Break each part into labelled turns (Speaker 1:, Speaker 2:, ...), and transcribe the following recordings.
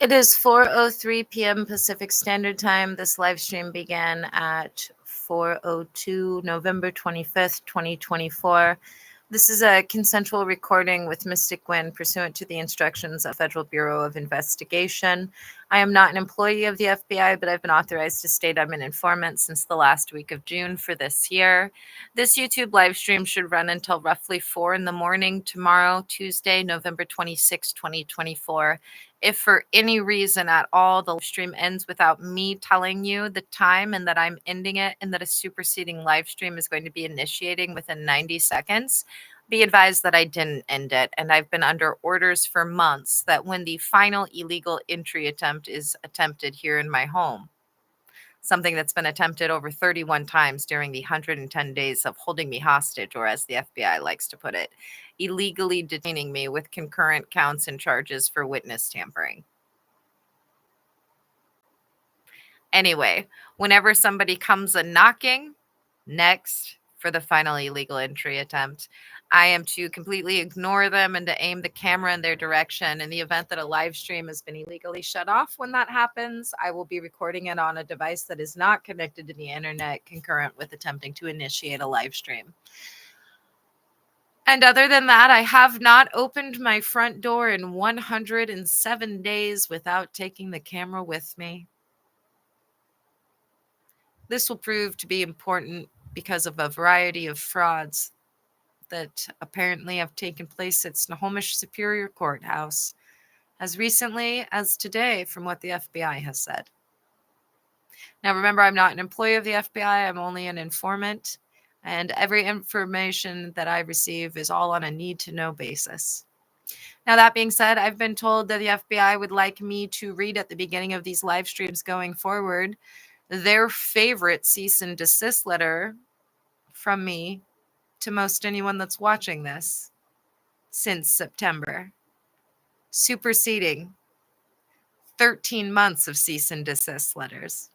Speaker 1: It is 4:03 p.m. Pacific Standard Time. This live stream began at 4:02 November 25th, 2024. This is a consensual recording with Mystic Gwen pursuant to the instructions of Federal Bureau of Investigation. I am not an employee of the FBI, but I've been authorized to state I'm an informant since the last week of June for this year. This YouTube live stream should run until roughly 4 in the morning tomorrow, Tuesday, November 26, 2024. If for any reason at all the live stream ends without me telling you the time and that I'm ending it and that a superseding live stream is going to be initiating within 90 seconds, be advised that I didn't end it, and I've been under orders for months that when the final illegal entry attempt is attempted here in my home, something that's been attempted over 31 times during the 110 days of holding me hostage, or as the FBI likes to put it, illegally detaining me with concurrent counts and charges for witness tampering. Anyway, whenever somebody comes a knocking next for the final illegal entry attempt, I am to completely ignore them and to aim the camera in their direction. In the event that a live stream has been illegally shut off when that happens, I will be recording it on a device that is not connected to the internet concurrent with attempting to initiate a live stream. And other than that, I have not opened my front door in 107 days without taking the camera with me. This will prove to be important because of a variety of frauds that apparently have taken place at Snohomish Superior Courthouse as recently as today, from what the FBI has said. Now, remember, I'm not an employee of the FBI. I'm only an informant, and every information that I receive is all on a need-to-know basis. Now, that being said, I've been told that the FBI would like me to read at the beginning of these live streams going forward their favorite cease and desist letter from me to most anyone that's watching this since September, superseding 13 months of cease and desist letters.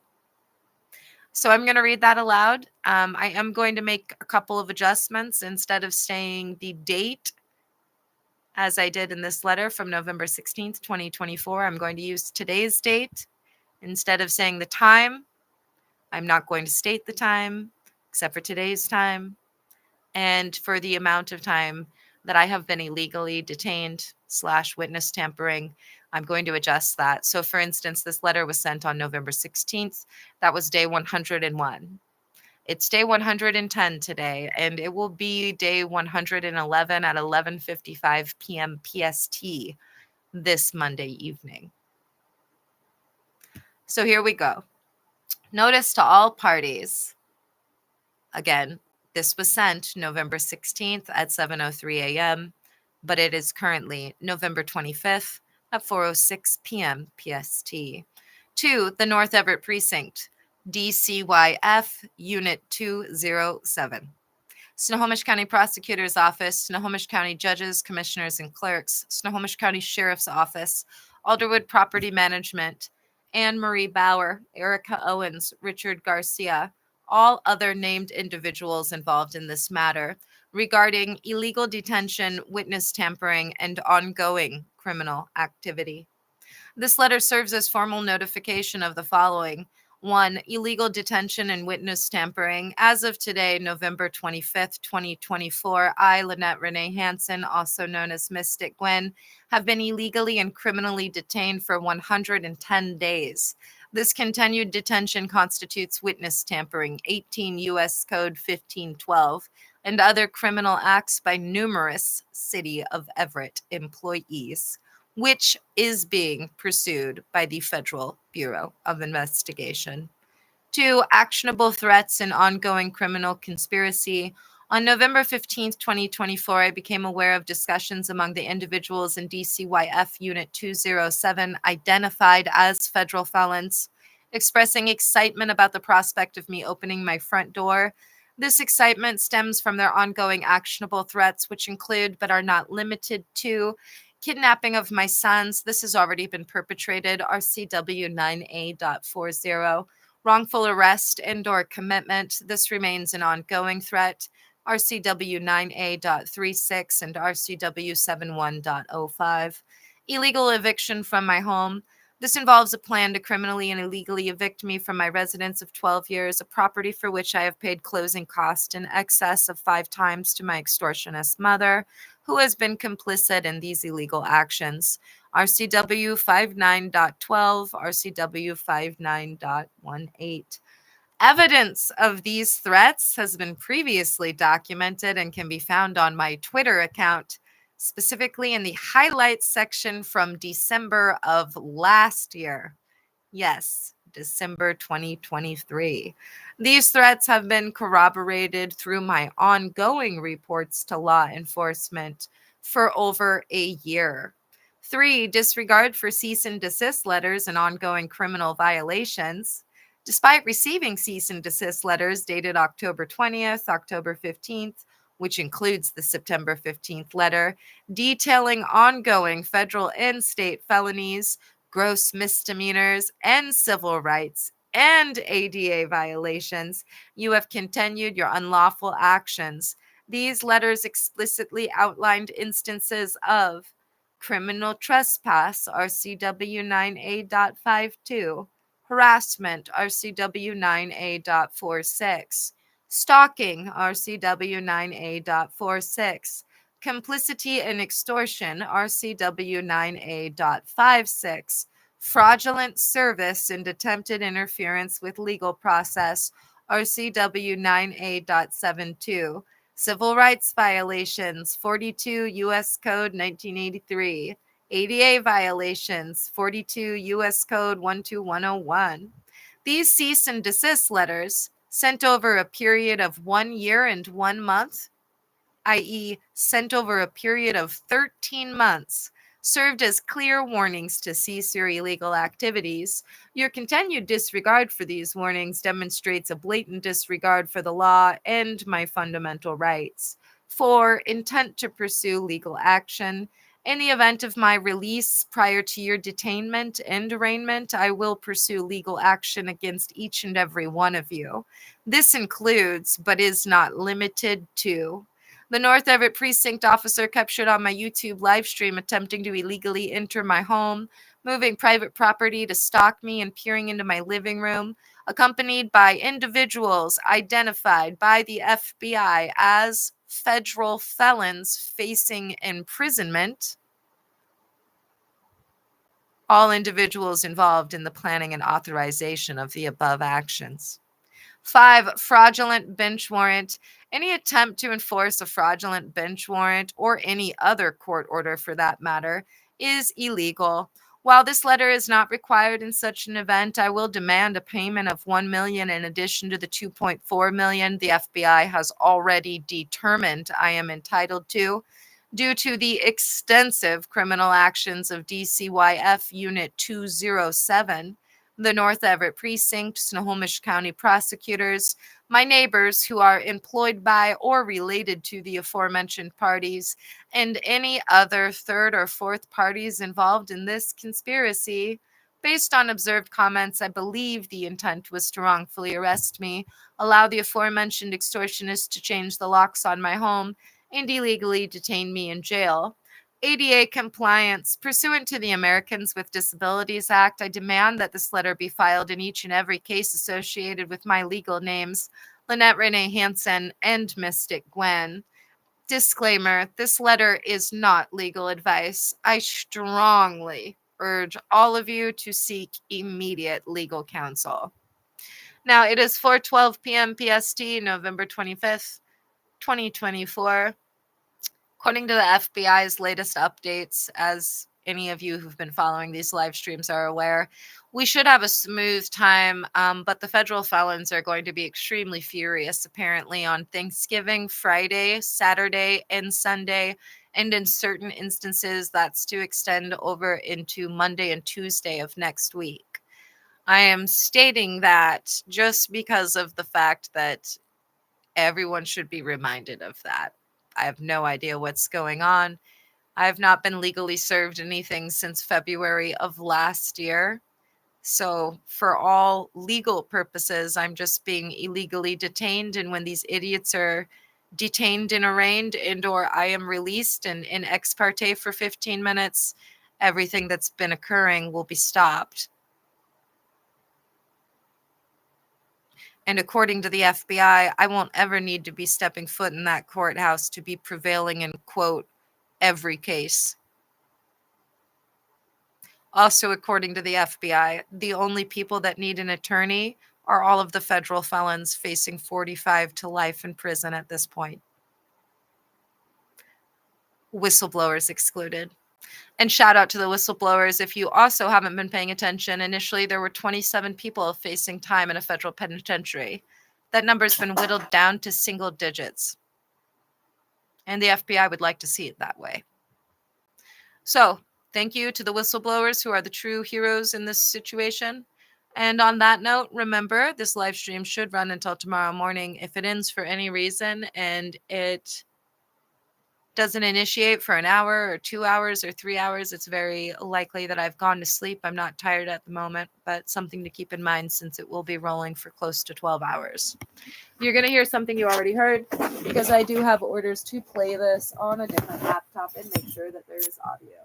Speaker 1: So I'm going to read that aloud. I am going to make a couple of adjustments. Instead of saying the date as I did in this letter from November 16th, 2024, I'm going to use today's date. Instead of saying the time, I'm not going to state the time, except for today's time, and for the amount of time that I have been illegally detained / witness tampering, I'm going to adjust that. So for instance, this letter was sent on November 16th. That was day 101. It's day 110 today, and it will be day 111 at 11:55 p.m. PST this Monday evening. So here we go. Notice to all parties. Again, this was sent November 16th at 7:03 a.m., but it is currently November 25th at 4:06 p.m. PST. To the North Everett Precinct, DCYF Unit 207. Snohomish County Prosecutor's Office, Snohomish County Judges, Commissioners, and Clerks, Snohomish County Sheriff's Office, Alderwood Property Management, Anne Marie Bauer, Erica Owens, Richard Garcia, all other named individuals involved in this matter regarding illegal detention, witness tampering, and ongoing criminal activity. This letter serves as formal notification of the following. 1. Illegal detention and witness tampering. As of today, November 25th, 2024, I, Lynette Renee Hansen, also known as Mystic Gwen, have been illegally and criminally detained for 110 days. This continued detention constitutes witness tampering, 18 U.S. Code 1512, and other criminal acts by numerous City of Everett employees, which is being pursued by the Federal Bureau of Investigation. 2. Actionable threats and ongoing criminal conspiracy. On November 15th, 2024, I became aware of discussions among the individuals in DCYF Unit 207 identified as federal felons, expressing excitement about the prospect of me opening my front door. This excitement stems from their ongoing actionable threats, which include but are not limited to kidnapping of my sons. This has already been perpetrated, RCW 9A.40. Wrongful arrest and/or commitment. This remains an ongoing threat, RCW 9A.36 and RCW 71.05. Illegal eviction from my home. This involves a plan to criminally and illegally evict me from my residence of 12 years, a property for which I have paid closing costs in excess of 5 times to my extortionist mother, who has been complicit in these illegal actions. RCW 59.12, RCW 59.18. Evidence of these threats has been previously documented and can be found on my Twitter account, specifically in the highlights section from December of last year. Yes, December 2023. These threats have been corroborated through my ongoing reports to law enforcement for over a year. 3. Disregard for cease and desist letters and ongoing criminal violations. Despite receiving cease and desist letters dated October 20th, October 15th, which includes the September 15th letter, detailing ongoing federal and state felonies, gross misdemeanors, and civil rights and ADA violations, you have continued your unlawful actions. These letters explicitly outlined instances of criminal trespass, RCW 9A.52, harassment, RCW 9A.46, stalking, RCW 9A.46, complicity in extortion, RCW 9A.56, fraudulent service and attempted interference with legal process, RCW 9A.72, civil rights violations, 42 U.S. Code 1983, ADA violations, 42 U.S. Code 12101. These cease and desist letters, sent over a period of 1 year and 1 month, i.e., sent over a period of 13 months, served as clear warnings to cease your illegal activities. Your continued disregard for these warnings demonstrates a blatant disregard for the law and my fundamental rights. 4. Intent to pursue legal action. In the event of my release prior to your detainment and arraignment, I will pursue legal action against each and every one of you. This includes, but is not limited to, the North Everett precinct officer captured on my YouTube live stream attempting to illegally enter my home, moving private property to stalk me and peering into my living room, accompanied by individuals identified by the FBI as federal felons facing imprisonment. All individuals involved in the planning and authorization of the above actions. 5. Fraudulent bench warrant. Any attempt to enforce a fraudulent bench warrant, or any other court order for that matter, is illegal. While this letter is not required in such an event, I will demand a payment of $1 million in addition to the $2.4 million the FBI has already determined I am entitled to, due to the extensive criminal actions of DCYF Unit 207, the North Everett Precinct, Snohomish County prosecutors, my neighbors who are employed by or related to the aforementioned parties, and any other third or fourth parties involved in this conspiracy. Based on observed comments, I believe the intent was to wrongfully arrest me, allow the aforementioned extortionists to change the locks on my home, and illegally detain me in jail. ADA compliance. Pursuant to the Americans with Disabilities Act, I demand that this letter be filed in each and every case associated with my legal names, Lynette Renee Hansen and Mystic Gwen. Disclaimer, this letter is not legal advice. I strongly urge all of you to seek immediate legal counsel. Now, it is 4:12 p.m. PST, November 25th, 2024. According to the FBI's latest updates, as any of you who've been following these live streams are aware, we should have a smooth time, but the federal felons are going to be extremely furious, apparently, on Thanksgiving, Friday, Saturday, and Sunday, and in certain instances, that's to extend over into Monday and Tuesday of next week. I am stating that just because of the fact that everyone should be reminded of that. I have no idea what's going on. I have not been legally served anything since February of last year. So for all legal purposes, I'm just being illegally detained. And when these idiots are detained and arraigned, and or I am released and in ex parte for 15 minutes, everything that's been occurring will be stopped. And according to the FBI, I won't ever need to be stepping foot in that courthouse to be prevailing in, quote, every case. Also, according to the FBI, the only people that need an attorney are all of the federal felons facing 45 to life in prison at this point. Whistleblowers excluded. And shout out to the whistleblowers. If you also haven't been paying attention, initially there were 27 people facing time in a federal penitentiary. That number's been whittled down to single digits. And the FBI would like to see it that way. So, thank you to the whistleblowers who are the true heroes in this situation. And on that note, remember, this live stream should run until tomorrow morning. If it ends for any reason and it doesn't initiate for an hour or 2 hours or 3 hours, it's very likely that I've gone to sleep. I'm not tired at the moment, but something to keep in mind since it will be rolling for close to 12 hours. You're going to hear something you already heard because I do have orders to play this on a different laptop and make sure that there is audio.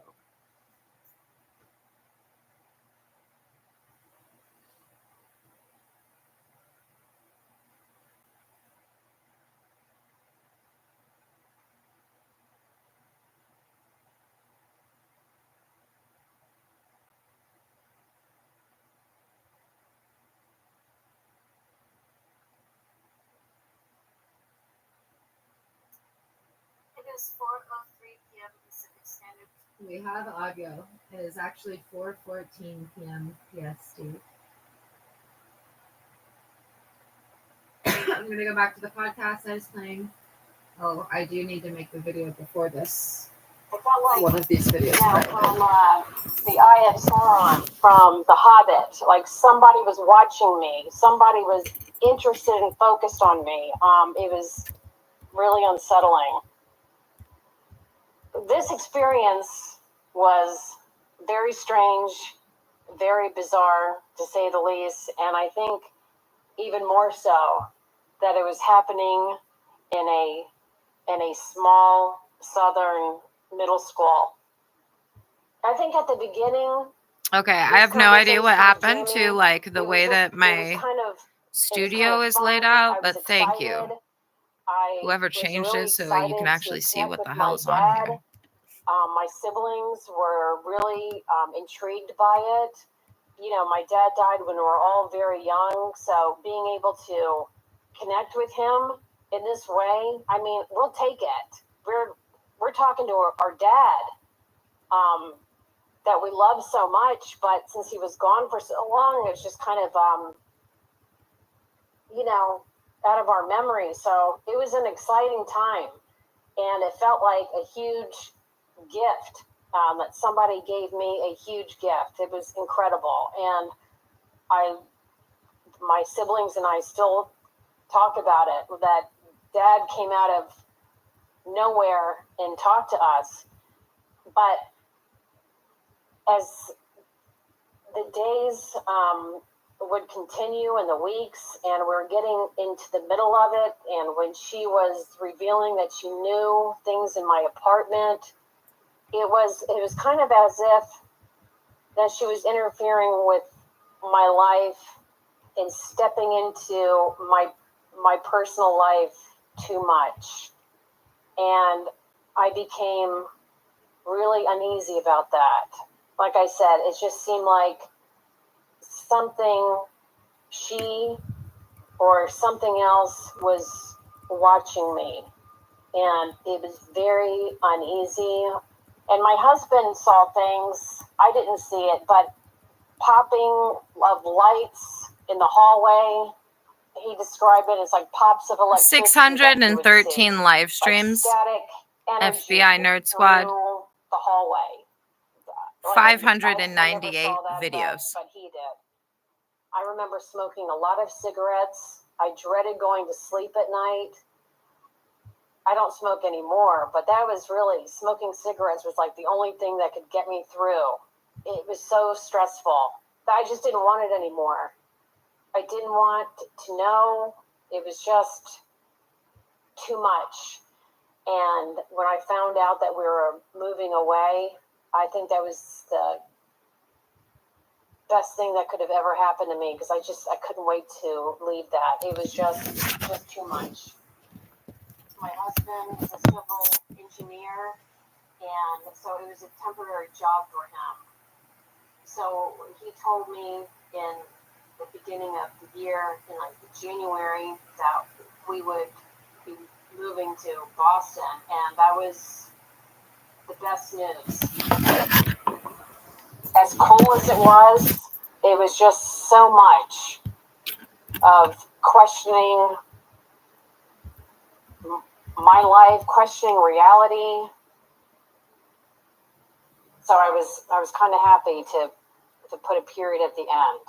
Speaker 1: It is 4:03 p.m. Pacific Standard. We have audio. It is actually 4:14 p.m. PST. I'm going to go back to the podcast I was playing. Oh, I do need to make the video before this.
Speaker 2: It felt like
Speaker 1: one of these videos.
Speaker 2: from the Eye of Sauron from The Hobbit. Like somebody was watching me. Somebody was interested and focused on me. It was really unsettling. This experience was very strange, very bizarre, to say the least. And I think even more so that it was happening in a small southern middle school. I think at the beginning.
Speaker 1: Okay, I have no idea what happened to like the way that my studio is laid out, but thank you. Whoever changed it so you can actually see what the hell is on here.
Speaker 2: My siblings were really intrigued by it. You know, my dad died when we were all very young, so being able to connect with him in this way, I mean, we'll take it. We're talking to our dad that we love so much, but since he was gone for so long, it was just kind of, out of our memory. So it was an exciting time, and it felt like a huge gift that somebody gave me a huge gift. It was incredible, and my siblings and I still talk about it. That Dad came out of nowhere and talked to us, but as the days would continue and the weeks, and we're getting into the middle of it, and when she was revealing that she knew things in my apartment, it was kind of as if that she was interfering with my life and stepping into my personal life too much. And I became really uneasy about that. Like I said, it just seemed like something she or something else was watching me. And it was very uneasy. And my husband saw things. I didn't see it, but popping of lights in the hallway, he described it as like pops of electricity.
Speaker 1: 613 live streams.
Speaker 2: Like
Speaker 1: FBI Nerd Squad.
Speaker 2: The hallway.
Speaker 1: 598 videos.
Speaker 2: But he did. I remember smoking a lot of cigarettes. I dreaded going to sleep at night. I don't smoke anymore, but that was really, smoking cigarettes was like the only thing that could get me through. It was so stressful that I just didn't want it anymore. I didn't want to know. It was just too much. And when I found out that we were moving away, I think that was the best thing that could have ever happened to me, because I couldn't wait to leave that. It was just too much. My husband is a civil engineer, and so it was a temporary job for him. So he told me in the beginning of the year, in like January, that we would be moving to Boston, and that was the best news. As cool as it was just so much of questioning my life, questioning reality. So I was kind of happy to put a period at the end.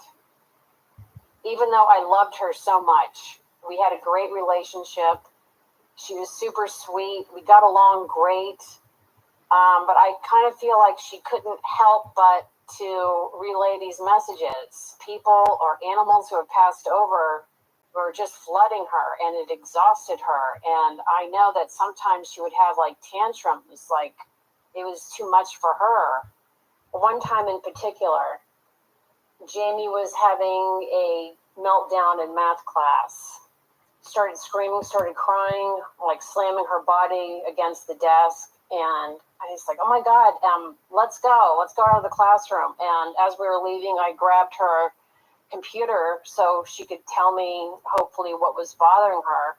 Speaker 2: Even though I loved her so much, we had a great relationship. She was super sweet. We got along great. But I kind of feel like she couldn't help but to relay these messages. People or animals who have passed over were just flooding her, and it exhausted her. And I know that sometimes she would have like tantrums, like it was too much for her. One time in particular, Jamie was having a meltdown in math class. Started screaming, started crying, like slamming her body against the desk. And I was like, oh my God, let's go out of the classroom. And as we were leaving, I grabbed her computer so she could tell me, hopefully, what was bothering her.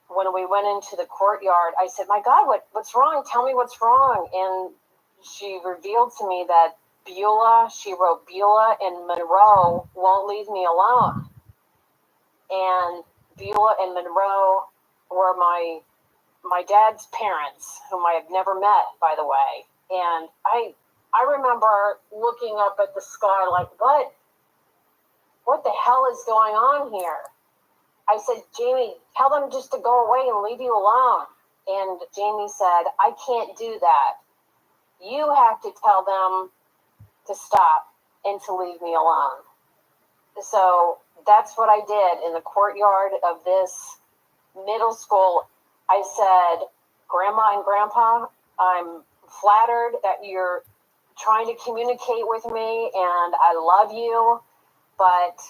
Speaker 2: When we went into the courtyard, I said, my God, what's wrong? Tell me what's wrong. And she revealed to me that she wrote Beulah and Monroe won't leave me alone. And Beulah and Monroe were my dad's parents, whom I had never met, by the way. And I remember looking up at the sky like, what the hell is going on here? I said, Jamie, tell them just to go away and leave you alone. And Jamie said, I can't do that. You have to tell them to stop and to leave me alone. So that's what I did in the courtyard of this middle school. I said, Grandma and Grandpa, I'm flattered that you're trying to communicate with me, and I love you, but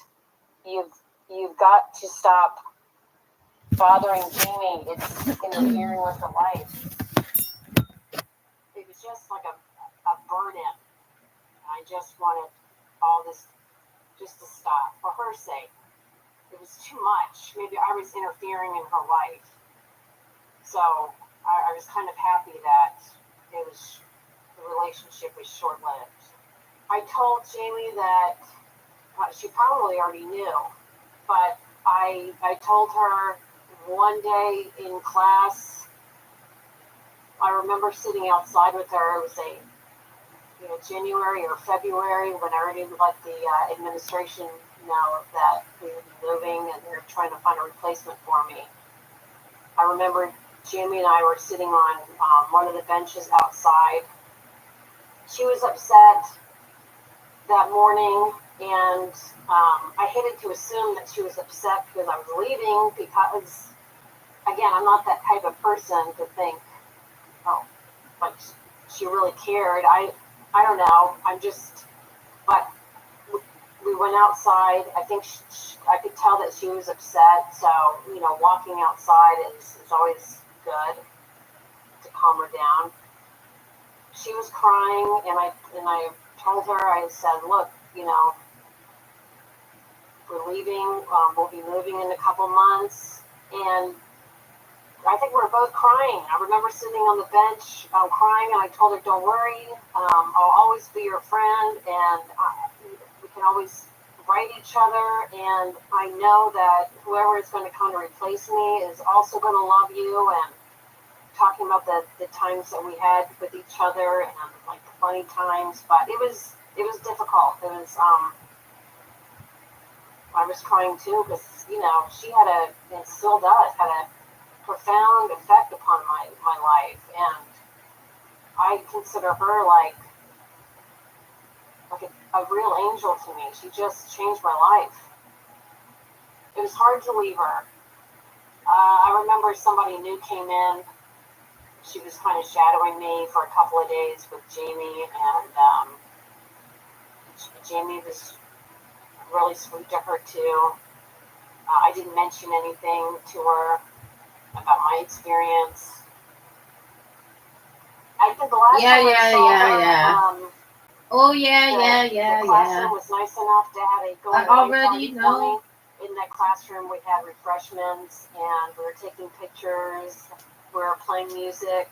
Speaker 2: you've got to stop bothering Jamie. It's interfering with her life. It was just like a burden. I just wanted all this just to stop for her sake. It was too much. Maybe I was interfering in her life. So I was kind of happy that the relationship was short-lived. I told Jamie that she probably already knew, but I told her one day in class. I remember sitting outside with her. It was January or February, when I already let the administration know that we would be moving and they're trying to find a replacement for me. I remember Jamie and I were sitting on one of the benches outside. She was upset that morning, and I hated to assume that she was upset because I was leaving, because, again, I'm not that type of person to think, oh, like she really cared. I don't know. But we went outside. I think I could tell that she was upset. So, walking outside is always good to calm her down. She was crying, and I told her, I said, look, we're leaving. We'll be moving in a couple months. And I think we were both crying. I remember sitting on the bench crying, and I told her, don't worry. I'll always be your friend, and we can always write each other. And I know that whoever is going to come to replace me is also going to love you. And talking about the times that we had with each other, and like funny times, but it was difficult. It was I was crying too, because she had and still does, had a profound effect upon my life, and I consider her like a real angel to me. She just changed my life. It was hard to leave her. I remember somebody new came in she was kind of shadowing me for a couple of days with Jamie, and Jamie was really sweet to her too. I didn't mention anything to her about my experience. I think the last time I saw her, the classroom was nice enough to have a going away party for me. In that classroom, we had refreshments, and we were taking pictures. We were playing music,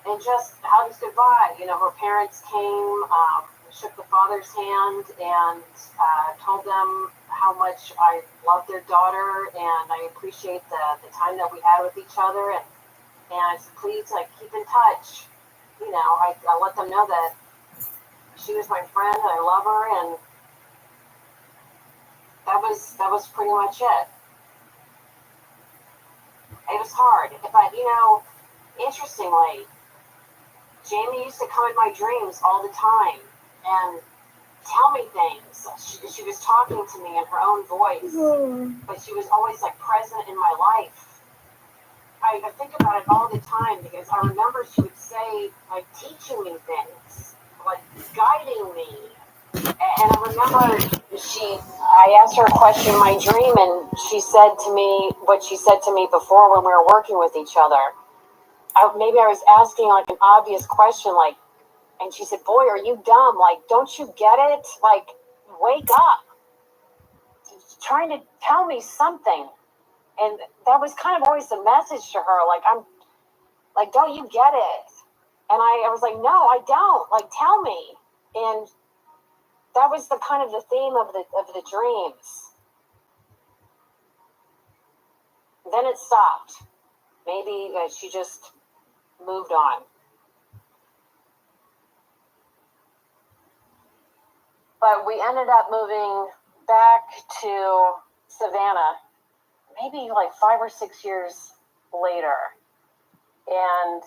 Speaker 2: and just hugs goodbye. You know, her parents came, shook the father's hand, and told them how much I love their daughter, and I appreciate the time that we had with each other. And I said, please, like, keep in touch. You know, I let them know that she was my friend, and I love her, and that was pretty much it. It was hard. Interestingly, Jamie used to come in my dreams all the time and tell me things. She was talking to me in her own voice, but she was always like present in my life. I think about it all the time because I remember she would say, like, teaching me things, like guiding me. And I remember I asked her a question in my dream, and she said to me what she said to me before when we were working with each other. Maybe I was asking like an obvious question, like, and she said, boy, are you dumb? Like, don't you get it? Like, wake up. She's trying to tell me something. And that was kind of always the message to her. Like, don't you get it? And I was like, no, I don't. Like, tell me. And that was the kind of the theme of the dreams. Then it stopped. Maybe she just moved on. But we ended up moving back to Savannah, maybe like 5 or 6 years later. And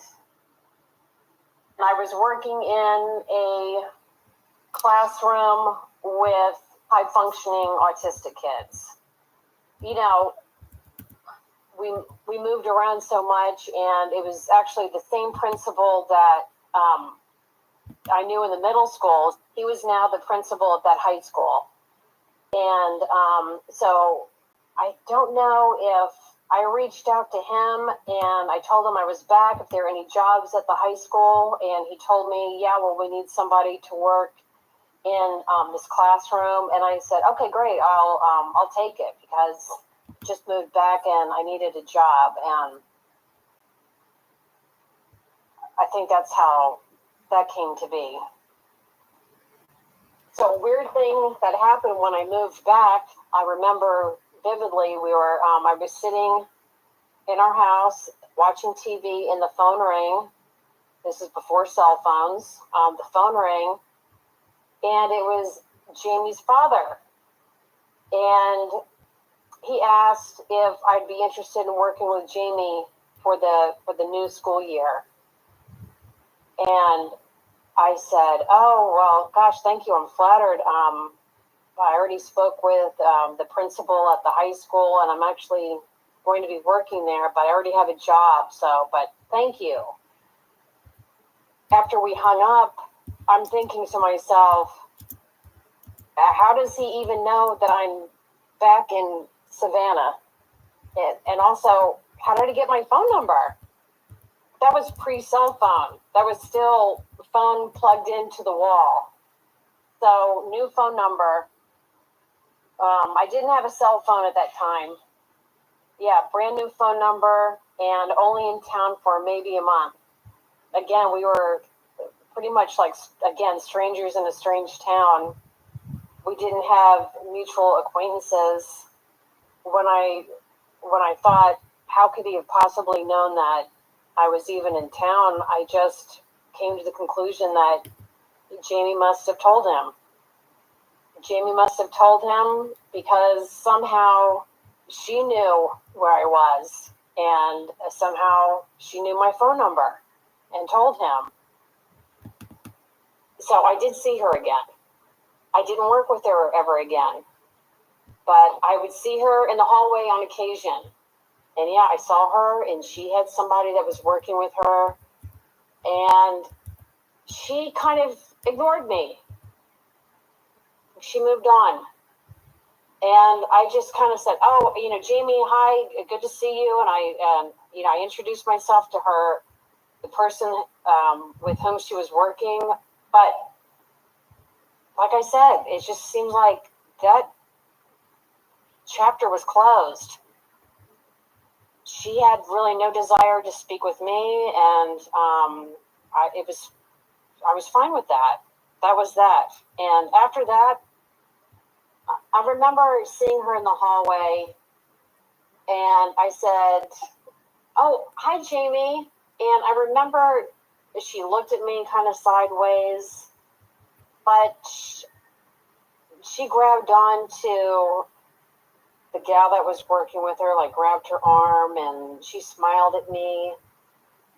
Speaker 2: I was working in a classroom with high-functioning autistic kids. You know, we moved around so much, and it was actually the same principal that I knew in the middle school. He was now the principal of that high school. And so I don't know if I reached out to him and I told him I was back, if there were any jobs at the high school. And he told me, yeah, well, we need somebody to work in this classroom. And I said, okay, great. I'll take it because I just moved back and I needed a job. And I think that's how that came to be. So a weird thing that happened when I moved back, I remember vividly, I was sitting in our house watching TV and the phone rang. This is before cell phones. The phone rang and it was Jamie's father. And he asked if I'd be interested in working with Jamie for the new school year. And I said, oh, well, gosh, thank you. I'm flattered. I already spoke with the principal at the high school, and I'm actually going to be working there, but I already have a job, but thank you. After we hung up, I'm thinking to myself, how does he even know that I'm back in Savannah? And also, how did he get my phone number? That was pre-cell phone. That was still phone plugged into the wall. So, new phone number. I didn't have a cell phone at that time. Yeah, brand new phone number and only in town for maybe a month. Again, we were pretty much like, again, strangers in a strange town. We didn't have mutual acquaintances. When I thought, how could he have possibly known that I was even in town, I just came to the conclusion that Jamie must have told him. Jamie must have told him because somehow she knew where I was and somehow she knew my phone number and told him. So I did see her again. I didn't work with her ever again, but I would see her in the hallway on occasion. And yeah, I saw her and she had somebody that was working with her. And she kind of ignored me. She moved on. And I just kind of said, oh, Jamie, hi, good to see you. And I introduced myself to her, the person with whom she was working. But like I said, it just seemed like that chapter was closed. She had really no desire to speak with me, and I was fine with that. That was that. And after that, I remember seeing her in the hallway, and I said, oh, hi, Jamie. And I remember she looked at me kind of sideways, but she grabbed on to the gal that was working with her, like grabbed her arm, and she smiled at me.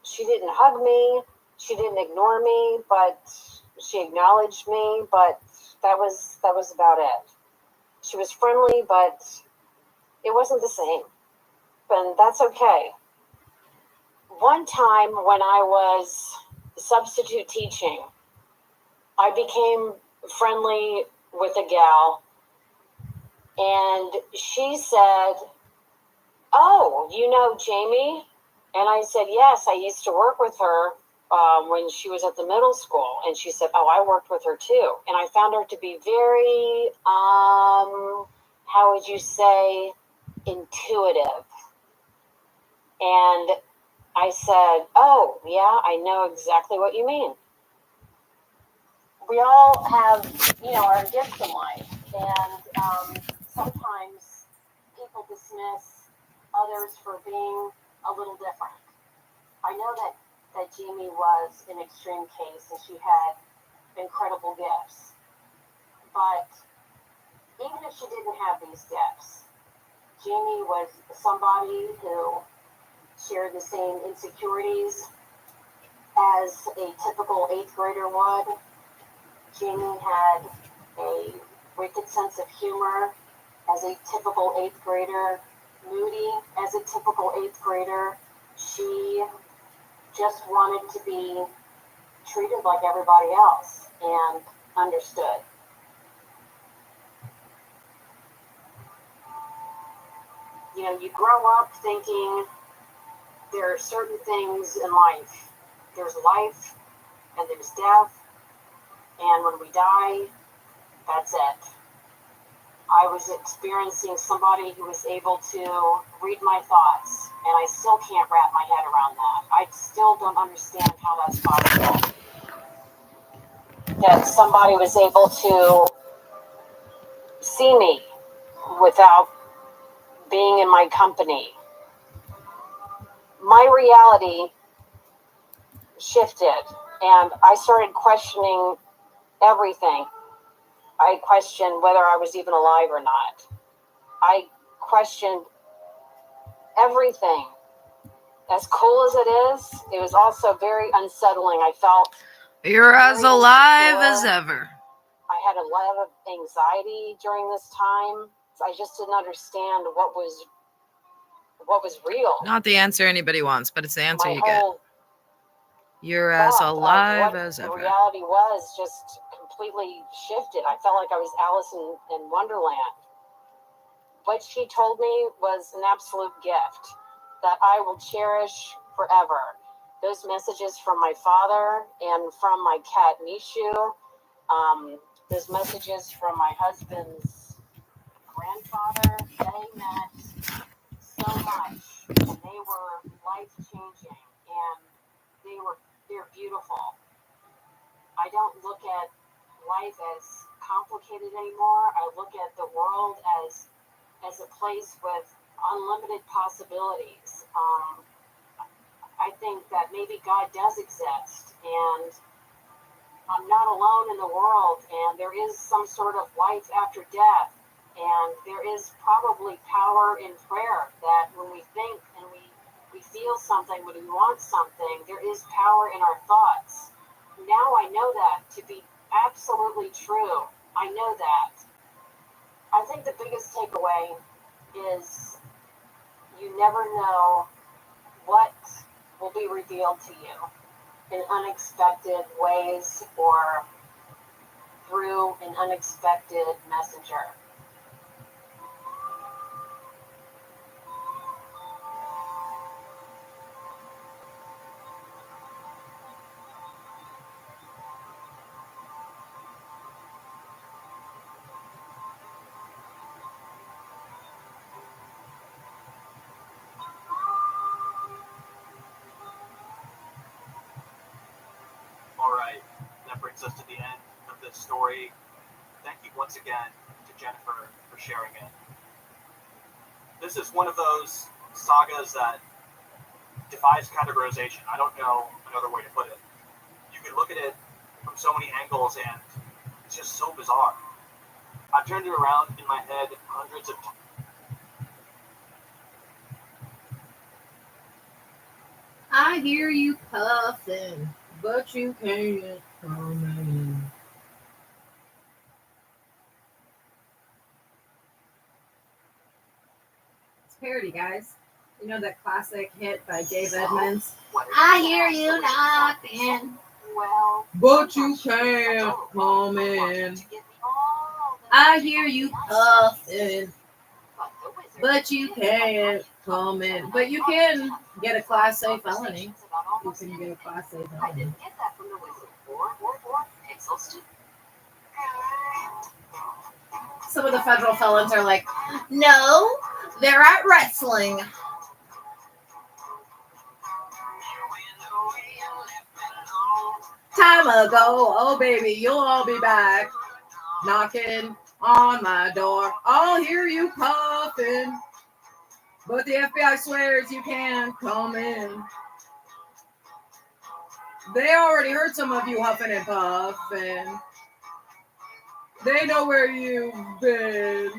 Speaker 2: She didn't hug me. She didn't ignore me, but she acknowledged me, but that was about it. She was friendly, but it wasn't the same. And that's okay. One time when I was substitute teaching, I became friendly with a gal, and she said, oh, you know Jamie? And I said, yes, I used to work with her when she was at the middle school. And she said, oh, I worked with her too. And I found her to be very, how would you say, intuitive. And I said, oh, yeah, I know exactly what you mean. We all have, our gifts in life. And sometimes people dismiss others for being a little different. I know that Jamie was an extreme case and she had incredible gifts. But even if she didn't have these gifts, Jamie was somebody who shared the same insecurities as a typical 8th grader would. Jamie had a wicked sense of humor as a typical 8th grader, moody as a typical 8th grader. She just wanted to be treated like everybody else and understood. You grow up thinking there are certain things in life. There's life and there's death, and when we die, that's it. I was experiencing somebody who was able to read my thoughts, and I still can't wrap my head around that. I still don't understand how that's possible. That somebody was able to see me without being in my company. My reality shifted, and I started questioning everything. I questioned whether I was even alive or not. I questioned everything. As cool as it was also very unsettling. I felt
Speaker 1: you're as alive as ever.
Speaker 2: I had a lot of anxiety during this time. I just didn't understand what was real.
Speaker 1: Not the answer anybody wants, but it's the answer you get. You're
Speaker 2: as
Speaker 1: alive as ever.
Speaker 2: The reality was just completely shifted. I felt like I was Alice in Wonderland. What she told me was an absolute gift that I will cherish forever. Those messages from my father and from my cat Mishu, those messages from my husband's grandfather, they meant so much, and they were life-changing, and they're beautiful. I don't look at life as complicated anymore. I look at the world as a place with unlimited possibilities. I think that maybe God does exist, and I'm not alone in the world, and there is some sort of life after death, and there is probably power in prayer, that when we think and we feel something, when we want something, there is power in our thoughts. Now I know that to be absolutely true. I know that. I think the biggest takeaway is you never know what will be revealed to you. in unexpected ways or through an unexpected messenger.
Speaker 3: All right, that brings us to the end of this story. Thank you once again to Jennifer for sharing it. This is one of those sagas that defies categorization. I don't know another way to put it. You can look at it from so many angles and it's just so bizarre. I've turned it around in my head hundreds of times.
Speaker 1: I hear you puffing, but you can't come in. It's parody, guys. You know that classic hit by Dave Edmonds? I hear you knocking,
Speaker 2: Well,
Speaker 1: but you can't come in. I hear you puffing, but you can't come in. But you can get a Class A felony. You can get a Class A
Speaker 2: I
Speaker 1: felony.
Speaker 2: didn't get that from the whistle. Or pixels too.
Speaker 1: Some of the federal felons are like, no, they're at wrestling. Time ago, oh baby, you'll all be back. Knocking on my door. I'll hear you puffing, but the FBI swears you can't come in. They already heard some of you huffing and puffing. They know where you've been.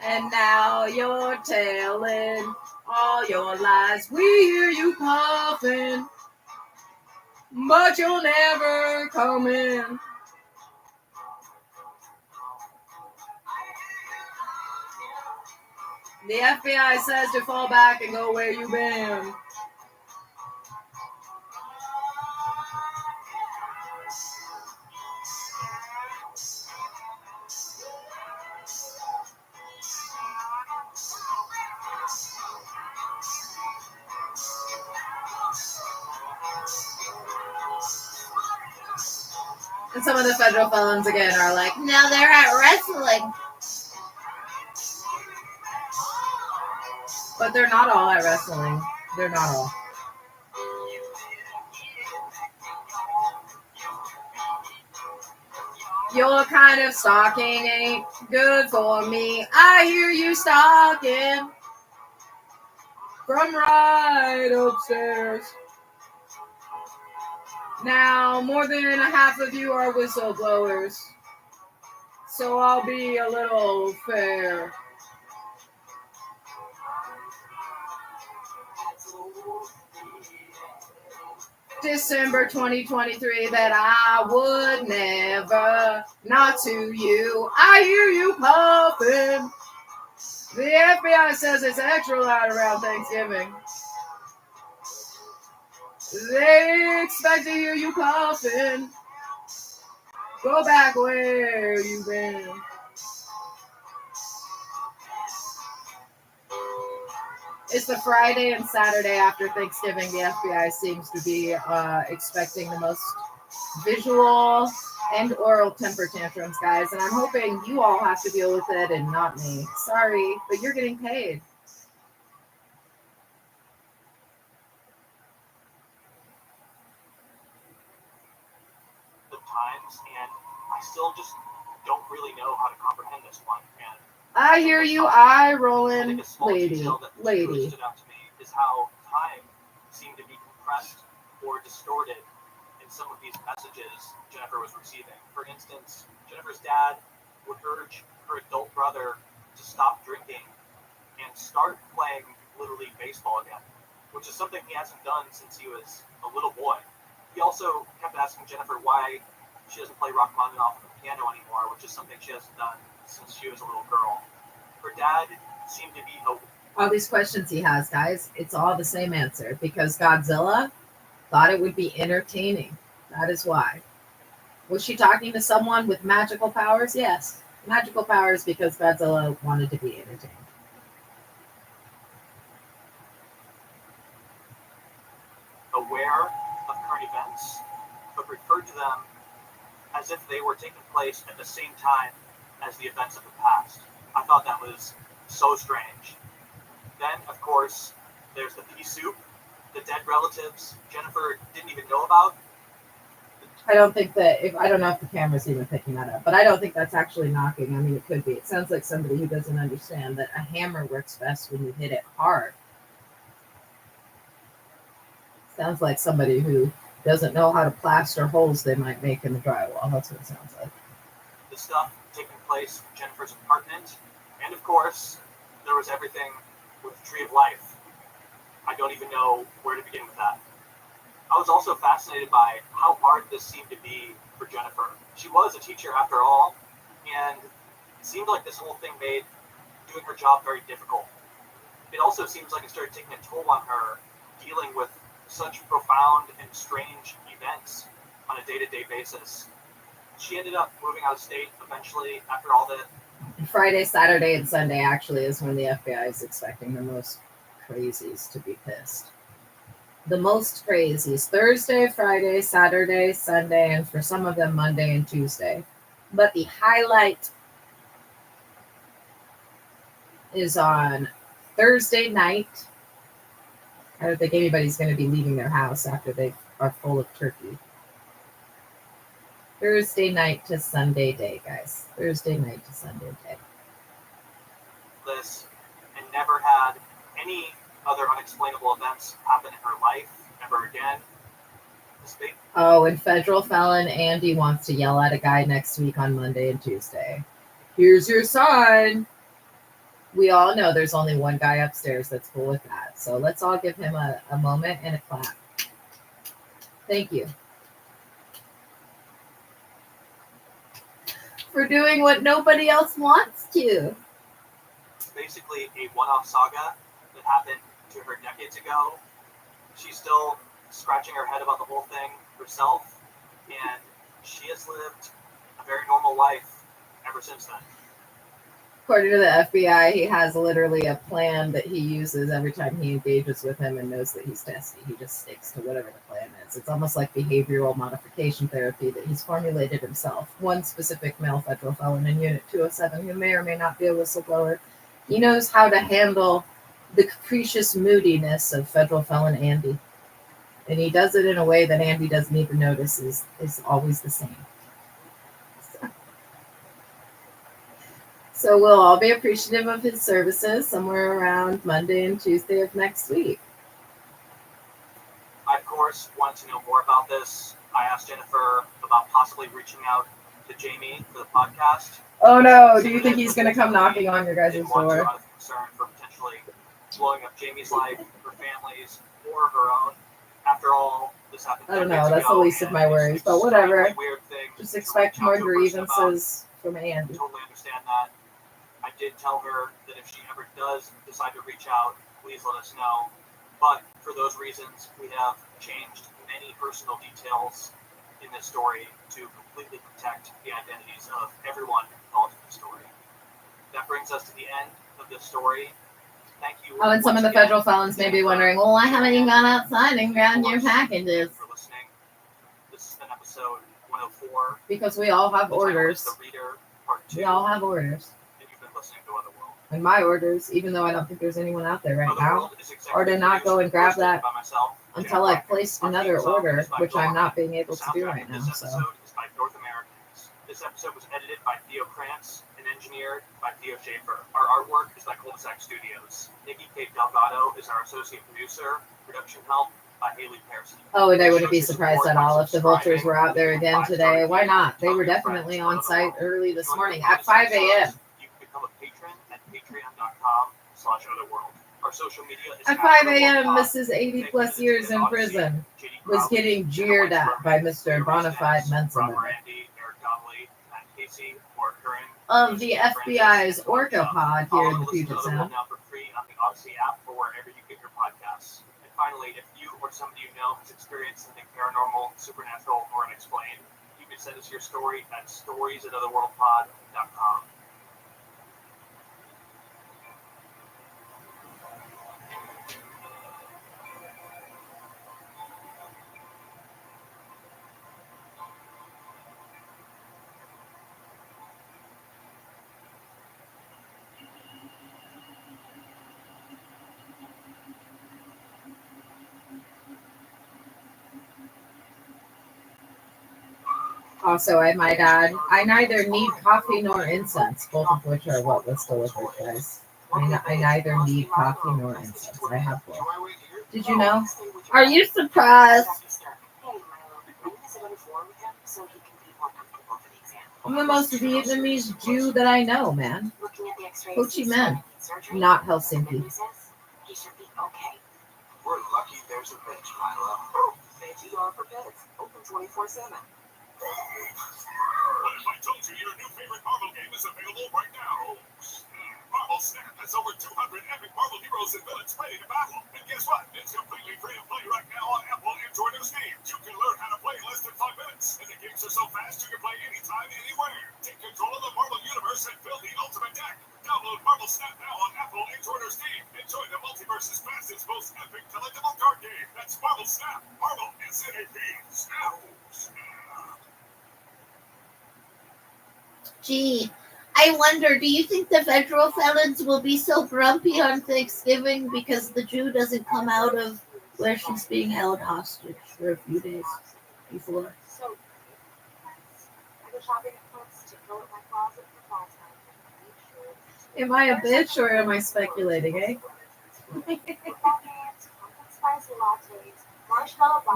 Speaker 1: And now you're telling all your lies. We hear you puffing, but you'll never come in. The FBI says to fall back and go where you've been. And some of the federal felons again are like, no, they're at wrestling. But they're not all at wrestling. They're not all. Your kind of stalking ain't good for me. I hear you stalking from right upstairs. Now, more than half of you are whistleblowers, so I'll be a little fair. December 2023 that I would never, not to you. I hear you puffing. The FBI says it's extra loud around Thanksgiving. They expect to hear you puffing. Go back where you've been. It's the Friday and Saturday after Thanksgiving. The FBI seems to be expecting the most visual and oral temper tantrums, guys. And I'm hoping you all have to deal with it and not me. Sorry, but you're getting paid.
Speaker 3: The times, and I still just don't really know how to comprehend this one. And
Speaker 1: I hear you eye
Speaker 3: I
Speaker 1: rolling,
Speaker 3: think a small detail that really stood out to me is how time seemed to be compressed or distorted in some of these messages Jennifer was receiving. For instance, Jennifer's dad would urge her adult brother to stop drinking and start playing Little League Baseball again, which is something he hasn't done since he was a little boy. He also kept asking Jennifer why she doesn't play Rachmaninoff on the piano anymore, which is something she hasn't done since she was a little girl. Her dad seemed to be
Speaker 1: all these questions he has, guys, it's all the same answer, because Godzilla thought it would be entertaining. That is why. Was she talking to someone with magical powers? Yes. Magical powers because Godzilla wanted to be entertained.
Speaker 3: aware of current events, but referred to them as if they were taking place at the same time as the events of the past. I thought that was so strange. Then, of course, there's the pea soup, the dead relatives Jennifer didn't even know about.
Speaker 1: I don't think that, I don't know if the camera's even picking that up, but I don't think that's actually knocking. I mean, it could be. It sounds like somebody who doesn't understand that a hammer works best when you hit it hard. Sounds like somebody who doesn't know how to plaster holes they might make in the drywall. That's what it sounds like.
Speaker 3: The stuff taking place in Jennifer's apartment, and of course, there was everything with the Tree of Life. I don't even know where to begin with that. I was also fascinated by how hard this seemed to be for Jennifer. She was a teacher after all, and it seemed like this whole thing made doing her job very difficult. It also seems like it started taking a toll on her, dealing with such profound and strange events on a day-to-day basis. She ended up moving out of state eventually after all that.
Speaker 1: Friday, Saturday, and Sunday actually is when the FBI is expecting the most crazies to be pissed. The most crazies. Thursday, Friday, Saturday, Sunday, and for some of them Monday and Tuesday. But the highlight is on Thursday night. I don't think anybody's going to be leaving their house after they are full of turkey. Thursday night to Sunday day, guys. Thursday night to Sunday day.
Speaker 3: This and never had any other unexplainable events happen in her life ever again.
Speaker 1: Oh, and federal felon Andy wants to yell at a guy next week on Monday and Tuesday. Here's your sign. We all know there's only one guy upstairs that's cool with that. So let's all give him a moment and a clap. Thank you. For doing what nobody else wants to.
Speaker 3: Basically a one-off saga that happened to her decades ago. She's still scratching her head about the whole thing herself, and she has lived a very normal life ever since then.
Speaker 1: According to the FBI, he has literally a plan that he uses every time he engages with him and knows that he's testy. He just sticks to whatever the plan is. It's almost like behavioral modification therapy that he's formulated himself. One specific male federal felon in Unit 207 who may or may not be a whistleblower. He knows how to handle the capricious moodiness of federal felon Andy. And he does it in a way that Andy doesn't even notice is always the same. So we'll all be appreciative of his services somewhere around Monday and Tuesday of next week.
Speaker 3: I, of course, wanted to know more about this. I asked Jennifer about possibly reaching out to Jamie for the podcast.
Speaker 1: Oh no, do you think he's going to come knocking on your guys' door?
Speaker 3: Out of concern for potentially blowing up Jamie's life, her family's, or her own. After all, this happened.
Speaker 1: I don't know, that's the least of my worries, but whatever. Just expect more grievances from Andy.
Speaker 3: I totally understand that. I did tell her that if she ever does decide to reach out, please let us know. But for those reasons, we have changed many personal details in this story to completely protect the identities of everyone involved in the story. That brings us to the end of this story. Thank you.
Speaker 1: Oh, and some of the federal felons may be wondering, well, why haven't you gone outside and grabbed your packages?
Speaker 3: For listening. This has been episode 104.
Speaker 1: Because we all have orders.
Speaker 3: The Reader, Part 2.
Speaker 1: We all have orders.
Speaker 3: And you've been listening to Otherworld.
Speaker 1: And my orders, even though I don't think there's anyone out there right now, are to not go and grab that until I've placed another order, which I'm not being able to do right now.
Speaker 3: This episode is by North Americans. This episode was edited by Theo Krantz and engineered by Theo Schaefer. Our artwork is by Cul-de-sac Studios. Nikki K. Delgado is our associate producer. Production help by Haley Pearson.
Speaker 1: Oh, and I wouldn't be surprised at all if the vultures were out there again today. Why not? They were definitely on site early this morning at 5 a.m.
Speaker 3: You can become a patron at patreon.com/otherworld. Our social media is
Speaker 1: at 5 a.m. Mrs. 80 plus years in prison was getting jeered at by Mr. Bonafide Menzelman.
Speaker 3: Randy, Eric Donnelly, Matt Casey, Mark Curran,
Speaker 1: of the FBI's Orca pod here in the Puget Sound.
Speaker 3: Now for free on the Odyssey app or wherever you get your podcasts. And finally, if you or somebody you know has experienced something paranormal, supernatural, or unexplained, you can send us your story at stories@otherworldpod.com.
Speaker 1: Also, I might add, I neither need coffee nor incense, both of which are what was delivered, guys. I neither need coffee nor incense. I have both. Did you know? Are you surprised? I'm the most Vietnamese Jew that I know, man. Ho Chi Minh, not Helsinki.
Speaker 4: We're lucky there's a bench, Milo. Veggie are for pets, open 24/7.
Speaker 5: What if I told you your new favorite Marvel game is available right now? Marvel Snap has over 200 epic Marvel heroes and villains ready to battle. And guess what? It's completely free to play right now on Apple, Android, or Steam. You can learn how to play in less than 5 minutes. And the games are so fast you can play anytime, anywhere. Take control of the Marvel Universe and build the ultimate deck. Download Marvel Snap now on Apple, Android, or Steam. Enjoy the multiverse's fastest, most epic collectible card game. That's Marvel Snap. Marvel SNAP. Snap.
Speaker 6: Gee, I wonder, do you think the federal felons will be so grumpy on Thanksgiving because the Jew doesn't come out of where she's being held hostage for a few days before?
Speaker 1: Am I a bitch or am I speculating, eh?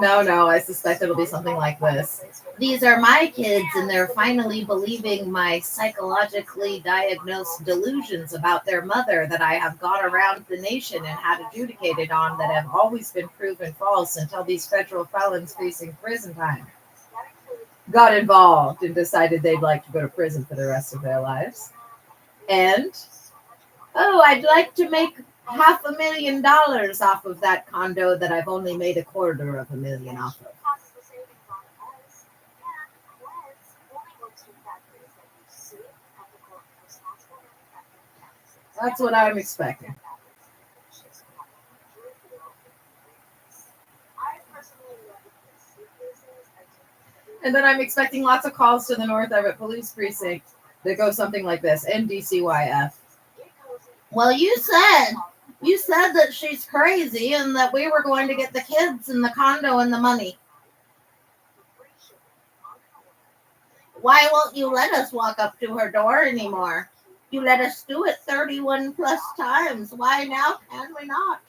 Speaker 1: No, I suspect it'll be something like this.
Speaker 6: These are my kids, and they're finally believing my psychologically diagnosed delusions about their mother that I have gone around the nation and had adjudicated on that have always been proven false until these federal felons facing prison time got involved and decided they'd like to go to prison for the rest of their lives. And, oh, I'd like to make $500,000 off of that condo that I've only made $250,000 off of. That's what I'm expecting. And then I'm expecting lots of calls to the North Everett Police Precinct that go something like this, and DCYF. Well, you said that she's crazy and that we were going to get the kids and the condo and the money. Why won't you let us walk up to her door anymore? You let us do it 31 plus times. Why now can we not?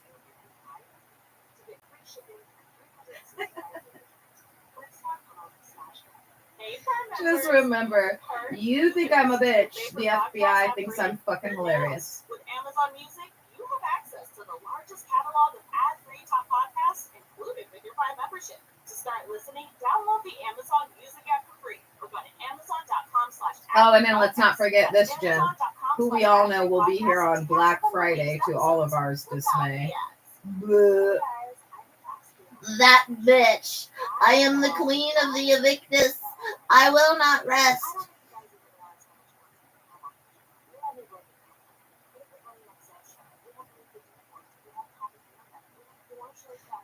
Speaker 1: Just remember, you think I'm a bitch. The FBI thinks I'm fucking hilarious.
Speaker 4: With Amazon Music, you have access to the largest catalog of ad-free top podcasts included with your Prime membership. To start listening, download the Amazon Music app for free or go to amazon.com/.
Speaker 1: Oh, and then let's not forget this, Jen, who we all know will be here on Black Friday to all of ours dismay. Bleh.
Speaker 6: That bitch. I am the queen of the evictus. I will not rest.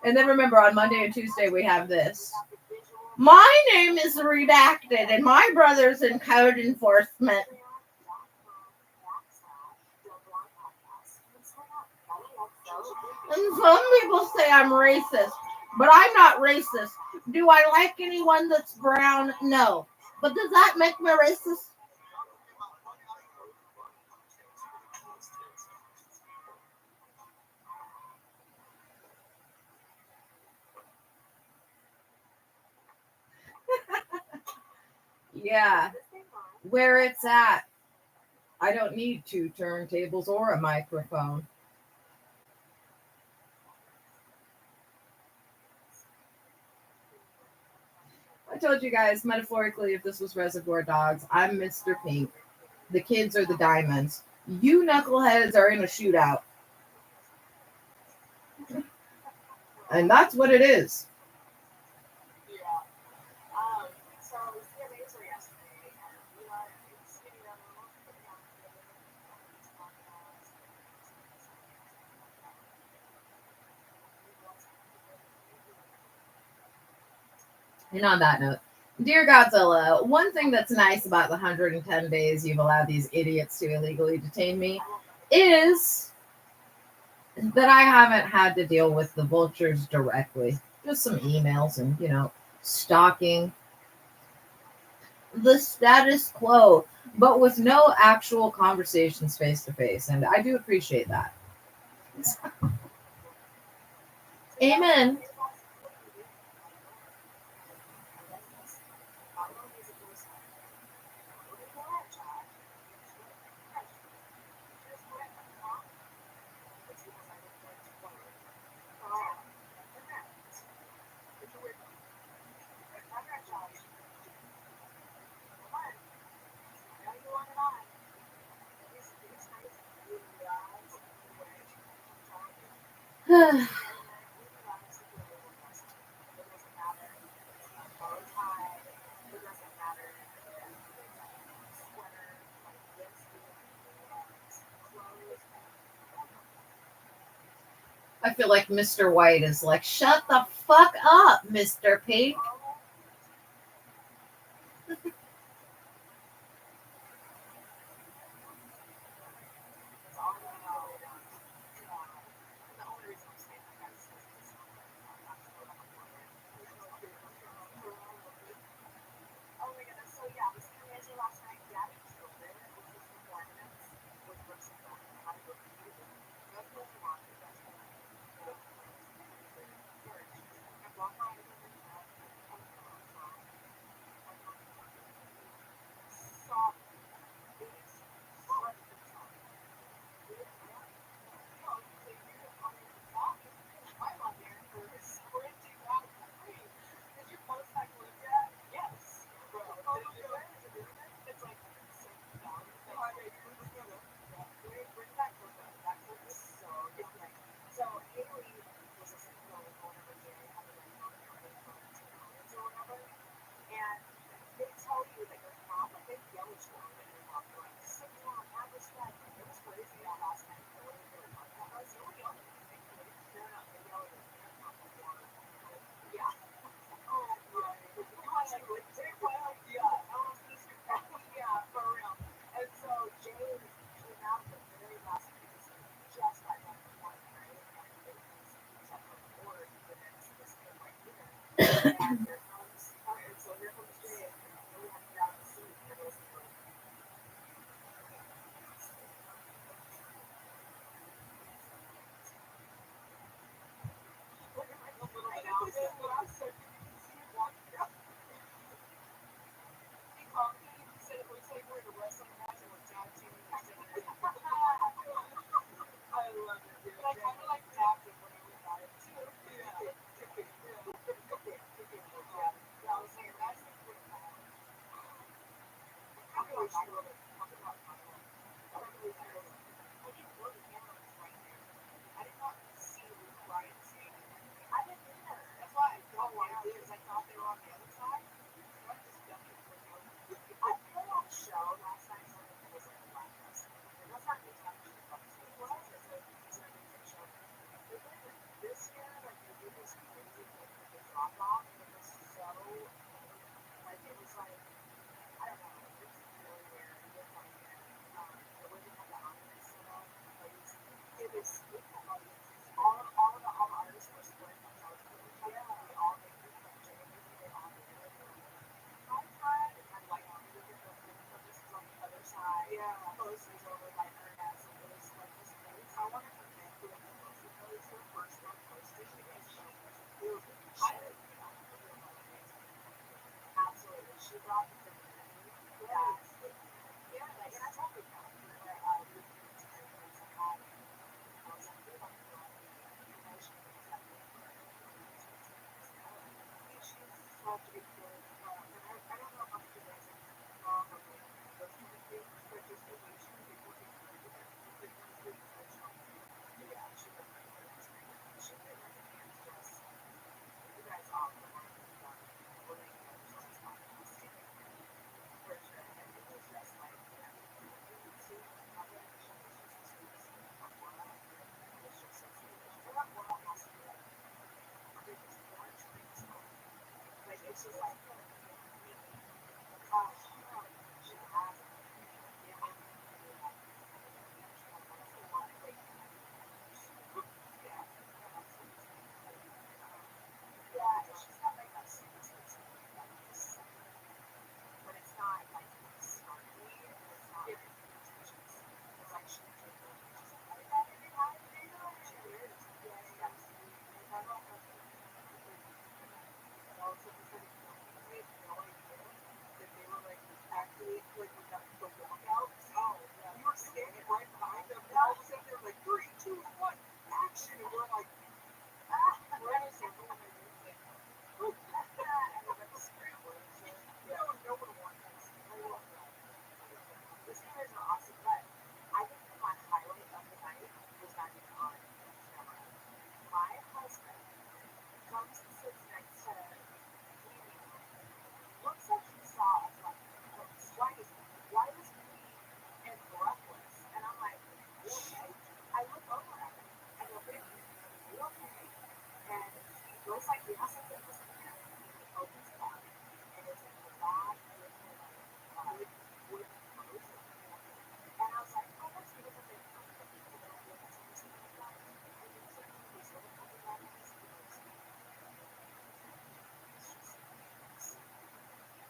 Speaker 1: And then remember, on Monday and Tuesday, we have this. My name is redacted, and my brother's in code enforcement. And some people say I'm racist, but I'm not racist. Do I like anyone that's brown? No. But does that make me racist? Yeah, where it's at. I don't need 2 turntables or a microphone. I told you guys, metaphorically, if this was Reservoir Dogs, I'm Mr. Pink.
Speaker 6: the kids are the diamonds. You knuckleheads are in a shootout. And that's what it is.
Speaker 4: Yeah. So CMAs were yesterday, and we are in studio putting on the podcast.
Speaker 6: And on that note, dear Godzilla, one thing that's nice about the 110 days you've allowed these idiots to illegally detain me is that I haven't had to deal with the vultures directly. Just some emails and, stalking the status quo, but with no actual conversations face to face. And I do appreciate that. Amen. I feel like Mr. White is like, shut the fuck up, Mr. Pink.
Speaker 4: It's just like, she has she's not like that but it's not like snarky, it's not like it's like she actually like the walkouts. Oh, yeah. We were standing right behind them, and all of a sudden they're like 3, 2, 1, action, and we're like, we're in a circle, and they're just like, and we're like scrambling. So, no one wants us. I love that. The singers are awesome, but I think that my highlight of the night was not even on camera. My husband comes and sits next to me, looks like he saw us like twice. Why was he and breathless? And I'm like, you okay? I look over at him. I go, baby, you okay? And he goes like, yes, I think this is him. He opens it up, and it's in the bag with wood frozen. And I was like, oh, that's beautiful. Thank you.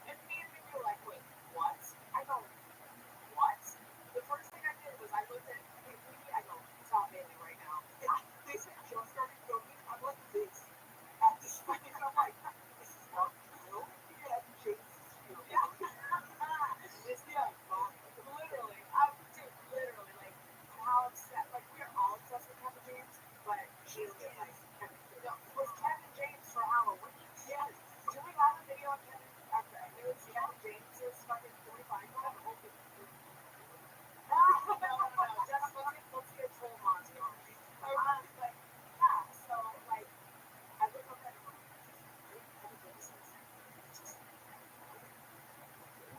Speaker 4: And me and me were like, wait, what? I go, what? The first thing I did was I looked at I go, stop baby right now. They said just started filming. I'm like this at this point. I'm like, this is not real. Yeah, James is real. Yeah. Literally. Literally, like, how upset. Like, we are all obsessed with Kevin James, but she was just like, Kevin James. No, it was Kevin James for Halloween. Yes. Do we have a video on Kevin? It was Kevin James's fucking 45 minute whole thing. No. Just let's see a troll monster. Like, yeah, so, like, I look up at him, Kevin James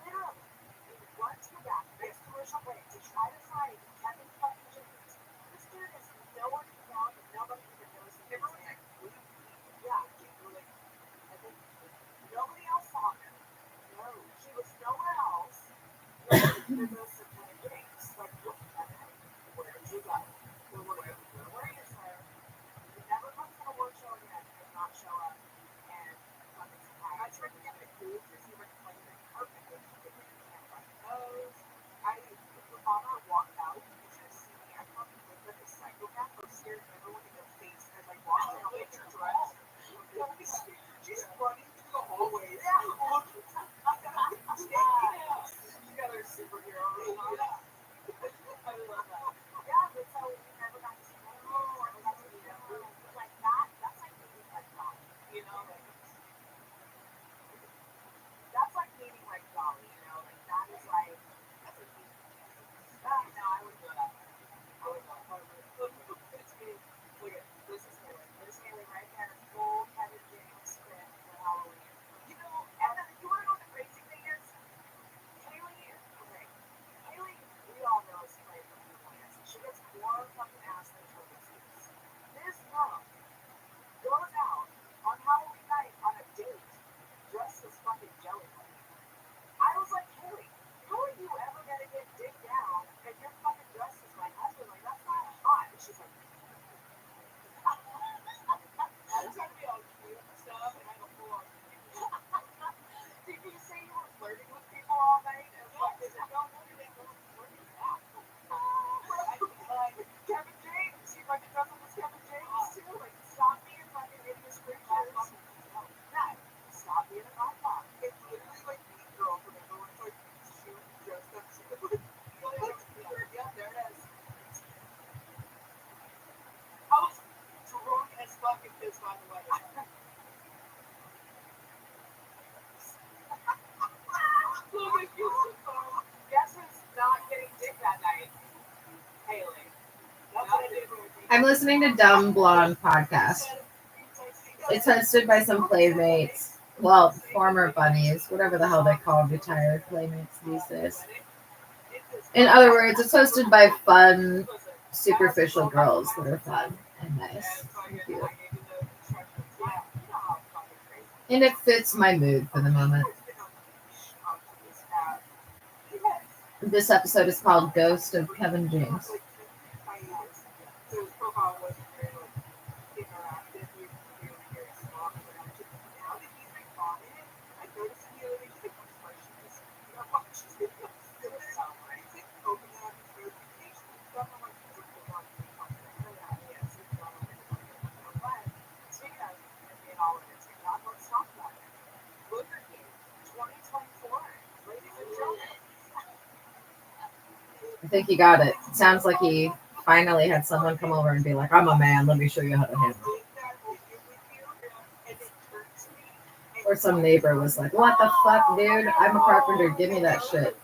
Speaker 4: literally, we run to the back, next commercial break, to try to find Kevin fucking James. This dude is nowhere to be found, and nobody even knows him. Everyone's like, yeah, like, I think nobody else saw him. No, he was nowhere else. There goes to Kevin James. Like, look at him. Where did you go? Where is there? He never comes to the work show again. He does not show up. And I tried to get him a food to see if I could play the carpet. He can't find those. On our walk out, you should see me. I probably looked like a psychopath. I was staring at everyone in their face as I walked out with your dress. She's running through the hallway. Yeah, look. You got her superhero. Yeah. I love that. Yeah, but so we never got to see him. Never got to meet him. Like that, that's like meeting like Dolly. You know, like that's like meeting like Dolly. You know, like that is like that's a meeting. No, I would do that. I would go. It's me.
Speaker 6: I'm listening to Dumb Blonde podcast. It's hosted by some playmates, well, former bunnies, whatever the hell they call retired playmates these days. In other words, it's hosted by fun, superficial girls that are fun and nice and cute. And it fits my mood for the moment. This episode is called Ghost of Kevin James. I think he got it. It sounds like he finally had someone come over and be like, I'm a man, let me show you how to handle it. Or some neighbor was like, what the fuck, dude? I'm a carpenter, give me that shit.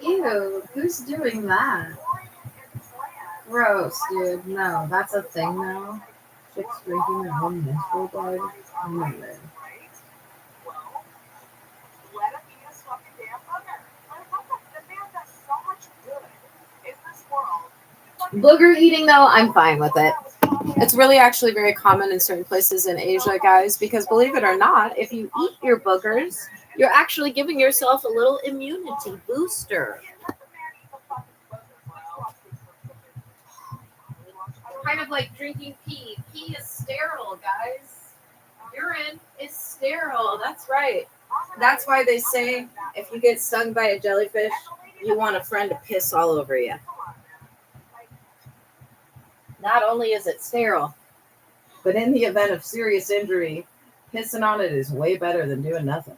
Speaker 6: Ew, who's doing that? Gross, dude. No, that's a thing now. Chicks drinking their own menstrual blood. No way. Booger eating, though, I'm fine with it. It's really actually very common in certain places in Asia, guys, because believe it or not, if you eat your boogers, you're actually giving yourself a little immunity booster. Kind of like drinking pee. Pee is sterile, guys. Urine is sterile. That's right. That's why they say if you get stung by a jellyfish, you want a friend to piss all over you. Not only is it sterile, but in the event of serious injury, pissing on it is way better than doing nothing.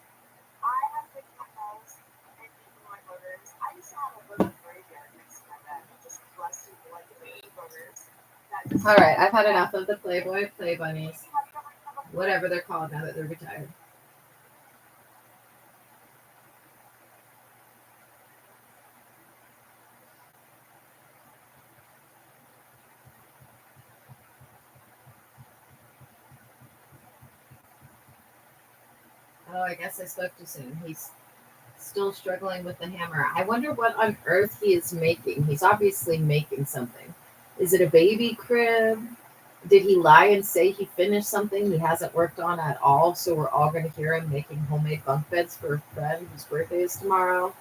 Speaker 6: All right, I've had enough of the Playboy Play Bunnies, whatever they're called now that they're retired. Oh, I guess I spoke too soon. He's still struggling with the hammer. I wonder what on earth he is making. He's obviously making something. Is it a baby crib? Did he lie and say he finished something he hasn't worked on at all? So we're all going to hear him making homemade bunk beds for a friend whose birthday is tomorrow.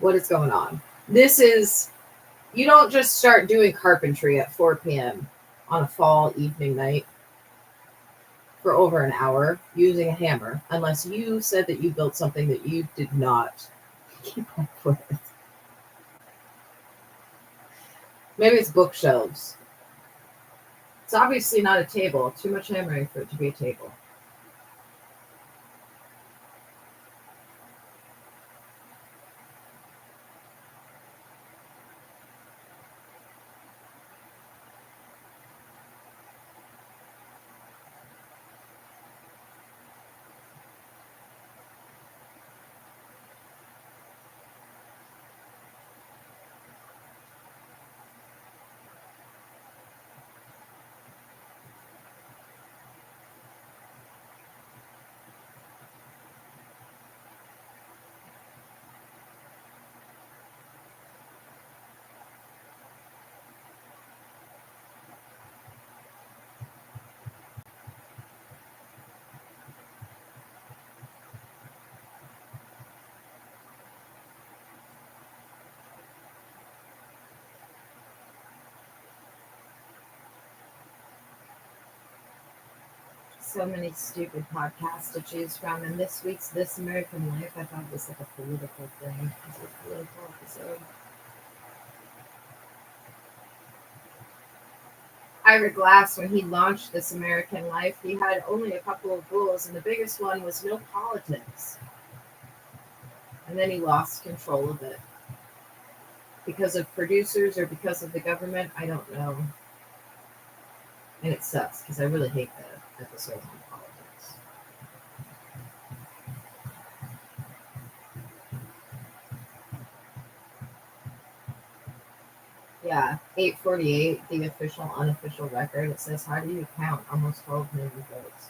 Speaker 6: What is going on? You don't just start doing carpentry at 4 p.m. on a fall evening night for over an hour using a hammer, unless you said that you built something that you did not keep up with. Maybe it's bookshelves. It's obviously not a table. Too much hammering for it to be a table. so many stupid podcasts to choose from, and this week's This American Life I thought was like a political thing. It was a political episode. Ira Glass, when he launched This American Life, he had only a couple of rules, and the biggest one was no politics. And then he lost control of it. Because of producers or because of the government, I don't know. And it sucks, because I really hate the episode on politics. Yeah, 848, the official, unofficial record. It says, how do you count almost 12 million votes?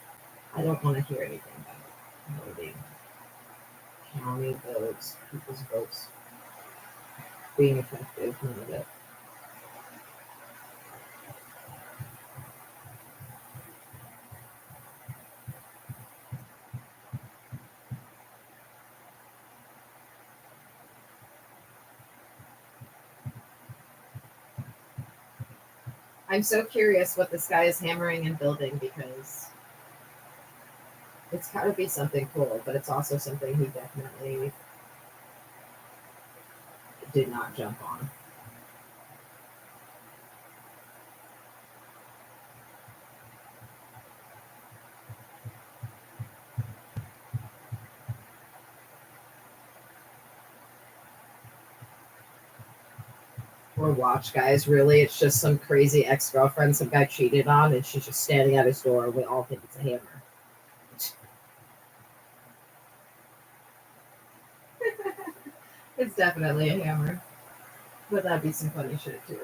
Speaker 6: I don't want to hear anything about voting, counting votes, people's votes being effective, none of it. I'm so curious what this guy is hammering and building, because it's got to be something cool, but it's also something he definitely did not jump on. Or watch, guys. Really, it's just some crazy ex-girlfriend some guy cheated on, and she's just standing at his door, and we all think it's a hammer. It's definitely a hammer. But that'd be some funny shit, too.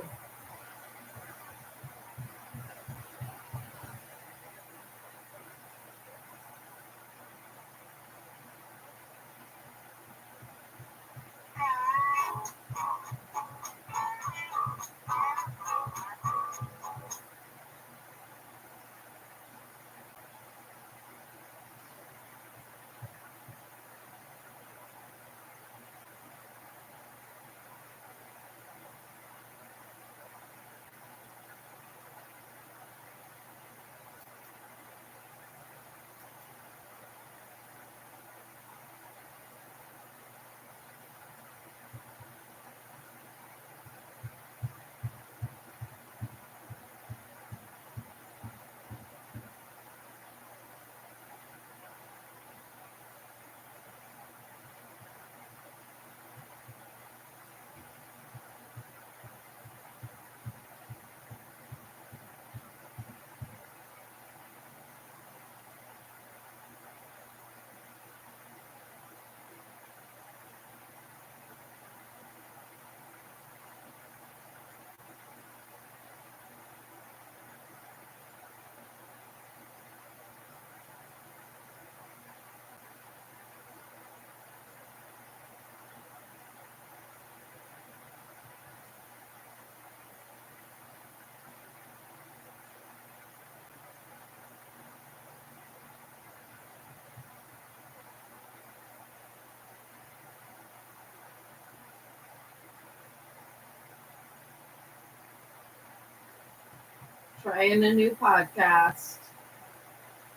Speaker 6: Trying a new podcast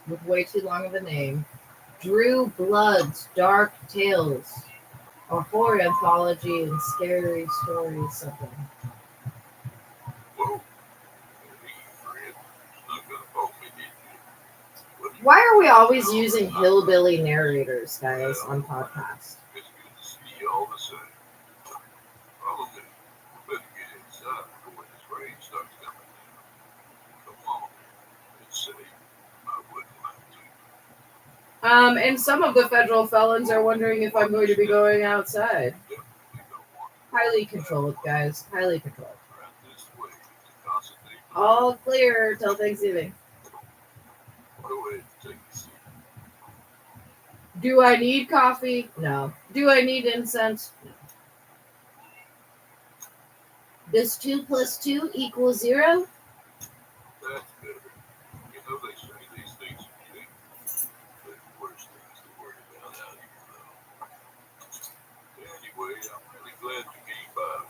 Speaker 6: with way too long of a name. Drew Blood's Dark Tales, a horror anthology and scary stories, something. Why are we always using hillbilly narrators, guys, on podcasts? And some of the federal felons are wondering if I'm going to be going outside. Highly controlled, guys. Highly controlled. All clear till Thanksgiving. Do I need coffee? No. Do I need incense? No. Does 2 plus 2 equal 0?
Speaker 5: That's better. You know they say these things are cheap, but worse things to worry about out here, though. Anyway, I'm really glad you came by.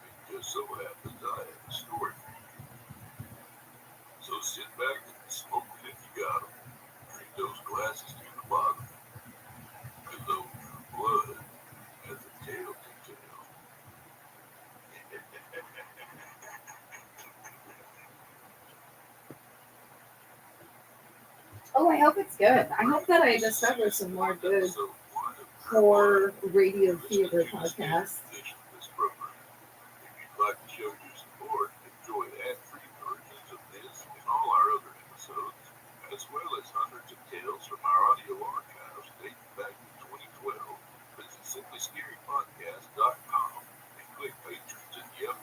Speaker 5: It just so happens I have a story for you. So sit back and smoke it if you got 'em.
Speaker 6: hope it's good. I hope that I discover some more good horror radio theater podcasts.
Speaker 5: If you'd like to show your support, enjoy ad-free versions of this and all our other episodes, as well as hundreds of tales from our audio archives dating back to 2012. Visit simplyscarypodcast.com and click Patrons and you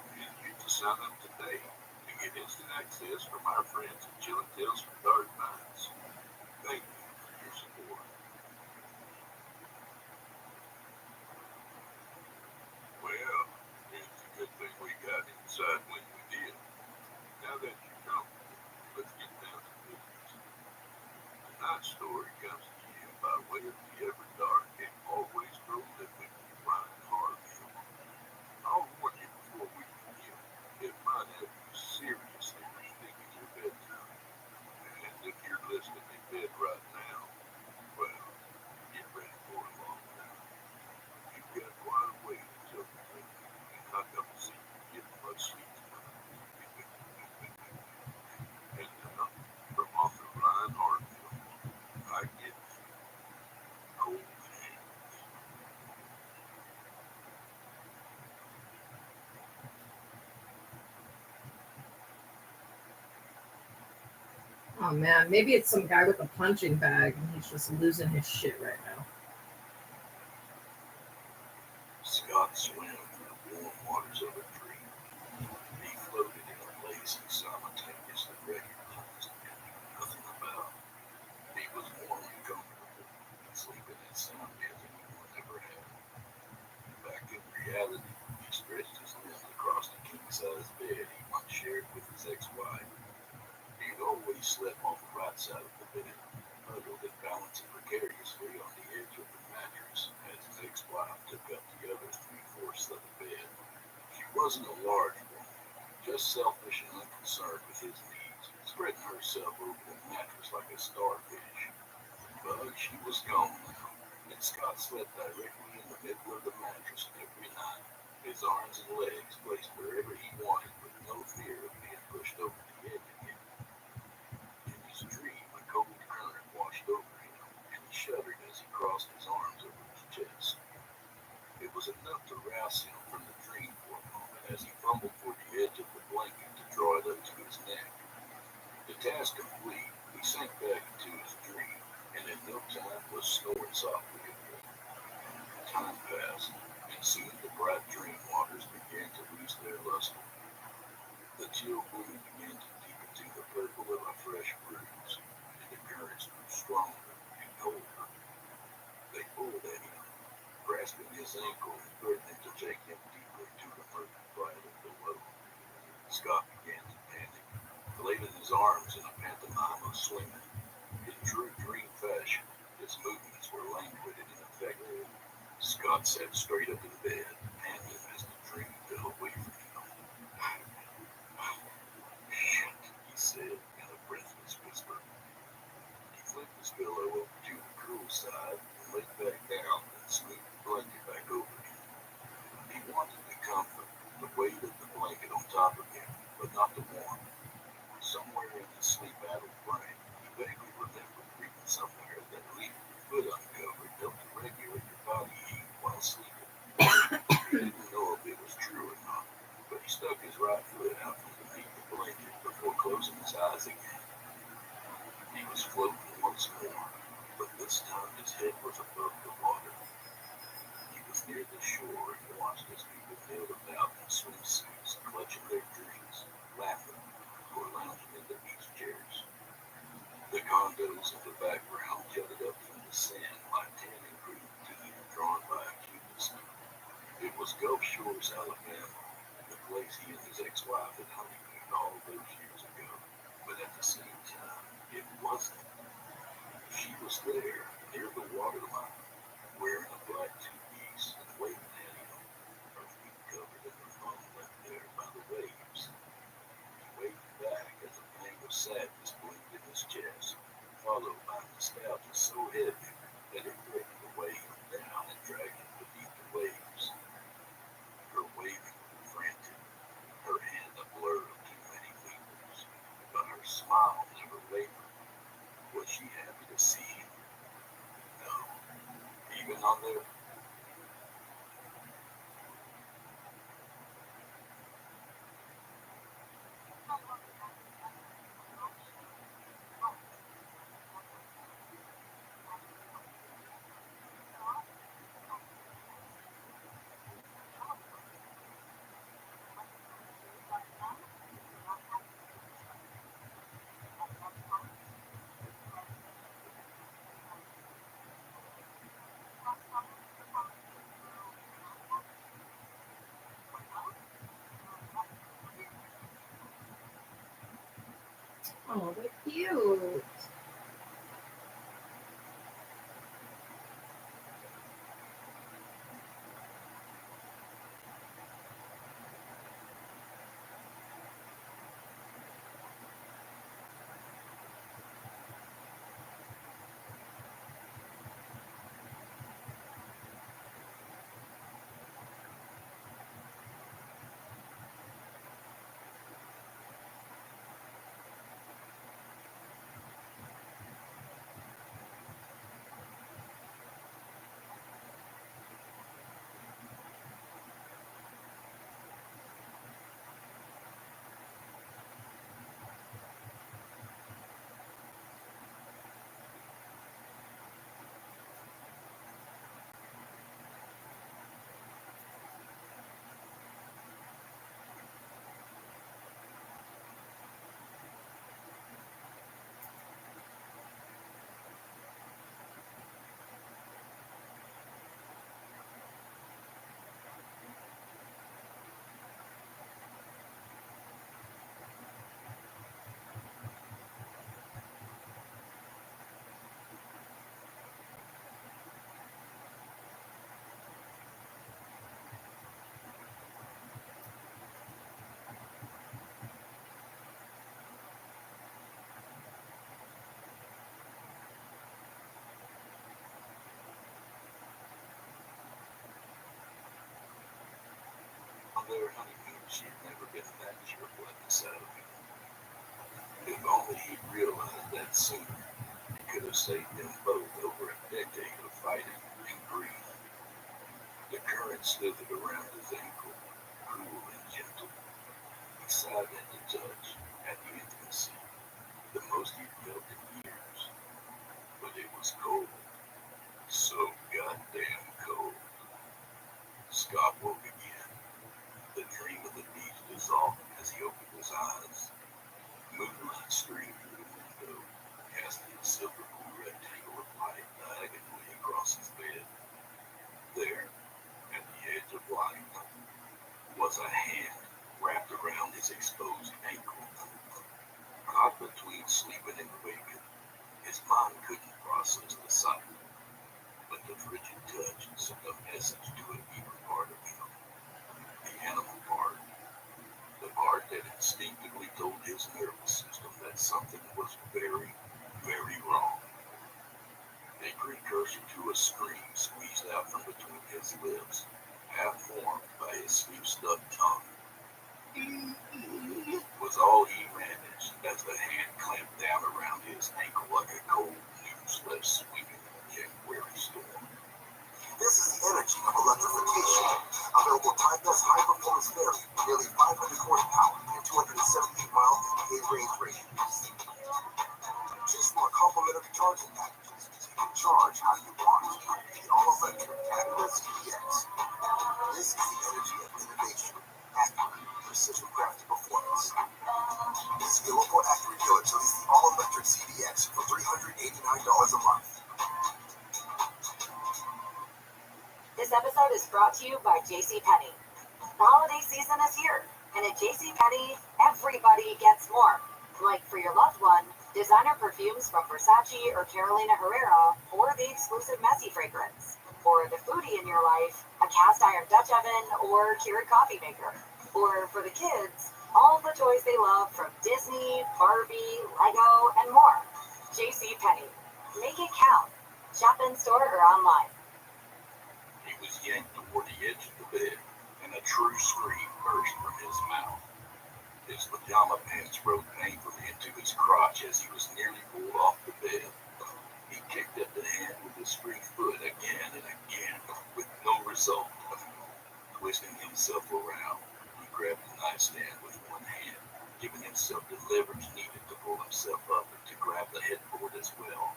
Speaker 5: to sign up today to get instant access from our friends at Chilling Tales from Dark Nights. Thank you for your support. Well, it's a good thing we got inside when we did. Now that you know, let's get down to business. Tonight's story comes to you by way of the ever dark and always prolific Ryan Harville. I'll warn you before we begin, it might have you seriously rethinking your bedtime. And if you're listening in bed right now, well, get ready for a long night. You've got quite a way until midnight, and I don't see you getting much sleep tonight. And now, from author Ryan Harville, I give you Cold Hands.
Speaker 6: Oh man, maybe it's some guy with a punching bag and he's just losing his shit right now.
Speaker 5: Scott swam through the warm waters of a dream. He floated in a place he simultaneously recognized and knew nothing about. He was warm and comfortable, sleeping as soundly as anyone ever had. Back in reality, he stretched his limbs across the king-size bed he once shared with his ex-wife. He'd always slept on the right side of the bed, huddled and balancing precariously on the edge of the mattress as his ex-wife took up the other 3/4 of the bed. She wasn't a large woman, just selfish and unconcerned with his needs, spreading herself over the mattress like a starfish. But she was gone now, and Scott slept directly in the middle of the mattress every night, his arms and legs placed wherever he wanted with no fear of being pushed over the edge again. In his dream, a cold current washed over him, and he shuddered as he crossed his arms over his chest. It was enough to rouse him from the dream for a moment as he fumbled for the edge of the blanket to draw it up to his neck. The task complete, he sank back into his dream, and in no time was snoring softly again. Time passed, and soon the bright dream waters began to lose their luster. The chill blue began to deepen to the purple of a fresh bruise, and the currents grew stronger and colder. They pulled at him, grasping his ankle and threatening to take him deeper into the murky violet below. Scott began to panic, flailing his arms in a pantomime of swimming. In true dream fashion, his movements were languid and ineffective. Scott sat straight up in bed, panting as the dream fell away from him. Shit, he said in a breathless whisper. He flipped his pillow over to the cool side and laid back down and smoothed the blanket back over him. He wanted the comfort, the weight of the blanket on top of him, but not the warmth. Somewhere in his sleep-addled brain, he vaguely remembered reading somewhere that leaving your foot uncovered helped to regulate your body heat while sleeping. He didn't know if it was true or not, but he stuck his right foot out from beneath the blanket before closing his eyes again. He was floating once more, but this time his head was above the water. He was near the shore and watched as people milled about in swimsuits, clutching their dreams, laughing, or lounging in the beach chairs. The condos in the background jutted up from the sand like tan and green teeth drawn by a cubist. It was Gulf Shores, Alabama, the place he and his ex-wife had honeymooned all those years ago. But at the same time, it wasn't. She was there, near the waterline, wearing a black two-piece and waving at him, her feet covered in the foam left there by the waves. He waved back as a pang of sadness blinked in his chest, followed by nostalgia so heavy that it threatened to weigh him down and drag him beneath the waves. Her waving grew frantic, her hand a blur of too many fingers, but her smile never wavered. Was she happy to on there?
Speaker 6: Oh, they're cute.
Speaker 5: On their honeymoon, she had never been that sure what this out of him. If only he'd realized that sooner, he could have saved them both over a decade of fighting and grief. The current slithered around his ankle, cool and gentle. He sighed at the touch, at the intimacy, the most he'd felt in years. But it was cold, so goddamn cold. Scott woke again. The dream of the beach dissolved as he opened his eyes. Moonlight streamed through the window, casting a silver blue rectangle of light diagonally across his bed. There, at the edge of light, was a hand wrapped around his exposed ankle. Caught between sleeping and waking, his mind couldn't process the sight, but the frigid touch sent a message to a deeper part of him. The animal part. The part that instinctively told his nervous system that something was very, very wrong. A precursor to a scream squeezed out from between his lips, half formed by his sleep-stuffed tongue. Was all he managed as the hand clamped down around his ankle like a cold noose left swinging in a January storm.
Speaker 7: This is the energy of electrification. Available timeless high-performance ferry, nearly 500 horsepower and 278-mile EPA range rating. Choose from a complimentary charging packages. You can charge how you want. The all-electric Acura CDX. This is the energy of innovation. Accurate, precision-crafted performance. Skill for Acura utilities the all-electric CDX for $389 a month.
Speaker 8: This episode is brought to you by JCPenney. The holiday season is here, and at JCPenney, everybody gets more. Like for your loved one, designer perfumes from Versace or Carolina Herrera, or the exclusive Messy fragrance. For the foodie in your life, a cast iron Dutch oven or Keurig coffee maker. Or for the kids, all the toys they love from Disney, Barbie, Lego, and more. JCPenney. Make it count. Shop in store or online.
Speaker 5: He was yanked toward the edge of the bed, and a true scream burst from his mouth. His pajama pants rode painfully into his crotch as he was nearly pulled off the bed. He kicked at the hand with the straight foot again and again, with no result. Twisting himself around, he grabbed the nightstand with one hand, giving himself the leverage needed to pull himself up and to grab the headboard as well.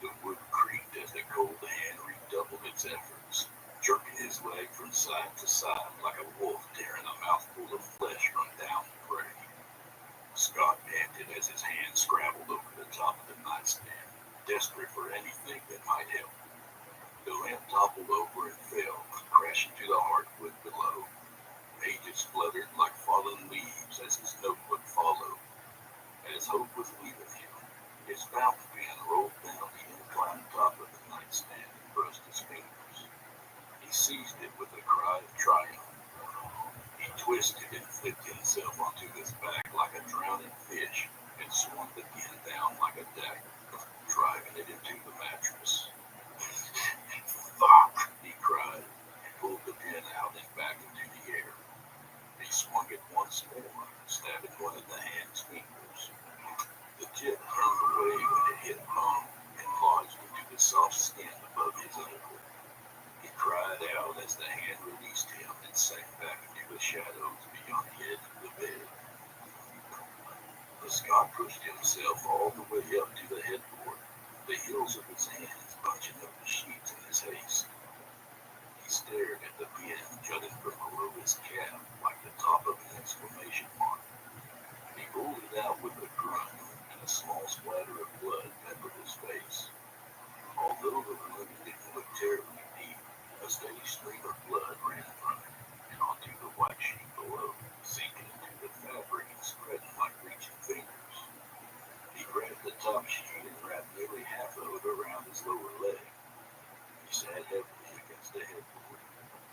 Speaker 5: The wood creaked as the cold hand redoubled its efforts, jerking his leg from side to side like a wolf tearing a mouthful of flesh from downed prey. Scott panted as his hand scrabbled over the top of the nightstand, desperate for anything that might help. The lamp toppled over and fell, crashing to the hardwood below. Pages fluttered like fallen leaves as his notebook followed. As hope was leaving him, his fountain pen rolled down the inclined top of the nightstand and brushed his fingers. He seized it with a cry of triumph. He twisted and flipped himself onto his back like a drowning fish and swung the pen down like a dagger, driving it into the mattress. Fuck! He cried, and pulled the pen out and back into the air. He swung it once more, stabbing one of the hand's fingers. The tip turned away when it hit home and lodged into the soft skin above his ankle. He cried out as the hand released him and sank back into the shadows beyond the edge of the bed. Scott pushed himself all the way up to the headboard, the heels of his hands bunching up the sheets in his haste. He stared at the pen jutting from below his cap like the top of an exclamation mark. He pulled it out with a grunt, and a small splatter of blood peppered his face. Although the wound didn't look terribly deep, a steady stream of blood ran from it and onto the white sheet below, sinking into the fabric and spreading like reaching fingers. He grabbed the top sheet and wrapped nearly half of it around his lower leg. He sat heavily against the headboard,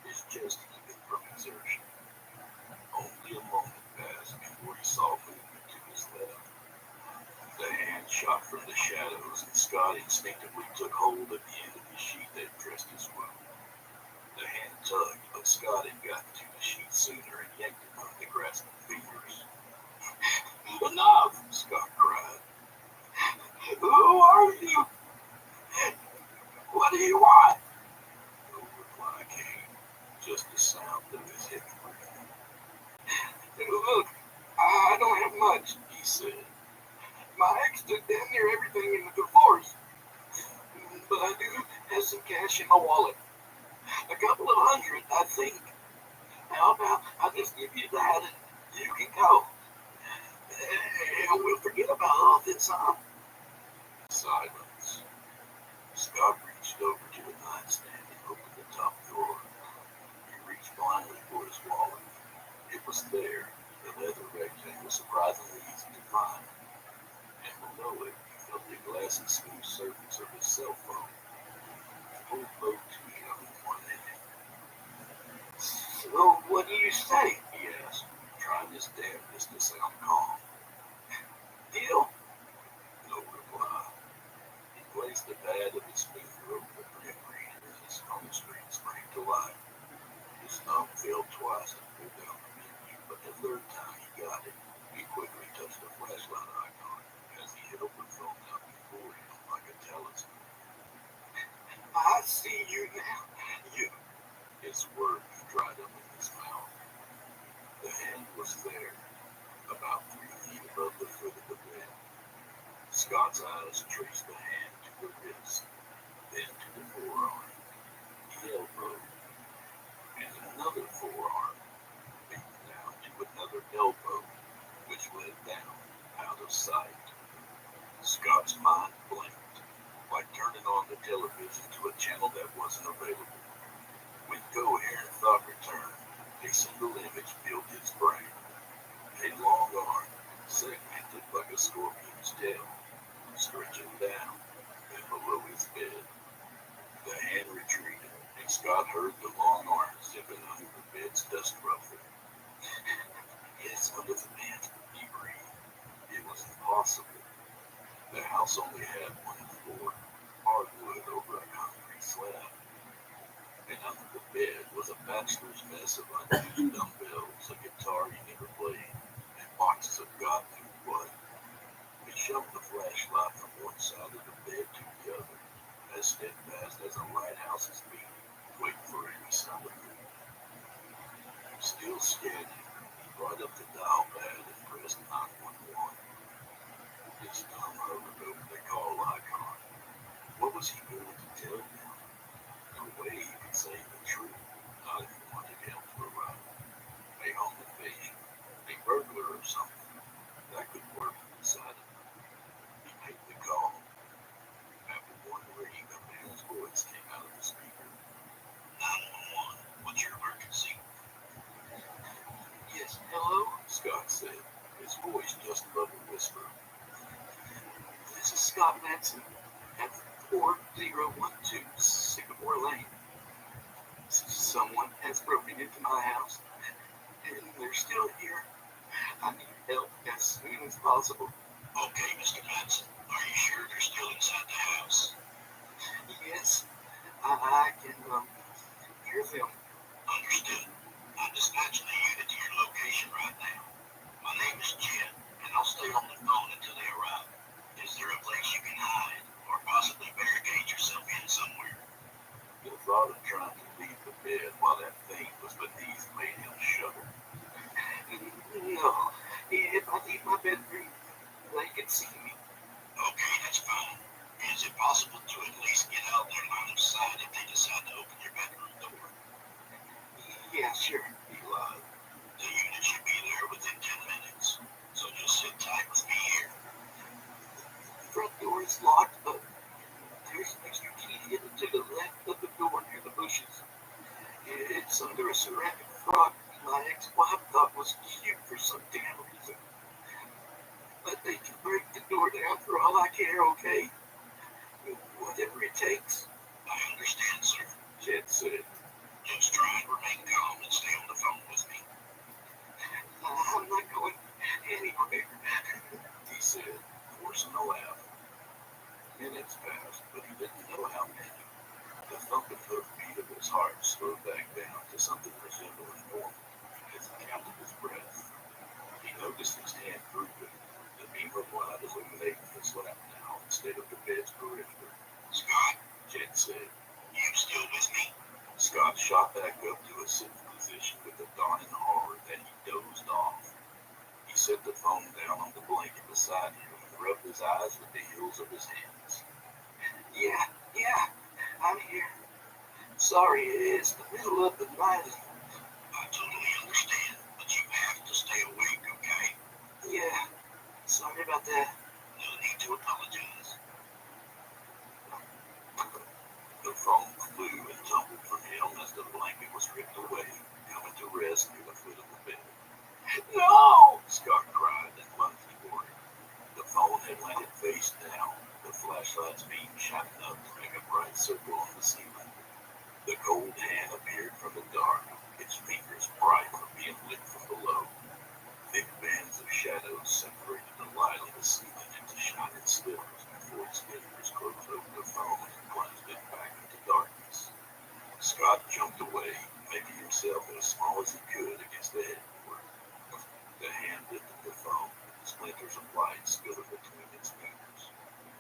Speaker 5: his chest heaving from exertion. Only a moment passed before he saw movement to his left. The hand shot from the shadows, and Scott instinctively took hold of the end of the sheet that dressed his wound. The hand tugged, but Scott had gotten to the sheet sooner and yanked it from the grasping fingers. Enough! Scott cried. Who are you? What do you want? No reply came, just the sound of his heavy breathing. Look, I don't have much, he said. My ex took damn near everything in the divorce, but I do have some cash in my wallet. A couple of $100, I think. How about I just give you that and you can go? And we'll forget about all this, huh? Silence. Scott reached over to the nightstand and opened the top drawer. He reached blindly for his wallet. It was there, the leather rectangle surprisingly easy to find. And below it, he felt the glassy smooth surface of his cell phone. He pulled both to him in one hand. So, what do you say? He asked, trying his damnedest to sound calm. Deal? No reply. He placed the pad of his finger over the print reader and his phone screen sprang to life. His thumb failed twice to pull down the menu, but the third time he got it, he quickly touched the flashlight icon as he held the phone out before him like a talisman. I see you now. You. His words dried up in his mouth. The hand was there, about 3 feet above the foot of the bed. Scott's eyes traced the hand to the wrist, then to the forearm, the elbow, and another forearm, then down to another elbow, which led down, out of sight. Scott's mind blinked, like turning on the television to a channel that wasn't available. When coherent thought returned, a single image filled his brain. A long arm, segmented like a scorpion's tail, stretching down, and below his bed. The hand retreated, and Scott heard the long arm zipping under the bed's dust ruffle. It's under the bed, he breathed. It was impossible. The house only had one floor, hardwood over a concrete slab. And under the bed was a bachelor's mess of unused dumbbells, a guitar he never played, and boxes of God knew what. He shoved the flashlight from one side of the bed to the other, as steadfast as a lighthouse's beam, waiting for any sign of you. Still scanning, he brought up the dial pad and pressed 911. His thumb hovered over the call icon. What was he going to tell them? No way he could say the truth, not if he wanted help to arrive. A home invasion, a burglar or something, that could work inside him. He made the call. After one ring, a man's voice came out of the speaker. 911, what's your emergency? Yes, hello? Scott said, his voice just above a whisper. This is Scott Manson at 4012 Sycamore Lane. Someone has broken into my house, and they're still here. I need help as soon as possible. Okay, Mr. Manson, are you sure they're still inside the house? Yes, I can hear them. Understood. I'm dispatching the unit to your location right now. My name is Jen, and I'll stay on the phone until they arrive. Is there a place you can hide, or possibly barricade yourself in somewhere? The thought of trying to leave the bed while that thing was beneath made him shudder. No, if I leave my bedroom, they can see me. Okay, that's fine. Is it possible to at least get out their line of sight if they decide to open your bedroom door? Yeah, sure. He lied. The unit should be there within 10 minutes, so just sit tight with me here. The front door is locked, but there's an extra key hidden to the left of the door near the bushes. It's under a ceramic frog my ex-wife thought was cute for some damn reason. But they can break the door down for all I care, okay? Whatever it takes. I understand, sir, Jed said. Just try and remain calm and stay on the phone with me. I'm not going anywhere, he said, forcing a laugh. Minutes passed, but he didn't know how many. The thumping beat of his heart slowed back down to something resembling normal as he counted his breath. He noticed his hand drooping, the beam of light illuminating his lap now instead of the bed's perimeter. Scott, Jen said, you still with me? Scott shot back up to a sitting position with a dawning horror that he dozed off. He set the phone down on the blanket beside him and rubbed his eyes with the heels of his hands. Yeah, I'm here. Sorry, it's the middle of the night. I totally understand, but you have to stay awake, okay? Yeah, sorry about that. No need to apologize. The phone flew and tumbled from him as the blanket was ripped away, coming to rest near the foot of the bed. No! Scott cried and lunged toward it. The phone had landed face down, the flashlight's beam shining up to make a bright circle on the ceiling. The cold hand appeared from the dark, its fingers bright from being lit from below. Thick bands of shadows separated the light of the ceiling into shining slivers before his fingers closed over the phone and plunged it back into darkness. Scott jumped away, making himself as small as he could against the headboard. The hand lifted the phone, splinters of light spilled between its fingers.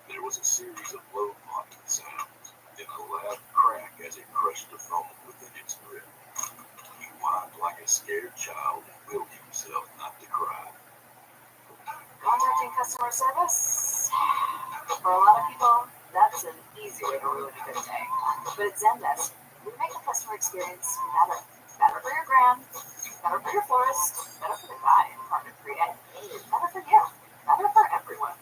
Speaker 5: There was a series of low popping sounds, then a loud crack as it crushed the phone within its grip. He whined like a scared child and willed himself not to cry.
Speaker 8: Contacting customer service? For a lot of people, that's an easy way to ruin a good day. But at Zendesk, we make the customer experience better. Better for your brand, better for your florist, better for the guy in apartment 3A, better for you, better for everyone.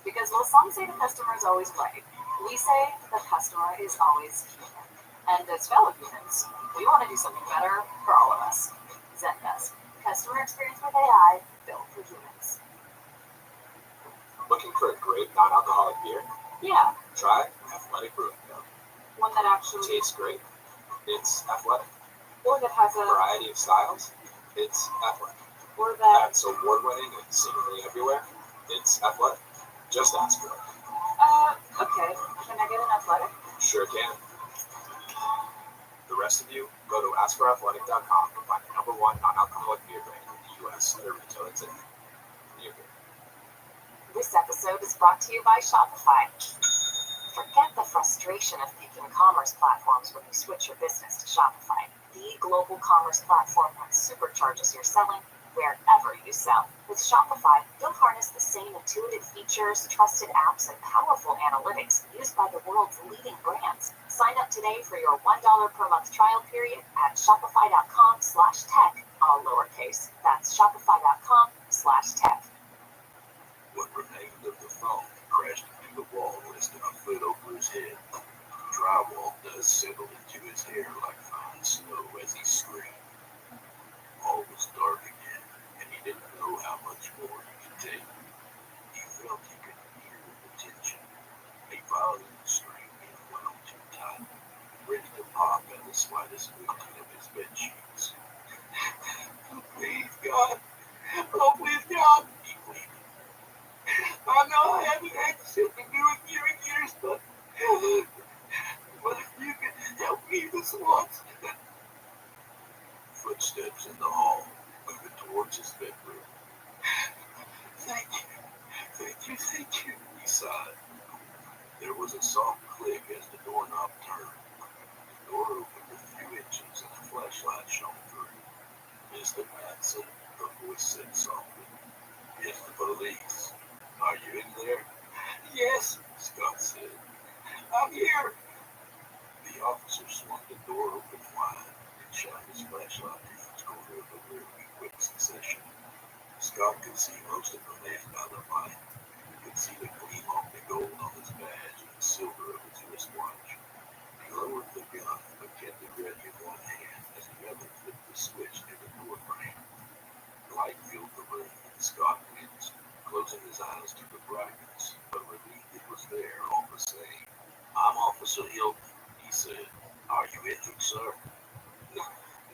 Speaker 8: Because while some say the customer is always right, we say the customer is always human. And as fellow humans, we want to do something better for all of us. Zendesk, customer experience with AI built for humans.
Speaker 9: Looking for a great non-alcoholic beer?
Speaker 8: Yeah,
Speaker 9: Try Athletic Brewing Co.
Speaker 8: one that actually
Speaker 9: Tastes great. It's athletic.
Speaker 8: or that has a
Speaker 9: Variety of styles. It's athletic.
Speaker 8: or that
Speaker 9: That's award-winning and seemingly everywhere. It's athletic. Just ask for it.
Speaker 8: okay. Can I get an athletic?
Speaker 9: Sure can. The rest of you, go to askforathletic.com and find the #1 non-alcoholic beer brand in the U.S. at a retailer today. You're good.
Speaker 8: This episode is brought to you by Shopify. Forget the frustration of picking commerce platforms when you switch your business to Shopify, the global commerce platform that supercharges your selling wherever you sell. With Shopify, you'll harness the same intuitive features, trusted apps, and powerful analytics used by the world's leading brands. Sign up today for your $1 per month trial period at shopify.com/tech, all lowercase. That's shopify.com/tech.
Speaker 5: What remained of the phone crashed into the wall less than a foot over his head. Drywall dust settled into his hair like fine snow as he screamed. All was dark again, and he didn't know how much more he could take. He felt he could hear the tension. A violent scream being wound too tight, ready to pop at the slightest movement of his bed sheets. Please, God. Oh, please, God. He pleaded. I know I haven't had shit to do with you in years, but if you could help me this once. Footsteps in the hall, moving towards his bedroom. Thank you, he sighed. There was a soft click as the doorknob turned. The door opened a few inches and a flashlight shone through. Mr. Matson, the voice said softly. It's the police. Are you in there? Yes, Scott said. I'm here. The officer swung the door open wide and shined his flashlight in each corner of the room in quick succession. Scott could see most of the man by the light. He could see the gleam of the gold on his badge and the silver of his wristwatch. He lowered the gun but kept it ready in one hand as the other flipped the switch near the door frame. Light filled the room and Scott winced, closing his eyes to the brightness, but relieved it was there all the same. I'm Officer Hilton, he said. Are you injured, sir?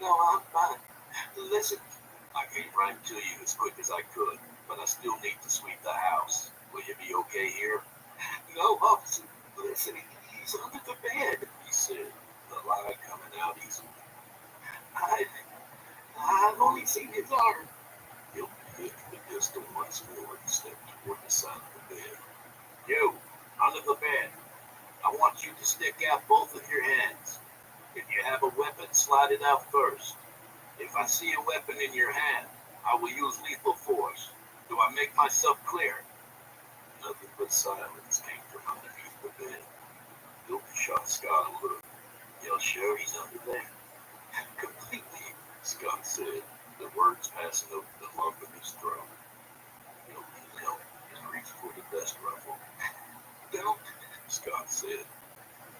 Speaker 5: No, I'm fine. Listen, I came right to you as quick as I could, but I still need to sweep the house. Will you be okay here? No, officer. Listen, he's under the bed, he said, the light coming out easily. I've only seen his arm. Hilton picked the pistol once more and stepped toward the side of the bed. You, under the bed. I want you to stick out both of your hands. If you have a weapon, slide it out first. If I see a weapon in your hand, I will use lethal force. Do I make myself clear? Nothing but silence came from underneath the bed. Hilton shot Scott a look. You're sure he's under there? Completely, Scott said, the words passing over the lump in his throat. Hilton knelt and reached for the vest ruffle. Don't, Scott said.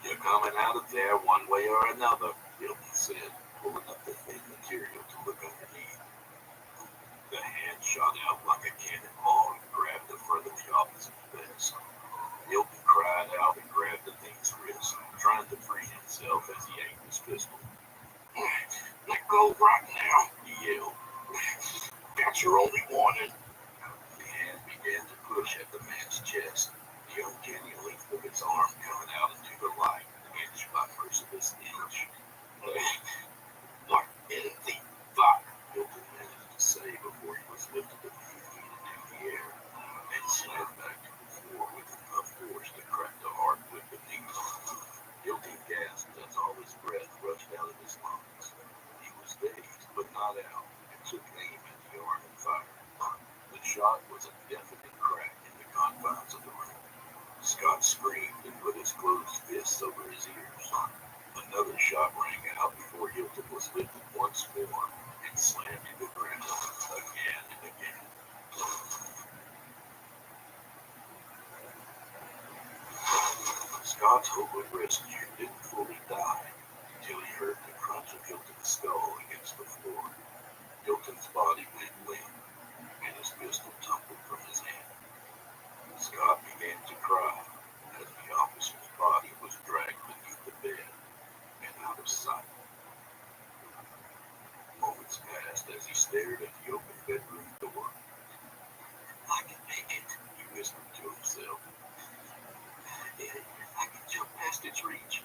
Speaker 5: You're coming out of there one way or another, Hilton said, pulling up the thin material to look underneath. The hand shot out like a cannonball and grabbed the front of the officer's vest. Hilton cried out and grabbed the thing's wrist, trying to free himself as he aimed his pistol. Let go right now, he yelled. That's your only warning. The hand began to push at the man's chest, the uncanny length of his arm coming out into the light, inch by merciless inch. What in the fuck? Hilton managed to say before he was lifted a few feet into the air and slammed back to the floor with enough force to crack the hardwood beneath. Hilton gasped as all his breath rushed out of his lungs. He was dazed, but not out, and took aim at the arm and fired. The shot was a deafening crack in the confines of the room. Scott screamed and put his closed fists over his ears. Another shot rang out before Hilton was lifted once more and slammed to the ground again and again. Scott's hope of rescue didn't fully die until he heard the crunch of Hilton's skull against the floor. Hilton's body went limp, and his pistol tumbled from his hand. Scott began to cry as the officer's body was dragged beneath the bed and out of sight. Moments passed as he stared at the open bedroom door. I can make it, he whispered to himself. I can jump past its reach.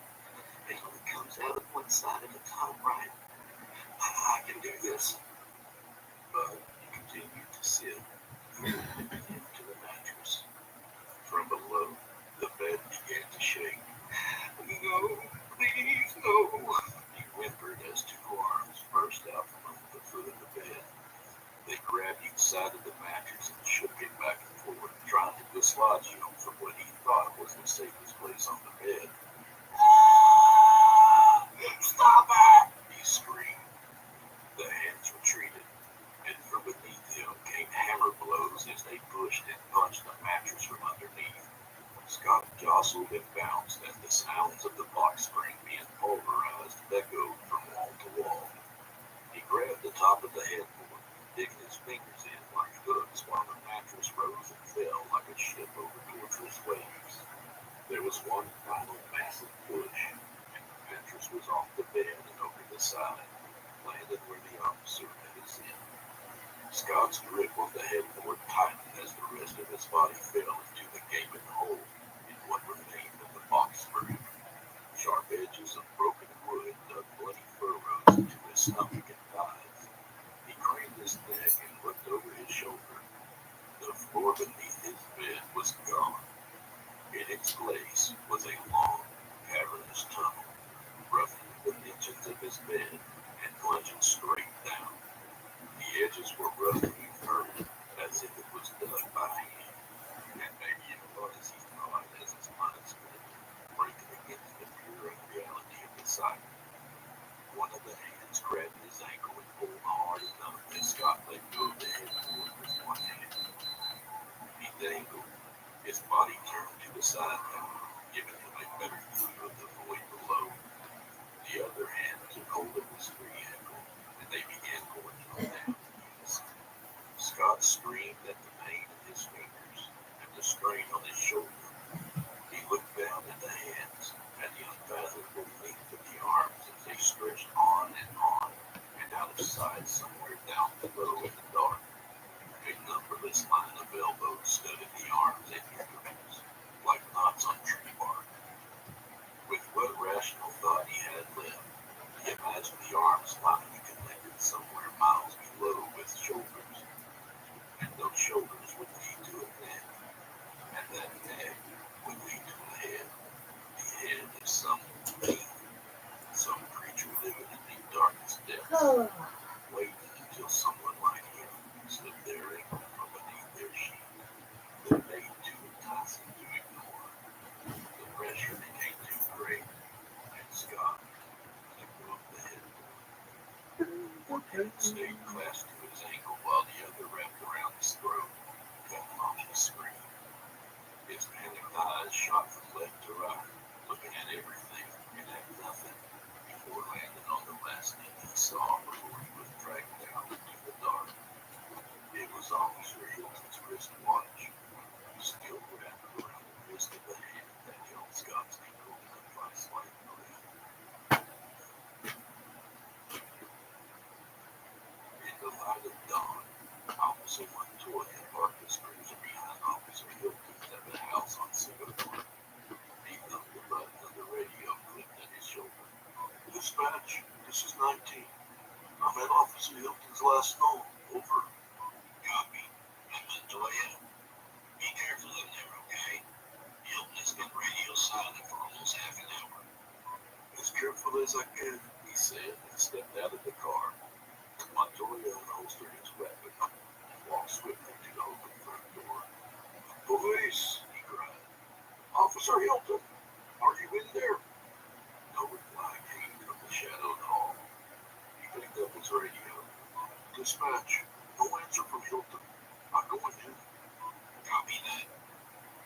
Speaker 5: It only comes out of one side at a time, right? I can do this. But he continued to sit, into the mattress. From below, the bed began to shake sat at the mattress and shook it back and forth, trying to dislodge him from what he thought was the safest place on the bed.
Speaker 7: Stop it!
Speaker 5: He screamed. The hands retreated, and from beneath him came hammer blows as they pushed and punched the mattress from underneath. Scott jostled and bounced as the sounds of the box spring being pulverized echoed from wall to wall. He grabbed the top of the headboard, digging his fingers in like hooks while the mattress rose and fell like a ship over torturous waves. There was one final massive push, and the mattress was off the bed and over the side, landed where the officer had his end. Scott's grip on the headboard tightened as the rest of his body fell into the gaping hole in what remained of the box spring. Sharp edges of broken wood dug bloody furrows into his stomach and thighs. He craned his neck and looked over his shoulder. The floor beneath his bed was gone. In its place was a long, cavernous tunnel, roughly the dimensions of his bed and plunging straight down. The edges were roughly firm, as if it was dug by hand, and maybe it was, he thought, as his mind split, breaking against the pure unreality of the sight. One of the hands grabbed his ankle and pulled hard enough that Scott let go of the headboard with one hand. He dangled. His body turned to the side now, giving him a better view of the void below. The other hand took hold of his free ankle, and they began going him down in unison. Scott screamed at the pain in his fingers and the strain on his shoulder. He looked down at the hands, at the unfathomable length of the arms as they stretched on, and out of sight somewhere down below in the dark. A numberless line of elbows studded the arms and intervals, like knots on tree bark. With what rational thought he had left, he imagined the arms finally connected somewhere miles below with shoulders, and those shoulders would lead to a neck, and that neck would lead to a head. The head of some being, some creature living in the darkest depths, waiting until someone like him slipped their ankle from beneath their sheet. That made too enticing to ignore. The pressure became too great, and Scott let go of the headboard. One hand stayed clasped to his ankle while the other wrapped around his throat, cutting off his scream. His panicked eyes shot from left to right, looking at everything and at nothing, before landing on the last thing he saw before he was dragged down into the dark. It was Officer Hilton's wristwatch, still wrapped around the wrist of the hand that held Scott's ankle in a vice-like grip. In the light of dawn, Officer Montoya parked his cruiser behind Officer Hilton's at the house on Singapore. He thumped the button of the radio clipped at his shoulder. Dispatch, this is 19. I'm at Officer Hilton's last known. Over. Copy. I'm Montoya. Be careful in there, okay? Hilton has been radio silent for almost half an hour. As careful as I can, he said, and stepped out of the car. Montoya unholstered his weapon and walked swiftly to the open front door. Police! He cried. Officer Hilton, are you in there? No reply came from the shadowed hall. He picked up his radio. Dispatch, no answer from Hilton. I'm going to. Copy that.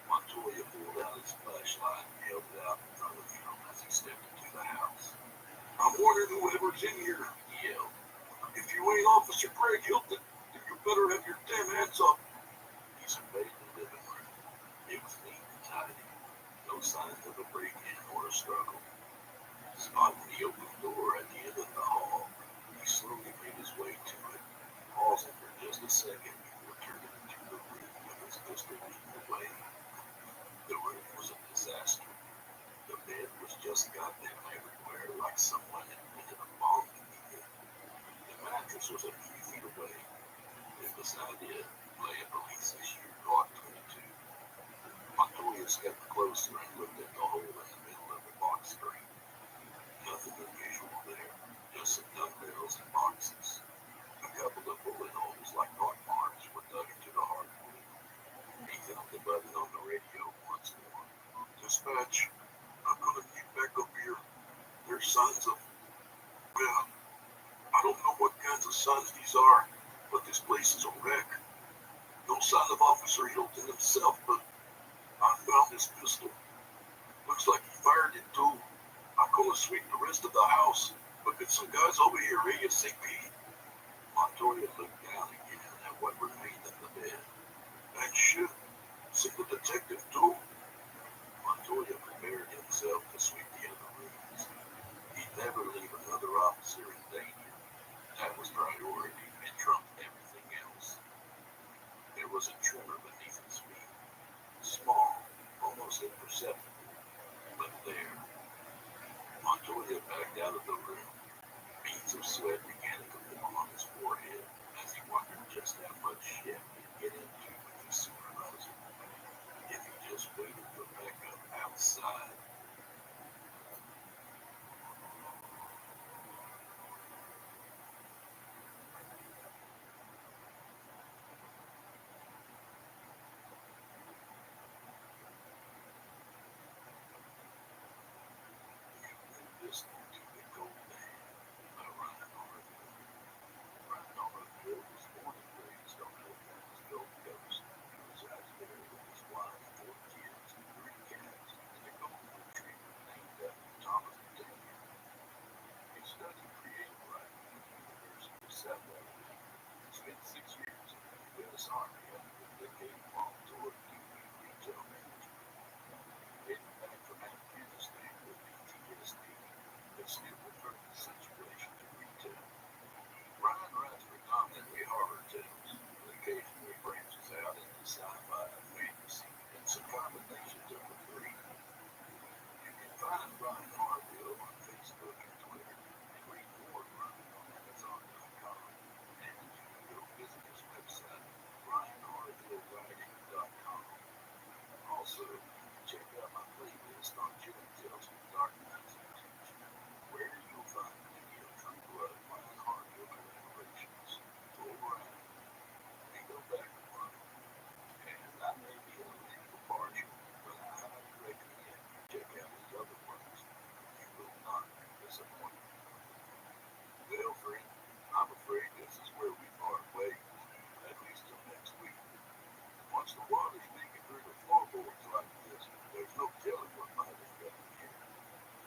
Speaker 5: Montoya pulled out his flashlight and held it out in front of him as he stepped into the house. I'm warning whoever's in here, he yelled. If you ain't Officer Craig Hilton, then you better have your damn hands up. He surveyed the living room. It was neat and tidy. No signs of a break-in or a struggle. Spotting the open door at the end of the hall, he slowly made his way to it, pausing for just a second before turning into the room with his pistol leading the way. The room was a disaster. The bed was just goddamn everywhere, like someone had planted a bomb beneath it. The mattress was a few feet away, and beside it lay a police issued Glock 22. Montoya stepped closer and looked at the hole in the middle of the box screen. Nothing unusual there, just some dumbbells and boxes. A couple of bullet holes like pock marks were the sons these are, but this place is a wreck. No sign of Officer Hilton himself, but I found this pistol. Looks like he fired it too. I'm gonna sweep the rest of the house, but get some guys over here ASAP. Montoya looked down again at what remained of the bed. And shit, single detective too. Montoya prepared himself to sweep the other rooms. He'd never leave another officer in danger. That was priority and trumped everything else. There was a tremor beneath his feet. Small, almost imperceptible, but there. Montoya backed out of the room. Beads of sweat began to form on his forehead as he wondered just how much shit he'd get into with his supervisor. If he just waited for backup outside. Listening to the Gold Man by Ryan Harville. Ryan Harville was born and raised on California's Gulf Coast. He resides there with his wife, 4 kids, and 3 cats, and a golden retriever named after Thomas the Tank. He studied creative writing at the University of South Alabama. Spent 6 years in the U.S. Army after a decade-long tour of duty retail management. Getting back from Afghanistan with PTSD, but still preferred the situation to retail. Ryan writes predominantly horror tales, but occasionally branches out into sci-fi, fantasy, and some combinations of the three. You can find Ryan Harville on Facebook and Twitter, and read more of Ryan on Amazon.com. And you can go visit his website, RyanHarvilleWriting.com. Also, check out my playlist on Chilling Tales from Dark Nights YouTube channel, where you'll find many of True Blood Ryan Harville collaborations. Full Ryan, and go back to one. And I may be a little partial, but I highly recommend you check out his other works. You will not be disappointed. Well, friend, I'm afraid this is where we part ways, at least till next week. Once the water's making through the floorboards like this, there's no telling what might end up here.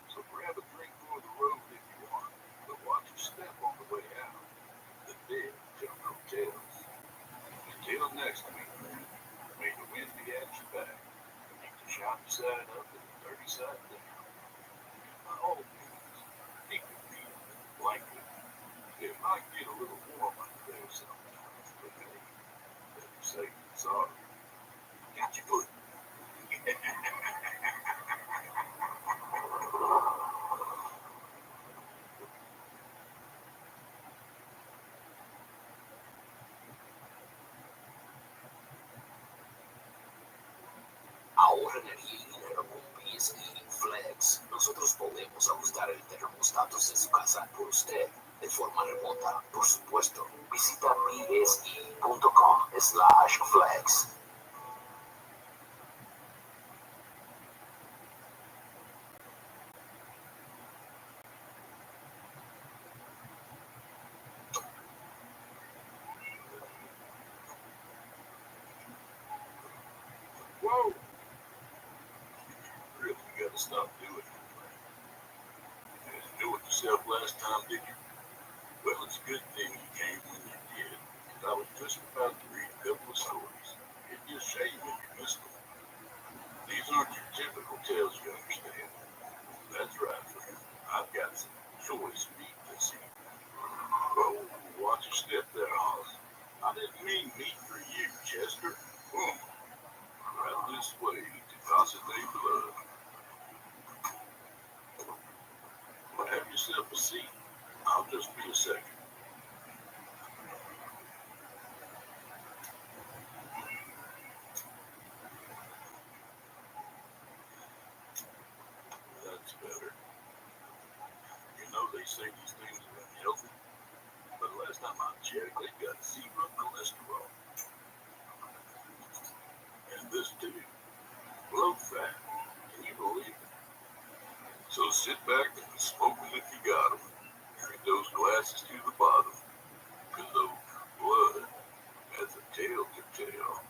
Speaker 5: So grab a drink for the road if you want, but watch your step on the way out. The dead tell no tales. Until next week, may the wind be at your back. Keep the shiny side up and the dirty side down. By all means, keep your feet in the blanket. It might get a little warm under there sometimes, but hey, better safe than sorry. Got your foot.
Speaker 10: Ahorra energía y dinero con PSE Flex. Nosotros podemos ajustar el termostatos de su casa por usted de forma remota, por supuesto. Visita psi.com/flex.
Speaker 5: Whoa! Really, you gotta stop doing it. You didn't do it yourself last time, did you? Well, it's a good thing you came when you did, because I was just about to read a couple of stories. It'd be a shame if you missed them. These aren't your typical tales, you understand. That's right, friend. I've got some choice meat this evening. Oh, watch your step there, Oz. I didn't mean meat for you, Chester. Boom. Right this way to Casa de Blood. Have yourself a seat. I'll just be a second. That's better. You know they say these things are unhealthy, but last time I checked, they got 0 cholesterol. And this too. Low fat. Can you believe it? So sit back and smoke them if you got them. Drink those glasses to the bottom. tale.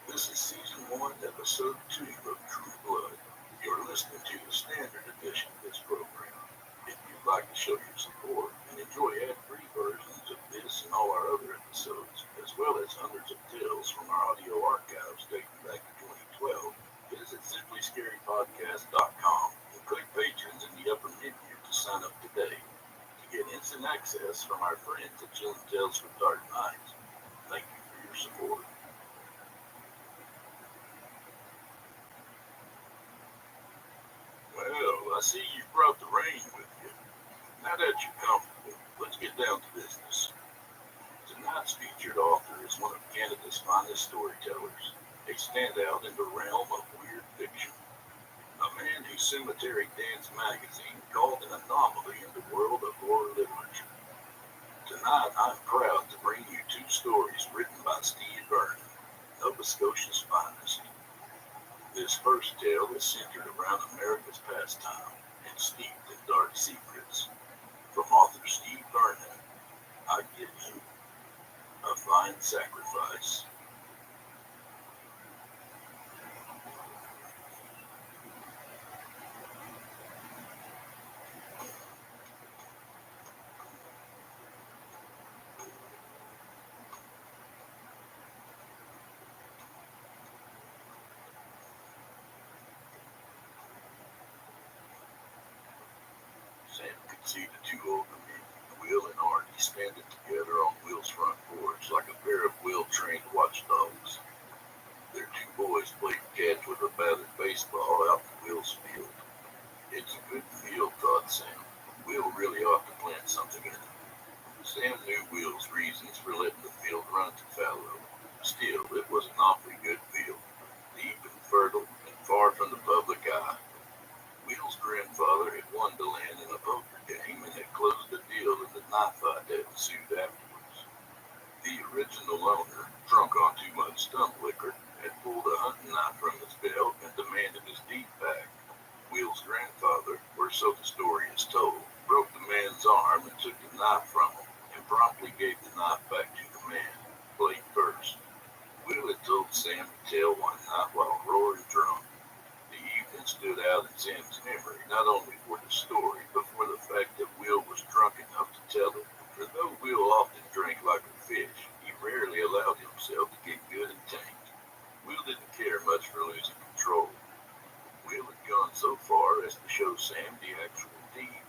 Speaker 5: This is season 1, episode 2 of True Blood. You're listening to the standard edition of this program. If you'd like to show your support and enjoy ad-free versions of this and all our other episodes, as well as hundreds of tales from our audio archives dating back to 2012, visit simplyscarypodcast.com and click Patrons in the upper menu to sign up today to get instant access from our friends at Chilling Tales from Dark Nights. Thank you for your support. Well, I see you brought the rain with you. Now that you're comfortable, let's get down to business. Tonight's featured author is one of Canada's finest storytellers, a standout in the realm of weird fiction. A man whose Cemetery Dance magazine called an anomaly in the world of horror literature. Tonight, I'm proud to bring you 2 stories written by Steve Vernon, Nova Scotia's finest. This first tale is centered around America's pastime and steeped in dark secrets. From author Steve Vernon, I give you A Fine Sacrifice. Sam could see the 2 older men, Will and Artie, standing together on Will's front porch like a pair of well-trained watchdogs. Their 2 boys played catch with a battered baseball out in Will's field. It's a good field, thought Sam. Will really ought to plant something in it. Sam knew Will's reasons for letting the field run to fallow. Still, it was an awfully good field, deep and fertile and far from the public eye. Will's grandfather had won the land in a poker game and had closed the deal in the knife fight that ensued afterwards. The original owner, drunk on too much stump liquor, had pulled a hunting knife from his belt and demanded his deed back. Will's grandfather, or so the story is told, broke the man's arm and took the knife from him and promptly gave the knife back to the man, blade first. Will had told Sam to tell one night while roaring drunk. The evening stood out in Sam's memory, not only for the story, but for the fact that Will was drunk enough to tell it. For though Will often drank like a fish, he rarely allowed himself to get good and tanked. Will didn't care much for losing control. Will had gone so far as to show Sam the actual deed.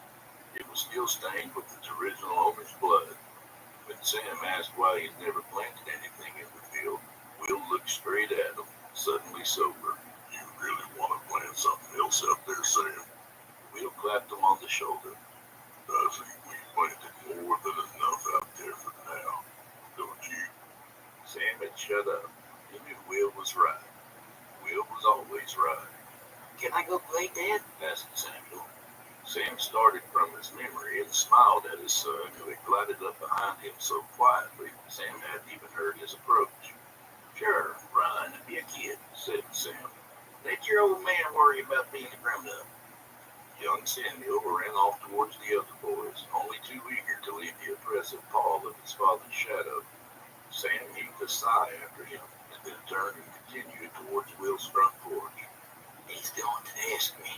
Speaker 5: It was still stained with its original owner's blood. When Sam asked why he'd never planted anything in the field, Will looked straight at him, suddenly sober. You really want to plant something else out there, Sam? Will clapped him on the shoulder. I think we've planted more than enough out there for now, don't you? Sam had shut up. He knew Will was right. Will was always right.
Speaker 10: Can I go play, Dad?
Speaker 5: Asked Samuel. Sam started from his memory and smiled at his son, who had glided up behind him so quietly Sam hadn't even heard his approach.
Speaker 10: Sure, run and be a kid, said Sam. Let your old man worry about being a grown-up.
Speaker 5: Young Samuel ran off towards the other boys, only too eager to leave the oppressive pall of his father's shadow. Sam heaved a sigh after him, and then turned and continued towards Will's front porch.
Speaker 10: He's going to ask me,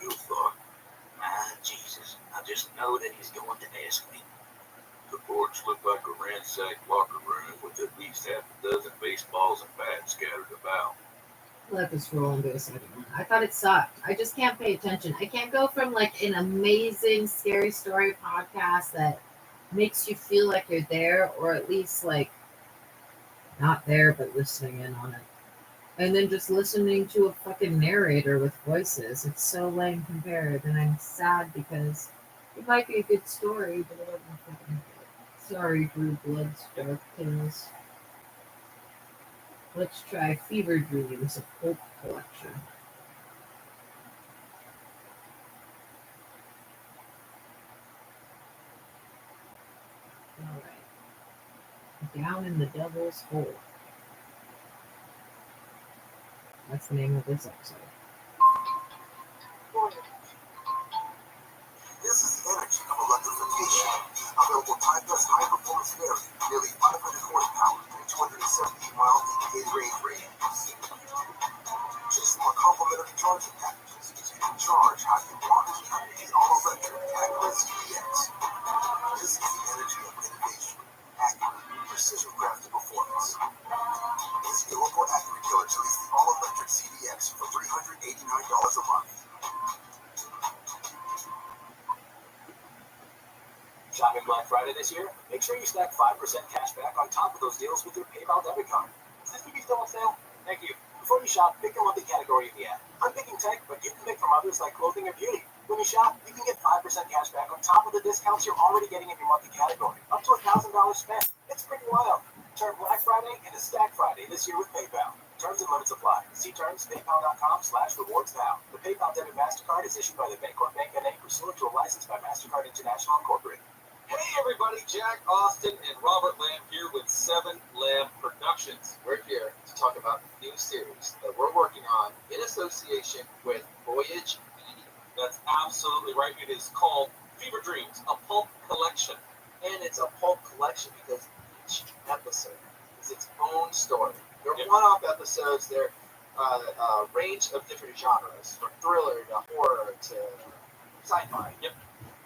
Speaker 5: Will thought.
Speaker 10: My Jesus, I just know that he's going to ask me.
Speaker 5: The porch looked like a ransacked locker room with at least half a dozen baseballs and bats scattered about.
Speaker 6: Let this roll into a second one. I thought it sucked. I just can't pay attention. I can't go from like an amazing scary story podcast that makes you feel like you're there, or at least like not there but listening in on it, and then just listening to a fucking narrator with voices. It's so lame compared, and I'm sad because it might be a good story, but it wasn't fucking good. Sorry, Blue Blood's Dark Tales. Let's try Fever Dreams, a pulp collection. Alright. Down in the Devil's Hole. That's the name of this episode.
Speaker 7: charge the packages, so you can charge how you want. The all-electric Acura ZDX. This is the energy of innovation. Acura, precision crafted performance. This is your local Acura dealer to lease the all-electric ZDX for $389 a month.
Speaker 9: Shopping Black Friday this year? Make sure you stack 5% cash back on top of those deals with your PayPal debit card. Is this TV still on sale? Thank you. Before you shop, pick your monthly category in the app. I'm picking tech, but you can pick from others like clothing or beauty. When you shop, you can get 5% cash back on top of the discounts you're already getting in your monthly category. Up to $1,000 spent. It's pretty wild. Turn Black Friday into Stack Friday this year with PayPal. Terms and limits apply. See terms paypal.com/rewards now. The PayPal debit MasterCard is issued by the Bancorp Bank N.A. pursuant to a license by MasterCard International Incorporated.
Speaker 11: Hey everybody, Jack Austin and Robert Lamb here with 7 Lamb Productions. We're here to talk about a new series that we're working on in association with Voyage Media. That's absolutely right. It is called Fever Dreams, a pulp collection. And it's a pulp collection because each episode is its own story. They're one-off episodes. They're a range of different genres, from thriller to horror to sci-fi.
Speaker 3: Yep.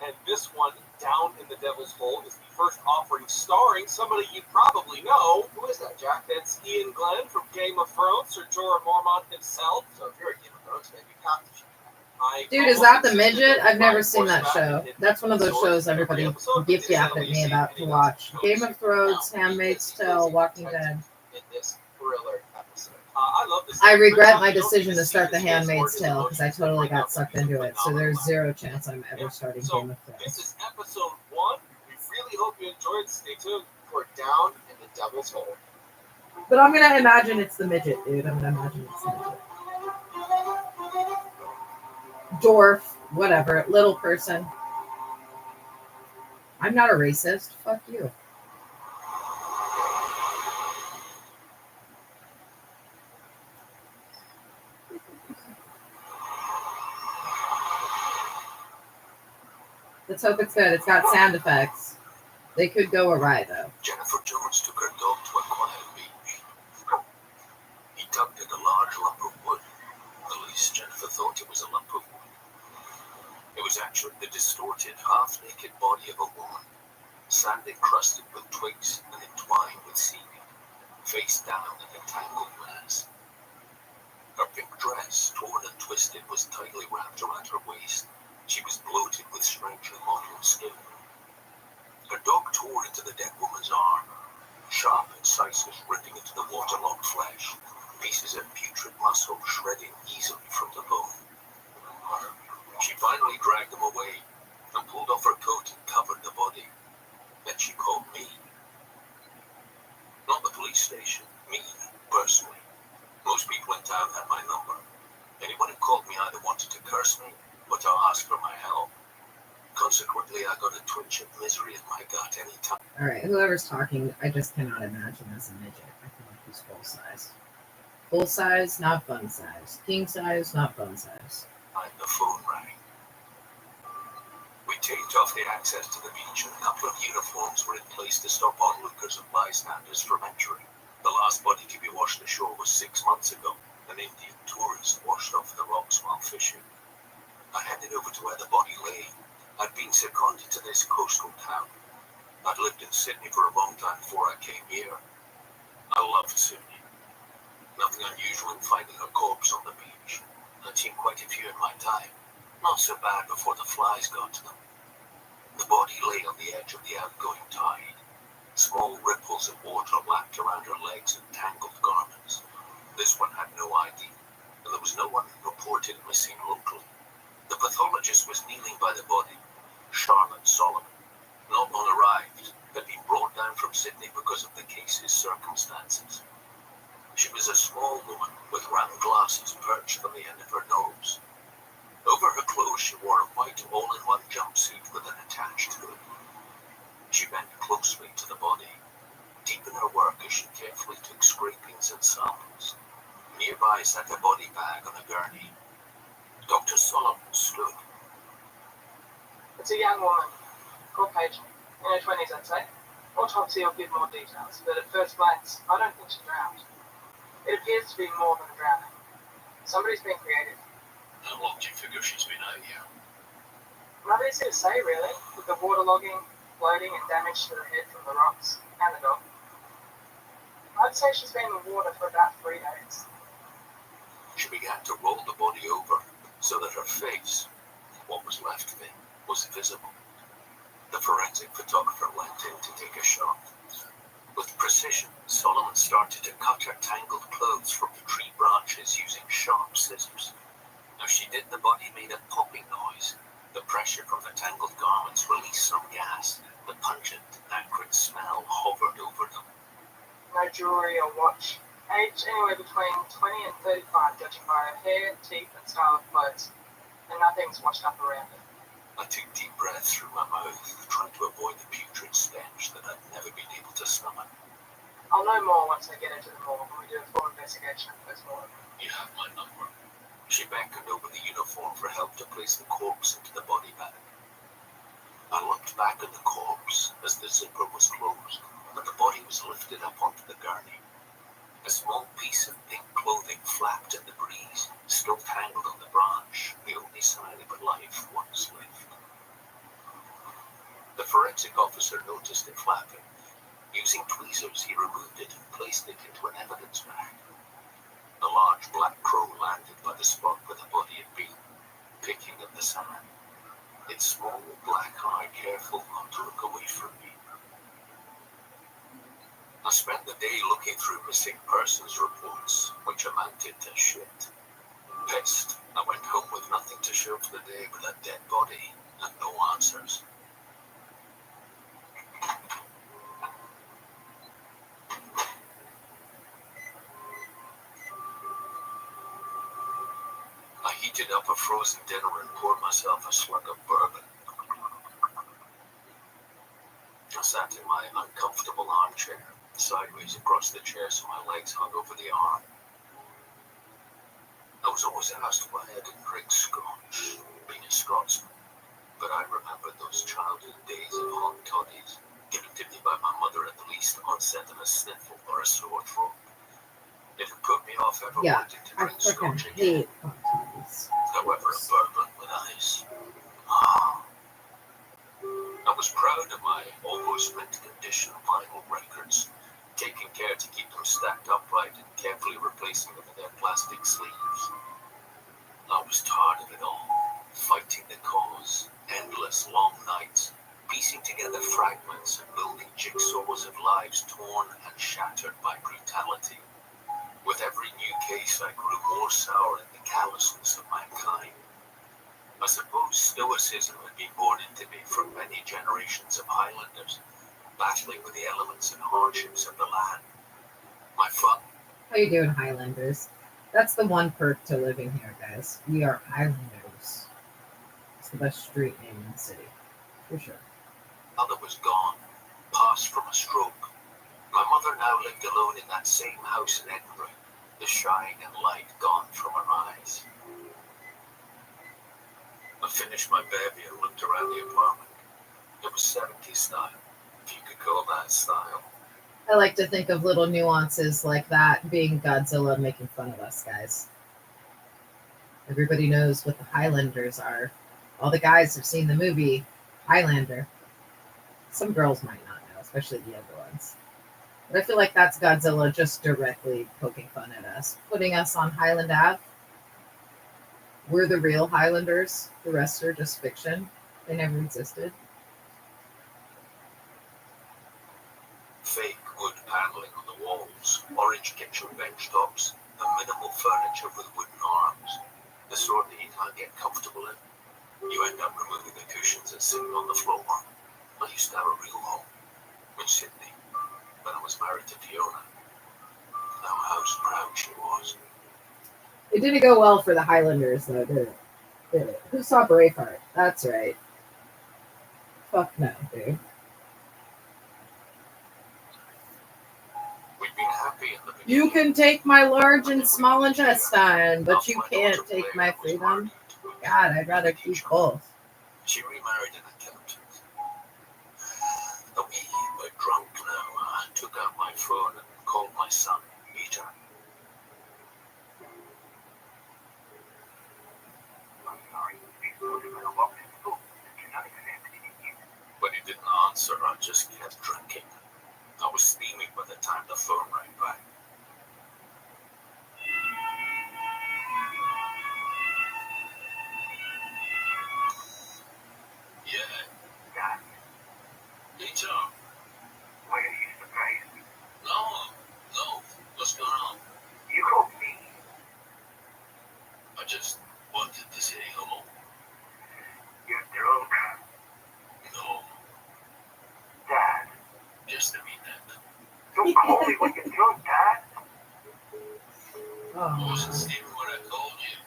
Speaker 3: And this one, Down in the Devil's Hole, is the first offering starring somebody you probably know.
Speaker 11: Who is that, Jack?
Speaker 3: That's Ian Glenn from Game of Thrones, Sir Jorah Mormont himself.
Speaker 11: So if you're a Game of Thrones fan, you have to check it out.
Speaker 6: Dude, is that the midget? I've never seen that show. That's one of those shows everybody gift yapped at me about to watch. Game of Thrones, Handmaid's Tale, Walking Dead.
Speaker 11: In this thriller episode.
Speaker 3: I love this.
Speaker 6: I regret my decision to start The Handmaid's Tale because I totally got sucked into it. So there's zero chance I'm ever starting Game of
Speaker 3: This
Speaker 6: Thrones.
Speaker 3: is episode 1. We really hope you enjoyed. Stay tuned.
Speaker 11: We're down in the Devil's Hole.
Speaker 6: But I'm gonna imagine it's the midget, dude. I'm gonna imagine it's the midget. Dwarf, whatever, little person. I'm not a racist. Fuck you. Let's hope it's good. It's got sound effects. They could go awry, though.
Speaker 10: Jennifer Jones took her dog to a quiet beach. He tugged at a large lump of wood. At least Jennifer thought it was a lump of wood. It was actually the distorted, half-naked body of a woman, sand encrusted with twigs and entwined with seaweed, face down in a tangled mass. Her pink dress, torn and twisted, was tightly wrapped around her waist. She was bloated with strangely mottled skin. Her dog tore into the dead woman's arm, sharp incisors ripping into the waterlogged flesh, pieces of putrid muscle shredding easily from the bone. She finally dragged them away and pulled off her coat and covered the body. Then she called me. Not the police station, me, personally. Most people in town had my number. Anyone who called me either wanted to curse me or to ask for my help. Consequently, I got a twinge of misery in my gut any time.
Speaker 6: Alright, whoever's talking, I just cannot imagine as a midget. I feel like he's full size. Full size, not fun size. King size, not fun size.
Speaker 10: The phone rang. We taped off the access to the beach and a couple of uniforms were in place to stop onlookers and bystanders from entering. The last body to be washed ashore was 6 months ago. An Indian tourist washed off the rocks while fishing. I headed over to where the body lay. I'd been seconded to this coastal town. I'd lived in Sydney for a long time before I came here. I loved Sydney. Nothing unusual in finding a corpse on the beach. I'd seen quite a few in my time. Not so bad before the flies got to them. The body lay on the edge of the outgoing tide. Small ripples of water lapped around her legs and tangled garments. This one had no ID, and there was no one reported missing locally. The pathologist was kneeling by the body. Charlotte Solomon, not long arrived, had been brought down from Sydney because of the case's circumstances. She was a small woman with round glasses perched on the end of her nose. Over her clothes she wore a white all-in-one jumpsuit with an attached hood. She bent closely to the body, deep in her work as she carefully took scrapings and samples. Nearby sat a body bag on a gurney. Dr. Solomon stood.
Speaker 12: It's a young woman, Caucasian, in her 20s, I'd say. Autopsy will give more details, but at first glance, I don't think she drowned. It appears to be more than a drowning. Somebody's been creative.
Speaker 10: How long do you figure she's been out here?
Speaker 12: Not easy to say, really, with the waterlogging, floating, and damage to the head from the rocks and the dog. I'd say she's been in the water for about 3 days.
Speaker 10: She began to roll the body over so that her face, what was left of it, was visible. The forensic photographer went in to take a shot. With precision, Solomon started to cut her tangled clothes from the tree branches using sharp scissors. As she did, the body made a popping noise. The pressure from the tangled garments released some gas. The pungent, acrid smell hovered over them.
Speaker 12: No jewelry or watch. Age anywhere between 20 and 35, judging by her hair, teeth, and style of clothes. And nothing's washed up around it.
Speaker 10: I took deep breaths through my mouth, trying to avoid the putrid stench that I'd never been able to stomach.
Speaker 12: I'll know more once I get into the morgue when we do a full investigation of this morning.
Speaker 10: You have my number. She beckoned over the uniform for help to place the corpse into the body bag. I looked back at the corpse as the zipper was closed, but the body was lifted up onto the gurney. A small piece of pink clothing flapped in the breeze, still tangled on the branch, the only sign of a life once lived. The forensic officer noticed it flapping. Using tweezers, he removed it and placed it into an evidence bag. A large black crow landed by the spot where the body had been, picking at the sand. Its small black eye careful not to look away from me. I spent the day looking through missing persons reports, which amounted to shit. Pissed, I went home with nothing to show for the day but a dead body and no answers. I heated up a frozen dinner and poured myself a slug of bourbon. I sat in my uncomfortable armchair, sideways across the chair so my legs hung over the arm. I was always asked why I didn't drink scotch, being a Scotsman, but I remembered those childhood days of hot toddies, given to me by my mother at the least onset of a sniffle or a sore throat. It had put me off ever wanting to drink scotch again. However, a bourbon with ice. I was proud of my almost mint condition vinyl records, taking care to keep them stacked upright and carefully replacing them with their plastic sleeves. I was tired of it all, fighting the cause, endless long nights, piecing together fragments and building jigsaws of lives torn and shattered by brutality. With every new case, I grew more sour at the callousness of mankind. I suppose stoicism had been born into me from many generations of Highlanders, battling with the elements and hardships of the land. My fun.
Speaker 6: How you doing, Highlanders? That's the one perk to living here, guys. We are Highlanders. It's the best street name in the city, for sure.
Speaker 10: Mother was gone, passed from a stroke. My mother now lived alone in that same house in Edinburgh, the shine and light gone from her eyes. I finished my bevy and looked around the apartment. It was 70s style, if you could call that style.
Speaker 6: I like to think of little nuances like that being Godzilla making fun of us, guys. Everybody knows what the Highlanders are. All the guys have seen the movie Highlander. Some girls might not know, especially the younger ones. But I feel like that's Godzilla just directly poking fun at us, putting us on Highland Ave. We're the real Highlanders. The rest are just fiction. They never existed.
Speaker 10: Fake wood paneling on the walls, orange kitchen bench tops, and minimal furniture with wooden arms. The sort that you can't get comfortable in. You end up removing the cushions and sitting on the floor. I used to have a real home in Sydney when I was married to Fiona. Now how proud she was.
Speaker 6: It didn't go well for the Highlanders, though, did it? Did it? Who saw Braveheart? That's right. Fuck no, dude.
Speaker 10: We'd been happy in the beginning.
Speaker 6: You can take my large and small intestine, but you can't take my freedom. God, I'd rather keep both.
Speaker 10: She remarried an accountant. A wee bit drunk now, I took out my phone and called my son, Peter. just kept drinking. I was steaming by the time the phone rang back. Yeah.
Speaker 5: Dad,
Speaker 10: Hey, Tom.
Speaker 5: why are you surprised?
Speaker 10: No. What's going on?
Speaker 5: You called me.
Speaker 10: I just wanted to say hello.
Speaker 5: You're drunk.
Speaker 10: No,
Speaker 5: Dad,
Speaker 10: just a minute.
Speaker 5: don't call me when you're drunk, Dad.
Speaker 10: I wasn't
Speaker 6: Oh,
Speaker 10: steaming when I called you.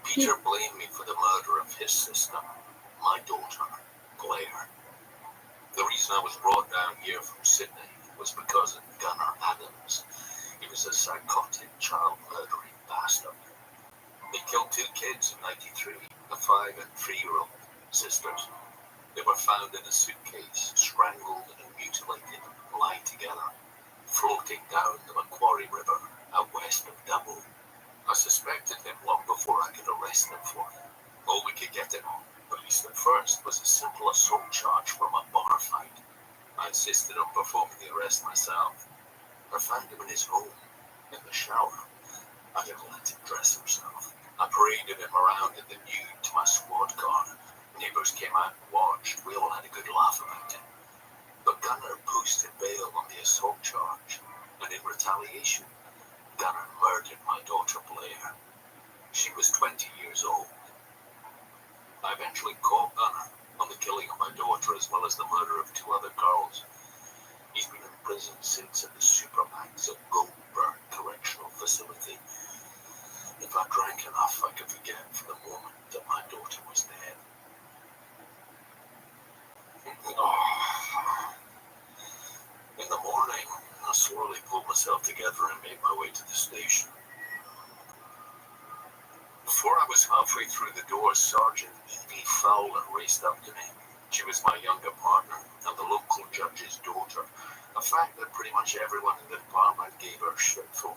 Speaker 10: Peter blamed me for the murder of his sister, my daughter, Claire. The reason I was brought down here from Sydney was because of Gunnar Adams. He was a psychotic child murdering bastard. He killed 2 kids in '93, a 5 and 3-year-old sisters. They were found in a suitcase, strangled and mutilated, lying together, floating down the Macquarie River out west of Dublin. I suspected him long before I could arrest him for it. All we could get him on, at least at first, was a simple assault charge from a bar fight. I insisted on performing the arrest myself. I found him in his home, in the shower. I didn't let him dress himself. I paraded him around in the nude to my squad car. Neighbours came out and watched. We all had a good laugh about it. But Gunnar posted bail on the assault charge, and in retaliation, Gunnar murdered my daughter Blair. She was 20 years old. I eventually caught Gunnar on the killing of my daughter as well as the murder of 2 other girls. He's been in prison since at the Supermax at Goldberg Correctional Facility. If I drank enough, I could forget for the moment that my daughter was dead. Oh. In the morning, I slowly pulled myself together and made my way to the station. Before I was halfway through the door, Sergeant Evie Fowler raced up to me. She was my younger partner and the local judge's daughter, a fact that pretty much everyone in the department gave her shit for.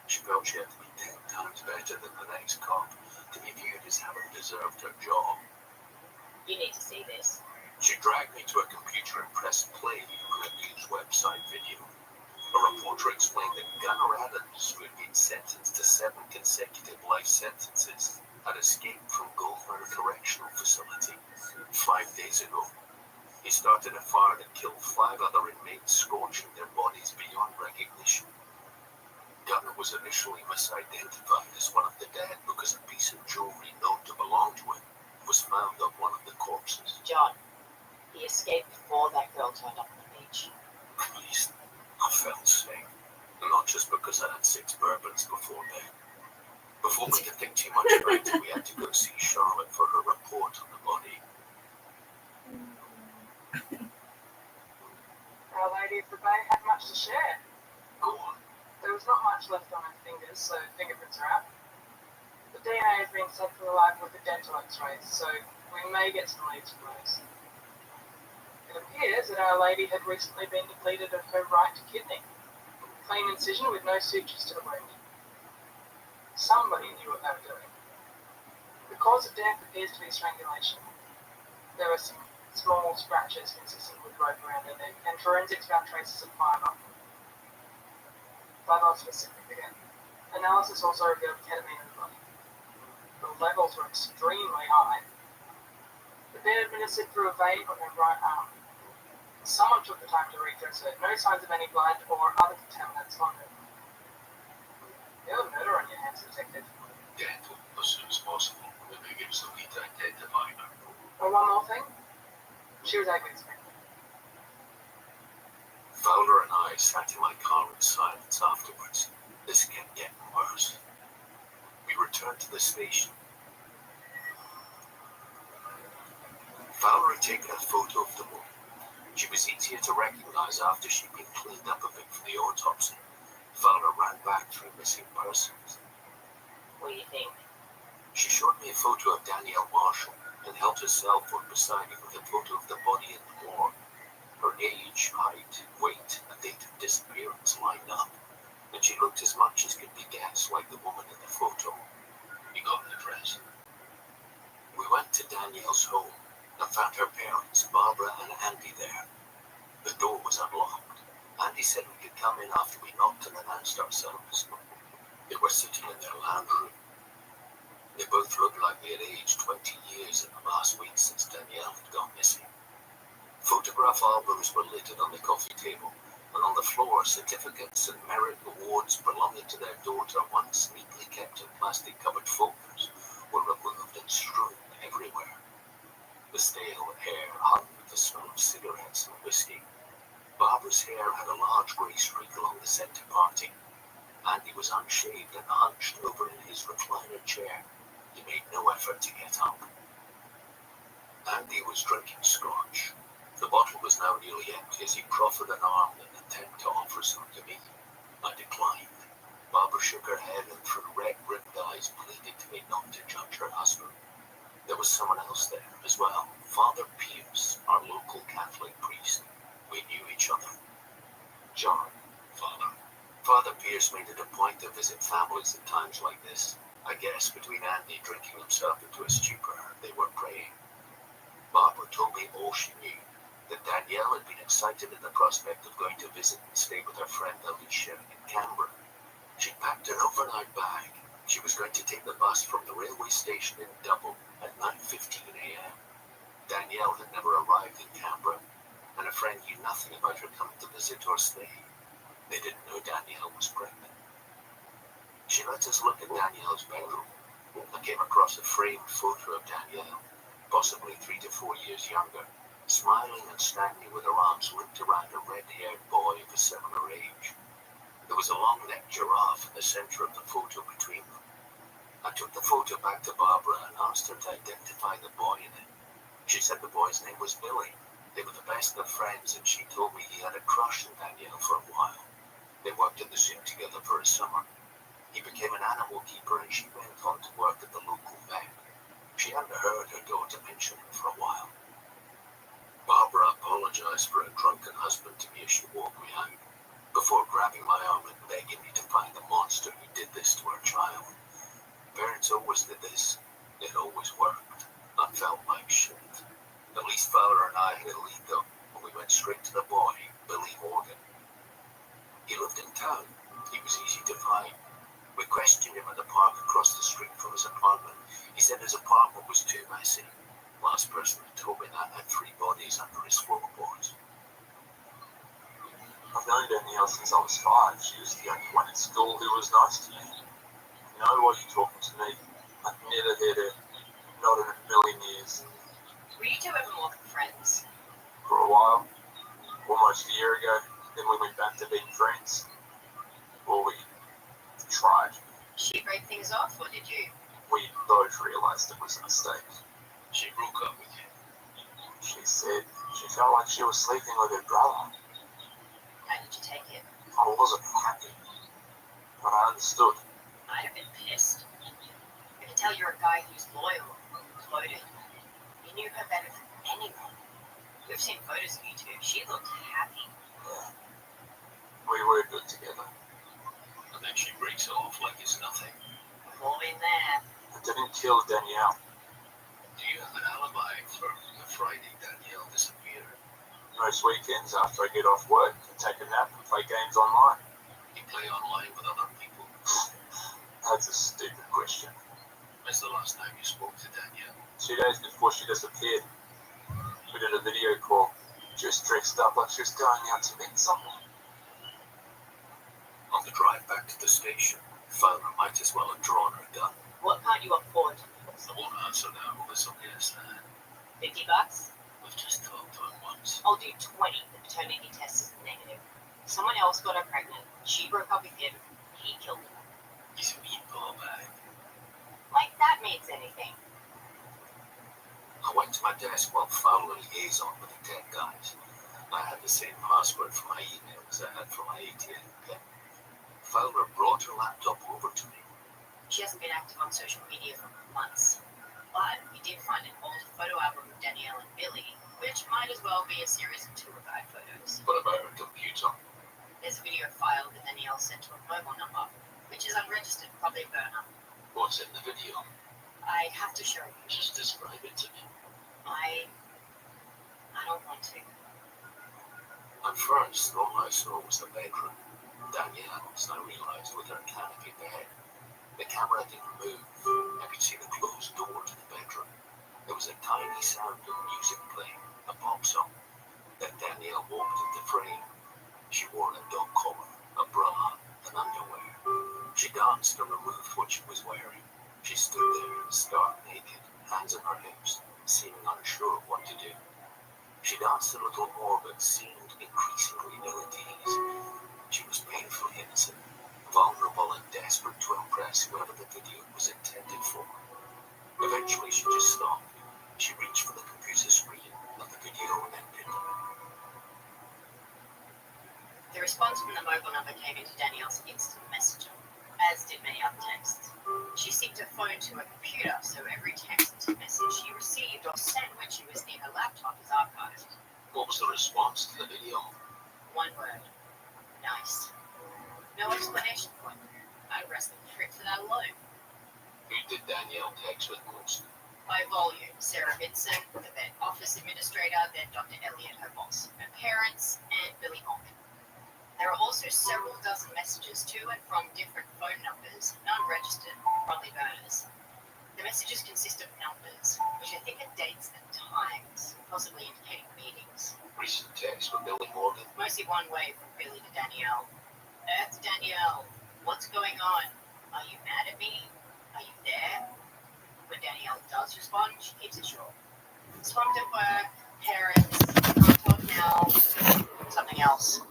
Speaker 10: She felt she had to be 10 times better than the next cop to be viewed as having deserved her job.
Speaker 4: You need to see this.
Speaker 10: She dragged me to a computer and pressed play on a news website video. A reporter explained that Gunnar Adams, who had been sentenced to 7 consecutive life sentences, had escaped from Goldberg Correctional Facility 5 days ago. He started a fire that killed 5 other inmates, scorching their bodies beyond recognition. Gunnar was initially misidentified as one of the dead because a piece of jewelry known to belong to him was found on one of the corpses.
Speaker 4: John, he escaped before that girl turned up on the beach.
Speaker 10: Please, I felt sick. And not just because I had 6 bourbons before bed. Before we could think too much about it, we had to go see Charlotte for her report on the body.
Speaker 12: Our Lady of the Bay had much to share.
Speaker 10: Go on.
Speaker 12: There was not much left on her fingers, so fingerprints are out. The DNA has been sent from the lab with the dental x-rays, so we may get some leads from those. It appears that Our Lady had recently been depleted of her right kidney. Clean incision with no sutures to the wound. Somebody knew what they were doing. The cause of death appears to be strangulation. There are some small scratches consistent with rope around her neck, and forensics found traces of fibre. Blood loss was significant. Analysis also revealed ketamine in the body. The levels were extremely high. The bed administered through a vein on her right arm. Someone took the time to redress her. No signs of any blood or other contaminants on her. You have a murder on your hands, Detective.
Speaker 10: Dental, as soon as possible. It may give us a lead to identify her.
Speaker 12: Oh, one more thing. She was able to expect me.
Speaker 10: Fowler and I sat in my car in silence afterwards. This kept getting worse. We returned to the station. Fowler had taken a photo of the woman. She was easier to recognize after she'd been cleaned up a bit for the autopsy. Fowler ran back through missing persons.
Speaker 4: What do you think?
Speaker 10: She showed me a photo of Danielle Marshall and held her cell phone beside it with a photo of the body in the morgue. Her age, height, weight, and date of disappearance lined up, and she looked as much as could be guessed like the woman in the photo. We got an address. We went to Danielle's home. I found her parents, Barbara and Andy, there. The door was unlocked. Andy said we could come in after we knocked and announced ourselves. They were sitting in their lounge room. They both looked like they had aged 20 years in the last week since Danielle had gone missing. Photograph albums were littered on the coffee table, and on the floor, certificates and merit awards belonging to their daughter, once neatly kept in plastic-covered folders, were removed and strewn everywhere. The stale air hung with the smell of cigarettes and whiskey. Barbara's hair had a large grey streak along the centre parting. Andy was unshaved and hunched over in his recliner chair. He made no effort to get up. Andy was drinking scotch. The bottle was now nearly empty as he proffered an arm in an attempt to offer some to me. I declined. Barbara shook her head and through red-rimmed eyes pleaded to me not to judge her husband. There was someone else there as well, Father Pierce, our local Catholic priest. We knew each other. John, Father. Father Pierce made it a point to visit families at times like this. I guess between Andy drinking himself into a stupor, they were praying. Barbara told me all she knew, that Danielle had been excited at the prospect of going to visit and stay with her friend Alicia in Canberra. She packed an overnight bag. She was going to take the bus from the railway station in Dublin at 9:15 a.m. Danielle had never arrived in Canberra, and a friend knew nothing about her coming to visit or stay. They didn't know Danielle was pregnant. She let us look at Danielle's bedroom. I came across a framed photo of Danielle, possibly 3 to 4 years younger, smiling and standing with her arms linked around a red-haired boy of a similar age. There was a long-necked giraffe in the center of the photo between them. I took the photo back to Barbara and asked her to identify the boy in it. She said the boy's name was Billy. They were the best of friends, and she told me he had a crush on Danielle for a while. They worked in the zoo together for a summer. He became an animal keeper and she went on to work at the local vet. She hadn't heard her daughter mention him for a while. Barbara apologized for her drunken husband to me as she walked me out, before grabbing my arm and begging me to find the monster who did this to her child. Parents always did this. It always worked. I felt like shit. At least Fowler and I had a lead though, and we went straight to the boy, Billy Morgan. He lived in town. He was easy to find. We questioned him at the park across the street from his apartment. He said his apartment was too messy. Last person who told me that had 3 bodies under his floorboards.
Speaker 11: I've known Danielle since I was 5. She was the only one in school who was nice to me. You know, why are you talking to me? I've never heard her. Not in a million years.
Speaker 4: Were you two ever more than friends?
Speaker 11: For a while. Almost a year ago. Then we went back to being friends. Or we tried.
Speaker 4: She break things off, or did you?
Speaker 11: We both realized it was a mistake.
Speaker 10: She broke up with you.
Speaker 11: She said she felt like she was sleeping with her brother.
Speaker 4: How did you take it?
Speaker 11: I wasn't happy. But I understood.
Speaker 4: I'd have been pissed. I can tell you're a guy who's loyal, devoted. You knew her better than anyone. We've seen photos of you two. She looked happy.
Speaker 11: Yeah. We were good together.
Speaker 10: And then she breaks off like it's nothing.
Speaker 4: We've all been there.
Speaker 11: I didn't kill Danielle.
Speaker 10: Do you have an alibi for the Friday Danielle disappeared?
Speaker 11: Most weekends after I get off work, I take a nap and play games online.
Speaker 10: You play online with other people?
Speaker 11: That's a stupid question.
Speaker 10: When's the last time you spoke to Danielle?
Speaker 11: 2 days before she disappeared. We did a video call. Just dressed up like she was going out to meet someone.
Speaker 10: On the drive back to the station, Fowler might as well have drawn her gun.
Speaker 4: What can't you afford?
Speaker 10: I won't answer now unless somebody else that.
Speaker 4: $50?
Speaker 10: We've just talked on once.
Speaker 4: I'll do 20 if the paternity test is negative. Someone else got her pregnant. She broke up with him. He killed her.
Speaker 10: He's a meat ball bag.
Speaker 4: Like that means anything.
Speaker 10: I went to my desk while Fowler liaisoned with the tech guys. I had the same password for my email as I had for my ATM pin. Fowler brought her laptop over to me.
Speaker 4: She hasn't been active on social media for months. But we did find an old photo album of Danielle and Billy, which might as well be a series of tour guide photos.
Speaker 10: What about her computer?
Speaker 4: There's a video file that Danielle sent to a mobile number, which is unregistered, probably a burner.
Speaker 10: What's in the video?
Speaker 4: I have to show you.
Speaker 10: Just describe it to me.
Speaker 4: I
Speaker 8: I don't want to.
Speaker 10: At first, all I saw was the bedroom. Danielle's, I realized, with her canopy bed. The camera didn't move. I could see the closed door to the bedroom. There was a tiny sound of music playing, a pop song. Then Danielle walked into frame. She wore a dog collar, a bra, and underwear. She danced and removed what she was wearing. She stood there, stark naked, hands on her hips, seeming unsure of what to do. She danced a little more, but seemed increasingly ill at ease. She was painfully innocent, vulnerable and desperate to impress whoever the video was intended for. Eventually, she just stopped. She reached for the computer screen, and the video ended.
Speaker 8: The response from the mobile number came into Danielle's instant messenger, as did many other texts. She synced her phone to her computer, so every text message she received or sent when she was near her laptop is archived.
Speaker 10: What was the response to the video?
Speaker 8: One word. Nice. No explanation point. I'd arrest them for that alone.
Speaker 10: Who did Danielle text with most?
Speaker 8: By volume, Sarah Vincent, the vet office administrator, then Dr. Elliot, her boss, her parents, and Billy Holman. There are also several dozen messages to and from different phone numbers, none registered, probably burners. The messages consist of numbers, which I think are dates and times, possibly indicating meetings.
Speaker 10: Recent text from Billy Morgan.
Speaker 8: Mostly one way from Billy to Danielle. Earth Danielle, what's going on? Are you mad at me? Are you there? When Danielle does respond, she keeps it short. Swamped at work, parents, can't talk now, something else.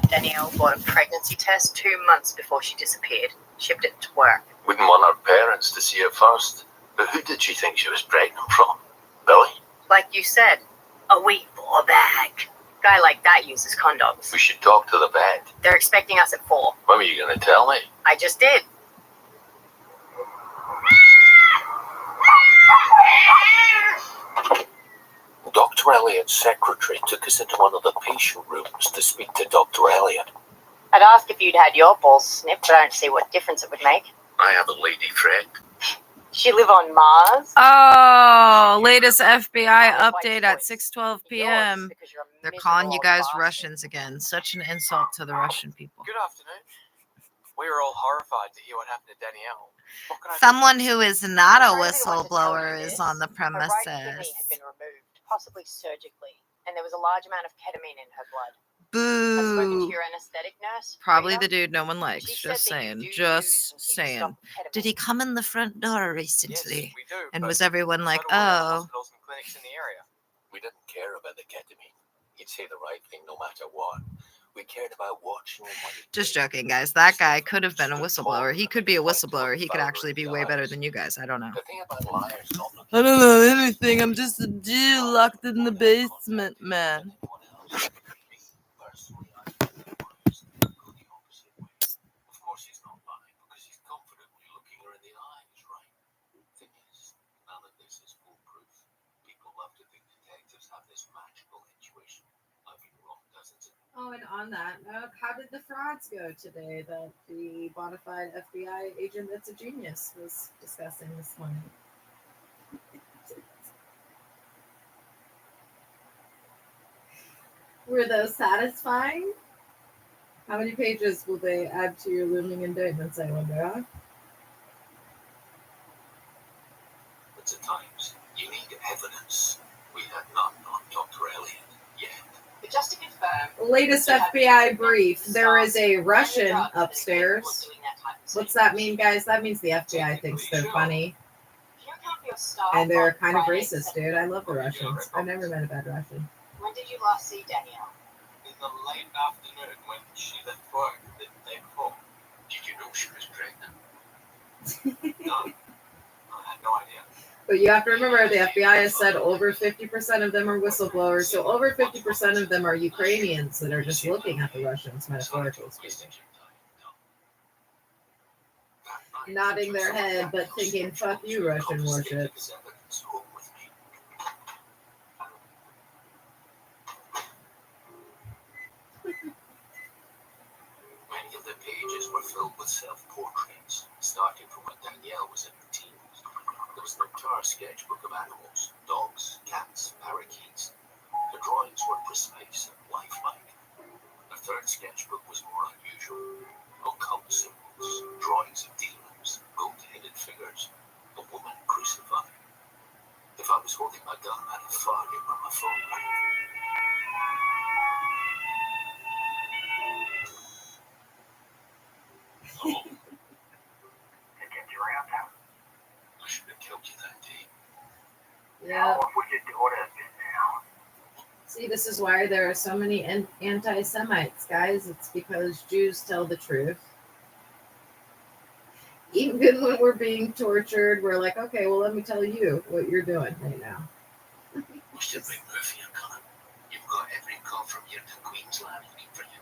Speaker 8: Danielle bought a pregnancy test 2 months before she disappeared. Shipped it to work.
Speaker 10: Wouldn't want her parents to see her first. But who did she think she was pregnant from? Billy?
Speaker 8: Like you said, a wee ball bag. Guy like that uses condoms.
Speaker 10: We should talk to the vet.
Speaker 8: They're expecting us at 4.
Speaker 10: When were you going to tell me?
Speaker 8: I just did.
Speaker 10: Dr. Elliot's secretary took us into one of the patient rooms to speak to Dr. Elliot.
Speaker 8: I'd ask if you'd had your balls snipped, but I don't see what difference it would make.
Speaker 10: I have a lady friend.
Speaker 8: She live on Mars?
Speaker 1: Oh, latest FBI update at 6:12 p.m. They're calling you guys Russians again. Such an insult to the Russian people.
Speaker 3: Good afternoon. We are all horrified to hear what happened to Danielle. What can I do?
Speaker 1: Someone who is not a
Speaker 8: I really wanted to tell you
Speaker 1: whistleblower
Speaker 8: this.
Speaker 1: is on the
Speaker 8: Her right kidney
Speaker 1: premises.
Speaker 8: had been removed, possibly surgically, and there was a large amount of ketamine in her blood. I've spoken to
Speaker 1: Boo.
Speaker 8: your anesthetic nurse.
Speaker 1: Probably
Speaker 8: Rita.
Speaker 1: the dude no one likes.
Speaker 8: She
Speaker 1: Just
Speaker 8: said that you
Speaker 1: saying.
Speaker 8: do use
Speaker 1: Just
Speaker 8: and keep
Speaker 1: saying.
Speaker 8: stock of ketamine.
Speaker 1: Did he come in the front door
Speaker 3: Yes,
Speaker 1: recently?
Speaker 3: we do.
Speaker 1: And
Speaker 3: but
Speaker 1: was everyone like,
Speaker 3: so do all the
Speaker 1: oh,
Speaker 3: hospitals and clinics in the area.
Speaker 10: We didn't care about the ketamine. He'd say the right thing no matter what. We cared about watching him when he
Speaker 1: just
Speaker 10: did.
Speaker 1: joking, guys. That guy could have been a whistleblower. He could be a whistleblower. He could actually be way better than you guys. I don't know.
Speaker 10: The thing about liars, Dominic,
Speaker 1: I don't know anything. I'm just a Jew locked in the basement, man.
Speaker 10: Personally, I think the liars go the opposite way. Of course he's not lying because he's confidently looking her in the eyes, right? Thing is, none of this is foolproof. People love to think detectives have this magical intuition. I've been wrong dozens of
Speaker 6: Oh, and on that note, how did the frauds go today that the bona fide FBI agent that's a genius was discussing this morning? Were those satisfying? How many pages will they add to your looming indictments, I wonder, huh?
Speaker 10: But at times, you need evidence. We had none on Dr. Elliot yet.
Speaker 8: But just to confirm,
Speaker 6: Latest FBI brief. There is a Russian upstairs. What's that mean, guys? That means the FBI thinks they're funny. And they're kind of racist, dude. I love the Russians. I've never met a bad Russian.
Speaker 8: When did you last see Danielle?
Speaker 11: In the late afternoon when she left work the day before.
Speaker 10: Did you know she was pregnant?
Speaker 11: No. I had no idea.
Speaker 6: But you have to remember, the FBI has said over 50% of them are whistleblowers, so over 50% of them are Ukrainians that are just looking at the Russians, metaphorically speaking. Nodding their head, but thinking, fuck you, Russian warship.
Speaker 10: Many of the pages were filled with self-portraits, starting from when Danielle was in her teens. There was an entire sketchbook of animals, dogs, cats, parakeets. The drawings were precise and lifelike. The third sketchbook was more unusual. Occult symbols, drawings of demons, goat-headed figures, a woman crucified. If I was holding my gun, I'd have fired it on my phone. Oh,
Speaker 5: They kept you around now.
Speaker 10: I should have killed you that day.
Speaker 6: Yeah.
Speaker 5: What would your daughter have been now?
Speaker 6: See, this is why there are so many anti-Semites, guys. It's because Jews tell the truth. Even when we're being tortured, we're like, okay, well, let me tell you what you're doing right now.
Speaker 10: Mr. McMurphy, Connor, you've got every call from here to Queensland looking for you.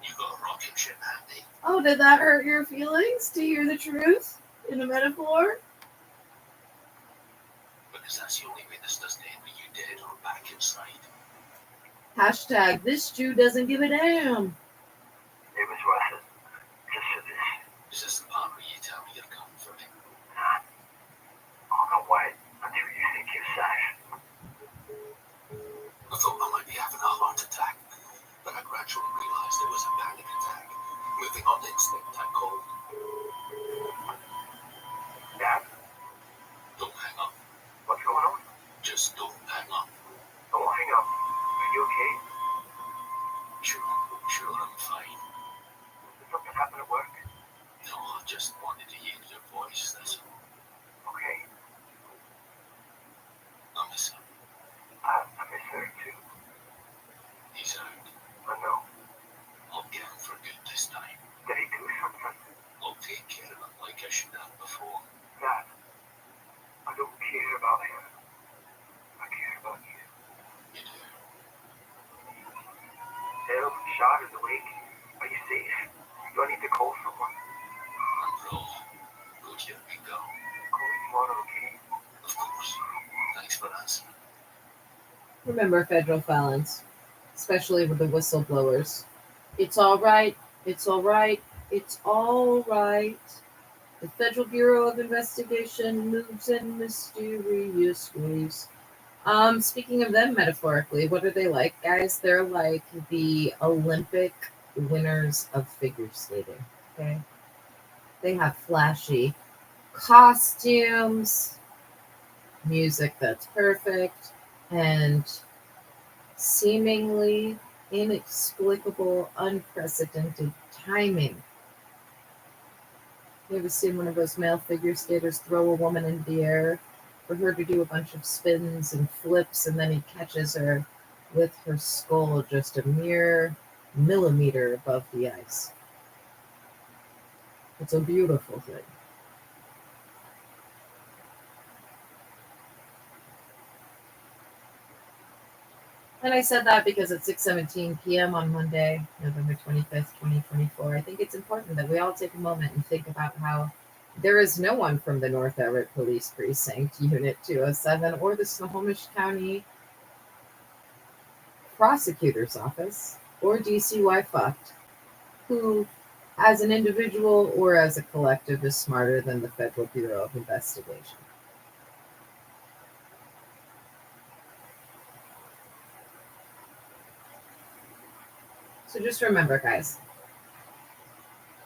Speaker 10: You got a rocket ship handy.
Speaker 6: Oh, did that hurt your feelings to hear the truth in a metaphor?
Speaker 10: Because that's the only way this doesn't end with you dead or back inside.
Speaker 6: Hashtag, this Jew doesn't give a damn.
Speaker 5: It was worth it. Just for this.
Speaker 10: Is this the part where you tell me you're coming for me?
Speaker 5: Nah. I'm gonna wait until you think you're safe.
Speaker 10: I thought I might be having a heart attack, but I gradually realized it was a panic attack. Moving on instinct, I called.
Speaker 5: Dad,
Speaker 10: Don't hang up.
Speaker 5: what's going on?
Speaker 10: Just don't hang up.
Speaker 5: I won't hang up. Are you okay?
Speaker 10: Sure, I'm fine.
Speaker 5: Did something happen at work?
Speaker 10: No, I just wanted to hear your voice, that's all.
Speaker 5: Okay.
Speaker 10: I miss him.
Speaker 5: I miss her too.
Speaker 10: He's out.
Speaker 5: I know.
Speaker 10: I'll get him for good this time.
Speaker 5: Did he do something?
Speaker 10: I'll take care of him like I should have before.
Speaker 5: Dad, I don't care about him. I care about you.
Speaker 10: You do.
Speaker 5: Bill, Shard is awake. Are you safe? Do I need to call someone?
Speaker 10: I'm Roll. Good here we go.
Speaker 5: Call me tomorrow, okay?
Speaker 10: Of course. Thanks for answering.
Speaker 6: Remember, federal felons, especially with the whistleblowers. It's all right. It's all right. It's all right. The Federal Bureau of Investigation moves in mysterious ways. Speaking of them metaphorically, what are they like, guys? They're like the Olympic winners of figure skating. Okay. They have flashy costumes, music that's perfect, and seemingly inexplicable, unprecedented timing. You ever seen one of those male figure skaters throw a woman in the air for her to do a bunch of spins and flips, and then he catches her with her skull just a mere millimeter above the ice? It's a beautiful thing. And I said that because at 6:17 p.m. on Monday, November 25th, 2024, I think it's important that we all take a moment and think about how there is no one from the North Everett Police Precinct, Unit 207, or the Snohomish County Prosecutor's Office, or DCYF, who, as an individual or as a collective, is smarter than the Federal Bureau of Investigation. So just remember, guys.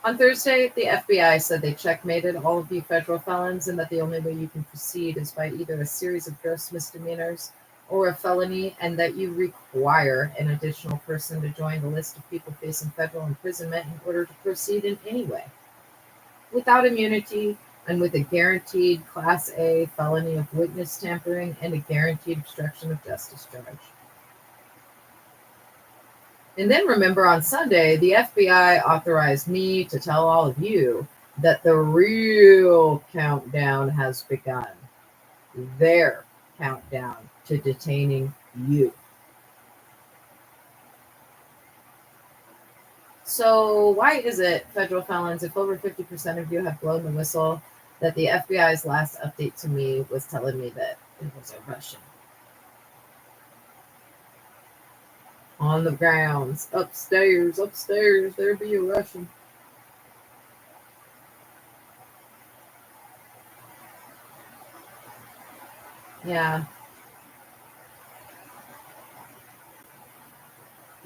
Speaker 6: On Thursday, the FBI said they checkmated all of you federal felons and that the only way you can proceed is by either a series of gross misdemeanors or a felony, and that you require an additional person to join the list of people facing federal imprisonment in order to proceed in any way. Without immunity and with a guaranteed Class A felony of witness tampering and a guaranteed obstruction of justice charge. And then remember, on Sunday, the FBI authorized me to tell all of you that the real countdown has begun. Their countdown to detaining you. So why is it, federal felons, if over 50% of you have blown the whistle, that the FBI's last update to me was telling me that it was a Russian? On the grounds, upstairs, there be a Russian. Yeah.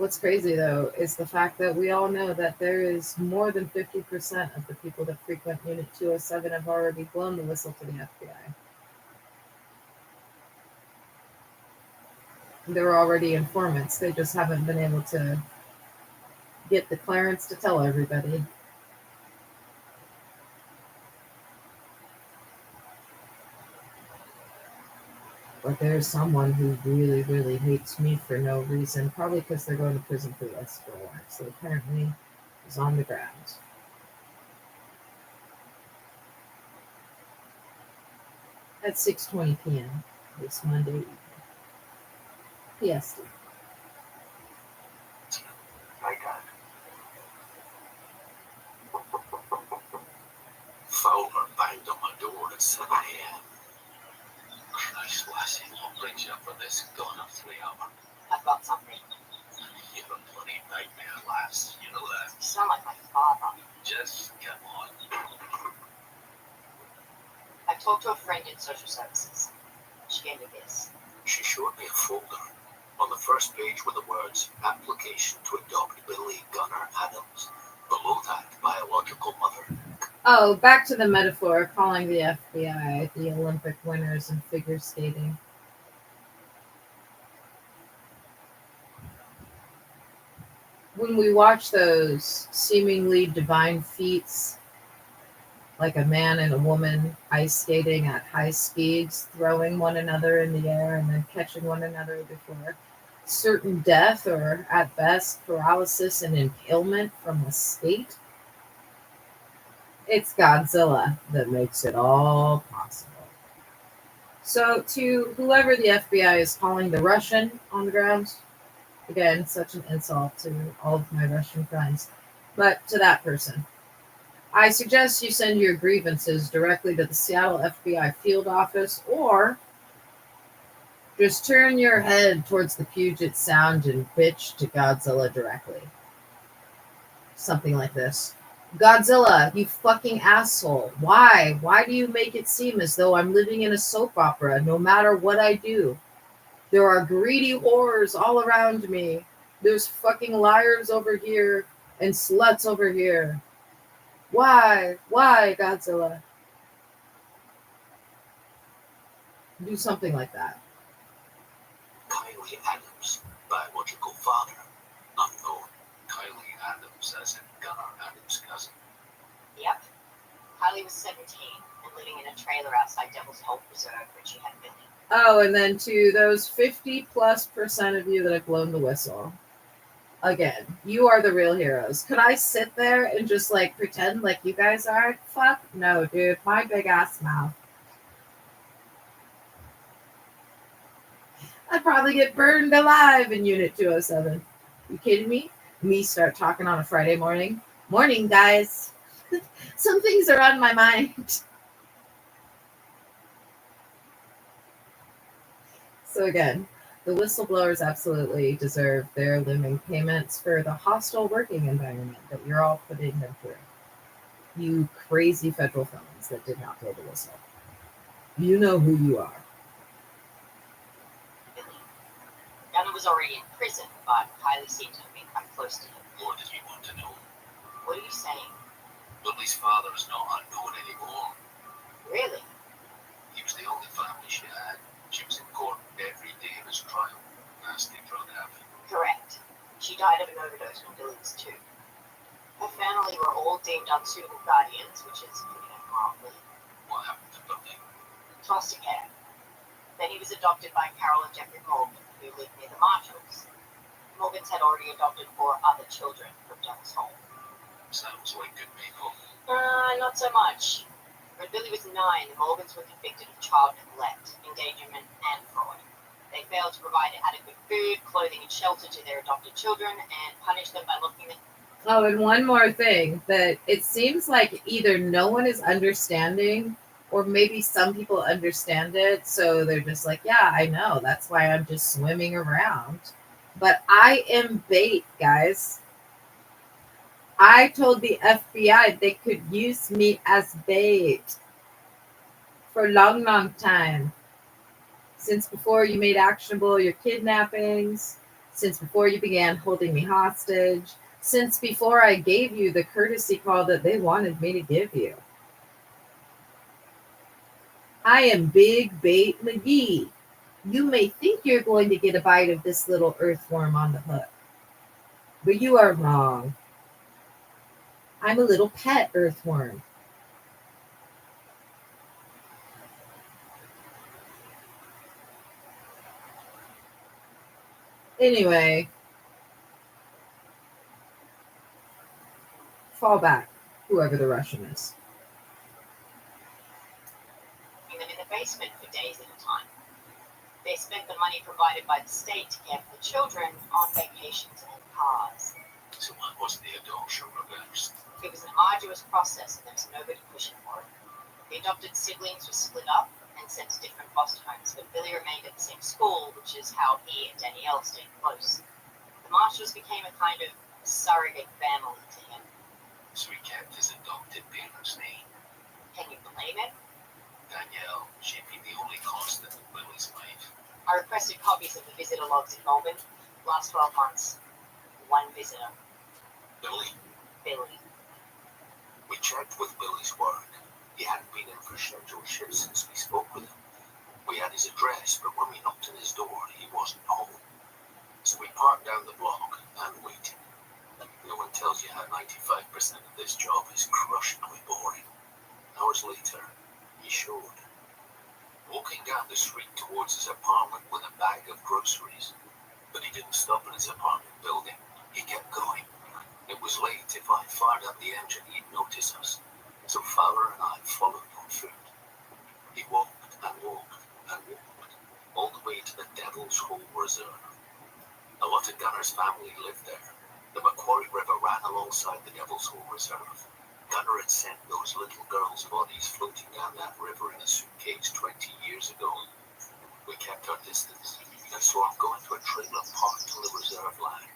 Speaker 6: What's crazy though is the fact that we all know that there is more than 50% of the people that frequent Unit 207 have already blown the whistle to the FBI. They're already informants. They just haven't been able to get the clearance to tell everybody. But there's someone who really, really hates me for no reason, probably because they're going to prison for less for a while. So apparently is on the ground. At 6:20 p.m. this Monday evening. PST.
Speaker 10: My God. Fowler banged on my door at 7 a.m. Christ bless him, what brings you up for this gone of 3 hours?
Speaker 8: I've got something.
Speaker 10: You're a bloody nightmare, lass. You know that.
Speaker 8: You sound like my father.
Speaker 10: Just come on.
Speaker 8: I talked to a friend in social services. She gave me this.
Speaker 10: She showed me a folder. On the first page were the words, application to adopt Billy Gunnar Adams. Below that, biological mother.
Speaker 6: Oh, back to the metaphor, calling the FBI the Olympic winners in figure skating. When we watch those seemingly divine feats, like a man and a woman ice skating at high speeds, throwing one another in the air and then catching one another before certain death or, at best, paralysis and impalement from the state, it's Godzilla that makes it all possible. So to whoever the FBI is calling the Russian on the ground, again, such an insult to all of my Russian friends, but to that person, I suggest you send your grievances directly to the Seattle FBI field office, or just turn your head towards the Puget Sound and bitch to Godzilla directly. Something like this. Godzilla, you fucking asshole. Why? Why do you make it seem as though I'm living in a soap opera no matter what I do? There are greedy whores all around me. There's fucking liars over here and sluts over here. Why? Why, Godzilla? Do something like that.
Speaker 10: Kylie Adams, biological father. Unknown. Kylie Adams as in Gunnar Adams' cousin.
Speaker 8: Yep. Kylie was 17 and living in a trailer outside Devil's Hole Preserve when she had Billy.
Speaker 6: Oh, and then to those 50+% of you that have blown the whistle. Again, you are the real heroes. Could I sit there and just like pretend like you guys are? Fuck no, dude. My big ass mouth. I'd probably get burned alive in Unit 207. You kidding me? Me start talking on a Friday morning. Morning, guys. Some things are on my mind. So again, the whistleblowers absolutely deserve their living payments for the hostile working environment that you're all putting them through. You crazy federal felons that did not blow the whistle. You know who you are.
Speaker 8: Billy. Gunnar was already in prison, but Kylie seemed to have been quite close to him.
Speaker 10: What did you want to know?
Speaker 8: What are you saying?
Speaker 10: Billy's father's not unknown anymore.
Speaker 8: Really?
Speaker 10: He was the only family she had. She was in court every day of his trial. Nasty drug habit.
Speaker 8: Correct. She died of an overdose when Billy was 2. Her family were all deemed unsuitable guardians, which is putting it mildly.
Speaker 10: What happened to Billy?
Speaker 8: Foster care. Then he was adopted by Carol and Jeffrey Morgan, who lived near the Marshalls. Morgans had already adopted 4 other children from Devil's Hole.
Speaker 10: Sounds like good people.
Speaker 8: Not so much. When Billy was 9, the Morgans were convicted of child neglect, endangerment, and fraud. They failed to provide adequate food, clothing, and shelter to their adopted children, and punished them by locking them.
Speaker 6: Oh, and one more thing, that it seems like either no one is understanding, or maybe some people understand it, so they're just like, yeah, I know, that's why I'm just swimming around. But I am bait, guys. I told the FBI they could use me as bait for a long, long time. Since before you made actionable your kidnappings, since before you began holding me hostage, since before I gave you the courtesy call that they wanted me to give you. I am Big Bait McGee. You may think you're going to get a bite of this little earthworm on the hook, but you are wrong. I'm a little pet earthworm. Anyway, fall back, whoever the Russian is.
Speaker 8: Them in the basement for days at a time. They spent the money provided by the state to care for the children on vacations and cars.
Speaker 10: So why wasn't the adoption reversed?
Speaker 8: It was an arduous process and there was nobody pushing for it. The adopted siblings were split up and sent to different foster homes, but Billy remained at the same school, which is how he and Danielle stayed close. The Marshalls became a kind of surrogate family to him.
Speaker 10: So he kept his adopted parents' name.
Speaker 8: Can you blame him?
Speaker 10: Danielle, she'd been the only constant in Lily's life.
Speaker 8: I requested copies of the visitor logs in Melbourne. Last 12 months. One visitor.
Speaker 10: Billy?
Speaker 8: Billy.
Speaker 10: We checked with Billy's work. He hadn't been in for scheduled shifts since we spoke with him. We had his address, but when we knocked on his door, he wasn't home. So we parked down the block and waited. No one tells you how 95% of this job is crushingly boring. Hours later, he showed. Walking down the street towards his apartment with a bag of groceries. But he didn't stop in his apartment building. He kept going. It was late. If I fired up the engine, he'd notice us. So Fowler and I followed on foot. He walked and walked and walked, all the way to the Devil's Hole Reserve. A lot of Gunner's family lived there. The Macquarie River ran alongside the Devil's Hole Reserve. Gunner had sent those little girls' bodies floating down that river in a suitcase 20 years ago. We kept our distance, and so I'm going to a trailer parked on the reserve land.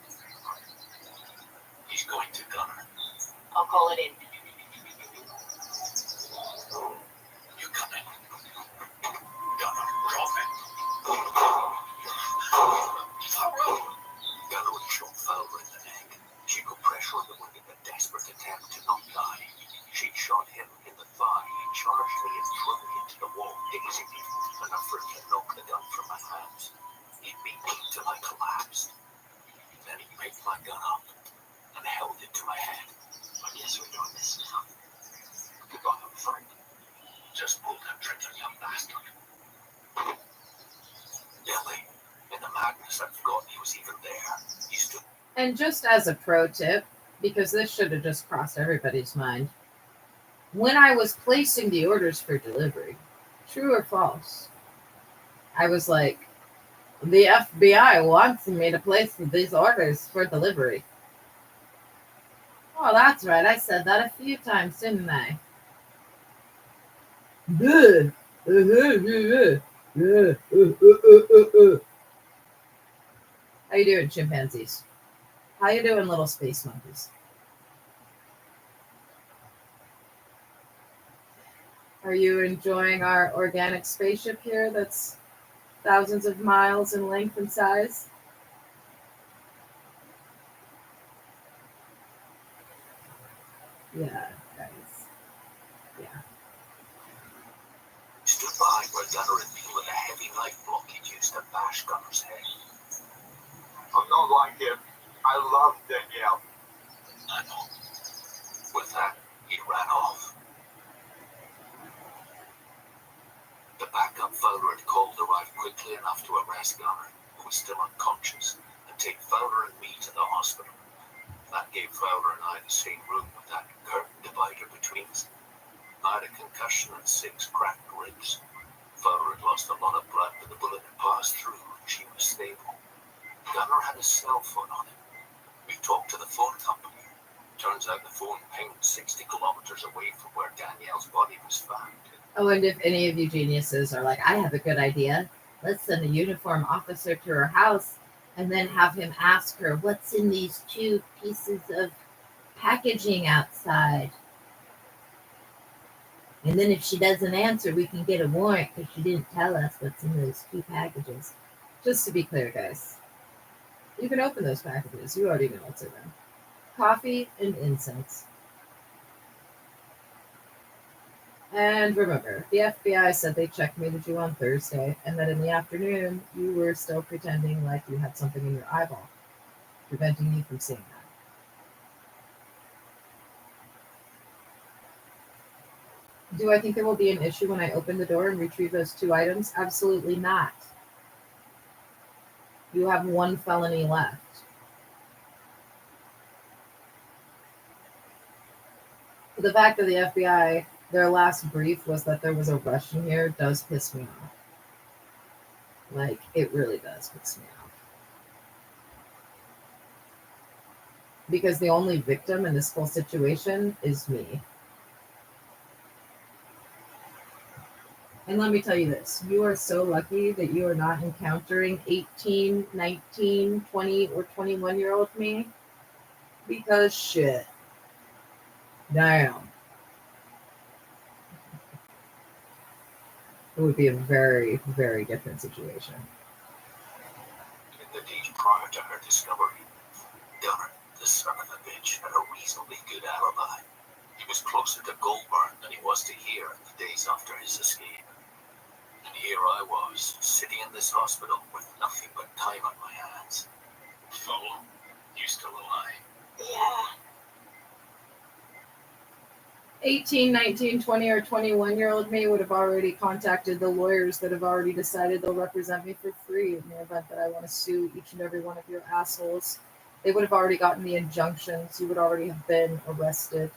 Speaker 10: He's going to Gunner.
Speaker 8: I'll call it in.
Speaker 10: You come in. Gunner, drop it. Gunner would shot Fowler in the neck. She put pressure on the wound in a desperate attempt to not die. She shot him in the thigh. He charged me and threw me into the wall, dazing me, enough for him to knock the gun from my hands. He beat me till I collapsed. Then he picked my gun up and held it to my head. I guess we're doing this now. Goodbye, old friend. Just pulled that trigger, young bastard. Billy, in the madness, I'd forgotten he was even there. He stood.
Speaker 6: And just as a pro tip, because this should have just crossed everybody's mind, when I was placing the orders for delivery, true or false, I was like, the FBI wants me to place these orders for delivery. Oh, that's right. I said that a few times, didn't I? How you doing, chimpanzees? How you doing, little space monkeys? Are you enjoying our organic spaceship here that's thousands of miles in length and size? Yeah, guys. Yeah.
Speaker 10: Stood behind where Gunner had been with a heavy knife block he'd used to bash Gunner's head.
Speaker 5: I'm not like him. I love Danielle.
Speaker 10: I know. With that, he ran off. The backup Fowler had called arrived quickly enough to arrest Gunner, who was still unconscious, and take Fowler and me to the hospital. That gave Fowler and I the same room with that curtain divider between us. I had a concussion and 6 cracked ribs. Fowler had lost a lot of blood, but the bullet had passed through and she was stable. Gunner had a cell phone on him. We talked to the phone company. Turns out the phone pinged 60 kilometers away from where Danielle's body was found.
Speaker 6: Oh, and if any of you geniuses are like, I have a good idea, let's send a uniform officer to her house and then have him ask her, what's in these 2 pieces of packaging outside? And then if she doesn't answer, we can get a warrant because she didn't tell us what's in those 2 packages. Just to be clear, guys, You can open those packages. You already know what's in them. Coffee and incense. And remember, the FBI said they checkmated you on Thursday, and that in the afternoon you were still pretending like you had something in your eyeball, preventing you from seeing that. Do I think there will be an issue when I open the door and retrieve those 2 items? Absolutely not. You have 1 felony left. The fact that the FBI, their last brief was that there was a rush in here does piss me off. Like, it really does piss me off. Because the only victim in this whole situation is me. And let me tell you this, you are so lucky that you are not encountering 18, 19, 20, or 21-year-old me. Because shit. Damn. It would be a very, very different situation.
Speaker 10: In the days prior to her discovery, Gunner, the son of a bitch, had a reasonably good alibi. He was closer to Goldburn than he was to here in the days after his escape. And here I was, sitting in this hospital with nothing but time on my hands. Fool, you still alive?
Speaker 8: Yeah.
Speaker 6: 18, 19, 20, or 21-year-old me would have already contacted the lawyers that have already decided they'll represent me for free in the event that I want to sue each and every one of your assholes. They would have already gotten the injunctions. You would already have been arrested.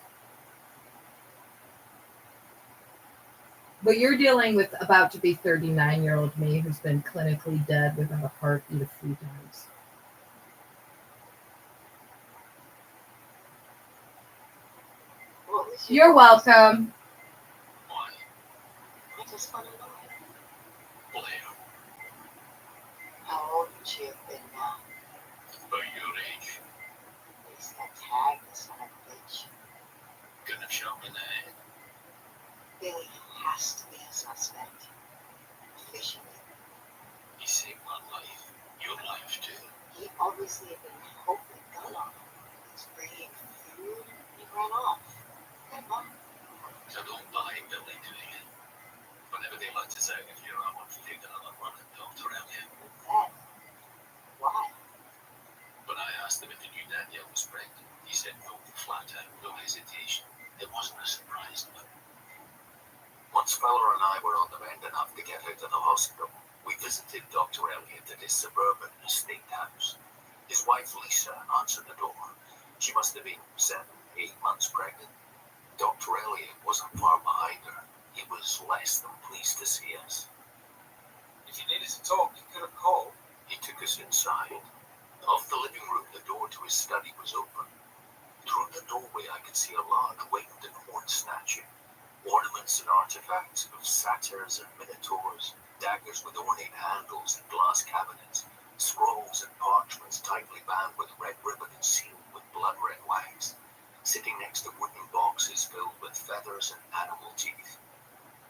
Speaker 6: But you're dealing with about to be 39-year-old me who's been clinically dead without a heartbeat a few times.
Speaker 8: Well, at least
Speaker 6: You're welcome.
Speaker 10: Why?
Speaker 8: I just want to know.
Speaker 10: Blair,
Speaker 8: How old would she have been now?
Speaker 10: by your age,
Speaker 8: He's that tag, the son of a bitch.
Speaker 10: couldn't have shot me in the head.
Speaker 8: Billy has to be a suspect. Officially.
Speaker 10: He saved my life. Your life, too.
Speaker 8: He obviously had been hoping gun on him. He was bringing food. He ran off. Come on.
Speaker 10: So don't buy Billy doing it. Whenever they let us out of here, I want to take another run at Dr. Elliot.
Speaker 8: Then, why?
Speaker 10: When I asked him if he knew Danielle was pregnant, he said no, flat out, no hesitation. It wasn't a surprise to him. Once Fowler and I were on the mend enough to get out of the hospital, we visited Dr. Elliot at his suburban estate house. His wife Lisa answered the door. She must have been 7, 8 months pregnant. Dr. Elliot wasn't far behind her. He was less than pleased to see us.
Speaker 11: If you needed to talk, you could have called.
Speaker 10: He took us inside. Off the living room, the door to his study was open. Through the doorway, I could see a large winged and horned statue. Ornaments and artifacts of satyrs and minotaurs, daggers with ornate handles and glass cabinets, scrolls and parchments tightly bound with red ribbon and sealed with blood-red wax, sitting next to wooden boxes filled with feathers and animal teeth.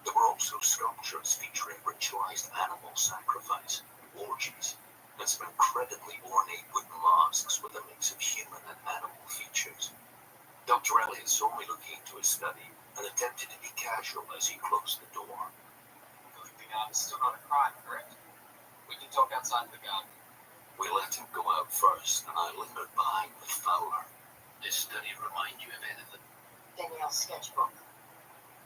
Speaker 10: There were also sculptures featuring ritualized animal sacrifice, orgies, and some incredibly ornate wooden masks with a mix of human and animal features. Dr. Elliot saw me looking into his study and attempted to be casual as he closed the door.
Speaker 11: Collecting art is still not a crime, correct? We can talk outside the garden.
Speaker 10: We let him go out first, and I lingered behind with Fowler. Does study remind you of anything?
Speaker 8: Danielle's sketchbook.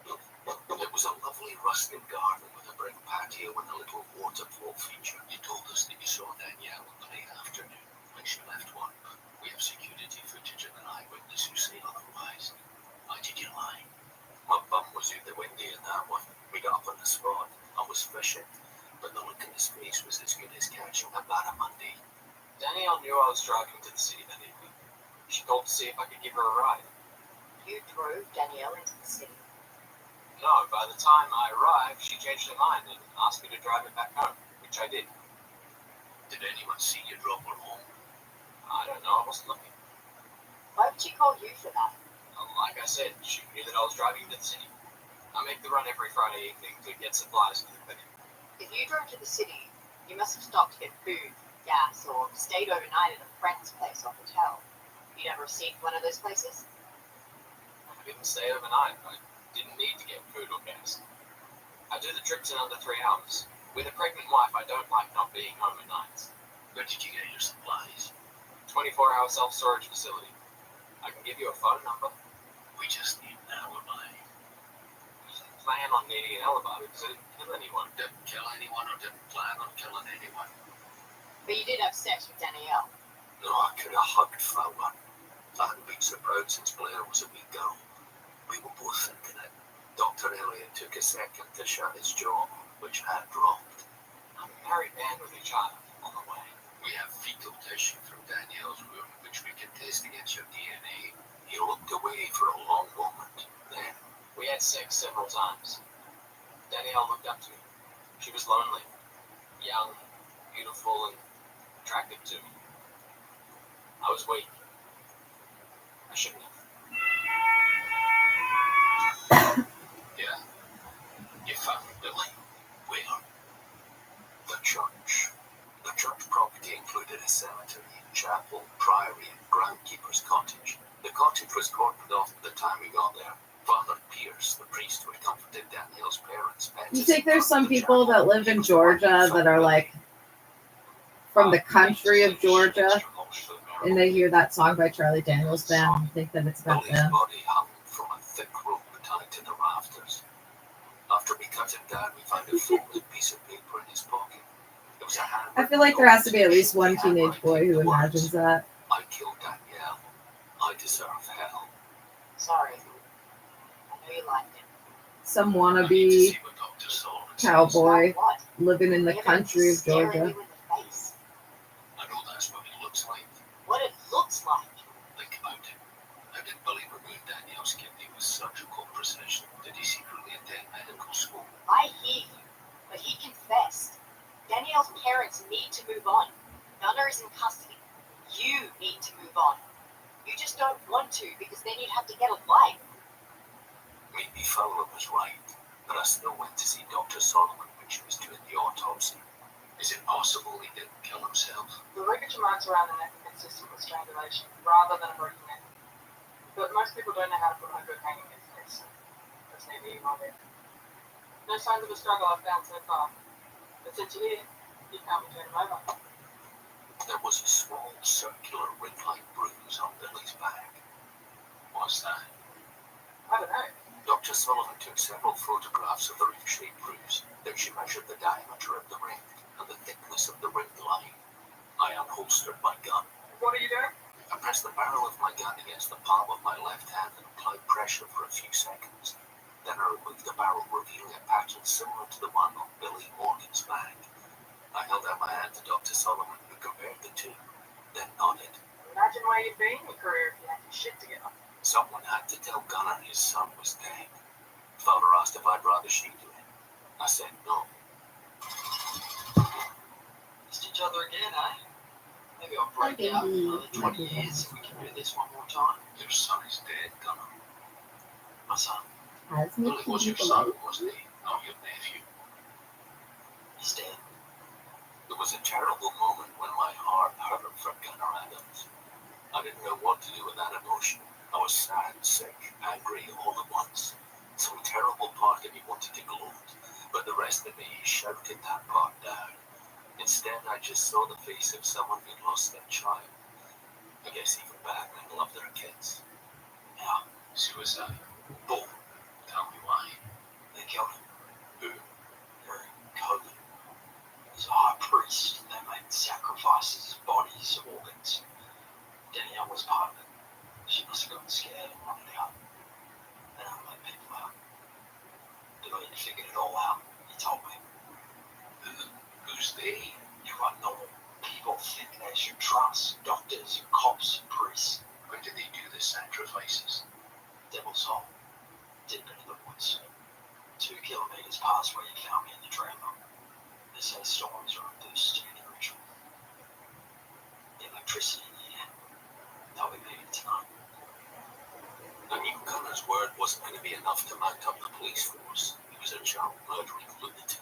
Speaker 10: It was a lovely rustic garden with a brick patio and a little waterfall feature. You told us that you saw Danielle on the late afternoon when she left work. We have security footage of an eyewitness who said otherwise. Why did you lie? My bum was out the window in that one. We got up on the spot. I was fishing, but the look in his face was as good as catching a barramundi.
Speaker 11: Danielle knew I was driving to the city that evening. She called to see if I could give her a ride.
Speaker 8: You drove Danielle into the city.
Speaker 11: No, by the time I arrived, she changed her mind and asked me to drive her back home, which I did.
Speaker 10: Did anyone see you drop her home?
Speaker 11: I don't know, I wasn't looking.
Speaker 8: Why would she call you for that?
Speaker 11: Like I said, she knew that I was driving to the city. I make the run every Friday evening to get supplies for the clinic.
Speaker 8: If you drove to the city, you must have stopped to get food. gas or stayed overnight at a friend's place or hotel. You never received one of those places?
Speaker 9: I didn't stay overnight. I didn't need to get food or gas. I do the trips in under 3 hours. With a pregnant wife, I don't like not being home at nights.
Speaker 10: Where did you get your supplies?
Speaker 9: 24-hour self-storage facility. I can give you a phone number.
Speaker 10: We just need an alibi.
Speaker 9: Plan on needing an alibi because I didn't kill anyone.
Speaker 10: Didn't kill anyone or didn't plan on killing anyone.
Speaker 8: But you did have sex with Danielle.
Speaker 10: No, I could have hugged Fowler. I hadn't been so proud since Blair was a wee girl. We were both thinking it. Dr. Elliot took a second to shut his jaw, which had dropped.
Speaker 9: I'm a married man with a child on the way.
Speaker 10: We have fecal tissue from Danielle's wound, which we can test against your DNA. He looked away for a long moment. Then,
Speaker 9: We had sex several times. Danielle looked up to me. She was lonely, young, beautiful, and attractive to me. I was weak. I shouldn't have.
Speaker 10: yeah, you found Billy. Where? The church. The church property included a cemetery, chapel, priory, and groundkeeper's cottage. The cottage was cordoned off by the time we got there. Father Pierce, the priest who had comforted Danielle's parents,
Speaker 6: You think there's some people that live in Georgia that are like from the country of Georgia, and they hear that song by Charlie Daniels Band and think that it's about
Speaker 10: Billy's
Speaker 6: them?
Speaker 10: body hung from a thick rope tied to the rafters. After we cut him down, we found a folded piece of paper in his pocket. It was a handwritten
Speaker 6: I feel like there has to be at
Speaker 10: note
Speaker 6: least one
Speaker 10: containing
Speaker 6: teenage boy who
Speaker 10: the words,
Speaker 6: imagines that.
Speaker 10: I killed Danielle. I deserve hell.
Speaker 8: Sorry. I know you liked it.
Speaker 6: Some
Speaker 10: I need to
Speaker 6: wannabe
Speaker 10: see what Dr. Solomon says.
Speaker 6: cowboy
Speaker 8: What?
Speaker 6: living in the
Speaker 8: Maybe
Speaker 6: country of
Speaker 8: staring
Speaker 6: Georgia.
Speaker 8: you in the face.
Speaker 10: I know that's what he looks like.
Speaker 8: What it looks like.
Speaker 10: Think about it. How did Billy remove Danielle's kidney with surgical precision? Did he secretly attend medical school?
Speaker 8: I hear you, but he confessed. Danielle's parents need to move on. Gunnar is in custody. You need to move on. You just don't want to because then you'd have to get a life.
Speaker 10: Maybe Fowler was right, but I still went to see Dr. Solomon when she was doing the autopsy. Is it possible he didn't kill himself?
Speaker 12: The ligature marks around the neck are consistent with strangulation rather than a broken neck. But most people don't know how to put on a good hanging medication. That's neither you nor me. No signs of a struggle I've found so far. But since you're here, you can't turn him over.
Speaker 10: There was a small circular ring-like bruise on Billy's back. What's that?
Speaker 12: I don't know.
Speaker 10: Dr. Sullivan took several photographs of the ring-shaped bruise. Then she measured the diameter of the ring and the thickness of the ring line. I unholstered my gun.
Speaker 12: What are you doing?
Speaker 10: I pressed the barrel of my gun against the palm of my left hand and applied pressure for a few seconds. Then I removed the barrel, revealing a pattern similar to the one on Billy Morgan's back. I held out my hand to Dr. Solomon, who compared the two, then nodded.
Speaker 12: Imagine where you'd be in your career if you had your shit together.
Speaker 10: Someone had to tell Gunnar his son was dead. Fowler asked if I'd rather she do it. I said no.
Speaker 11: Missed each other again, eh? Maybe I'll break out in another 20 years if we can do this one more time.
Speaker 10: Your son is dead, Gunnar.
Speaker 11: My son,
Speaker 6: Has me
Speaker 10: Billy was your son, wasn't he? Not your nephew.
Speaker 11: he's dead.
Speaker 10: It was a terrible moment when my heart hurt for Gunnar Adams. I didn't know what to do with that emotion. I was sad, sick, angry all at once. Some terrible part of me wanted to gloat, but the rest of me shouted that part down. Instead, I just saw the face of someone who'd lost their child. I guess even back men love their kids.
Speaker 11: Yeah,
Speaker 10: Suicide. Bull. Tell me why.
Speaker 11: they killed him.
Speaker 10: Who?
Speaker 11: During COVID. As a high priest, they made sacrifices, bodies, organs. Danielle was part of it. She must have gotten scared and wanted out. Then I let people out. Billy had figured it all out. He told me.
Speaker 10: Who's they?
Speaker 11: You are normal. People think they should trust doctors, cops, priests.
Speaker 10: When did they do the sacrifices?
Speaker 11: Devil's Hole. Deep into the woods. 2 kilometers past where you found me in the trailer. They say storms are induced in any ritual. The electricity in the air. They'll be meeting tonight.
Speaker 10: I knew Gunnar's word wasn't going to be enough to mount up the police force. He was a child murdering lunatic.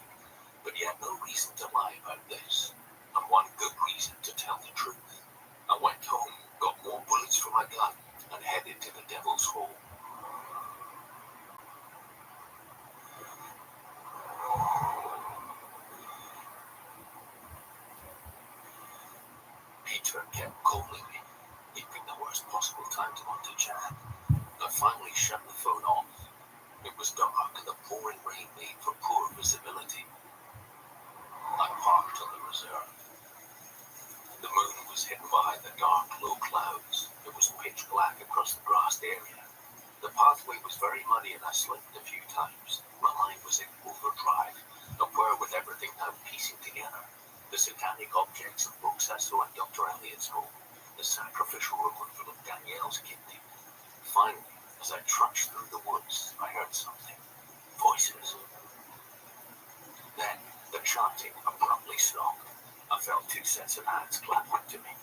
Speaker 10: But he had no reason to lie about this. And one good reason. calling me. It picked the worst possible time to want to chat. I finally shut the phone off. It was dark and the pouring rain made for poor visibility. I parked on the reserve. The moon was hidden behind the dark, low clouds. It was pitch black across the grassed area. The pathway was very muddy and I slipped a few times. My mind was in overdrive, a whir with everything now piecing together. The satanic objects and books I saw in Dr. Elliot's home, the sacrificial removal of Danielle's kidney. Finally, as I trudged through the woods, I heard something. Voices. Then, the chanting abruptly stopped. I felt two sets of hands clapping to me.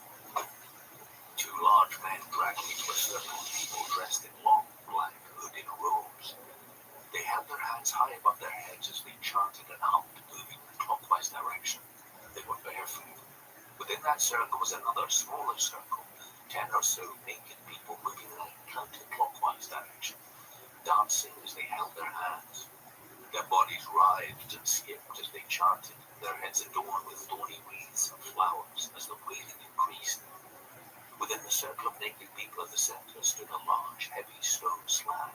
Speaker 10: Two large men dragged me to a circle of people dressed in long, black, hooded robes. They held their hands high above their heads as they chanted and hummed, moving in a clockwise direction. They were barefoot. Within that circle was another, smaller circle, 10 or so naked people moving in a counterclockwise direction, dancing as they held their hands. Their bodies writhed and skipped as they chanted, their heads adorned with thorny wreaths of flowers as the wailing increased. Within the circle of naked people at the center stood a large, heavy stone slab.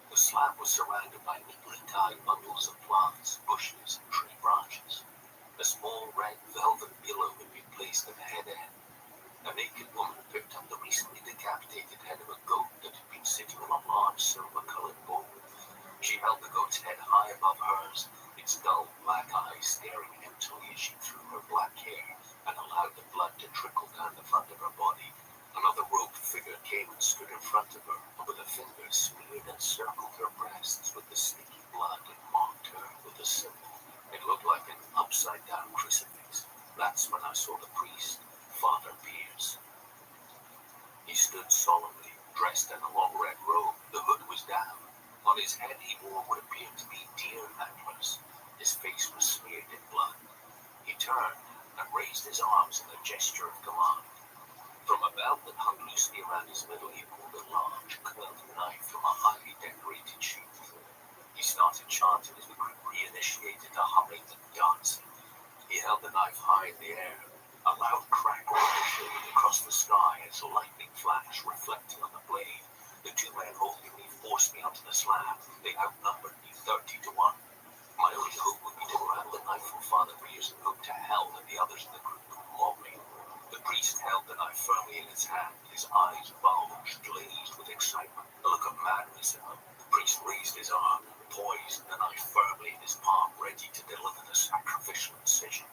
Speaker 10: The slab was surrounded by neatly tied bundles of plants, bushes, and tree branches. A small red velvet pillow had been placed at the head end. A naked woman picked up the recently decapitated head of a goat that had been sitting on a large silver-colored bowl. She held the goat's head high above hers, its dull black eyes staring emptily as she threw her black hair and allowed the blood to trickle down the front of her body. Another robed figure came and stood in front of her, and with a finger smeared and circled her breasts with the sticky blood and marked her with a symbol. It looked like an upside-down crucifix. That's when I saw the priest, Father Pierce. He stood solemnly, dressed in a long red robe. The hood was down. On his head he wore what appeared to be deer antlers. His face was smeared in blood. He turned and raised his arms in a gesture of command. From a belt that hung loosely around his middle, he pulled a large, curved knife from a highly decorated sheath. He started chanting as the group reinitiated a humming and dancing. He held the knife high in the air. A loud crack ricochetted across the sky as a lightning flash reflecting on the blade. The two men holding me forced me onto the slab. They outnumbered me 30 to 1. My only hope would be to grab the knife from Father Pierce and hope to hell that the others in the group would mob me. The priest held the knife firmly in his hand, his eyes bulged, glazed with excitement, a look of madness in them. The priest raised his arm, poised the knife firmly in his palm, ready to deliver the sacrificial incision.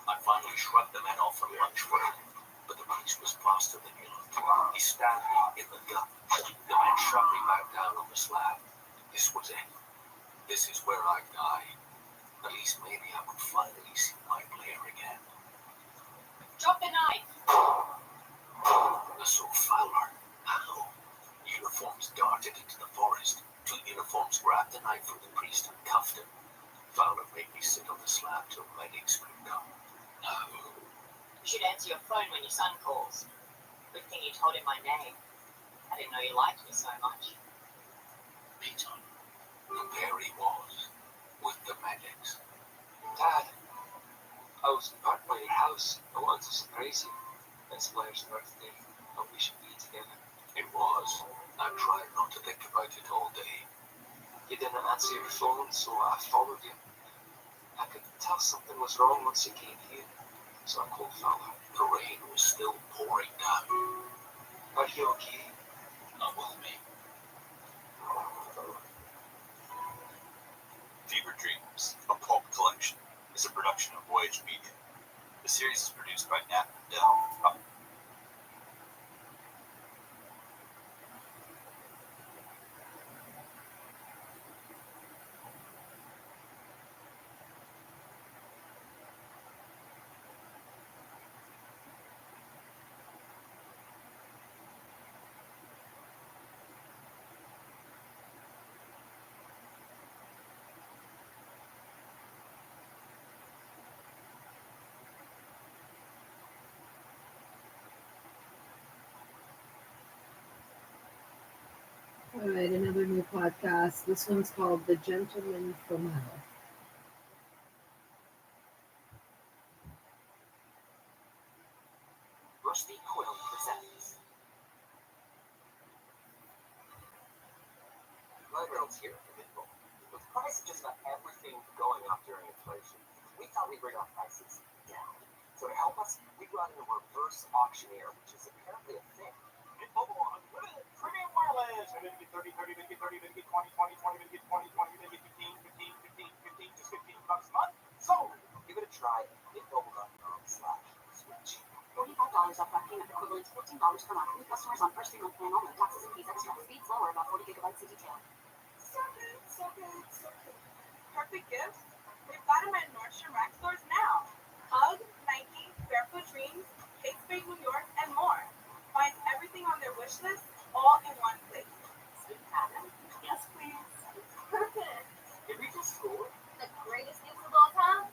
Speaker 10: I finally shrugged the men off and lunged for him, but the priest was faster than he looked. He stabbed me in the gut. The man shoved me back down on the slab. This was it. This is where I died. At least maybe I would finally see my Blair again.
Speaker 4: Drop the knife!
Speaker 10: I saw Fowler. How? Uniforms darted into the forest. 2 uniforms grabbed the knife from the priest and cuffed him. Fowler made me sit on the slab till medics could come. No.
Speaker 4: You should answer your phone when your son calls. Good thing you told him my name. I didn't know you liked me so much.
Speaker 10: Peter. And there he was, with the medics.
Speaker 11: Dad, I was back by your house. I wanted to surprise you. It's Blair's birthday, and we should be together.
Speaker 10: It was. I tried not to think about it all day.
Speaker 11: You didn't answer your phone, so I followed you. I could tell something was wrong once you came here, so I called Fowler.
Speaker 10: The rain was still pouring down.
Speaker 11: Are you okay?
Speaker 10: Not with me.
Speaker 5: Fever Dreams, a pulp collection, is a production of Voyage Media. The series is produced by Nat and Dell.
Speaker 6: All right, another new podcast. This one's called The Gentleman from Hell.
Speaker 9: let's hear it from people. With the price of just about everything going up during inflation, we thought we'd bring our prices down. So to help us, we brought in a reverse auctioneer, which is apparently a thing.
Speaker 3: Mint Mobile Unlimited Premium Wireless. Maybe get 30, 30, maybe get 30, maybe get 20, 20, 20, maybe get 20, 20, maybe get 15, 15, 15, 15, just $15 a month. So
Speaker 9: Give it a try at mintmobile.com/switch.
Speaker 8: $45 upfront payment equivalent to $15 per month. New customers on first 3-month plan only. Taxes and fees extra. Speed slower, about 40 gigabytes to detail.
Speaker 4: So good, so good, so good. Perfect gifts? We've got them at Nordstrom Rack stores now. Hug, Nike, Barefoot Dreams, Kate Spade New York, and more. Find everything on their wish list all in one place.
Speaker 8: Sweet Adam.
Speaker 4: Yes, please. Perfect.
Speaker 9: Did we just score?
Speaker 8: The greatest gifts of all time?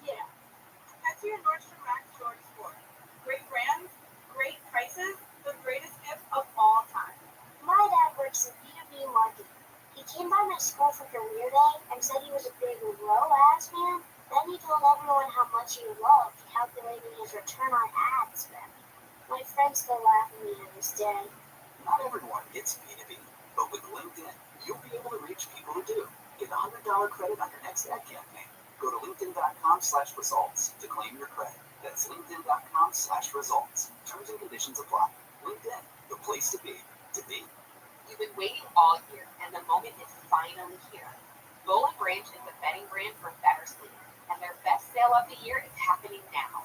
Speaker 4: Yeah. Head to your Nordstrom Rack store to score. Great brands, great prices, the greatest gift of all time.
Speaker 13: My dad works in B2B marketing. He came by my school for career day and said he was a big low-ads man. Then he told everyone how much he loved calculating his return on ad spend. My friends still laugh at me to this day.
Speaker 9: Not everyone gets B2B, but with LinkedIn, you'll be able to reach people who do. Get a $100 credit on your next ad campaign. Go to linkedin.com/results to claim your credit. That's linkedin.com/results. Terms and conditions apply. LinkedIn, the place to be.
Speaker 8: You've been waiting all year, and the moment is finally here. Bowl & Branch is the bedding brand for better sleep, and their best sale of the year is happening now.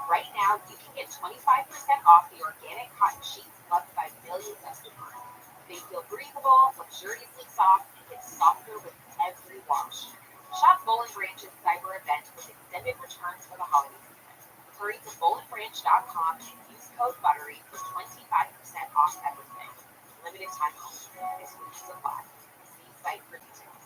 Speaker 8: Right now, you can get 25% off the organic cotton sheets loved by millions of people. They feel breathable, luxuriously soft, and get softer with every wash. Shop Bowl & Branch's cyber event with extended returns for the holiday season. Hurry to bowlandbranch.com and use code BUTTERY for 25% off everything. Limited time only. Exclusions apply. See site for details.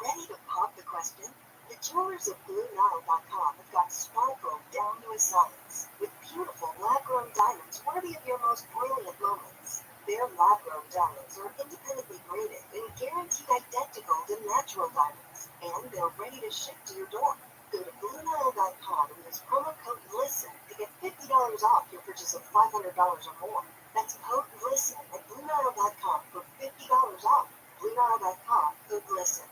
Speaker 14: Ready to pop the question? The jewelers at BlueNile.com have got sparkle down to a science, with beautiful lab-grown diamonds worthy of your most brilliant moments. Their lab-grown diamonds are independently graded and guaranteed identical to natural diamonds, and they're ready to ship to your door. Go to BlueNile.com and use promo code LISTEN to get $50 off your purchase of $500 or more. That's code LISTEN at BlueNile.com for $50 off. BlueNile.com, code LISTEN.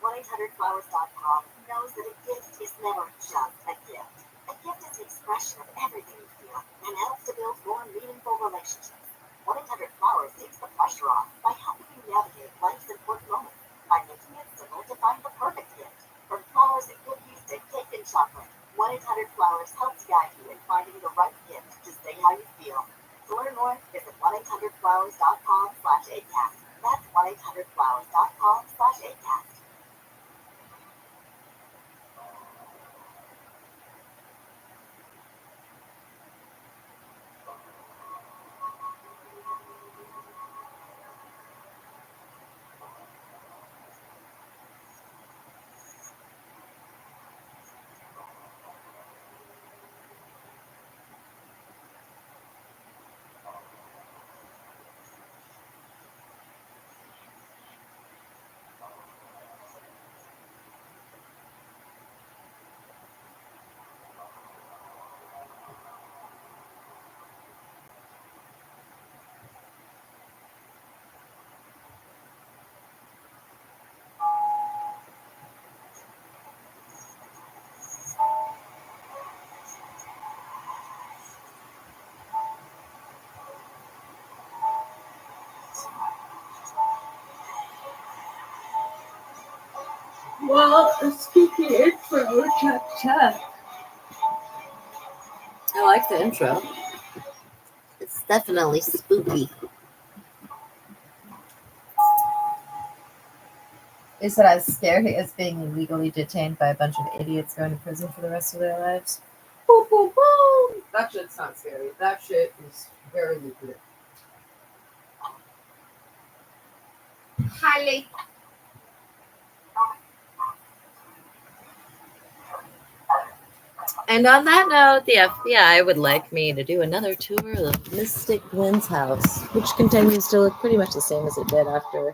Speaker 8: 1-800-Flowers.com knows that a gift is never just a gift. A gift is an expression of everything you feel and helps to build more meaningful relationships. 1-800-Flowers takes the pressure off by helping you navigate life's important moments by making it simple to find the perfect gift. From flowers and cookies to cake and chocolate, 1-800-Flowers helps guide you in finding the right gift to say how you feel. To learn more, visit 1-800-Flowers.com/ACAST. That's 1-800-Flowers.com/ACAST.
Speaker 6: Well, a spooky intro, check. I like the intro. It's definitely spooky. Is it as scary as being illegally detained by a bunch of idiots going to prison for the rest of their lives? Boom, boom, boom. That shit's not scary. That shit is very lucrative. Highly. And on that note, the FBI would like me to do another tour of Mystic Wynn's house, which continues to look pretty much the same as it did after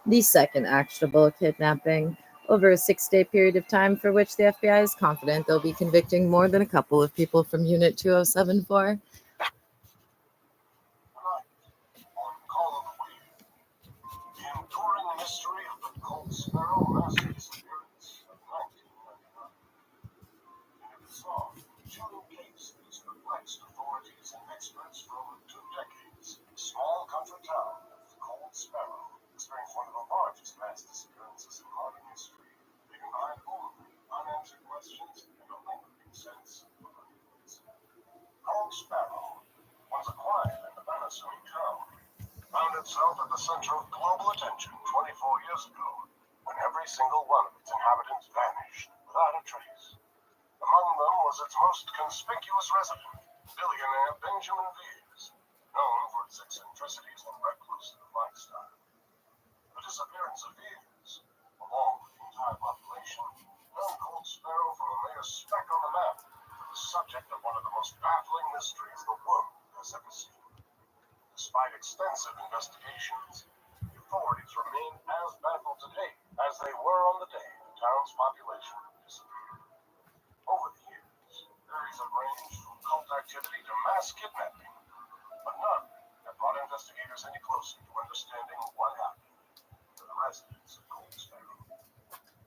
Speaker 6: the second actionable kidnapping, over a 6-day period of time for which the FBI is confident they'll be convicting more than a couple of people from Unit 2074.
Speaker 5: On call of the week. In touring
Speaker 7: Sparrow mass disappearance of 1999. In its long, chilling case that has perplexed authorities and experts for over 2 decades, the small country town of Cold Sparrow experienced one of the largest mass disappearances in modern history, leaving behind only unanswered questions and a lingering sense of unease. Cold Sparrow, once a quiet and unassuming town, found itself at the center of global attention 24 years ago, when every single one of its inhabitants vanished without a trace. Among them was its most conspicuous resident, billionaire Benjamin Veers, known for its eccentricities and reclusive lifestyle. The disappearance of Veers, along with the entire population, turned Cold Sparrow from a mere speck on the map to the subject of one of the most baffling mysteries the world has ever seen. Despite extensive investigations, the authorities remain as baffled today as they were on the day the town's population disappeared. Over the years, theories have ranged from cult activity to mass kidnapping, but none have brought investigators any closer to understanding what happened to the residents of Cold Sparrow.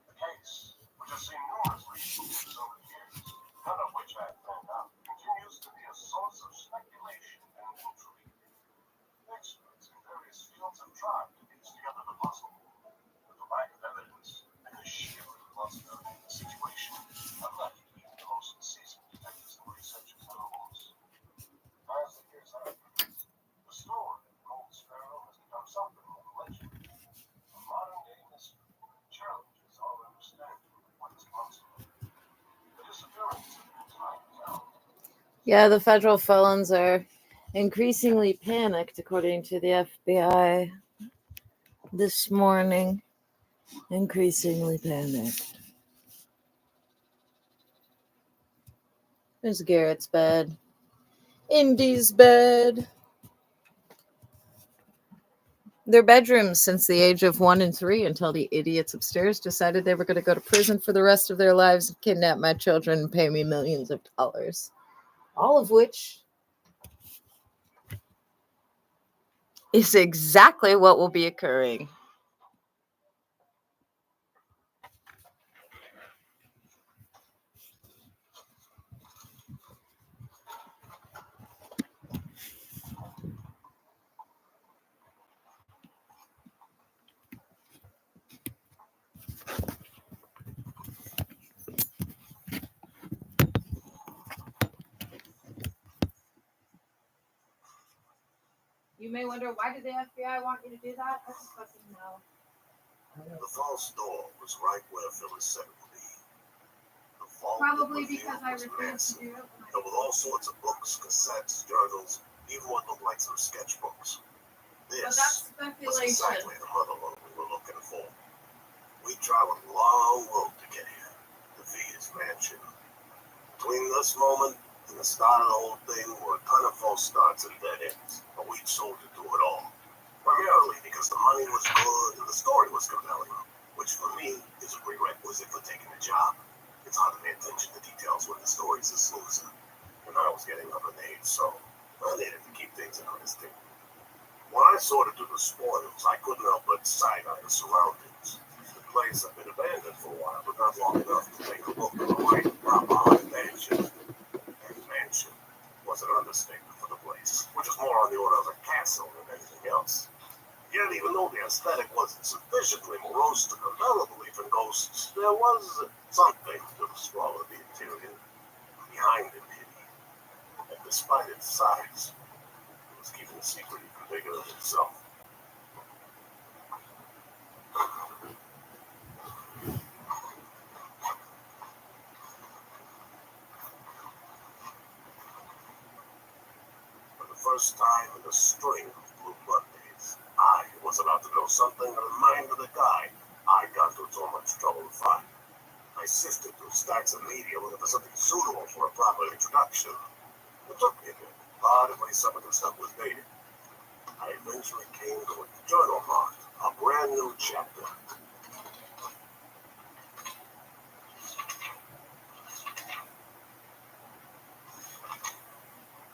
Speaker 7: The case, which has seen numerous leads over the years, none of which have panned out, continues to be a source of speculation and intrigue. Experts in various fields have tried to piece together the puzzle, but the lack of evidence and the sheer implausibility of the situation have left even the most seasoned detectives and researchers at a loss. As the years have progressed, the story of Cold Sparrow has become something of a legend, a modern-day mystery that challenges our understanding of what is possible. The disappearance of the entire town.
Speaker 1: Yeah, the federal felons are increasingly panicked, according to the FBI this morning. Increasingly panicked. There's Garrett's bed. Indy's bed. Their bedrooms since the age of 1 and 3 until the idiots upstairs decided they were going to go to prison for the rest of their lives and kidnap my children and pay me millions of dollars. All of which is exactly what will be occurring. You may wonder, why did the FBI want you to do that? I just fucking know.
Speaker 7: The false door was right where Phyllis said it would be. The vault
Speaker 1: Probably
Speaker 7: that
Speaker 1: because I
Speaker 7: was
Speaker 1: refused to
Speaker 7: massive,
Speaker 1: do it.
Speaker 7: filled with all sorts of books, cassettes, journals, even what looked like some sketchbooks.
Speaker 1: But
Speaker 7: This
Speaker 1: that's
Speaker 7: was
Speaker 1: speculation.
Speaker 7: exactly the motherlode we were looking for. We traveled a long road to get here, to Via's mansion. Between this moment and the start of the whole thing were a ton of false starts and dead ends, but we soldiered through it all. Primarily because the money was good and the story was compelling, which for me is a prerequisite for taking a job. It's hard to pay attention to details when the story's a snoozer. And I was getting up in age, so I needed to keep things interesting. When I sorted through the spoils, I couldn't help but side-eye the surroundings. The place had been abandoned for a while, but not long enough to take a look at the right proper haunted mansion. And mansion was an understatement for the place, which was more on the order of a castle than anything else. Yet, even though the aesthetic wasn't sufficiently morose to compel a belief in ghosts, there was something to the sprawl of the interior, behind it maybe. And despite its size, it was keeping the secret even bigger than itself. For the first time in a string of Blue Mondays, I was about to know something that reminded the guy I got through so much trouble to find. I sifted through stacks of media looking for something suitable for a proper introduction. It took me a bit, particularly some of the stuff was dated. I eventually came to a journal marked a brand new chapter.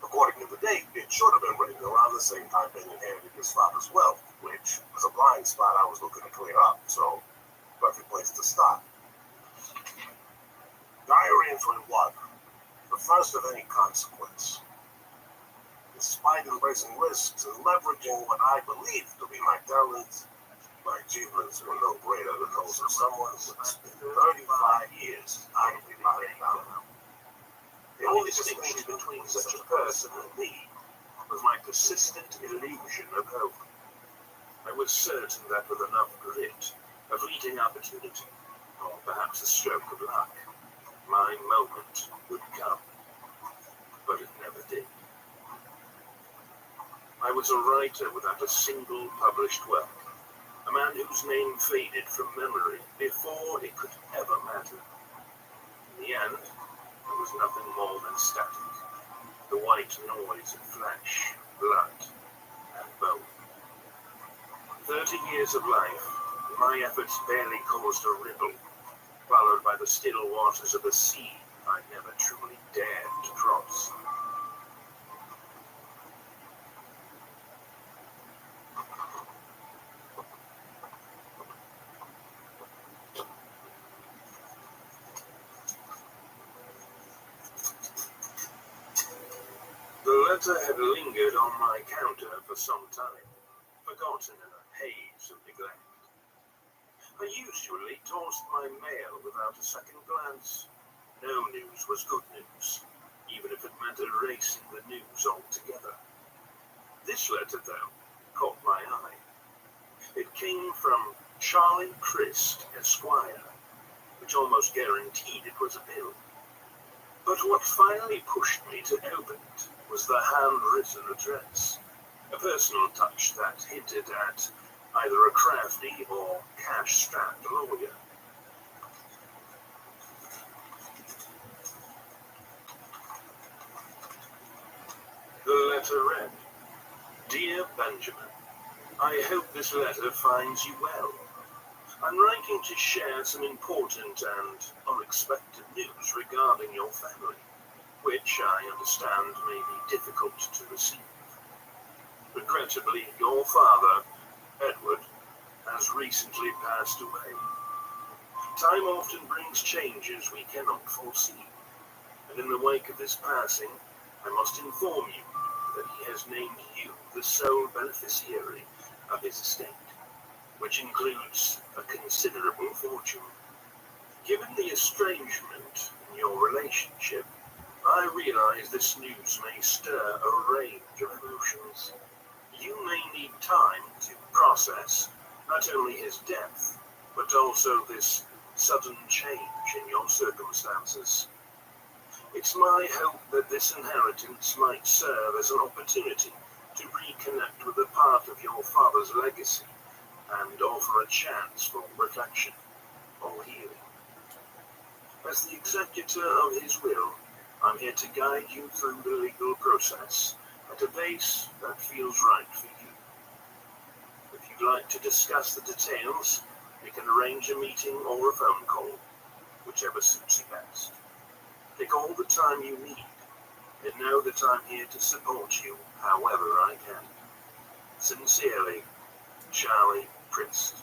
Speaker 7: According to the date, it should have been written around the same time Ben inherited his father's wealth, which was a blind spot I was looking to clear up, so
Speaker 5: Perfect place to start. Diaries were one, the first of any consequence. Despite embracing risks and leveraging what I believed to be my talents, my achievements were no greater than those of someone who had spent 35 years out of the body now. The only distinction between such a person and me was my persistent illusion of hope. I was certain that with enough grit, a fleeting opportunity, or perhaps a stroke of luck, my moment would come. But it never did. I was a writer without a single published work, a man whose name faded from memory before it could ever matter. In the end, there was nothing more than static, the white noise of flesh, blood, and bone. 30 years of life, my efforts barely caused a ripple, followed by the still waters of a sea I never truly dared to cross. The letter had lingered on my counter for some time, forgotten in a haze of neglect. I usually tossed my mail without a second glance. No news was good news, even if it meant erasing the news altogether. This letter, though, caught my eye. It came from Charlie Christ, Esquire, which almost guaranteed it was a bill. But what finally pushed me to open it was the handwritten address, a personal touch that hinted at either a crafty or cash-strapped lawyer. The letter read, "Dear Benjamin, I hope this letter finds you well. I'm writing to share some important and unexpected news regarding your family, which I understand may be difficult to receive. Regrettably, your father, Edward, has recently passed away. Time often brings changes we cannot foresee, and in the wake of his passing, I must inform you that he has named you the sole beneficiary of his estate, which includes a considerable fortune. Given the estrangement in your relationship, I realize this news may stir a range of emotions. You may need time to process not only his death, but also this sudden change in your circumstances. It's my hope that this inheritance might serve as an opportunity to reconnect with a part of your father's legacy and offer a chance for reflection or healing. As the executor of his will, I'm here to guide you through the legal process at a pace that feels right for you. If you'd like to discuss the details, we can arrange a meeting or a phone call, whichever suits you best. Take all the time you need, and know that I'm here to support you however I can. Sincerely, Charlie Christ."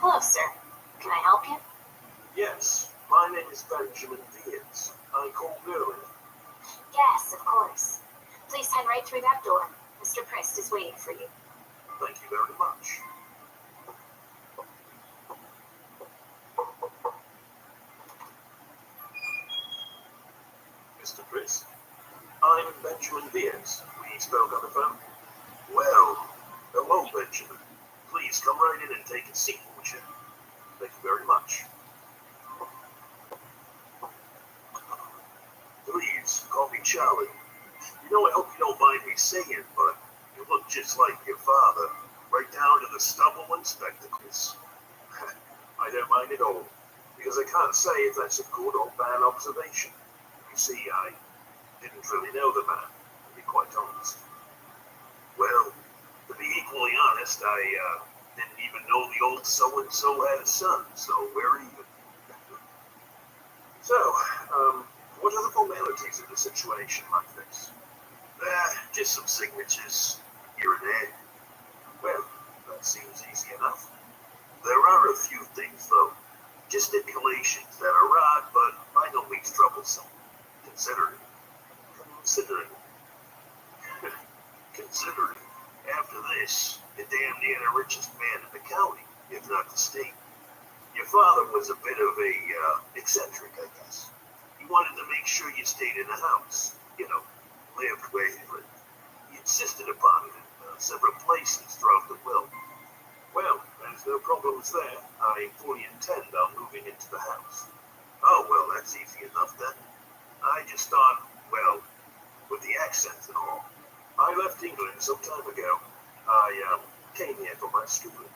Speaker 8: Hello, sir. Can I help you?
Speaker 5: Yes, my name is Benjamin Diaz. I called earlier.
Speaker 8: Yes, of course. Please head right through that door. Mr. Christ is waiting for you.
Speaker 5: Thank you very much. Mr. Chris, I'm Benjamin Diaz. We spoke on the phone. Well, hello, Benjamin. Please come right in and take a seat, won't you? Thank you very much. Please, call me Charlie. You know, I hope you don't mind me saying, but you look just like your father, right down to the stubble and spectacles. behind it all, because I can't say if that's a good or bad observation. You see, I didn't really know the man, to be quite honest. Well, to be equally honest, I didn't even know the old so-and-so had a son, so we're even. So, what are the formalities in a situation like this? Just some signatures here and there. Well, that seems easy enough. There are a few things, though. Just stipulations that are odd, but by no means troublesome. Considering. After this, you're damn near the richest man in the county, if not the state. Your father was a bit of a, eccentric, I guess. He wanted to make sure you stayed in the house. You know, lived where he lived. He insisted upon it in several places throughout the will. Well, there's no problems there. I fully intend on moving into the house. Oh, well, that's easy enough then. I just thought, well, with the accents and all. I left England some time ago. I came here for my schooling.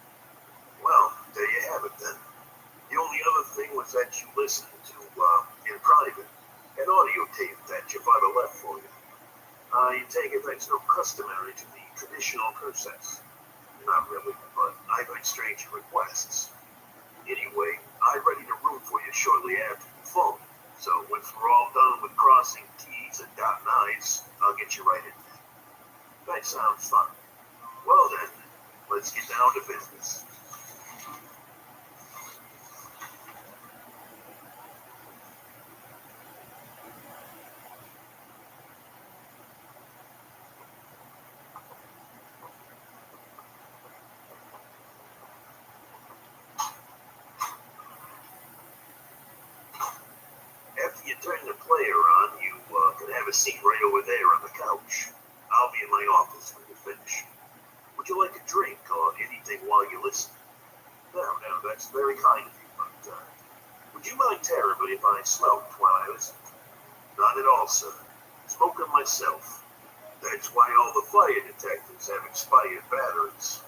Speaker 5: Well, there you have it then. The only other thing was that you listened to, in private, an audio tape that your father left for you. I take it that's no customary to the traditional process. Not really, but I've had strange requests. Anyway, I'm ready to root for you shortly after you phone. So once we're all done with crossing T's and dotting I's, I'll get you right in there. That sounds fun. Well then, let's get down to business. After you turn the player on, you can have a seat right over there on the couch. I'll be in my office when you finish. Would you like a drink or anything while you listen? No, that's very kind of you, but would you mind terribly if I smoked while I listen? Not at all, sir. Smoking myself. That's why all the fire detectors have expired batteries.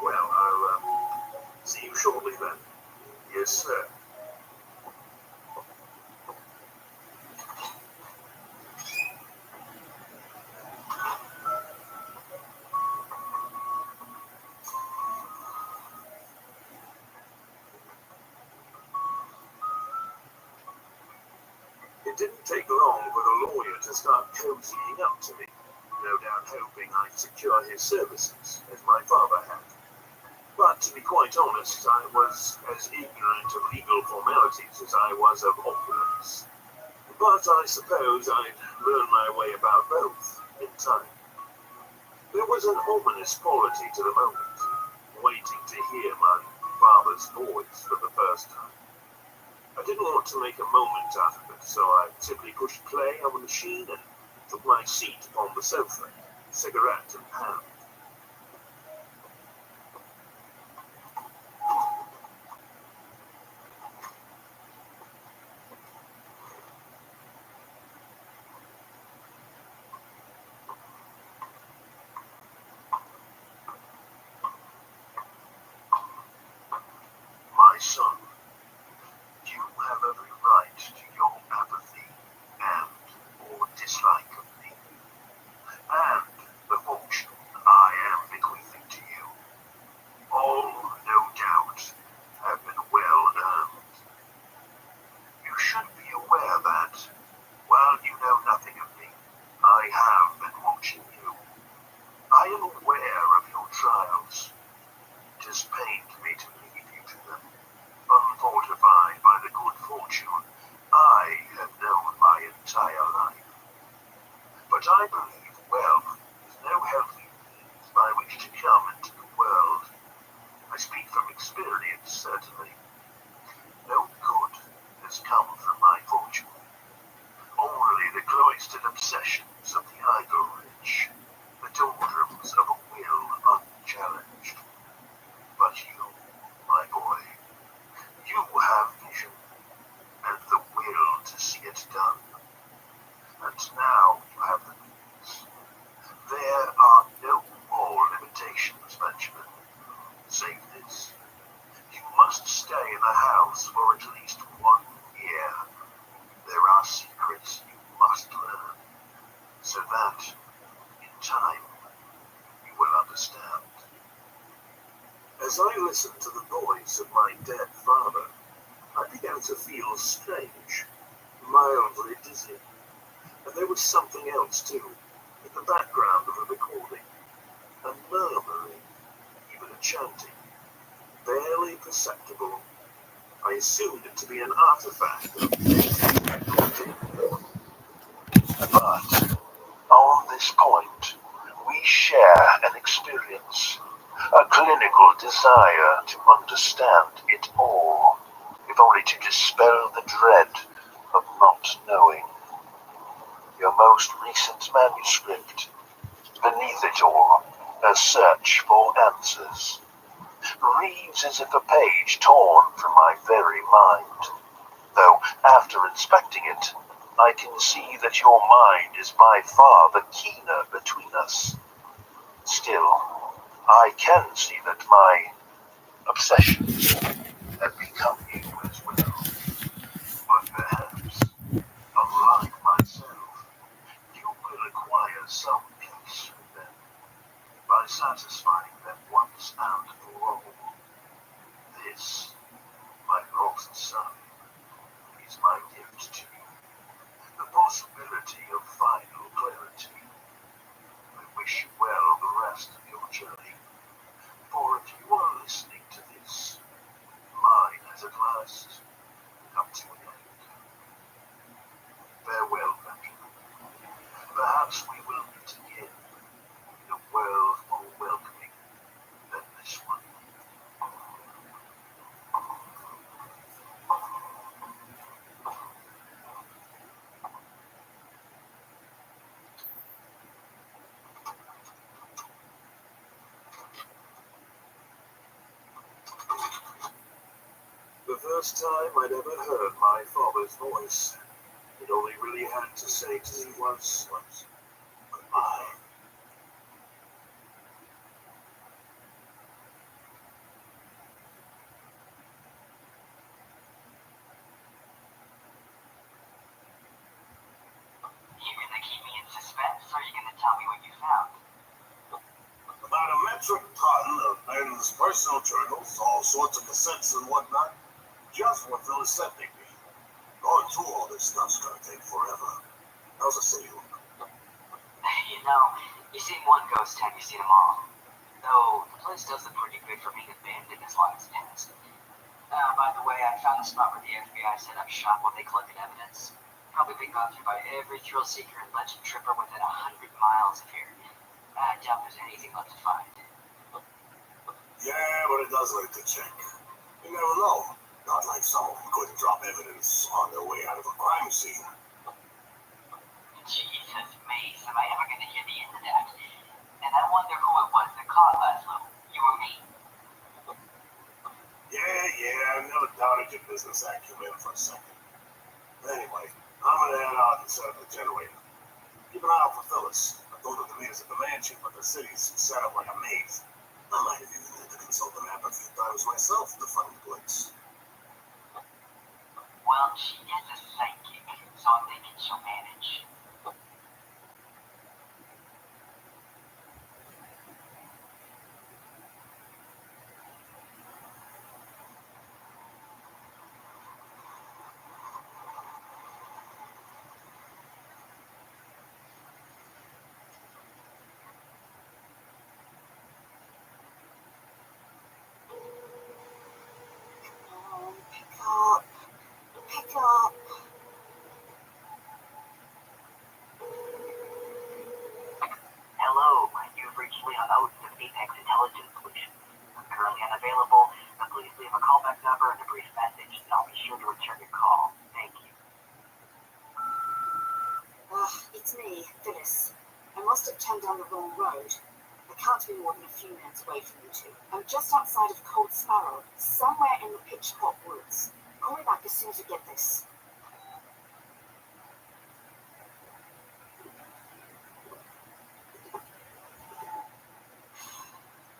Speaker 5: Well, I'll see you shortly then. Yes, sir. It didn't take long for the lawyer to start cozying up to me, no doubt hoping I'd secure his services, as my father had. But to be quite honest, I was as ignorant of legal formalities as I was of opulence. But I suppose I'd learn my way about both in time. There was an ominous quality to the moment, waiting to hear my father's voice for the first time. I didn't want to make a moment out of it, so I simply pushed play on the machine and took my seat upon the sofa, cigarette in hand. My son, you have every right to your apathy and or dislike of me, and the fortune I am bequeathing to you. All, no doubt, have been well earned. You should be aware that, while you know nothing of me, I have been watching you. I am aware of your trials. 'Tis pain to me to lead you to them, unfortified by the good fortune I have known my entire life. But I believe wealth is no healthy means by which to come into the world. I speak from experience, certainly. No good has come from my fortune. Only the cloistered obsessions of the idle-rich, the doldrums of a will unchallenged. But you, my boy, you have vision, and the will to see it done. And now you have the means. There are no more limitations, Benjamin, save this. must stay in the house for at least 1 year. There are secrets you must learn, so that, in time, you will understand. As I listened to the noise of my dead father, I began to feel strange, mildly dizzy. And there was something else too, in the background of the recording. A murmuring, even a chanting, barely perceptible. I assumed it to be an artifact of technology. But on this point, we share an experience, a clinical desire to understand it all, if only to dispel the dread of not knowing. Your most recent manuscript, beneath it all, a search for answers, reads as if a page torn from my very mind. Though, after inspecting it, I can see that your mind is by far the keener between us. Still, I can see that my obsession had become you as well. But perhaps, unlike myself, you will acquire some peace with them by satisfying them once and for all. This, my lost son, is my gift to you. The possibility of final clarity. I wish you well the rest of your journey. For if you are listening to this, mine has at last come to an end. Farewell, Benjamin. Perhaps we will meet again in a world more welcoming than this one. The first time I'd ever heard my father's voice, it only really had to say to me was goodbye.
Speaker 9: You gonna keep me in suspense, or are you gonna tell me what you found?
Speaker 5: About a metric ton of Ben's personal journals, all sorts of cassettes and whatnot, just what Phyllis sent me. Going through all this stuff's gonna take forever. How's the city look?
Speaker 9: You know, you've seen one ghost town, you've seen them all. Though, the place does look pretty good for being abandoned as long as it has. By the way, I found a spot where the FBI set up shop while they collected evidence. Probably been gone through by every thrill seeker and legend tripper within 100 miles of here. I doubt there's anything left to find.
Speaker 5: Yeah, but it does like to check. You never know. Not like someone who couldn't drop evidence on their way out of a crime scene.
Speaker 9: Jesus, Mace, am I ever gonna hear the end of that? And I wonder who it was that caught Laszlo. You or me?
Speaker 5: Yeah, I never doubted your business acumen for a second. Anyway, I'm gonna head out and set up the generator. Keep an eye out for Phyllis. I told her to meet us at the mansion, but the city's set up like a maze. I might have even had to consult the map a few times myself to find the place.
Speaker 9: Well, she is a psychic, so I'm thinking she'll manage.
Speaker 14: Oh, pick up. Pick up.
Speaker 9: Hello, you've reached Leon Oates of Apex Intelligence Solutions. I'm currently unavailable, but please leave a callback number and a brief message, and I'll be sure to return your call. Thank you.
Speaker 14: It's me, Phyllis. I must have turned down the wrong road. I can't be more than a few minutes away from you two. I'm just outside of Cold Sparrow, somewhere in the pitch hot woods. Call me back as soon as you get this.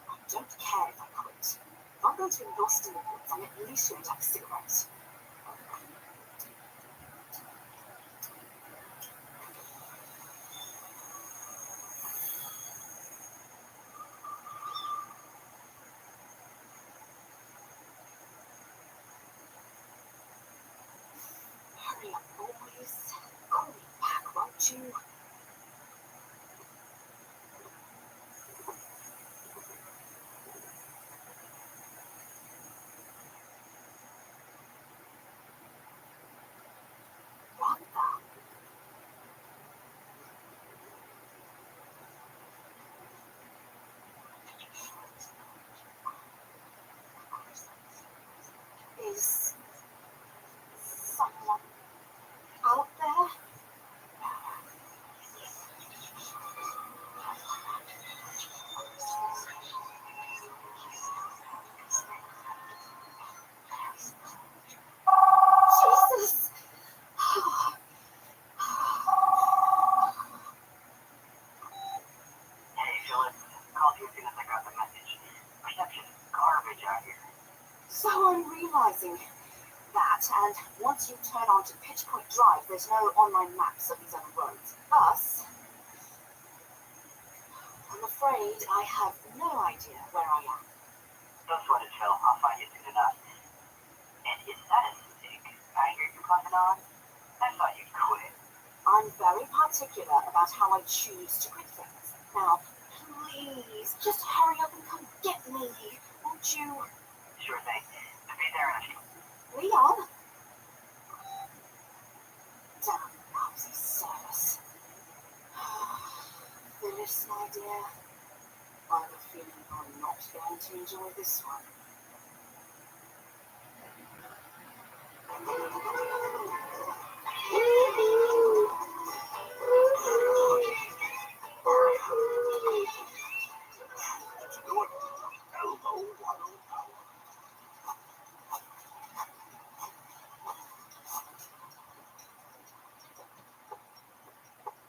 Speaker 14: I don't care if I quit. If I'm going to enlist in the woods, I'm at least going to have a cigarette. Hurry up, boys. Call me back, won't you? What the? Is someone out there? Jesus!
Speaker 9: Hey, Phyllis. Called you as soon as I got the message. Reception is garbage out here.
Speaker 14: So I'm realizing that, and once you turn onto Pitch Point Drive, there's no online maps of these other roads. Thus, I'm afraid I have no idea where I am.
Speaker 9: Don't sweat it, Phil. I'll find you soon enough. And is that a stick I hear you puffing on? I thought you'd quit.
Speaker 14: I'm very particular about how I choose to quit things. Now, please, just hurry up and come get me, won't you?
Speaker 9: Sure thing. Be there in a few.
Speaker 14: Leon? Damn lousy service. Phyllis, my dear, I have a feeling you're not going to enjoy this one.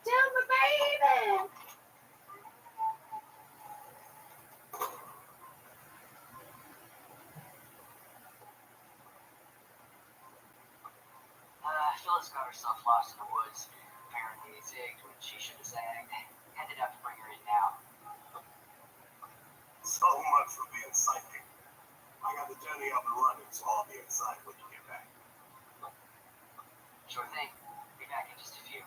Speaker 6: Tell me, baby.
Speaker 9: Phyllis got herself lost in the woods. Apparently zigged when she should have zagged. Ended up to bring her in now.
Speaker 5: So much for being psychic. I got the journey up and running, so I'll be inside when you get back.
Speaker 9: Sure thing. Be back in just a few.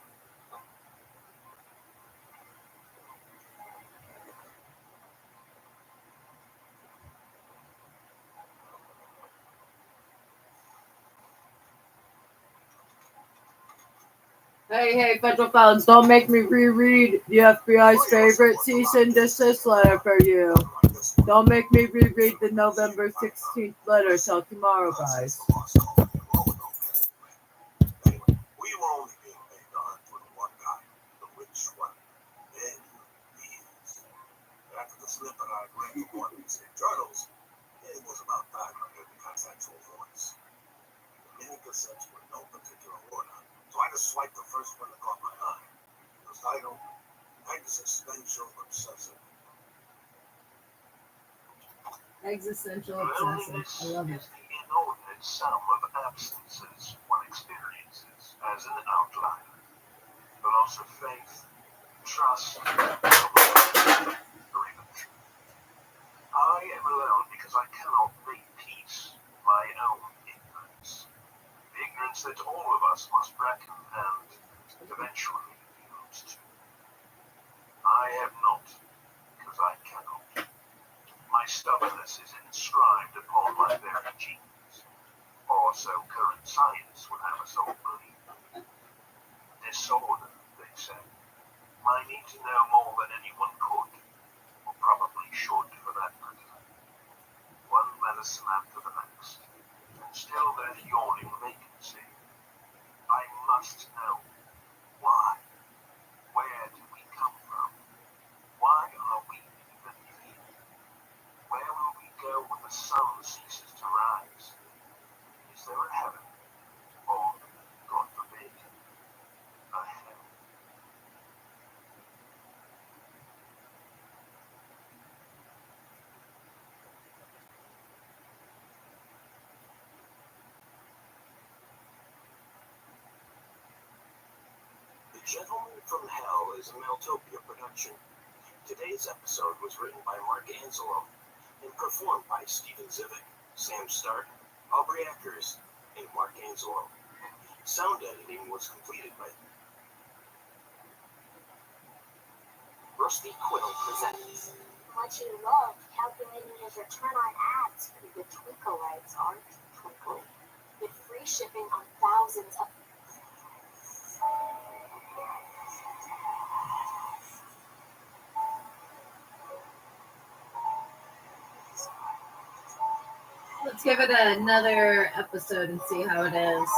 Speaker 15: Hey, federal felons, don't make me reread the FBI's favorite cease and desist letter for you. Don't make me reread the November 16th letter till tomorrow, guys.
Speaker 5: Anyway, we were only being paid to hunt for the one guy, the rich one. Then he is. After the snippet I read from one of these journals, it was about 500 consensual voice. Many cassettes with no particular order. So I just swiped the first one that caught my eye. It was titled Existential Obsessive.
Speaker 6: Existential obsessive. I love it.
Speaker 10: Is the inordinate sum of absences one experiences as an outliner. The loss of faith, trust, or even truth. I am alone because I cannot make peace with my own ignorance. The ignorance that all of us must reckon and eventually yield to. I have not, because I cannot. My stubbornness is inscribed upon my very genes, or so current science would have us all believe. Disorder, they say. I need to know more than anyone could, or probably should for that matter. One medicine after the next, and still there's yawning vacancy. I must know why. Where do we come from? Why are we even here? Where will we go when the sun ceases to rise? Is there a heaven? Or, God forbid, a hell? Gentleman from Hell is a Maltopia production. Today's episode was written by Mark Anselo and performed by Steven Zivick, Sam Stark, Aubrey Eckers, and Mark Anselo. Sound editing was completed by Rusty Quill presents.
Speaker 13: Much you loved calculating his return on ads.
Speaker 8: The twinkle lights aren't twinkling.
Speaker 13: With free shipping on thousands of
Speaker 6: Let's give it another episode and see how it is.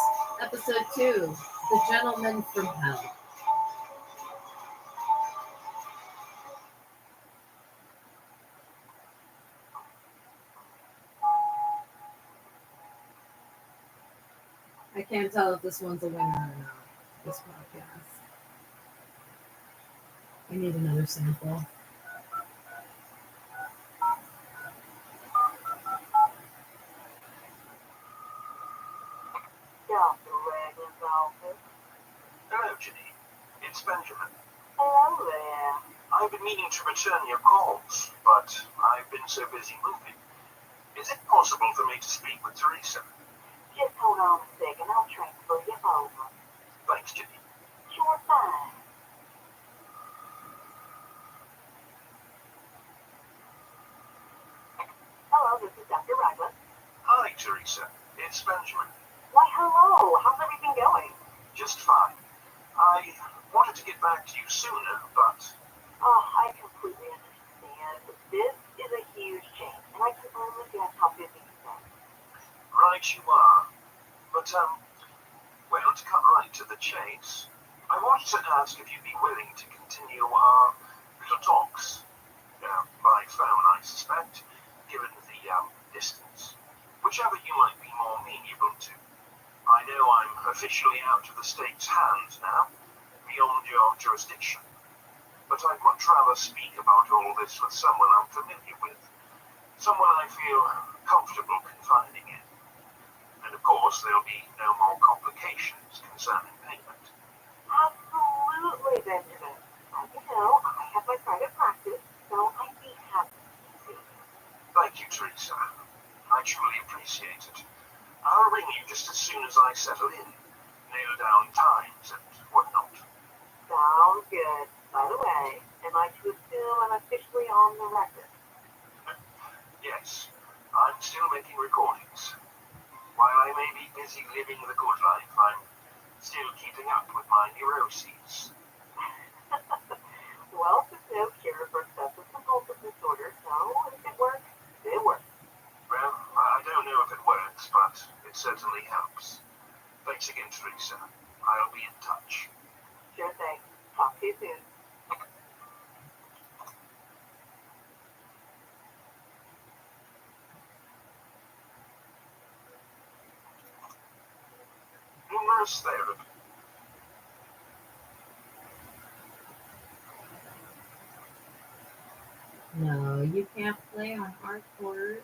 Speaker 6: Episode 2, The Gentleman from Hell. I can't tell if this one's a winner or not, this podcast. I need another sample.
Speaker 14: Dr. Ragland's office.
Speaker 5: Hello, Ginny. It's Benjamin.
Speaker 14: Hello there.
Speaker 5: I've been meaning to return your calls, but I've been so busy moving. Is it possible for me to speak with Teresa?
Speaker 14: Just hold on a second. I'll transfer you over.
Speaker 5: Thanks, Ginny.
Speaker 14: Sure fine. Hello, this is Dr. Ragland.
Speaker 5: Hi, Teresa. It's Benjamin.
Speaker 14: Why, hello. How's everything going?
Speaker 5: Just fine. I wanted to get back to you sooner, but
Speaker 14: Oh, I completely understand. This is a huge change, and I can only guess how busy you've been.
Speaker 5: right you are. But, well, to cut right to the chase, I wanted to ask if you'd be willing to continue our little talks. By phone, I suspect, given the distance. Whichever you might be more amenable to. I know I'm officially out of the state's hands now, beyond your jurisdiction. But I'd much rather speak about all this with someone I'm familiar with. Someone I feel comfortable confiding in. And of course, there'll be no more complications concerning payment.
Speaker 14: Absolutely, Benjamin. As you know, I have my private practice, so I'd be happy to.
Speaker 5: Thank you, Teresa. I truly appreciate it. I'll ring you just as soon as I settle in, nail down times and whatnot.
Speaker 14: Sounds good. By the way, am I to assume I'm officially on the record?
Speaker 5: Yes, I'm still making recordings. While I may be busy living the good life, I'm still keeping up with my neuroses.
Speaker 14: Well, there's no cure for obsessive compulsive disorder, so if it works, it works.
Speaker 5: Well, I don't know if it works, but it certainly helps. Thanks again, Teresa. I'll be in touch.
Speaker 14: Sure thing. Talk to you soon.
Speaker 5: Numerous therapy.
Speaker 6: No, you can't play on hardcore.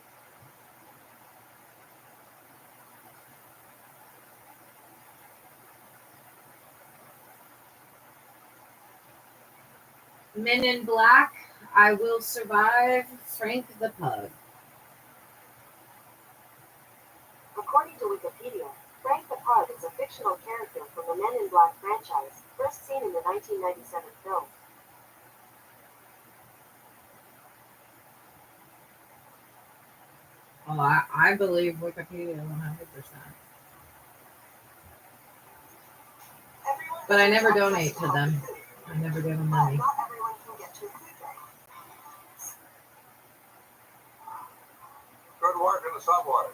Speaker 6: Men in Black, I Will Survive, Frank the Pug.
Speaker 8: According to Wikipedia, Frank the Pug is a fictional character from the Men in Black franchise, first seen in the 1997 film.
Speaker 6: Oh, I believe Wikipedia 100%. But I never donate to them. I never give them money.
Speaker 14: Not everyone can get to a food day.
Speaker 5: Good work in the subway.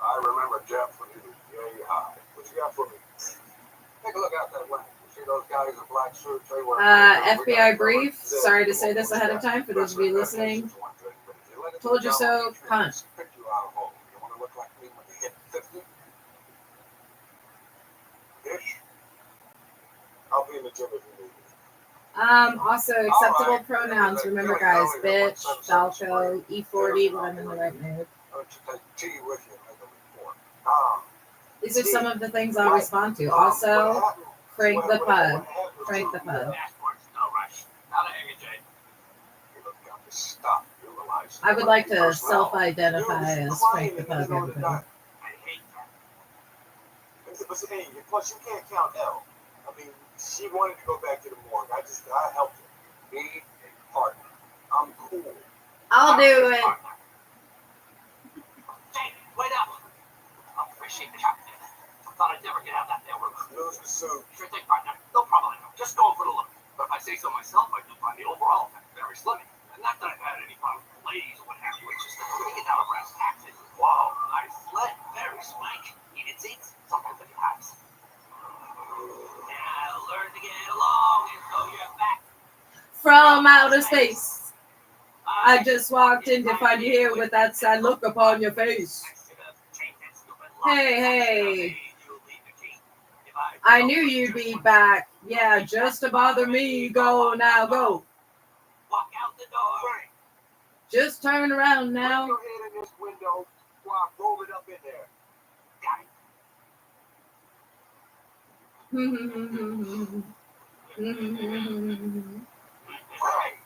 Speaker 5: I remember Jeff when he was yay high. What you got for me? Take a look out that way. You see those guys in black suits? They were
Speaker 6: FBI brief. Sorry to say this ahead of time for those of you listening. Told you so, cunt.
Speaker 5: Pick you out of home. You want to look like me when you hit 50? Ish. I'll be in the gym if you need me.
Speaker 6: Also acceptable pronouns. Remember, guys, bitch, Falco, E40 when I'm in the right mood.
Speaker 5: I'll let you take tea with you and make a report.
Speaker 6: These are some of the things I'll respond to. Also, Frank the Pug. Frank the Pug.
Speaker 10: Passports, no rush. Out of here, Jay.
Speaker 5: You look got this stuff. You realize
Speaker 6: I would like to self-identify as Frank the Pug, everybody.
Speaker 10: I hate that.
Speaker 5: But hey, plus you can't count L. I mean, she wanted to go back to the morgue. I helped her. Be a partner. I'm cool.
Speaker 6: I'll do it.
Speaker 10: Jay, wait up. I appreciate the help. I thought I'd never get out that there room.
Speaker 5: Lose the suit.
Speaker 10: Sure thing, partner. No problem. Just going for the look. But if I say so myself, I do find the overall effect very slimming. And not that I've had any problem with ladies or what have you. It's just that when you get down to brass tacks, whoa, nice sled. Very swank. Heated seats. Sometimes it hides. Now learn to get along and so you're back.
Speaker 15: From outer space. I just walked in to find you here with that sad look upon your face. Hey. I knew you'd be back. Yeah, just to bother me. Go now, go.
Speaker 10: Walk out the door.
Speaker 5: Frank,
Speaker 15: Just turn around now.
Speaker 5: put your head in this window while I roll it up in there.
Speaker 10: Got it.
Speaker 5: Frank.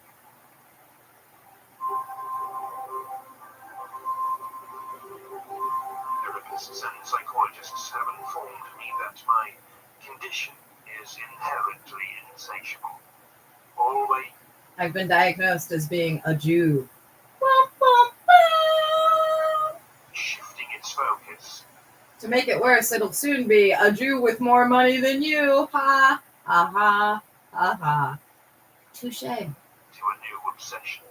Speaker 7: Therapists and psychologists have informed me that my condition is inherently insatiable. Always
Speaker 6: I've been diagnosed as being a Jew.
Speaker 7: shifting its focus.
Speaker 6: To make it worse, it'll soon be a Jew with more money than you. Ha, ha, ha, ha, ha. Touche.
Speaker 7: To a new obsession.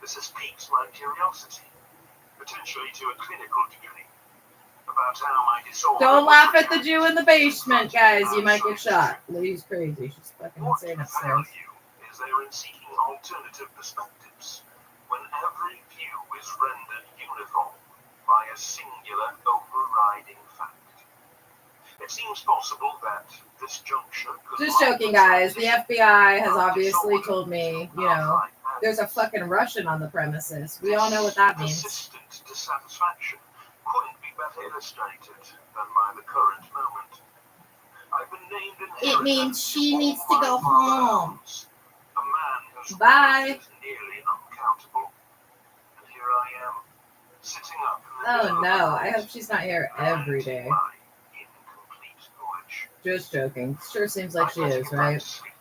Speaker 7: This has piqued my curiosity, potentially to a clinical degree, about how my disorder.
Speaker 6: Don't laugh at the Jew in the basement, guys. You might get shot. Lady's crazy. She's fucking
Speaker 7: What
Speaker 6: insane upstairs.
Speaker 7: value is there in seeking alternative perspectives when every view is rendered uniform by a singular overriding fact? It seems possible that this juncture could.
Speaker 6: Just joking, guys. The FBI has obviously told me, there's a fucking Russian on the premises. We all know what that means.
Speaker 7: Persistent dissatisfaction couldn't be better illustrated than by the current moment. I've been named inheritor
Speaker 6: It means she
Speaker 7: to
Speaker 6: needs
Speaker 7: all
Speaker 6: to go
Speaker 7: my father
Speaker 6: home.
Speaker 7: owns. A man whose
Speaker 6: Bye.
Speaker 7: wealth is nearly uncountable. And here I am, sitting up in the
Speaker 6: Oh
Speaker 7: middle
Speaker 6: no,
Speaker 7: of the
Speaker 6: I
Speaker 7: night,
Speaker 6: hope she's not here every day.
Speaker 7: my incomplete knowledge.
Speaker 6: Just joking. Sure seems like she
Speaker 7: I'd better
Speaker 6: is,
Speaker 7: get back
Speaker 6: right?
Speaker 7: to sleep.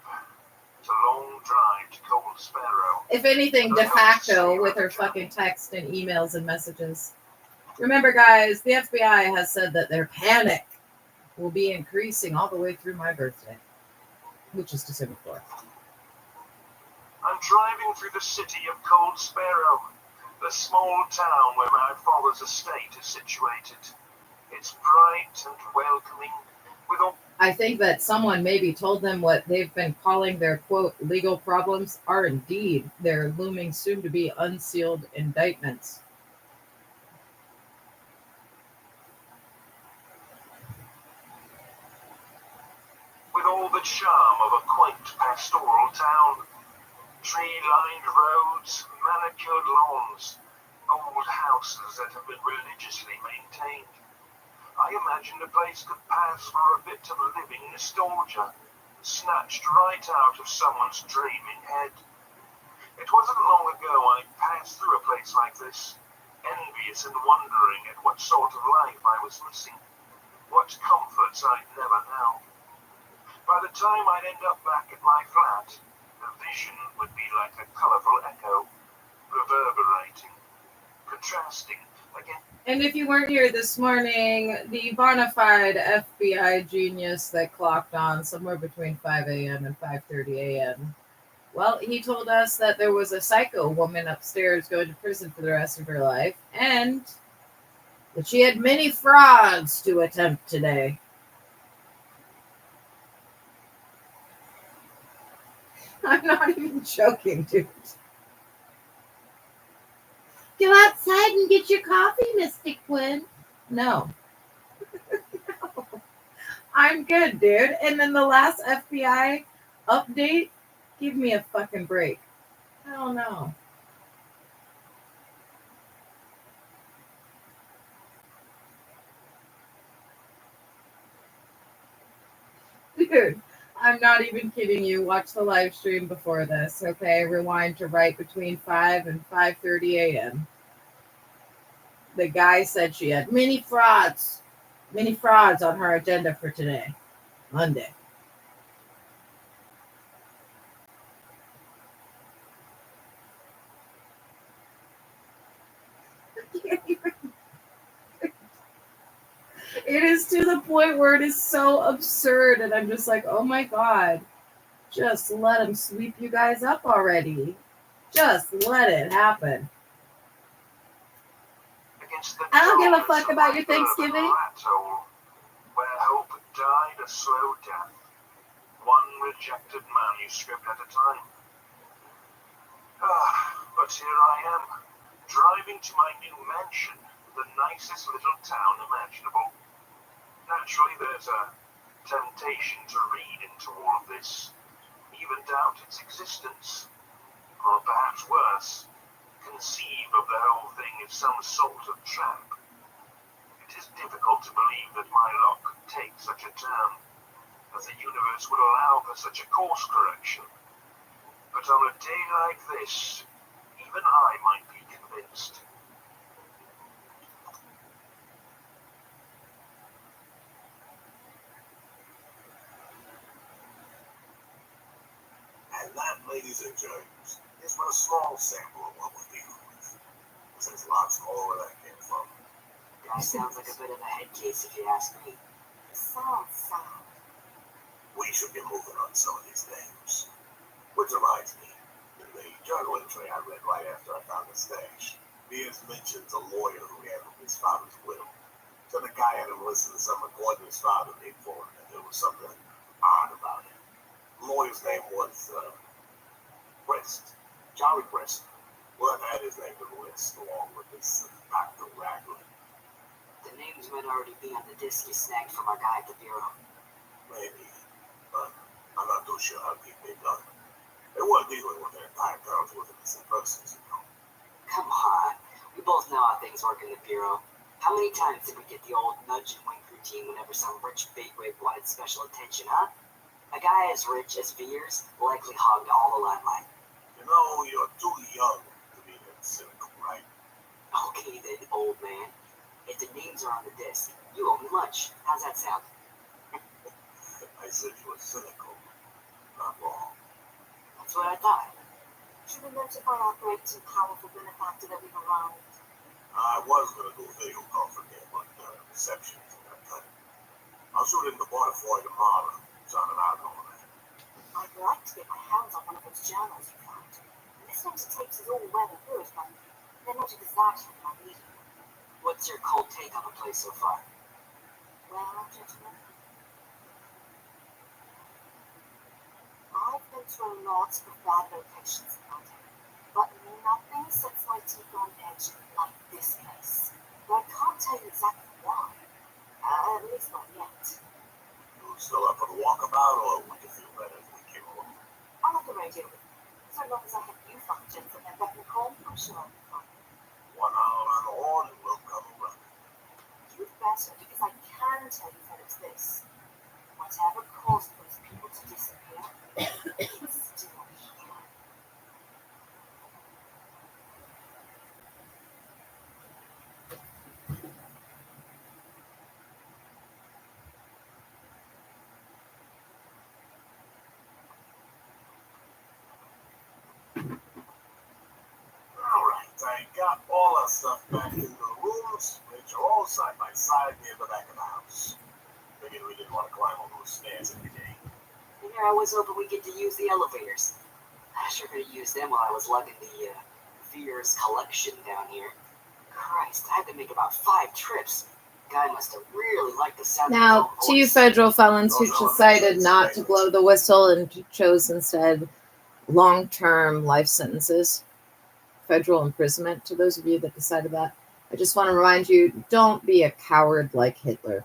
Speaker 7: It's a long drive to Cold Sparrow.
Speaker 6: If anything, de facto with her fucking text and emails and messages. Remember, guys, the FBI has said that their panic will be increasing all the way through my birthday, which is December 4th.
Speaker 7: I'm driving through the city of Cold Sparrow, the small town where my father's estate is situated. It's bright and welcoming, with all
Speaker 6: I think that someone maybe told them what they've been calling their, quote, legal problems are indeed their looming soon-to-be unsealed indictments.
Speaker 7: the charm of a quaint pastoral town. Tree-lined roads, manicured lawns, old houses that have been religiously maintained. I imagined the place could pass for a bit of living nostalgia, snatched right out of someone's dreaming head. It wasn't long ago I passed through a place like this, envious and wondering at what sort of life I was missing, what comforts I'd never known. By the time I'd end up back at my flat, the vision would be like a colourful echo, reverberating, contrasting against.
Speaker 6: And if you weren't here this morning, the bona fide FBI genius that clocked on somewhere between 5 a.m. and 5:30 a.m., well, he told us that there was a psycho woman upstairs going to prison for the rest of her life, and that she had many frauds to attempt today. I'm not even joking, dude. Go outside and get your coffee, Mystic Quinn. No. No. I'm good, dude. And then the last FBI update, give me a fucking break. Hell no. Dude, I'm not even kidding you. Watch the live stream before this, okay? Rewind to right between 5 and 5:30 a.m. The guy said she had many frauds on her agenda for today, Monday. It is to the point where it is so absurd, and I'm just like, oh my God, just let him sweep you guys up already. Just let it happen. I don't give a fuck about your Thanksgiving.
Speaker 5: Where hope died a slow death, one rejected manuscript at a time. But here I am, driving to my new mansion, the nicest little town imaginable. Naturally, there's a temptation to read into all of this, even doubt its existence, or perhaps worse, conceive of the whole thing as some sort of trap. It is difficult to believe that my luck could take such a turn, as the universe would allow for such a course correction. But on a day like this, even I might be convinced.
Speaker 7: And that, ladies and gentlemen, is but a small sample of what we're dealing with. There's lots more where that came from.
Speaker 8: Guy sounds like a bit of a head case if you ask me.
Speaker 14: Sounds sad.
Speaker 7: We should get moving on some of these names. Which reminds me, in the journal entry I read right after I found the stash, Beers mentions a lawyer who handled his father's will. So the guy had him listen to some recording his father made for him, and there was something odd about it. The lawyer's name was, Brest. Charlie Brest. Well, I've had his name to the list, along with this Dr. Ragland.
Speaker 8: The names might already be on the disc you snagged from our guy at the bureau.
Speaker 7: Maybe, but I'm not too sure how deep they've done. They weren't dealing with their entire terms with innocent persons, you know.
Speaker 8: Come on. We both know how things work in the bureau. How many times did we get the old nudge and wink routine whenever some rich bigwig wanted special attention, huh? A guy as rich as Veers likely hogged all the limelight.
Speaker 7: You know, you're too young to be that cynical, right?
Speaker 8: Okay then, old man. If the names are on the disc, you owe me lunch. How's that sound?
Speaker 7: I said you were cynical, not wrong.
Speaker 8: That's what I thought.
Speaker 14: Should we notify our great and powerful benefactor that we've arrived?
Speaker 7: I was going to do a video call for him, but reception isn't that good. I'll shoot in the border for you tomorrow. Sounded out and all that.
Speaker 14: I'd like to get my hands on one of those journals you found. Listening to tapes is all well and good, but they're not exactly my medium.
Speaker 8: What's your cold take on the place so far?
Speaker 14: Well, gentlemen, I've been through lots of bad locations in my day, but nothing sets my teeth on edge like this place. But I can't tell you exactly why. At least not yet.
Speaker 7: You still up for the walkabout, or would you feel better if we came along?
Speaker 14: I'll have the radio with me. So long as I have you functions and that you call, I'm sure I'll be fine.
Speaker 7: 1 hour on the horn and we'll come around.
Speaker 14: You'd better, because I can tell you that it's this. Whatever caused those people to disappear, it's still here.
Speaker 7: Alright, I got all our stuff back into the rooms, which are all side by side near the back of the house. Figured we didn't want to climb all those stairs every day.
Speaker 8: And here I was hoping we'd get to use the elevators. I sure could have used them while I was lugging the Veers collection down here. Christ, I had to make about 5 trips. Guy must have really liked the sound of his
Speaker 6: Now,
Speaker 8: own
Speaker 6: to you
Speaker 8: voice.
Speaker 6: federal felons who decided not to blow the whistle and chose instead long-term life sentences, federal imprisonment, to those of you that decided that, I just want to remind you, don't be a coward like Hitler.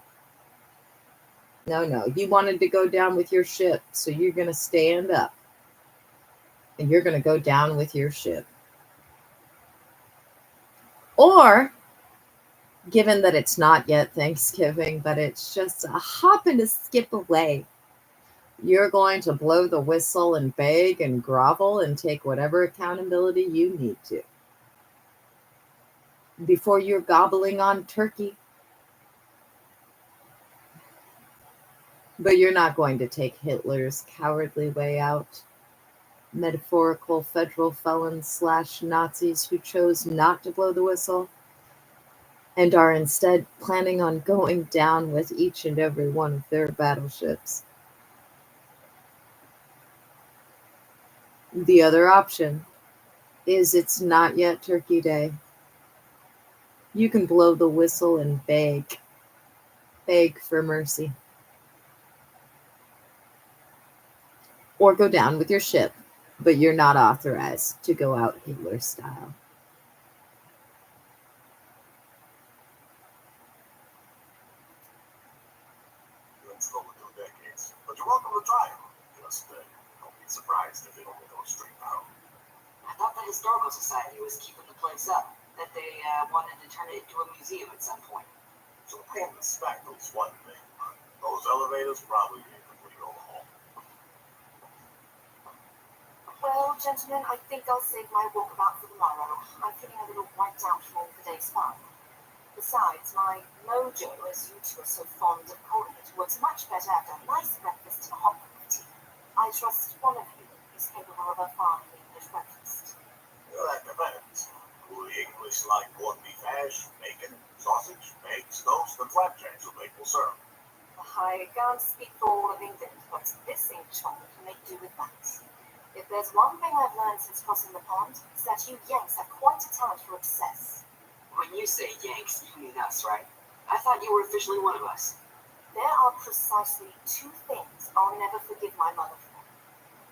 Speaker 6: No, you wanted to go down with your ship, so you're going to stand up. And you're going to go down with your ship. Or, given that it's not yet Thanksgiving, but it's just a hop and a skip away, You're going to blow the whistle and beg and grovel and take whatever accountability you need to. Before you're gobbling on turkey. But you're not going to take Hitler's cowardly way out. Metaphorical federal felons / Nazis who chose not to blow the whistle and are instead planning on going down with each and every one of their battleships. The other option is it's not yet Turkey Day. You can blow the whistle and beg for mercy. Or go down with your ship, but you're not authorized to go out Hitler style.
Speaker 5: Let's go with 2 decades. But you're welcome to try them. Just don't be surprised if they don't go straight out.
Speaker 8: I thought the Historical Society was keeping the place up, that they wanted to turn it into a museum at some point.
Speaker 5: So paying the spectacles one thing, but those elevators probably need a complete overhaul.
Speaker 8: Well, gentlemen, I think I'll save my walkabout for tomorrow. I'm feeling a little wiped out from all the day's fun. Besides, my mojo, as you two are so fond of calling it, works much better after a nice breakfast and a hot cup of tea. I trust one of you is capable of a fine English breakfast.
Speaker 5: Well, that depends. Do the English like corned beef hash, bacon, sausage, eggs, toast, and flapjacks with maple syrup?
Speaker 8: I can't speak for all of England, but this Englishman can make do with that. If there's one thing I've learned since crossing the pond, it's that you Yanks have quite a talent for excess.
Speaker 16: When you say Yanks, you mean us, right? I thought you were officially one of us.
Speaker 8: There are precisely 2 things I'll never forgive my mother for.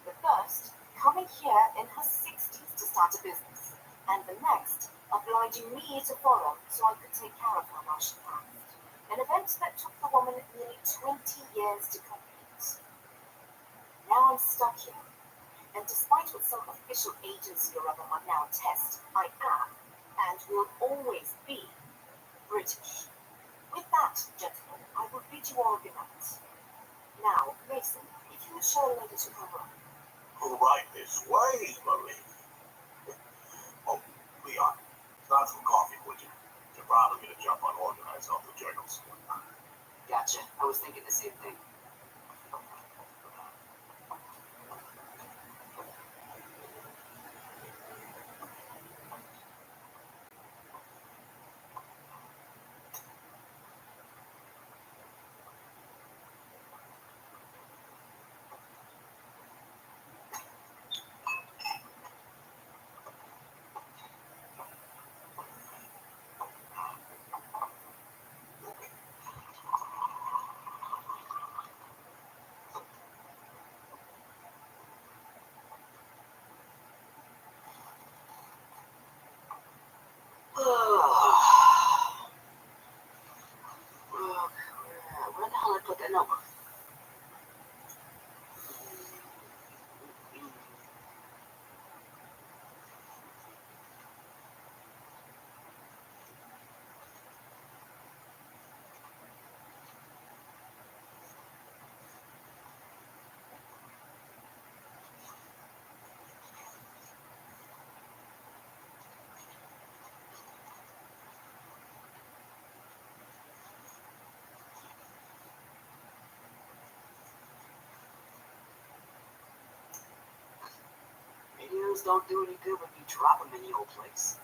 Speaker 8: The first, coming here in her 60s to start a business, and the next, obliging me to follow so I could take care of her while she passed. An event that took the woman nearly 20 years to complete. Now I'm stuck here. And despite what some official agency or other might now attest, I am, and will always be, British. With that, gentlemen, I will bid you all good night. Now, Mason, if you would show a lady to her room.
Speaker 5: Go right this way, Marie. Oh, Leon, start some coffee, would you? You're probably going to jump on organized off the journals.
Speaker 16: Gotcha. I was thinking the same thing. Where the hell did I put that notebook? Radios don't do any good when you drop them in the old place.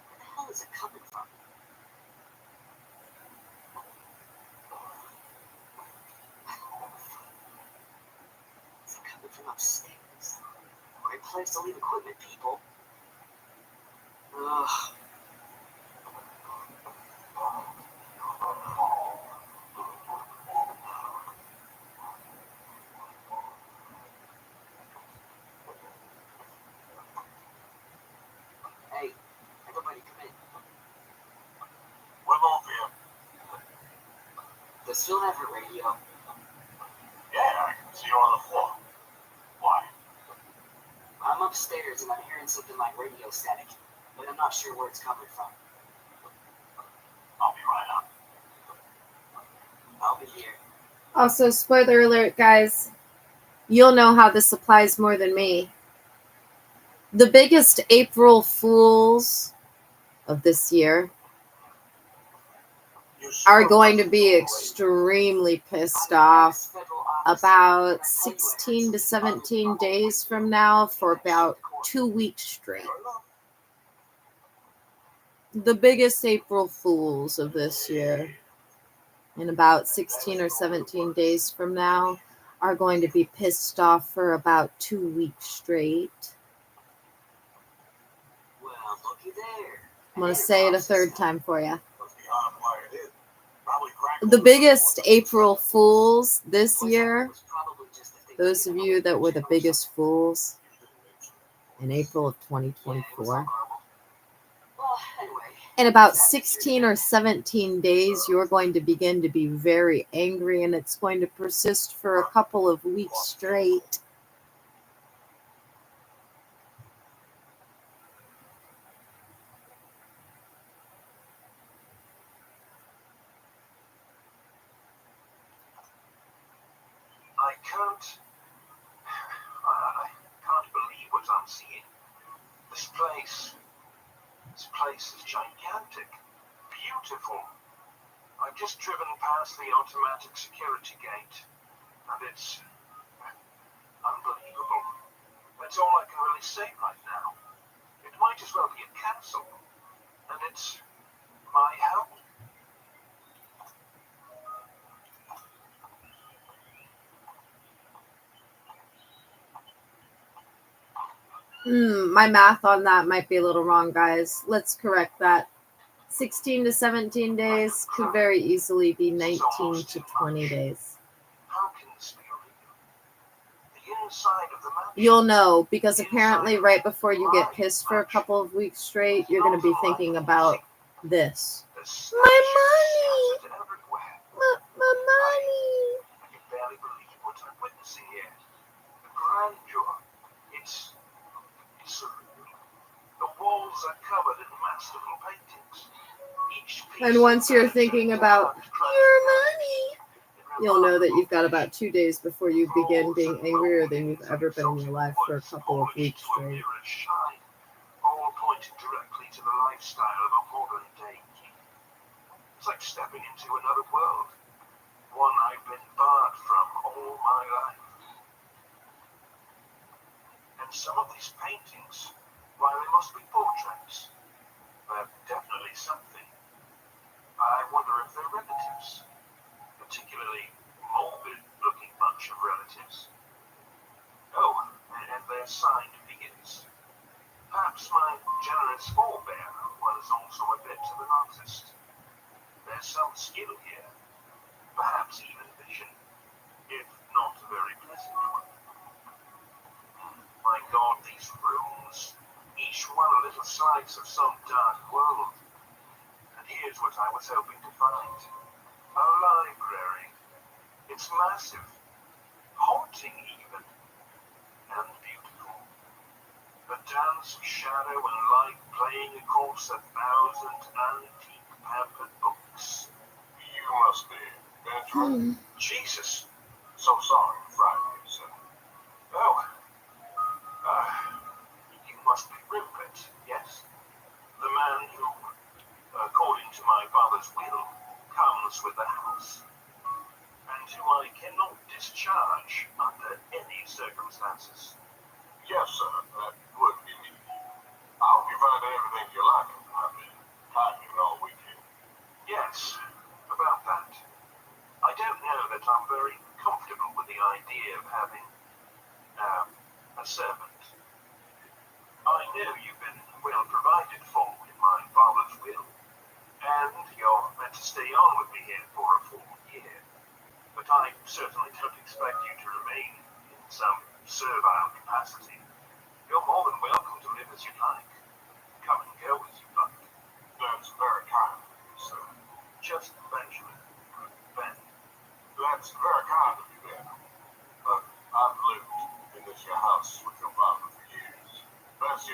Speaker 16: Where the hell is it coming from? Is it coming from upstairs? Great place to leave equipment, people. Ugh. Hey, everybody come in.
Speaker 5: We're both here.
Speaker 16: Does Phil have a radio?
Speaker 5: So you're on the floor. Why?
Speaker 16: I'm upstairs and I'm hearing something like radio static, but I'm not sure where it's coming from.
Speaker 5: I'll be right up.
Speaker 16: I'll be here.
Speaker 6: Also, spoiler alert, guys. You'll know how this applies more than me. The biggest April Fools of this year are going to be extremely pissed off about 16 to 17 days from now for about 2 weeks straight. The biggest April Fools of this year, in about 16 or 17 days from now, are going to be pissed off for about 2 weeks straight.
Speaker 16: Well, looky there.
Speaker 6: I'm going to say it a third time for you. The biggest April Fools this year, those of you that were the biggest fools in April of 2024, in about 16 or 17 days, you're going to begin to be very angry, and it's going to persist for a couple of weeks straight.
Speaker 10: I can't believe what I'm seeing. This place is gigantic, beautiful. I've just driven past the automatic security gate, and it's unbelievable. That's all I can really say right now. It might as well be a castle, and it's my home.
Speaker 6: My math on that might be a little wrong, guys. Let's correct that. 16 to 17 days could very easily be 19 to 20 days.
Speaker 10: How can this be real? The inside of the mountain.
Speaker 6: You'll know, because apparently right before you get pissed for a couple of weeks straight, you're going to be thinking about this. My money! My money!
Speaker 10: I can barely believe what I'm witnessing here. The grandeur. It's surreal. The walls are covered in masterful paintings. Each piece
Speaker 6: And once you're thinking about your money, you'll know that you've got about 2 days before you begin being angrier than you've ever been in your life for a couple of weeks straight.
Speaker 10: All pointing directly to the lifestyle of a modern day king. It's like stepping into another world, one I've been barred from all my life. And some of these paintings, while they must be portraits, they're definitely something. I wonder if they're relatives, particularly morbid-looking bunch of relatives. Oh, and they're signed figures. Perhaps my generous forebear was also a bit of an artist. There's some skill here, perhaps even vision, if not a very pleasant one. My God, these rooms, each one a little slice of some dark world. And here's what I was hoping to find. A library. It's massive, haunting even, and beautiful. A dance of shadow and light playing across 1,000 antique pampered books. You must be Bertram. Jesus. So sorry, Friday, sir. Oh. You must be Rupert, yes? The man who, according to my father's will, comes with the house, and who I cannot discharge under any circumstances.
Speaker 5: Yes, sir, that would be me. I hope you find everything you like. I've been typing all weekend.
Speaker 10: Yes, about that. I don't know that I'm very comfortable with the idea of having, a servant. I know you've been well provided for in my father's will, and you're meant to stay on with me here for a full year. But I certainly don't expect you to remain in some servile capacity. You're more than welcome to live as you like. Come and go as you like.
Speaker 5: That's very kind of you, sir.
Speaker 10: Just Benjamin. Ben.
Speaker 5: That's very kind of you, Ben. But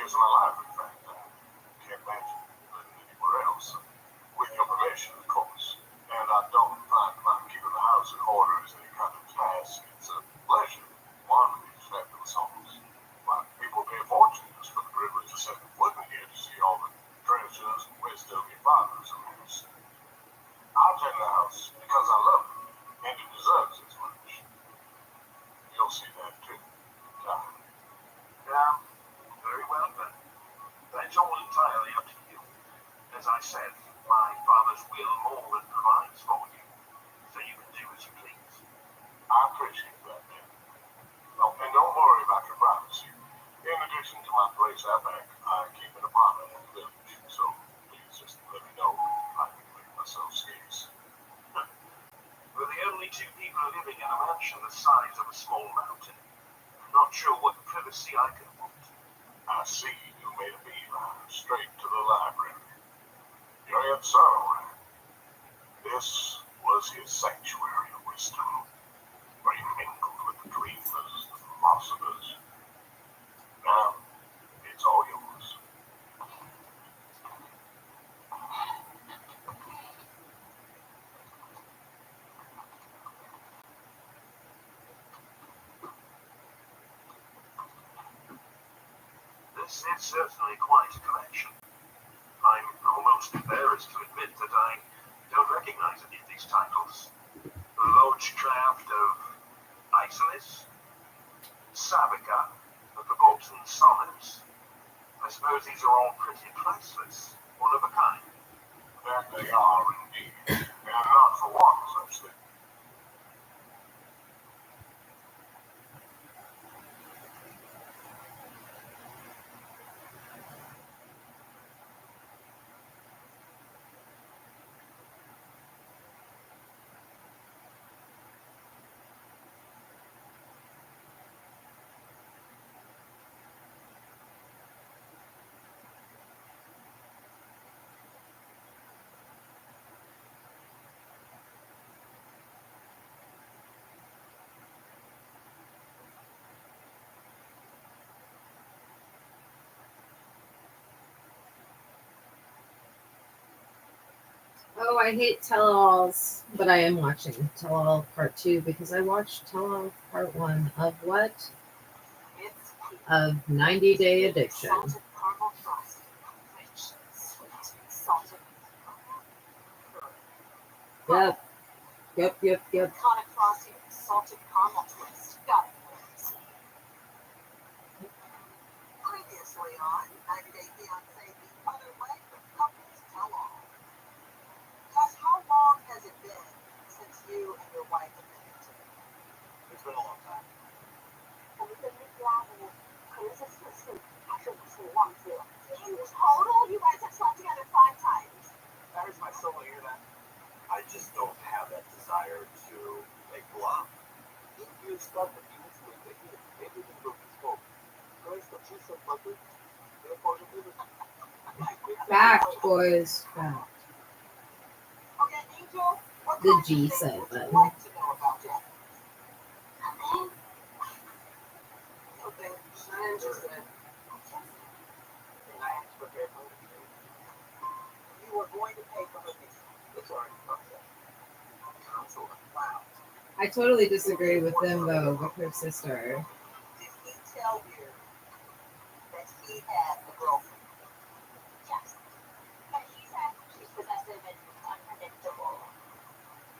Speaker 5: isn't alive, in fact. I can't imagine living anywhere else. With your permission, of course. And I don't find my keeping the house in order as any kind of task. It's a pleasure. One of these fabulous homes. Why, people pay fortunes for the privilege of setting foot in here to see all the treasures and wisdom your fathers amassed. I'll tend the house because I love it, and it deserves as much. You'll see that too.
Speaker 10: Yeah, very well then. That's all entirely up to you. As I said, my father's will more than provides for you, so you can do as you please.
Speaker 5: I appreciate that, man. Oh, and don't worry about your privacy. In addition to my place out back, I keep an apartment in the village, so please just let me know if I can make myself scarce.
Speaker 10: We're the only two people living in a mansion the size of a small mountain. I'm not sure what privacy I can want.
Speaker 5: I see you made a beeline straight to the library. Your head son, this was his sanctuary of wisdom, where he mingled with the dreamers, the philosophers. Now, it's all yours.
Speaker 10: This is certainly quite a collection. I'm almost embarrassed to admit that I don't recognize any of these titles. Lodgecraft of Isolis, Savica of the Bolton Sonnets. I suppose these are all pretty priceless, one of a kind.
Speaker 5: That they are indeed, and not for one such thing.
Speaker 6: Oh, I hate tell-alls, but I am watching Tell-all Part 2 because I watched Tell-all Part 1 of what? Of 90 Day Addiction.
Speaker 8: Salted caramel frosting, rich, sweet, salted caramel.
Speaker 6: Yep.
Speaker 8: Iconic frosting, salted caramel twist. Got it.
Speaker 14: Previously on 90 Day Fiancé, the other way for couples tell all. Tess, how long has it been since you and your wife have been intimate?
Speaker 3: It's been a long time.
Speaker 13: 我们的那家伙可能是4次还是5次，我忘记了。
Speaker 8: In total, you guys have slept together 5 times.
Speaker 3: That hurts my soul to hear that. I just don't have that desire to make love. If you start the feelings with the everything will be spoken. Grace the truth of mother, therefore the beauty.
Speaker 6: Fact, boys. Fact.
Speaker 8: Okay, Angel, what
Speaker 6: The
Speaker 8: kind
Speaker 6: G
Speaker 8: of
Speaker 6: said
Speaker 8: things would
Speaker 6: button.
Speaker 8: you like to know about Jeff?
Speaker 13: Nothing.
Speaker 8: Okay, I'm interested.
Speaker 3: And I have to prepare for it.
Speaker 14: You were going to pay for her visa.
Speaker 3: It's already processed. Counsel.
Speaker 14: Wow.
Speaker 6: I totally disagree with them, though, with her sister.
Speaker 14: Did he tell you that he had a girlfriend?
Speaker 13: Yes. But he said she's possessive and unpredictable.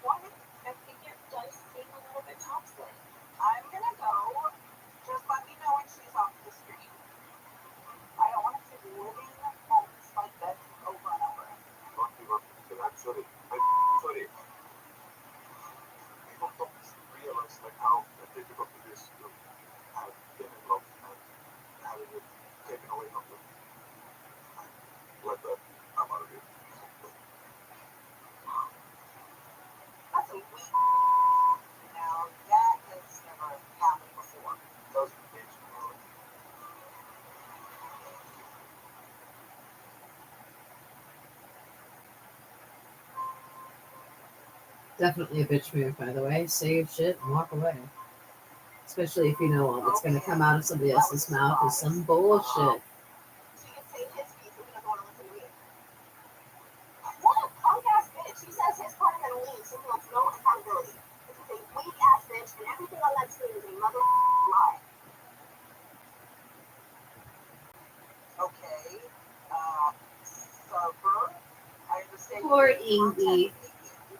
Speaker 13: What if I think it does seem a little bit toxic?
Speaker 14: I'm gonna go. Just let me know when she's off the street. I don't want to keep living homes like that over and over.
Speaker 3: Don't give up. I'm sorry. Sorry. People don't realize like how difficult it is to have been in love and having it taken away from them. Like that, I'm out of here.
Speaker 14: That's a weak. Now that has never happened before.
Speaker 3: Doesn't make me worry.
Speaker 6: Definitely a bitch move, by the way. Say your shit and walk away. Especially if you know all that's going to come out of somebody else's mouth is some bullshit. Ingy.
Speaker 14: You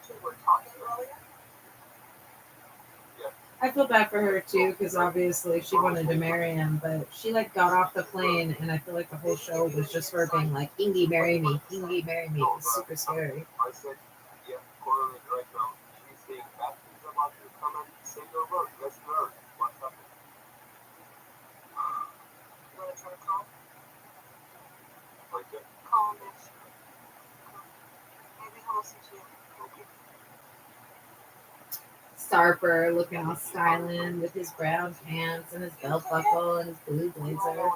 Speaker 14: two were talking earlier?
Speaker 6: I feel bad for her too, because obviously she wanted to marry him, but she like got off the plane, and I feel like the whole show was just her being like, "Ingy, marry me. Ingy, marry me." It was super scary.
Speaker 5: I said, yeah, correlate right now. She's saying bad things about you. Come and say your word. Let's learn what's happening.
Speaker 14: You want to try to call?
Speaker 5: Like that.
Speaker 14: Call him next. Maybe he'll listen to you. Okay.
Speaker 6: Starper looking all styling with his brown pants and his belt buckle and his blue blazer.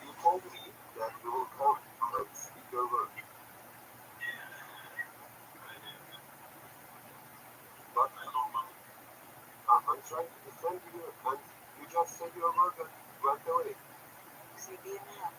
Speaker 5: You told me that you will come and speak your word. But I'm trying to defend you, and you just said your word and went away.
Speaker 14: See, be a man.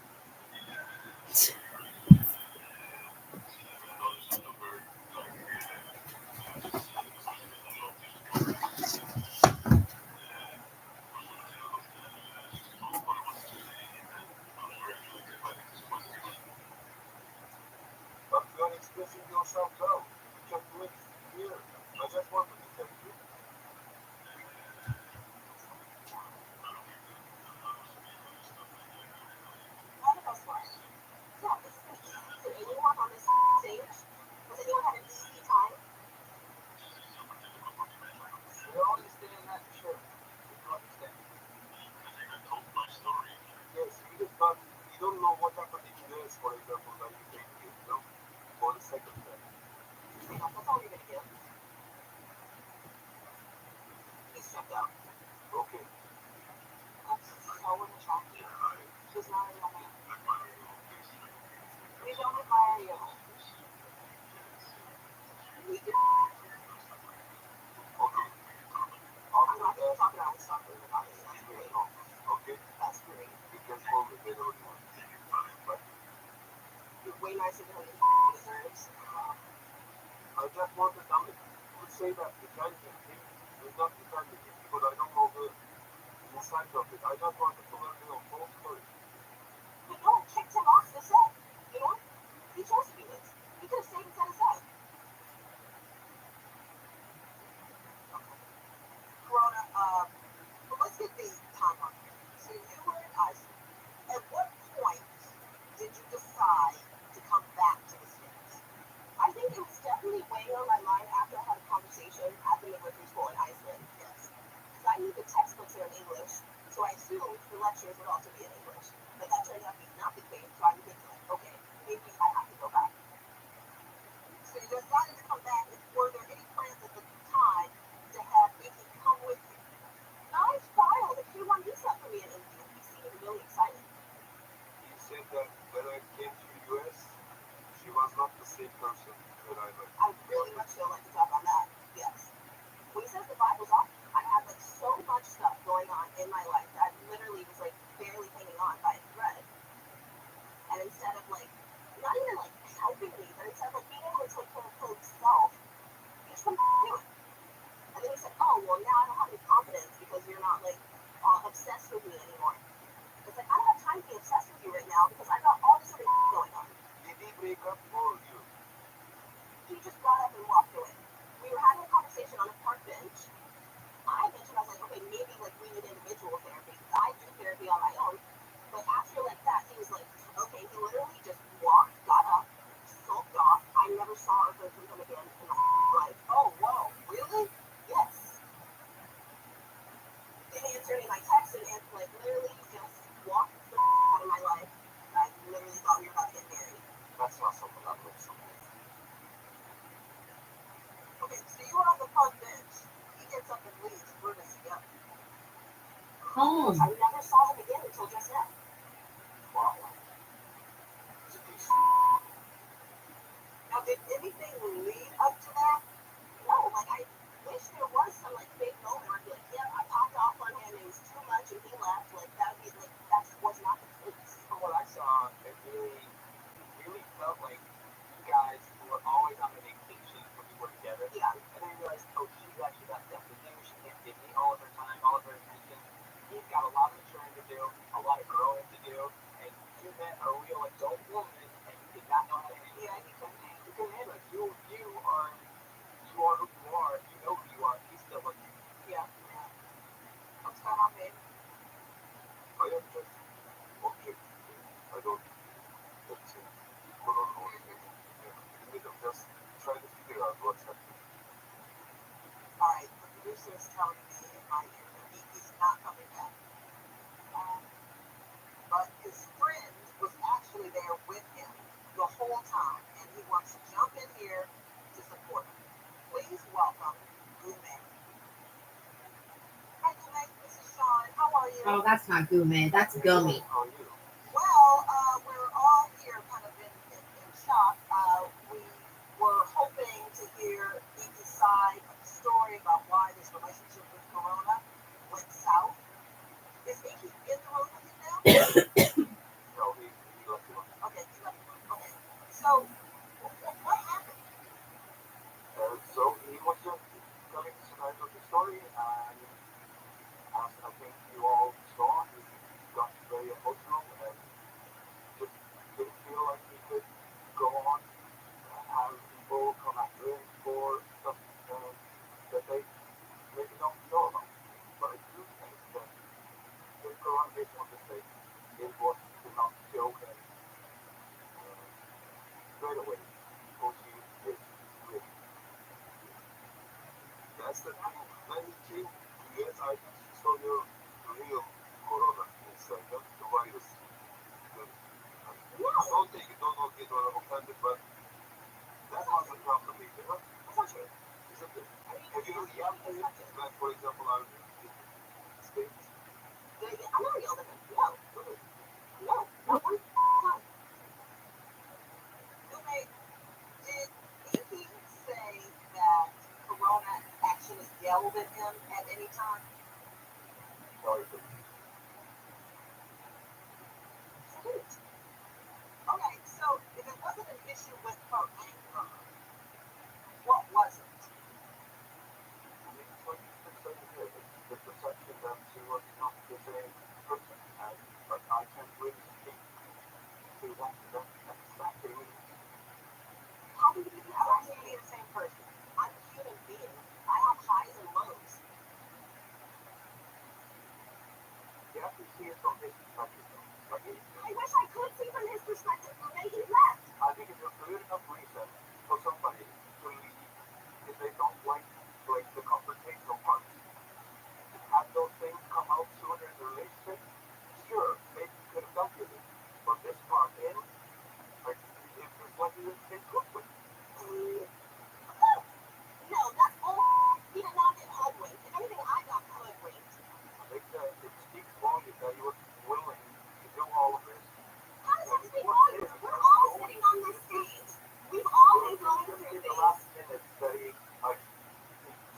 Speaker 5: But you are expressing yourself well. You can do it here. I just want to defend you.
Speaker 4: How the best part? Yeah, this is an easy for anyone on this stage. Has anyone had an easy time?
Speaker 11: We all understand that, sure. We do understand.
Speaker 5: Yes, you did, but you don't know what happened in US, for example, when you take it, you know, for the second time.
Speaker 4: That's all you're gonna give. He's checked out.
Speaker 5: Okay.
Speaker 4: That's so unattractive. He's not a real man. We don't admire you. We do.
Speaker 5: Okay.
Speaker 4: I'm not gonna talk about stuff about it. That's great.
Speaker 5: Okay.
Speaker 4: That's great.
Speaker 5: You can call me whenever you want. But
Speaker 4: You're way nicer than he deserves.
Speaker 5: I just want to tell you, you would say that defending him is not defending him because I don't know the inside of it. I just wanted to learn the whole story.
Speaker 4: But no one kicked him off the set. You know? He chose to do this. He could have stayed and set aside.
Speaker 14: Corona, but let's get the timeline here. So you were in Iceland. At what point did you decide to come back to the States?
Speaker 4: I think it was definitely weighing on my mind after I had a conversation at the midwifery school in Iceland.
Speaker 14: Yes.
Speaker 4: Because I knew the textbooks are in English, so I assumed the lectures would also be in English. But that turned out to be not the case, so I was thinking, like, okay, maybe I have to go back.
Speaker 6: home.
Speaker 8: I never saw him again until just now.
Speaker 5: Wow. It's a decent.
Speaker 14: Now, did anything lead up to that?
Speaker 8: No, like I wish there was some like big moment where I'd be like, yeah, I popped off on him, it was too much, and he left. Like that would be like that was not the case.
Speaker 11: From what I saw, it really felt like you guys were always on a vacation when you were together.
Speaker 8: Yeah.
Speaker 11: And then you realized, oh, she's actually got stuff to do. She can't give me all of her time, all of her attention. He's got a lot of maturing to do, a lot of growing to do, and you met a real adult woman, and you did not know how to handle it.
Speaker 8: Yeah, he couldn't handle it.
Speaker 11: You couldn't handle it. You are who you are. You know who you are. He's still looking.
Speaker 8: Yeah. What's going on, babe?
Speaker 5: I am just objective. I don't let's see. I'm just trying to figure out what's happening.
Speaker 14: All right, the producer is telling me in my ear that he's not coming back. But his friend was actually there with him the whole time, and he wants to jump in here to support him. Please welcome Gume. Hi, Gume. This is Sean. How are you?
Speaker 6: Oh, that's not Gume. That's Gummy.
Speaker 5: How are you?
Speaker 14: Well, we're all here kind of in shock. We were hoping to hear Iki's side of the story about why this relationship with Corona went south. Is Iki in the room with you now?
Speaker 5: No, he left you.
Speaker 14: Okay, he left the room. Okay. So, what happened?
Speaker 5: So he was just telling sides of the story, and as I think you all saw, he got very emotional and just didn't feel like he could go on and have people come after him for stuff that they maybe don't know about. But I do think that the Quran is on the state. It was enough to show him straight away who he is really. That's the thing. 92 years I saw your real Corona inside, not the virus. Don't take it, don't get offended, but that was a problem for me.
Speaker 8: That's not true.
Speaker 5: Isn't it? Have you yelled at him? Like, for example, I was in the States.
Speaker 8: I never yelled at him. No.
Speaker 5: Really?
Speaker 8: No. Not one time.
Speaker 14: Gume, did Iki say that Corona actually yelled at him at any time?
Speaker 5: No, he didn't.
Speaker 14: Okay, so if it wasn't an issue with her anger, what was it?
Speaker 5: I mean, it's like you've been saying here, it's the perception that she was not the same person. But I can't really speak to that exactly.
Speaker 8: How do you be the same person? I'm a human being. I have highs and lows.
Speaker 5: You have to see it from his perspective, though. Like,
Speaker 8: I wish I could see from his perspective, but he left.
Speaker 5: I think it's a good enough reason for somebody to leave if they don't like the confrontational part. Had those things come out sooner in the relationship, sure, maybe you could have dealt with it. But this part in, like, it was what you didn't cook with.
Speaker 8: No, that's all. He did not get hoodwinked. If anything, I got hoodwinked.
Speaker 5: I think that it speaks volumes that he was willing to do all of this.
Speaker 8: How does that speak volumes? We're all sitting on this stage. We've all been going through
Speaker 5: In the
Speaker 8: things.
Speaker 5: last minutes that he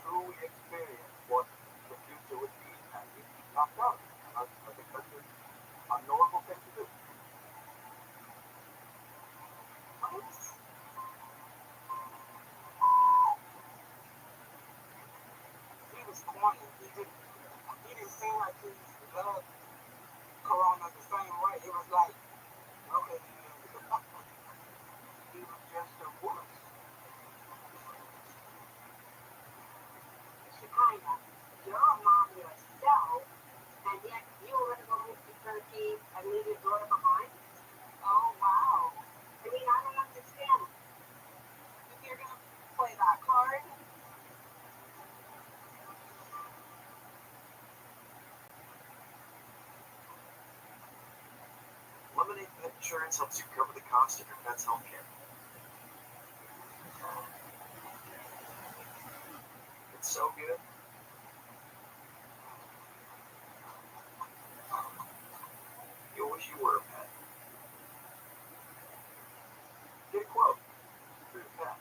Speaker 5: truly experienced what the future would be, and he knocked out. I think that's a normal thing to do.
Speaker 14: He was corny. He didn't seem like he loved Corona the same way. It was like, okay,
Speaker 5: He was just a woman.
Speaker 8: Kinda. You're a mom yourself, and yet you were going to go move to Turkey and leave your daughter behind? Oh, wow. I mean, I don't understand.
Speaker 14: if you're going to play that card,
Speaker 10: Lemonade Pet Insurance helps you cover the cost of your pet's health care. It's so good.
Speaker 9: wish you were a pet. Get a quote for your pet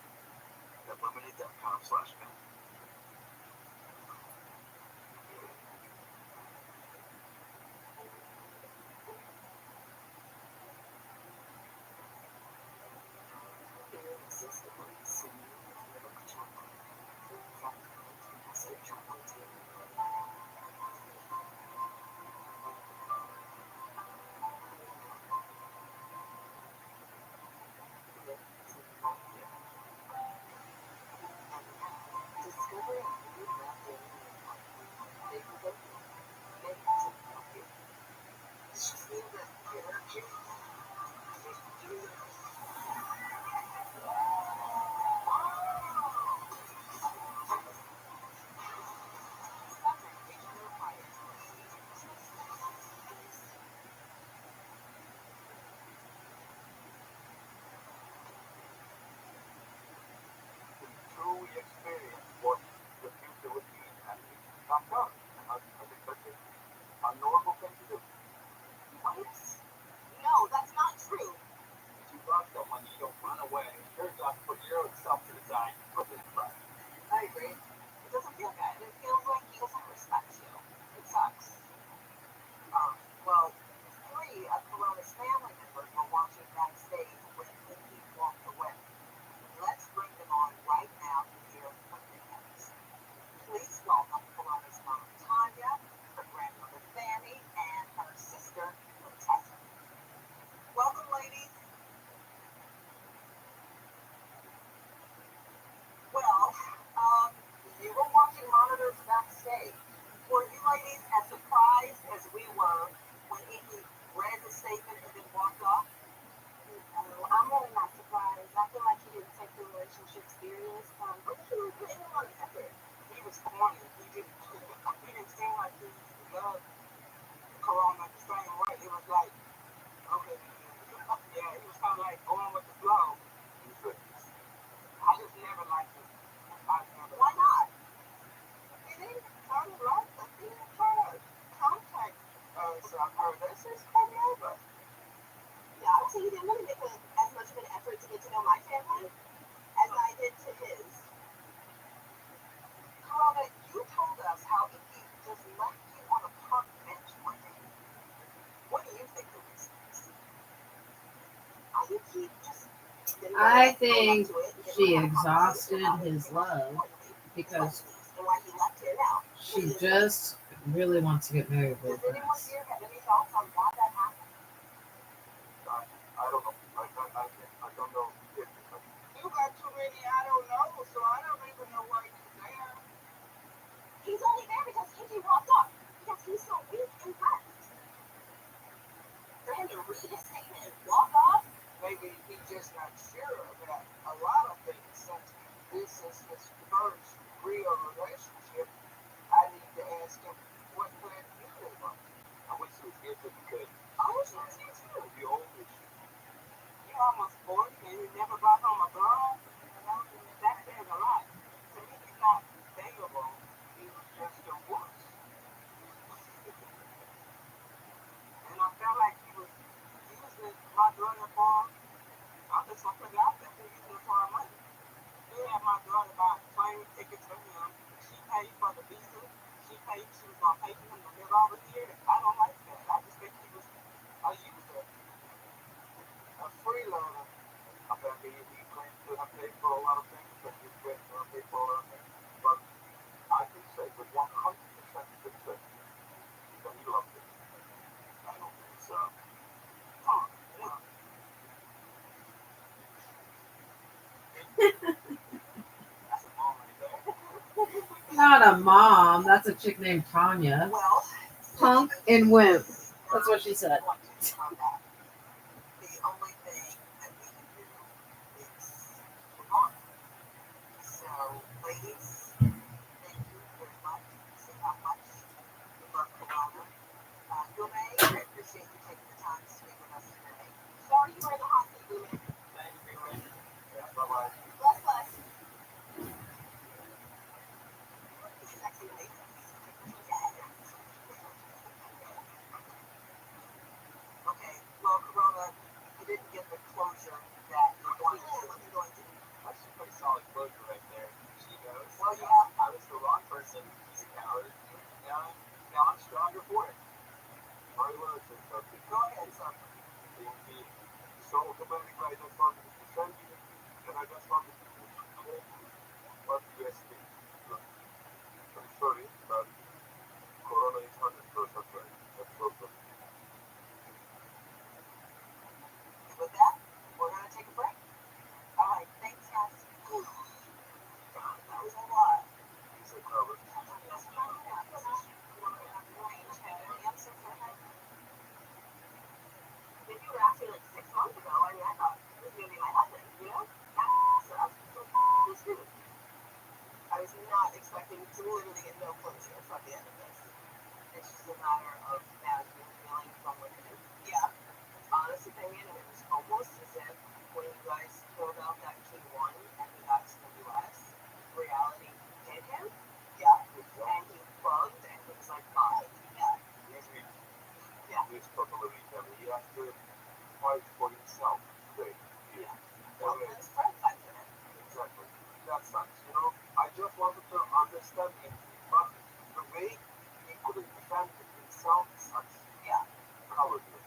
Speaker 9: at lemonade.com/pet. Truly experience what the future would be at least.com. I think that's an unknowable thing to do.
Speaker 4: What? No, that's not true.
Speaker 11: If you love someone, you don't run away. Your job to put your own self to the side, put this aside.
Speaker 4: I agree. It doesn't feel good. It feels like he doesn't respect you. It sucks.
Speaker 14: Well, 3 of Corona's family members were watching backstage when he walked away. Let's bring them on right now to hear what they have to say. Please welcome Corona's mom, Tanya, her grandmother, Fanny, and her sister, Tessa. Welcome, ladies. Well, you were watching monitors backstage. Were you ladies as surprised as we were when Iggy read the statement and then walked off?
Speaker 13: I'm really not surprised. I feel like he didn't take the relationship serious.
Speaker 14: But he was putting him on effort. He was corny. He didn't seem like he loved Corona the same way. It was like, okay, yeah, he was kind of like going with the flow. I just never liked him. Why not? He didn't try to like us. He didn't try to contact us or this is coming over.
Speaker 4: Yeah, I would say he didn't really make as much of an effort to get to know my family as I did to his.
Speaker 14: Corona, you told us how Iggy just left you on a park bench one day. What do you think the reason is?
Speaker 4: I think he just didn't
Speaker 6: I
Speaker 4: want to go up
Speaker 6: think
Speaker 4: to it and
Speaker 6: she
Speaker 4: didn't want to have a
Speaker 6: exhausted
Speaker 4: conversation about it.
Speaker 6: his love because
Speaker 4: And why he left here now.
Speaker 6: she just really wants to get married
Speaker 14: Does
Speaker 6: with
Speaker 14: anyone
Speaker 6: us.
Speaker 14: here have any thoughts on why that happened?
Speaker 9: I don't know. I don't know.
Speaker 14: You got too many I don't know, so I don't even know why you're there.
Speaker 4: He's only there because Iggy walked off. Because he's so weak and left. For him to read his statement and walk off.
Speaker 14: Maybe he's just not sure about a lot of things since this is his first real relationship. I need to ask him what plan you live on.
Speaker 9: I wish he was here so we could.
Speaker 14: I wish he was here too.
Speaker 9: The old issue.
Speaker 14: You're almost 40 and you never brought home a girl. That says a lot. To me, he's not valuable. He's just a wuss. And I felt like he was using my daughter for, I just want to put it out there, he's using it for our money. He had my daughter buy plane tickets for him. She paid for the visa. She was going to pay for him to live over here. I don't like that. I just think he was a user, a freeloader.
Speaker 9: I mean, he claims to have paid for a lot of things, but he's claims to have paid for a lot of things. But I can say with 100% certainty that he loved it. I don't think so.
Speaker 14: That's a mom right there.
Speaker 6: Not a mom. That's a chick named Tanya.
Speaker 14: Well,
Speaker 15: Punk and wimp. That's what she said.
Speaker 14: the only thing that we can do is move on. So, ladies, thank you very much. See how much you love Corona. Gume, I appreciate you taking the time to speak with us today.
Speaker 4: Sorry you were in the hot seat, Lumen.
Speaker 11: Thank you, Ray.
Speaker 9: Yeah, bye-bye.
Speaker 4: Bless, bless.
Speaker 14: Sexy ladies. Okay,
Speaker 11: and he's a coward. And now I'm stronger for it.
Speaker 5: I learned something.
Speaker 11: Go ahead, son.
Speaker 5: The so America, I just wanted to defend you, and I just wanted to claim what you think. Look, I'm sorry, but Corona is 100% right. That's also.
Speaker 14: With that, we're going to take a break. All right, thanks, guys. God, that was a lot.
Speaker 5: He's a coward.
Speaker 4: If you were asking like 6 months ago, I mean, I thought it was going to be my husband, you know? So it's true.
Speaker 14: I was not expecting to literally get no closure from the end of this. It's just a matter of management feeling from within. Yeah. Honest opinion, it was almost as if when you guys filled out that Q1 and he got to the US, reality hit him. Yeah. And he bugged and he was like, bye. Yeah.
Speaker 5: He's weak.
Speaker 14: Yeah.
Speaker 5: He's totally weak, and he has to fight for himself today.
Speaker 14: Yeah.
Speaker 5: Well,
Speaker 14: Well, let's try to fight for him.
Speaker 5: exactly. That sucks. You know, I just wanted to understand him, but the way he couldn't defend himself sucks.
Speaker 14: Yeah.
Speaker 5: Cowardly.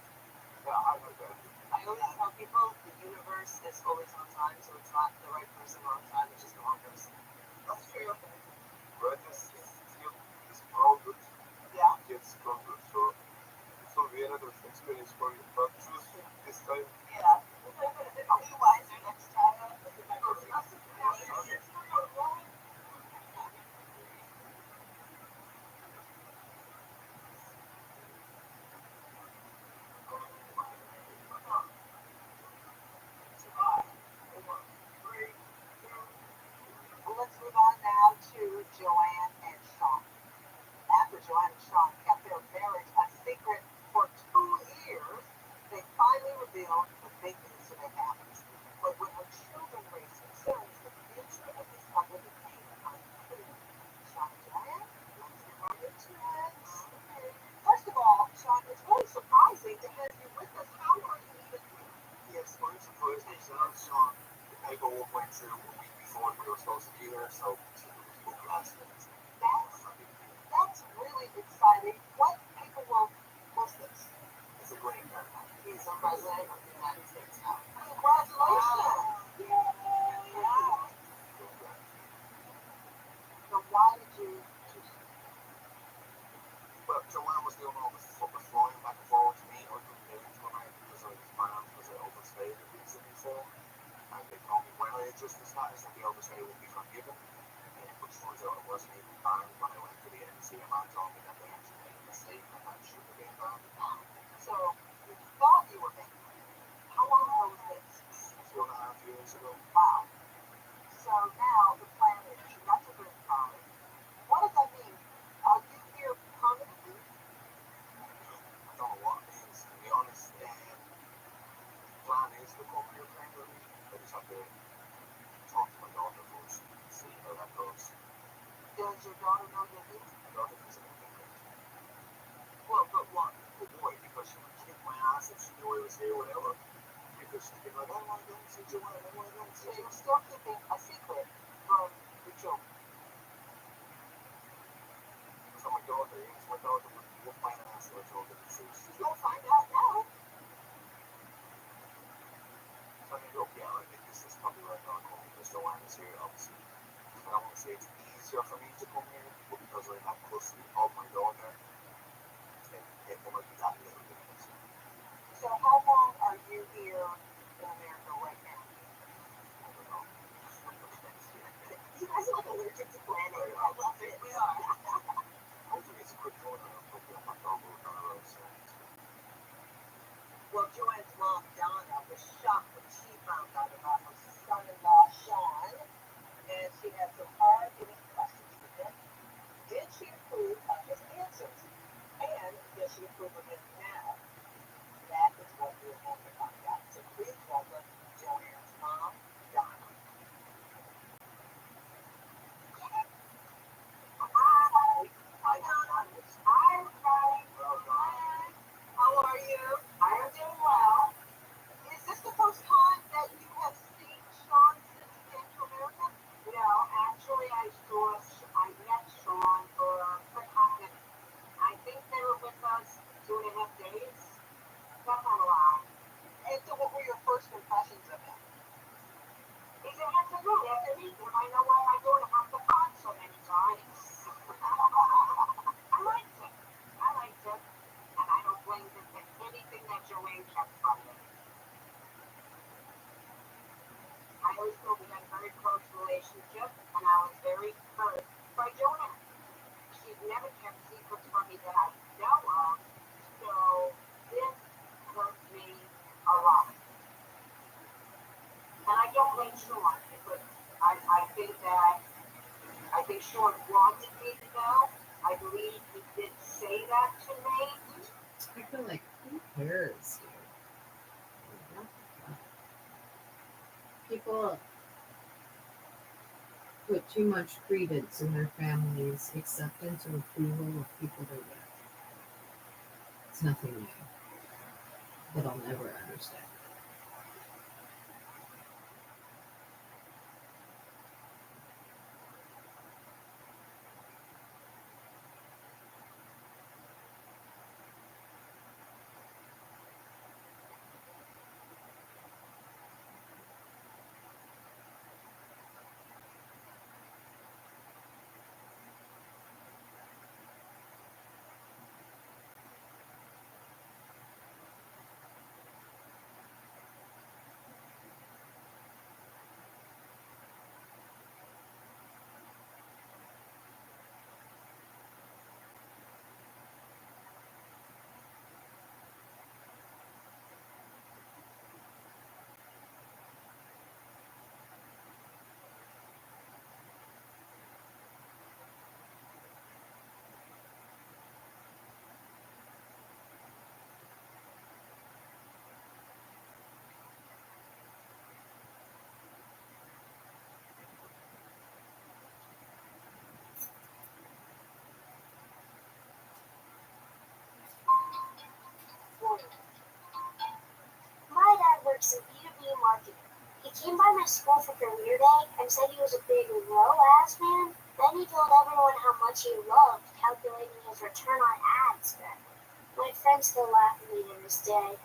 Speaker 5: Yeah, I heard that.
Speaker 14: I always tell people the universe is always on time, so it's not the right person wrong time, it's just the wrong person. That's true.
Speaker 5: Greatness still is proud.
Speaker 14: Yeah.
Speaker 5: Gets stronger. So this will be another experience for you. But choose this time.
Speaker 14: Yeah. I'll be wiser next time. Let's move on now to Joanne and Sean. After Joanne and Sean kept their marriage a secret for 2 years, they finally revealed the big news to their families. But when her children raised concerns, the future of this couple became unclear. Sean and Joanne, let's get right into it. First of all, Sean, it's really surprising to have you with us. How are you even here?
Speaker 9: Yes, we're surprised myself, Sean. The paperwork went through a week before we were supposed to be here, so we booked last minute.
Speaker 14: That's really exciting. What paperwork was this?
Speaker 9: It's a green card.
Speaker 14: He's the president of the United States now. Congratulations! Wow. So why did you choose?
Speaker 9: Well, Joanne was doing all the flying back and forth to me. I couldn't get into America because I was banned because I overstayed a visa before. And they told me when I adjusted status that the overstay would be forgiven. Which turns out it wasn't even banned. When I went to the embassy, a man told me that they actually made a mistake and that should have been banned.
Speaker 14: So you thought you were being married. How long ago was this?
Speaker 9: 2.5 years ago.
Speaker 14: Wow. So now the plan is you got your green card. What does that mean? Are you here permanently?
Speaker 9: I don't know what it means, to be honest. The plan is to come here permanently. I just have to talk to my daughter first and see how that goes.
Speaker 14: Does your daughter know you're here?
Speaker 9: My daughter doesn't know English.
Speaker 14: Well, but what?
Speaker 9: Well, why? Because she would kick my ass if she knew I was here, whatever. Because she'd be like, oh, I don't see Joanne, oh, I don't
Speaker 14: So
Speaker 9: see
Speaker 14: you're
Speaker 9: Joanne.
Speaker 14: still keeping a secret from your children?
Speaker 9: From my daughter, yes, my daughter would whoop my ass if I told her the truth.
Speaker 14: You'll find out now.
Speaker 9: So I mean, look, yeah, I think this is probably right now coming because Joanne is here, obviously. I don't want to say it's easier for me to come here, but because I have custody of my daughter, it might be that little bit easier.
Speaker 14: So how long are you here in America right now?
Speaker 9: I don't know.
Speaker 14: You guys are like allergic to planning. I love it. We are.
Speaker 9: Hopefully it's a quick one and I'll put you on my phone with on the road, so.
Speaker 14: Well, Joanne's mom, Donna, was shocked when she found out about her son-in-law, Sean, and she had some hard-hitting
Speaker 2: by Joanne. She's never kept secrets from me that I know of, so this hurts me a lot. And I don't blame Sean, but I think Sean wanted me to know. I believe he did say that to me.
Speaker 6: I feel like, who cares? People put too much credence in their family's acceptance or approval of people they're with. It's nothing new that I'll never understand.
Speaker 13: My dad works in B2B marketing. He came by my school for career day and said he was a big low-ass man. Then he told everyone how much he loved calculating his return on ad spend. My friends still laugh at me to this day.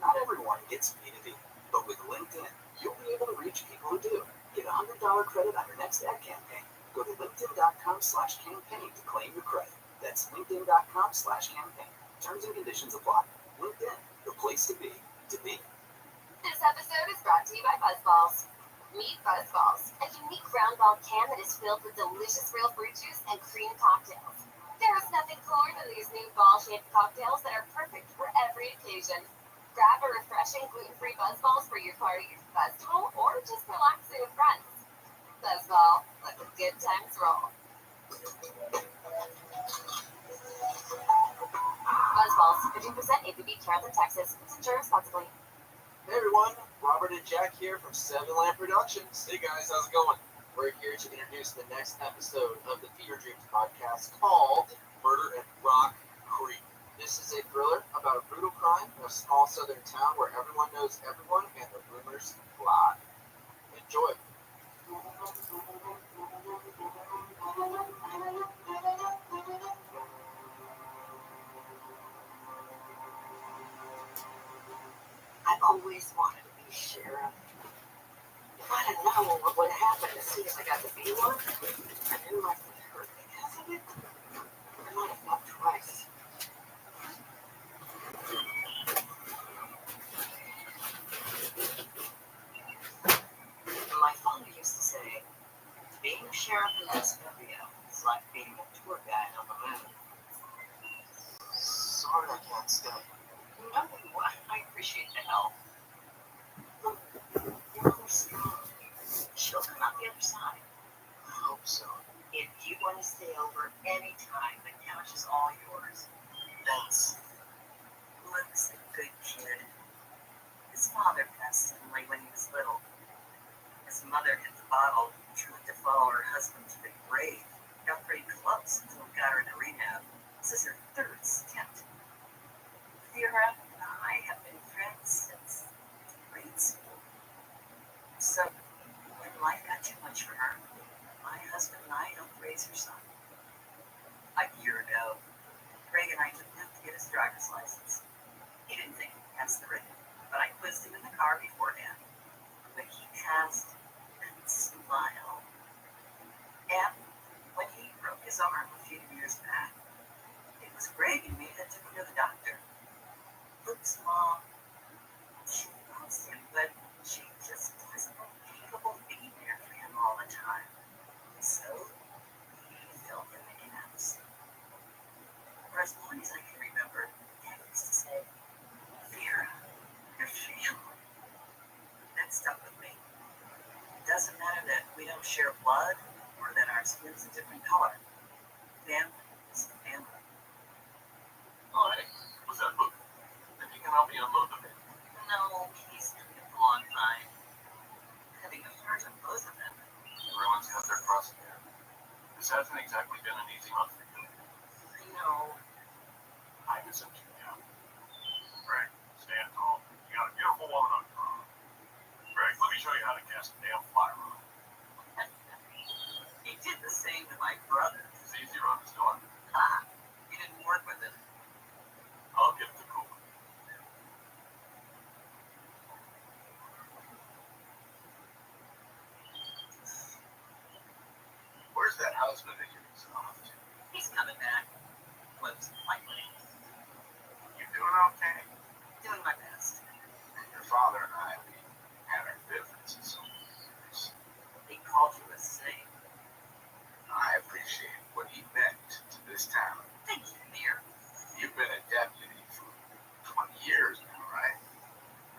Speaker 9: Not everyone gets B2B, but with LinkedIn, you'll be able to reach people who do. Get a $100 credit on your next ad campaign. Go to linkedin.com/campaign to claim your credit. That's linkedin.com/campaign. Terms and conditions apply. LinkedIn, the place to be, to be.
Speaker 8: This episode is brought to you by Buzzballs. Meet Buzzballs, a unique round ball can that is filled with delicious real fruit juice and cream cocktails. There is nothing cooler than these new ball-shaped cocktails that are perfect for every occasion. Grab a refreshing gluten-free Buzzballs for your party, festival, or just relaxing with friends. Buzzball, let the good times roll. Buzzballs, 15% ABV, Carrollton, Texas. Please enjoy responsibly.
Speaker 11: Hey everyone, Robert and Jack here from 7 Lamb Productions. Hey guys, how's it going? We're here to introduce the next episode of the Fever Dreams podcast called Murder at Rock Creek. This is a thriller about a brutal crime in a small southern town where everyone knows everyone and the rumors fly. Enjoy.
Speaker 14: I've always wanted to be sheriff. If I'd have known what would happen as soon as I got to be one, I didn't like to be hurt because of it. I might have thought twice. My father used to say, being a sheriff in Escovia is like being a tour guide on the moon.
Speaker 11: Sorry I can't stay.
Speaker 14: No, I appreciate the help. Look, your mother's strong. She'll come out the other side.
Speaker 11: I hope so.
Speaker 14: If you want to stay over any time, the couch is all yours.
Speaker 11: Thanks.
Speaker 14: Luke's a good kid. His father passed suddenly when he was little. His mother hit the bottle, tried to follow her husband to the grave. Got pretty close until we got her into rehab. This is her third stint. Vera and I have been friends since grade school. So, when life got too much for her, my husband and I helped raise her son. A year ago, Greg and I took Luke to get his driver's license. He didn't think he'd pass the written, but I quizzed him in the car beforehand. When he passed, he couldn't smile. And when he broke his arm a few years back, it was Greg and me that took him to the doctor. Luke's mom, she loves him, but she just wasn't capable of being there for him all the time. So
Speaker 16: is a different color. Family is family.
Speaker 5: Oh, hey, what's that book? If you can help me unload the bin.
Speaker 16: No, he's been a long time. Having a heart on both of them.
Speaker 5: Everyone's got their cross to bear. This hasn't exactly been an easy month for you.
Speaker 16: I know.
Speaker 5: I misunderstood you. Greg, stand tall. You got a beautiful woman on your arm. Greg, let me show you how to cast a damn fly rod.
Speaker 16: He did the same to my brother.
Speaker 5: It's easier on his daughter.
Speaker 16: Ah, he didn't work with it.
Speaker 5: I'll get the cool. Where's that husband of yours off to?
Speaker 16: He's coming back. Most likely.
Speaker 5: You doing okay?
Speaker 16: Doing my best.
Speaker 5: Your father and I, we had our differences over the years.
Speaker 16: He called you a snake.
Speaker 5: I appreciate what he meant to this town.
Speaker 16: Thank you, Mayor.
Speaker 5: You've been a deputy for 20 years now, right?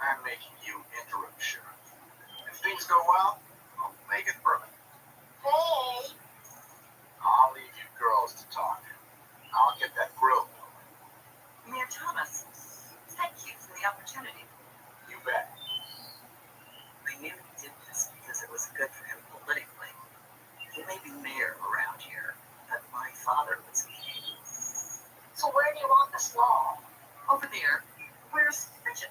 Speaker 5: I'm making you interim sheriff. If things go well, I'll make it permanent.
Speaker 13: Hey,
Speaker 5: I'll leave you girls to talk. I'll get that grill going.
Speaker 16: Mayor Thomas, thank you for the opportunity.
Speaker 5: You bet.
Speaker 16: I knew he did this because it was good for him politically. He may be mayor around here, but my father was king.
Speaker 13: so where do you want this law?
Speaker 16: Over there, where's Bridget?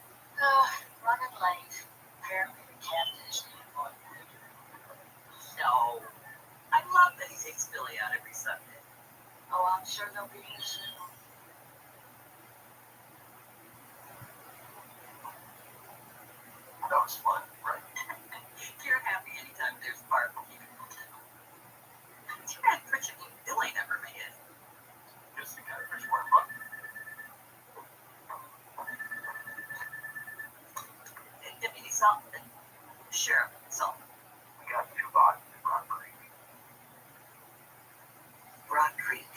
Speaker 13: Running late. Apparently the catfish on
Speaker 16: No. I love that he takes Billy out every Sunday.
Speaker 13: Oh, I'm sure they'll be soon.
Speaker 5: That was fun, right?
Speaker 16: You're happy anytime there's barbecue. Too bad Bridget and Billy never made it.
Speaker 5: Guess the catfish weren't fun.
Speaker 16: Deputy Sullivan, Sheriff Sullivan.
Speaker 5: We got two bodies in Rock Creek.
Speaker 16: Broad Creek.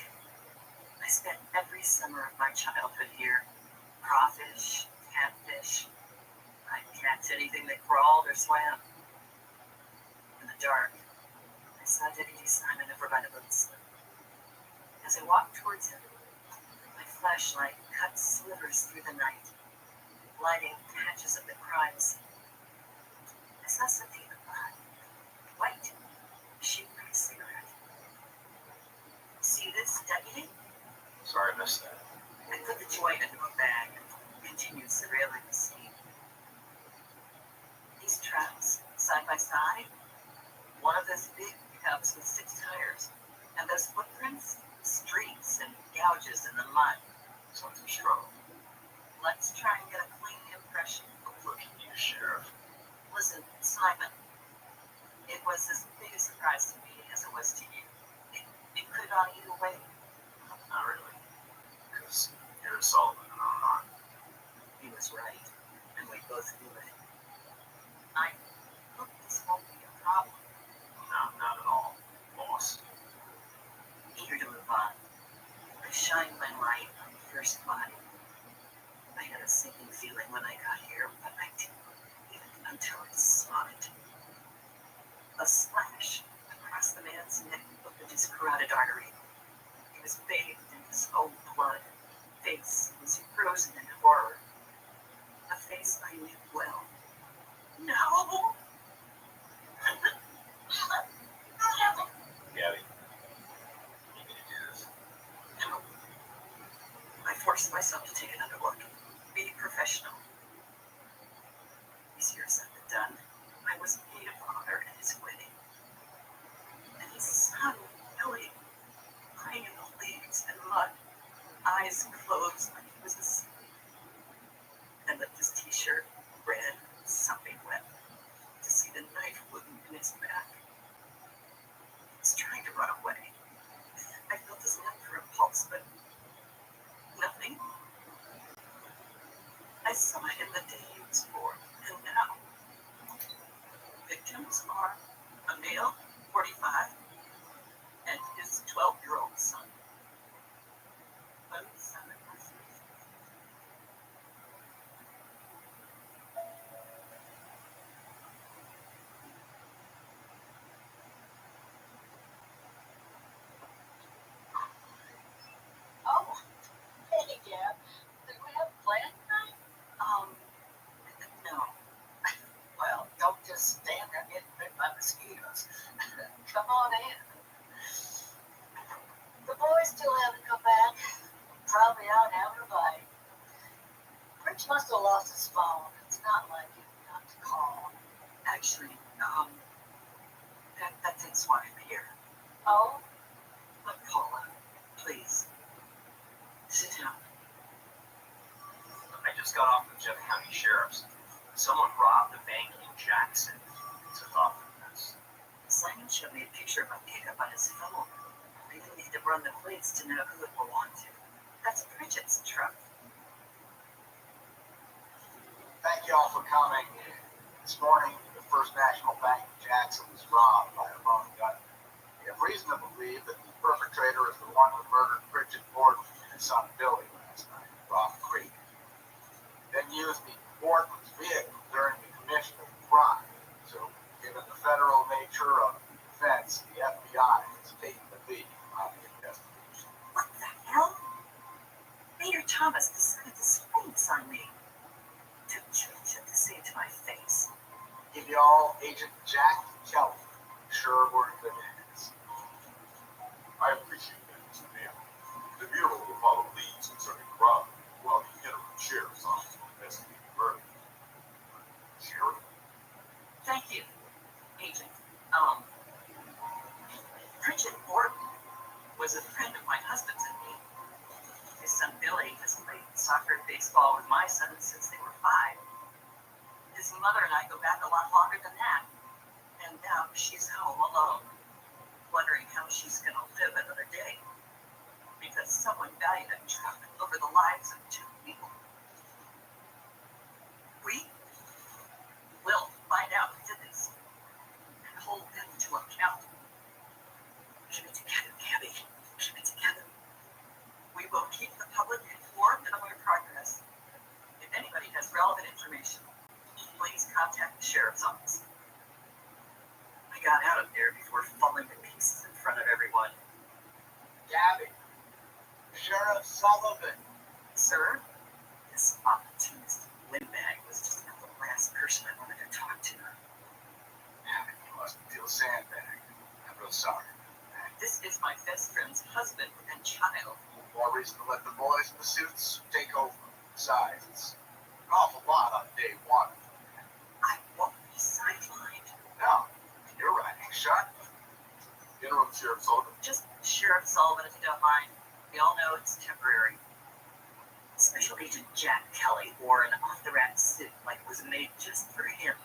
Speaker 16: I spent every summer of my childhood here. Crawfish, catfish. I'd catch anything that crawled or swam. In the dark, I saw Deputy Simon over by the boat slip. As I walked towards him, my flashlight cut slivers through the night, lighting patches of the crime scene. I saw something in the black, white, shaped like a cigarette. See this, Deputy?
Speaker 5: Sorry, I missed that.
Speaker 16: I put the joint into a bag and continued surveilling the scene. These trucks, side by side, one of those big pickups with 6 tires, and those footprints, streaks and gouges in the mud.
Speaker 5: Something strong.
Speaker 16: Let's try and get a clean impression.
Speaker 5: Look at you, Sheriff.
Speaker 16: Listen, Simon, it was as big a surprise to me as it was to you. It could have gone either way.
Speaker 5: Not really. Because you're Sullivan and I'm not.
Speaker 16: He was right, and we both knew it. I hope this won't be a problem.
Speaker 5: No, not at all. Boss.
Speaker 16: Eager to move on, I shined my light on the first body. I had a sinking feeling when I got here, but I didn't believe it until I saw it. A slash across the man's neck opened his carotid artery. He was bathed in his own blood. Face was frozen in horror. A face I knew well. No!
Speaker 5: Gabby. You need to do this.
Speaker 16: No. I forced myself to take another look. Be professional. Easier said than done. I was made a father at his wedding. And his son, Billy, lying in the leaves and mud, eyes closed like he was asleep. And left his t-shirt red, sopping wet, to see the knife wound in his back. He was trying to run away. I felt his neck for a pulse, but nothing. run the plates to know who it belonged to. That's Bridget's truck.
Speaker 5: Thank you all for coming. This morning, the First National Bank in Jackson was robbed by a lone gunman. We have reason to believe that the perpetrator is the one who murdered Bridget Gordon and his son Billy last night at Rock Creek. Then used the Gordon's vehicle during the commission of the crime. So, given the federal nature of the offense, the FBI has taken the lead on the investigation.
Speaker 16: What the hell? Mayor Thomas decided to spring this on me. Too church to say it to my face.
Speaker 5: Give you all Agent Jack Kelly. Sure we're in good hands.
Speaker 17: I appreciate that, Mr. Mayor. The Bureau will follow leads concerning the robbery while the interim sheriff's office will investigate the murder. Sheriff?
Speaker 16: Thank you, Agent. Bridget Gordon was a friend of my husband's and me. His son Billy has played soccer and baseball with my son since they were 5. His mother and I go back a lot longer than that. And now she's home alone, wondering how she's going to live another day. Because someone valued a truck over the lives of 2 people. We will find out who did this and hold them to account. Keep it together, Gabby. Keep it together. We will keep the public informed of our progress. If anybody has relevant information, please contact the sheriff's office. I got out of there before falling to pieces in front of everyone.
Speaker 5: Gabby. Sheriff Sullivan.
Speaker 16: Sir, this opportunist windbag was just about the last person I wanted to talk to.
Speaker 5: Gabby, you must feel sandbagged. I'm real sorry.
Speaker 16: This is my best friend's husband and child.
Speaker 5: More reason to let the boys in the suits take over. Besides, it's an awful lot on day 1.
Speaker 16: I won't be sidelined.
Speaker 5: No, you're right. Shut.
Speaker 17: Interim Sheriff Sullivan.
Speaker 16: Just Sheriff Sullivan, if you don't mind. We all know it's temporary. Special Agent Jack Kelly wore an off-the-rack suit like it was made just for him.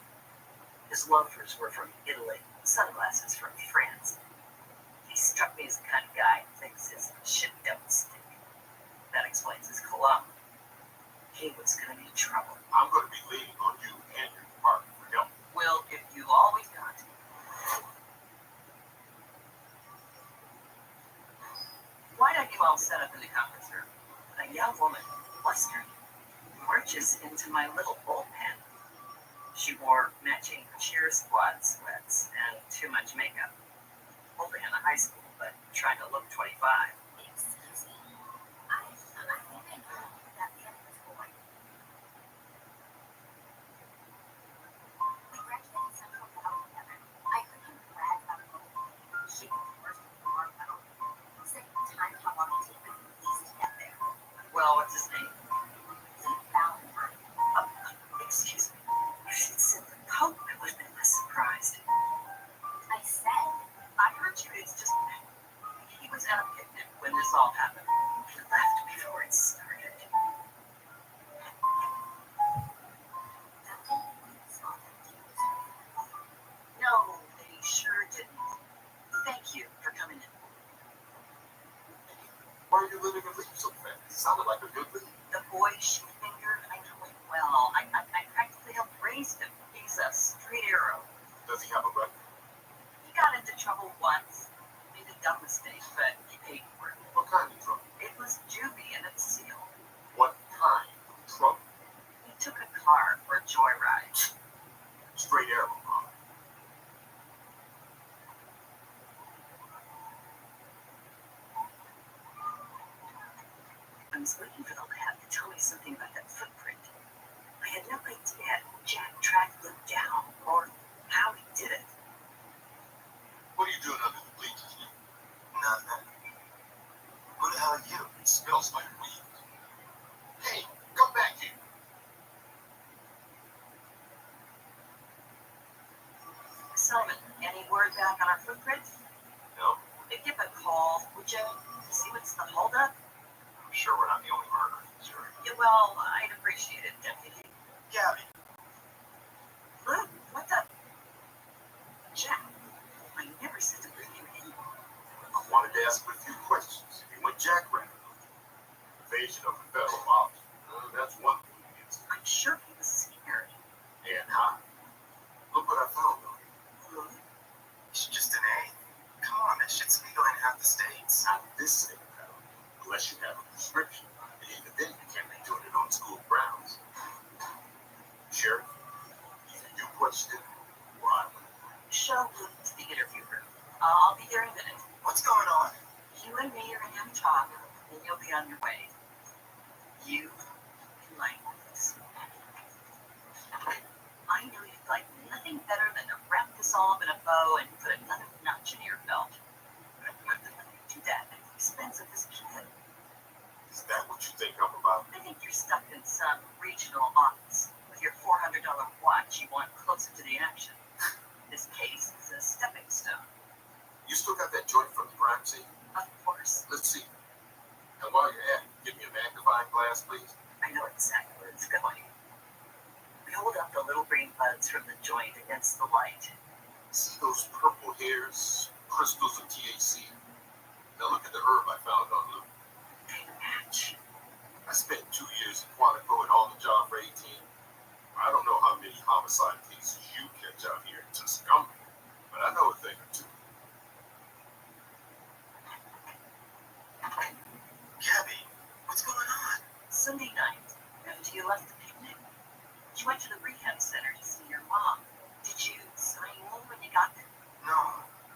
Speaker 16: His loafers were from Italy, sunglasses from France. He struck me as the kind of guy who thinks his shit don't stink. That explains his cologne. He was going to be in trouble.
Speaker 17: I'm going to be leaning on you and your department for help.
Speaker 16: We'll give you all we got. Why don't you all set up in the conference room? A young woman, flustered, marches into my little bullpen. She wore matching cheer squad sweats and too much makeup. Only in high school, but trying to look 25.
Speaker 13: Excuse me. I think I know that the other boy. We graduated Central Valley together. I heard him brag about a local she was the first in the world medal. Same time how long it took for these to get there.
Speaker 16: Well, what's his name?
Speaker 13: Lee Valentine.
Speaker 16: Excuse me. If she'd said the Pope, I would have been less surprised.
Speaker 13: I said,
Speaker 16: I heard you. It's just he was at a picnic when this all happened. He left before it started. No, they sure didn't. Thank you for coming in.
Speaker 17: Why are you letting him leave so fast? It sounded like a good lead.
Speaker 16: The boy she fingered, I know him well. I practically helped raise him. He's a straight arrow.
Speaker 17: Does he have a record?
Speaker 16: He got into trouble once. Made a dumb mistake, but he paid for it.
Speaker 17: What kind of trouble?
Speaker 16: It was juvie and it's sealed.
Speaker 17: What kind of trouble?
Speaker 16: He took a car for a joyride.
Speaker 17: Straight arrow, huh?
Speaker 16: I was waiting for the lab to tell me something about that footprint. I had no idea Jack tracked Luke down or how he did it.
Speaker 17: What are you doing under the bleachers, you?
Speaker 5: Nothing.
Speaker 17: Who the hell are you? It smells like weed. Hey, come back here.
Speaker 16: Simon, any word back on our footprint?
Speaker 17: No.
Speaker 16: Give a call, would you? See what's the holdup?
Speaker 17: I'm sure we're not the only murderer, sure.
Speaker 16: Yeah, well, I'd appreciate it, Deputy.
Speaker 5: Gabby.
Speaker 16: Luke, what the? Jack, I never said to bring you in.
Speaker 17: I wanted to ask him a few questions. If he went jackrabbit, evasion of the federal law, that's one thing against him.
Speaker 16: I'm sure he was scared.
Speaker 17: And high. Look what I found, though.
Speaker 7: It's just an A. Come on, that shit's legal in half the states.
Speaker 17: Not this state, pal. Unless you have a prescription. And even then, you can't be doing it on school grounds. Sheriff, either you question it, or I will.
Speaker 16: Show Luke to the interview room. I'll be there in a minute.
Speaker 7: What's going on?
Speaker 16: You and me are going to have a talk, and you'll be on your way. You can like this. I know you'd like nothing better than to wrap this all up in a bow and put another notch in your belt. But I'm not going to do that at the expense of this kid.
Speaker 17: Is that what you think I'm about?
Speaker 16: I think you're stuck in some regional office with your $400 watch you want closer to the action. This case is a stepping stone.
Speaker 17: You still got that joint from the crime scene?
Speaker 16: Of course.
Speaker 17: Let's see. And while you're at it, give me a magnifying glass, please.
Speaker 16: I know exactly where it's going. We hold up the little green buds from the joint against the light.
Speaker 17: See those purple hairs, crystals of THC? Now look at the herb I found on Luke.
Speaker 16: They match.
Speaker 17: I spent 2 years in Quantico and on the job for 18. I don't know how many homicide cases you catch out here in Tuscany, but I know a thing or two.
Speaker 7: Gabby, what's going on?
Speaker 16: Sunday night, after you left the picnic, you went to the rehab center to see your mom. Did you sign in when you got there?
Speaker 7: No,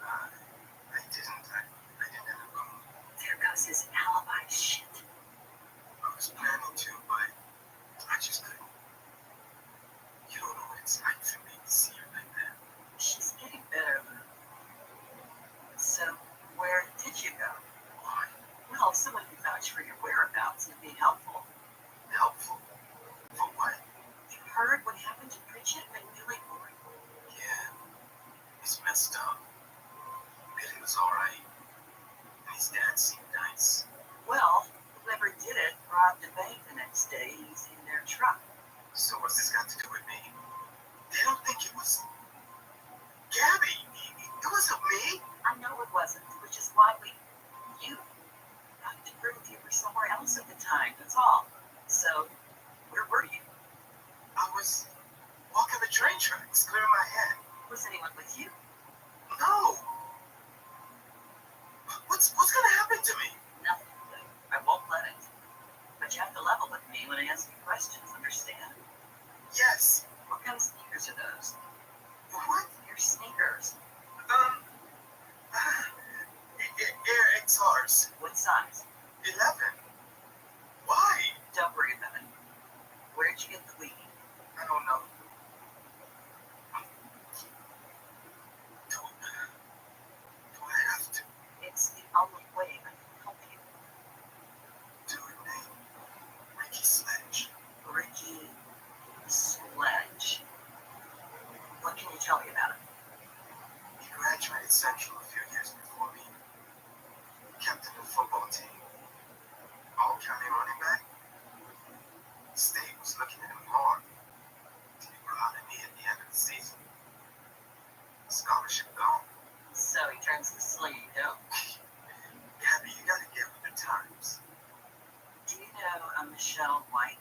Speaker 7: I didn't. I didn't have a room.
Speaker 16: There goes his alibi shit.
Speaker 7: I was planning to, but I just couldn't. You don't know what it's like for me to see her like that.
Speaker 16: She's getting better, Lou. So, where did you go?
Speaker 7: Why?
Speaker 16: Well, someone who vouched for your whereabouts would be helpful.
Speaker 7: Helpful? For what?
Speaker 16: You heard what happened to Bridget and Billy Boy?
Speaker 7: Yeah, it's messed up. Billy was alright. His dad seemed nice.
Speaker 16: Well, whoever did it robbed a bank the next day using their truck.
Speaker 7: So what's this got to do with me? They don't think it was Gabby. It wasn't me.
Speaker 16: I know it wasn't, which is why you got to prove you were somewhere else at the time, that's all. So, where were you?
Speaker 7: I was walking the train tracks, clearing my head.
Speaker 16: Was anyone with you?
Speaker 7: No. What's gonna happen to me?
Speaker 16: Nothing, Lou. I won't let it. But you have to level with me when I ask you questions, understand?
Speaker 7: Yes.
Speaker 16: What kind of sneakers are those?
Speaker 7: What?
Speaker 16: Your sneakers.
Speaker 7: Air XRs.
Speaker 16: What size?
Speaker 7: 11. Why?
Speaker 16: Don't worry about it. Where'd you get the weed?
Speaker 7: I don't know. Do I have to?
Speaker 16: It's the only way I can help you.
Speaker 7: Do it, name. Ricky Sledge.
Speaker 16: Ricky Sledge. What can you tell me about him?
Speaker 7: He graduated Central a few years before me. Captain of the football team. All-county running back. The state was looking at him hard. He grew out of me at the end of the season. Scholarship gone.
Speaker 16: So he turns the sling, don't
Speaker 7: Gabby, you gotta get with the times.
Speaker 16: Do you know a Michelle White?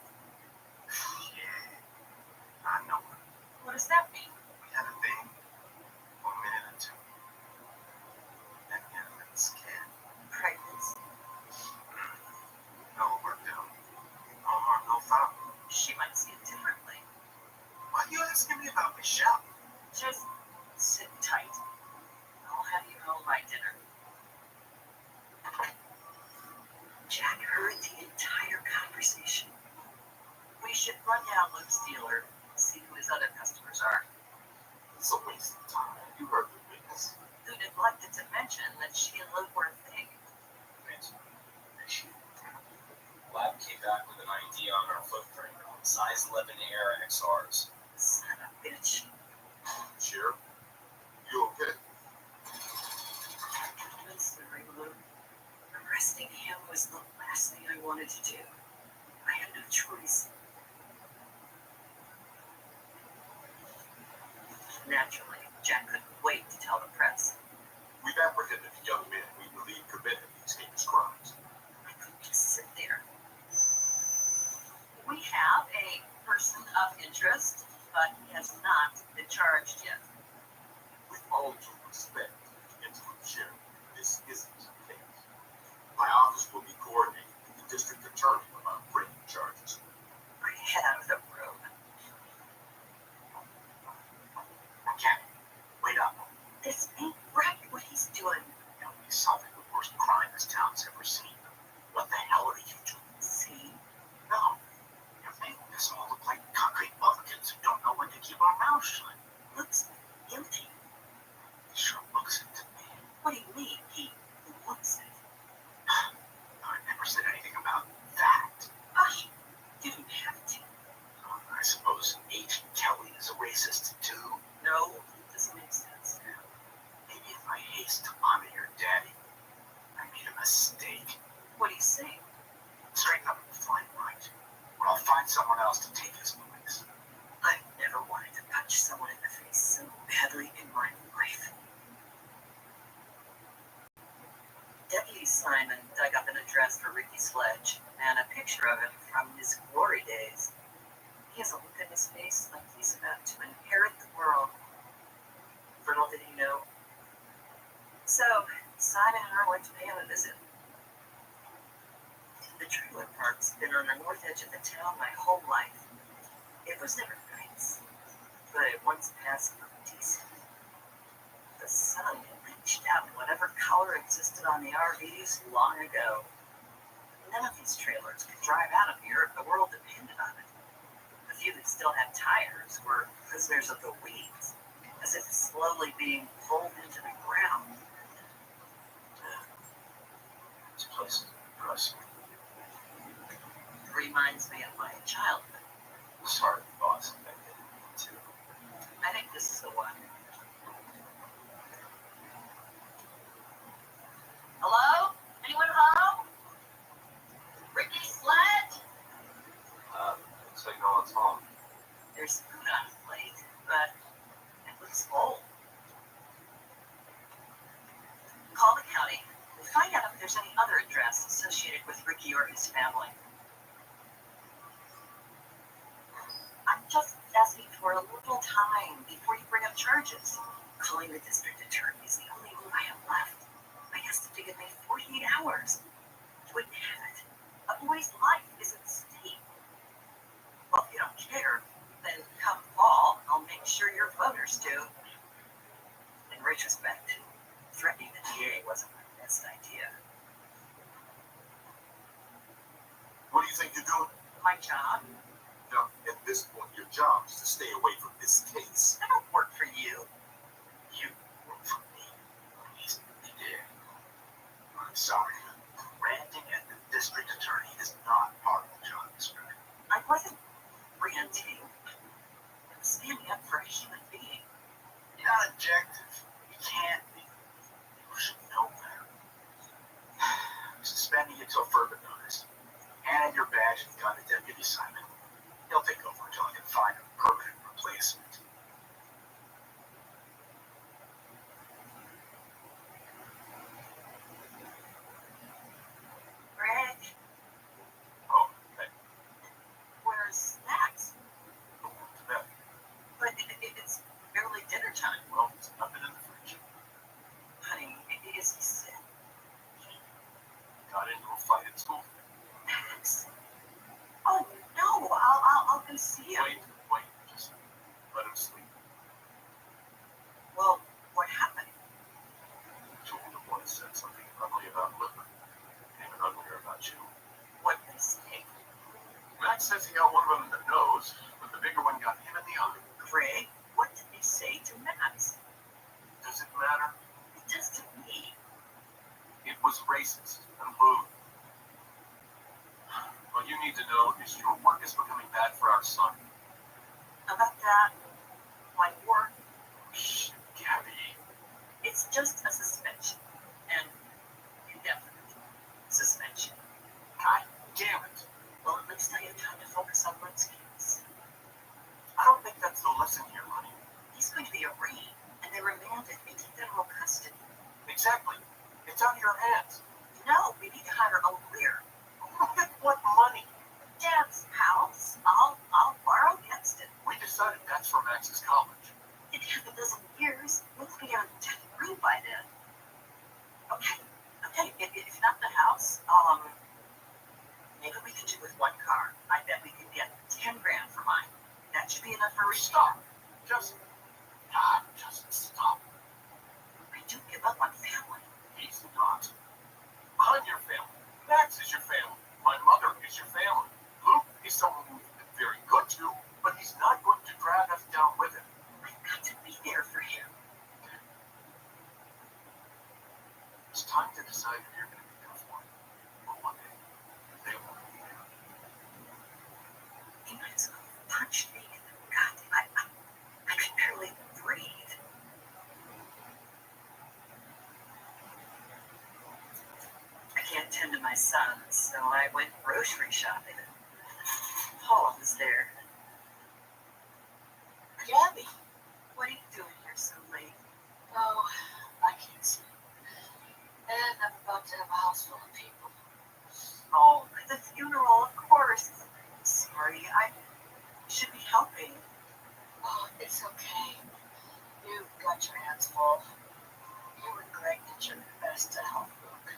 Speaker 7: Yeah, I know her.
Speaker 16: What does that mean?
Speaker 7: We had a thing for a minute or two. Then we had a little scan.
Speaker 16: Pregnancy.
Speaker 7: No, it worked out. No harm, no foul.
Speaker 16: She might see it differently.
Speaker 7: Why are you asking me about Michelle?
Speaker 16: Just sit tight. I'll have you home by dinner. Jack heard the entire conversation. We should run down Luke's dealer and see who his other customers are.
Speaker 17: It's a waste of time. You heard the witness.
Speaker 16: Who neglected to mention that she and Luke were a thing.
Speaker 9: Lab came back with an ID on our footprint. Size 11 Air XRs.
Speaker 16: Son of a bitch.
Speaker 17: Sheriff, you okay?
Speaker 16: I'm sorry, Luke. Arresting him was the last thing I wanted to do. I had no choice. Naturally, Jack couldn't wait to tell the press.
Speaker 17: We've apprehended a young man we believe committed
Speaker 5: anyone's ever seen. What the hell are you doing?
Speaker 16: See?
Speaker 5: No. You're making us all look like concrete bumpkins who don't know when to keep our mouths shut.
Speaker 16: Looks guilty.
Speaker 5: He sure looks it to me.
Speaker 16: What do you mean, he looks it?
Speaker 5: I never said anything about that.
Speaker 16: Gosh, you didn't have to.
Speaker 5: I suppose Agent Kelly is a racist too.
Speaker 16: No, it doesn't make sense now.
Speaker 5: Maybe in my haste to honor your daddy, I made a mistake.
Speaker 16: What do you say?
Speaker 5: Straighten up and find right, or I'll find someone else to take his place.
Speaker 16: I've never wanted to punch someone in the face so badly in my life. Deputy Simon dug up an address for Ricky Sledge and a picture of him from his glory days. He has a look in his face like he's about to inherit the world. Little did he know. So, Simon and I went to pay him a visit. The trailer park's been on the north edge of the town my whole life. It was never nice, but it once passed for decent. The sun reached out whatever color existed on the RVs long ago. None of these trailers could drive out of here if the world depended on it. The few that still had tires were prisoners of the weeds, as if slowly being pulled into the ground.
Speaker 5: This place is depressing.
Speaker 16: It reminds me of my childhood.
Speaker 5: Sorry, boss. I didn't mean to.
Speaker 16: I think this is the one. Hello? Anyone home? Ricky Sledge?
Speaker 17: Looks like no one's home.
Speaker 16: There's food on the plate, but it looks old. Call the county and find out if there's any other address associated with Ricky or his family. I'm just asking for a little time before you bring up charges. Calling the district attorney is the only move I have left. I estimated me 48 hours. You wouldn't have it. A boy's life is at stake. Well, if you don't care, then come fall, I'll make sure your voters do. In retrospect, threatening the DA wasn't my best idea.
Speaker 5: What do you think you're doing?
Speaker 16: My job?
Speaker 5: No, at this point, your job is to stay away from this case.
Speaker 16: I don't work for you.
Speaker 5: You work for me. Yes, you did. I'm sorry. Ranting at the district attorney is not part of the job description.
Speaker 16: I wasn't ranting. I was standing up for a human being.
Speaker 5: You're not objective. You can't be. You should know better. I'm suspending you till further notice. Hand in your badge and gun to Deputy Simon. He'll take over until I can find a permanent replacement.
Speaker 16: Greg,
Speaker 5: Oh, hey,
Speaker 16: where's Max?
Speaker 5: go on to bed.
Speaker 16: But it's barely dinner time.
Speaker 5: Well, there's nothing in the fridge.
Speaker 16: Honey, is he sick?
Speaker 5: Got into a fight at school.
Speaker 16: Max? Oh, no, I'll go see him.
Speaker 5: Wait, just let him sleep.
Speaker 16: Well, what happened?
Speaker 5: Told the boy said something ugly about liver. Even uglier about you.
Speaker 16: What did they say?
Speaker 5: Max says he got one of them in the nose, but the bigger one got him in the eye.
Speaker 16: Greg, what did they say to Max?
Speaker 5: Does it matter?
Speaker 16: It does to me.
Speaker 5: It was racist and lewd. What you need to know is your work is becoming bad for our son.
Speaker 16: About that, my work,
Speaker 5: Shh, Gabby.
Speaker 16: it's just a suspension. And indefinite suspension.
Speaker 5: God damn it.
Speaker 16: Well, at least I have time to focus on Brent's case.
Speaker 5: I don't think that's the lesson here, honey.
Speaker 16: He's going to be arraigned and then remanded into federal custody.
Speaker 5: Exactly. It's out of your hands.
Speaker 16: No, we need to hire a lawyer.
Speaker 5: With what money?
Speaker 16: Dad's house. I'll borrow against it.
Speaker 5: We decided that's for Max's college.
Speaker 16: In half a dozen years, we'll be on death row by then. tend to my son, so I went grocery shopping. Paula was there.
Speaker 4: Gabby,
Speaker 16: What are you doing here so late?
Speaker 4: oh, I can't sleep. And I'm about to have a house full of people.
Speaker 16: Oh, the funeral, of course. Sorry, I should be helping.
Speaker 4: Oh, it's okay. You've got your hands full. You and Greg did your best to help Brooke.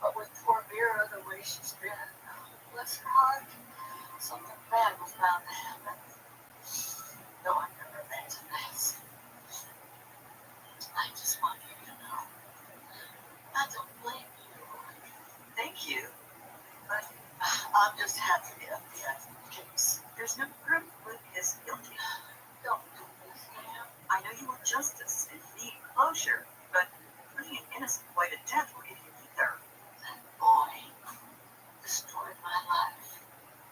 Speaker 4: But with poor Vera, the way she's been, bless her heart, something bad was bound to happen. No one ever meant to this. I just want you to know. I don't blame you.
Speaker 16: Thank you. But
Speaker 4: I'm just happy the FBI case.
Speaker 16: there's no proof Luke is guilty.
Speaker 4: Don't do this, Sam.
Speaker 16: I know you want justice and need closure, but putting an innocent boy to death will give you neither.
Speaker 4: That boy destroyed my life.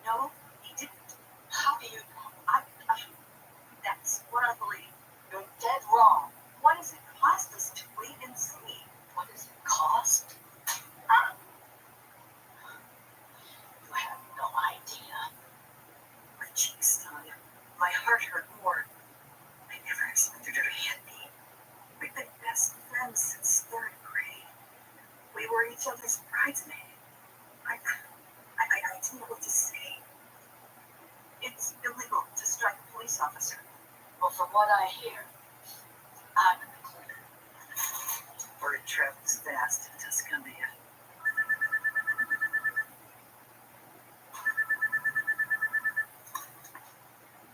Speaker 16: No, he didn't.
Speaker 4: How do you know?
Speaker 16: That's what I believe.
Speaker 4: You're dead wrong.
Speaker 16: What does it cost us to wait and see?
Speaker 4: What does it cost? You have no idea.
Speaker 16: My cheeks stung. My heart hurt more. I never expected her to hit me. We've been best friends since third grade. We were each other's bridesmaid. I didn't know what to say. It's illegal to strike a police officer.
Speaker 4: Well, from what I hear, I'm in the clear.
Speaker 16: Word travels fast in Tuscumbia.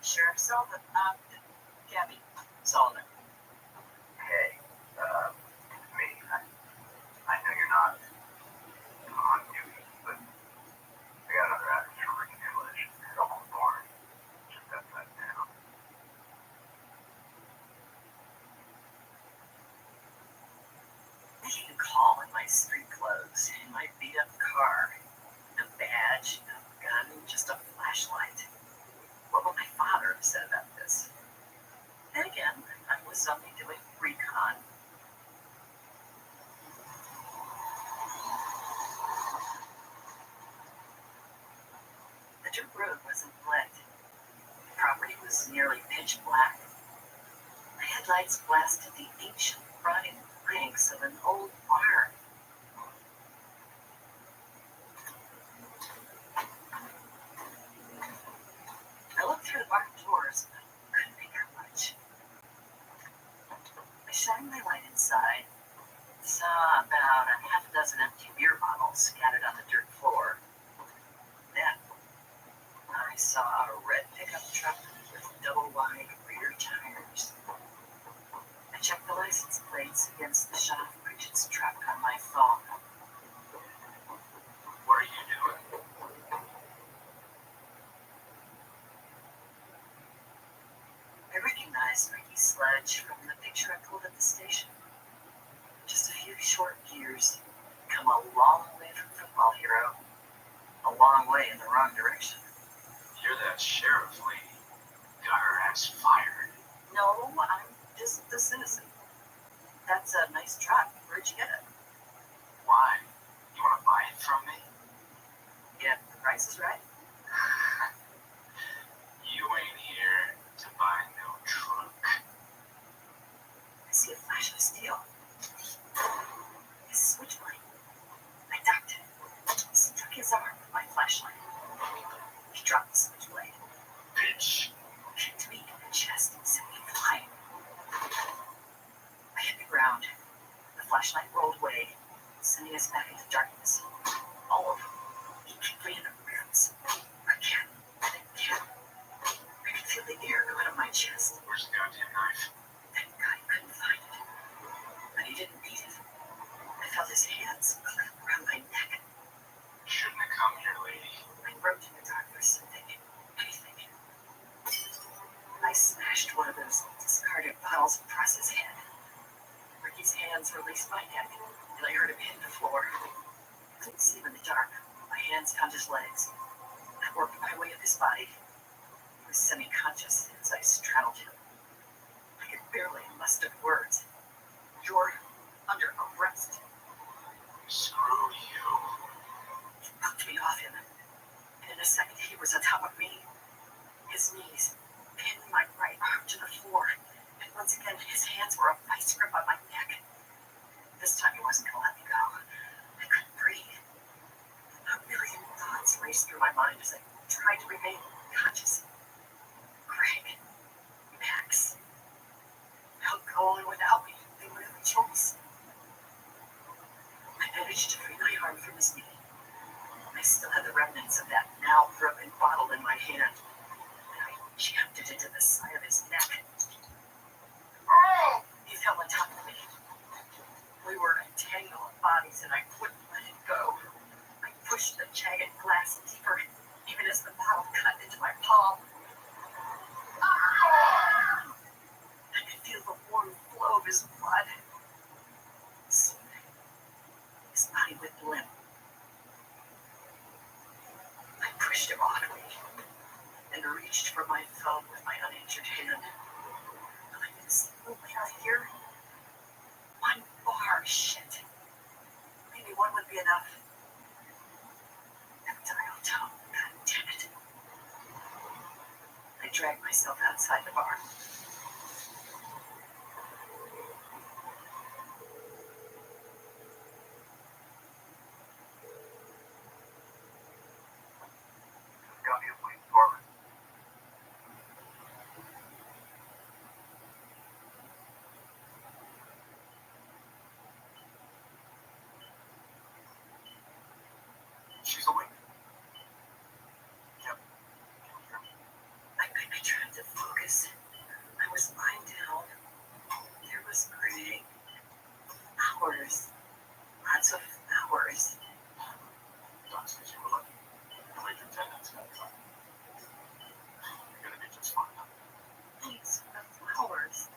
Speaker 16: Sheriff Sullivan, Gabby Sullivan.
Speaker 10: Hey, me, I know you're not on duty, but I got another address for Rick English. Double barn. Just outside town.
Speaker 16: Making a call in my street clothes, in my beat up car. No badge, no gun, just a flashlight. What would my father have said about this? Then again, I was only doing recon. The dirt road wasn't lit. The property was nearly pitch black. My headlights blasted the ancient, rotting planks of an old barn. I looked through the barn doors, but couldn't make out much. I shined my light inside, saw about a half a dozen empty beer bottles scattered on the dirt floor. Then I saw a red pickup truck with double-wide rear tires. I checked the license plates against the shot of Bridget's truck on my phone.
Speaker 10: What are you doing?
Speaker 16: I recognized Ricky's sledge from the picture I pulled at the station. Just a few short years, come a long way from football hero, a long way in the wrong direction.
Speaker 10: You're that sheriff lady. Got her ass fired.
Speaker 16: No, I'm just a citizen. That's a nice truck. Where'd you get it?
Speaker 10: Why? You want to buy it from me?
Speaker 16: Yeah, the price is right.
Speaker 10: You ain't here to buy no truck.
Speaker 16: I see a flash of steel. His switchblade. I ducked it. Struck his arm with my flashlight. He dropped the switchblade.
Speaker 10: Bitch.
Speaker 16: Kicked me in the chest and sent me flying. I hit the ground. The flashlight rolled away, sending us back into darkness. All over. He kicked me in the ribs. Again and again. I could feel the air go out of my chest.
Speaker 10: Where's the goddamn knife?
Speaker 16: Thank God he couldn't find it. But he didn't need it. I felt his hands clamp around my neck.
Speaker 10: Shouldn't have come here, lady.
Speaker 16: I groped in the dark for something. Anything. I smashed one of those discarded bottles across his head. Ricky's hands released my neck, and I heard him hit the floor. I couldn't see him in the dark. as I tried to remain conscious. Greg, Max, how going without me? They were the choice. I managed to free my arm from his knee. I still had the remnants of that now broken bottle in my hand, and I jammed it into the side of his neck. He fell on top of me. We were a tangle of bodies, and I couldn't let it go. I pushed the jagged glass deeper, even as the bottle cut into my palm. I could feel the warm flow of his blood. Soon, his body went limp. I pushed him off me and reached for my phone with my uninjured hand. I could see only out here. One bar, shit. Maybe one would be enough. And dial tone, god damn it. I dragged myself outside the bar.
Speaker 5: Got me a police department. She's awake. Yep. Can you hear me?
Speaker 16: I tried to focus. I was lying down. There was Greg. Hours. Lots of hours.
Speaker 5: Doc says you were lucky. The late lieutenant's got time. You're gonna be just fine.
Speaker 16: Thanks for the flowers.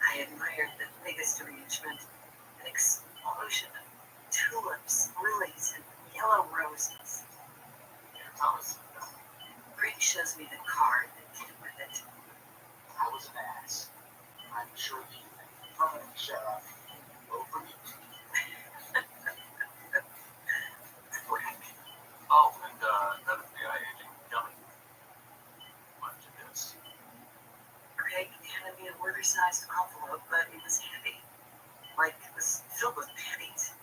Speaker 16: I admired the biggest arrangement, an explosion of tulips, lilies, and yellow roses.
Speaker 5: Here, Thomas.
Speaker 16: Greg shows me the card that came with it.
Speaker 5: I was an ass. I'm sure you think. From a sheriff. Over me.
Speaker 16: Greg.
Speaker 5: Oh, and that FBI agent, Gummy. Much of this.
Speaker 16: Greg handed me a quarter-sized envelope, but it was heavy. Like it was filled with pennies.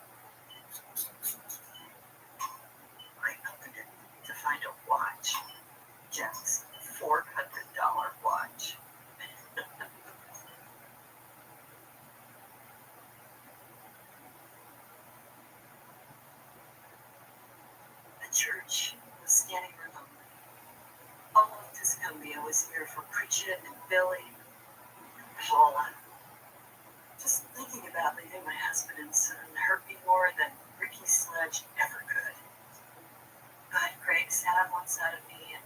Speaker 16: I opened it to find a watch. Jack's $400 watch. The church was standing room only. All of Tuscumbia was here for Pritchett and Billy, Paula. Just thinking about leaving my husband and son hurt me more than Ricky's sludge ever could. But Greg sat on one side of me and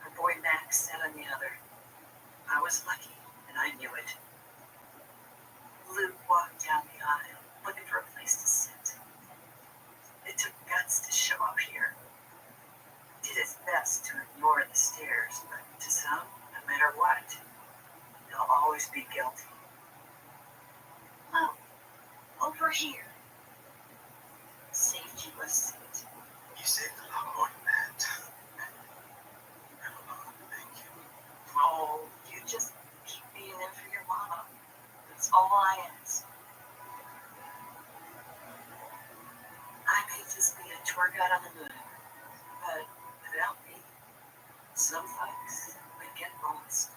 Speaker 16: our boy Max sat on the other. I was lucky, and I knew it. Luke walked down the aisle, looking for a place to sit. It took guts to show up here. Did his best to ignore the stares, but to some, no matter what, they'll always be guilty. Oh, over here. Saved you a seat.
Speaker 5: You saved a lot more than that. Thank you.
Speaker 16: Oh, you just keep being there for your mama. That's all I ask. I may just be a tour guide on the moon, but without me, some folks would get lost.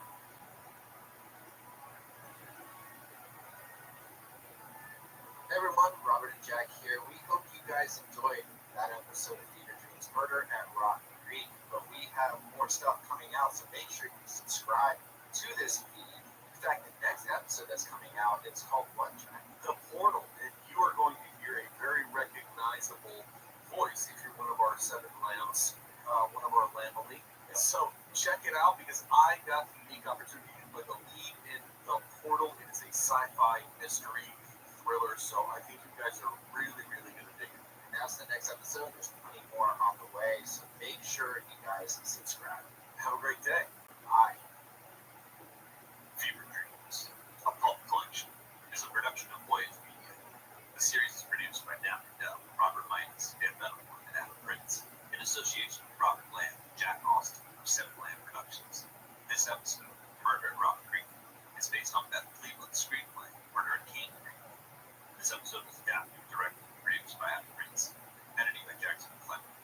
Speaker 9: Hey everyone, Robert and Jack here. We hope you guys enjoyed that episode of Theater Dreams Murder at Rock Creek, but we have more stuff coming out, so make sure you subscribe to this feed. In fact, the next episode that's coming out, it's called what, Jack?
Speaker 5: The Portal, and you are going to hear a very recognizable voice if you're one of our 7 lambs, one of our lamb-elite. So check it out because I got the unique opportunity to play the lead in The Portal. It is a sci-fi mystery thriller, so I think you guys are really, really going to dig it.
Speaker 9: And that's the next episode. There's plenty more on the way, so make sure you guys subscribe.
Speaker 5: Have a great day.
Speaker 9: Bye.
Speaker 5: Fever Dreams, a pulp collection, is a production of Voyage Media. The series is produced by Daphne Dell, Robert Lyons, Dan Metalmore, and Adam Prince, in association with Robert Lamb and Jack Austin of 7 Lamb Productions. This episode, Murder at Rock Creek, is based on Beth Cleveland's screenplay, Murder at King Creek. This episode was adapted, directed, and produced by Adam Prince, editing by Jackson Clement.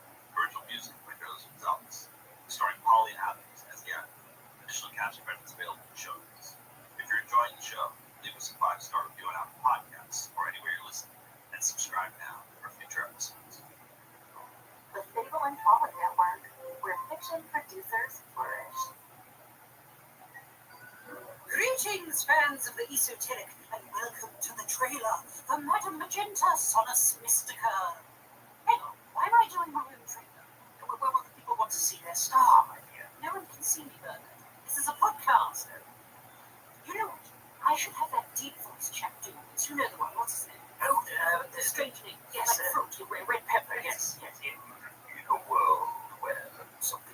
Speaker 8: fans of the esoteric, and welcome to the trailer for Madame Magenta Sonus Mystica. Hang on, why am I doing my own trailer? Well, people want to see their star, my dear. No one can see me, Bernard. This is a podcast. You know what? I should have that deep voice chap do this. You know the one. What's his name? Oh, the strange name. Yes, like fruit, red pepper. Yes.
Speaker 10: In a world where something.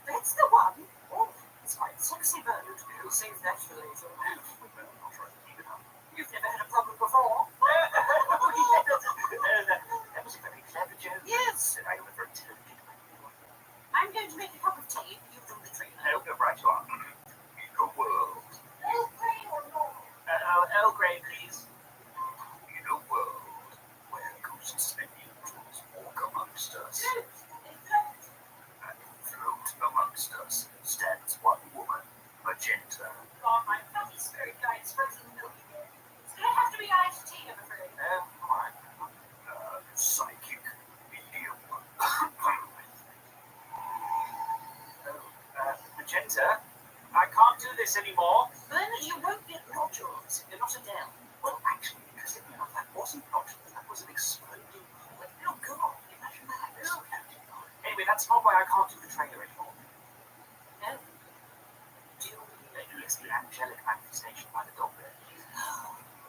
Speaker 8: That's the one. Oh, it's quite sexy, Bernard. We'll save that for later.
Speaker 10: Well, I'll try to keep it up.
Speaker 8: You've never had a problem before.
Speaker 10: That was a very clever joke.
Speaker 8: Yes.
Speaker 10: And I never intended it.
Speaker 8: I'm going to make a cup of tea. You do the trailer.
Speaker 10: Right you are. In a world.
Speaker 8: Earl Grey, please.
Speaker 10: In a world where ghosts and angels walk amongst us, and float amongst us stands one woman, Magenta.
Speaker 8: God, my bloody spirit guide's frozen milk again. It's going to have to be iced tea, I'm afraid.
Speaker 10: Psychic medium.
Speaker 8: Magenta, I can't do this anymore. Bernard, you won't get nodules. You're not a Dell.
Speaker 10: Well, actually, interestingly enough, that wasn't nodules. That was an exploding bullet.
Speaker 8: Oh, God, imagine that. Anyway, that's not why I can't do the trailer anymore. No.
Speaker 10: Yes, the angelic manifestation by the dog there.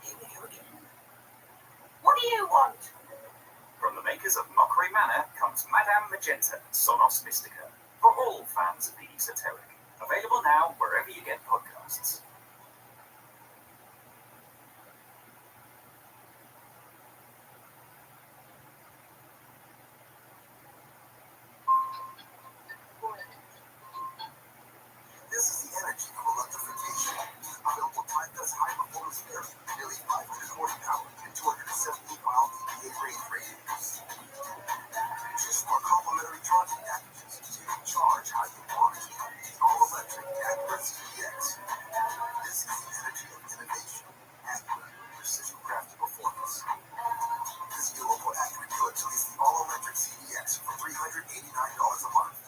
Speaker 8: Here we go again. What do you want?
Speaker 10: From the makers of Mockery Manor comes Madame Magenta, Sonos Mystica, for all fans of the esoteric. Available now wherever you get podcasts.
Speaker 7: This is the energy of electrification. Available time-test high-performance ferry, nearly 500 horsepower and 270-mile EPA range ratings. Choose from our complimentary charging packages so you can charge how you want. All-electric Everett CDX. This is the energy of innovation. Accurate, precision-crafted performance. Visit your local Acura dealer to lease the all-electric CDX for $389 a month.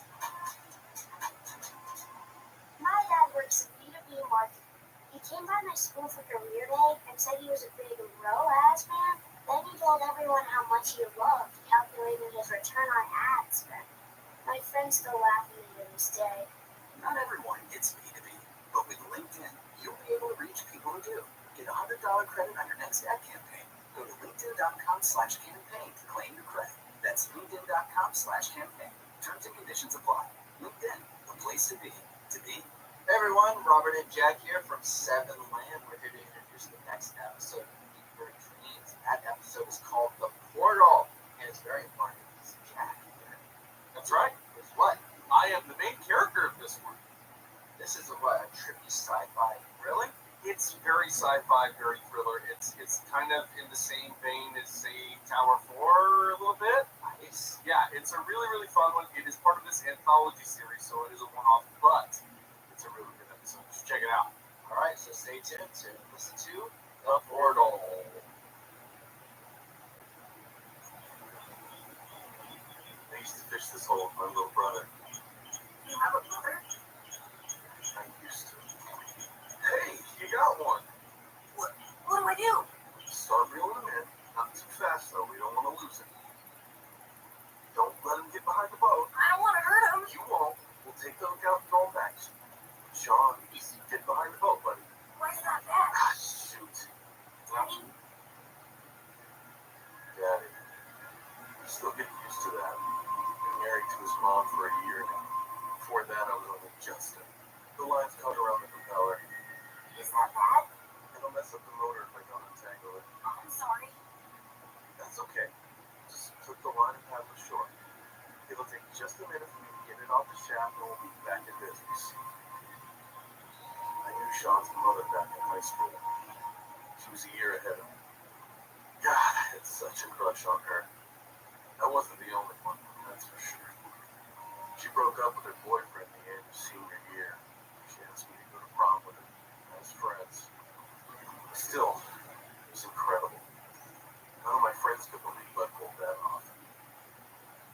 Speaker 13: My dad works in B2B marketing. He came by my school for career day and said he was a big ROAS man. Then he told everyone how much he loved, calculating his return on ad spend. My friends still laugh at me to this day.
Speaker 10: Not everyone gets B2B, but with LinkedIn, you'll be able to reach people who do. Get a $100 credit on your next ad campaign. Go to linkedin.com/campaign to claim your credit. That's linkedin.com/campaign. Terms and conditions apply. LinkedIn, the place to be.
Speaker 11: Hey everyone, Robert and Jack here from 7 Land. We're here to introduce the next episode of Deeper Dreams. That episode is called The Portal, and it's very important because Jack here.
Speaker 17: That's right.
Speaker 11: Guess what?
Speaker 17: I am the main character of this one.
Speaker 11: This is a trippy sci-fi.
Speaker 17: Really? It's very sci-fi, very thriller. It's kind of in the same vein as, say, Tower 4 a little bit.
Speaker 11: Nice.
Speaker 17: Yeah, it's a really, really fun one. It is part of this anthology series, so it is a one-off, but it's a really good episode. Just check it out.
Speaker 11: All right, so stay tuned to listen to The Portal.
Speaker 17: I used to fish this hole with my little brother.
Speaker 8: You have a brother?
Speaker 17: I used to. Hey, you got one.
Speaker 8: What do I do?
Speaker 17: Start reeling him in. Not too fast, though. We don't want to lose him. Don't let him get behind the boat.
Speaker 8: I don't want to hurt him.
Speaker 17: You won't. We'll take the hook out and throw him back. Sean, get behind the boat, buddy.
Speaker 8: Why is that bad?
Speaker 17: Ah, shoot.
Speaker 8: Daddy?
Speaker 17: Daddy. He's still getting used to that. Been married to his mom for a year now. Before that, I was only Justin. The line's caught around the propeller.
Speaker 8: Is that bad?
Speaker 17: It'll mess up the motor if I don't untangle it.
Speaker 8: I'm sorry.
Speaker 17: That's okay. Just took the line and paddle ashore. It'll take just a minute for me to get it off the shaft and we'll be back in business. I knew Sean's mother back in high school. She was a year ahead of me. God, I had such a crush on her. I wasn't the only one, that's for sure. She broke up with her boyfriend at the end of senior year. She asked me to go to prom with her as friends. Still, it was incredible. None of my friends could believe I pulled that off.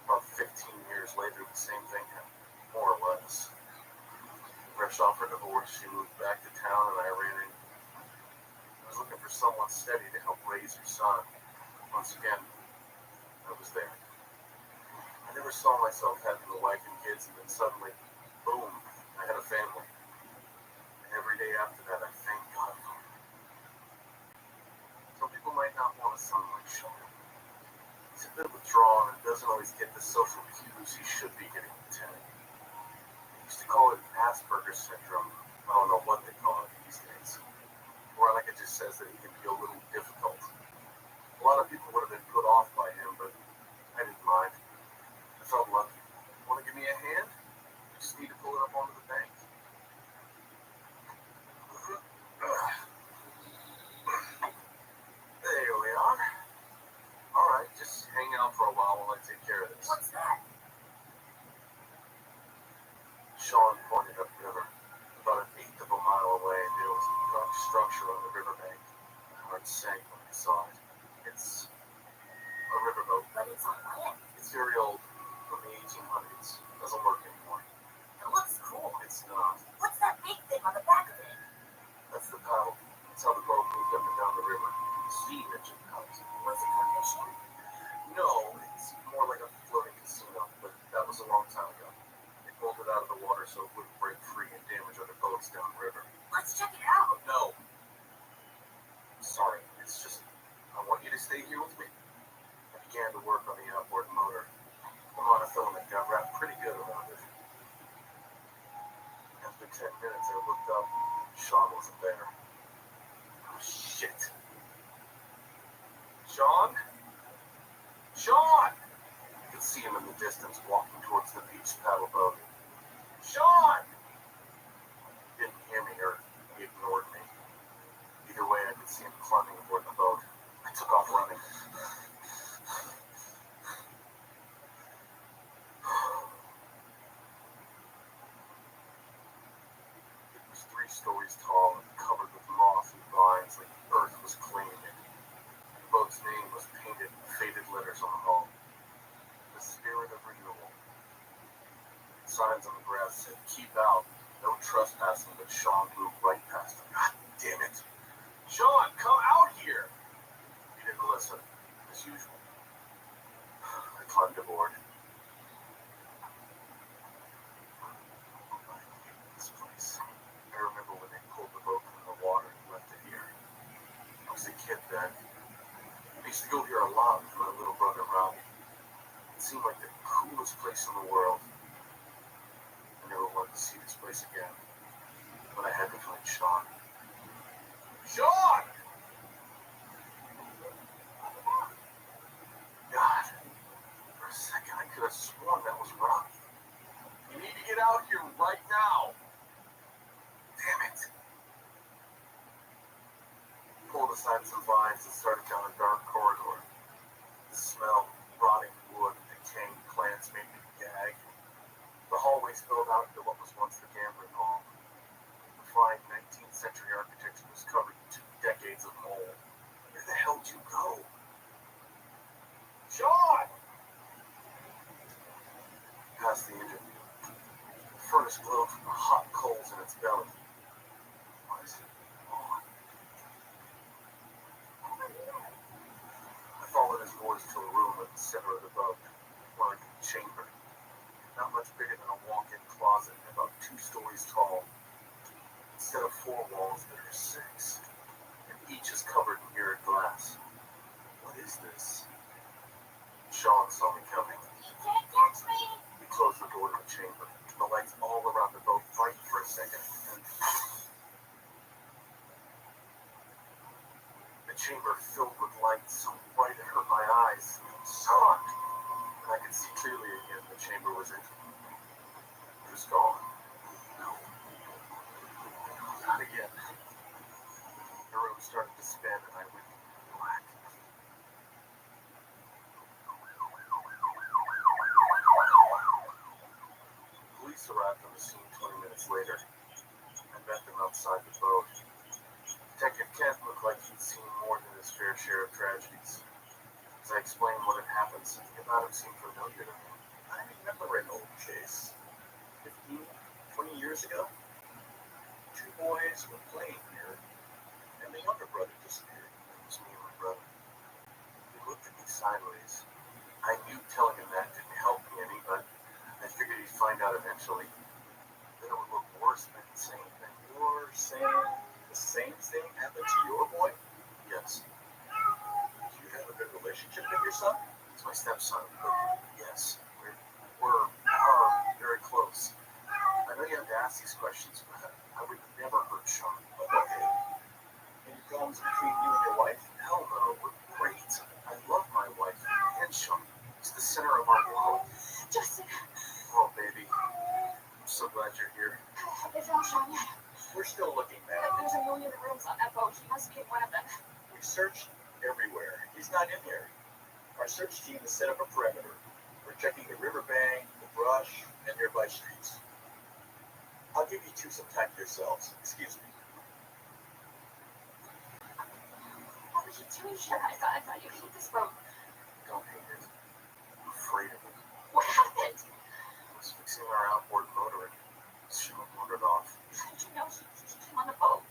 Speaker 17: About 15 years later, the same thing happened, more or less. Fresh off her divorce, she moved back to town and I ran in raise your son. Once again, I was there. I never saw myself having a wife and kids, and then suddenly, boom, I had a family. And every day after that, I thank God for it. Some people might not want a son like Sean. He's a bit withdrawn and doesn't always get the social cues he should be getting with Ted. They used to call it Asperger's syndrome. I don't know what they call it these days. Veronica just says that he can be a little difficult. A lot of people would have been put off by him, but I didn't mind. I felt lucky. Want to give me a hand? You just need to pull it up onto the bank. There we are. All right, just hang out for a while I take care of this.
Speaker 8: What's that?
Speaker 17: Sean pointed upriver. About an eighth of a mile away, there was a dark structure on the riverbank. My heart sank when I saw it. It's a riverboat.
Speaker 8: But it's on land.
Speaker 17: It's very old, from the 1800s. Doesn't work anymore.
Speaker 8: It looks cool.
Speaker 17: It's not.
Speaker 8: What's that big thing on the back of it?
Speaker 17: That's the paddle. That's how the boat moved up and down the river. Steam engine powered.
Speaker 8: Was it for fishing?
Speaker 17: No, it's more like a floating casino, but that was a long time ago. They pulled it out of the water so it wouldn't break free and damage other boats downriver.
Speaker 8: Let's check it out.
Speaker 17: No. Sorry, it's just, I want you to stay here with me. I began to work on the outboard motor. The monofilament got wrapped pretty good around it. After 10 minutes, I looked up. Sean wasn't there. Oh, shit. Sean? Sean! I could see him in the distance walking towards the beach paddle boat. Sean! He didn't hear me or he ignored me. Either way, I could see him climbing aboard the boat. I took off running. It was 3 stories tall and covered with moss and vines like the earth was cleaning it. The boat's name was painted in faded letters on the hull. The Spirit of Renewal. Signs on the grass said, keep out, no trespassing, but Sean moved right past him. God damn it. Sean, come out here! He didn't listen, as usual. I climbed aboard. I hate this place. I remember when they pulled the boat from the water and left it here. I was a kid then. I used to go here a lot with my little brother Robbie. It seemed like the coolest place in the world. I never wanted to see this place again. But I had to find Sean. Sean! God. For a second, I could have sworn that was Robbie. You need to get out here right now. Damn it. Pulled aside some vines and started down a dark corridor. The smell of rotting wood and decaying plants made me gag. The hallway spilled out into what was once the gambling hall. The fine 19th century architecture was covered in 2 decades of mold. Where the hell did you go? Sean! Past the engine. The furnace glowed from the hot coals in its belly. Was it on? I followed his voice to a room at the center of the boat, like a chamber. Not much bigger than a walk-in closet and about 2 stories tall. Instead of 4 walls, there are 6, and each is covered in mirrored glass. What is this? Sean saw me coming.
Speaker 8: You can't catch me.
Speaker 17: He closed the door to the chamber. The lights all around the boat brightened for a second, and the chamber filled with light so bright it hurt my eyes. Sean! And I could see clearly again the chamber was empty. It was gone. No. Not again. The room started to spin and I went black. Police arrived on the scene 20 minutes later. I met them outside the boat. Detective Kent looked like he'd seen more than his fair share of tragedies. As I explained what had happened, something about him seemed familiar to me. I remember an old case. 15, 20 years ago. 2 boys were playing here, and the younger brother disappeared. It was me and my brother. sideways. I knew telling him that didn't help me any, but I figured he'd find out eventually. Then it would look worse than insane. And you're saying the same thing happened to your boy? Yes. Do you have a good relationship with your son? It's my stepson, but yes, we're very close. I know you have to ask these questions, but I would never hurt Sean. Okay. Any problems between you and your wife? Hell no, we're great. I love my wife and Sean. He's the center of our world.
Speaker 4: Justin.
Speaker 17: Oh, baby. I'm so glad you're here.
Speaker 4: Have they found Sean yet?
Speaker 17: We're still looking, man.
Speaker 4: There's a million rooms on that boat. He must be in one of them.
Speaker 17: We've searched everywhere. He's not in here. Our search team has set up a perimeter. We're checking the riverbank, the brush, and nearby streets. I'll give you two some time to yourselves. Excuse me.
Speaker 4: What are you doing here? I thought you hate this boat.
Speaker 17: Don't hate it. I'm afraid of it.
Speaker 4: What happened?
Speaker 17: I was fixing our outboard motor and Sean wandered off.
Speaker 4: How did you know he came on the boat?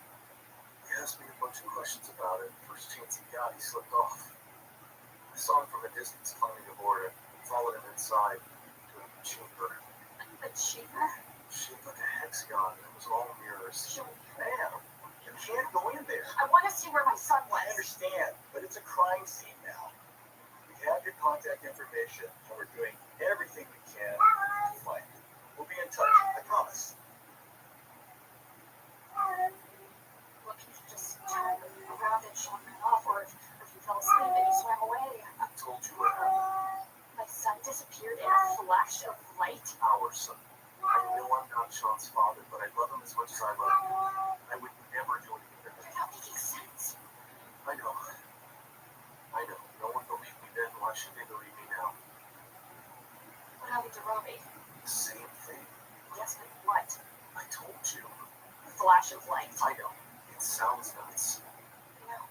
Speaker 17: He asked me a bunch of questions about it. First chance he got, he slipped off. I saw him from a distance climbing aboard and followed him inside to a chamber.
Speaker 4: A chamber?
Speaker 17: Shaped like a hexagon. It was all mirrors. Ma'am, you can't go in there.
Speaker 4: I want to see where my son was.
Speaker 17: I understand, but it's a crime scene now. We have your contact information, and we're doing everything we can to find you. We'll be in touch, I promise.
Speaker 4: Well, can you just turn around and Sean ran off, or if you fell asleep and you swam away?
Speaker 17: I told you what happened.
Speaker 4: My son disappeared in a flash of light.
Speaker 17: Our son. I know I'm not Sean's father, but I love him as much as I love you. I would never do anything to hurt
Speaker 4: You're not making sense.
Speaker 17: I know. No one believed me then. Why should they believe me now?
Speaker 4: What happened to Robbie?
Speaker 17: The same thing.
Speaker 4: Yes, but what?
Speaker 17: I told you.
Speaker 4: A flash of light.
Speaker 17: I know. It sounds nuts.
Speaker 4: You know,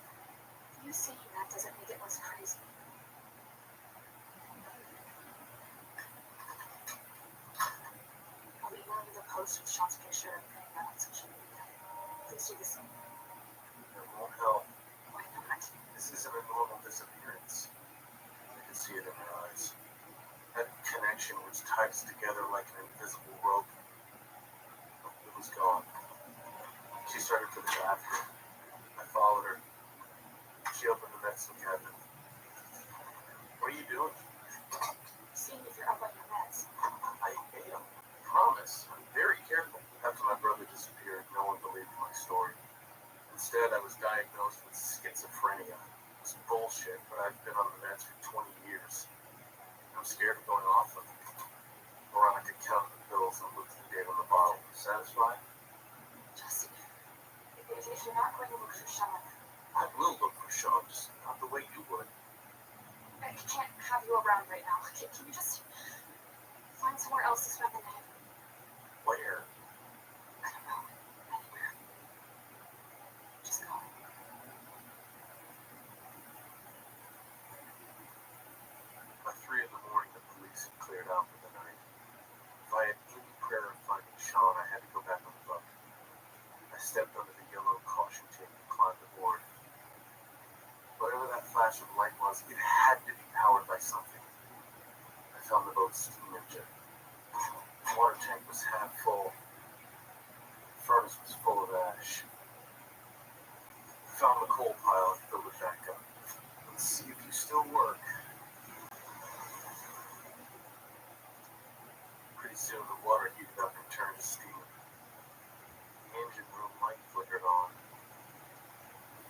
Speaker 4: you saying that doesn't make it less crazy. I'll email you the post with Sean's picture and putting that on social media. Please do the same.
Speaker 17: It won't help.
Speaker 4: Why not?
Speaker 17: This isn't a normal disappearance. I can see it in her eyes. That connection which tied us together like an invisible rope. It was gone. She started to the bathroom. I followed her. She opened the medicine cabinet. What are you doing?
Speaker 4: Seeing if you're up on your meds.
Speaker 17: I am. Promise. I'm very careful. After my brother disappeared, no one believed my story. Instead, I was diagnosed with schizophrenia. It was bullshit, but I've been on the meds for 20 years. I'm scared of going off them. Veronica counted the pills and looked at the date on the bottle. Satisfied?
Speaker 4: Justin, if you're not going to look for Sean,
Speaker 17: I will look for Sean, just not the way you would.
Speaker 4: I can't have you around right now. Can you just find somewhere else to spend the night?
Speaker 17: Where?
Speaker 4: I don't know. Anywhere. Just go.
Speaker 17: By 3 in the morning, the police had cleared out for the night. If I had any prayer of finding Sean, I had to go back on the boat. I stepped under the yellow caution tape and climbed aboard. Whatever that flash of light was, it had to be powered by something. I found the boat's steam engine. The water tank was half full. The furnace was full of ash. I found the coal pile and filled it back up. Let's see if you still work. Pretty soon the water heated up and turned to steam. The engine room light flickered on.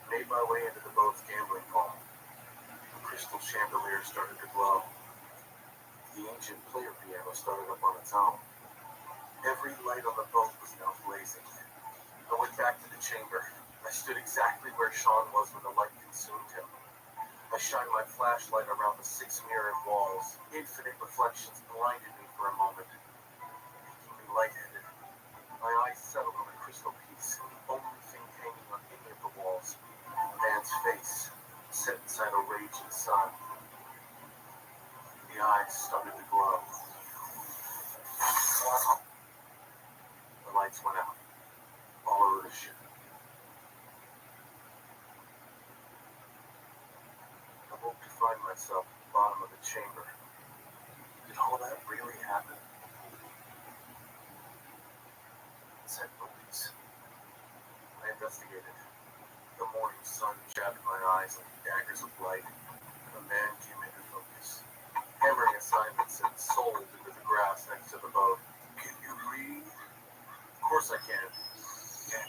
Speaker 17: I made my way into the boat's gambling hall. The crystal chandelier started to glow. The ancient player piano started up on its own. Every light on the boat was now blazing. I went back to the chamber. I stood exactly where Sean was when the light consumed him. I shined my flashlight around the 6 mirrored walls. Infinite reflections blinded me for a moment, making me lightheaded. My eyes settled on a crystal piece, and the only thing hanging on any of the walls, a man's face, set inside a raging sun. The eyes started to glow. The lights went out, all over the ship. I woke to find myself chamber. Did all that really happen? It said movies. I investigated. The morning sun jabbed my eyes like daggers of light. A man came into focus, hammering a sign that said "sold" into the grass next to the boat. Can you read? Of course I can. Yeah,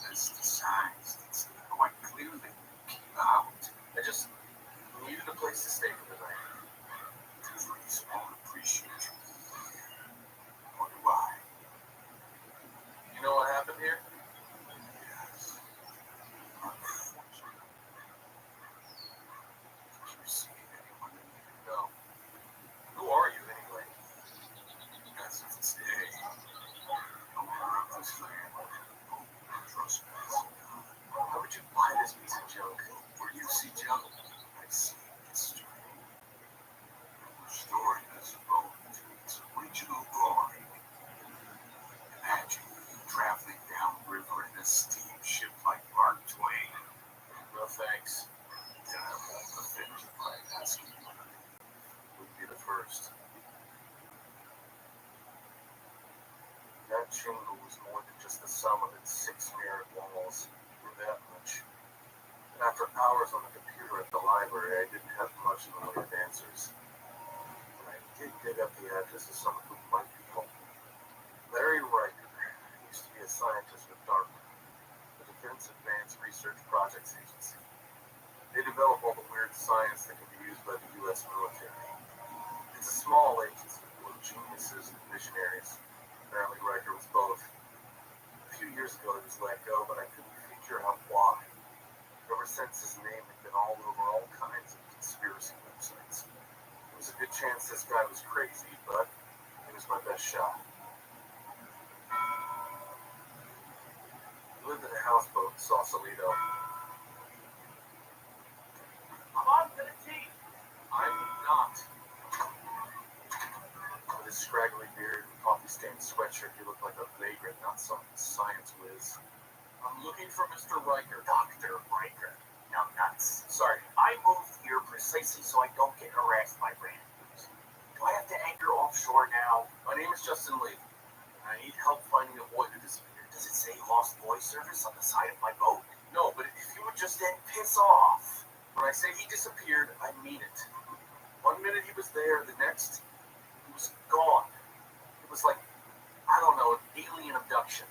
Speaker 17: that's the signs that say quite clearly, keep out. I just needed a place to stay for the night. There's a reason I would appreciate you. Wonder why? You know what happened here? Yes. Unfortunately. Did you see anyone that you know? Who are you anyway? As of today, owner of this land. Trespass. How would you buy this piece of junk? Where you see junk, I see history. The story has evolved to its original glory. Imagine traveling downriver in a steamship like Mark Twain. No thanks. Then I won't offend you by asking you. Wouldn't be the first. That chamber was more than just the sum of its 6 mirrored walls. Knew that much. And after hours on the computer at the library, I didn't have much in the way of answers. But I did dig up the address of someone who might be helpful. Larry Riker used to be a scientist with DARPA, the Defense Advanced Research Projects Agency. They develop all the weird science that can be used by the U.S. military. It's a small agency full of geniuses and visionaries. Apparently Riker was both. A few years ago he was let go, but I couldn't figure out why. Ever since, his name had been all over all kinds of conspiracy websites. There was a good chance this guy was crazy, but it was my best shot. He lived in a houseboat in Sausalito.
Speaker 11: I'm on to the team.
Speaker 17: I'm not. With his scraggly beard and coffee-stained sweatshirt, he looked like a vagrant, not some science whiz. I'm looking for Mr. Riker. Dr. Riker. Now, nuts. Sorry.
Speaker 9: I moved here precisely so I don't get harassed by randoms. Do I have to anchor offshore now?
Speaker 17: My name is Justin Lee, and I need help finding a boy who disappeared.
Speaker 9: Does it say Lost Boy Service on the side of my boat?
Speaker 17: No, but if you would just...
Speaker 9: Then piss off.
Speaker 17: When I say he disappeared, I mean it. 1 minute he was there, the next, he was gone. It was like, I don't know, an alien abduction.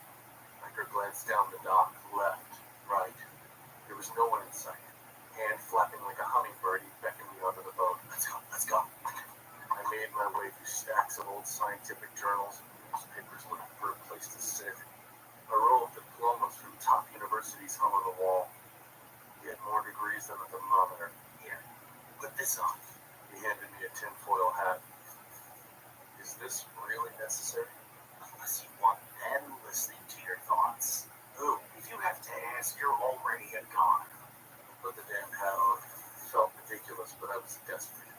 Speaker 17: Riker glanced down the dock, left, right. There was no one in sight. Hand flapping like a hummingbird, he beckoned me onto the boat. Let's go, let's go. I made my way through stacks of old scientific journals and newspapers looking for a place to sit. A row of diplomas from top universities hung on the wall. He had more degrees than a thermometer.
Speaker 9: Here, put this on.
Speaker 17: He handed me a tinfoil hat. Is this really necessary?
Speaker 9: Unless you want them listening to your thoughts.
Speaker 17: Who?
Speaker 9: If you have to ask, you're already a god.
Speaker 17: Put the damn hat on. It felt ridiculous, but I was desperate.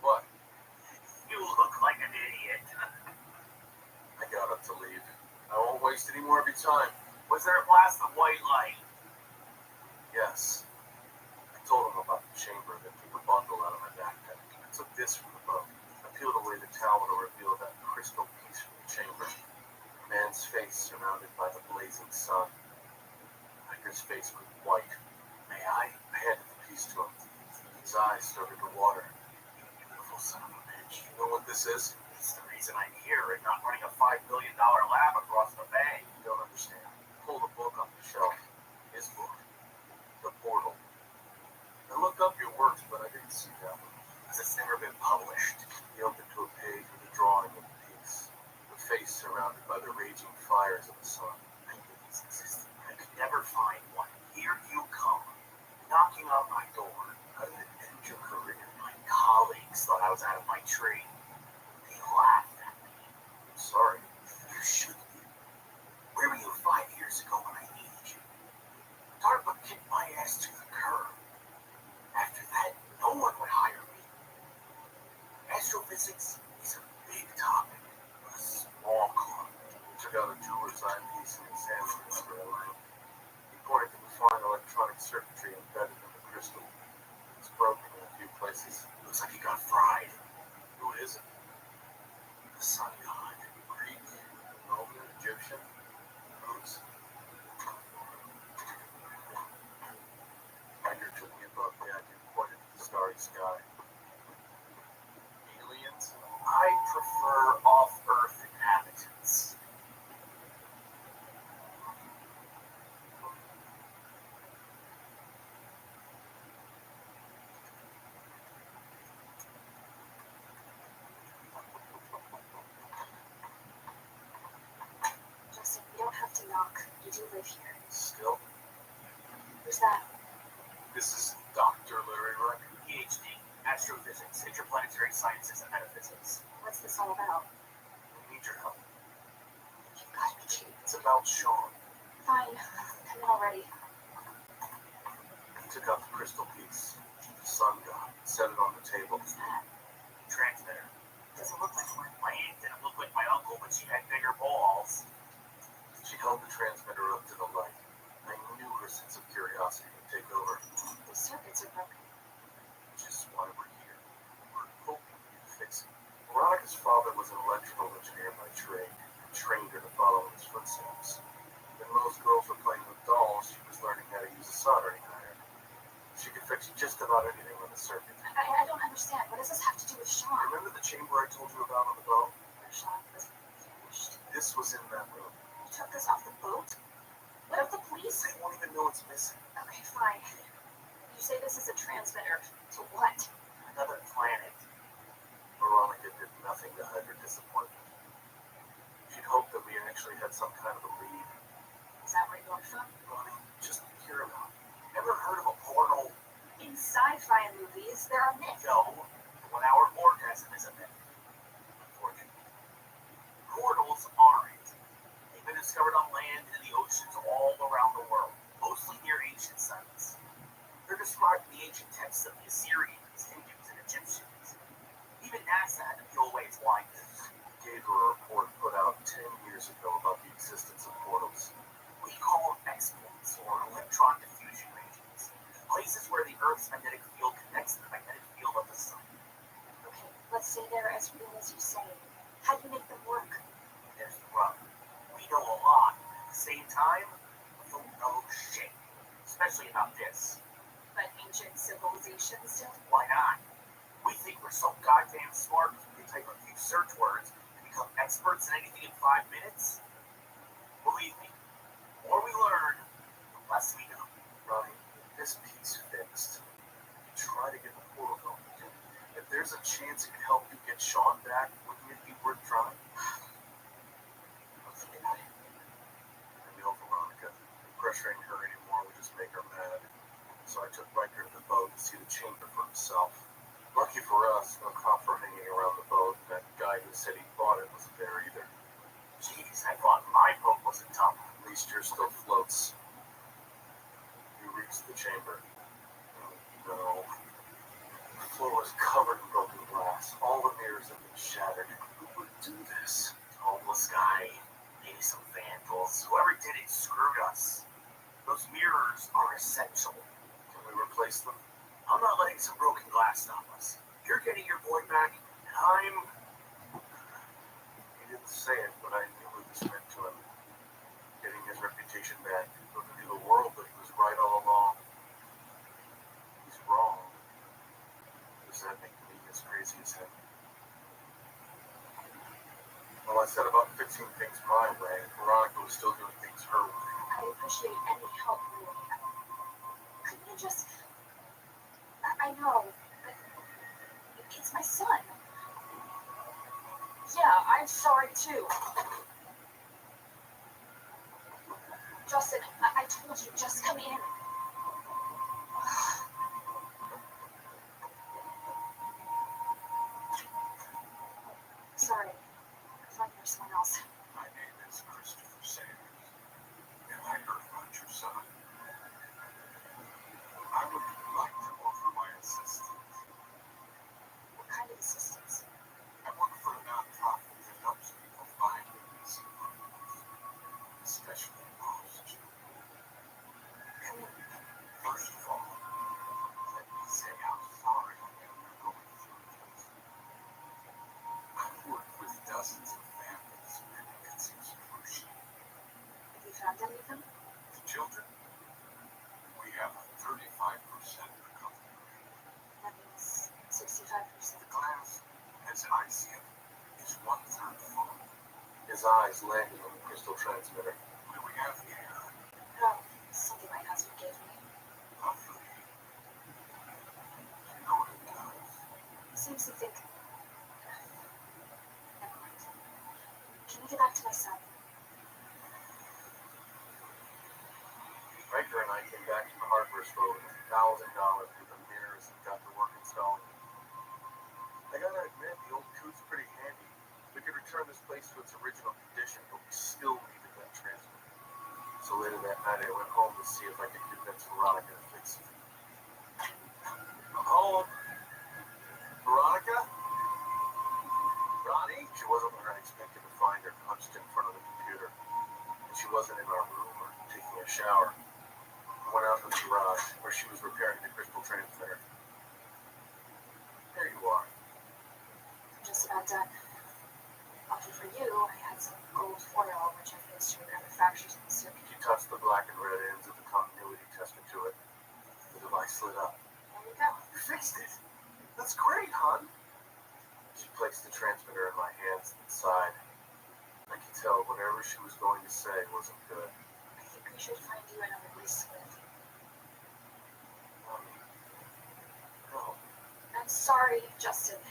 Speaker 17: What?
Speaker 9: You look like an idiot.
Speaker 17: I got up to leave. I won't waste any more of your time.
Speaker 9: Was there a blast of white light?
Speaker 17: Yes. I told him about the chamber that took a bundle out of my backpack. I took this from the boat. I peeled away the towel to reveal that crystal piece from the chamber. A man's face surrounded by the blazing sun. Riker's face was white.
Speaker 9: May I?
Speaker 17: I handed the piece to him. His eyes started to water.
Speaker 9: You beautiful son of a bitch.
Speaker 17: You know what this is?
Speaker 9: It's the reason I'm here and not running a $5 billion lab across the bay.
Speaker 17: You don't understand. I pulled a book off the shelf. His book. The Portal. I looked up your works, but I didn't see that one.
Speaker 9: Because it's never been published.
Speaker 17: He opened to a page with a drawing of iron circuitry embedded in the crystal. It's broken in a few places. Looks like he got fried. Who is it? The sun god. Greek, Roman, Egyptian. Who's? Edgar took me above deck and pointed to the starry sky. Aliens? I prefer off-Earth inhabitants.
Speaker 13: Justin, you don't have to knock. You do live here.
Speaker 17: Still?
Speaker 13: Who's that?
Speaker 17: This is Dr. Larry Ruck.
Speaker 9: PhD, astrophysics, interplanetary sciences, and metaphysics.
Speaker 13: What's this all about?
Speaker 17: We need your help.
Speaker 13: You've got to be kidding.
Speaker 17: It's about Sean.
Speaker 13: Fine. Come in already.
Speaker 17: He took out the crystal piece, the sun god, set it on the table.
Speaker 13: What's that?
Speaker 9: Transmitter. Doesn't look like one. My aunt didn't look like my uncle, but she had bigger balls.
Speaker 17: She held the transmitter up to the light. I knew her sense of curiosity would take over.
Speaker 13: The circuits are broken.
Speaker 17: Which is why we're here. We're hoping you can fix it. Veronica's father was an electrical engineer by trade, and trained her to follow in his footsteps. When most girls were playing with dolls, she was learning how to use a soldering iron. She could fix just about anything with a circuit.
Speaker 13: I don't understand. What does this have to do with Sean?
Speaker 17: Remember the chamber I told you about on the boat?
Speaker 13: Where Sean was finished.
Speaker 17: This was in that room.
Speaker 13: You took this off the boat? What of the police?
Speaker 17: They won't even know it's missing.
Speaker 13: Okay, fine. You say this is a transmitter. To what?
Speaker 9: Another planet.
Speaker 17: Veronica did nothing to hide her disappointment. She'd hoped that we actually had some kind of a lead.
Speaker 13: Is that where you're from?
Speaker 17: Ronnie, just hear him out. Ever heard of a portal?
Speaker 13: In sci-fi movies, there are myths.
Speaker 9: No, the 1 hour orgasm is a myth. Unfortunately. Portals aren't. They've been discovered on land and in the oceans all around the world, mostly near ancient sites. They're described in the ancient texts of the Assyrians, Hindus, and Egyptians. Even NASA had to peel away its blindness.
Speaker 17: Gave her a report put out 10 years ago about the existence of portals.
Speaker 9: We call them exploits, or electron diffusion regions. Places where the Earth's magnetic field connects to the magnetic field of the Sun.
Speaker 13: Okay, let's say they're as real as you say. How do you make them work?
Speaker 9: There's the rub. We know a lot. At the same time, we don't know shit. Especially about this.
Speaker 13: But ancient civilizations don't.
Speaker 9: Why not? We think we're so goddamn smart because we can type a few search words and become experts in anything in 5 minutes? Believe me, the more we learn, the less we know.
Speaker 17: Ronnie, this piece fixed. You try to get the portal going again. If there's a chance it could help you get Sean back, wouldn't it be worth trying?
Speaker 13: I'll think about it.
Speaker 17: I know Veronica. Pressuring her anymore would just make her mad. So I took Riker to the boat to see the chamber for himself. Lucky for us, no cops were hanging around the boat, and that guy who said he bought it wasn't there either.
Speaker 9: Jeez, I thought my boat wasn't dumb.
Speaker 17: At least yours still floats. You reached the chamber. No. The floor was covered in broken glass. All the mirrors had been shattered. Who would do this?
Speaker 9: Homeless guy. Maybe some vandals. Whoever did it screwed us. Those mirrors are essential.
Speaker 17: Can we replace them?
Speaker 9: I'm not letting some broken glass stop us. You're getting your boy back, and I'm...
Speaker 17: He didn't say it, but I knew what this meant to him. Getting his reputation back. Proving to the world that he was right all along. He's wrong. Does that make me as crazy as him? Well, I said about fixing things my way, and Veronica was still doing things her way.
Speaker 13: I appreciate any help, really. Couldn't you just... I know, but it's my son. Yeah, I'm sorry too. Justin, I told you, just come in. Sorry. I thought you were someone else.
Speaker 17: My name is Christopher Sanders, and I heard about your son. I would like to offer my assistance.
Speaker 13: What kind of assistance?
Speaker 17: I work for a nonprofit that helps people find
Speaker 13: seems to think. Never mind. Can we get back to my son?
Speaker 17: Riker and I came back to the hardware store with $1,000 worth of mirrors and got the work installed. I gotta admit, the old coot's pretty handy. We could return this place to its original condition, but we still needed that transfer. So later that night, I went home to see if I could convince Veronica to fix it. I'm home. Veronica? Ronnie? She wasn't where I expected to find her, hunched in front of the computer. And she wasn't in our room or taking a shower. I went out to the garage, where she was repairing the crystal transmitter. There you are.
Speaker 13: I'm just about done. Lucky for you, I had some gold foil, which I fixed to recover fractures in the circuit.
Speaker 17: She touched the black and red ends of the continuity tester to it. The device lit up.
Speaker 13: There you go.
Speaker 17: You fixed it! That's great, hon! She placed the transmitter in my hands and sighed. I could tell whatever she was going to say wasn't good.
Speaker 13: I think we should find you another place to live.
Speaker 17: No.
Speaker 13: I'm sorry, Justin.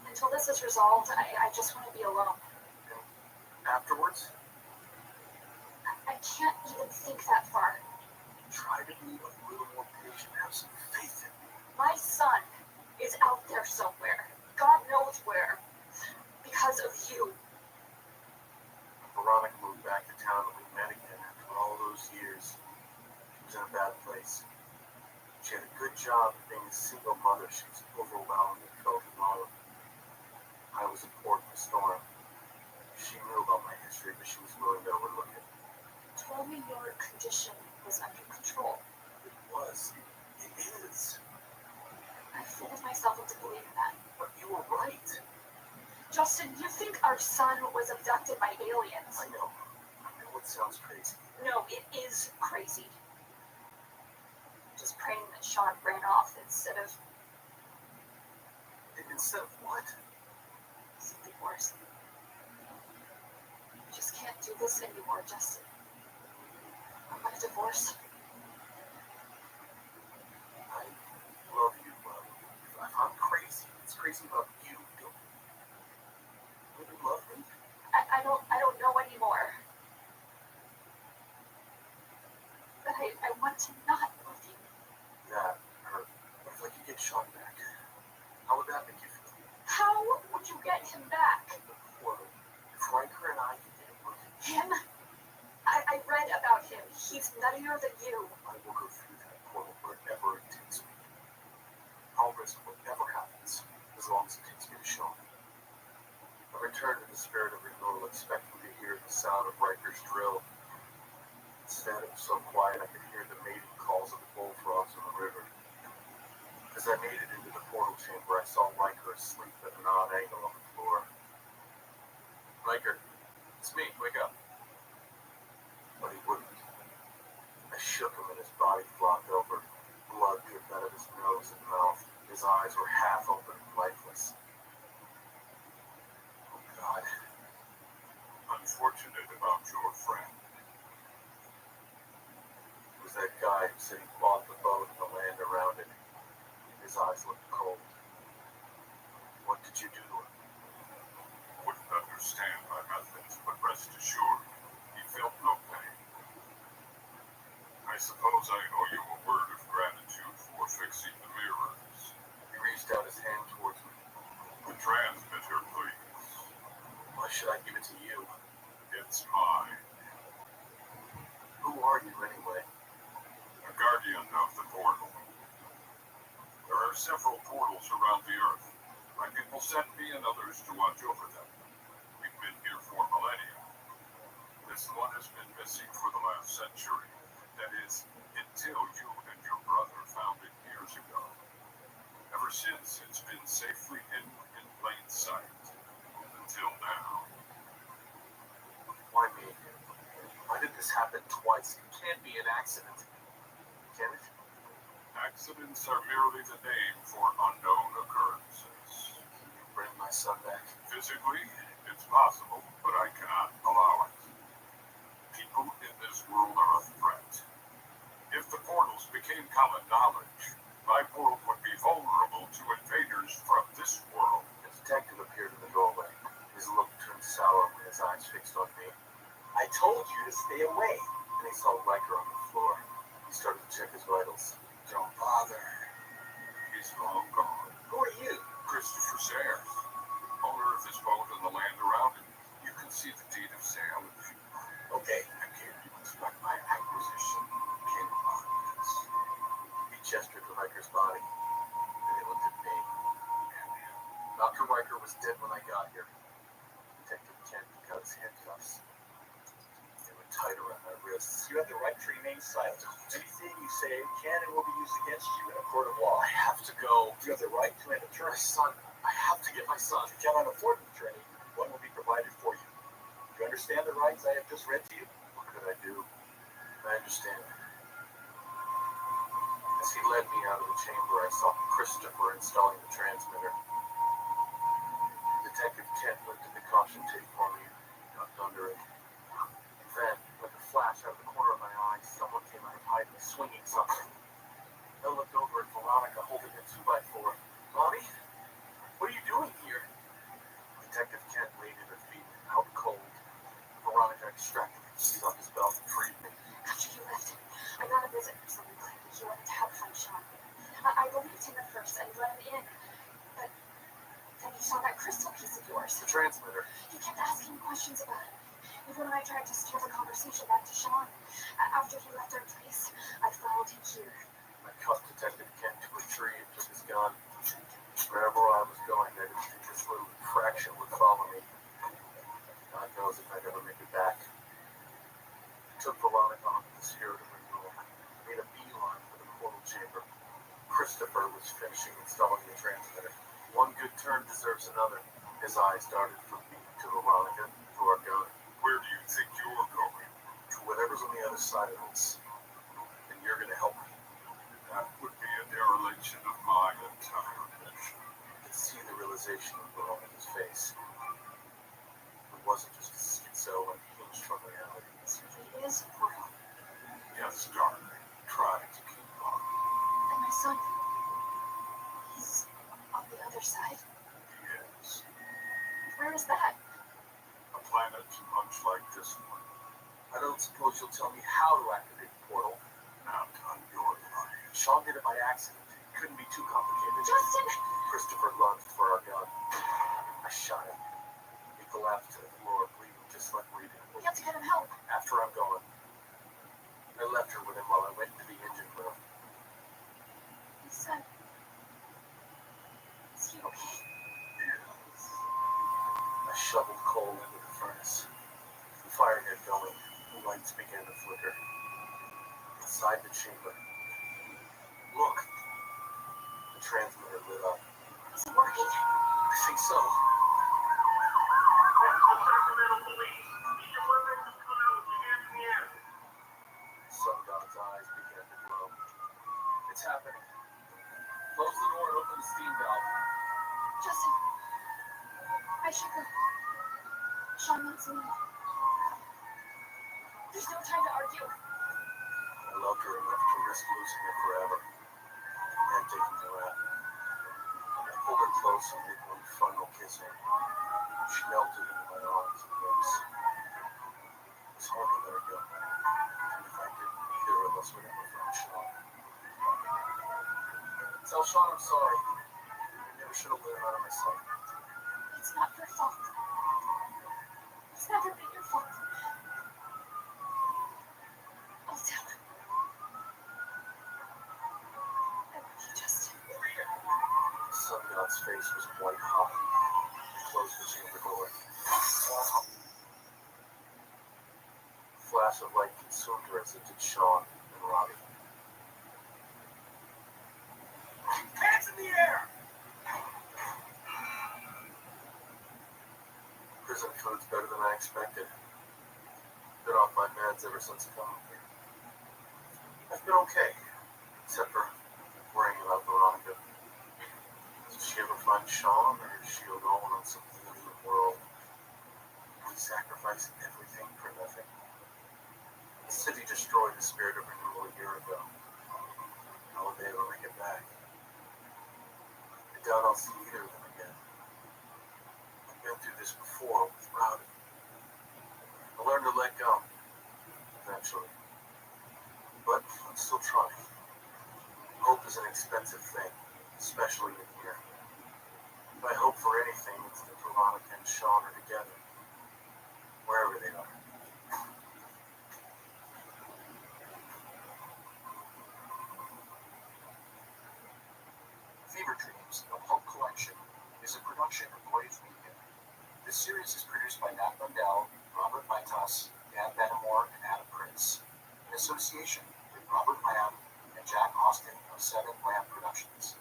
Speaker 13: Until this is resolved, I just want to be alone.
Speaker 17: And afterwards?
Speaker 13: I can't even think that far.
Speaker 17: Try to be a little more patient. Have some faith in me.
Speaker 13: My son is out there somewhere. God knows where. Because of you.
Speaker 17: Veronica moved back to town and we met again after all those years. She was in a bad place. She had a good job of being a single mother. She was overwhelmed and felt alone. I was a port in the storm. She knew about my history, but she was willing to overlook it.
Speaker 13: You told me your condition was under control.
Speaker 17: It was. It is.
Speaker 13: I fooled myself into believing that.
Speaker 17: But you were right.
Speaker 13: Justin, you think our son was abducted by aliens?
Speaker 17: I know it sounds crazy.
Speaker 13: No, it is crazy. Just praying that Sean ran off instead of...
Speaker 17: Instead of what?
Speaker 13: Something worse. I just can't do this anymore, Justin. I want a divorce.
Speaker 17: I love you, love. If I'm crazy, it's crazy about you. Don't you love me?
Speaker 13: I don't know anymore. But I want to not love you.
Speaker 17: That hurt. What if I could get Sean back? How would that make you feel?
Speaker 13: How would you get him back?
Speaker 17: Well, if Riker and I could get him working.
Speaker 13: Him? I read about him. He's nuttier than you.
Speaker 17: I will go through that portal wherever it takes me. I'll risk whatever happens, as long as it takes me to Sean. I returned in the spirit of renewal, expecting to hear the sound of Riker's drill. Instead, it was so quiet I could hear the mating calls of the bullfrogs on the river. As I made it into the portal chamber, I saw Riker asleep at an odd angle on the floor. Riker, it's me, wake up. But he wouldn't. I shook him and his body flopped over. Blood dripped out of his nose and mouth. His eyes were half open and lifeless. Oh, God.
Speaker 5: Unfortunate about your friend.
Speaker 17: It was that guy who said he bought the boat and the land around it. His eyes looked cold. What did you do to him?
Speaker 5: Wouldn't understand my methods, but rest assured, he felt no pain. I suppose I owe you a word of gratitude for fixing the mirrors.
Speaker 17: He reached out his hand towards me.
Speaker 5: The transmitter, please.
Speaker 17: Why should I give it to you?
Speaker 5: It's mine.
Speaker 17: Who are you, anyway?
Speaker 5: A guardian of the portal. There are several portals around the Earth. My people sent me and others to watch over them. We've been here for millennia. This one has been missing for the last century. That is, until you and your brother found it years ago. Ever since, it's been safely hidden in plain sight. Until now.
Speaker 17: Why me? Why did this happen twice? It can't be an accident. Can it?
Speaker 5: Accidents are merely the name for unknown occurrences.
Speaker 17: Can you bring my son back?
Speaker 5: Physically, it's possible, but I cannot allow it. People in this world are a threat. If the portals became common knowledge, my world would be vulnerable to invaders from
Speaker 17: told you to stay away. And he saw Riker on the floor. He started to check his vitals.
Speaker 5: Don't bother. He's long gone.
Speaker 17: Who are you?
Speaker 5: Christopher Sayers, owner of this boat and the land around it. You can see the deed of sale if you like.
Speaker 17: Okay, I can't expect my acquisition. King Artemis. He gestured to Riker's body. Then he looked at me. Dr. Riker was dead when I got here. Detective Kent got his handcuffs. They were tight around my wrists.
Speaker 9: You have the right to remain silent. Anything you say can and will be used against you in a court of law.
Speaker 17: I have to go.
Speaker 9: You have the right to an attorney.
Speaker 17: My son. I have to get my son.
Speaker 9: If you cannot afford an attorney, one will be provided for you. Do you understand the rights I have just read to you?
Speaker 17: What could I do? I understand. As he led me out of the chamber, I saw Christopher installing the transmitter. Detective Kent lifted the caution tape for me and ducked under it. Then, like a flash out of the corner of my eye, someone came out of hiding, swinging something. I looked over at Veronica holding a 2x4. Mommy? What are you doing here? Detective Kent laid at her feet, out cold. Veronica extracted the keys off his belt and freed me.
Speaker 18: After you left, I got a visit from someone claiming he wanted to help find Sean. I believed him at first and let him in, but then he saw that crystal piece of yours.
Speaker 17: The transmitter.
Speaker 18: He kept asking questions about it. Even when I tried to steer the conversation back to Sean, after he left our place, I followed him here.
Speaker 17: I cuffed Detective Kent to a tree and took his gun. Wherever I was going, I didn't think this little fraction would follow me. God knows if I'd ever make it back. I took Veronica onto the spirit of renewal. Made a beeline for the portal chamber. Christopher was finishing installing the transmitter. One good turn deserves another. His eyes darted from me to Veronica, to our gun.
Speaker 5: Where do you think you're going?
Speaker 17: To whatever's on the other side of this. And you're going to help me.
Speaker 5: That would be a dereliction of my entire mission.
Speaker 17: I could see the realization in Veronica's face. It wasn't just a schizo and hinged from reality.
Speaker 18: So he is a portal.
Speaker 5: Yes, darling. Try to keep on.
Speaker 18: And my son, he's on the other side.
Speaker 5: Yes.
Speaker 18: Where is that?
Speaker 5: A planet much like this one.
Speaker 17: I don't suppose you'll tell me how to activate the portal.
Speaker 5: Not on your life.
Speaker 17: Sean did it by accident. It couldn't be too complicated.
Speaker 18: Justin!
Speaker 17: Christopher lunged for our gun. I shot him. He collapsed to the floor, bleeding just like we did.
Speaker 18: We have to get him help.
Speaker 17: After I'm gone, I left her with him while I went to the engine room.
Speaker 18: My son. Is he okay?
Speaker 17: Yes. I shoveled coal into the furnace. The fire got going. The lights began to flicker. Inside the chamber. Look. The transmitter lit up.
Speaker 18: Is it working?
Speaker 17: I think so. Sun God's eyes began to glow. It's happening. Close the door and open the steam valve.
Speaker 18: Justin. I should go. Sean wants me. There's no time to argue.
Speaker 17: I loved her enough to risk losing her forever. And taking her out. I pulled her close and made one final kiss her. She melted into my arms and lips. It was hard to let her go. And if I did, neither of us would ever find Sean. Tell Sean I'm sorry. I never should have let him out of my sight.
Speaker 18: It's not your fault. It's never been your fault. I'll tell him. I love you, Justin.
Speaker 17: Sun God's face was white hot. He closed the chamber door. Flash of light consumed her as it did Sean and Robbie.
Speaker 5: Hands in the air!
Speaker 17: Prison food's better than I expected. Been off my meds ever since coming here. I've been okay, except for worrying about Veronica. Does she ever find Sean, or is she alone on some alien world? We sacrifice everything for nothing. The city destroyed the spirit of renewal a year ago. How would they ever make it back? I doubt I'll see either of them again. I've been through this before with Rowdy. I learned to let go. is an expensive thing, especially in here. If I hope for anything, it's that Veronica and Sean are together, wherever they are. Fever Dreams, a pulp collection, is a production of Voyage Media. This series is produced by Nat Bundell, Robert Maitas, Dan Benamore, and Adam Prince, in association with Robert Lamb and Jack Austin of 7 Lamb Productions.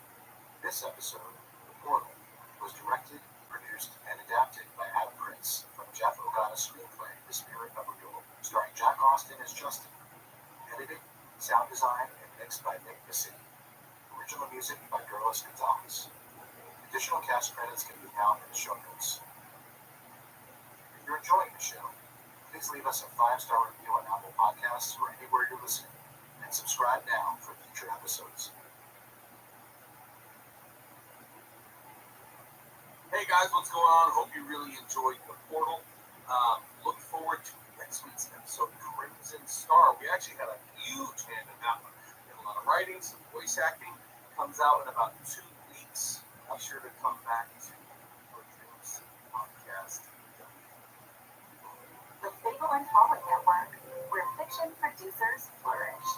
Speaker 17: This episode, The Portal, was directed, produced, and adapted by Adam Prince from Jeff Ogata's screenplay, The Spirit of a Duel, starring Jack Austin as Justin. Edited, sound design, and mixed by Nick Bassini. Original music by Carlos Gonzalez. Additional cast credits can be found in the show notes. If you're enjoying the show, please leave us a 5-star review on Apple Podcasts or anywhere you're listening, and subscribe now for future episodes.
Speaker 11: Hey guys, what's going on? Hope you really enjoyed The Portal. Look forward to next week's episode, Crimson Star. We actually had a huge hand in that one. We had a lot of writing, some voice acting. Comes out in about 2 weeks. Be sure to come back to our Dreams podcast.
Speaker 8: The Fable and Folly Network, where fiction producers flourish.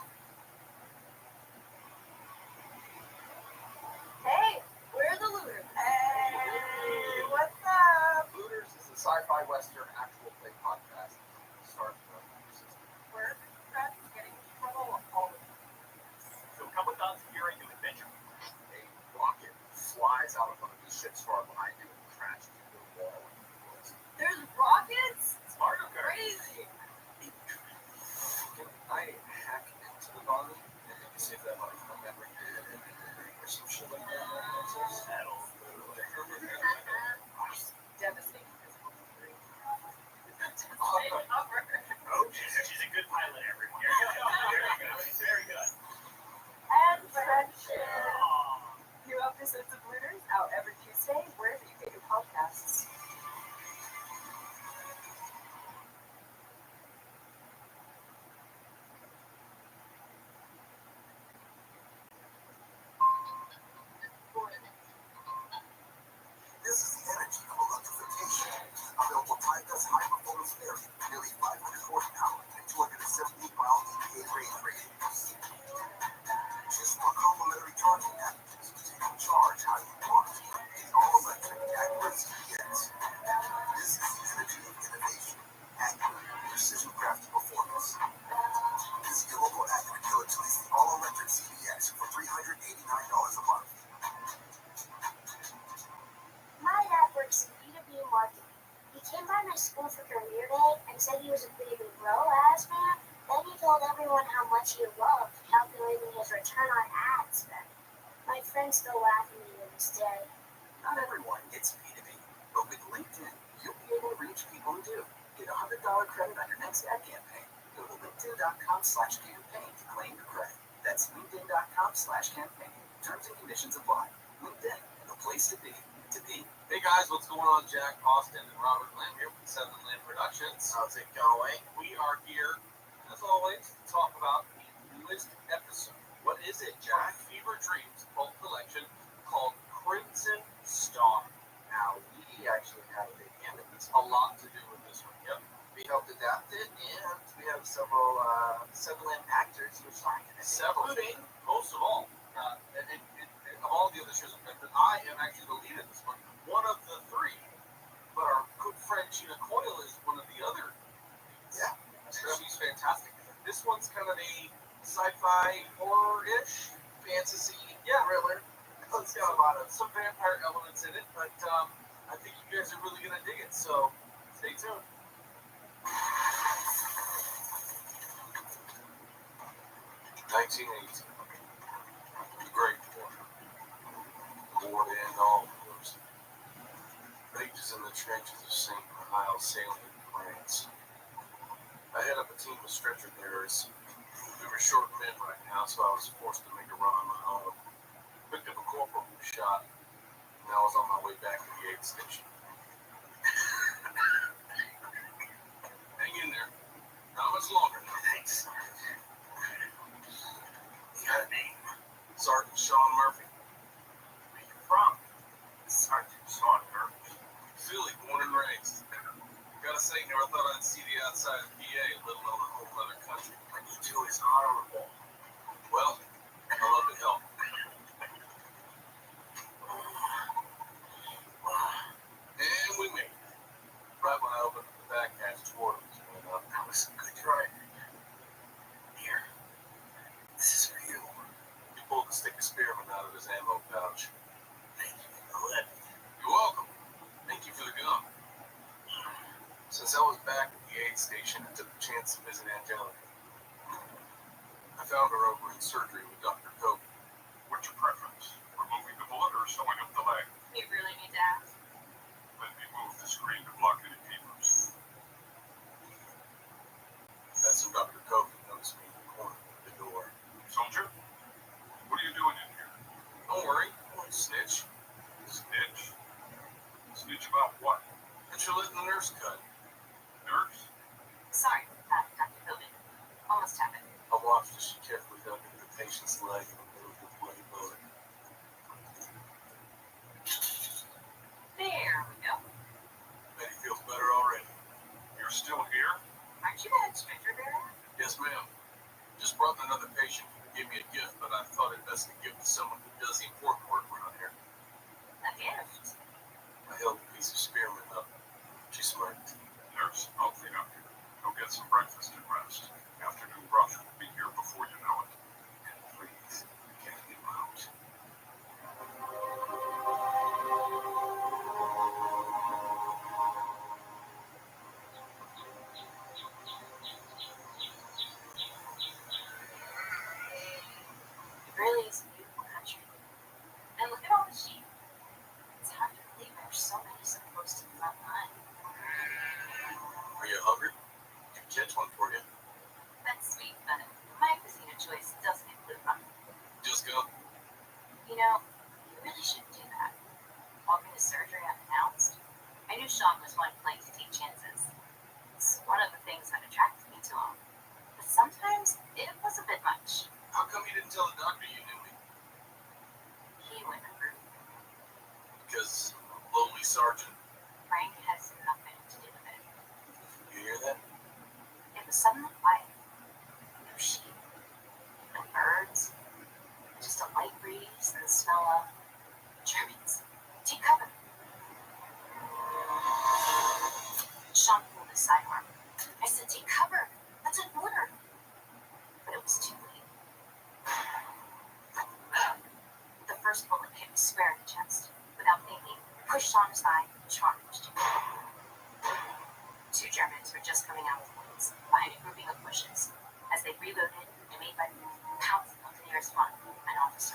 Speaker 8: Hey, we're the Looters. Hey, what's up?
Speaker 11: Looters is a sci-fi western actual play podcast. Starts with
Speaker 8: We're friends getting in trouble all the time.
Speaker 11: So come with us here into adventure. A rocket flies out of one of these ships far behind you and crashes into the wall.
Speaker 8: There's rockets?
Speaker 11: It's Mario Kart.
Speaker 8: Crazy.
Speaker 11: Can I hack into the body and see if that might come memory or some shit like that?
Speaker 8: Devastating.
Speaker 11: Oh, she's a good pilot, everyone. Very good. She's very good.
Speaker 8: And friendship. New episodes of Looters out every Tuesday, wherever you get your podcasts.
Speaker 7: This is the energy of electrification. Available Type-S high-performance battery, nearly 500 horsepower and 278-mile EPA range ratings. Choose from a complimentary charging packages so you can charge how you want. The all-electric Acura CBX. This is the energy of innovation. Acura, precision-crafted performance. Visit your local Acura dealer to lease the all-electric CBX for $389 a month.
Speaker 13: My dad works in B2B marketing. He came by my school for career day and said he was a big ROAS man. Then he told everyone how much he loved calculating his return on ad spend. My friends still laugh at me to this day.
Speaker 9: Not everyone gets B2B, but with LinkedIn, you'll be able to reach people who do. Get a $100 credit on your next ad campaign. Go to linkedin.com/campaign to claim your credit. That's linkedin.com/campaign. Terms and conditions apply. LinkedIn, the place to be.
Speaker 11: Hey guys, what's going on? Jack Austin and Robert Lamb here with 7 Lamb Productions. How's it going? We are here, as always, to talk about the newest episode. What is it, Jack? Fever Dreams pulp collection called Crimson Star. Now, we actually have a lot to do with this one. Yep. We helped adapt it, and we have several 7 Lamb actors who are starring in it. Including, most of all, and of all the other shows, but I am actually the lead in this one. One of the 3, but our good friend Gina Coyle is one of the other leads. Yeah. She's fantastic. This one's kind of a sci-fi horror-ish fantasy thriller. It's got a lot of some vampire elements in it, but I think you guys are really gonna dig it. So stay tuned. 1918. The Great War. The war to end all wars. Rages in the trenches of St. Mihiel salient France. I head up a team of stretcher bearers. We were short men right now, so I was forced to make a run on my own. Picked up a corporal who was shot, and I was on my way back to the aid station. Hang in there. Not much longer now. Thanks. You got a name? Sergeant Shaw.
Speaker 17: Sean Murphy. Where you from? Sergeant Sean Murphy. Philly, born and raised. Gotta say, never thought I'd see the outside of PA, let alone a whole other country. What you do is honorable. Well, I love to help. And we made it. Right when I opened the back hatch, water was going up. That was some good driving. Here, this is for you. He pulled the stick of spearmint out of his ammo pouch. Thank you for the lift. You're welcome. Thank you for the gum. Since I was back at the aid station, I took the chance to visit Angelica. I found her over in surgery with Dr. Cope.
Speaker 5: What's your preference? Removing the blood or sewing up the leg?
Speaker 18: You really need to ask.
Speaker 5: Let me move the screen to block any peepers.
Speaker 17: That's when Dr. Cope noticed me in the corner of the door.
Speaker 5: Soldier? What are you doing in here?
Speaker 17: Don't worry, I won't snitch.
Speaker 5: Snitch? Snitch about what?
Speaker 17: That you're letting the nurse cut.
Speaker 5: Nurse?
Speaker 18: Sorry, Dr. Philbin. Almost happened.
Speaker 17: I watched as she carefully dug into the patient's leg and removed the bloody bullet.
Speaker 18: There we go.
Speaker 17: Bet he feels better already.
Speaker 5: You're still here?
Speaker 18: Aren't you the head stranger bearer?
Speaker 17: Yes, ma'am. Just brought in another patient who gave me a gift, but I thought it best to give to someone who does the important work around here.
Speaker 18: A gift?
Speaker 17: I held a piece of spearmint up. She smirked.
Speaker 5: Nurse, I'll clean up here. Go get some breakfast and rest. Afternoon brush will be here before you know it.
Speaker 17: And please, can't get out.
Speaker 18: It really is a beautiful country. And look at all the sheep. It's hard to believe there are so many so close to the front line.
Speaker 17: Are you hungry? I can catch one for you.
Speaker 18: That's sweet, but my cuisine of choice doesn't include rum.
Speaker 17: Just go.
Speaker 18: You know, you really shouldn't do that. Walking to surgery unannounced. I knew Sean was one playing to take chances. It's one of the things that attracted me to him. But sometimes it was a bit much.
Speaker 17: How come you didn't tell the doctor you knew me?
Speaker 18: He wouldn't approve.
Speaker 17: Because I'm a lonely sergeant.
Speaker 18: Frank has nothing to do with it.
Speaker 17: You hear that?
Speaker 18: It was suddenly quiet. No sheep. No birds. Just a light breeze and the smell of Germans. Take cover. Sean pulled his sidearm. I said, take cover. That's an order. But it was too late. The first bullet hit me square in the chest. Without thinking, pushed Sean aside and charged. Two Germans were just coming out of the woods, behind a grouping of bushes. As they reloaded, I made my move, pouncing on the nearest one, an officer.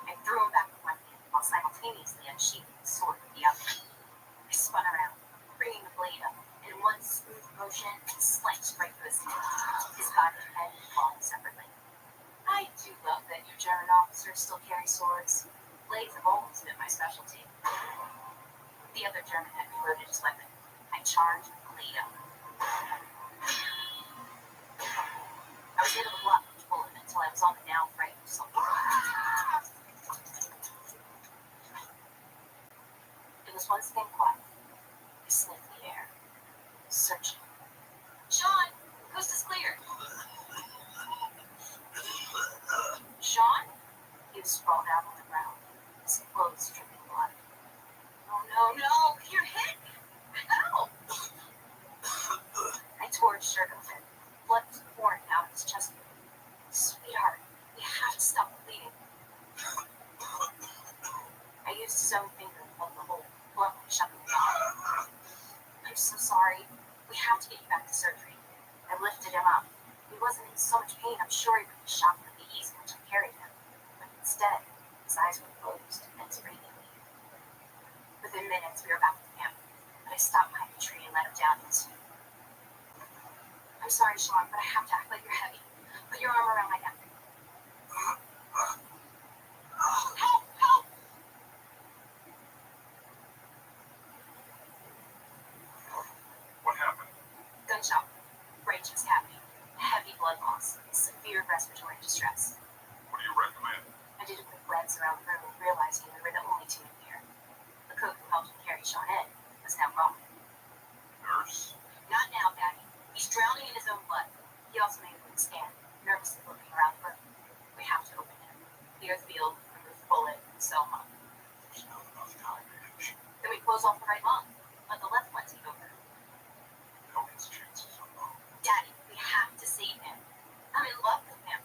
Speaker 18: I threw him back with one hand, while simultaneously unsheathing the sword with the other. I spun around, bringing the blade up, and in one smooth motion, sliced right through his head. His body and head falling separately. I do love that you German officers still carry swords. Blades have always been my specialty. The other German had reloaded his weapon. I charged, blade up. I was able to block each bullet until I was on the now frightened soldier. It was once again quiet. I sniffed the air, searching. Sean, coast is clear. Sean? He was sprawled out on the ground, his clothes dripping blood. Oh no, you're hit! Ow! I tore his shirt open. Blood was pouring out of his chest. Sweetheart, we have to stop bleeding. I used his own finger to plug the hole, bluntly shoving it down. I'm so sorry. We have to get you back to surgery. I lifted him up. He wasn't in so much pain, I'm sure he would be shocked at the ease in which I carried him. But instead, his eyes were closed and his breathing weak. Within minutes, we were back at the camp. clear the field, remove the bullet, and so on.
Speaker 5: There's not enough time, Mitch.
Speaker 18: Then we close off the right lung. Let the left one take over.
Speaker 5: Elkin's chances are low.
Speaker 18: Daddy, we have to save him. I'm in love with him.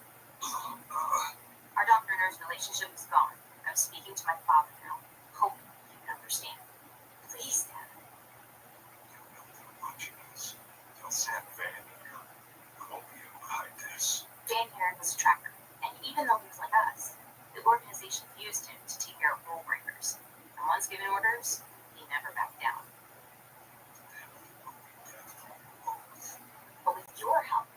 Speaker 18: Our doctor-nurse relationship is gone. I'm speaking to my father now. Hoping you can understand. Please, Dad.
Speaker 5: You know they're watching us. They'll send Van here. We won't be able to hide this.
Speaker 18: Dan Heron was a tracker, and even though he was like us, the organization used him to take care of rule breakers. And once given orders, he never backed down. But with your help,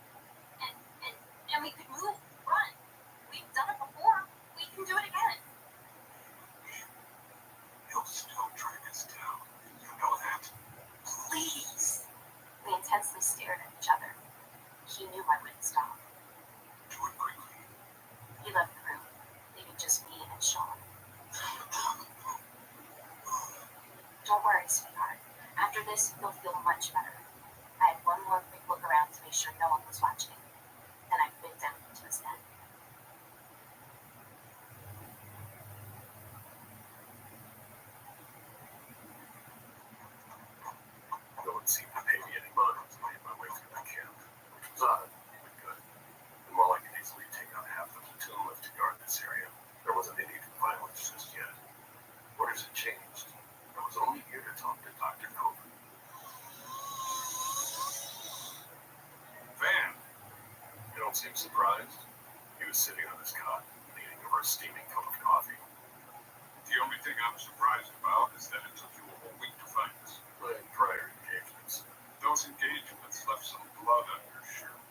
Speaker 18: and we could move, run. We've done it before. We can do it again.
Speaker 5: He'll still drag us down. You know that.
Speaker 18: Please. We intensely stared at each other. He knew I wouldn't stop.
Speaker 5: Do it quickly.
Speaker 18: He left the room, leaving just me and Sean. Don't worry, sweetheart. After this, you'll feel much better. I had one more quick look around to make sure no one was watching. Then I bit down into his neck.
Speaker 5: No one seemed to pay me any mind as I made my way through the camp, which was odd, but good. And while I could easily take out half the platoon left to guard this area, there wasn't any violence just yet. Orders had changed. I was only here to talk to Dr. Coven. Van! You don't seem surprised. He was sitting on his cot, leaning over a steaming cup of coffee. The only thing I'm surprised about is that it took you a whole week to find us. My prior engagements. Those engagements left some blood on your shirt.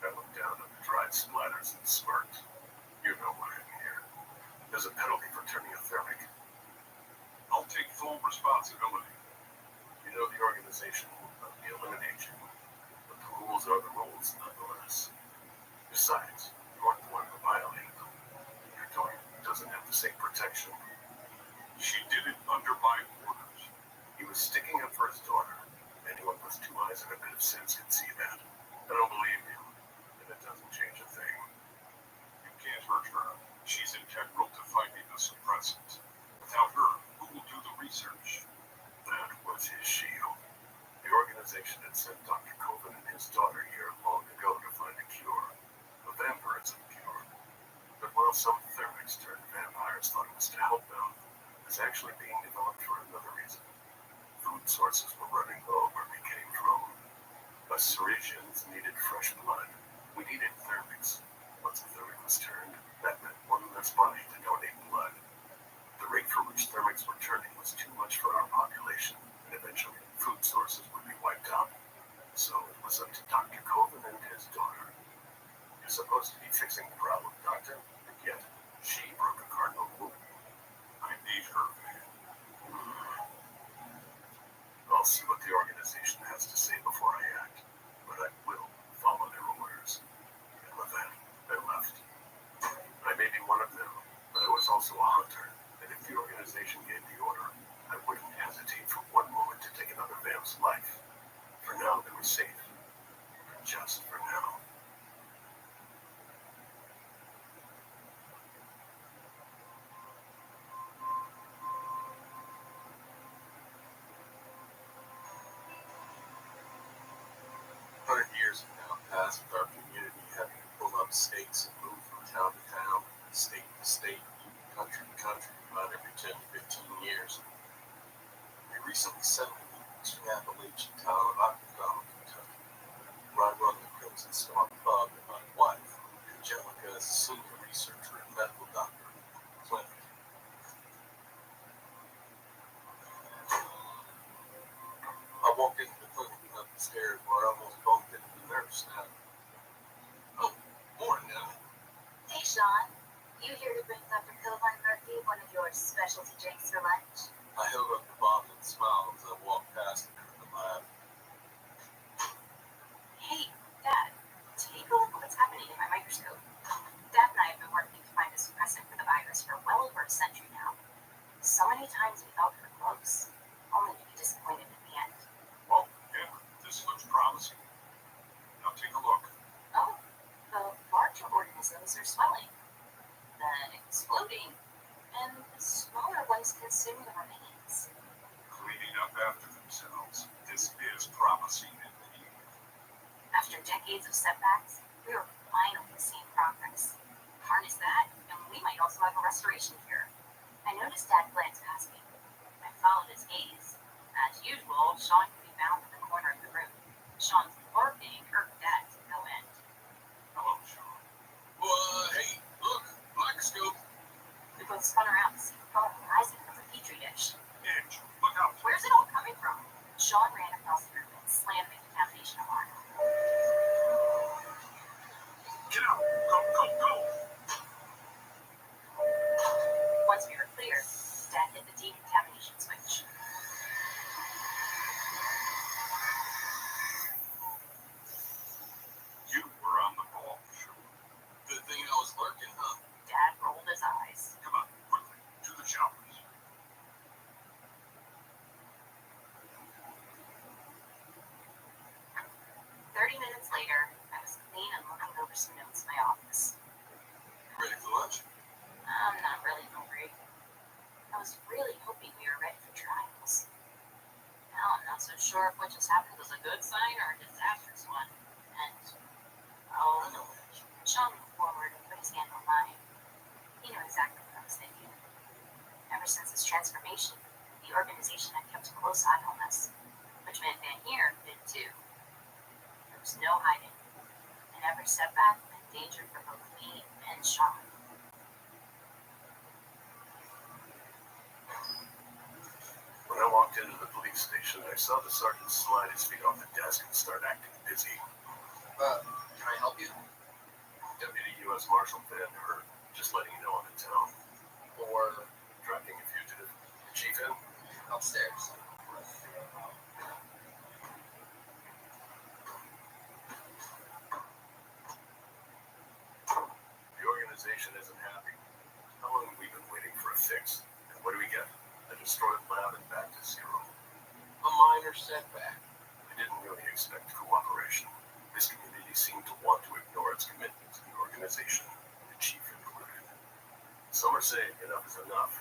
Speaker 5: I looked down at the dried splatters and smirked. You know why I'm here. There's a penalty for turning a thermic. I'll take full responsibility. You know the organization will not be eliminate you. But the rules are the rules, nonetheless. Besides, you aren't the one who violated them. Your daughter doesn't have the same protection. She did it under my orders. He was sticking up for his daughter. Anyone with two eyes and a bit of sense can see that. I don't believe you, and it doesn't change a thing. You can't hurt her. She's integral to finding the suppressant. Without her, who will do the research? That was his shield. The organization had sent Dr. Coven and his daughter here long ago to find a cure. A vampirism cure. But while some thermics turned vampires thought it was to help them, it was actually being developed for another reason. Food sources were running low where we came from. Us Syrians needed fresh blood. We needed thermics. Once a thermic was turned, that meant one less body to donate blood. The rate for which thermics were turning was too much for our population, and eventually food sources would be wiped out. So it was up to Dr. Coven and his daughter. You're supposed to be fixing the problem, Doctor, and yet she broke a cardinal rule. I need her, man. I'll see what the organization has to say before I act, but I will follow their orders. And with that, I left. I may be one of them, but I was also a hunter, and if the organization gave the order, I wouldn't hesitate for one moment to take another vamp's life. For now, they were safe. Just for now.
Speaker 17: Years have now passed with our community having to pull up stakes and move from town to town, state to state, country to country, about every 10 to 15 years. We recently settled in the eastern Appalachian town of Octagon, Kentucky, where I run the Crimson Star Pub, and my wife, Angelica, is a senior researcher and medical doctor at the clinic. I walked into the clinic and up the stairs where I almost bumped into the nurse now. Oh, morning, Emma.
Speaker 18: Hey, Sean. You here to bring Dr. Coven Murphy one of your specialty drinks for lunch?
Speaker 17: I held up the bottle and smiled as I walked past her in the lab.
Speaker 18: Hey, Dad. Take a look at what's happening in my microscope. Dad and I have been working to find a suppressant for the virus for well over a century now. So many times we thought we were close, only to be disappointed at the end.
Speaker 5: Well, yeah, this looks promising. Now take a look.
Speaker 18: Oh, the larger organisms are swelling. The just consume the remains.
Speaker 5: Cleaning up after themselves. This is promising indeed.
Speaker 18: After decades of setbacks, we were finally seeing progress. Harness that, and we might also have a restoration cure. I noticed Dad glanced past me. I followed his gaze. As usual, Sean could be found in the corner of the room. Sean's barking irked Dad to no end.
Speaker 5: Hello, Sean. Well, hey, look, microscope.
Speaker 18: We both spun around to see foam rising from the petri dish.
Speaker 5: Edge, look out.
Speaker 18: Where's it all coming from? Sean ran across the room and slammed the contamination alarm.
Speaker 5: Get out. Go, go, go.
Speaker 18: Once we were clear, Dad hit the decontamination switch.
Speaker 5: You were on the ball, Sean.
Speaker 11: Good thing I was lurking, huh?
Speaker 18: Dad rolled his eyes.
Speaker 5: Come on, quickly, to the showers.
Speaker 18: 30 minutes later, I was clean and looking over some notes in my office.
Speaker 11: Ready for lunch?
Speaker 18: I'm not really hungry. I was really hoping we were ready for trials. Now I'm not so sure if what just happened was a good sign or a disastrous one. And,
Speaker 11: I know that.
Speaker 18: Sean moved forward and put his hand on mine. He knew exactly what I was thinking. Ever since his transformation, the organization had kept a close eye on us, which meant Van here did too. There was no hiding, and every setback meant danger for both me and Sean.
Speaker 5: When I walked into the police station, I saw the sergeant slide his feet off the desk and start acting busy.
Speaker 11: Can I help you?
Speaker 5: Deputy U.S. Marshal Van Hurt, just letting you know I'm in town.
Speaker 11: Or
Speaker 5: Tracking a fugitive. Chief in?
Speaker 11: upstairs?
Speaker 5: The organization isn't happy. How long have we been waiting for a fix? And what do we get? A destroyed lab and back to zero.
Speaker 11: A minor setback.
Speaker 5: I didn't really expect cooperation. This community seemed to want to ignore its commitment to the organization, the chief included. Some are saying enough is enough.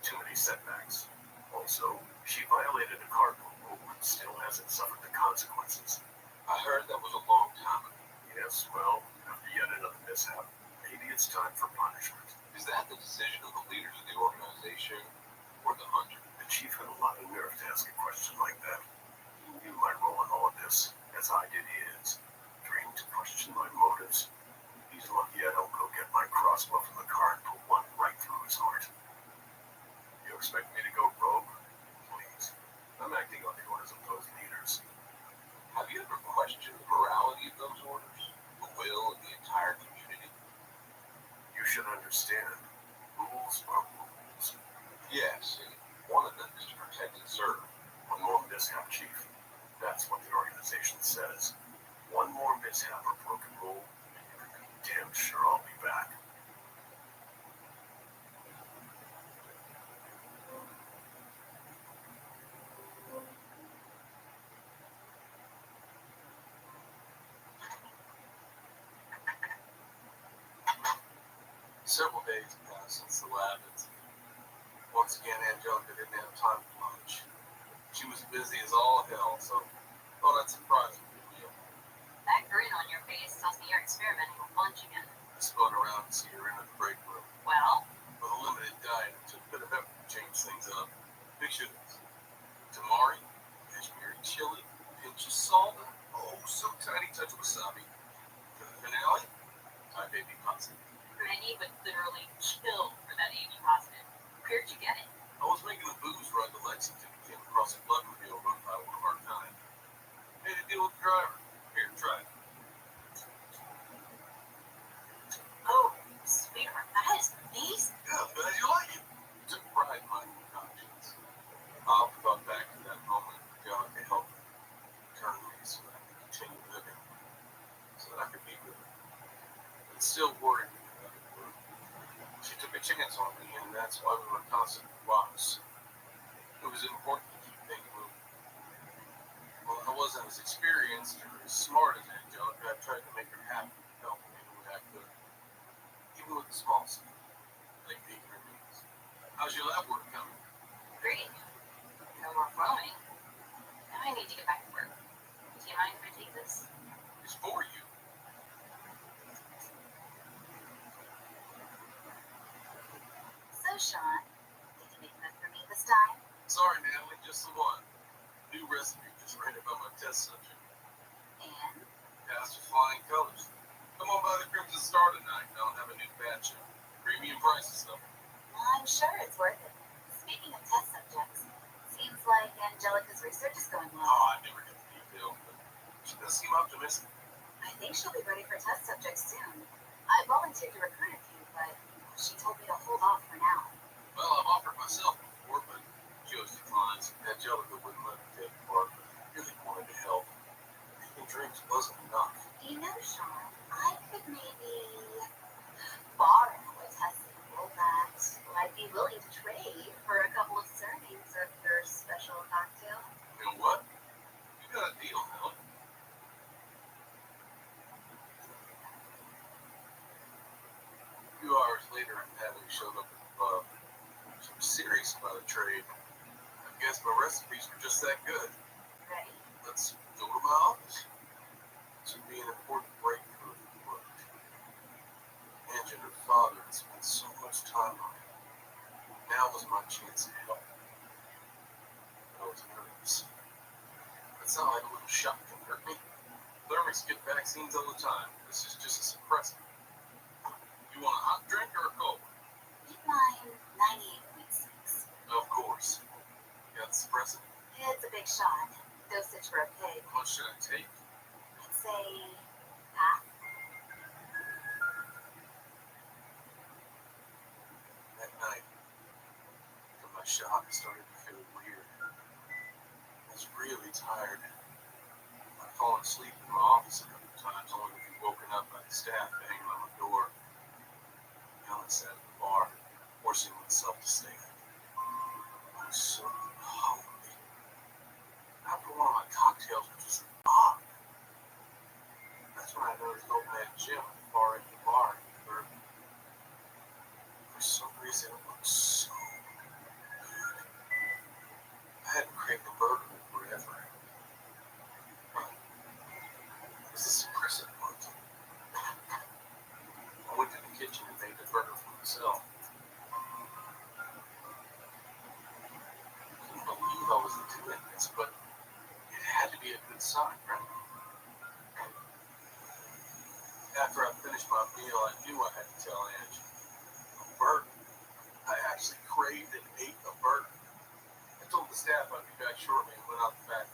Speaker 5: Too many setbacks. Also, she violated a cardinal rule and still hasn't suffered the consequences.
Speaker 11: I heard that was a long time ago.
Speaker 5: Yes, well, after yet another mishap, maybe it's time for punishment.
Speaker 11: Is that the decision of the leaders of the organization or the hunter?
Speaker 5: The chief had a lot of nerve to ask a question like that. He knew my role in all of this, as I did his. Trained to question my motives. He's lucky I don't go get my crossbow from the car and put one right through his heart. You expect me to go rogue? Please. I'm acting on the orders of those leaders.
Speaker 11: Have you ever questioned the morality of those orders? The will of the entire community?
Speaker 5: You should understand. Rules are rules.
Speaker 11: Yes, and one of them is to protect and serve.
Speaker 5: One more mishap, Chief. That's what the organization says. One more mishap or broken rule, and you can be damn sure I'll be back.
Speaker 11: Several days passed since the lab incident. Once again, Angelica didn't have time for lunch. She was busy as all hell, so thought I'd surprise her with a meal.
Speaker 18: That grin on your face tells me you're experimenting with lunch again.
Speaker 11: I spun around to see her in the break room.
Speaker 18: Well,
Speaker 11: With a limited diet, it took a bit of effort to change things up. Picture this. Tamari, Kashmiri chili, pinch of salt, oh, so tiny touch of wasabi. For the finale, Thai baby pasta.
Speaker 18: Granny would literally kill for that AB positive. Where'd you get it?
Speaker 11: I was making a booze run to Lexington and came across a blood reveal run by one of our kind. Made a deal with the driver. Here, try it.
Speaker 18: Oh, sweetheart, that is amazing.
Speaker 11: Yeah, I'm glad you like it. Took pride in my concoctions. I often thought back to that moment when God could help turn me so that I could continue living, so that I could be with her. It still worried me that I could work. She took a chance on me, and that's why we were constantly watched. It was important to keep things moving. Well, I wasn't as experienced or as smart as Angelica. I tried to make her happy, help any way I could. Even with the small stuff, like taking her needs. How's your lab work coming?
Speaker 18: Great. No more phonering. Now I need to get back to work. Do you mind if I take this?
Speaker 5: It's for you.
Speaker 18: So, Sean, did you make enough for me this time?
Speaker 5: Sorry, Natalie, just the one. New recipe just right about my test subject.
Speaker 18: And?
Speaker 5: Passed with flying colors. Come on by the Crimson Star tonight and I'll have a new batch of premium prices though.
Speaker 18: Well, I'm sure it's worth it. Speaking of test subjects, seems like Angelica's research is going well.
Speaker 5: Oh, I never get the details, but she does seem optimistic.
Speaker 18: I think she'll be ready for test subjects soon. I volunteered to recruit a few, but she told me to hold off for now.
Speaker 5: Well, I've offered myself before, but she always declines. Angelica wouldn't let me take part, but I really wanted to help. Making drinks wasn't enough.
Speaker 18: You know, Sean, I could maybe borrow a test sample that I'd be willing to trade for a couple of servings of your special cocktail.
Speaker 5: You know what? You got a deal, Mel. A few hours later, Natalie showed up at the pub. She was serious about a trade. I guess my recipes were just that good.
Speaker 18: Ready?
Speaker 5: Let's go to my office. This would be an important breakthrough if it worked. Angie and her father had spent so much time on it. Now was my chance to help. I was nervous. That sounded like a little shock can hurt me. Thermics get vaccines all the time. This is just a suppressant. You want a hot drink or a cold?
Speaker 18: Keep mine 98.6.
Speaker 5: Of course. You got the suppressant?
Speaker 18: It's a big shot. Dosage for a pig.
Speaker 5: How much should I take?
Speaker 18: I'd say half.
Speaker 5: That night, from my shot, I started to feel weird. I was really tired. I'd fallen asleep in my office a couple of times, only to be woken up by the staff banging on my door. I sat at the bar, forcing myself to stay up. I was so hungry. After one of my cocktails was just odd. That's when I noticed old man Jim at the far end of the bar in the third. For some reason, it looked so good. I hadn't craved a burger in forever. But was the suppressant working? I went to the kitchen and made the burger for myself. I couldn't believe I was doing this, but it had to be a good sign, right? After I finished my meal, I knew I had to tell Angie. A burger. I actually craved and ate a burger. I told the staff I'd be back shortly and went out the back.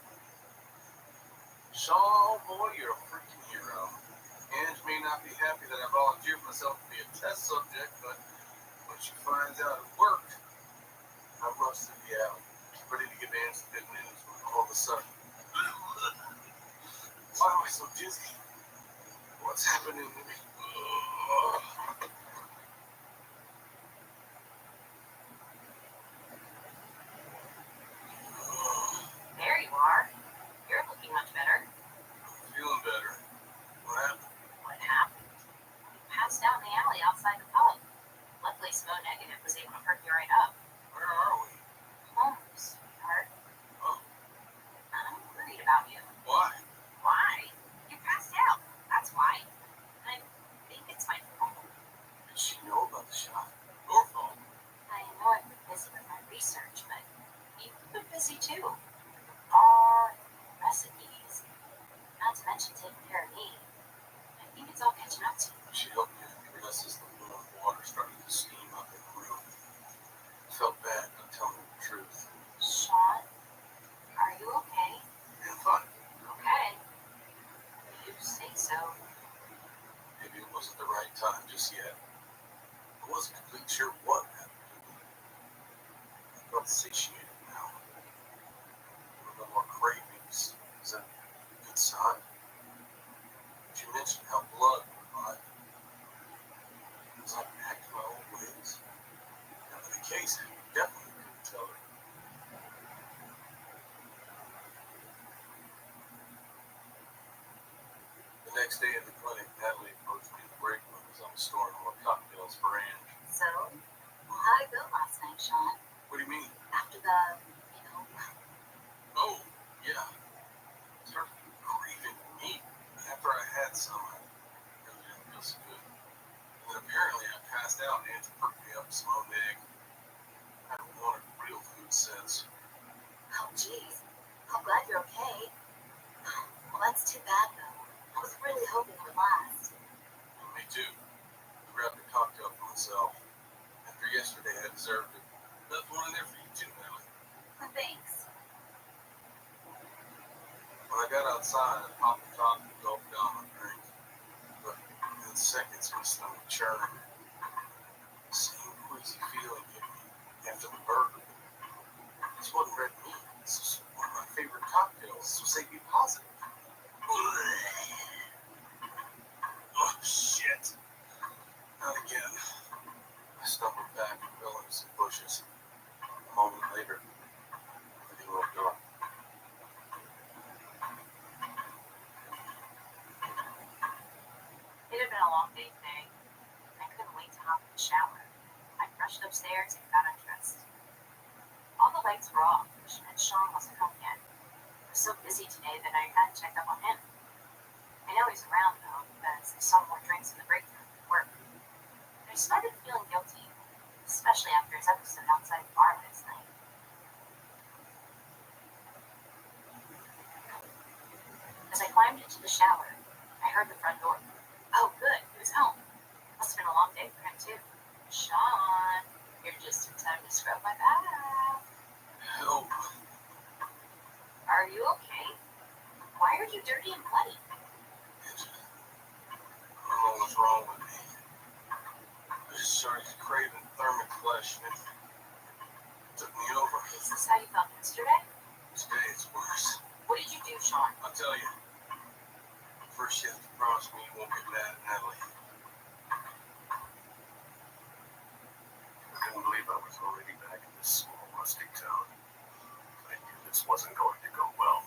Speaker 5: Sean, boy, you're a freaking hero. Ange may not be happy that I volunteered myself to be a test subject, but when she finds out it worked, I rushed through the alley, ready to give Ange the good news when all of a sudden, why am I so dizzy? What's happening to me?
Speaker 18: There you are. You're looking much better.
Speaker 5: Feeling better. What happened?
Speaker 18: What happened? You passed out in the alley outside the pub. Luckily, Smo Negative was able to perk you right up.
Speaker 5: Where are we?
Speaker 18: Home, sweetheart.
Speaker 5: Oh.
Speaker 18: I'm worried about you.
Speaker 5: Why?
Speaker 18: Why? You passed out. That's why. I think it's my fault.
Speaker 5: Did she know about the shot? Your fault.
Speaker 18: I know I've been busy with my research, but you've been busy too. Our recipes. Not to mention taking care of me. I think it's all catching up to you.
Speaker 5: She helped me undress as the warm water started to steam up in the room. I felt bad not telling her the truth.
Speaker 18: Sean, are you okay?
Speaker 5: Yeah, fine.
Speaker 18: Okay. You say so.
Speaker 5: Maybe it wasn't the right time just yet. I wasn't completely sure what happened to me. I felt satiated now. There were no more cravings. Is that a good sign? She mentioned how blood would lie. Was I back to my old ways? Now, in the case, I definitely couldn't tell her. The next day at the clinic, Natalie approached me in the break room as I was storing more cocktails for Ange.
Speaker 18: So, how'd it go last night, Sean?
Speaker 5: What do you mean?
Speaker 18: After the
Speaker 17: me up some old egg. I haven't wanted real food since.
Speaker 18: Oh, geez. I'm glad you're okay. Well, that's too bad, though. I was really hoping it would last.
Speaker 17: Me too. I grabbed a cocktail for myself. After yesterday, I deserved it. Left one in there for you too, Nellie.
Speaker 18: Thanks.
Speaker 17: When I got outside, I popped the top and gulped down my drink. But in seconds, my stomach churned. The same queasy feeling hit me after the burger. This wasn't red meat. This was one of my favorite cocktails. This was AB positive. Oh, shit. Not again. I stumbled back and fell into some bushes. A moment later, everything went dark.
Speaker 18: It had been a long day today. I couldn't wait to hop in the shower. I rushed upstairs and got undressed. All the lights were off, which meant Sean wasn't home yet. I was so busy today that I hadn't checked up on him. I know he's around, though, because I saw more drinks in the break room at work. But I started feeling guilty, especially after his episode outside the bar last night. As I climbed into the shower, I heard the front door. Oh, good, he was home. Must have been a long day for him, too. Sean, you're just in time to scrub my bath.
Speaker 17: Help.
Speaker 18: Are you okay? Why are you dirty and bloody?
Speaker 17: I don't know what's wrong with me. I just started craving thermic flesh and it took me over.
Speaker 18: Is this how you felt yesterday?
Speaker 17: Today it's worse.
Speaker 18: What did you do, Sean?
Speaker 17: I'll tell you. First you have to promise me you won't get mad at Natalie. I couldn't believe I was already back in this small rustic town. I knew this wasn't going to go well.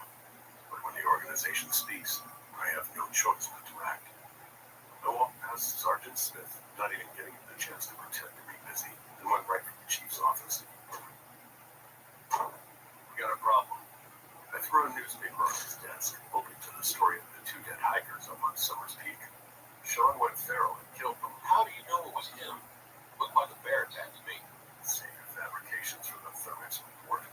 Speaker 17: But when the organization speaks, I have no choice but to act. I walked past Sergeant Smith, not even getting the chance to pretend to be busy, and went right for the chief's office. We got a problem. I threw a newspaper on his desk, hoping to the story of the 2 dead hikers up on Summers Peak. Sean went feral and killed them.
Speaker 9: How do you know it was him? Looked like a bear attack to me.
Speaker 17: Save your fabrications from the thermix report.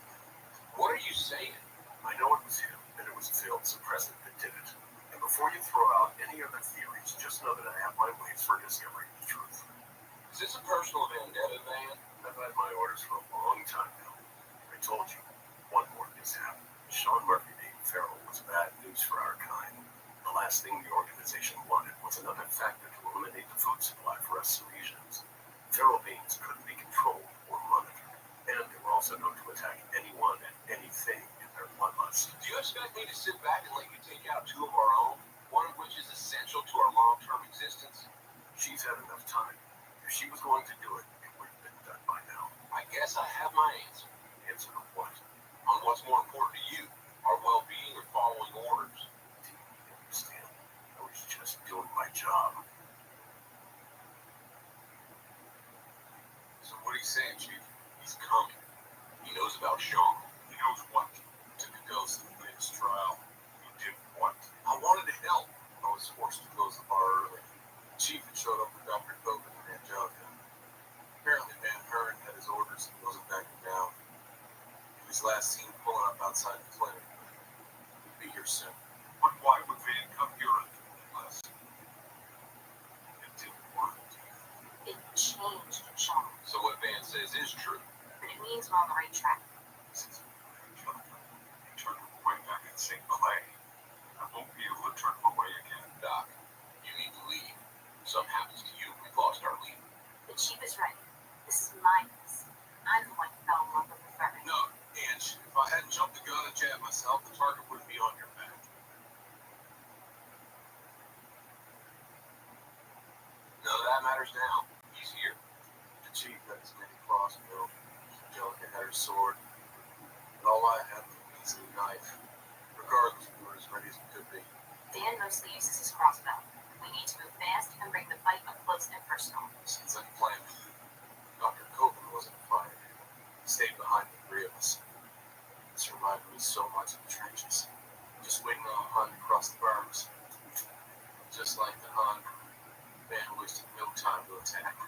Speaker 9: What are you saying?
Speaker 17: I know it was him, and it was a failed suppressant that did it. And before you throw out any other theories, just know that I have my ways for discovering the truth.
Speaker 9: Is this a personal vendetta, man?
Speaker 17: I've had my orders for a long time now. I told you, one more mishap. Sean Murphy being feral was bad news for our kind. The last thing the organization wanted was another factor to eliminate the food supply for us Silesians. Feral beings couldn't be controlled or monitored, and they were also known to attack anyone and anything in their bloodlust.
Speaker 9: Do you expect me to sit back and let you take out 2 of our own, one of which is essential to our long-term existence?
Speaker 17: She's had enough time. If she was going to do it, it would have been done by now.
Speaker 9: I guess I have my answer.
Speaker 17: Answer to what?
Speaker 9: On what's more important to you, our well-being or following orders.
Speaker 17: Do you understand? I was just doing my job.
Speaker 9: So what are you saying, Chief? He's coming. He knows about Sean.
Speaker 17: He knows what? Took a ghost in the latest trial. You did what?
Speaker 9: I wanted to help.
Speaker 17: I was forced to close the bar early. The chief had showed up with Dr. Copeland and Angelica. Apparently Van Hearn had his orders and wasn't backing down. He was last seen pulling up outside the clinic. He'd be here soon. But why would Van come here unless it didn't work?
Speaker 18: It changed, Sean.
Speaker 9: So what Van says is true.
Speaker 18: But it means we're on the right track.
Speaker 17: Since he turned him away back in St. Clay, I won't be able to turn him away again.
Speaker 9: Doc, you need to leave. If something happens to you, we've lost our lead.
Speaker 18: The chief is right. This is my mess. I'm the one who fell in love with the ferret.
Speaker 17: No, Ange, if I hadn't jumped the gun and jabbed myself, the target wouldn't be on your back.
Speaker 9: None of that matters now. He's here.
Speaker 17: The chief had his mini crossbow. Angelica had her sword. And all I had was a measly knife. Regardless, we were as ready as we could be.
Speaker 18: Dan mostly uses his crossbow. We need to move fast and bring the fight up close and personal.
Speaker 17: Seems like a plan. Dr. Copeland wasn't fired. He stayed behind the 3 of us. This reminded me so much of the trenches. Just waiting on the Hun to cross the berms. Just like the Hun, Van wasted no time to attack.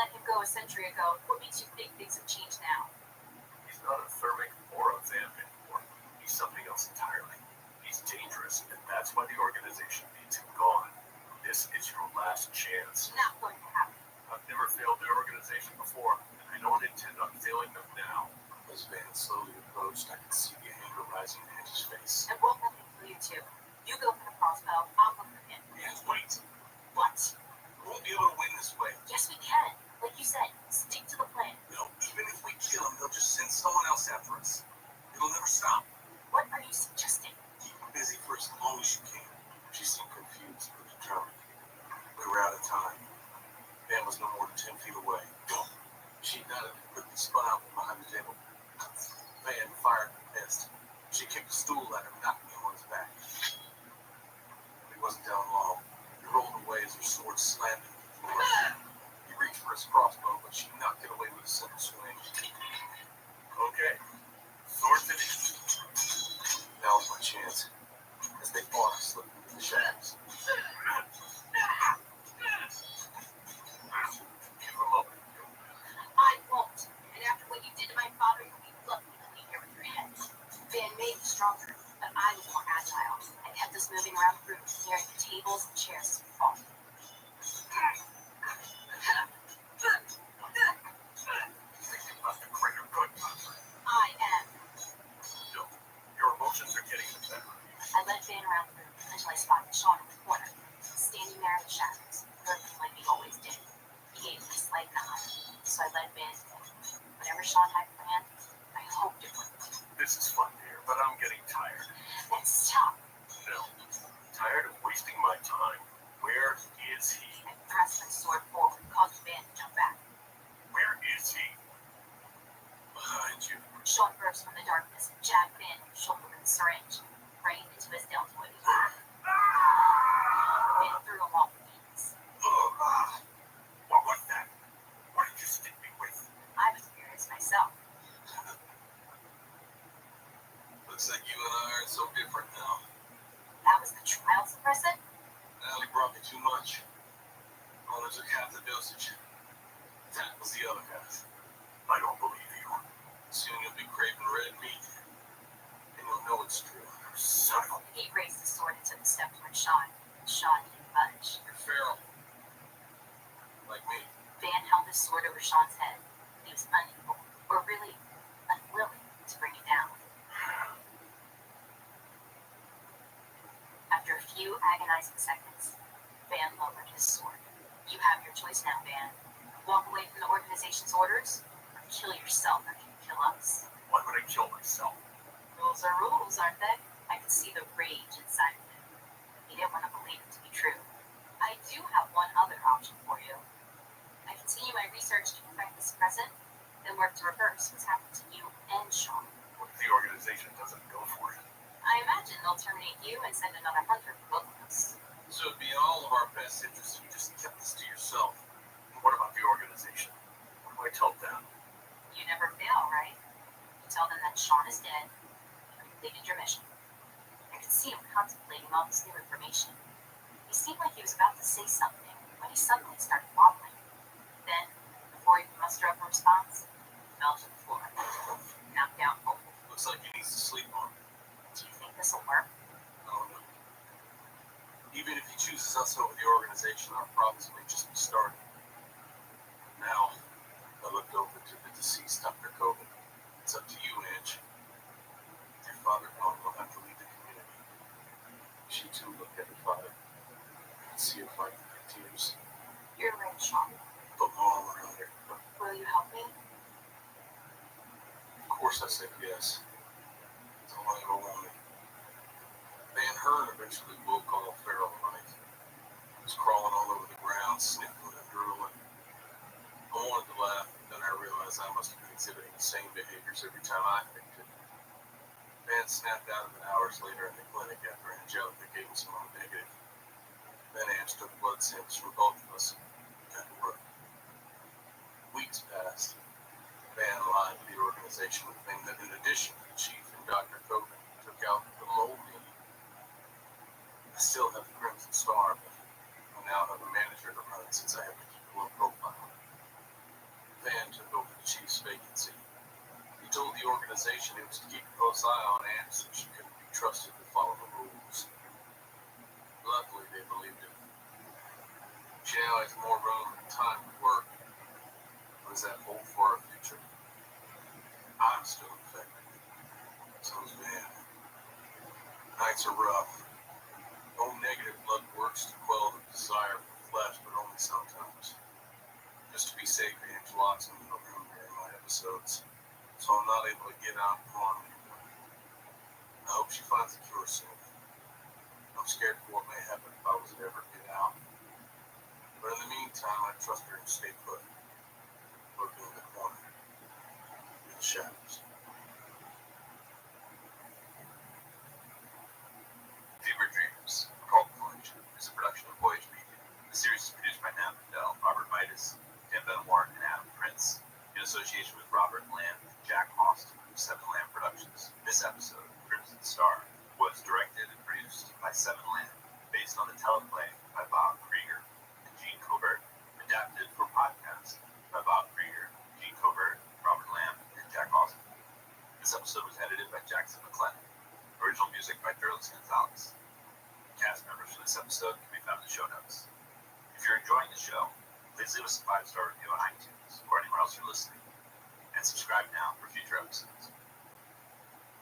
Speaker 18: let him go a century ago. What makes you think things have changed now?
Speaker 5: He's not a thermic or a vamp anymore. He's something else entirely. He's dangerous, and that's why the organization needs him gone. This is your last chance.
Speaker 18: Not going to happen.
Speaker 5: I've never failed their organization before, and I don't intend on failing them now. As Van slowly approached, I could see the anger rising in his face.
Speaker 18: And won't let me kill you too. You go for the crossbow, I'll go for him.
Speaker 5: Yes, wait.
Speaker 18: What?
Speaker 5: We won't be able to win this way.
Speaker 18: Yes, we can. Like you said, stick to the plan.
Speaker 5: No, even if we kill him, they'll just send someone else after us. It'll never stop.
Speaker 18: What are you suggesting?
Speaker 5: Keep him busy for as long as you can. She seemed confused but determined. We were out of time. Van was no more than 10 feet away. Go! She nodded and quickly spun out from behind the table. Van fired and missed. She kicked a stool at him, knocking him on his back. But he wasn't down long. He rolled away as her sword slammed into the floor. He reached for his crossbow, but she knocked it away with a simple swing. Okay, sword finished. Now was my chance. As they fought, I slipped into the shadows. Give him up.
Speaker 18: I won't. And after what you did to my father, you'll be lucky to leave here with your head. Van made me stronger, but I was more agile. I kept us moving around the room, clearing the tables and chairs as we fought.
Speaker 5: Thinking about the greater good.
Speaker 18: I am.
Speaker 5: No, your emotions are getting the better.
Speaker 18: I led Van around the room until I spotted Sean in the corner, standing there in the shadows, looking like he always did. He gave me a slight nod, so I led Van to him. Whatever Sean had planned, I hoped it would.
Speaker 5: This is fun, dear, but I'm getting tired.
Speaker 18: Then stop.
Speaker 5: No. Tired of wasting my time. Where is he?
Speaker 18: I thrust my sword forward, causing Van to jump back.
Speaker 5: Where is he? Behind you.
Speaker 18: Sean burst from the darkness and jabbed Van in the shoulder with a syringe, right into his deltoid. Van threw him off the beams.
Speaker 5: What was that? What did you stick me with?
Speaker 18: I was curious myself.
Speaker 5: Looks like you and I are so different now.
Speaker 18: That was the trial suppressant?
Speaker 5: Allie brought me too much. Only took half the dosage. That was the other half. I don't believe you. Soon you'll be craving red meat. And you'll know it's true. Son of a...
Speaker 18: He raised his sword and took a step toward Sean. Sean didn't budge.
Speaker 5: You're feral. Like me.
Speaker 18: Van held his sword over Sean's head. He was unable, or really unwilling, to bring it down. After a few agonizing seconds, Van lowered his sword. You have your choice now, Van. Walk away from the organization's orders, or kill yourself after you kill us.
Speaker 5: Why would I kill myself?
Speaker 18: Rules are rules, aren't they? I could see the rage inside of him. He didn't want to believe it to be true. I do have one other option for you. I continue my research to perfect this present, then work to reverse what's happened to you and Sean.
Speaker 5: What if the organization doesn't go for it?
Speaker 18: I imagine they'll terminate you and send another hunter for both of us.
Speaker 5: So it'd be in all of our best interests if you just kept this to yourself. And what about the organization? What do I tell them?
Speaker 18: You never fail, right? You tell them that Sean is dead, you completed your mission. I could see him contemplating all this new information. He seemed like he was about to say something when he suddenly started wobbling. Then, before he could muster up a response, he fell to the floor, knocked out cold.
Speaker 5: Looks like he needs to sleep on.
Speaker 18: Do you think this will work?
Speaker 5: I don't know. Even if he chooses us over the organization, our problems may just be starting. Now, I looked over to the deceased Dr. Coben. It's up to you, Ange. Your father gone will have to leave the community. She too looked at her father. I could see her fighting her tears.
Speaker 18: You're right, Sean.
Speaker 5: Put my arm around her.
Speaker 18: Will you help me?
Speaker 5: Of course I said yes. That's all I ever wanted. Van Hearn eventually woke all feral night. He was crawling all over the ground, sniffling and drooling. I wanted to laugh, but then I realized I must have been exhibiting the same behaviors every time I fainted. Van snapped out of it hours later in the clinic after Angelica gave him some negative. Then Ange took blood samples from both of us and got to work. Weeks passed. Van lied to the organization with the thing that, in addition to the chief and Dr. Coben, took out the mole meat. I still have the Crimson Star, but I now have a manager to run it since I have to keep a low profile.
Speaker 17: sensation, it was to keep a close eye on Anne so she couldn't be trusted to follow the rules. Luckily, they believed him. She now has more room and time to work. What does that hold for our future? I'm still infected. So's Van. Nights are rough. No negative blood works to quell the desire for flesh, but only sometimes. Just to be safe, Ange locks me in the room during my episodes, so I'm not able to get out and harm anyone. I hope she finds a cure soon. I'm scared for what may happen if I was to ever get out. But in the meantime, I trust her to stay put, lurking in the corner, in the shadows.
Speaker 19: Fever Dreams, Called Plunge, is a production of Voyage Media. The series is produced by Nat Mandel, Robert Midas, Tim Benmore, and Adam Prince, in association with Robert Lamb and Jack Austin of Seven Lamb Productions. This episode, Crimson Star, was directed and produced by Seven Lamb, based on the teleplay by Bob Krieger and Gene Covert, adapted for podcast by Bob Krieger, Gene Covert, Robert Lamb, and Jack Austin. This episode was edited by Jackson McClellan. Original music by Derlis Gonzalez. Cast members for this episode can be found in the show notes. If you're enjoying the show, please leave us a 5-star review on iTunes or anywhere else you're listening. And subscribe now for future episodes.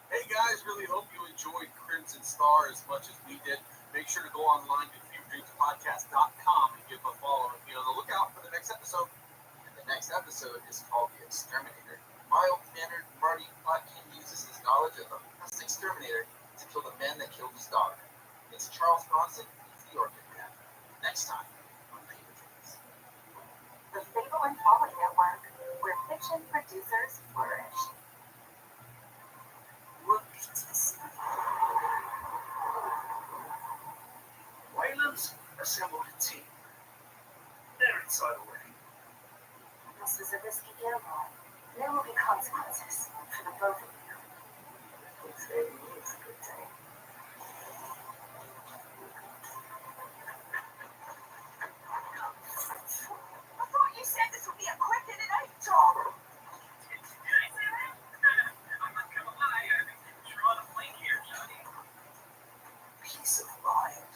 Speaker 17: Hey guys, really hope you enjoyed Crimson Star as much as we did. Make sure to go online to feverdreamspodcast.com and give a follow and be on the lookout for the next episode.
Speaker 11: And the next episode is called The Exterminator. Mild-mannered Marty Plotkin uses his knowledge of a past exterminator to kill the men that killed his daughter. It's Charles Bronson, he's the Orchid Man. Next time on Fever Dreams.
Speaker 8: The Fable and Folly Network, where fiction producers flourish.
Speaker 5: Look at this. Wayland's assembled a team. They're inside already.
Speaker 8: This is a risky gamble. There will be consequences for the both of you.
Speaker 5: Today is a good day.
Speaker 4: I thought you said this would be a quick and an 8 job.
Speaker 5: Did I say that? I'm not gonna lie, you're on a plane here, Johnny. Peace of mind.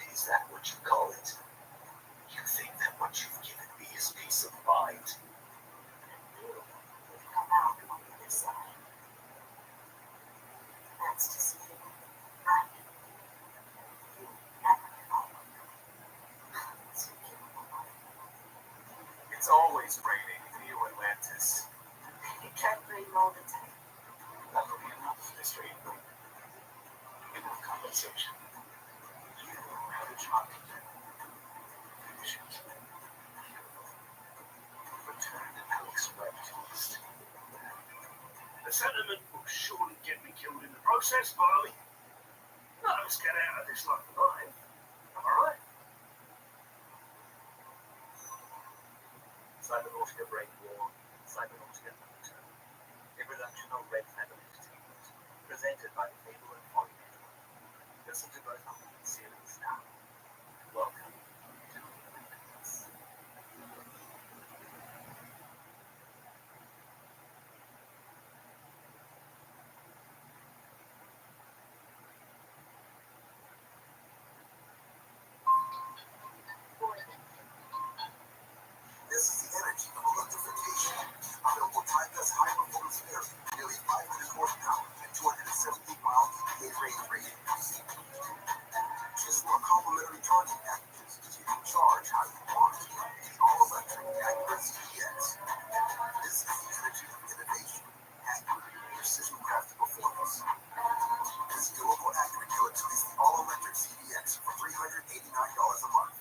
Speaker 5: Is that what you call it? You think that what you've given me is peace of mind?
Speaker 8: Come out on the other side. That's just me. Right? You never follow. So give him a light.
Speaker 5: It's always raining in New Atlantis.
Speaker 8: It can't rain all the time.
Speaker 5: That will be enough for this rain. Enough conversation. You have a job to do. Finish it. Return Alex Webb to us. The sentiment will surely get me killed in the process, Barley. None of us get out of this life alive. Am I right?
Speaker 11: Cybernautica Break War, Cybernautica Nocturne. A production of Red Feather Entertainment. Presented by the Fable and Folly Network. Listen to both of these series now. Welcome to Atlantis.
Speaker 7: This is the energy of electrification. Available Type's high-performance battery, nearly 500 horsepower and 278 miles EPA range rating. Choose from our complimentary charging packages so you can charge how you want. The all-electric Acura CDX. This is the energy of innovation. Acura, precision-crafted performance. Visit your local Acura dealer to lease the all-electric CDX for $389 a month.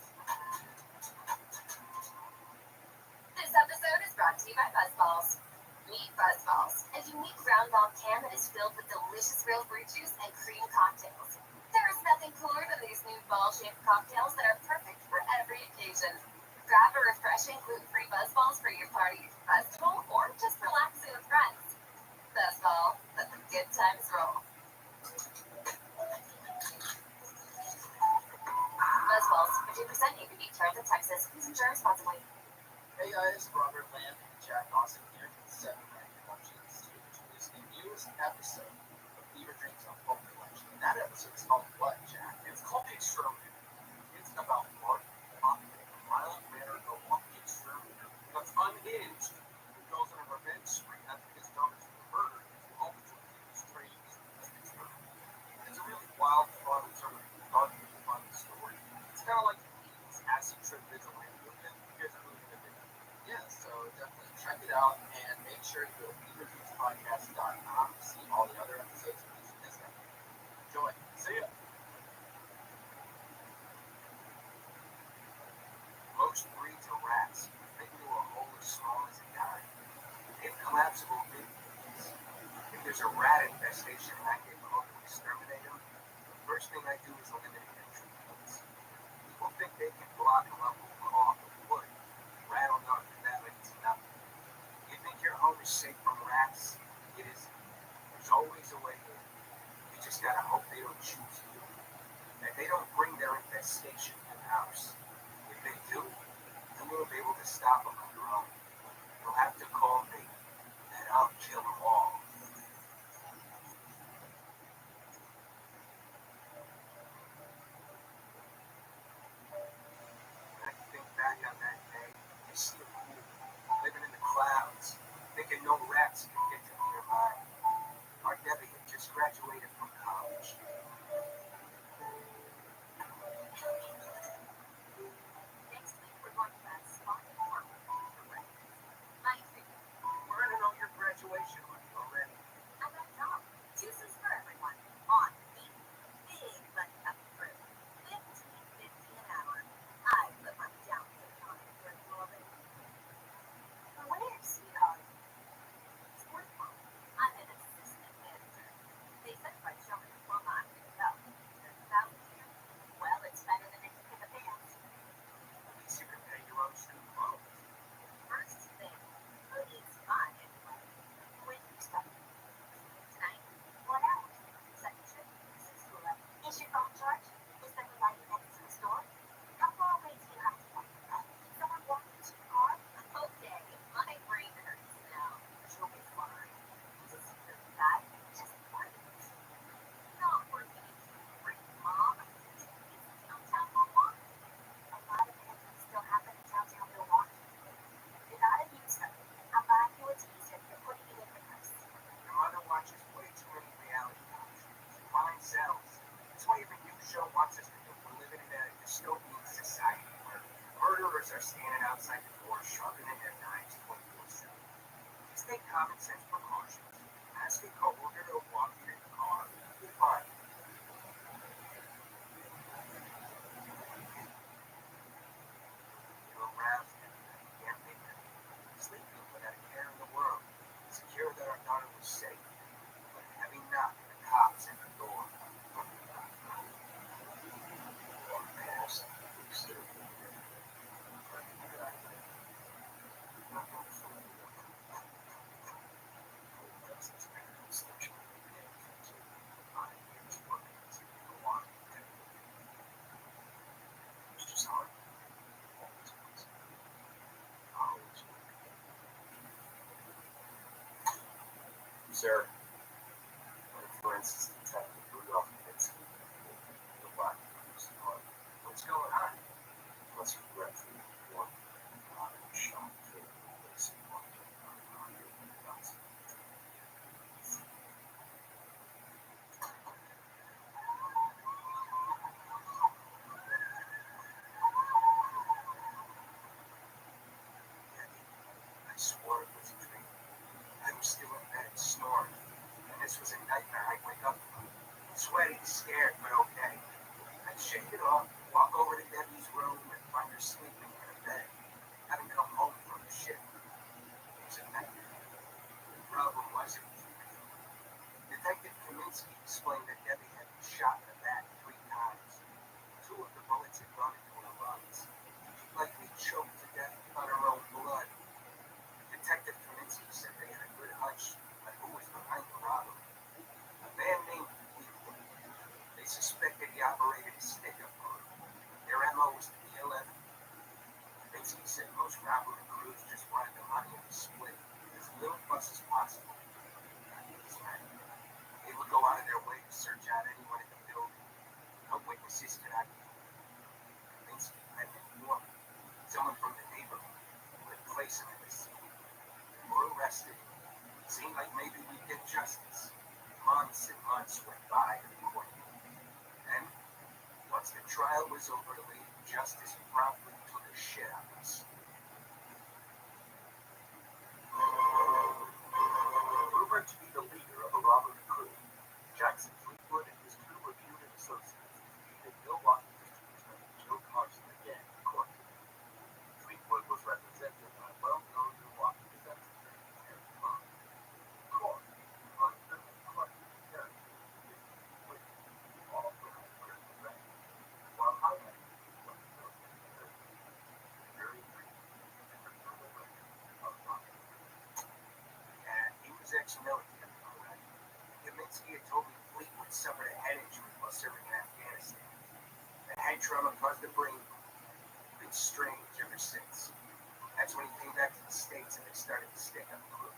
Speaker 8: This episode is brought to you by Buzzballs. Meet Buzzballs, a unique round ball can that is filled with delicious real fruit juice and cream cocktails. There is nothing cooler than these new ball-shaped cocktails that are perfect for every occasion. Grab a refreshing gluten-free Buzzballs for your party, festival, or just relaxing with friends. Buzzball, let the good times roll. Buzzballs, 50% ABV, terms in Texas. Please enjoy responsibly.
Speaker 11: Hey guys, Robert Lamb and Jack Austin here from Seven Lamb Productions, introducing newest episode of Fever Dreams on Folk Collection. And that episode is called what, Jack? It's called The Exterminator. It's about Mark Hoffman, a mild-mannered Milwaukee exterminator that's unhinged who goes on a revenge spree after his daughters were murdered and always refuses training as an exterminator. It's a really wild, fun, sort of dark and fun story. It's kind of like these acid trip vigilante movement. You guys are really going to dig it. Yeah, so definitely check it out and make sure to go to feverfeedspodcast.com to see all the other episodes in case you missed them. Enjoy. See ya. Most breeds of rats fit into a hole as small as a dime. They have collapsible big. If there's a rat infestation and I get called to exterminate them, the first thing I do is eliminate entry points. People think they can block a local cough with wood. Rat will not do that like it's nothing. You think your home is safe from rats? It isn't. There's always a way in. You just gotta hope they don't choose you. And they don't bring their infestation to the house. If they do, you won't be able to stop them on your own. You'll have to call me, and I'll kill them all. When I think back on that day, I see a fool living in the clouds, thinking no rats can get to nearby. Our Debbie had just graduated from college.
Speaker 8: Next week, we're going to that spot in Park for breakfast.
Speaker 11: We're in on your graduation money already.
Speaker 8: I got Tom. Juices for everyone. On me. Big money coming through. $15.50 an hour. I put money down on it for you already. Where, sweetheart? Sports mom. I'm an assistant manager. They said if I show me diploma, I could go. $30,000 a year. Well, it's better than anything in the pants.
Speaker 11: At least you can pay your own student loans.
Speaker 8: First thing, who needs fun anyway? When you start tonight, what hours? Second shift, 6 to 11. Is your phone charged? Is there a light next to the store? How far away do you have to walk? Someone walk into your car? Okay, my brain hurts now. She'll be fine. Just the guy, just part of it. Not working in great mom. It's downtown Milwaukee. A lot of things still happen in downtown Milwaukee. You gotta use them. I'll buy you a t-shirt for putting it in the purse.
Speaker 11: Your mother watches way too many reality shows. Mine sells. That's why every new show wants us to think we're living in a dystopian society where murderers are standing outside the door sharpening their knives 24/7. Just take common sense precautions. Ask a coworker to walk you in the car. Goodbye. You're aroused and you can't think of it. Sleeping without a care in the world. Secure that our daughter was safe. But a heavy knock and the cops at the door. Walk past the exterminator. Sir, forensics detective Rudolph Kaminsky. The black what's going on? Let's regret for one shot to place one. I swore it was a dream. I was still in bed, snoring, and this was a nightmare I'd wake up from.
Speaker 9: started to stick up the group.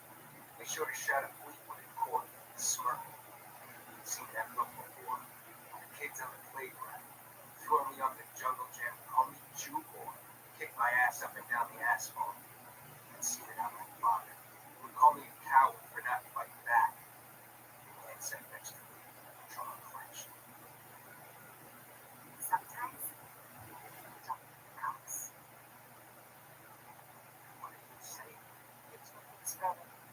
Speaker 9: They showed a shot of Fleetwood in court, smirking. I'd seen that look before. The kids on the playground, throw me up the jungle gym, call me Jew boy, kick my ass up and down the asphalt. I'd seen it on my father. He would call me a coward for not fighting back. The man sat next to me, jaw clenched.
Speaker 18: Sometimes you don't need the cops.
Speaker 9: What are you saying?
Speaker 18: You do things for a living.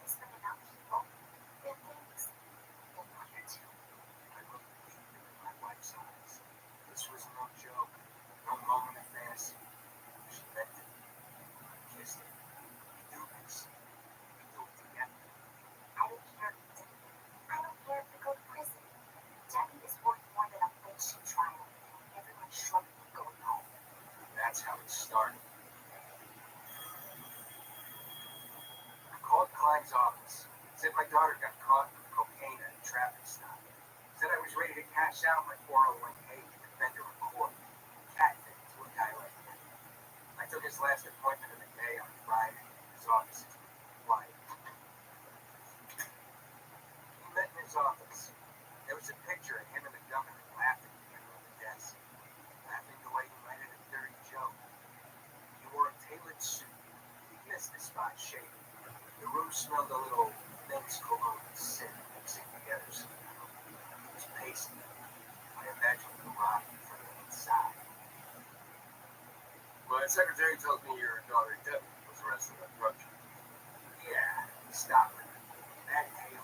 Speaker 18: They spend enough people doing things. They want you to.
Speaker 9: I looked deep into my wife's eyes. This was no joke, no moment of fantasy. She meant it. I kissed her. We do this. We do it together.
Speaker 18: I don't care if you did. I don't care if you go to prison. Debbie is worth more than a bullshit trial and everyone shrugging and going home.
Speaker 9: That's how it started. I called Klein's office. Said my daughter got caught with cocaine at a traffic stop. Said I was ready to cash out my 401k to defend her in court. Catfit to a guy like him. I took his last appointment of the day on Friday. His office is quiet. He met in his office. There was a picture of him and the governor laughing together on the desk. Laughing the way he might at a dirty joke. He wore a tailored suit. He missed the spot shaving. The room smelled a little men's cologne and sin mixing together. He was pacing. I imagined the rocky from the inside.
Speaker 11: My secretary tells me your daughter Debbie was arrested on drug charges.
Speaker 9: Yeah, stop it. That tail.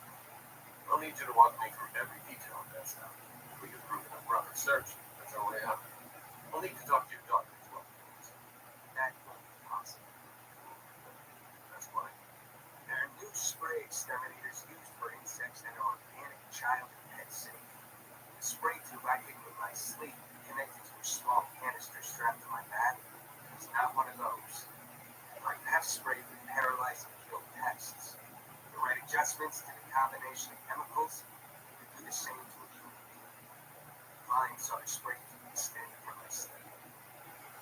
Speaker 11: I'll need you to walk me through every detail of that stuff. If we can prove it on proper search, that's our way out. I'll need to talk to your daughter as well.
Speaker 9: That won't be possible.
Speaker 11: That's why.
Speaker 9: There are new spray exterminators used for insects that are organic, child, and pet safe. The spray tube I hid in my sleeve, connected to a small canister strapped to my back, is not one of those. My pest spray would paralyze and kill pests. The right adjustments to the combination of chemicals would do the same to a human being. Mine saw the spray tube extended from my sleeve.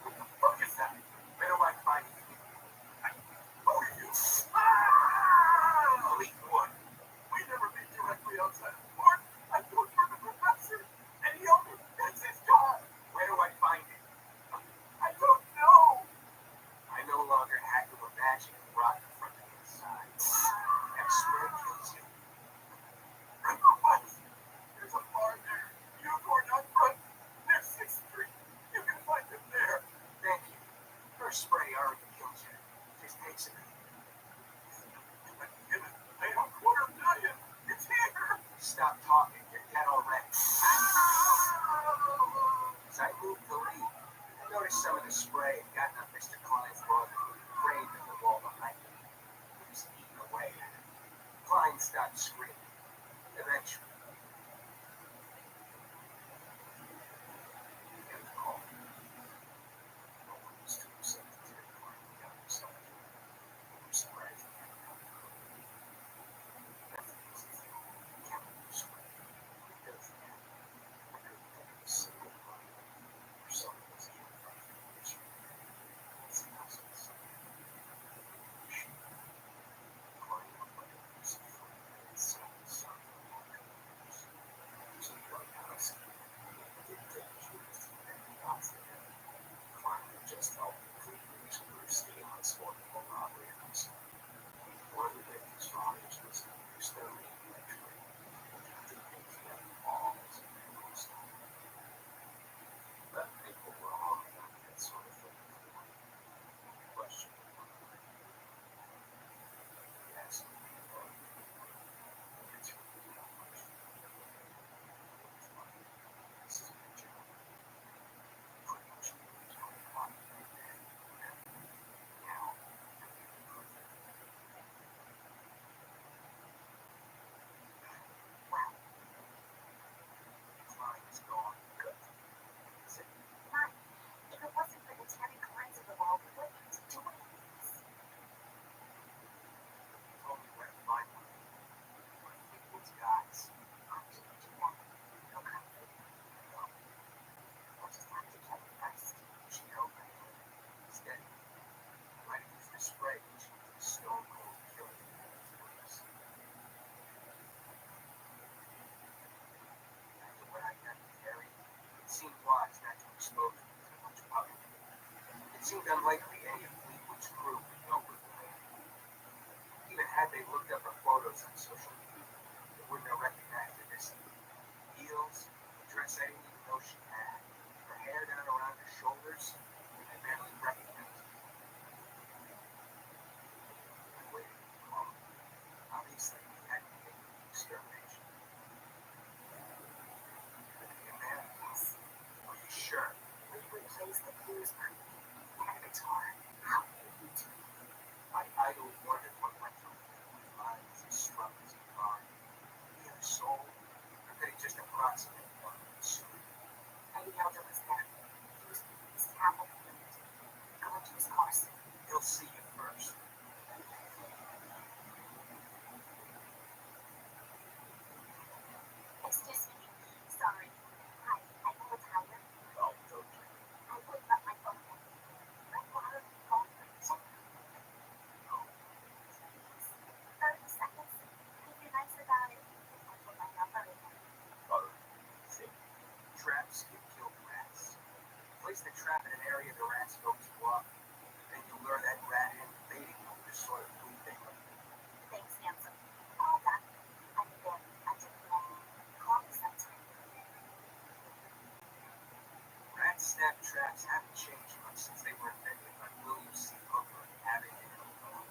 Speaker 9: What the fuck is that? Where do I find you? Who are you? Fleetwood.
Speaker 11: We never meet directly outside of court. I do it for the professor, and he only does his job.
Speaker 9: Where do I find it?
Speaker 11: I don't know.
Speaker 9: I no longer had to imagine it rotten from the inside. That spray kills you.
Speaker 11: I'm
Speaker 9: unlikely any of Fleetwood's crew would know her name. Even had they looked up her photos on social media, they wouldn't have recognized her this heels, a dress I didn't even know she had, her hair down around her shoulders, I barely recognized her. I waited for the call. Obviously, we hadn't taken the extermination. You man?
Speaker 18: Yes.
Speaker 9: Are you sure?
Speaker 18: We replaced the clues on me and a guitar. How did you do?
Speaker 9: I idly wondered what went through my mind as he strummed his guitar. Did he have a soul? Or could he just approximate one with the street?
Speaker 18: Eddie Elder was there. He was his tablet. Go into his car soon.
Speaker 9: He'll see you first.
Speaker 18: Excuse me. Sorry. I know it's tired.
Speaker 9: Oh, don't you?
Speaker 18: I wouldn't let my phone in. But why are you calling me? Check.
Speaker 9: No.
Speaker 18: 30 seconds. If you're nice about it, I'll put my number in there.
Speaker 9: See? Traps can kill rats. Place the trap in an area the rats don't walk, then you'll lure that rat in, baiting you with this sort of blue thing.
Speaker 18: Thanks, handsome. All done. I'm in bed. I took the name. Call me sometime.
Speaker 9: Rat snap traps haven't changed much since they were invented by William C. Hooker and Abbott and Illinois.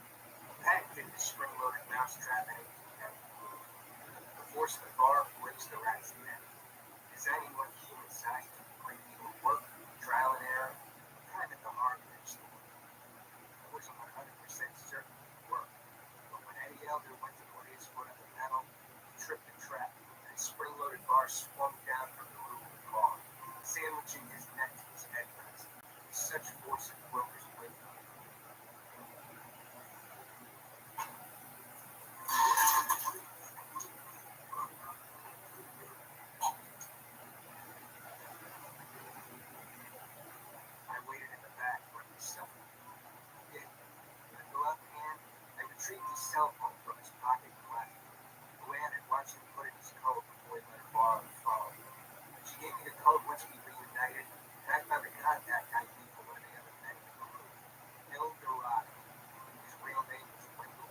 Speaker 9: Patented the spring-loaded mouse trap in 1892. The force of the bar breaks the rat's neck. Designing one human-sized to a great deal of work, trial and error, time at the hardware store. I wasn't 100% certain it would work, but when Eddie Elder went to put his foot on the pedal, he tripped the trap, and a spring-loaded bar swung down from the roof of the car, sandwiching his neck to his headrest. With such force it broke his wig. I waited in the back for him to suffer. He did. With a gloved hand, I retrieved his cell phone from his pocket and left. Luann had watched him put it in his coat before he let her borrow the phone. She gave me the code once we reunited, and I found the contact ID for one of the other men in the crew. El Dorado. His real name was Wendell.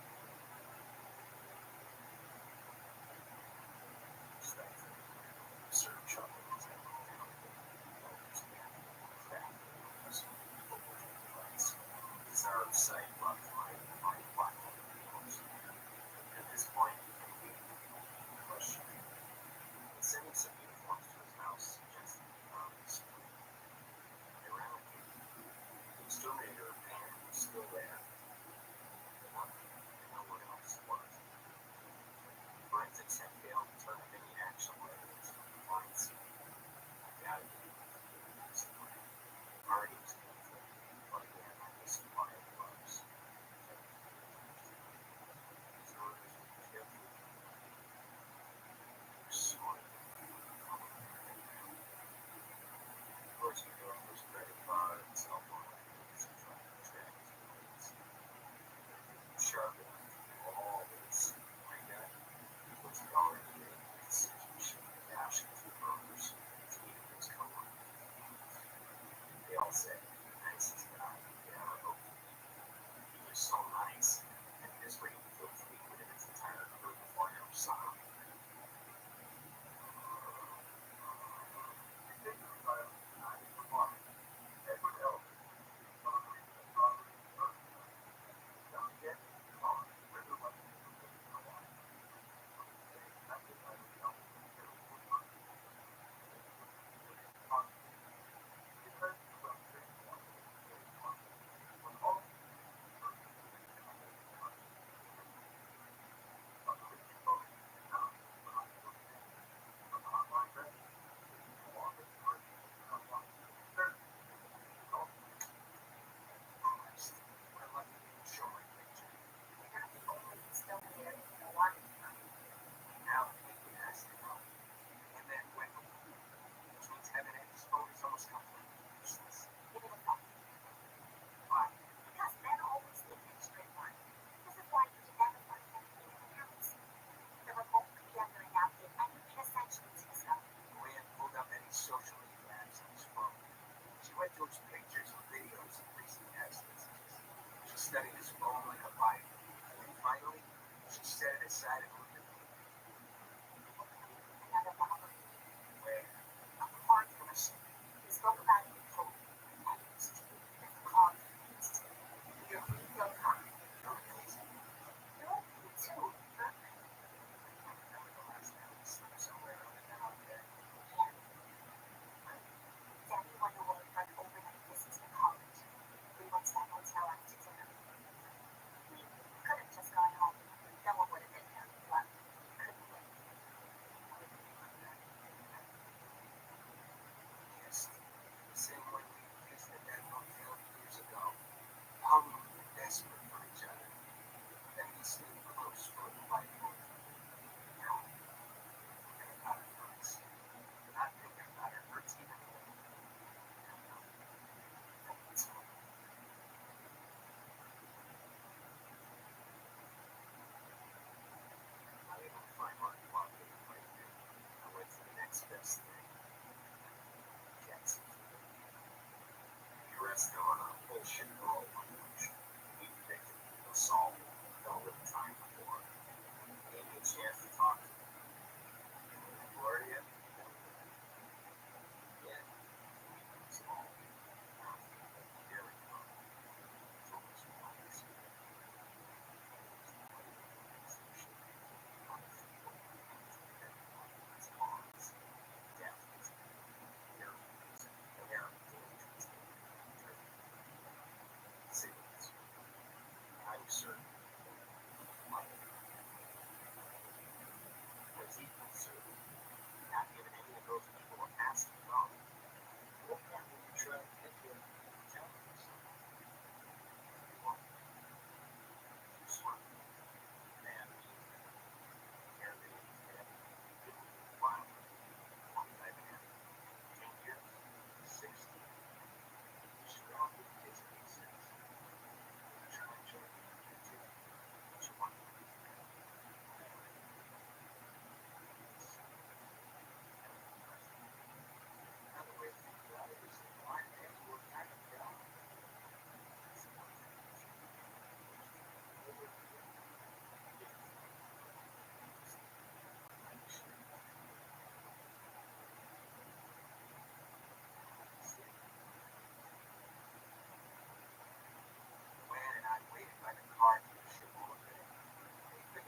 Speaker 9: Search on the deserve sight from my black.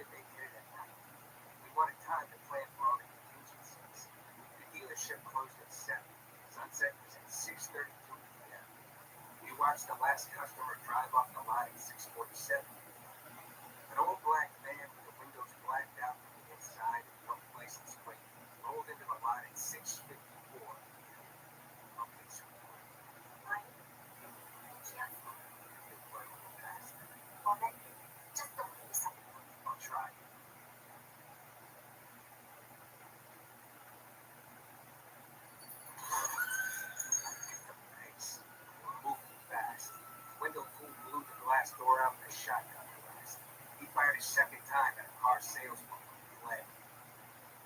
Speaker 9: could they get it at night? We wanted time to plan for all the contingencies. The dealership closed at 7. Sunset was at 6:32 p.m. We watched the last customer drive off the lot at 6:47. An old black van with the windows blacked out from the inside and no license plate rolled into the lot at 6:54. Okay, so
Speaker 13: Just don't leave us alone.
Speaker 9: I'll try. Pace. Moving fast. Wendell blew the glass door out with a shotgun blast. He fired a second time at a car salesman who fled.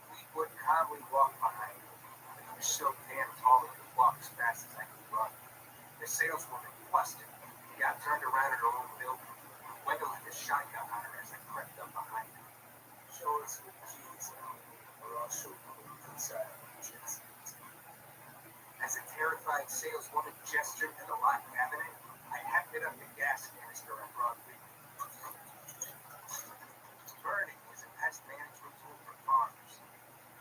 Speaker 9: Fleetwood calmly walked behind him, but he was so damn tall he could walk as fast as I could run. The saleswoman flustered. He got turned around at her own building. Wendell had the shotgun on her as I crept up behind her.
Speaker 10: Show us what the keys are, or I'll show you what's inside the chest.
Speaker 9: As a terrified saleswoman gestured to the locked cabinet, I hefted up the gas canister and brought with me. Burning is a pest management tool for farmers.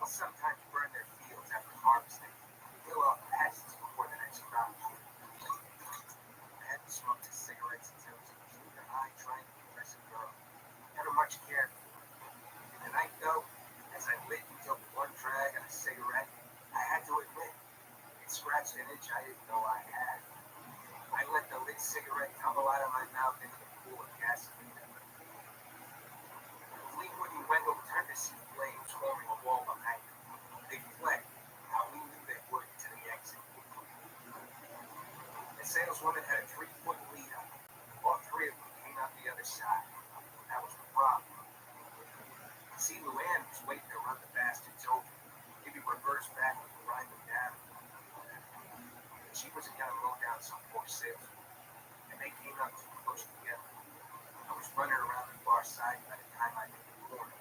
Speaker 9: They'll sometimes burn their fields after harvesting to kill off pests before the next crop. I hadn't smoked cigarettes since I was a junior high trying to impress a girl. Never much cared for her. The night though, as I lit and took one drag on a cigarette, I had to admit, it scratched an itch I didn't know I had. I let the lit cigarette tumble out of my mouth into the pool of gasoline. Fleetwood and Wendell turned to see flames forming a wall behind them. They fled, how we knew they would, to the exit. The saleswoman had a 3-foot lead on them. All three of them came out the other side. That was the problem. See, Luann was waiting to run the bastards over. Maybe reverse back and grind them down. She wasn't going to mow down some poor salesman. And they came up too close together. I was running around the far side by the time I made the corner.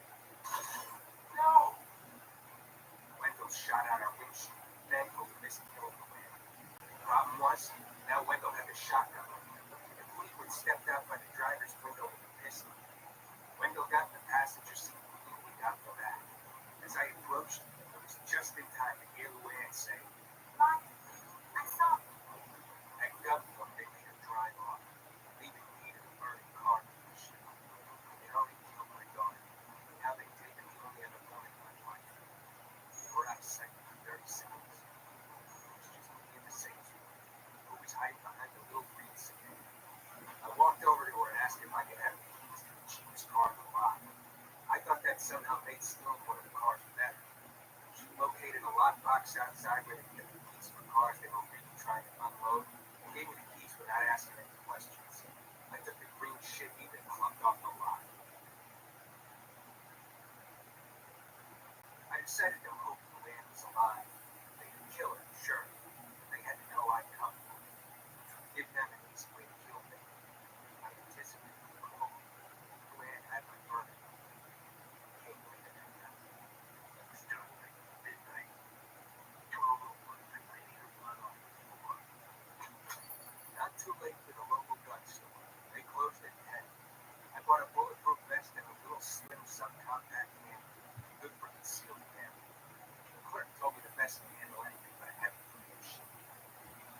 Speaker 9: No! Wendell shot out our windshield. Thankfully, missed killing Luann. The problem was, now Wendell had the shotgun. And Fleetwood stepped out by the driver's window with a pistol. Wendell got in the passenger seat and Fleetwood got the back. As I approached, it was just in time to hear Luann say,
Speaker 13: Mom, I saw.
Speaker 9: I dubbed them, they made her drive off, leaving me in a burning car crash. They'd already killed my daughter. Now they'd taken the only other woman in my life. They were out of sight for 30 seconds. It was just me and the salesman, who was hiding behind the little green sedan. I walked over to her and asked if I could have the keys to the cheapest car in the lot. I thought that somehow made stealing one of the cars better. She located a lockbox outside where they kept the keys for cars they were really trying to unload and gave me the keys without asking any questions. I took the green shit heap and clumped off the lot. I decided to hope Luann was alive. They could kill her, sure. They had to know I'd come. Give them an easy way to kill me. I anticipated the call. Luann had my burner. Came later that night. It was still like midnight. Not too late for the local gun store. They closed at 10. I bought a bulletproof vest and a little slim subcompact handle, good for concealed carry. The clerk told me the vest can handle anything but a heavy machine.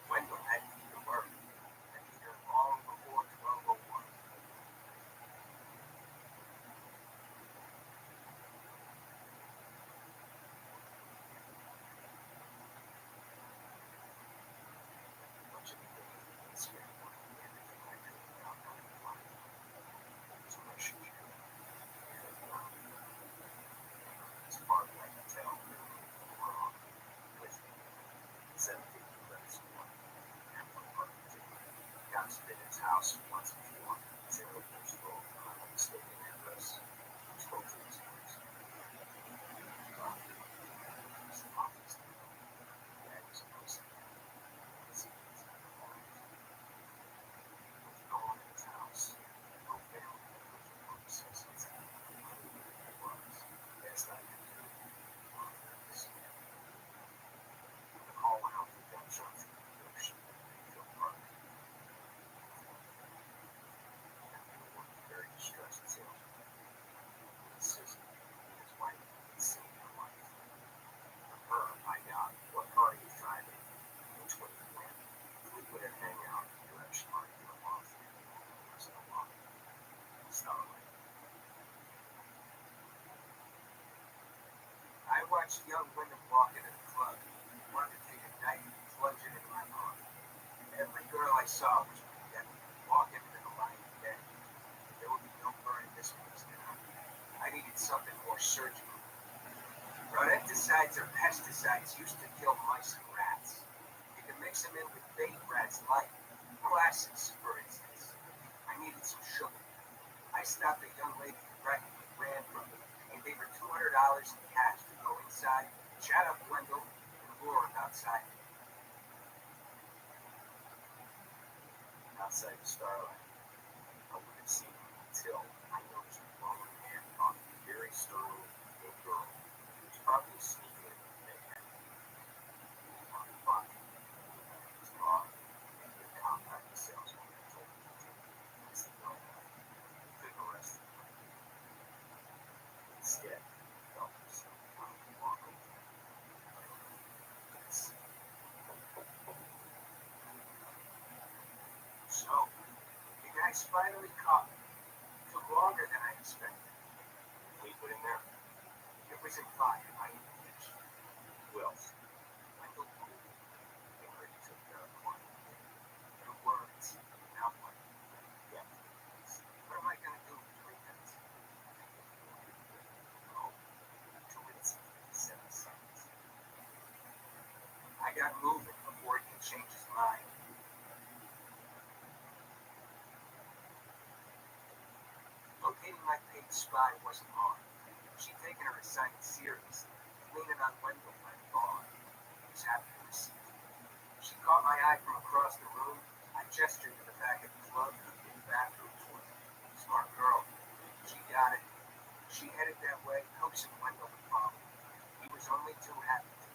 Speaker 9: Wendell had to be alert, and be there long before 12:01. Much of the day, I spent working everything I could without knowing why. So I should do. As far as I can tell, wrong. With 17 minutes and for perfect. God's been in his house once before. 0 years old. I'm a mistaken address. Spoke to his place. His office. That was a person. No one in his house. No family. No associates. It was. Best I could do. The call went out for gunshots in the ocean. They feel burning.
Speaker 20: watched young women walk into the club, wanted to take a knife and plunge it into my arm. Every girl I saw was pretending, walking into the lion's den. There would be no burning this place down. I needed something more surgical. Rodenticides or pesticides used to kill mice and rats. You can mix them in with bait rats like molasses, for instance. I needed some sugar. I stopped a young lady who practically ran from me and gave her $200 in cash to go inside, chat up Wendell, and lure him outside. Outside the starlight, I wouldn't have seen him until I noticed a long hand on a very stern little girl who was probably sneaking in with me. On the buck, his mom, and the compact salesman told me to take it. It's the no night. Couldn't arrest him. Instead, he felt himself come and walk over. So, the guys finally caught me. It took longer than I expected.
Speaker 17: We put him there.
Speaker 20: It was implied I knew this.
Speaker 17: Who else?
Speaker 20: Wendell Poole. They already took care of one. Their words, now what? Yeah. What am I going to do with 3 minutes? Oh, 2 minutes and 57 seconds. I got moving before he could change his mind. Locating my paid spy wasn't hard. She'd taken her assignment seriously, leaning on Wendell by the bar. He was happy to receive it. She caught my eye from across the room. I gestured to the back of the club in the bathroom toward her. Smart girl. She got it. She headed that way, coaxing Wendell to follow. He was only too happy to.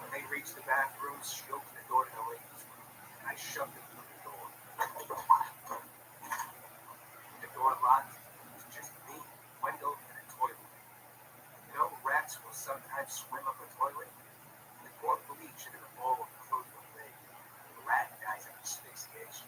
Speaker 20: When they reached the bathrooms, she opened the door to the ladies' room, and I shoved him through the door. The door locked. It was just me, Wendell, and a toilet. You know, rats will sometimes swim up a toilet. They pour bleach into the bowl of closed the lid. The rat dies of asphyxiation.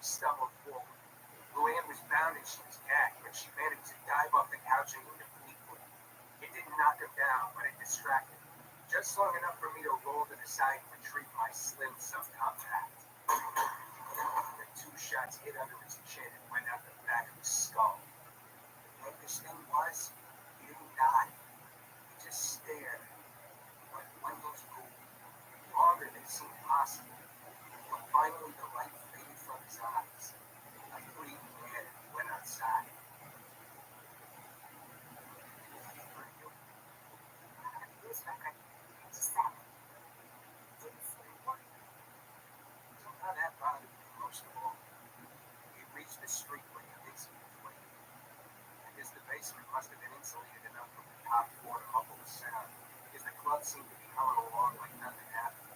Speaker 20: stumbled forward. Luann was bound and she was gagged, but she managed to dive off the couch and move fleetly. It didn't knock him down, but it distracted him. Just long enough for me to roll to the side and retrieve my slim subcompact. The 2 shots hit under his chin and went out the back of his skull. The this thing was, he didn't die. He just stared. Like one of those movies. Longer than seemed possible. But finally the light faded from his eyes. I breathed in and went outside.
Speaker 18: News record. Just that. Didn't say a word.
Speaker 20: Somehow that bothered me most of all. He reached the street where the Dixie was waiting. I guess the basement must have been insulated enough from the top floor to muffle the sound, because the club seemed to be humming along like nothing happened.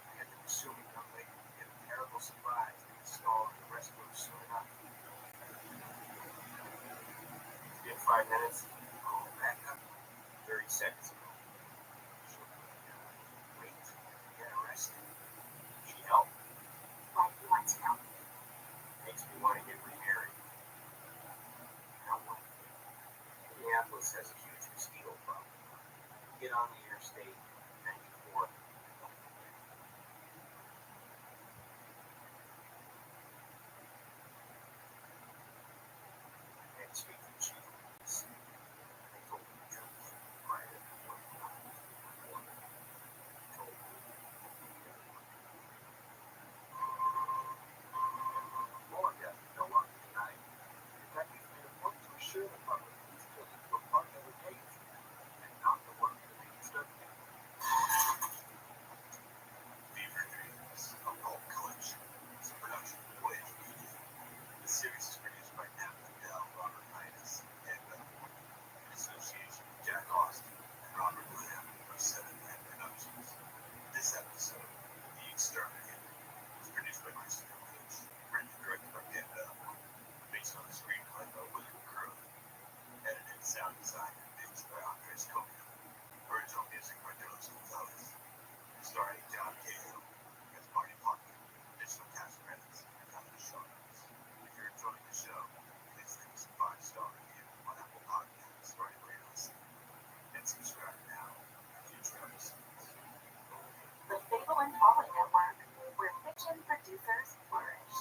Speaker 20: I had the assuming young lady would get a terrible surprise and install in the restroom soon enough. In 5 minutes, call back up. 30 seconds ago. Wait, get arrested. Need help?
Speaker 18: Why do you want to know?
Speaker 20: Makes me want to get remarried. Now what? Minneapolis has a huge mosquito problem. Get on the interstate 94. And speak to the chief of police. They told me the truth. Right at the point. Told me. More death no longer denied. In fact, we've made a point to assure the public that these killings were part of the case and not the work of the exterminator.
Speaker 5: Fever Dreams, a pulp collection. It's a production of Voyage Media. The series is produced by Nat Liddell, Robert Midas, and in association with Jack Austin and Robert Lamb of 7 Lamb Productions. This episode, The Exterminator, was produced by Christopher Lynch, written and directed by Dan Bell, based on the screenplay by William Crowe, edited sound design and mixed by Andres Copia, original music by Carlos Gonzalez, starring John Cahill as Marty Parker, additional cast credits, and other show notes. If you're enjoying the show, please leave us a 5-star review on Apple Podcasts or anywhere you listen, and subscribe now for future episodes.
Speaker 18: The Fable and Folly Network, where fiction producers flourish.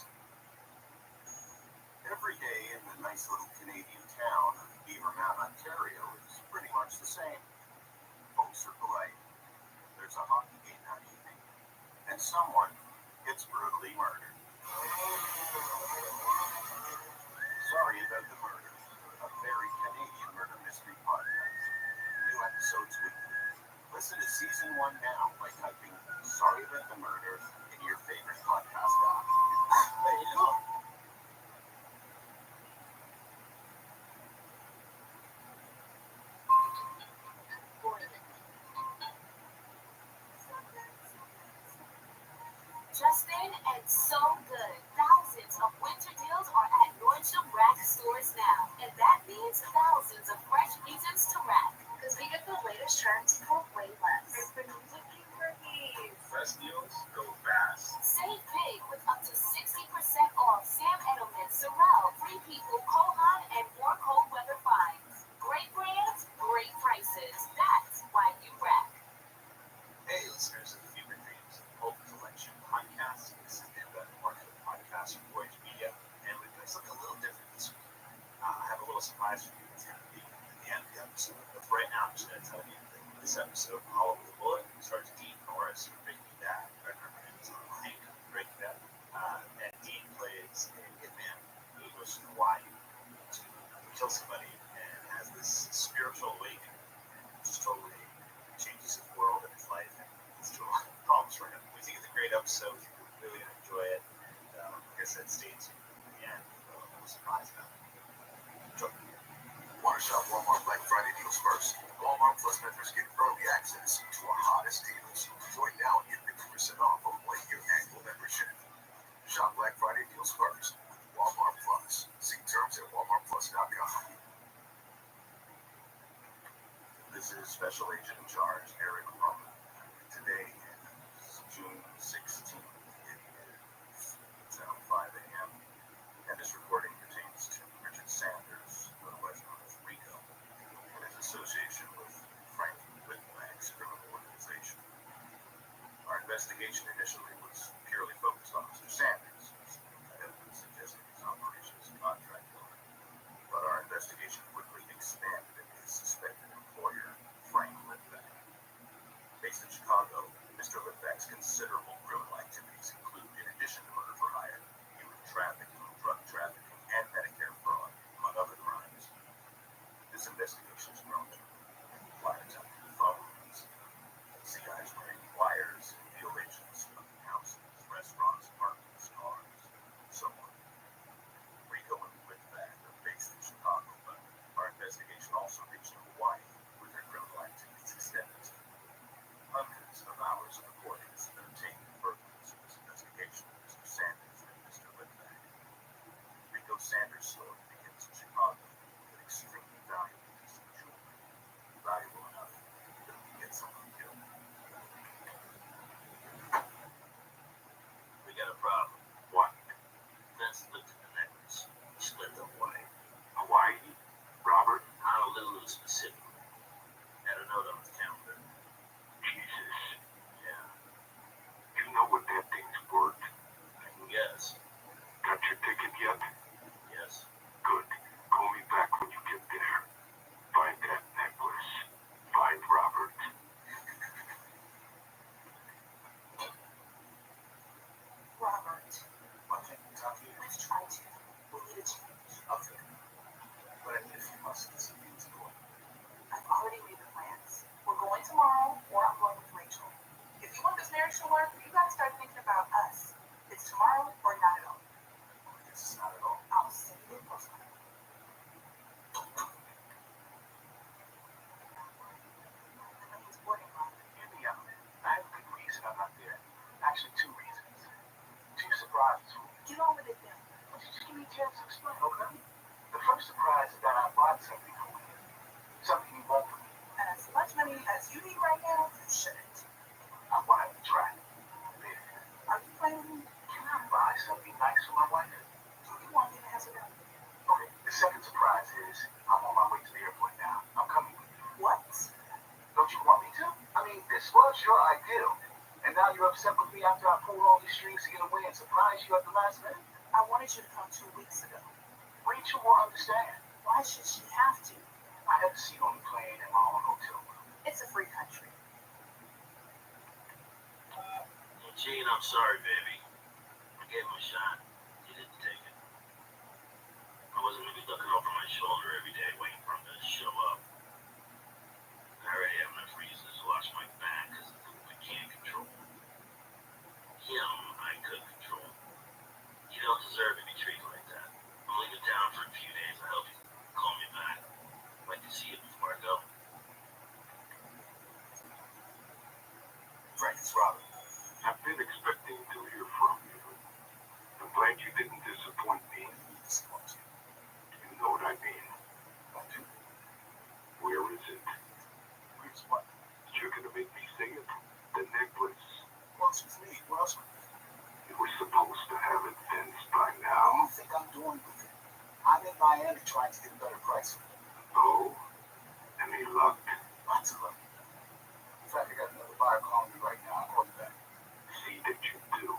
Speaker 20: Every day in the nice little Canadian town of Beaver Mount, Ontario is pretty much the same. Folks are polite. There's a hockey game that evening, and someone gets brutally murdered. Sorry about the murder. A very Canadian murder mystery podcast. New episodes weekly. Listen to season 1 now by typing "Sorry About the Murder" in your favorite podcast app. There you go.
Speaker 4: Just in and so good. Thousands of winter deals are at Nordstrom Rack stores now. And that means thousands of fresh reasons to rack.
Speaker 18: Because we get the latest trends for way less.
Speaker 12: I've been looking for these.
Speaker 11: Fresh deals go fast.
Speaker 4: Save big with up to 60% off Sam Edelman, Sorrel, Free People, Kohan, and more cold weather finds. Great brands, great prices. That's why you rack.
Speaker 11: Hey, listeners of the Fever Dreams Pulp Collection podcast. This is Dan Bennett, part of the podcast from Voyage Media, and we're doing something a little different this week. I have a little surprise for you that's going to be at the end of the episode. But right now, I'm just going to tell you that this episode, All Over the Bullet, stars Dean Norris from Breaking Bad. Right now, it's on Hank Breaking Bad. And Dean plays a hitman who goes to Hawaii to kill somebody and has this spiritual awakening and just totally changes his world and his life and leads to a lot of problems for him. We think it's a great episode. You're really going to enjoy it. And like I said, stay tuned at the end. A little surprise about it. Enjoy.
Speaker 5: Want to shop Walmart Black Friday deals first? Walmart Plus members get early access to our hottest deals. Join now and get 50% off a 1-year annual membership. Shop Black Friday deals first with Walmart Plus. See terms at walmartplus.com. This is Special Agent in Charge, Eric Roman. Today is June 16th. It's now 5 a.m. investigation initially was purely focused on Mr. Sanders, whose evidence suggested his operations contract owner. But our investigation quickly expanded into his suspected employer, Frank Litvak. Based in Chicago, Mr. Litvak's considerable criminal activities include, in addition to murder for hire, human trafficking, drug trafficking, and Medicare fraud, among other crimes. This investigation has grown to wiretapping phones, CIs wearing wires, violations of houses, restaurants, apartments, cars, and so on. Rico and Litvak are based in Chicago, but our investigation also reached Hawaii, where their criminal activities extended to. Hundreds of hours of recordings have been obtained in furtherance of this investigation of Mr. Sanders and Mr. Litvak. Rico Sanders' story begins in Chicago with an extremely valuable piece of jewelry, valuable enough that we get someone killed.
Speaker 10: We got a problem. What? Vince looked at the necklace. He split them away.
Speaker 5: Hawaii? Robert?
Speaker 10: Honolulu specifically. Had a note on his calendar.
Speaker 5: Jesus.
Speaker 10: Yeah,
Speaker 5: You know what that thing's worth?
Speaker 10: I can guess.
Speaker 5: Got your ticket yet?
Speaker 10: Yes.
Speaker 5: Good. Call me back when you get there. Find that necklace. Find Robert.
Speaker 20: Robert,
Speaker 5: Okay, talk to you.
Speaker 20: let's try to. We need a change.
Speaker 5: Okay. But I need a few months to get some things going.
Speaker 20: I've already made the plans. We're going tomorrow, or I'm going with Rachel. If you want this marriage to work, you gotta start thinking about us. It's tomorrow or not at all.
Speaker 5: I guess it's not at all.
Speaker 20: I'll send you a postcard. My name's boarding, Robert.
Speaker 5: Hear me out. I have a good reason I'm not there. Actually, two reasons. Two surprises for me.
Speaker 20: Get on with it then.
Speaker 5: Would you just give me a chance to explain, okay? The first surprise is that I bought something for you. Something you want from me.
Speaker 20: And as much money as you need right now, you shouldn't.
Speaker 5: I want to try. There.
Speaker 20: Are you planning?
Speaker 5: Can I buy something nice for my wife?
Speaker 20: Do you want me to answer that?
Speaker 5: Okay, the second surprise is I'm on my way to the airport now. I'm coming with you.
Speaker 20: What?
Speaker 5: Don't you want me to? I mean, this was your ideal. And now you're upset with me after I pulled all these strings to get away and surprise you at the last minute?
Speaker 20: I wanted you to come 2 weeks ago.
Speaker 5: Rachel will understand.
Speaker 20: Why should she have to?
Speaker 5: I had a seat on the plane in my own hotel room.
Speaker 20: It's a free country.
Speaker 10: Gene, I'm sorry, baby. I gave him a shot. He didn't take it. I wasn't going to be looking over my shoulder every day waiting for him to show up. I already have enough reasons to watch my back because of things I can't control. Him, I could control. You don't deserve to be treated like that. I'm leaving town for a few days. I hope you call me back. I'd like to see you before I go.
Speaker 5: Frank, it's Robert. I've been expecting to hear from you. I'm glad you didn't disappoint me. Disappoint you? You know what I mean. I do. Where is it? Where's what? You're gonna make me say it? The necklace. What else with me? What else with me? You were supposed to have it fenced by now. What do you think I'm doing with it? I'm in Miami trying to get a better price. Oh? Any luck? Lots of luck. In fact, I got another buyer calling me right now. I'll call you back. See that you do.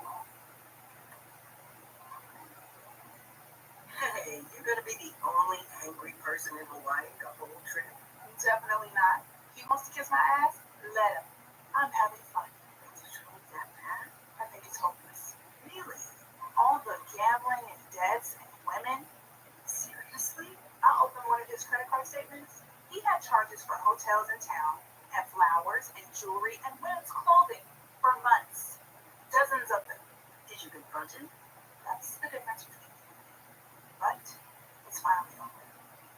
Speaker 20: Hey, you're gonna be the only angry person in Hawaii the whole trip. Definitely not. He wants to kiss my ass? Let him. I'm having fun. It's really that bad? I think it's hopeless. Really? All the gambling and debts and women? Seriously? I opened one of his credit card statements. He had charges for hotels in town, and flowers and jewelry and women's clothing for months. Dozens of them. Did you confront him? That's the difference between you. But it's finally over.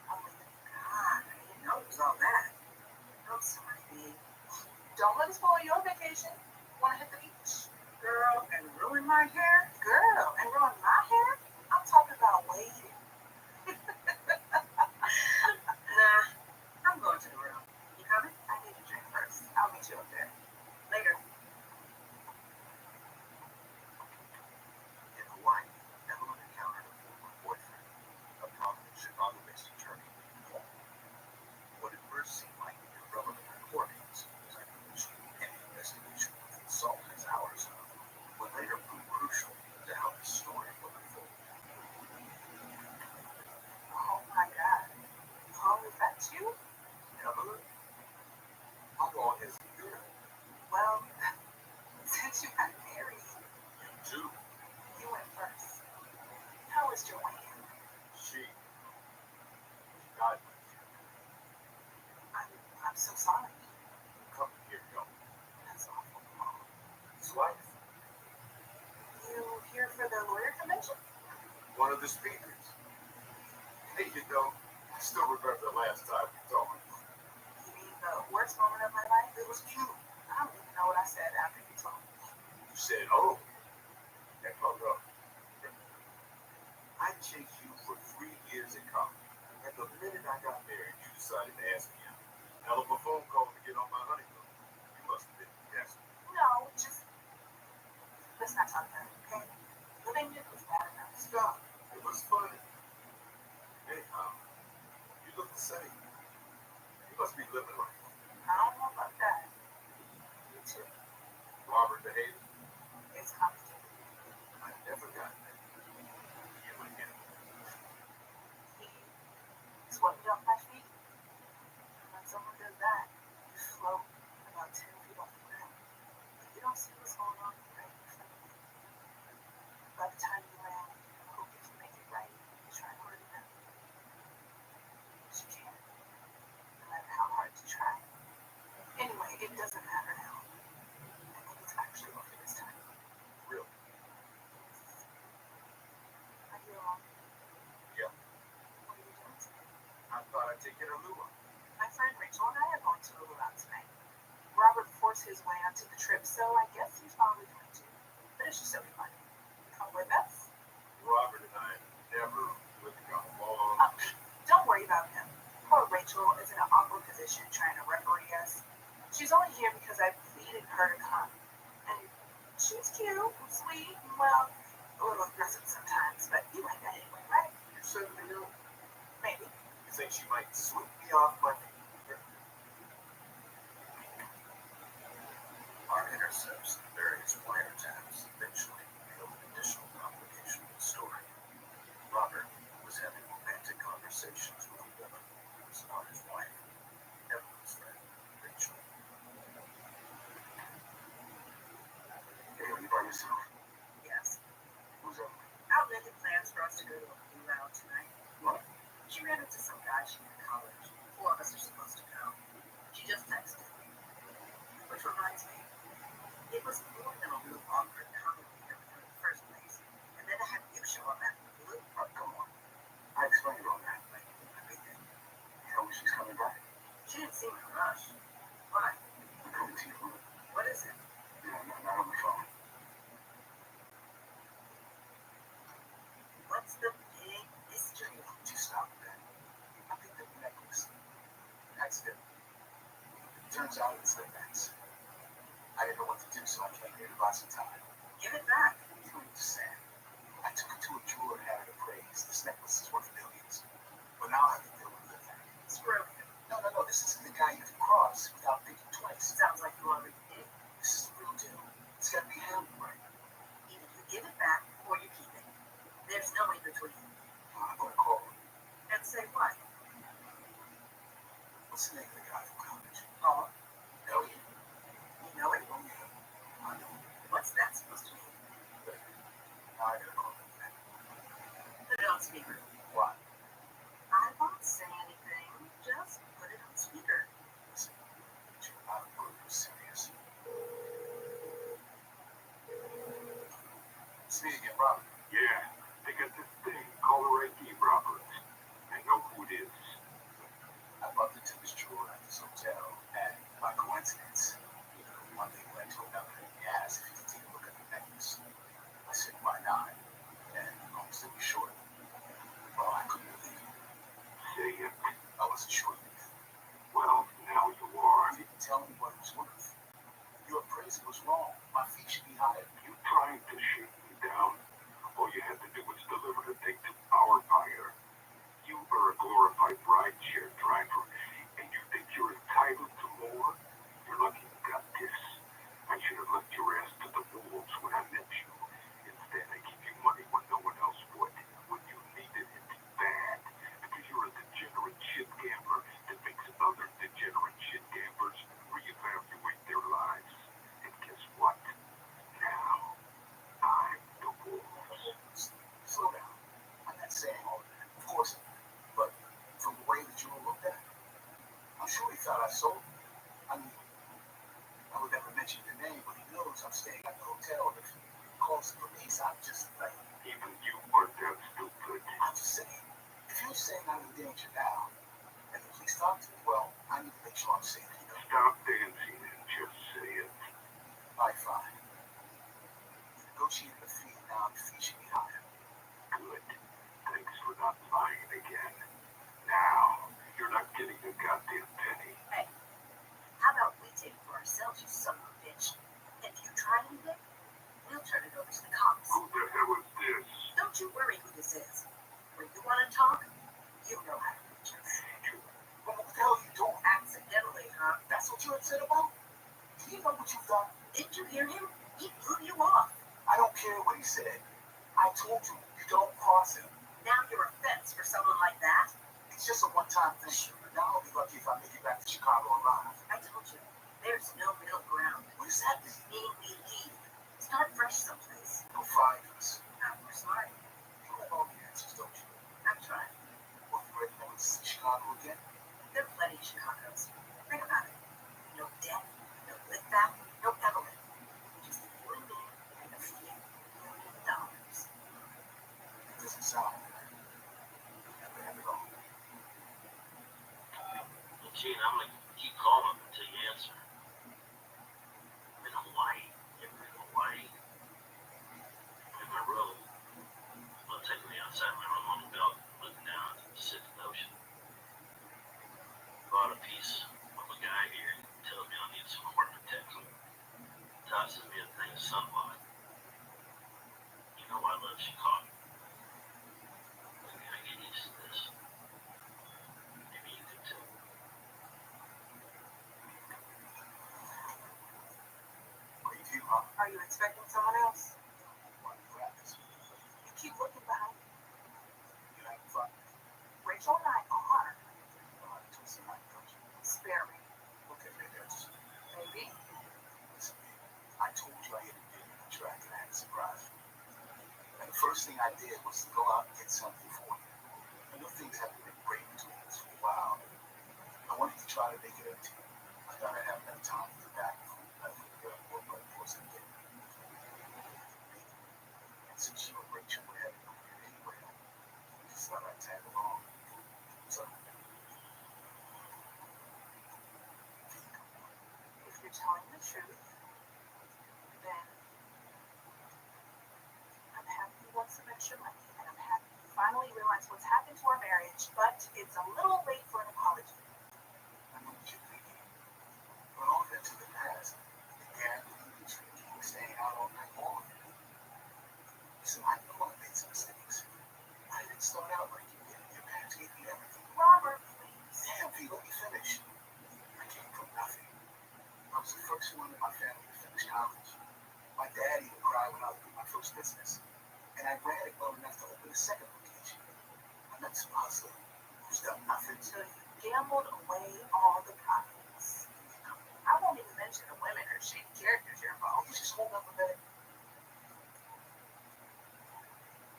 Speaker 20: I'm leaving. God, I didn't know it was all that. I'm sorry, babe. Don't let it spoil your vacation. Wanna hit the beach? Girl, and ruin my hair? Girl, and ruin my hair? I'm talking about waiting. Nah, I'm going to the room. You coming? I need a drink first. I'll meet you up there. Later.
Speaker 5: In Hawaii, Evelyn encountered a former boyfriend, a prominent Chicago-based attorney. What at first seemed like irrelevant recordings was actually an investigation of assault as hours
Speaker 17: one of the speakers. Hey, you know, I still remember the last time you told me.
Speaker 16: You mean the worst moment of my life?
Speaker 17: It was cute.
Speaker 16: I don't even know what I said after you told me.
Speaker 17: You said, oh, and hung up. I chased you for 3 years in college. And the minute I got married, you decided to ask me out. Hell of a phone call to get on my honeymoon. You must have been desperate.
Speaker 16: No, just let's not talk about it, okay? Living it was bad enough.
Speaker 17: Stop. It was funny. Anyhow, you look the same. You must be living right.
Speaker 16: I don't know about that.
Speaker 17: You too. Robert behaved.
Speaker 16: It's complicated.
Speaker 17: I never got that. You and him.
Speaker 16: He swept me off my feet. When someone does that, you float about 10 feet off the ground. You don't see what's going on right in front of you. By the time you land, you hope you can make it right. You try harder than that. But you can't. No matter how hard you try. Anyway, it doesn't matter now. I think it's actually over this time.
Speaker 17: Really?
Speaker 16: Are you alone?
Speaker 17: Yeah.
Speaker 16: What are you doing today?
Speaker 17: I thought I'd take you to Lua.
Speaker 16: My friend Rachel and I are going to Lulu out tonight. Robert forced his way onto the trip, so I guess he's probably going to. But it should still be fun. Come with us?
Speaker 17: Robert and I never really got along.
Speaker 16: Don't worry about him. Poor Rachel is in an awkward position trying to referee us. She's only here because I pleaded her to come. And she's cute and sweet and, well, a little aggressive sometimes, but you like that anyway, right?
Speaker 17: You certainly do.
Speaker 16: Maybe.
Speaker 17: You think she might sweep me off my feet?
Speaker 10: Our intercepts and various wiretaps eventually revealed an additional complication of the story. Robert was having romantic conversations with a woman who was not his wife, Evelyn's friend, Rachel.
Speaker 17: Hey, are you by yourself?
Speaker 16: Yes.
Speaker 17: Who's Evelyn?
Speaker 16: Out making plans for us to go to a blue lounge tonight.
Speaker 17: What?
Speaker 16: She ran into some guy she knew in college. 4 of us are supposed to go. She just texted me. Which reminds me, it was more than a little awkward coming here with her in the first place. And then to have you show up at the blue.
Speaker 17: Oh, come on. I explained all that. I think you know when she's coming back.
Speaker 16: She didn't seem in a rush. Why?
Speaker 17: I'm coming to you.
Speaker 16: What is it?
Speaker 17: No, not on the phone.
Speaker 16: What's the big mystery?
Speaker 17: Just stop that. I picked up the necklace. Accident. Turns out it's the next. I didn't know what to do, so I came here to buy some time.
Speaker 16: Give it back.
Speaker 17: You don't understand. I took it to a jeweler and had it appraised. This necklace is worth millions. But now I have to deal with it.
Speaker 16: It's brilliant.
Speaker 17: No. This isn't the guy you can cross without thinking twice.
Speaker 16: Sounds like you already did.
Speaker 17: This is the real deal. It's got to be handled right.
Speaker 16: Either you give it back or you keep it. There's no in between.
Speaker 17: I'm going to call him.
Speaker 16: And say what?
Speaker 17: What's the name of the guy from college?
Speaker 16: Oh,
Speaker 17: Elliot.
Speaker 16: you know it?
Speaker 17: Oh, yeah. I know.
Speaker 16: What's that supposed to mean?
Speaker 17: Now I got to call him back.
Speaker 16: Put it on speaker.
Speaker 17: Why?
Speaker 16: I won't say anything. Just put it on speaker.
Speaker 17: Listen, you're not a word serious. It's me again, Robert.
Speaker 5: Yeah, they got this thing called a Reiki, Robert. I know who it is.
Speaker 17: I bumped into this jeweler at this hotel, and by coincidence, one thing led to another. He asked if he could take a look at the necklace. I said, why not? And long story short, well, I couldn't believe it.
Speaker 5: Say it.
Speaker 17: I wasn't sure you did.
Speaker 5: Well, now you are.
Speaker 17: You didn't tell me what it was worth. Your appraisal was wrong. My fee should be higher.
Speaker 5: You trying to shoot me down? All you had to do was deliver the thing to our buyer. You are a glorified rideshare driver, and you think you're entitled to more? You're lucky you got this. I should have left your ass to the wolves when I met you. Instead, I gave you money when no one else would, when you needed it bad. Because you're a degenerate shit gambler that makes other degenerate shit gamblers reevaluate their lives. And guess what? Now, I'm the wolves.
Speaker 17: Slow down. I'm not saying all of that. Of course not. But from the way the jeweler looked at it, I'm sure he thought I sold it. I mean, I would never mention your name, but he knows I'm staying at the hotel. And if he calls the police, I'm just like...
Speaker 5: Even you aren't that stupid.
Speaker 17: you're saying I'm in danger now, and the police talk to me, well, I need to make sure I'm safe.
Speaker 5: Stop dancing and just say it.
Speaker 17: All right, fine. Negotiated a fee, now the fee should be higher.
Speaker 5: Good. Thanks for not lying again. Now, you're not getting a goddamn penny.
Speaker 18: Hey, how about we take it for ourselves, you son of a bitch? If you try anything, we'll turn it over to the cops.
Speaker 5: Who the hell is this?
Speaker 18: Don't you worry who this is. When you want to talk, you know how to reach us.
Speaker 17: Well, what the hell are you doing?
Speaker 18: Accidentally, huh?
Speaker 17: That's what you're upset about? Do you know what you've done?
Speaker 18: Did you hear him? He blew you off.
Speaker 17: I don't care what he said. I told you, you don't cross him.
Speaker 18: Now you're a fence for someone like that?
Speaker 17: It's just a one-time thing. Sure. Now I'll be lucky if I make it back to Chicago alive.
Speaker 18: I told you, there's no middle ground.
Speaker 17: What does that mean?
Speaker 18: Meaning we leave. Start fresh someplace.
Speaker 17: You'll find us.
Speaker 18: Now we're smart.
Speaker 17: You have all the answers, don't you?
Speaker 18: I'm trying.
Speaker 17: Well, you ready to see Chicago again?
Speaker 18: There are plenty of Chicago's. Think about it. No debt, no lick back, no Evelyn. Just you and me and a few $1,000.
Speaker 17: It doesn't sound like that. You never have it all.
Speaker 10: Well, Gene, I'm going to keep calling until you answer. I'm in Hawaii. Everett, Hawaii. I'm in my room. Well, taking me outside my room on the belt, looking down at the Pacific Ocean. Bought a piece of a guy here. He tells me I need some more protection. Tosses me a thing of sunblock. You know I love Chicago. Maybe I get used to this. Maybe you could too.
Speaker 17: Great view, huh?
Speaker 18: Are you expecting someone else?
Speaker 17: Why do you practice?
Speaker 18: You keep looking behind you.
Speaker 17: You having fun?
Speaker 18: Rachel and I are.
Speaker 17: Twisting my coach.
Speaker 18: Spare me.
Speaker 17: Okay, maybe I just...
Speaker 18: Maybe.
Speaker 17: Listen, I told you I hit a deal in the track and I had a surprise. And the first thing I did was to go out and get something for you. I know things haven't been great between us for a while. I wanted to try to make it up to you. I thought I'd have enough time to get back before I could get up what my course again. And since you and Rachel were heading over here anyway, I just thought I'd tag along. So,
Speaker 18: If you're telling the truth, then I'm happy you want some extra money, and I'm happy you finally realize what's happened to our marriage, but it's a little late for an apology.
Speaker 17: I know what you're thinking. But all that to the past, the gambling, the drinking, staying out all night long. Listen, I know I made some mistakes. I didn't start out like you did. Your parents gave me everything.
Speaker 18: Robert, please.
Speaker 17: Damn, Pete, let me finish. I came from nothing. I was the first one in my family to finish college. My dad even cried when I opened my first business. And I ran it well enough to open a second location. I met some hustler who's done nothing.
Speaker 18: So you gambled away all the profits. I won't even mention the women or shady characters you're involved.
Speaker 17: You just hold up a minute.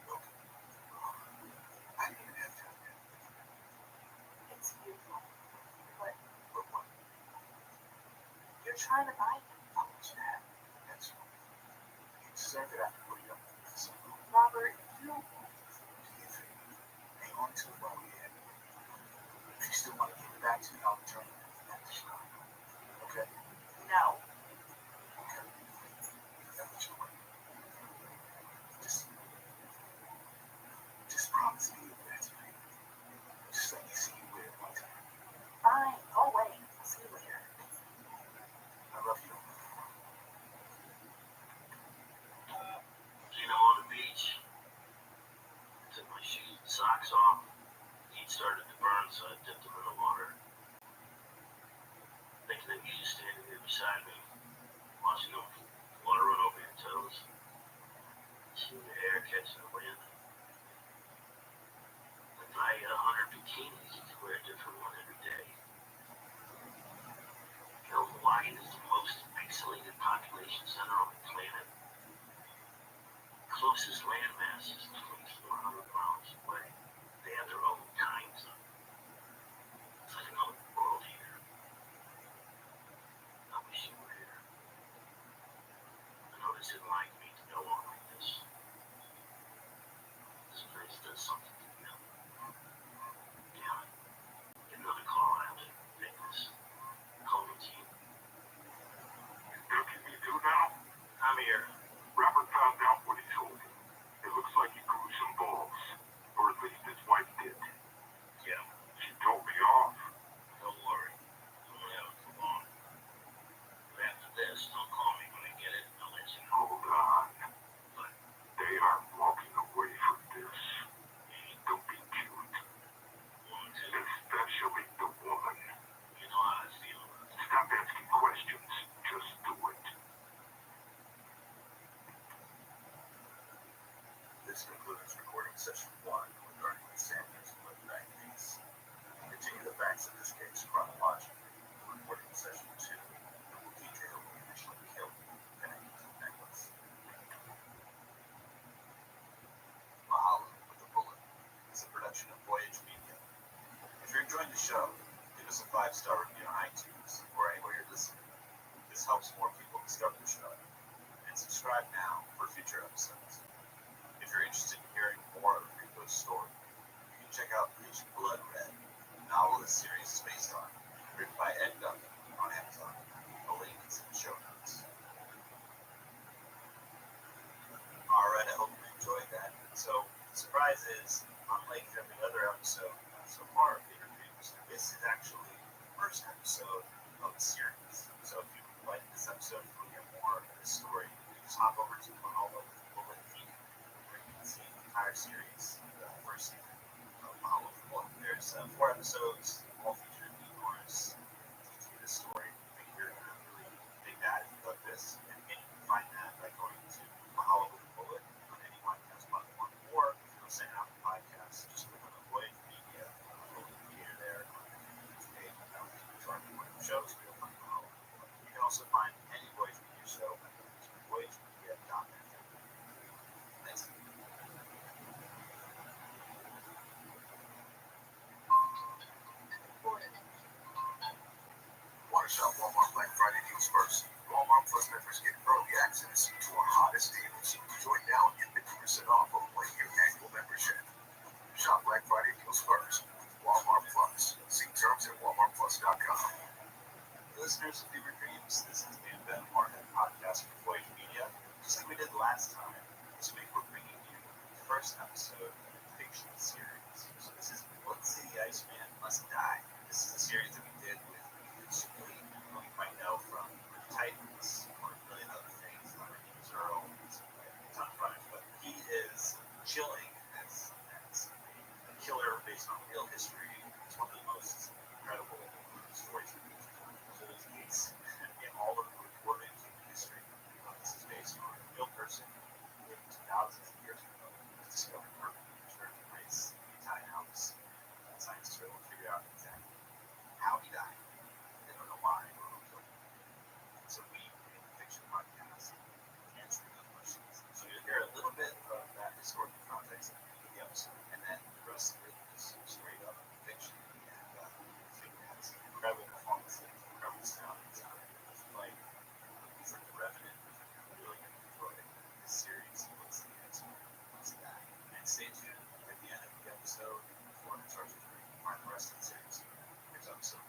Speaker 17: Look, I didn't even have time yet.
Speaker 18: It's beautiful. But
Speaker 17: what?
Speaker 18: you're trying to buy him.
Speaker 17: I want you to have it. That's right. You deserve it after what you done with this.
Speaker 18: Robert, you...
Speaker 17: Hang on to it while we have it. If you still want to give it back to me, I'll return it back to Chicago. Okay?
Speaker 18: No.
Speaker 17: Okay. That's what you're working. Just promise me you'll answer me. Just let me see you with it one time.
Speaker 18: Fine, go away. I'll see you later.
Speaker 17: I love you.
Speaker 10: You know, on the beach, I took my shoes and socks off. Heat started to burn, so I dipped them in the water. Thinking of you just standing there beside me, watching the water run over your toes. Seeing your hair catching the wind. If I had 100 bikinis, you could wear a different one every day. You know, Hawaii is the most isolated population center on the planet. Closest landmass is 2,400 miles away. They have their own time zone. It's like another world here. I wish you were here. I know this isn't like me to go on like this. This place does something to me.
Speaker 5: This concludes recording session 1 regarding the Sanders Blood case. Continue the facts of this case chronologically. Recording session 2 that will detail the initial kill connected to the necklace. Mahalo with the Bullet is a production of Voyage Media. If you're enjoying the show, give us a 5-star review on iTunes or anywhere you're listening. This helps more people discover the show. And subscribe now for future episodes. If you're interested in hearing more of Rico's story, you can check out Bleach Blood Red, the novel this series is based on, written by Ed Duncan on Amazon. The link is in the show notes. Alright, I hope you enjoyed that. So, the surprise is, unlike every other episode so far of Favorite Dreams, this is actually the first episode of the series. So if you like this episode, you will get more of this story. You can just hop over to Mahalo with the Bullet feed, where you can see the entire series, the first season of Mahalo with the Bullet. There's 4 episodes, all featuring unicorns. Continue the story. I think you're going to really dig that if you love this. And again, you can find that by going to Mahalo with the Bullet on any podcast platform. Or if you're listening out the podcast, just click on the Voyage Media media there on the page. That will take you to our morning shows. You'll find Mahalo. You can also find any Voyage Media show by going to voyagemedia.net. Thanks. Want to shop Walmart Black Friday deals first? Walmart Plus members get early access to our hottest deals. Join now and get 50% off of 1-year annual membership. Shop Black Friday deals first with Walmart Plus. See terms at walmartplus.com. Listeners of Fever Dreams, this has been Ben Martin podcast for Voyage Media. Just like we did last time, this week we're bringing you the first episode of the fiction series. So this is Blood City Iceman Must Die. This is a series that we did with Ethan who you might know from the Titans or a million other things. My name is Earl. He's a ton of fun, but he is chilling as a killer based on real history. It's one of the most incredible stories that we've told case in all of the recorded human history. This is based on a real person who lived thousands of years ago, was discovered perfectly preserved in ice in the Italian Alps. Scientists were able to figure out exactly how he died. They don't know why or who killed him. So we made the fiction podcast answering those questions. So you'll hear a little bit of that historical context at the beginning of the episode, and then the rest of it is straight up fiction. And I think that's incredible performances, incredible sound design. Like, it's like The Revenant. You're really going to enjoy this series. What's the answer? What's that? And stay tuned at the end of the episode before it starts to find the rest of the series. Here's episode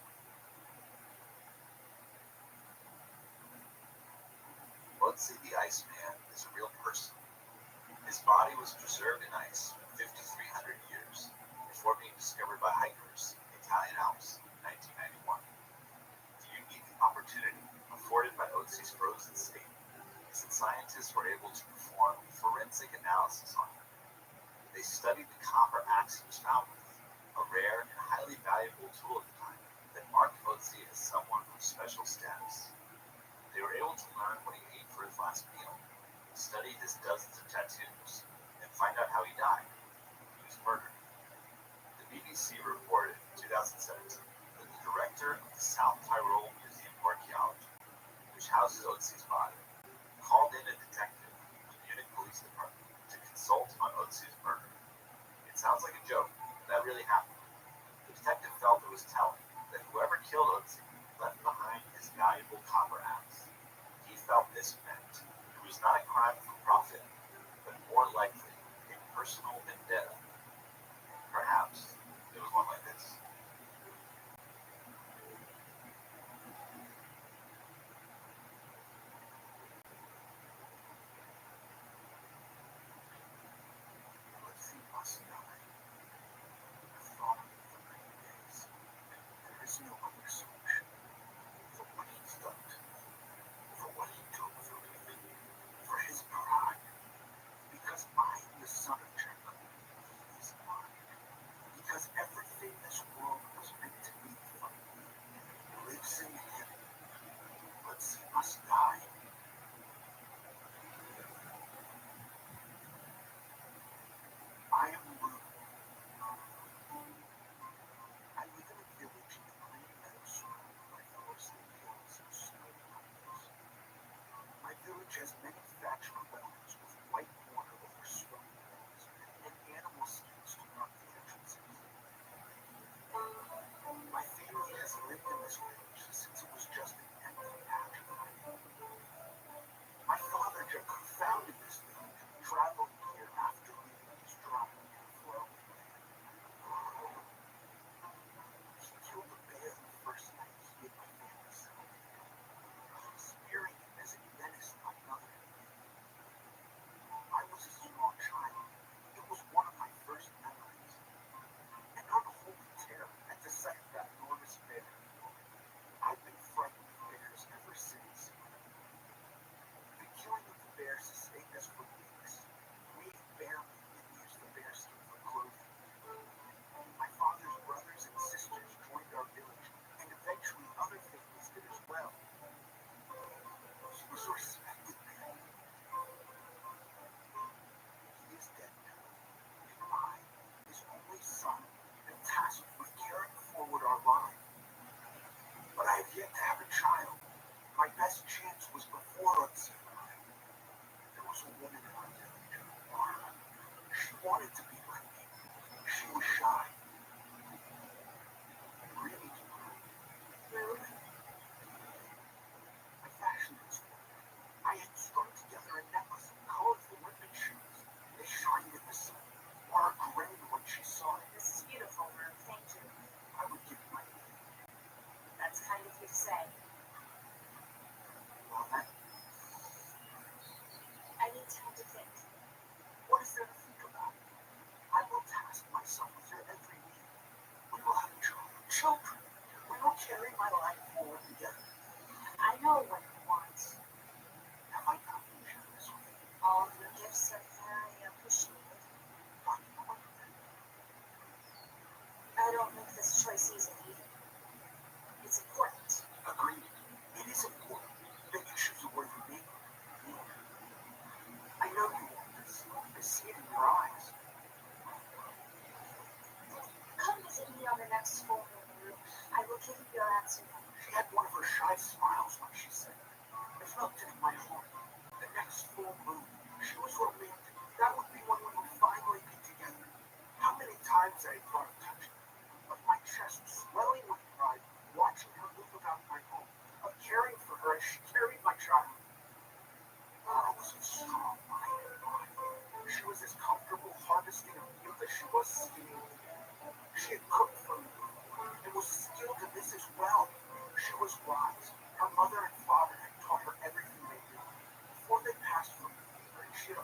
Speaker 5: 1. Blood City Iceman is a real person. His body was preserved in ice for 5,300 years before being discovered by hikers in the Italian Alps in 1991. The unique opportunity afforded by Otzi's frozen state is that scientists were able to perform forensic analysis on him. They studied the copper axe he was found with, a rare and highly valuable tool at the time that marked Otzi as someone of special status. They were able to learn what he ate for his last meal, study his dozens of tattoos, and find out how he died. He was murdered. The BBC reported in 2017 that the director of the South Tyrol Museum of Archaeology, which houses Otzi's body, called in a detective from the Munich Police Department to consult on Otzi's murder. It sounds like a joke, but that really happened. The detective felt it was telling that whoever killed Otzi left behind his valuable copper axe. He felt this meant it was not a crime for profit,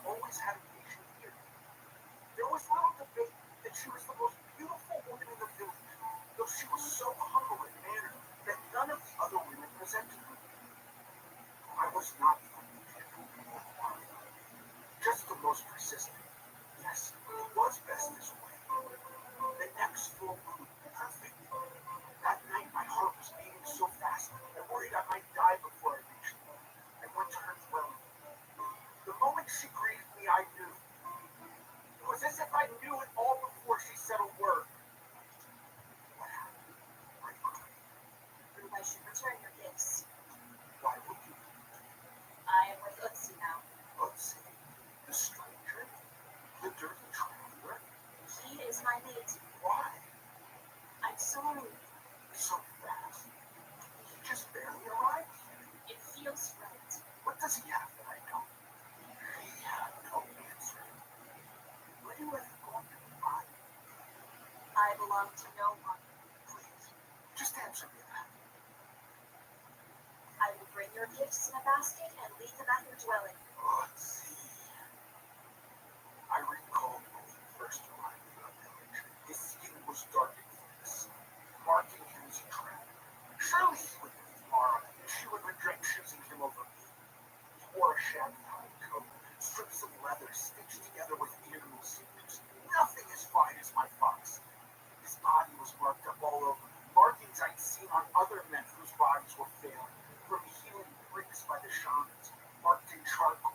Speaker 5: always had a patient ear. There was little debate that she was the most beautiful woman in the village, though she was so humble in manner that none of the other women resented her. I was not the only man, just the most persistent. Yes, it was best this way. The next full moon, perfect. That night my heart was beating so fast, I worried I might die before I reached her. I went to her dwelling. The moment she greeted me, I knew. It was as if I knew it all before she said a word. What happened? I cried.
Speaker 18: I should return your gifts.
Speaker 5: Why would you?
Speaker 18: I am with Utsi now.
Speaker 5: Utsi? The stranger? The dirty traveler?
Speaker 18: He is my mate.
Speaker 5: Why?
Speaker 18: I'm sorry.
Speaker 5: So fast. He just barely arrived here.
Speaker 18: It feels right.
Speaker 5: What does he have that I don't? He had no answer. Where do you ever go to find?
Speaker 18: I belong to no one.
Speaker 5: Please, just answer me that.
Speaker 18: I will bring your gifts in a basket and leave them at your dwelling.
Speaker 5: Let's see. I recall when he first arrived in the village. His skin was darkened from the sun, marking him as a traveler. Surely he would leave Mara, and she would regret choosing him over me. He wore a shabby hide coat, strips of leather stitched together with earring seams. Nothing as fine as my fox. His body was marked up all over, markings I'd seen on other men whose bodies were failing, from healing bricks by the shamans, marked in charcoal.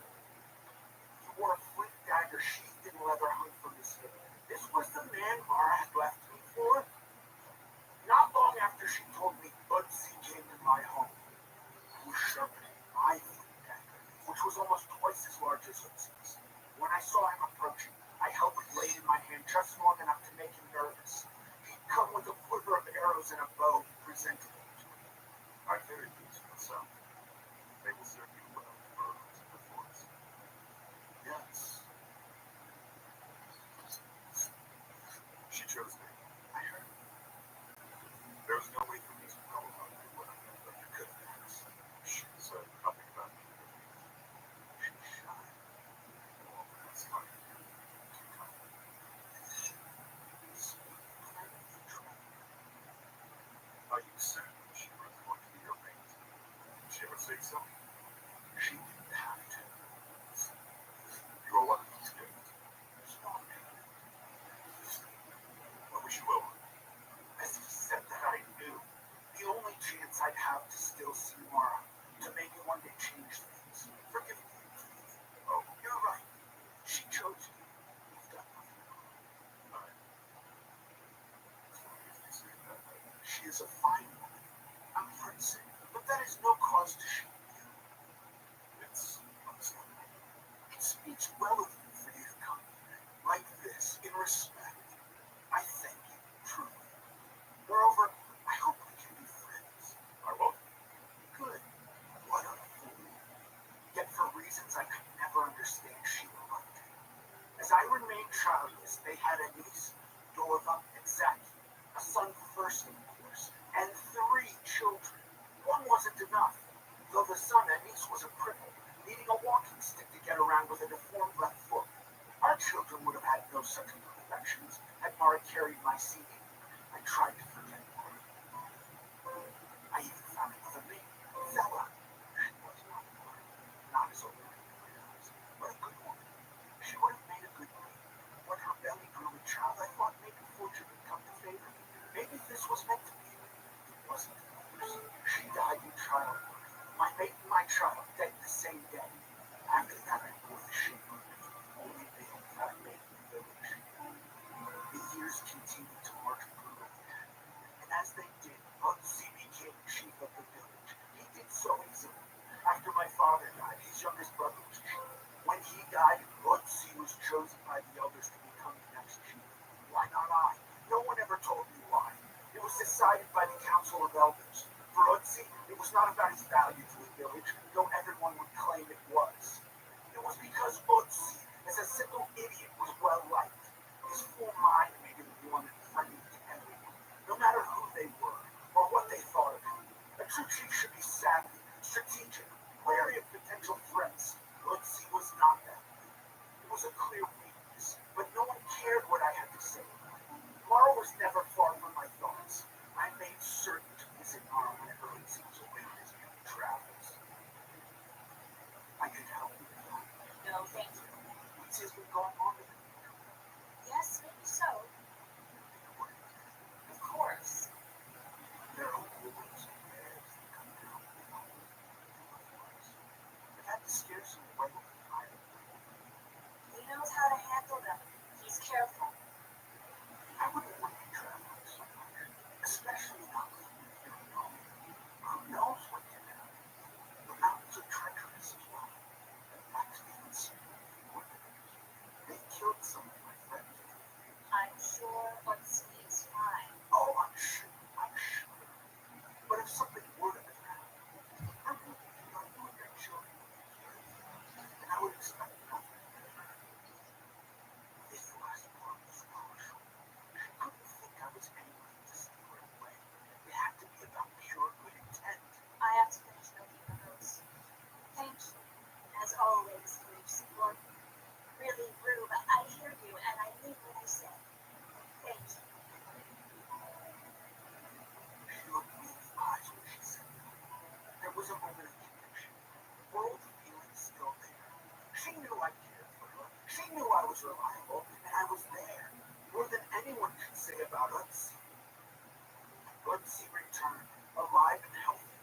Speaker 5: He wore a flint dagger sheathed in leather hung from his hip. This was the man Mara had left me for? Not long after she told me Utsi came to my home, he was sharpening my flint dagger, which was almost twice as large as Utsi's. When I saw him approaching, I held the blade in my hand just long enough to make him nervous. He'd come with a quiver of arrows and a bow. He presented them to me. I carried these myself. They will serve you well for the forest. Yes. She chose me. I heard. There was no way for me to know about me what I knew, but you could have asked. She said nothing about me. She's shy. Oh, that's funny. Are you certain she was going to be your mate? Did she ever say so? She didn't have to. You are one of these girls. Small man. I wish you well. As he said that, I knew. The only chance I'd have to still see Mara, to maybe one day change things. Forgive me. Oh, you're right. She chose you. You've done nothing wrong. She is a fine woman. I'm heartsick, but that is no cause to shame you. It's understandable. It speaks well of you for you to come here, like this, in respect. I thank you, truly. Moreover, I hope we can be friends. I won't. Good. What a fool. Yet for reasons I could never understand, she loved him. As I remained childless, they had a niece, Dorva and Zaki, a son first, of course, and 3 children. One wasn't enough. Though the son, Anis, was a cripple, needing a walking stick to get around with a deformed left foot. Our children would have had no such imperfections had Mara carried my seed. I tried to forget Mara. I even found another name, Zella. She was not Mara, not as old as my eyes, but a good woman. She would have made a good mate. When her belly grew a child, I thought maybe fortune would come to favor me. Maybe this was meant to be. It wasn't. She died in childbirth. My mate and my child dead the same day. After that, I bore the shame of the only male that I made in the village. The years continued to march brutally ahead, and as they did, Utsi became chief of the village. He did so easily. After my father died, his youngest brother was chief. When he died, Utsi was chosen by the elders to become the next chief. Why not I? No one ever told me why. It was decided by the council of elders. For Utsi, it was not about his value to the village, though everyone would claim it was. It was because Utsi, as a simple idiot, was well liked. His full mind made him warm and friendly to everyone, no matter who they were or what they thought of him. A true chief should be savvy, strategic, wary of potential threats. Utsi was not that.
Speaker 20: going on with it?
Speaker 4: Yes, maybe so. Of course.
Speaker 20: There are always bears that come down with all but that scares him away with the fire.
Speaker 4: He knows how to handle them. He's careful.
Speaker 20: I wouldn't want to travel so much, especially not with you here alone. Who knows what can happen? The mountains are treacherous as well. That's even scary. They killed some of my friends.
Speaker 4: I'm sure Otzi is fine.
Speaker 20: Oh, I'm sure. But if something were to happen, I wouldn't know you and your children would be here. And I would expect nothing. This last part was crucial. I couldn't think I was angry to steal her away. It had to be about pure good intent.
Speaker 4: I have to finish making the notes. Thank you, as always, for your support. Really, Rube, I hear you and I mean what I say. Thank you.
Speaker 20: She looked me in the eyes when she said that. There was a moment of conviction. Were all the feelings still there? She knew I cared for her. She knew I was reliable, and I was there. More than anyone could say about us. Bugsy returned, alive and healthy.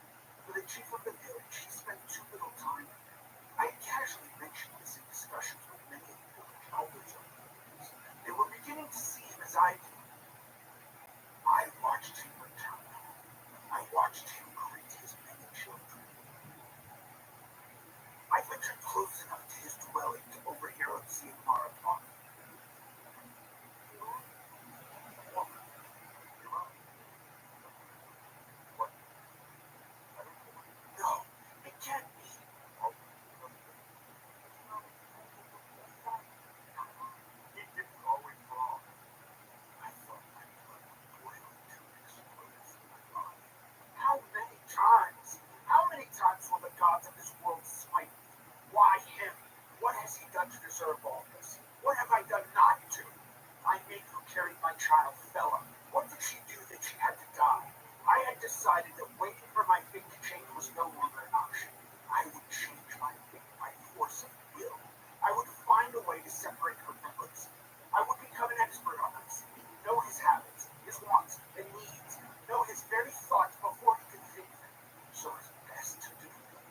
Speaker 20: For the chief of the village, she spent too little time with him. I had casually mentioned this in discussions with many of the village elders over the years. They were beginning to see him as I did. I watched him return. I watched him greet his many children. I ventured close enough to his dwelling to overhear Otzi and Mara talking. What? No, it can't be. He didn't always wrong. I thought my blood would boil to explode in my body. How many times? How many times will the gods of this world smite me? Why him? What has he done to deserve all this? What have I done not to? My mate who carried my child, Fella. What did she do that she had to die? I had decided that waiting for my fate to change was no longer an option. I would change my fate by force of will. I would find a way to separate her from Otzi. I would become an expert on Otzi, know his habits, his wants, and needs, know his very thoughts before he could think them, so it's best to do them.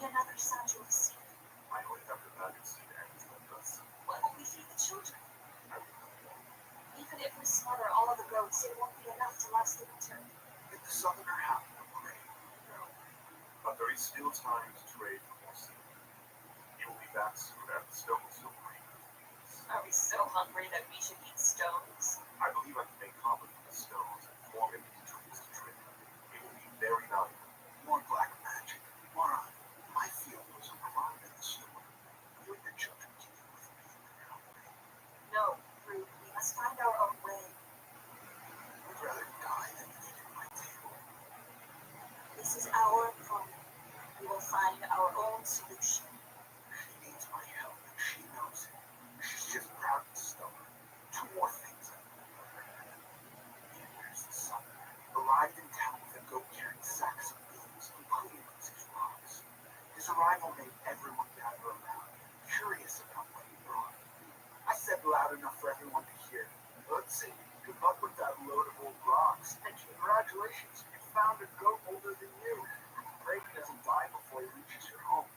Speaker 4: need another satchel of seed.
Speaker 17: I only have the bag of seed eggs left us.
Speaker 4: What will we feed the children?
Speaker 17: I will not know.
Speaker 4: Even if we smother all of the goats, it won't be enough to last the winter.
Speaker 17: If the southerner half of grain, no. But there is still time to trade for more seed. He will be back soon as the stone is still green.
Speaker 4: Are we so hungry that we should eat stones?
Speaker 17: I believe I can make copper from the stones and form it into tools to trade. It will be very valuable. More black magic. Moron, my field was a crime in the storm. You and your children can live with me in the company.
Speaker 4: No, Ruth, we must find our own way.
Speaker 17: I'd rather die than eat at my table.
Speaker 4: This is our problem. We will find our own solution.
Speaker 17: She needs my help, and she knows it. She's just proud and stubborn. Two more things I know about her. Here's the southerner, arrived in town with a goat carrying sacks of beans, including his rocks. His arrival made everyone gather around, curious about what he brought. I said loud enough for everyone to hear. Let's see, good luck with that load of old rocks, and congratulations, you found a goat older than you. Pray he doesn't die before he reaches your home.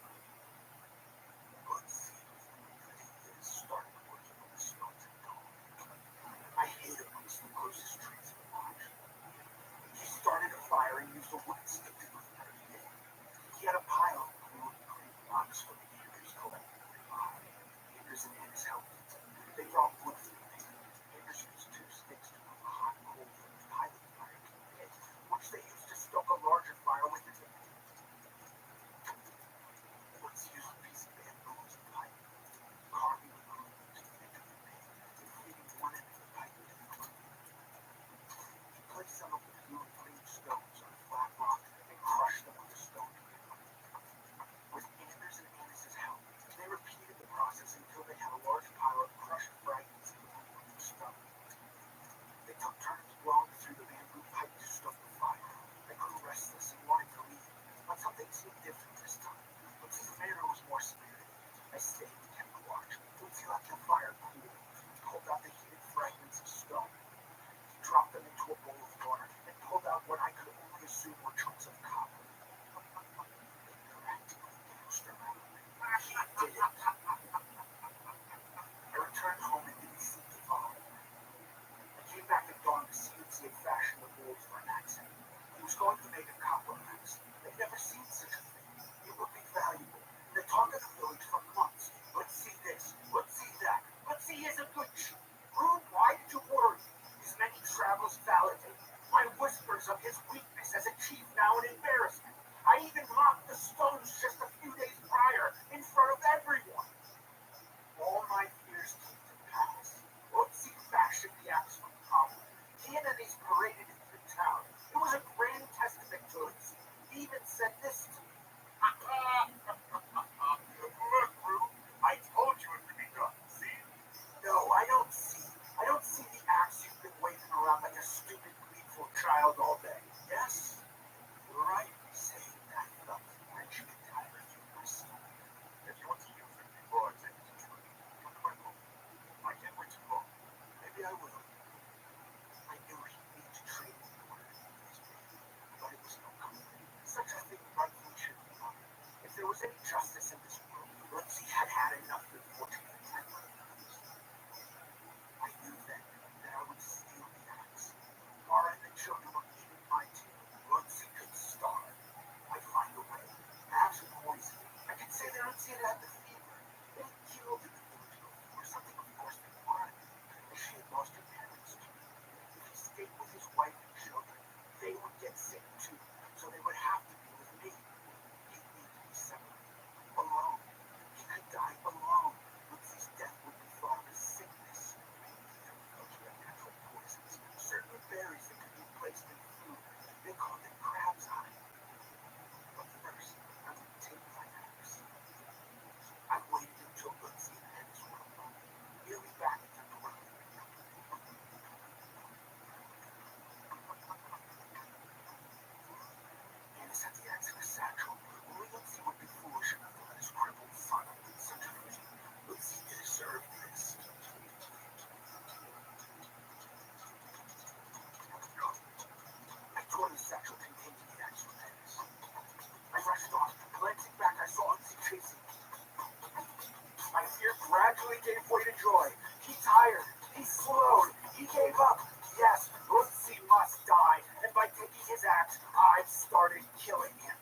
Speaker 20: joy. He tired. He slowed. He gave up. Yes, Lucy must die. And by taking his axe, I've started killing him.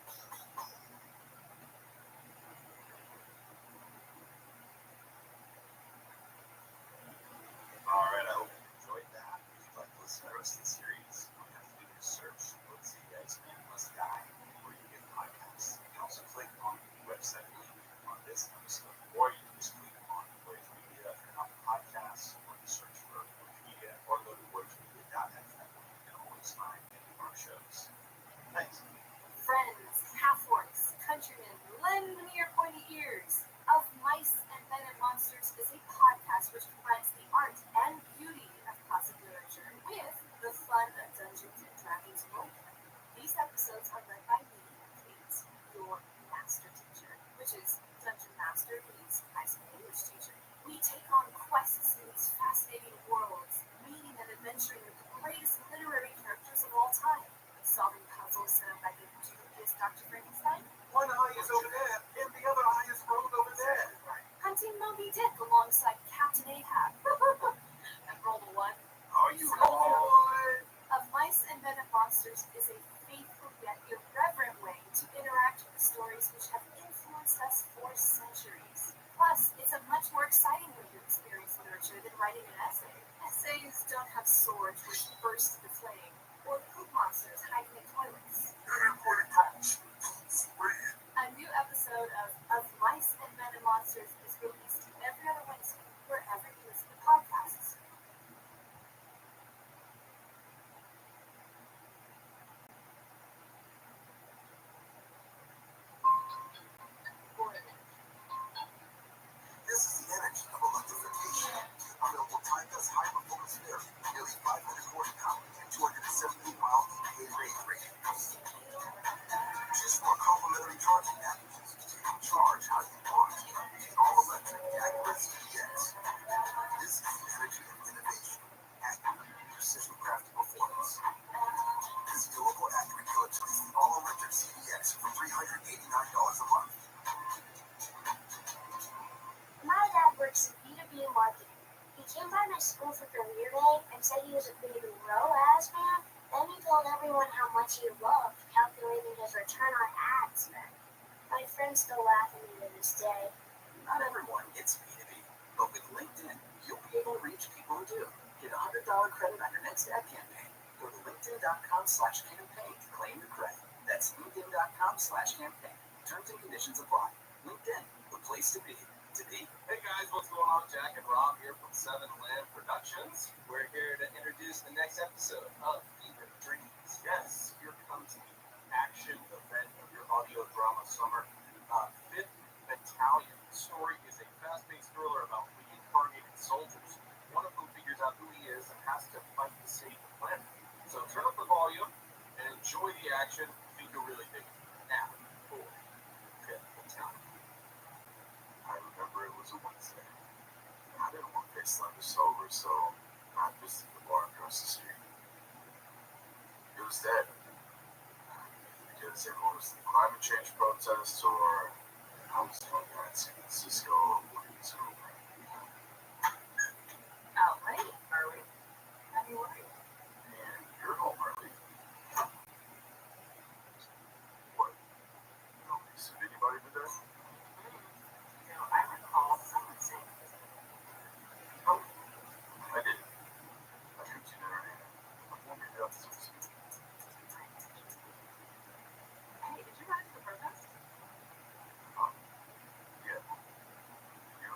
Speaker 19: Alright, I hope you enjoyed that. If you'd like to listen to the rest of the series, all you have to do is search Let's See Guys Man Must Die where you get podcasts. You can also click on the website link on this episode, or you can just click on Voyage Media if you're not the podcast, or just search for Voyage Media, or go to voyagemedia.fm where you can always find any of our shows. Thanks.
Speaker 8: Friends, half-orcs, countrymen, lend me your pointy ears. Of Mice and Men and Monsters is a podcast which combines the art and beauty of classic literature with the fun of Dungeons and Dragons roleplay. These episodes are led by me, Kate, your master teacher, which is Dungeon Master meets high school English teacher. We take on quests in these fascinating worlds, meeting and adventuring with the greatest literary characters of all time, solving puzzles set up by the dubious Dr. Frankenstein.
Speaker 20: One eye is over there, and the other eye is rolled over there.
Speaker 8: Hunting Moby Dick alongside Captain Ahab. And roll a one.
Speaker 20: Are you rolling?
Speaker 8: Of Mice and Men and Monsters is a faithful yet irreverent way to interact with the stories which have influenced us for centuries. Plus, it's a much more exciting way to experience literature than writing an essay. Essays don't have swords which burst into flame, or poop monsters hiding in toilets. A new episode of Mice and Men and Monsters is released every other Wednesday, wherever you listen to podcasts.
Speaker 7: This is the energy of electrification. Available Tyga's high-performance ferry, nearly 500 horsepower and 278 miles EPA range rating. Choose from our complimentary charging packages so you can charge how you want. The all-electric Everett CDX. This is the energy of innovation. Accurate, precision-crafted performance. Visit your local Accurate dealer to lease the all-electric CDX for $389 a month.
Speaker 13: My dad works in B2B marketing. He came by my school for career day and said he was a big ROAS man. Then he told everyone how much he loved calculating his return on ad spend. My friends still laugh at me to this day.
Speaker 9: Not everyone gets B2B, but with LinkedIn, you'll be able to reach people who do. Get a $100 credit on your next ad campaign. Go to linkedin.com/campaign to claim your credit. That's linkedin.com/campaign. Terms and conditions apply. LinkedIn, the place to be.
Speaker 11: Hey guys, what's going on? Jack and Rob here from 7 Lamb Productions. We're here to introduce the next episode of Fever Dreams. Yes, here comes the action event of your audio drama summer. 5th Battalion. The story is a fast-paced thriller about reincarnated soldiers, one of whom figures out who he is and has to fight to save the planet. So turn up the volume and enjoy the action. I think you'll really dig it. Now, for 5th Battalion.
Speaker 17: I remember it was a Wednesday. I didn't want to get slender sober, so I visited the bar across the street. It was dead. Because everyone was in the climate change protests, or I was the only guy in San Francisco looking sober.
Speaker 8: Out late, are we? Anyway.
Speaker 17: And you're home early. What? Nobody seen anybody today?
Speaker 8: I recall someone saying.
Speaker 17: Oh, I did. I cooked you dinner and I won't be out this week.
Speaker 8: Hey, did you ride to the protest?
Speaker 17: Yeah. You?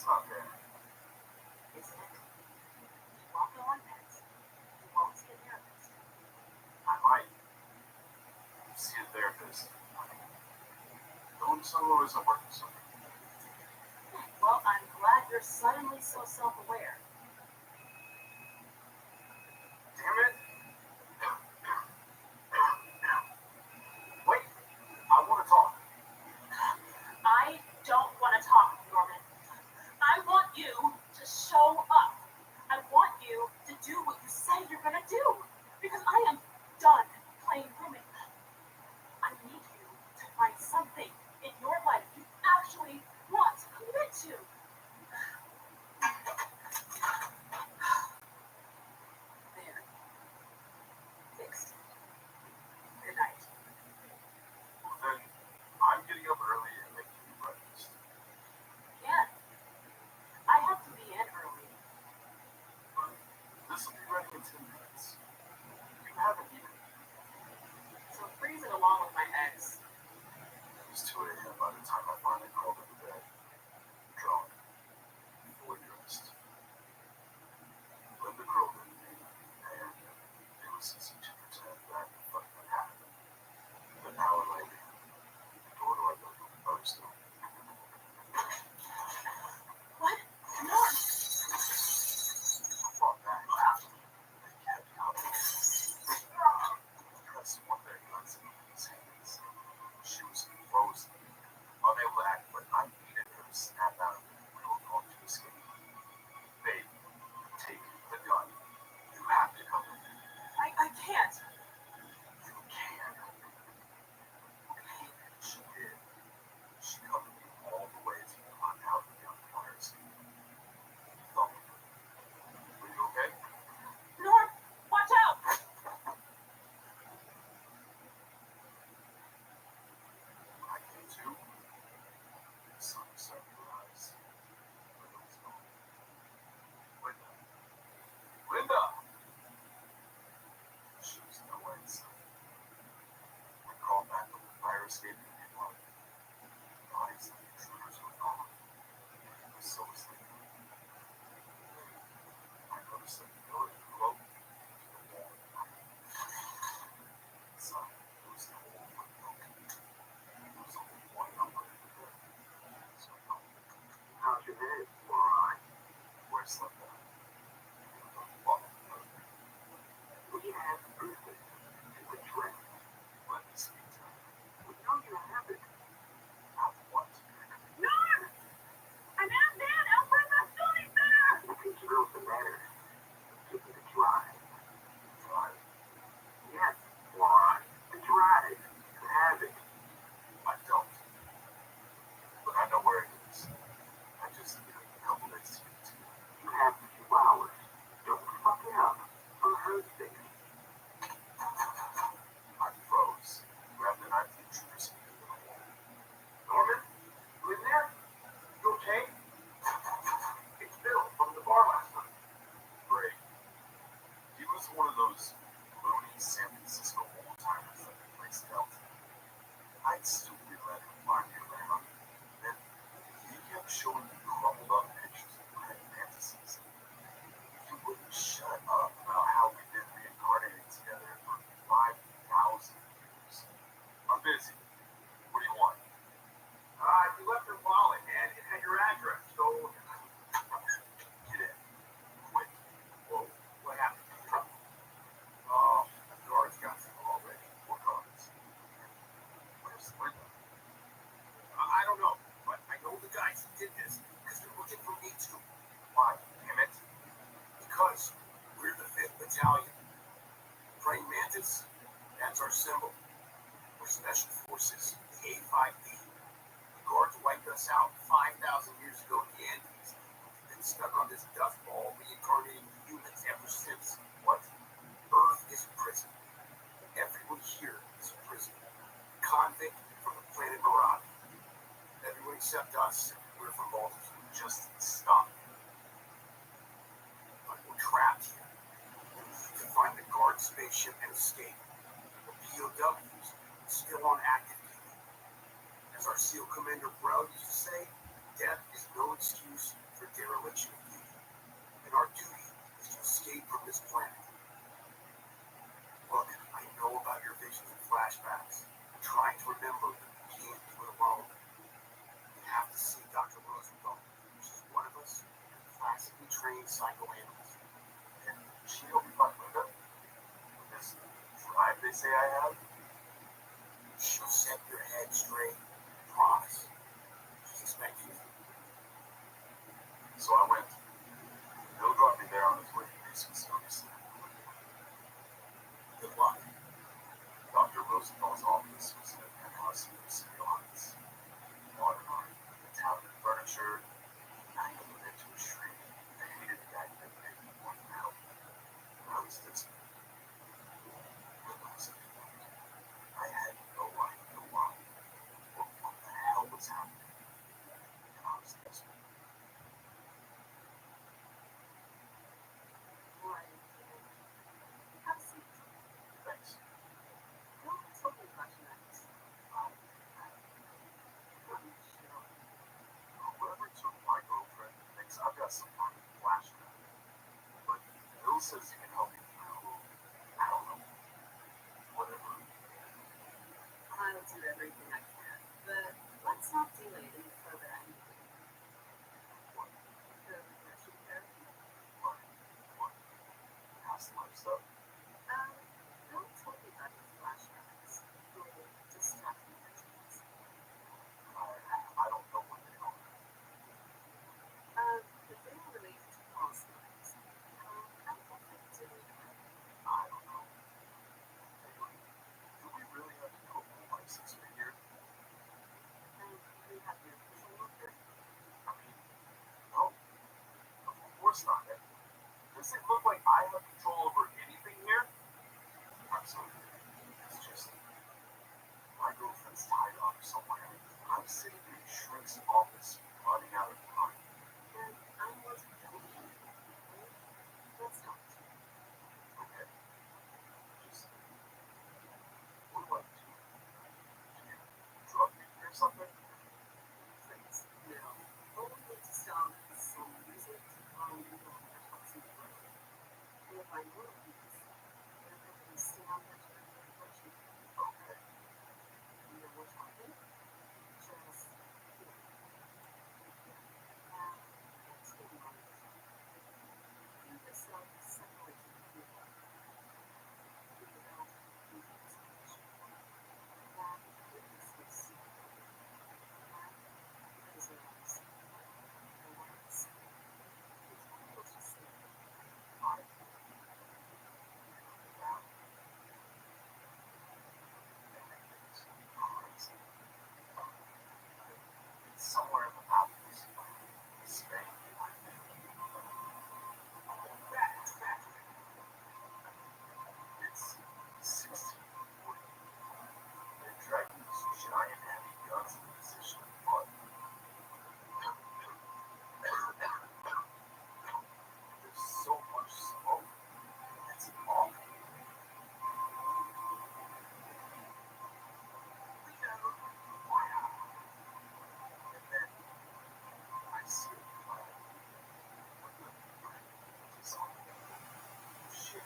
Speaker 17: It's not fair.
Speaker 16: Isn't it? You won't go on meds. You won't see a therapist.
Speaker 17: I might see a therapist. Going solo isn't working so good.
Speaker 16: Well, I'm glad you're suddenly so self-aware.
Speaker 17: Damn it. Wait, I want to talk.
Speaker 16: I don't want to talk, Norman. I want you to show up. I want you to do what you say you're going to do. Because I am done playing roommate. I need you to find something in your life you actually want to commit to. There. Fixed. Good night.
Speaker 17: Then I'm getting up early and making you breakfast.
Speaker 16: Yeah. I have to be in early.
Speaker 17: But this will be ready in 10 minutes. You haven't eaten.
Speaker 16: So freeze it along with my eggs.
Speaker 17: It's 2 a.m. by the time I finally crawled into bed. Drunk. Fully dressed. Linda curled into me, and it was easy to pretend that nothing had happened. An hour later, the door to our bedroom burst open.
Speaker 16: What? No.
Speaker 17: I fought back, laughing. They kept coming. Pressed one of their guns in his hands. She was frozen, unable to act, but I needed her to snap out of it and we were going to escape. Babe, take the gun. You have to come with me.
Speaker 16: I can't.
Speaker 17: You can. Okay. She did. She covered me all the way to the hot out of the fire escape. Thump. Are you okay?
Speaker 16: Norm, watch out!
Speaker 17: I can too. The sun started to rise. Linda was gone. Linda. Linda! She was nowhere in sight. I crawled back from the fire escape and hit one. The bodies of the intruders were gone. So was Linda. I noticed that the door to the cloak to the wall at night. Inside, there was the whole window. There was only one number in the bed. So I thought, how's your head? All right. Where's Linda? What? We have birthday. It's a trend. Let me speak to her. We know you have it. Have what?
Speaker 16: Norm! I'm out there! Alfred, my feelings better!
Speaker 17: The picture of the matter. Take it to drive. Drive? Yes. Why? To drive. You have it. I don't. But I know where it is. I just need a couple days to get to it. You have 2 hours. Don't fuck it up. On her thing. I froze. Grabbed the knife the intruders had hidden in the wall. Norman? You in there? You okay? It's Bill from the bar last night. Great. He was one of those loony San Francisco old-timers that replaced Delta. I'd stupidly let him find me around. Then he kept showing me crumpled up pictures of great fantasies. He wouldn't shut up about how we've been reincarnating together for 5,000 years. I'm busy. What do you want? You left your wallet, man. It had your address, so... Get in. Quick. Whoa. What happened? Oh, the guards got some already. 4 cards. Where's Linda? I don't know, but I know the guys who did this because they're looking for me too. Why? Damn it. Because we're the 5th Battalion. Praying Mantis, that's our symbol. We're Special Forces, the A5B. The guards wiped us out 5,000 years ago in the Andes. We've been stuck on this dust ball reincarnating humans ever since. What? Earth is a prison. Everyone here is a prisoner. Convict from the planet Marathi. Everyone except us, we're from Baltimore. Just stop. But we're trapped here. We need to find the guard spaceship and escape. The POWs still on active duty. As our SEAL Commander Brown used to say, death is no excuse
Speaker 7: for dereliction of duty, and our duty is to escape from this planet. Look, I know about your visions and flashbacks. I'm trying to remember, but you can't do it alone. You have to see Dr. Rosenthal. She's one of us, a classically trained psychoanalyst.
Speaker 17: And she helped me find Linda? With this drive they say I have?
Speaker 7: She'll set your head straight. Promise. She's expecting you.
Speaker 17: So I went. Bill dropped me there on his way to Christmas, obviously.
Speaker 7: Good luck.
Speaker 17: Dr. Rosenthal's office was in a penthouse in City Heights. Modern art, Italian furniture. I moved into a shrink. I hated the guy that made me more than help. I was this. I had no idea why. Or what the hell was happening. And I was desperate.
Speaker 16: Have a seat.
Speaker 17: Thanks.
Speaker 16: No one told me about your nights. I'm sure.
Speaker 17: Whoever took my girlfriend thinks I've got some kind of flashback. But Bill says he can help me through, I don't know, whatever.
Speaker 16: I'll do everything I can, but let's not delay any further anything.
Speaker 17: What?
Speaker 16: The regression therapy?
Speaker 17: What? Past life stuff?
Speaker 16: Bill told me about your flashbacks. Little distracting entries.
Speaker 17: I don't know what they are.
Speaker 16: The thing related to past lives. How often do we have?
Speaker 17: I don't know. Anyway, do we really have to do a whole life since we're here?
Speaker 16: And you have your visual record?
Speaker 17: I mean, no. Of course not. Does it look like I have control over anything here? I'm sorry. It's just my girlfriend's tied up somewhere. I'm sitting in a shrink's office running out of time.
Speaker 16: And I wasn't helping you. Let's talk.
Speaker 17: Okay. Just what do I do? Do you drug me or something?
Speaker 16: Please, no. Only need to stop some music on the toxic. And if I know these, then I can stay on that version.
Speaker 17: Okay.
Speaker 16: You know we're talking? Just here. Now, let's get on it. You yourself separate from people. You know, you can switch. That is the secret. That is the answer. The words. It's all what you say.
Speaker 17: It's somewhere in the mountains. Spain, I think. It's 1640. They're dragging these giant heavy guns in the position of mud. There's so much smoke. It's awful. And then I see a flag with the branches on it. Shit.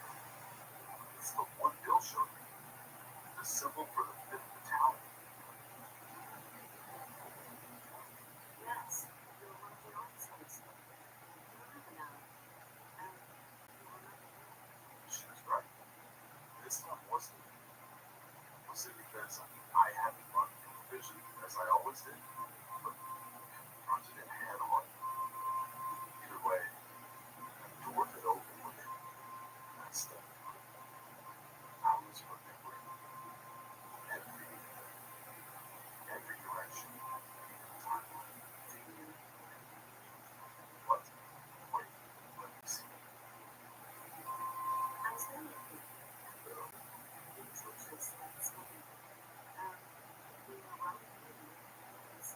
Speaker 17: It's the one Bill showed me. The symbol for the 5th Battalion.
Speaker 16: Yes, you're one of the officers. You remember now. And you remember me.
Speaker 17: She was right. This time wasn't it? Was it because I hadn't run from the vision as I always did? But confronted it head on. Either way, the door had opened with it. And I stepped through. I was remembering every direction. Timeline. What? Wait, let me see.
Speaker 16: I was very happy. The churches like something. We were around the meetings.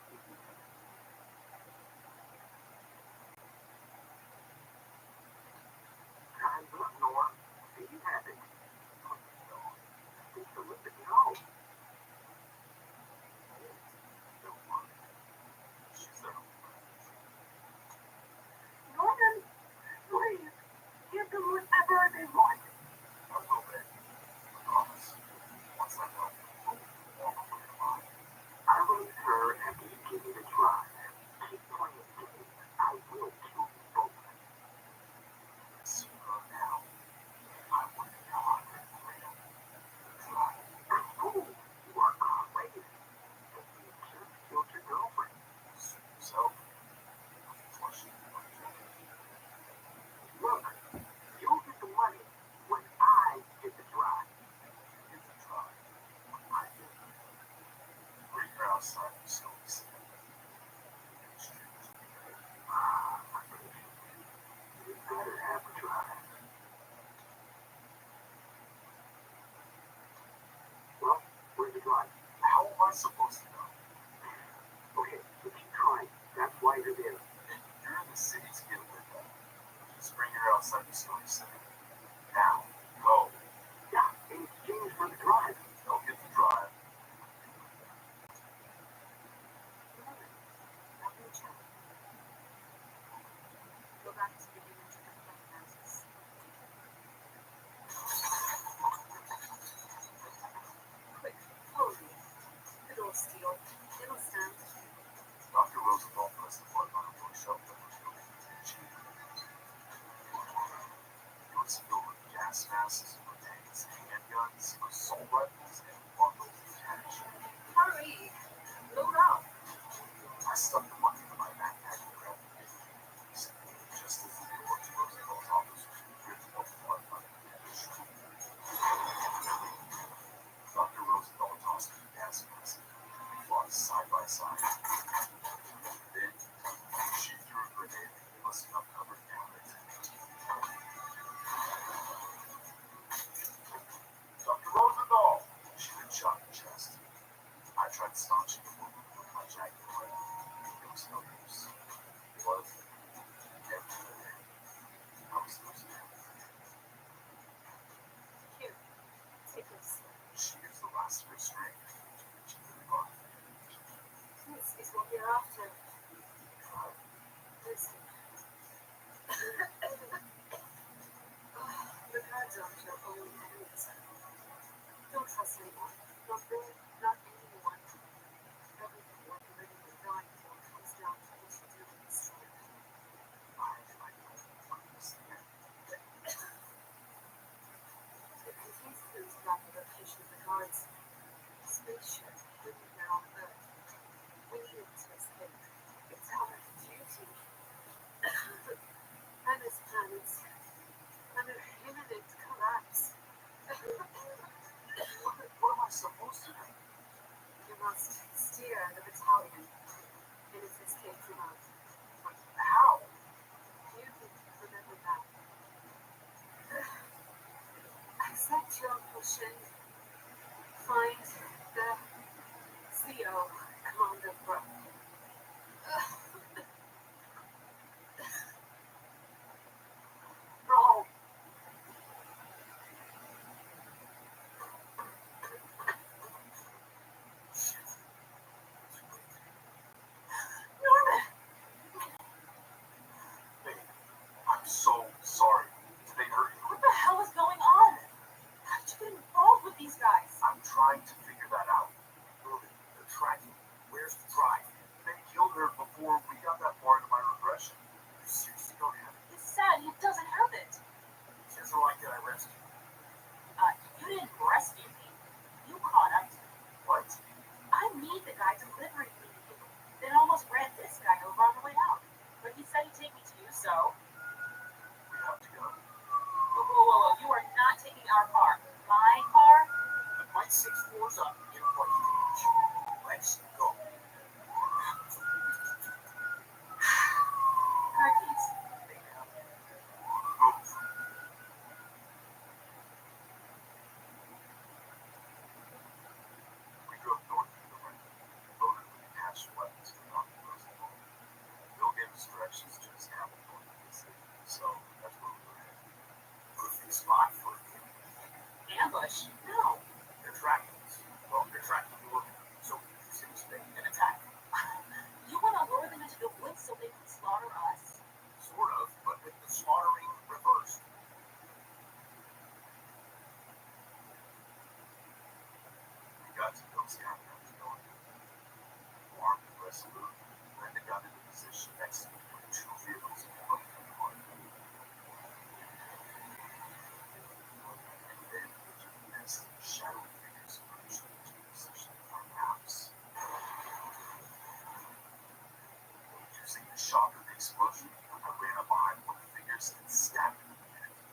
Speaker 5: Using the shock of the explosion, I ran up behind one of the figures and stabbed him.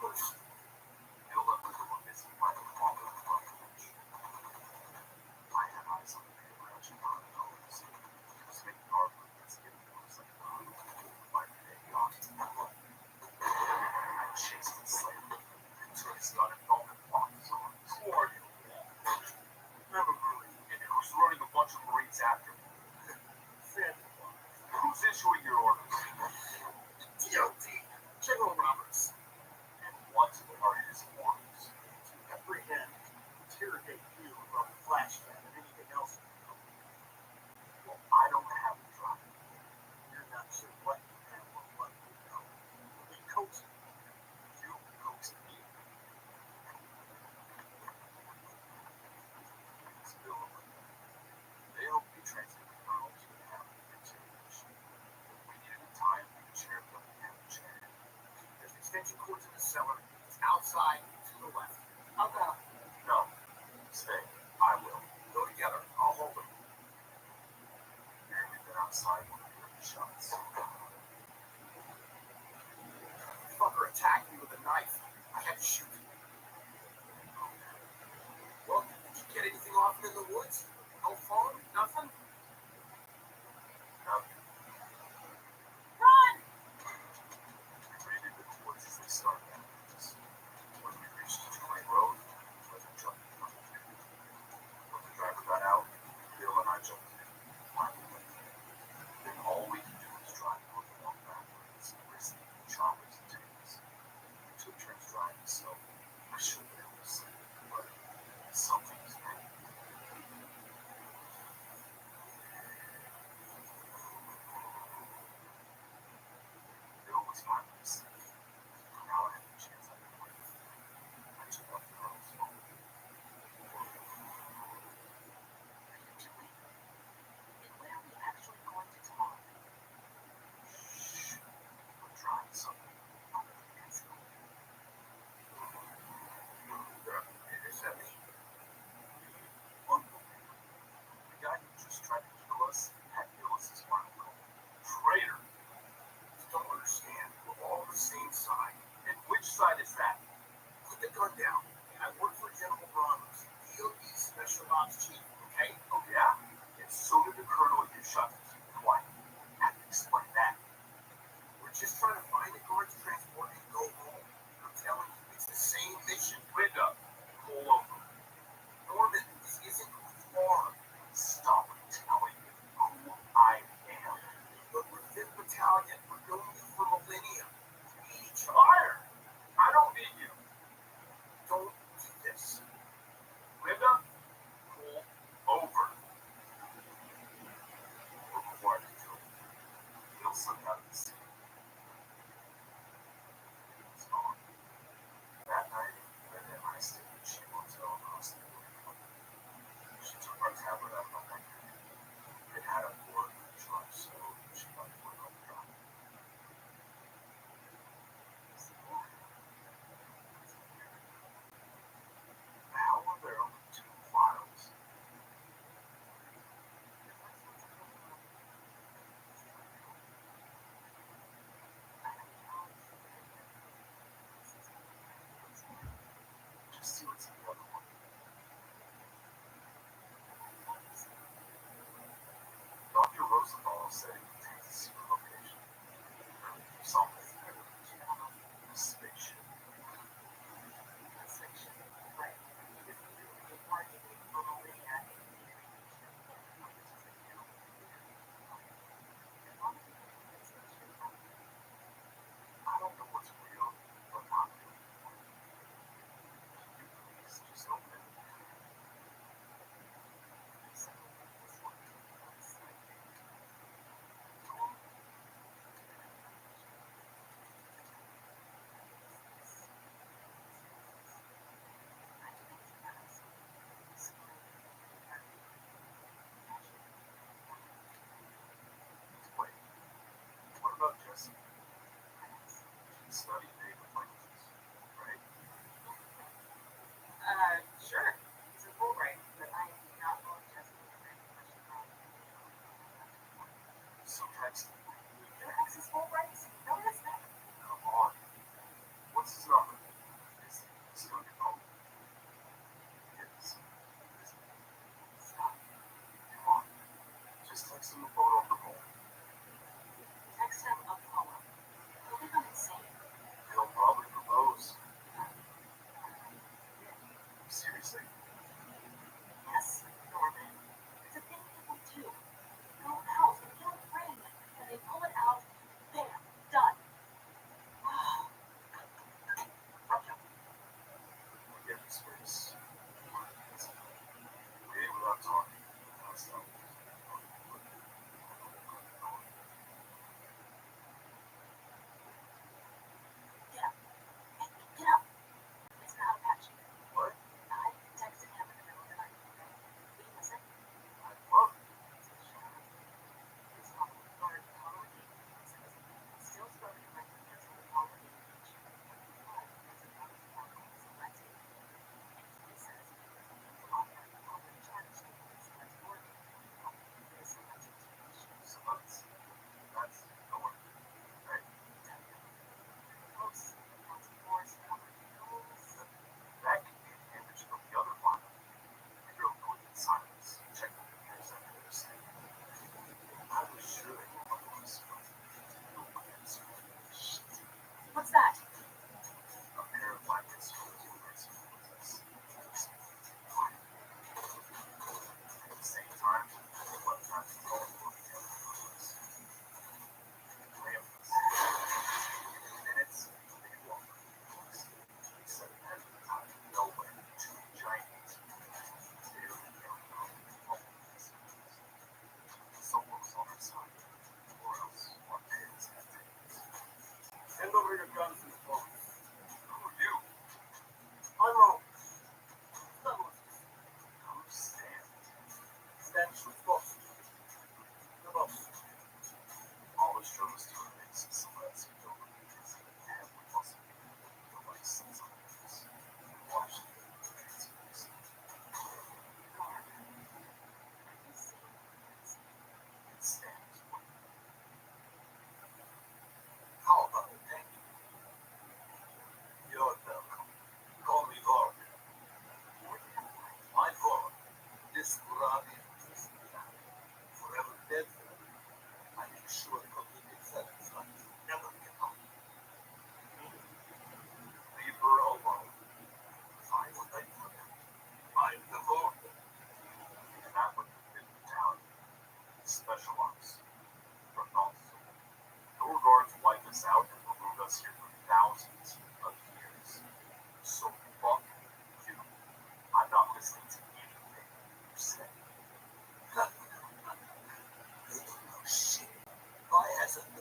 Speaker 5: Bill and Linda were busy by the wall of the front porch. I had eyes on the big branch of $100. He was making our movements getting close like a hug. My big yacht. I chased and slammed him until his gun and phone and locked his arms. Who are you? I'm a Marine. And who's running a bunch of Marines after me? Who's issuing your orders? DOD, General Roberts. And what are his orders? To apprehend, interrogate you about the flash cam and anything else. Well, I don't have a drive. You're not sure what you have or what you know. We coach you. You coach me. It's Bill and Linda. They hope you translate the girl to the habit of interrogation. We needed a time for the chair to have a chair. There's extension cords in the cellar. It's outside to the left.
Speaker 4: I'll go.
Speaker 5: No. Stay. I will. Go together. I'll hold them. And we've been outside when we heard the shots.
Speaker 20: The fucker attacked me with a knife. I had to shoot him. Well, did you get anything off in the woods? No phone? Nothing?
Speaker 5: Nothing.
Speaker 4: Run!
Speaker 5: We ran into the woods as they started after us. When we reached the two-lane road, there was a truck in front of it. When the driver got out, Bill and I jumped in. Finally. Then all we could do was drive.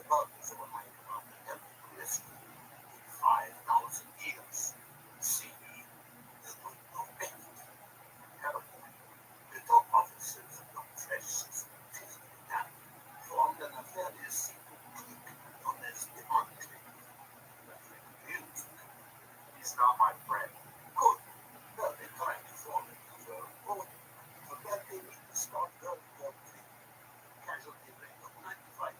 Speaker 5: bugs were hiding around the heavy rescue in 5,000 years. See, they don't know anything. Therefore, the top officers of the precious that formed a nefarious secret clique known as the Enclave.
Speaker 11: He's not my friend.
Speaker 5: Good. Well, they kindly formed it as a vote. For that, they need to start very quickly. Casualty rate of 95%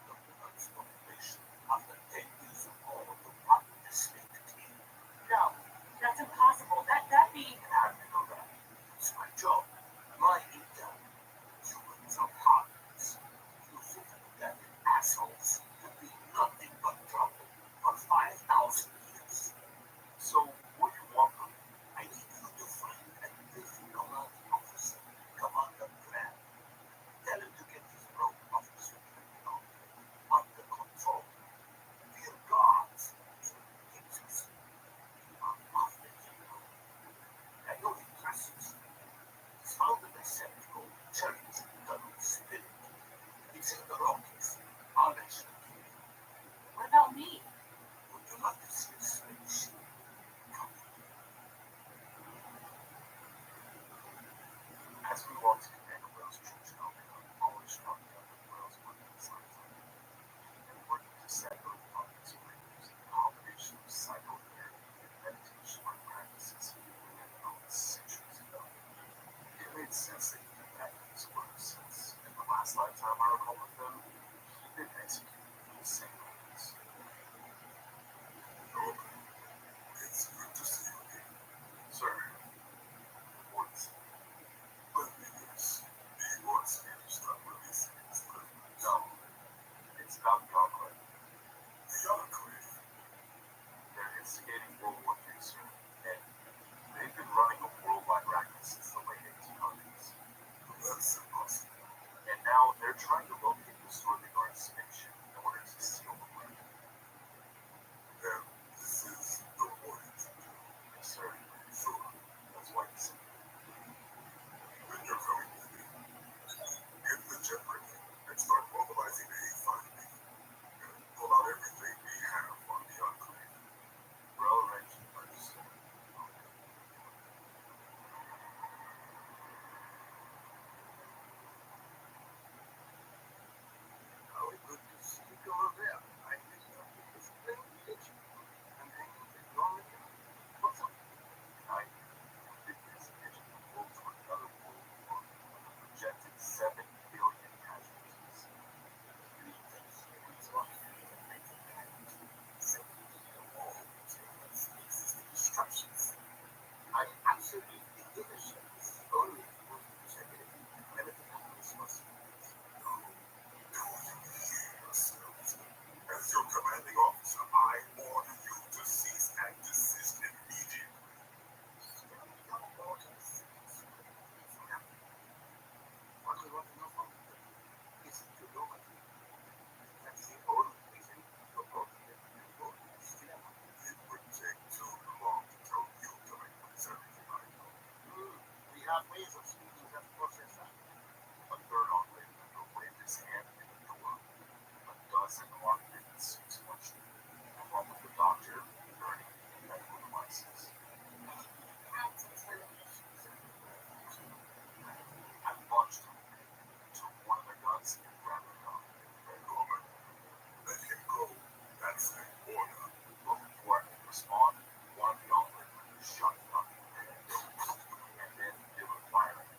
Speaker 5: of the Earth's population after 10 years of all of the rotten estate team.
Speaker 16: No, that's impossible. That'd be.
Speaker 5: How do you know that? It's my job. My intel. Humans are partners. You think that assholes have been nothing but trouble for 5,000 years.
Speaker 11: So, what do you want from me?
Speaker 5: I need you to find a living commanding officer, Commander Grant. Tell him to get his rogue officer under control. Dear gods, Jesus, I'm after you. I know he trusts you. He's found the receptacle cherries that will spirit. It's in the Rockies. I'll mention it to you.
Speaker 16: What about me?
Speaker 5: Would you like to see a spaceship?
Speaker 11: As we walk to Commander Wells' church building on Polish Rock, Wells working inside and working to set both parties agreements, a combination of psychotherapy and meditation are practices he had known centuries ago. It made sense that he had back in his work since, in the last lifetime I recall with them, he'd been executed for the same reasons.
Speaker 5: It's good to see you again.
Speaker 11: Sir, what is it?
Speaker 5: Let me guess. The Orcs stop releasing his liver.
Speaker 11: No, it's about the Enclave.
Speaker 5: The Enclave?
Speaker 11: They're instigating World War III, sir. And they've been running a worldwide racket since the late 1800s.
Speaker 5: That's impossible.
Speaker 11: And now they're trying to locate the Sorting Guard spaceship in order to seal the blade.
Speaker 5: And this is the warning.
Speaker 11: Yes, sir.
Speaker 5: Sure.
Speaker 11: That's why he said
Speaker 5: Then you're coming with me. Get the jet ready and start mobilizing the A5B. And pull out everything we have on the Enclave.
Speaker 11: we're all arranged to purchase it.
Speaker 5: How good to see you come over there. I think this thing fits you. I'm hanging with Norman. What's up?
Speaker 11: I did this engine to move to another world war with a projected 7 billion casualties.
Speaker 5: Instructions. I'm absolutely innocent. Only one executive. Anything else must be. No. Do you hear yourselves? As your commanding officer, I order you to cease and desist immediately. What we want to know from you is to know what you do. That's the only reason you're working at the United States. It would take too long to tell you to make everything I know. We have ways of speeding that process up.
Speaker 11: A third Enclave member waved his hand in the door. A dozen armed men in suits marched in, along with the doctor, learning, and medical devices. I launched him, took one of their guns, and grabbed the gun.
Speaker 5: Norman, let him go. That's an order.
Speaker 11: But before I could respond, one of the Enclave members shot the gun in the head. And then they were firing.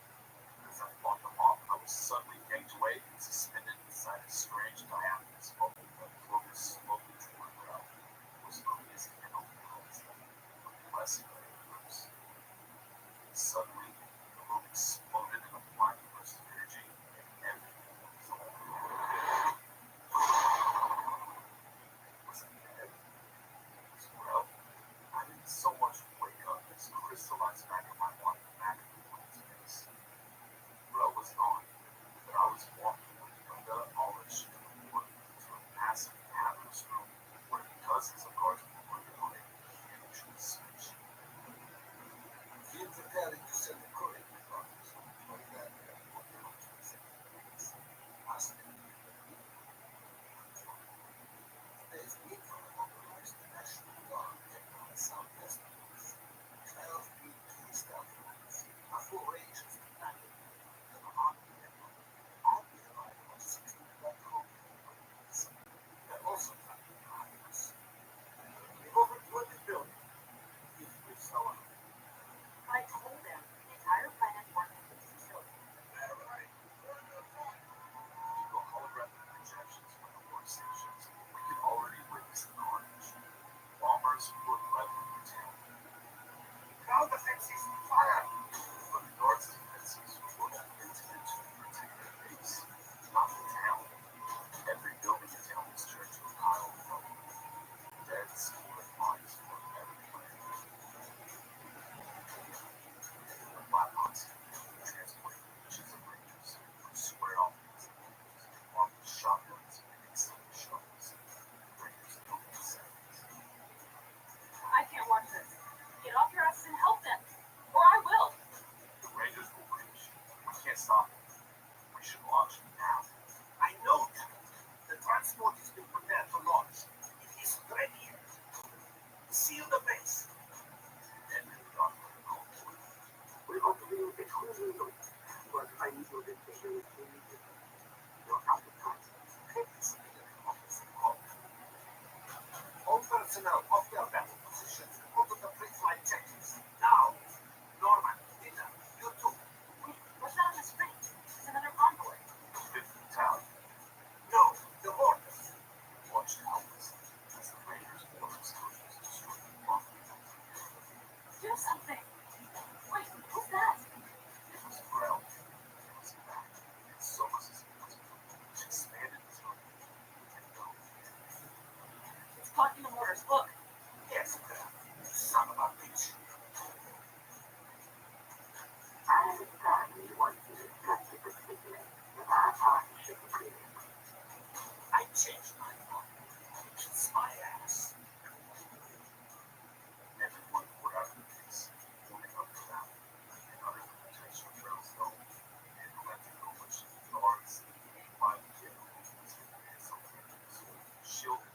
Speaker 16: Talking to Mortars, look.
Speaker 5: Yes, son of a bitch. I changed my mind. Kiss my ass. Everyone put out the case. Only up to that. Another protection trails though. And collecting over yards. My kid. Shield.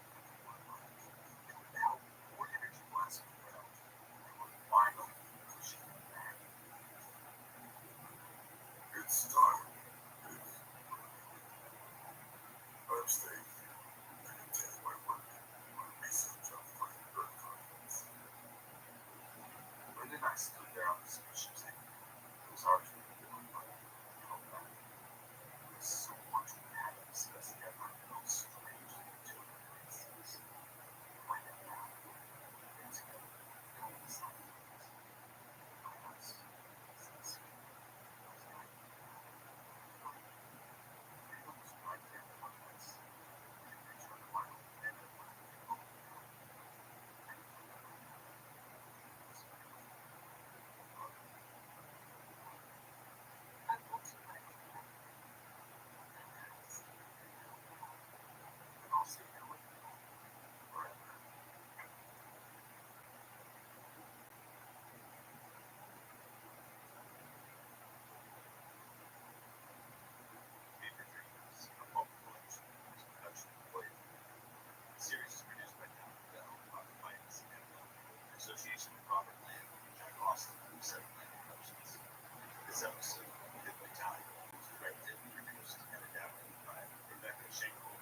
Speaker 5: Now, more energy blasts around. Finally, pushing it back. It's time. I'm staying here. I continue my work. Research on finding bird conflicts. When I stood there on the spaceship thing, it was hard to believe my come back. There's so much we had to discuss together. Those strange experiences. When and now, we're together. Going to something. Association with Robert Land and Jack Austin from 7 Land Productions. This episode, Hit by Time, was directed, produced, and adapted by Rebecca Schenkel.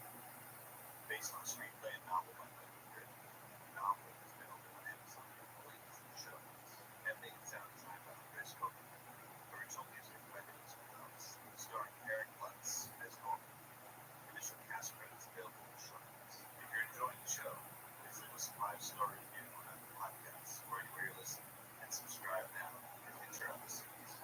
Speaker 5: Based on a screenplay and novel by Michael Cribb. The novel is available on Amazon and links in the show notes. Editing and sound design by Chris Coker. Original music by Dennis Gonzalez. Starring Eric Lutz as Norman. Initial cast credits available in the show notes. If you're enjoying the show, please leave us a 5-star review on Apple Podcasts or anywhere you listen, and subscribe now for future episodes.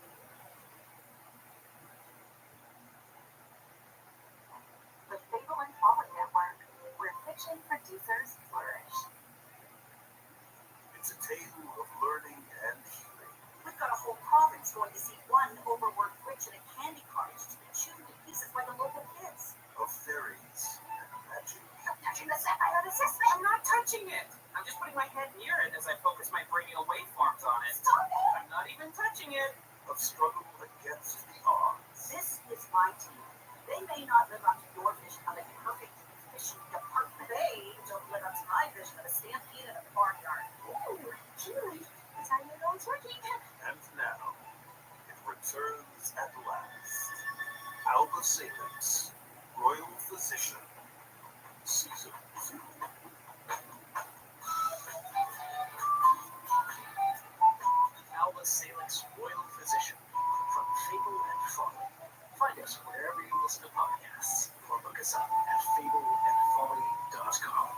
Speaker 8: The Fable and Folly Network, where fiction producers flourish.
Speaker 5: It's a tale of learning and healing.
Speaker 8: We've got a whole province going to see one overworked witch in a candy cottage to be chewed to pieces by the local kids.
Speaker 5: Of fairies and magic.
Speaker 8: You're touching the sapphire assessment.
Speaker 16: I'm not touching it. I'm just putting my head near it as I focus my brachial waveforms on it.
Speaker 8: Stop it!
Speaker 16: I'm not even touching it.
Speaker 5: Of struggle against the odds.
Speaker 8: This is my team. They may not live up to your vision of a perfect fishing department. They don't live up to my vision of a stampede in a barnyard. Ooh, cute. That's how you know it's working.
Speaker 5: And now, it returns at last. Alba Salix, Royal Physician, Season 2.
Speaker 9: Alba Salix, Royal Physician, from Fable and Folly. Find us wherever you listen to podcasts, or look us up at fableandfolly.com.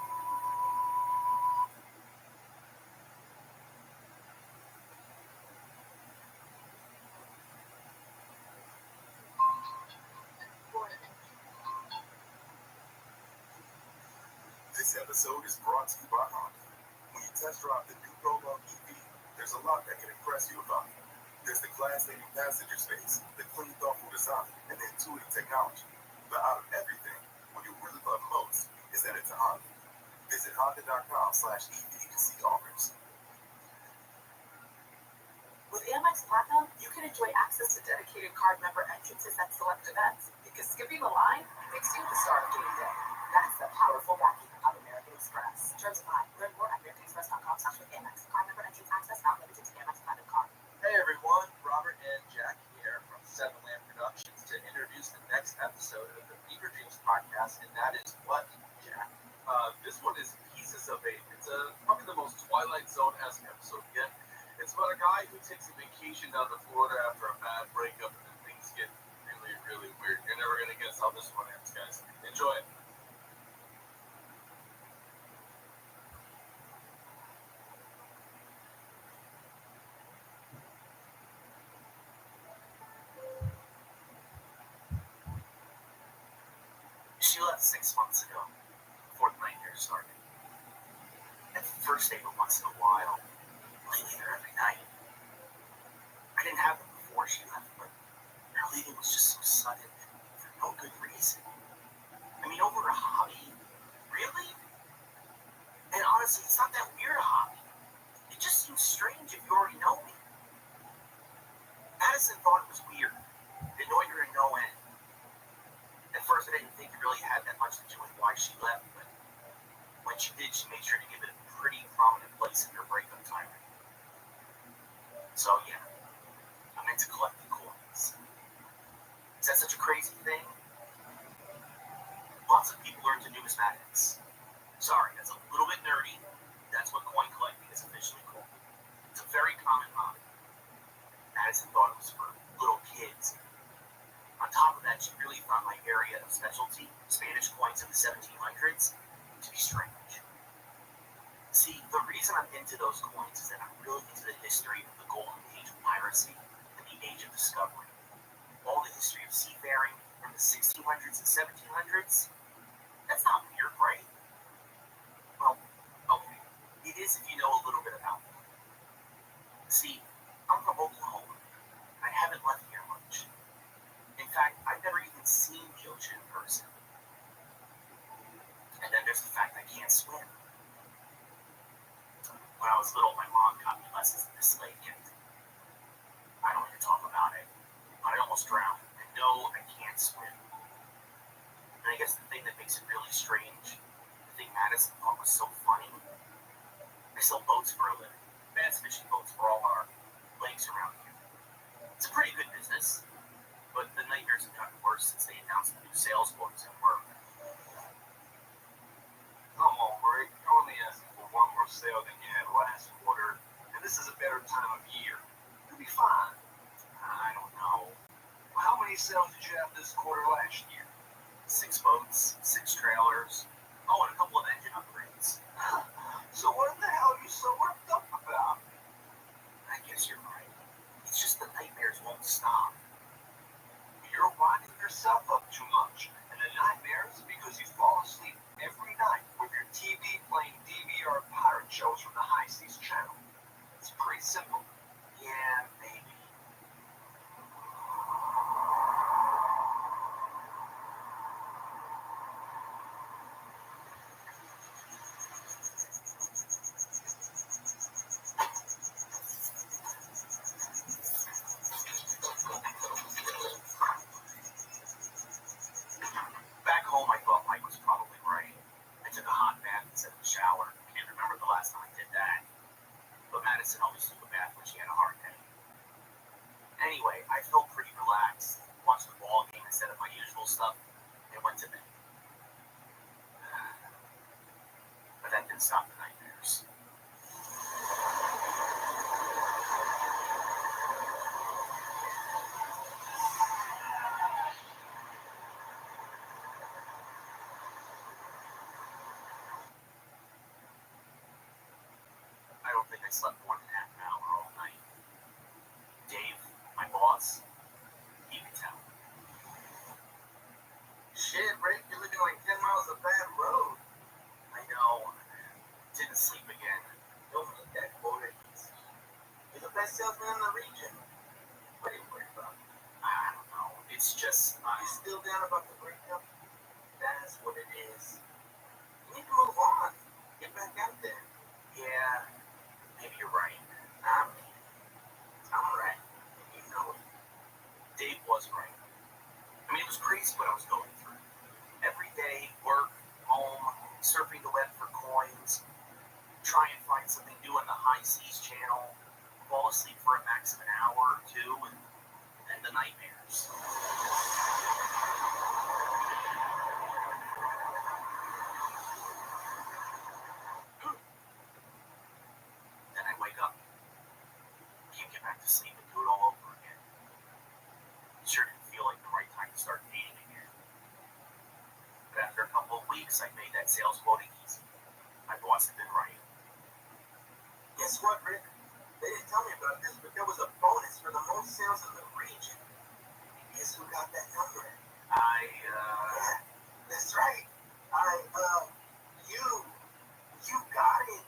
Speaker 5: This episode is brought to you by Honda. When you test drive the new Prologue EV, there's a lot that can impress you about it. There's the class-leading passenger space, the clean, thoughtful design, and the intuitive technology. But out of everything, what you really love most is that it's a Honda. Visit honda.com/EV to see offers.
Speaker 8: With Amex Platinum, you can enjoy access to dedicated card member entrances at select events. Because skipping the line makes you the star of game day. That's the powerful backing of American Express. Terms apply. Learn more at americanexpress.com/Amex. Card member entrance access not limited to Amex Platinum card.
Speaker 11: Hey everyone, Robert and Jack here from 7 Land Productions to introduce the next episode of the Fever Dreams podcast, and that is what, Jack? This one is Pieces of Eight. It's probably the most Twilight Zone-esque episode yet. It's about a guy who takes a vacation down to Florida after a bad breakup, and then things get really, really weird. You're never going to guess how this one ends, guys. Enjoy it.
Speaker 9: She left 6 months ago, before the nightmare started. At first they were once in a while. Lately they're every night. I didn't have them before she left, but her leaving was just so sudden and for no good reason. I mean, over a hobby? Really? And honestly, it's not that weird a hobby. It just seems strange if you already know me. Madison thought it was weird. It annoyed her in no end. At first, I didn't think it really had that much to do with why she left, but when she did, she made sure to give it a pretty prominent place in her breakup tirade. So, yeah, I'm into collecting coins. Is that such a crazy thing? Lots of people are into numismatics. Sorry, that's a little bit nerdy. That's what coin collecting is officially called. It's a very common hobby. Madison thought it was for little kids. On top of that, she really found my area of specialty, Spanish coins in the 1700s, to be strange. See, the reason I'm into those coins is that I'm really into the history of the golden age of piracy and the age of discovery. All the history of seafaring from the 1600s and 1700s. That's not weird, right? Well, okay. It is if you know a little bit about me. See, I'm from Oklahoma. I haven't left here much. In fact, I've never even seen the ocean in person. And then there's the fact I can't swim. When I was little, my mom got me lessons in this lake, and I don't even talk about it, but I almost drowned. And no, I can't swim. And I guess the thing that makes it really strange, the thing Madison thought was so funny, I sell boats for a living. Bass fishing boats for all our lakes around here. It's a pretty good business. But the nightmares have gotten worse since they announced the new sales quotas at work.
Speaker 17: Come on, Rick. You're only asking for one more sale than you had last quarter, and this is a better time of year. You'll be fine.
Speaker 9: I don't know.
Speaker 17: Well, how many sales did you have this quarter last year?
Speaker 9: 6 boats, 6 trailers, and a couple of engine upgrades.
Speaker 17: So what the hell are you so worked up about?
Speaker 9: I guess you're right. It's just the nightmares won't stop.
Speaker 17: You're winding yourself up too much, and the nightmares because you fall asleep every night with your TV playing DVR pirate shows from the High Seas channel. It's pretty simple.
Speaker 9: Yeah, maybe. Back home, I thought Mike was probably right. I took a hot bath instead of a shower. Can't remember the last time I did that. But Madison always took a bath when she had a hard day. Anyway, I felt pretty relaxed, watched the ball game instead of my usual stuff, and went to bed. But that didn't stop the nightmares. I don't think I slept more than half an hour all night. Dave, my boss, he could tell.
Speaker 17: Shit, Rick, you're living like 10 miles of bad road.
Speaker 9: I know. Didn't sleep again.
Speaker 17: Don't make that quota easy. You're the best salesman in the region. What are you worried about?
Speaker 9: I don't know. It's just,
Speaker 17: You still down about the breakup? That's what it is. You need to move on. Get back out there.
Speaker 9: yeah, maybe you're right.
Speaker 17: I'm right. You know it.
Speaker 9: Dave was right. I mean, it was crazy what I was going through. Every day, work, home, surfing the web for coins, try and find something new on the High Seas channel, fall asleep for a max of an hour or two, and then the nightmares. Then I wake up, can't get back to sleep and do it all over again. Sure didn't feel like the right time to start dating again. But after a couple of weeks, I made that sales quota easy. My boss had been right.
Speaker 17: Guess what, Rick? They didn't tell me about this, but there was a bonus for the most sales in the region. Guess who got that number? Yeah, that's right. You got it.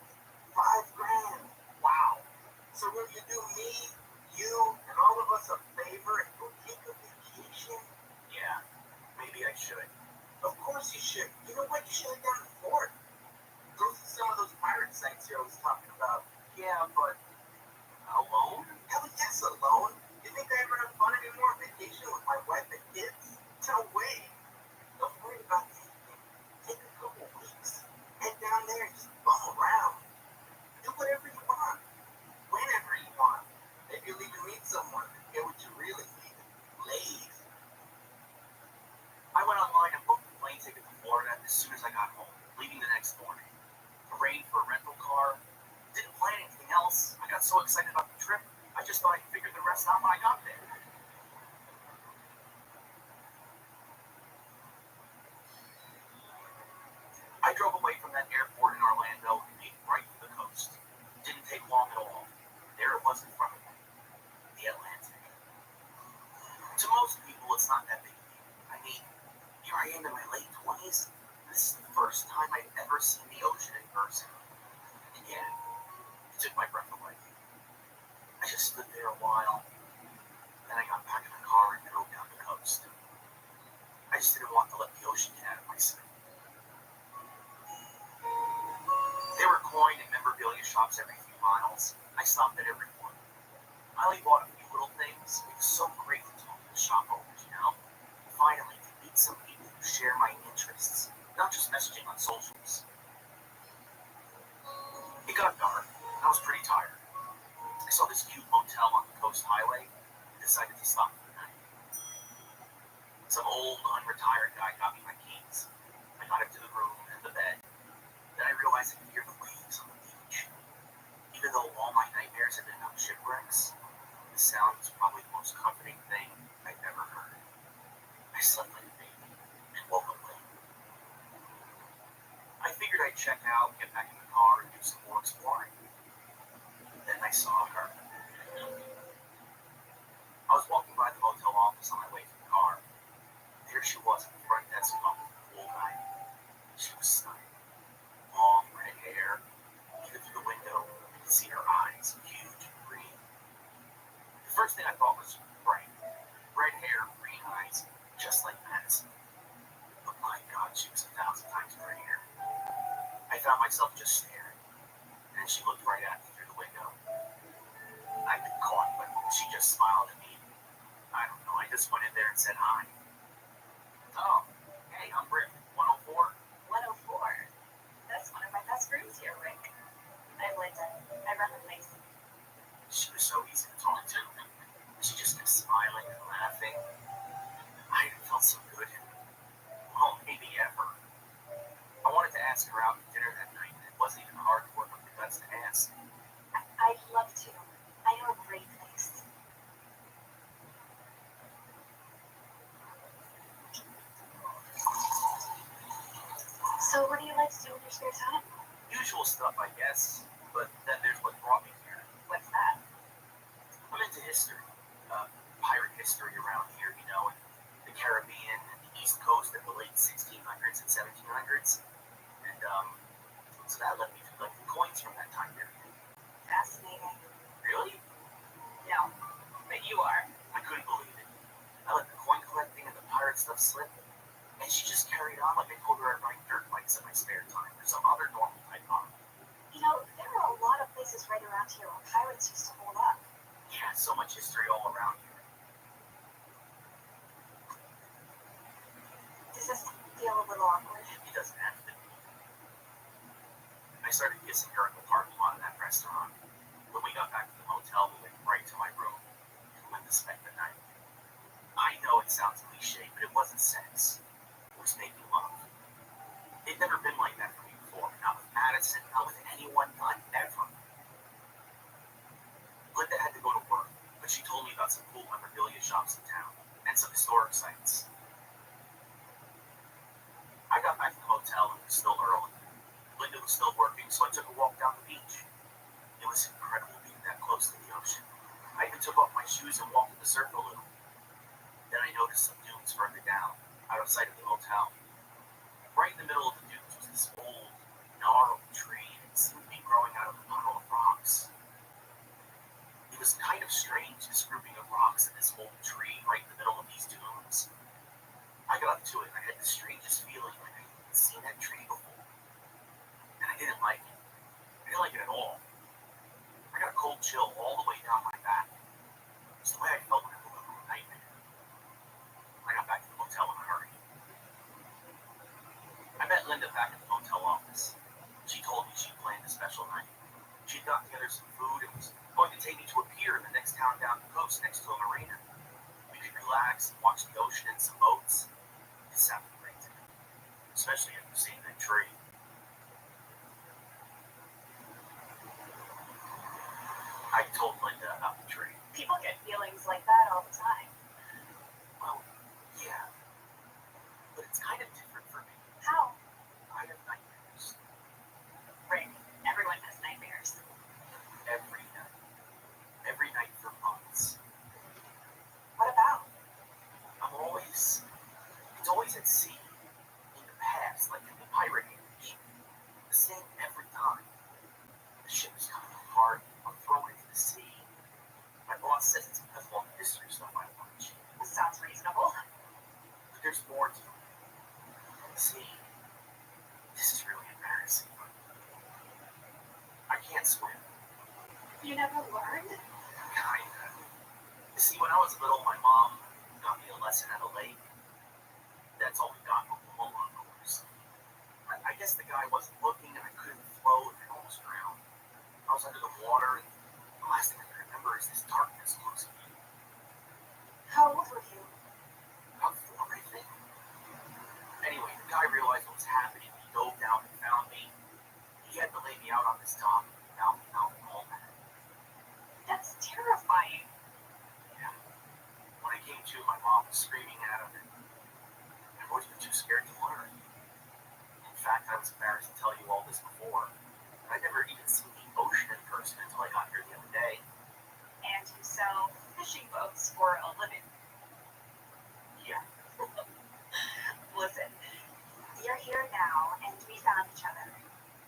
Speaker 9: Leaving the next morning. Arranged for a rental car. Didn't plan anything else. I got so excited about the trip, I just thought I'd figure the rest out when I got there. I drove away from that airport in Orlando and made right for the coast. Didn't take long at all. There it was in front of me. The Atlantic. To most people, it's not that big a deal. I mean, here I am in my late 20s. This is the first time I've ever seen the ocean in person. And yeah, it took my breath away. I just stood there a while. Then I got back in the car and drove down the coast. I just didn't want to let the ocean get out of my sight. There were coin and memorabilia shops every few miles. I stopped at every one. I only bought a few little things. It was so great to talk to the shop owners, you know? Finally, to meet some people who share my interests, not just messaging on socials. It got dark, and I was pretty tired. I saw this cute motel on the coast highway and decided to stop for the night. Some old, unretired guy got me my keys. I got into the room and the bed. Then I realized I could hear the waves on the beach. Even though all my nightmares had been about shipwrecks, the sound was probably the most comforting thing I've ever heard. I slept like a baby and woke up late. I figured I'd check out, get back in the car, and do some more exploring. Then I saw her. I was walking by the motel office on my way to the car. There she was at the front desk talking to the pool guy. She was stunning. Long red hair. Even through the window, I could see her eyes, huge and green. The first thing I thought was right. Red hair, green eyes, just like Madison. But my God, she was 1,000 times prettier. I found myself just staring, and she looked right at me through the window. I'd been caught, but she just smiled at me. I don't know, I just went in there and said hi. Oh, hey, I'm Rick, 104.
Speaker 18: 104. That's one of my best friends here, Rick. I'm Linda. I run the place.
Speaker 9: She was so easy to talk to. She just kept smiling and laughing. I felt so good. Well, maybe ever. I wanted to ask her out to dinner that night, and it wasn't even hard to work up the guts to ask.
Speaker 18: I'd love to. I know a great place. So what do you like to do in your spare time?
Speaker 9: Usual stuff, I guess. But then there's what brought me here.
Speaker 18: What's that?
Speaker 9: I'm into history. Pirate history around here, you know, and the Caribbean and the East Coast of the late 1600s and 1700s. And, so that led me to collect the coins from that time period.
Speaker 18: Fascinating.
Speaker 9: Really?
Speaker 18: No, but you are.
Speaker 9: I couldn't believe it. I let the coin collecting and the pirate stuff slip, and she just carried on like I told her I'd ride dirt bikes in my spare time or some other normal type hobby.
Speaker 18: You know, there are a lot of places right around here where pirates used to hold up.
Speaker 9: Yeah, so much history all around here.
Speaker 18: Does this feel a little awkward?
Speaker 9: It doesn't have to be. I started kissing her in the parking lot of that restaurant. When we got back to the motel, we went right to my room and went to spend the night. I know it sounds cliche, but it wasn't sex. It was making love. It'd never been like that for me before. Not with Madison, not with anyone, not ever. Linda had to go to work, but she told me about some cool memorabilia shops in town and some historic sites. I got back to the hotel and it was still early. Linda was still working, so I took a walk down the beach. It was incredible being that close to the ocean. I even took off my shoes and walked in the surf a little. Then I noticed some dunes further down, out of sight of the hotel. Right in the middle of the dunes was this old, gnarled tree that seemed to be growing out of a puddle of rocks. It was kind of strange, this grouping of rocks and this old tree right in the middle of these dunes. I got up to it and I had the strangest feeling like I hadn't seen that tree before. And I didn't like it. I didn't like it at all. I got a cold chill all the way down my back. It's the way I felt when I woke up from a nightmare. I got back to the motel in a hurry. I met Linda back at the motel office. She told me she'd planned a special night. She'd got together some food and was going to take me to a pier in the next town down the coast next to a marina. We could relax and watch the ocean and some boats. It sounded great to me, especially after seeing that tree. told Linda about the tree.
Speaker 18: People get feelings like that all the time.
Speaker 9: Well, yeah. But it's kind of different for me.
Speaker 18: How?
Speaker 9: I have nightmares.
Speaker 18: Right. Everyone has nightmares.
Speaker 9: Every night. Every night for months.
Speaker 18: What about?
Speaker 9: It's always at sea. In the past, like in the pirate age. The same every time. The ship is coming apart. I'm thrown into the sea. My boss says it's because of all the history stuff I watch.
Speaker 18: This sounds reasonable.
Speaker 9: But there's more to it. See, this is really embarrassing. I can't swim.
Speaker 18: You never learned?
Speaker 9: Kinda. You see, when I was little, my mom got me a lesson at a lake. That's all we got from home, of course. I guess the guy wasn't looking and I couldn't float and almost drowned. I was under the water and the last thing I can remember is this darkness closing in.
Speaker 18: How old were you?
Speaker 9: About 4, I think. Anyway, the guy realized what was happening. He dove down and found me. He had to lay me out on this dock out and all that.
Speaker 18: That's terrifying.
Speaker 9: Yeah. When I came to, my mom was screaming at him, and I've always been too scared to learn. In fact, I was embarrassed to tell you all this before. I'd never even seen the ocean in person until I got here the other day.
Speaker 18: And you sell fishing boats for a living.
Speaker 9: Yeah.
Speaker 18: Listen, you're here now, and we found each other.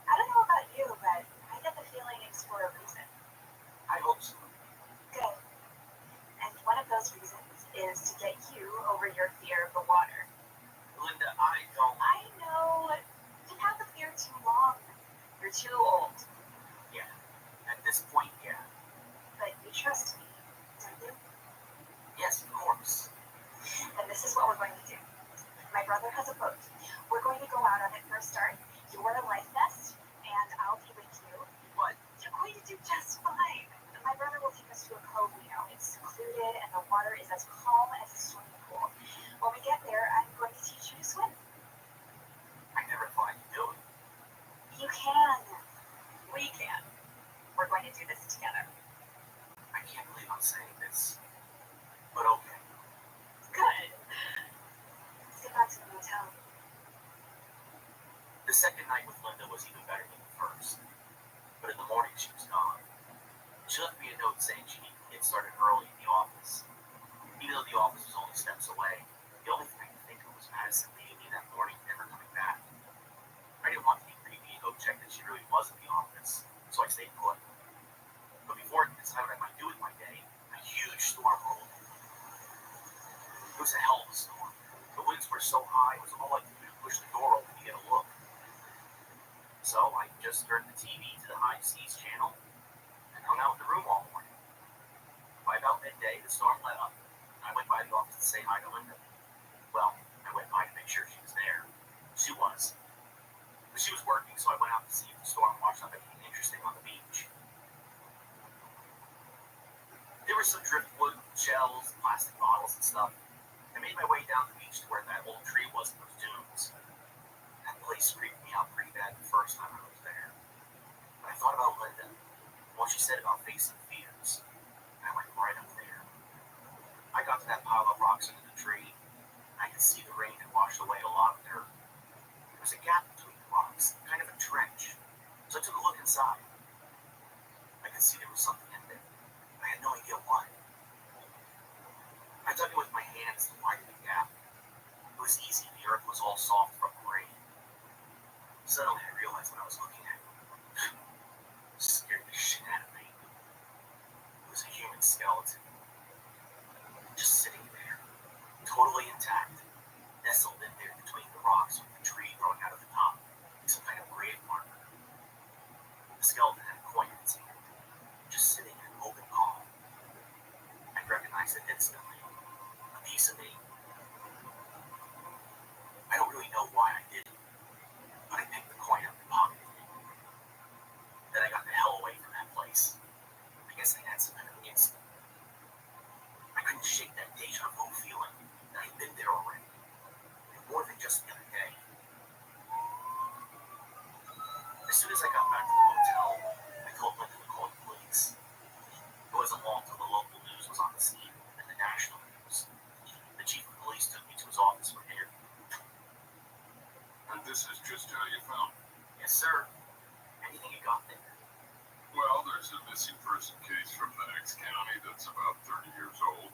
Speaker 18: I don't know about you, but I get the feeling it's for a reason.
Speaker 9: I hope so.
Speaker 18: Good. And one of those reasons is to get you over your fear of the water.
Speaker 9: Linda, I don't...
Speaker 18: I know. You've had the fear too long. You're too old.
Speaker 9: Yeah. At this point, yeah.
Speaker 18: But you trust me, don't you?
Speaker 9: Yes, of course.
Speaker 18: And this is what we're going to do. My brother has a boat. We're going to go out on it for a start. You wear a life vest, and I'll be with you.
Speaker 9: What?
Speaker 18: You're going to do just fine. My brother will take us to a cove we know. It's secluded, and the water is as calm as a swimming pool. When we get there, I'm going to teach you to swim.
Speaker 9: I never thought I could do it.
Speaker 18: You can. We can. We're going to do this together.
Speaker 9: I can't believe I'm saying this. But okay.
Speaker 18: Good. Let's get back to the motel.
Speaker 9: The second night with Linda was even better than the first. But in the morning, she was gone. She left me a note saying she needed to get started early in the office. Even though the office was only steps away, the only thing I could think of was Madison leaving me that morning and never coming back. I didn't want to be creepy and go check that she really was in the office, so I stayed put. But before I could decide what I might do with my day, a huge storm rolled in. It was a hell of a storm. The winds were so high, it was all I could do to push the door open to get a look. So I just turned the TV to the high seas channel and hung out in the room all morning. By about midday, the storm let up. I went by the office to say hi to Linda. Well, I went by to make sure she was there. She was. But she was working, so I went out to see if the storm washed up anything interesting on the beach. There were some driftwood, shells, plastic bottles and stuff. I made my way down the beach to where that old tree was in those dunes. That place creeped me out pretty bad the first time I was there. But I thought about Linda, and what she said about facing fears, and I went right up there. I got to that pile of rocks under the tree, and I could see the rain had washed away a lot of dirt. There was a gap between the rocks, kind of a trench, so I took a look inside. I could see there was something in there. I had no idea what. I dug in with my hands to widen the gap. It was easy, the earth was all soft from the rain. Suddenly I realized what I was looking at. It scared the shit out of me. It was a human skeleton. Just sitting there, totally intact, nestled in there between the rocks with the tree growing out of the top, like some kind of grave marker. The skeleton had a coin in its hand, just sitting in an open palm. I recognized it instantly. A piece of me. I don't really know why I did it, but I picked the coin up and pocketed it. Then I got the hell away from that place. I guess I had some kind of instinct. I couldn't shake that deja vu feeling that I'd been there already. And more than just the other day. As soon as I got back to the hotel, I told Linda to call the police. Yes, sir. Anything you got there?
Speaker 5: Well, there's a missing person case from the next county that's about 30 years old.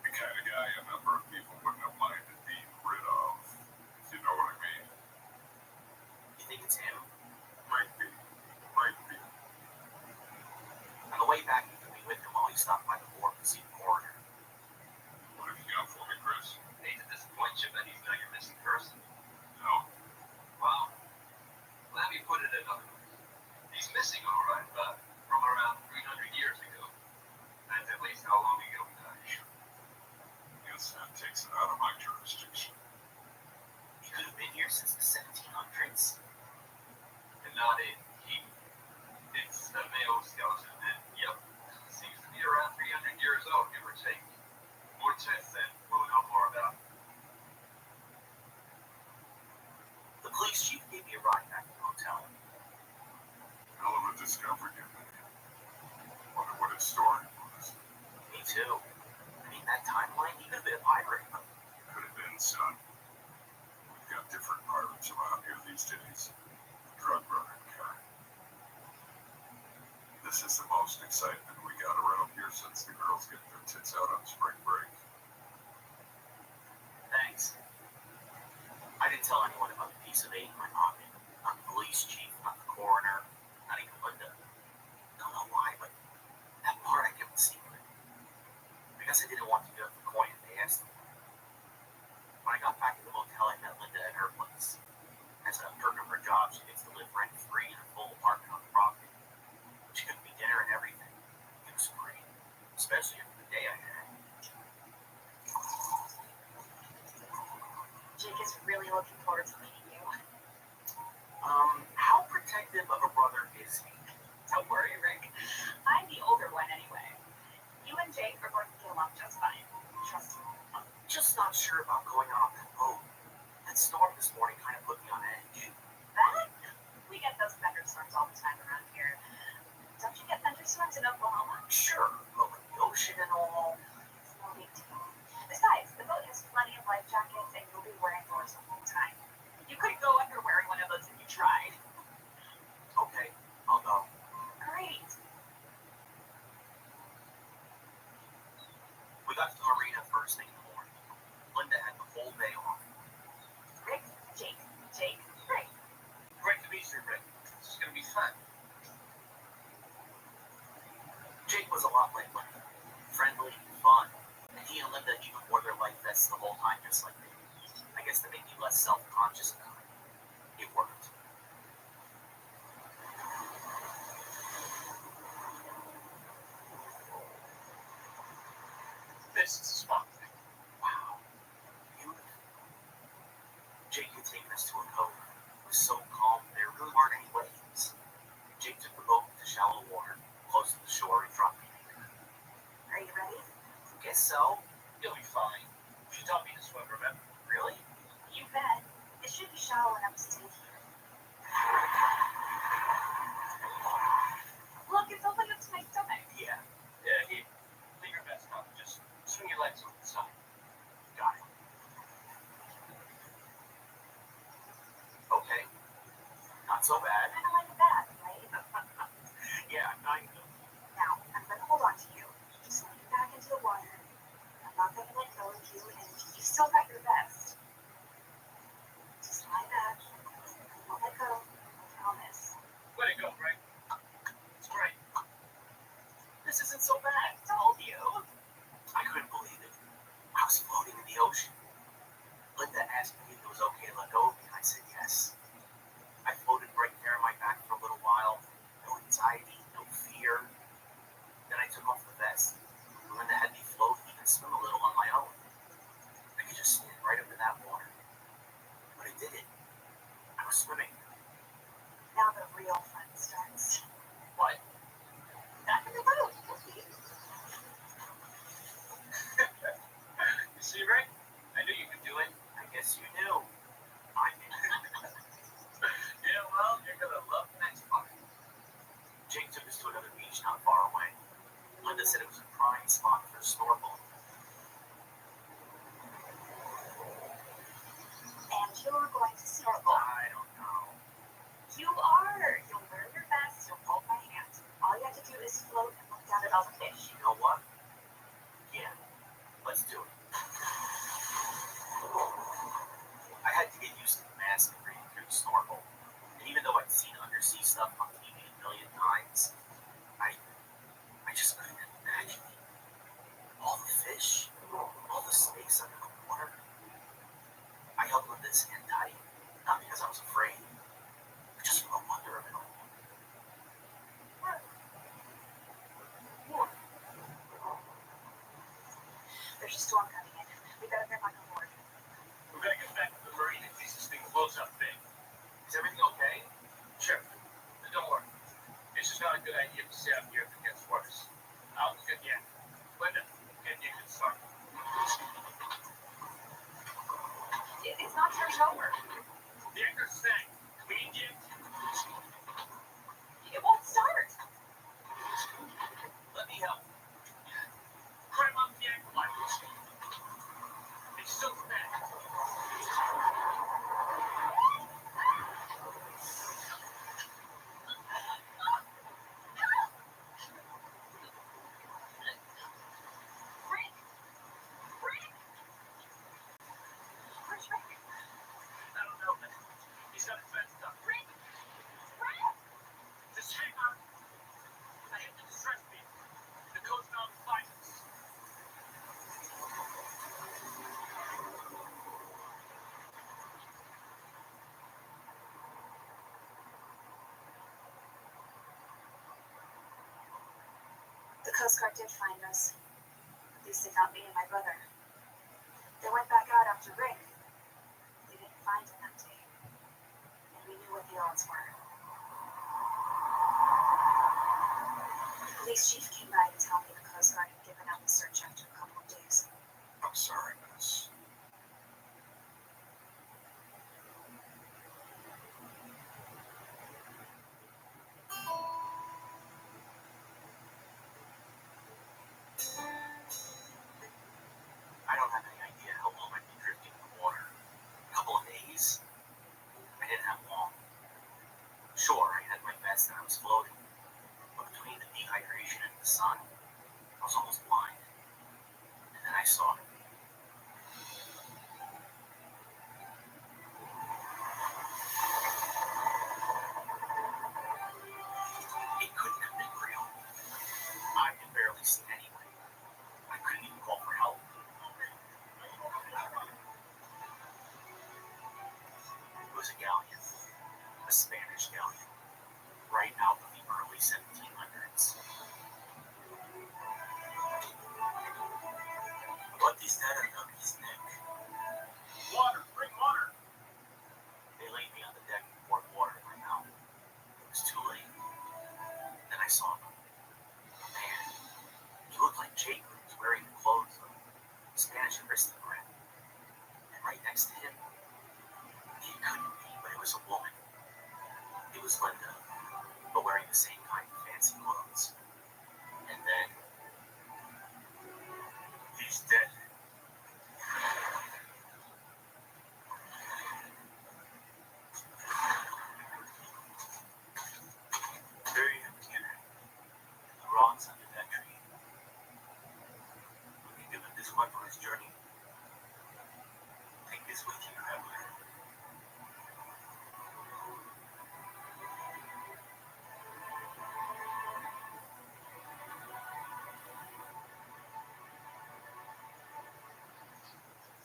Speaker 5: The kind of guy a number of people wouldn't have minded being rid of, if you know what I mean.
Speaker 9: You think it's him?
Speaker 5: Might be. Might be.
Speaker 9: On the way back, you can be with him while he stopped by the morgue to see the coroner.
Speaker 5: What have you got for me, Chris?
Speaker 9: I hate to disappoint you, but he's not your missing person.
Speaker 5: No?
Speaker 9: Well, let me put it another way. He's missing, all right, but from around 300 years ago. That's at least how long ago he died.
Speaker 5: Guess that takes it out of my jurisdiction.
Speaker 9: He could have been here since the 1700s. And not in he. It's a male skeleton, and yep, seems to be around 300 years old, give or take. More tests than we'll know more about. The police chief gave me a ride back to the hotel.
Speaker 5: Hell of a discovery you made. Wonder what his story was.
Speaker 9: Me too. I mean, that timeline, he could have been a pirate.
Speaker 5: Could have been, son. We've got different pirates around here these days. Drug running kind. This is the most excitement we got around here since the girls get their tits out on spring break.
Speaker 9: Thanks. I didn't tell anyone about the piece of eight in my pocket. Not the police chief, not the coroner, not even Linda. Don't know why, but that part I kept a secret. I guess I didn't want to give up the coin if they asked me. When I got back to the motel, I met Linda at her place. As a perk of her job, she gets to live rent-free in a full apartment on the property. She cooked me dinner and everything. It was great, especially after the day I had.
Speaker 18: Jake is really looking forward to meeting you.
Speaker 9: How protective of a brother is he?
Speaker 18: Don't worry, Rick. I'm the older one anyway. You and Jake are going to get along just fine. Trust me.
Speaker 9: I'm just not sure about going out on that boat. That storm this morning kind of put me on edge.
Speaker 18: That? We get those thunderstorms all the time around here. Don't you get thunderstorms in Oklahoma?
Speaker 9: Sure, over the ocean and all.
Speaker 18: It's no big deal. Besides, the boat has plenty of life jackets and you'll be wearing yours the whole time. You couldn't go under wearing one of those if you tried.
Speaker 9: Okay, I'll go.
Speaker 18: Great.
Speaker 9: We got to the marina first thing in the morning. Linda had the whole day off.
Speaker 18: Rick, Jake, Rick.
Speaker 9: Great to meet you, Rick. This is going to be fun. Jake was a lot like Linda. Friendly, fun. And he and Linda even wore their life vests the whole time, just like me. I guess to make me less self-conscious about it. It worked. This is a spot. Wow. Beautiful. Jake had taken us to a cove. It was so calm, there really weren't any waves. Jake took the boat to shallow water, close to the shore, and dropped me there.
Speaker 18: Are you ready?
Speaker 9: Guess so. You'll be fine. She taught me to swim, remember? Really?
Speaker 18: You bet. It should be shallow enough to stay here. Look, it's opening up to my stomach.
Speaker 9: Yeah. Yeah, he leave your vest up. Just swing your legs over the side. Got it. Okay. Not so bad.
Speaker 18: Kind of like that, right?
Speaker 9: Yeah, kind of.
Speaker 18: Now, I'm going to hold on to you. Just lean back into the water. I'm not going to let go of you, and you still got your vest. Just lie back. Don't let go. I promise.
Speaker 9: Way to go, Greg. It's great. This isn't so bad.
Speaker 18: I told you.
Speaker 9: I couldn't believe it. I was floating in the ocean. Linda asked me if it was okay to let go of me, and I said yes. I floated right there on my back for a little while. No anxiety, no fear. Then I took off the vest. Linda had me float, even swim a little on my own. I could just stand right
Speaker 18: Coast Guard did find us. At least they found me and my brother. They went back out after Rick. They didn't find him that day. And we knew what the odds were. The police chief came by to tell me the Coast Guard had given up the search after a couple of days.
Speaker 5: I'm sorry, miss.
Speaker 9: I don't have any idea how long I'd be drifting in the water. A couple of days? I didn't have long. Sure, I had my vest and I was floating. But between the dehydration and the sun, I was almost blind. And then I saw it. It couldn't have been real. I could barely see anyway. I couldn't even call for help. It was a galleon. A Spanish galleon. Right out of the early 1700s. What is that around his neck? Water! Bring water! They laid me on the deck and poured water in my mouth. It was too late. Then I saw him. A man. He looked like Jake, but he was wearing the clothes of a Spanish aristocrat. And right next to him, it couldn't be, but it was a woman. It was Linda, but wearing the same kind of fancy clothes. And then, he's dead. There you have it. The rocks under that tree. Will you give him this one for his journey? Take this with you, traveler.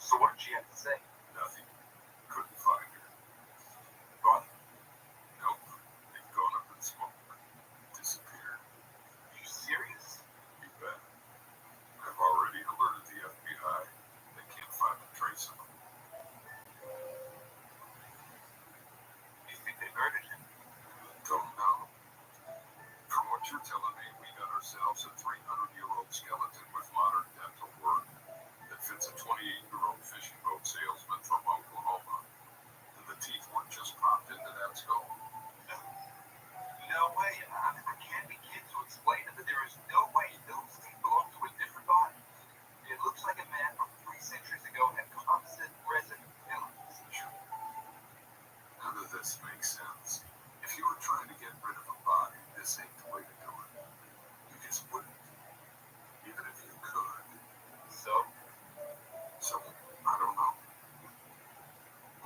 Speaker 9: So what did she have to say?
Speaker 5: Nothing. Couldn't find her. Gone? Nope. They've gone up in smoke. Disappeared.
Speaker 9: Are you serious?
Speaker 5: You bet. I've already alerted the FBI. They can't find a trace of them.
Speaker 9: You think they murdered him?
Speaker 5: Don't know. From what you're telling me, we got ourselves a 300-year-old skeleton with modern dental work that fits a 28-year-old fishing boat salesman from Oklahoma. And the teeth weren't just popped into that skull.
Speaker 9: No way. I can't begin to explain it, but there is no way those teeth belong to a different body. It looks like a man from 3 centuries ago had constant resin fillings.
Speaker 5: None of this makes sense. If you were trying to get rid of a body, this ain't the way to do it. You just wouldn't. Even if you could.
Speaker 9: So,
Speaker 5: I don't know.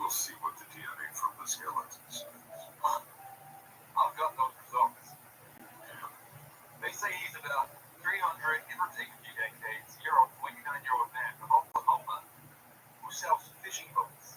Speaker 5: We'll see what the DNA from the skeleton says.
Speaker 9: I've got those results. They say he's about 300, give or take a few decades, year-old, 29-year-old man from Oklahoma who sells fishing boats.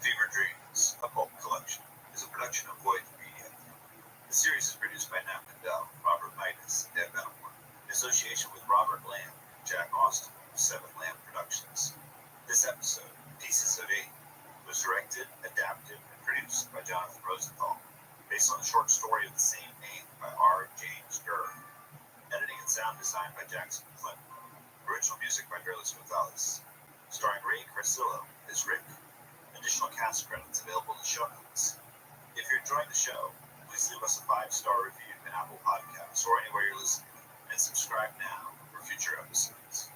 Speaker 9: Fever Dreams, a pulp collection, is a production of Void Media. The series is produced by Nat Mandel, Robert Midas, and Deb Elmore, in association with Robert Lamb, Jack Austin, of 7 Lamb Productions. This episode, Pieces of 8, was directed, adapted, and produced by Jonathan Rosenthal, based on the short story of the same name by R. James Gurr. Editing and sound design by Jackson Flynn. Original music by Carlos Gonzalez. Starring Ray Carcillo as Rick. Additional cast credits available in the show notes. If you're enjoying the show, please leave us a 5-star review in Apple Podcasts or anywhere you're listening, and subscribe now for future episodes.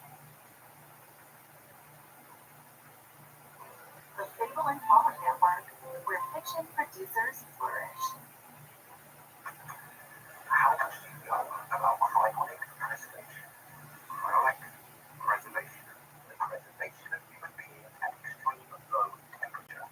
Speaker 18: The Fable and Folly Network, where fiction producers flourish.
Speaker 9: How much do you know about cycling preservation? Like preservation, the preservation of human beings at extreme low temperature.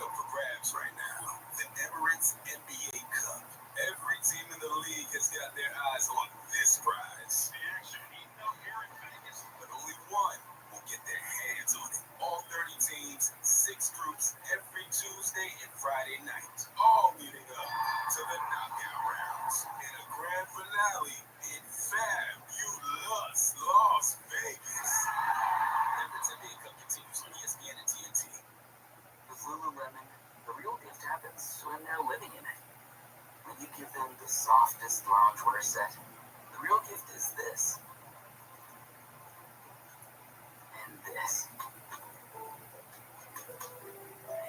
Speaker 5: up for grabs right now. The Everett's NBA Cup. Every team in the league has got their eyes on this prize. The action heating up here in Vegas, but only one will get their hands on it. All 30 teams, 6 groups, every Tuesday and Friday night. All leading up to the knockout rounds. And a grand finale in fabulous Las Vegas. Everett's NBA Cup continues on ESPN and TNT.
Speaker 10: With Lululemon, the real gift happens when they're living in it. When you give them the softest loungewear set, the real gift is this. And this.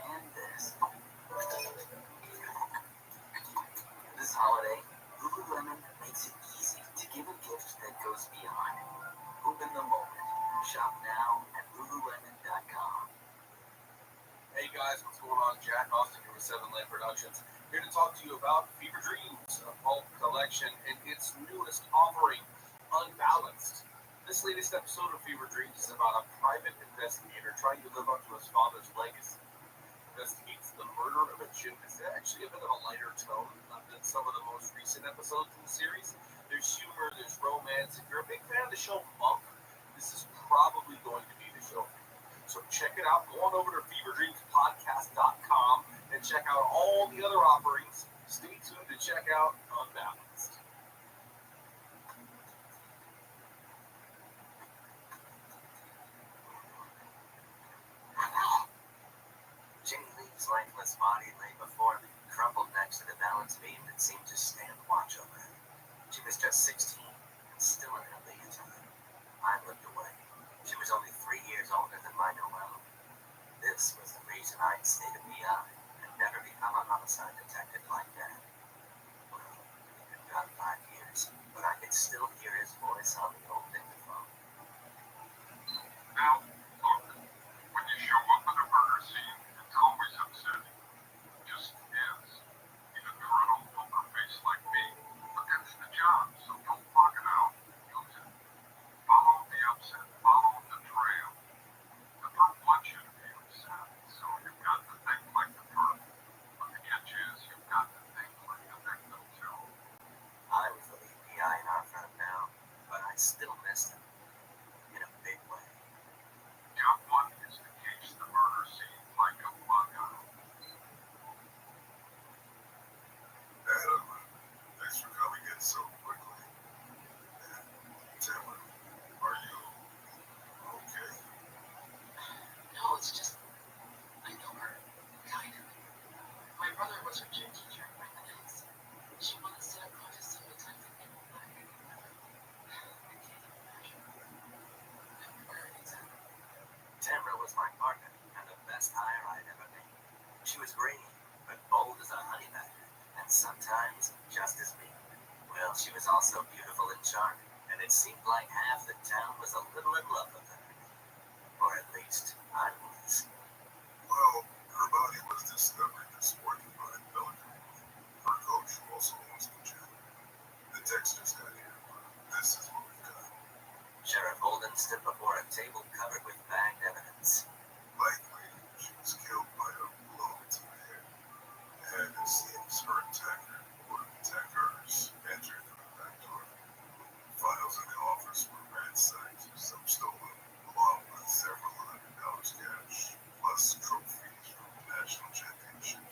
Speaker 10: And this. This holiday, Lululemon makes it easy to give a gift that goes beyond. Open the moment. Shop now at Lululemon.com.
Speaker 11: Hey guys, what's going on? Jack Austin here with 7 Lamb Productions. Here to talk to you about Fever Dreams, a bulk collection, and its newest offering, Unbalanced. This latest episode of Fever Dreams is about a private investigator trying to live up to his father's legacy. Investigates the murder of a gymnast. It's actually a bit of a lighter tone than some of the most recent episodes in the series. There's humor, there's romance. If you're a big fan of the show Monk, this is probably going to be the show. So check it out. Go on over to feverdreamspodcast.com and check out all the other offerings. Stay tuned to check out Unbalanced.
Speaker 10: Jimmy Lee's lifeless body lay before me, crumpled next to the balance beam that seemed to stand watch over her. She was just 16 and still in her leotard. I looked away. She was only 3 years older than my Noel. This was the reason I'd stayed at BI and never become a homicide detective like that. Well, it had gone 5 years, but I could still hear his voice on the old interphone.
Speaker 5: Now, look, when you show up at a murder scene, it's always upsetting. Just is. Even for an old poker face like me. But that's the job, so don't block it out. Use it. Follow the upset. Follow the trail. The perp wants you to be upset, so you've got to think like the perp. But the catch is, you've got to think like the victim, too.
Speaker 10: I was the lead PI in our firm now, but I still missed him. In a big way.
Speaker 5: Job 1 is to case the murder scene like a bug out. Adam, thanks for coming in so quickly. And Taylor, are you okay?
Speaker 12: No, it's just, I know her, kind of. My brother was her gym teacher at my house. She won a set of contests so many times that people were like, I can't even imagine. I remember her exam.
Speaker 10: Tamra was my partner and the best hire I'd ever made. She was green, but bold as a honey badger, and sometimes just as mean. Well, she was also beautiful and charming, and it seemed like half the town was a little in love with her. Or at least I was.
Speaker 5: Well, her body was discovered this morning by Pelican. Her coach who also owns the gym. The text just got here. This is what we've got.
Speaker 10: Sheriff Holden stood before a table covered with bagged evidence.
Speaker 5: Likely, she was killed by a blow to the head. And it seems her attacker or attackers entered through the back door. Files in the office were ransacked, some stolen, along with several $100 cash, plus trophies from the national championship.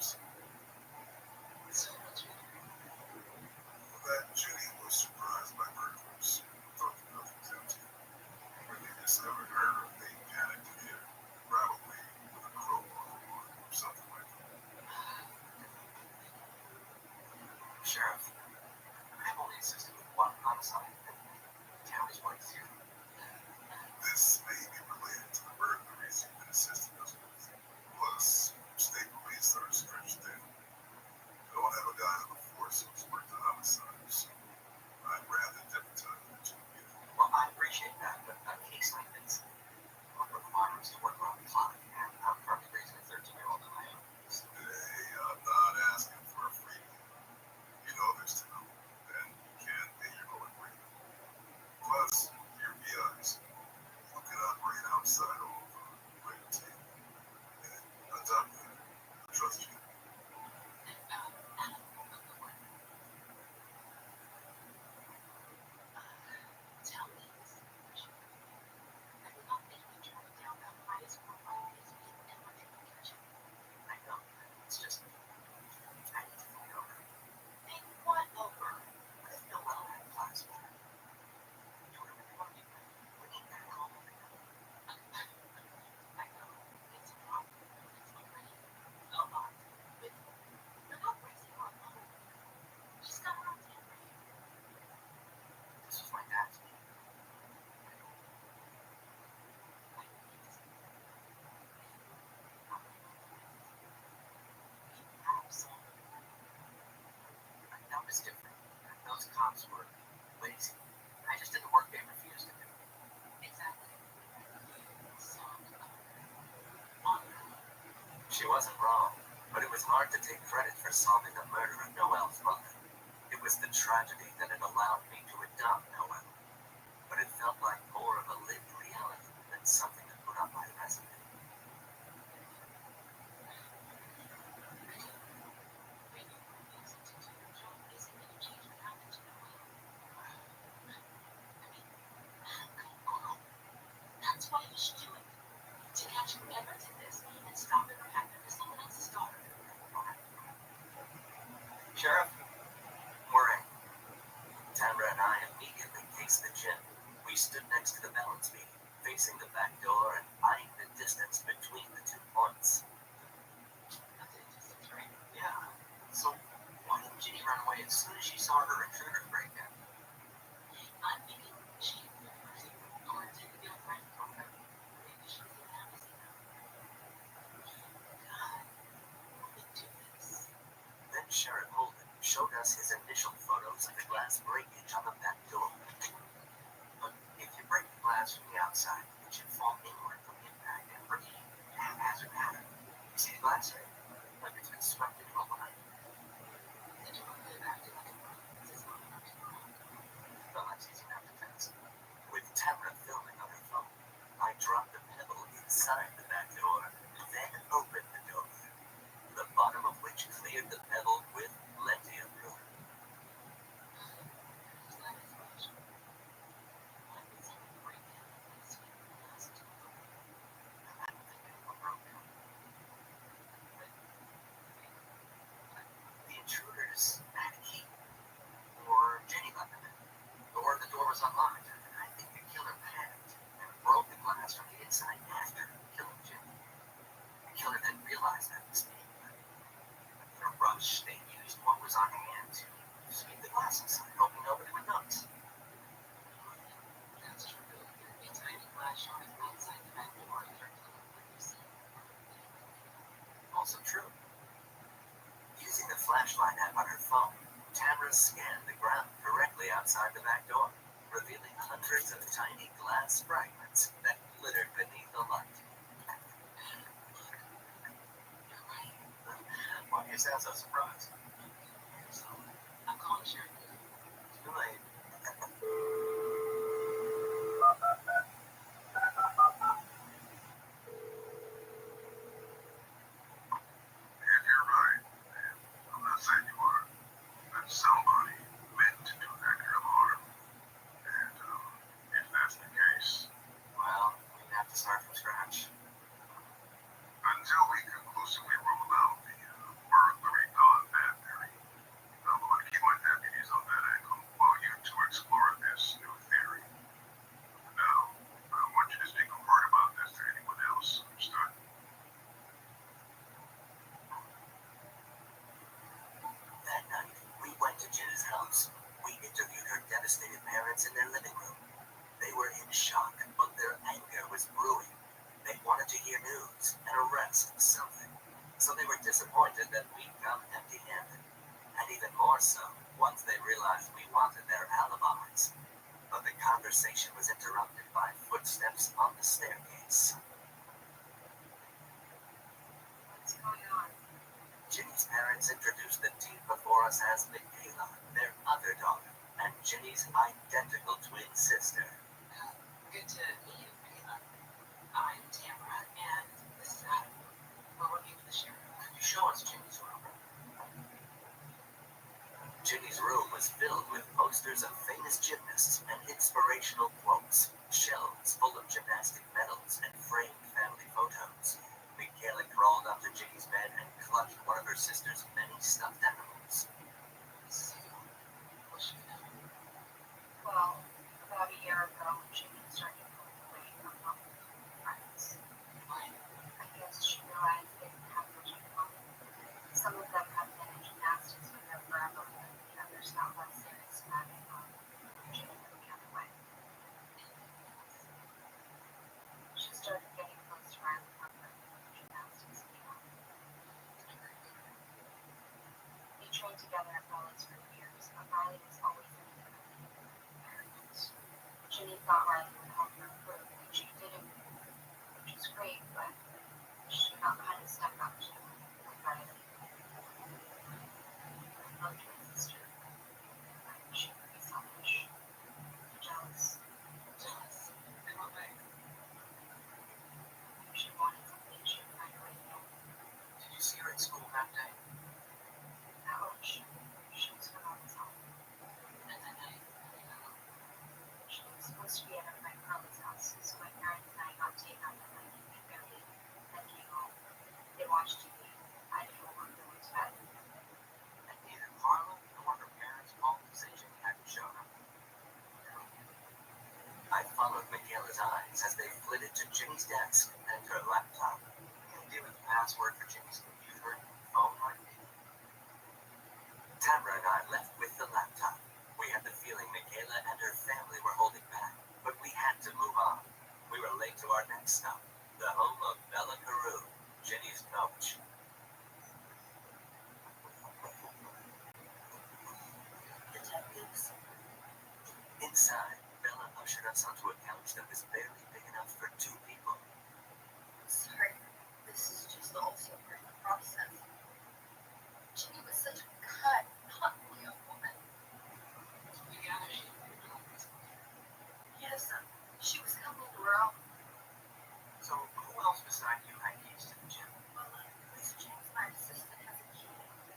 Speaker 9: wasn't wrong, but it was hard to take credit for solving the murder of Noelle's mother. It was the tragedy that had allowed me to adopt Noelle, but it felt like more of a lived reality than something to put on my resume.
Speaker 18: That's why you should do it. To catch whoever did this and stop it from happening to someone else's daughter.
Speaker 9: Sheriff, we're in. Tamara and I immediately paced the gym. We stood next to the balance beam, facing the back door and eyeing the distance between the 2 points.
Speaker 18: That's a distance, right?
Speaker 9: Yeah. So why didn't Ginny run away as soon as she saw her intruder break in?
Speaker 18: I'm thinking she or take a young friend from her. Maybe she was even out to see them. God, who would do this?
Speaker 9: Then Sheriff Holden showed us his initial photos of the glass breakage on the back door. But if you break the glass from the outside, it should fall inward from impact and break in a haphazard pattern. You see the glass here? Like it's been swept into a line.
Speaker 18: The door could have acted like a rock. This is not enough to go on.
Speaker 9: Well, that's easy enough to fix. With Tamara filming on her phone, I dropped a pebble inside the back door, then opened the door, the bottom of which cleared the pebble with plenty of room.
Speaker 18: Why would someone break in and sweep the glass into a room?
Speaker 9: I don't think anyone broke in. The intruders had a key, or Jenny let them in, or the door was unlocked. I think the killer panicked and broke the glass from the inside after killing Jenny. The killer didn't realize that mistake, but in a rush, they used what was on hand to sweep the glass inside, hoping nobody would notice.
Speaker 18: That's true. A tiny glass shard outside the back door. You're telling what you see.
Speaker 9: Also true. Using the flashlight app on her phone, Tamara scanned the ground directly outside the back door, revealing hundreds of tiny glass fragments that glittered beneath the light.
Speaker 18: You're right.
Speaker 9: Why do you sound so surprised?
Speaker 18: So, I'm calling Sheriff.
Speaker 9: Too late.
Speaker 5: If you're right, and I'm not saying you are, then somebody meant to do that girl harm. And if that's the case,
Speaker 9: Well, we'd have to start from scratch.
Speaker 5: until we conclusively rule out the burglary gone bad theory, I'm going to keep my deputies on that angle while you two explore this new theory. Now, I want you to speak a word about this to anyone else. Understood?
Speaker 9: That night, we went to Jenny's house. We interviewed her devastated parents in their living room. They were in shock, but their anger was brewing. They wanted to hear news, an arrest, something. So they were disappointed that we'd come empty-handed. And even more so, once they realized we wanted their alibis. But the conversation was interrupted by footsteps on the staircase.
Speaker 18: What's going on?
Speaker 9: Ginny's parents introduced the team before us as Michaela, their other daughter, and Ginny's identical twin sister.
Speaker 18: Good to meet you, Michaela. I'm Tamara, and this is Adam. We're working for the sheriff.
Speaker 9: Could you show us Ginny's room? Ginny's room was filled with posters of famous gymnasts and inspirational quotes, shelves full of gymnastic medals and framed family photos. Michaela crawled up to Ginny's bed and clutched one of her sister's many stuffed animals.
Speaker 18: So, what should we know? Well, about a year ago, Jimmy started pulling away from home with friends. Why? I guess she realized they didn't have much in common. Some of them have been in gymnastics with her forever, and the others got less serious about it. Jimmy went the other way. She started getting close to Riley from her gymnastics account. They trained together at Bella's for years, but Riley was always in the arrogance. Ginny thought Riley would help her improve, and she did improve, which is great, but she got kind of stuck up to her.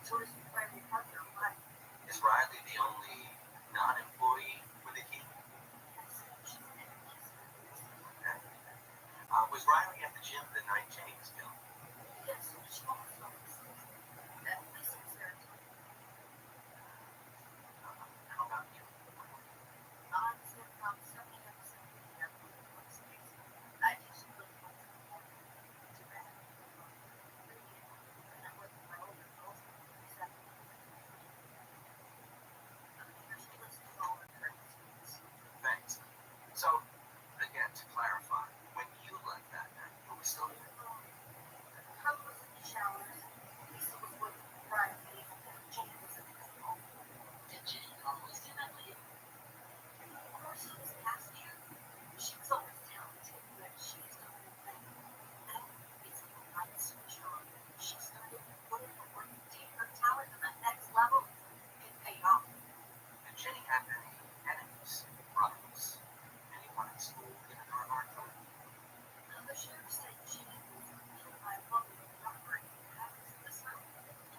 Speaker 9: Is Riley the only non-employee with a key? Okay. Was Riley at the gym the night Jenny was killed? How about you? Thanks. So, again, to clarify, when you left that night, who was still here?
Speaker 18: Did Jenny always do that late?
Speaker 9: Did Jenny have any enemies, rivals, anyone in school giving her a hard time?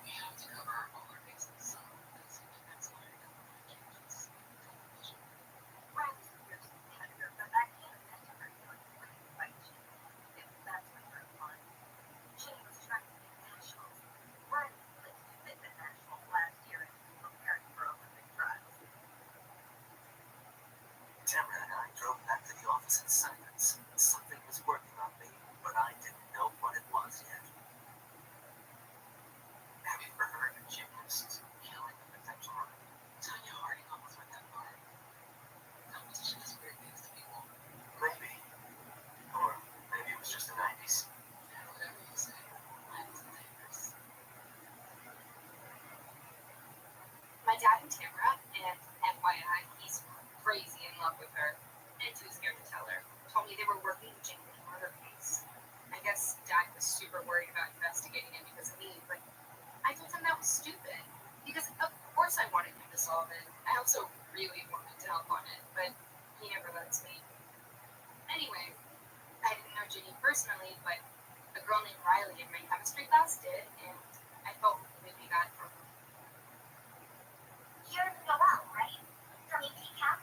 Speaker 18: We have to cover all our bases, so that's why I got my changes in television.
Speaker 9: Tamara and I drove back to the office in silence. Something was working on me, but I didn't know what it was yet. Have you ever heard of gymnasts killing a potential rival?
Speaker 18: Tanya Harding almost went that far. Competition is weird things to people.
Speaker 9: Maybe. Or maybe it was just the 90s.
Speaker 18: Whatever you say, mine isn't dangerous. My dad and Tamara, and FYI, he's crazy in love with her, and too scared to tell her, told me they were working a genuine murder case. I guess Dad was super worried about investigating it because of me, but I told him that was stupid. Because of course I wanted him to solve it. I also really wanted to help on it, but he never lets me. Anyway, I didn't know Ginny personally, but a girl named Riley in my chemistry class did, and I felt really bad for her.
Speaker 13: You're Noelle, right? From EP Cap?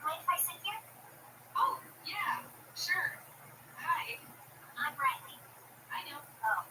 Speaker 13: Mind if I sit here?
Speaker 18: Oh, yeah, sure. Hi.
Speaker 13: I'm Riley.
Speaker 18: I know.
Speaker 13: Oh.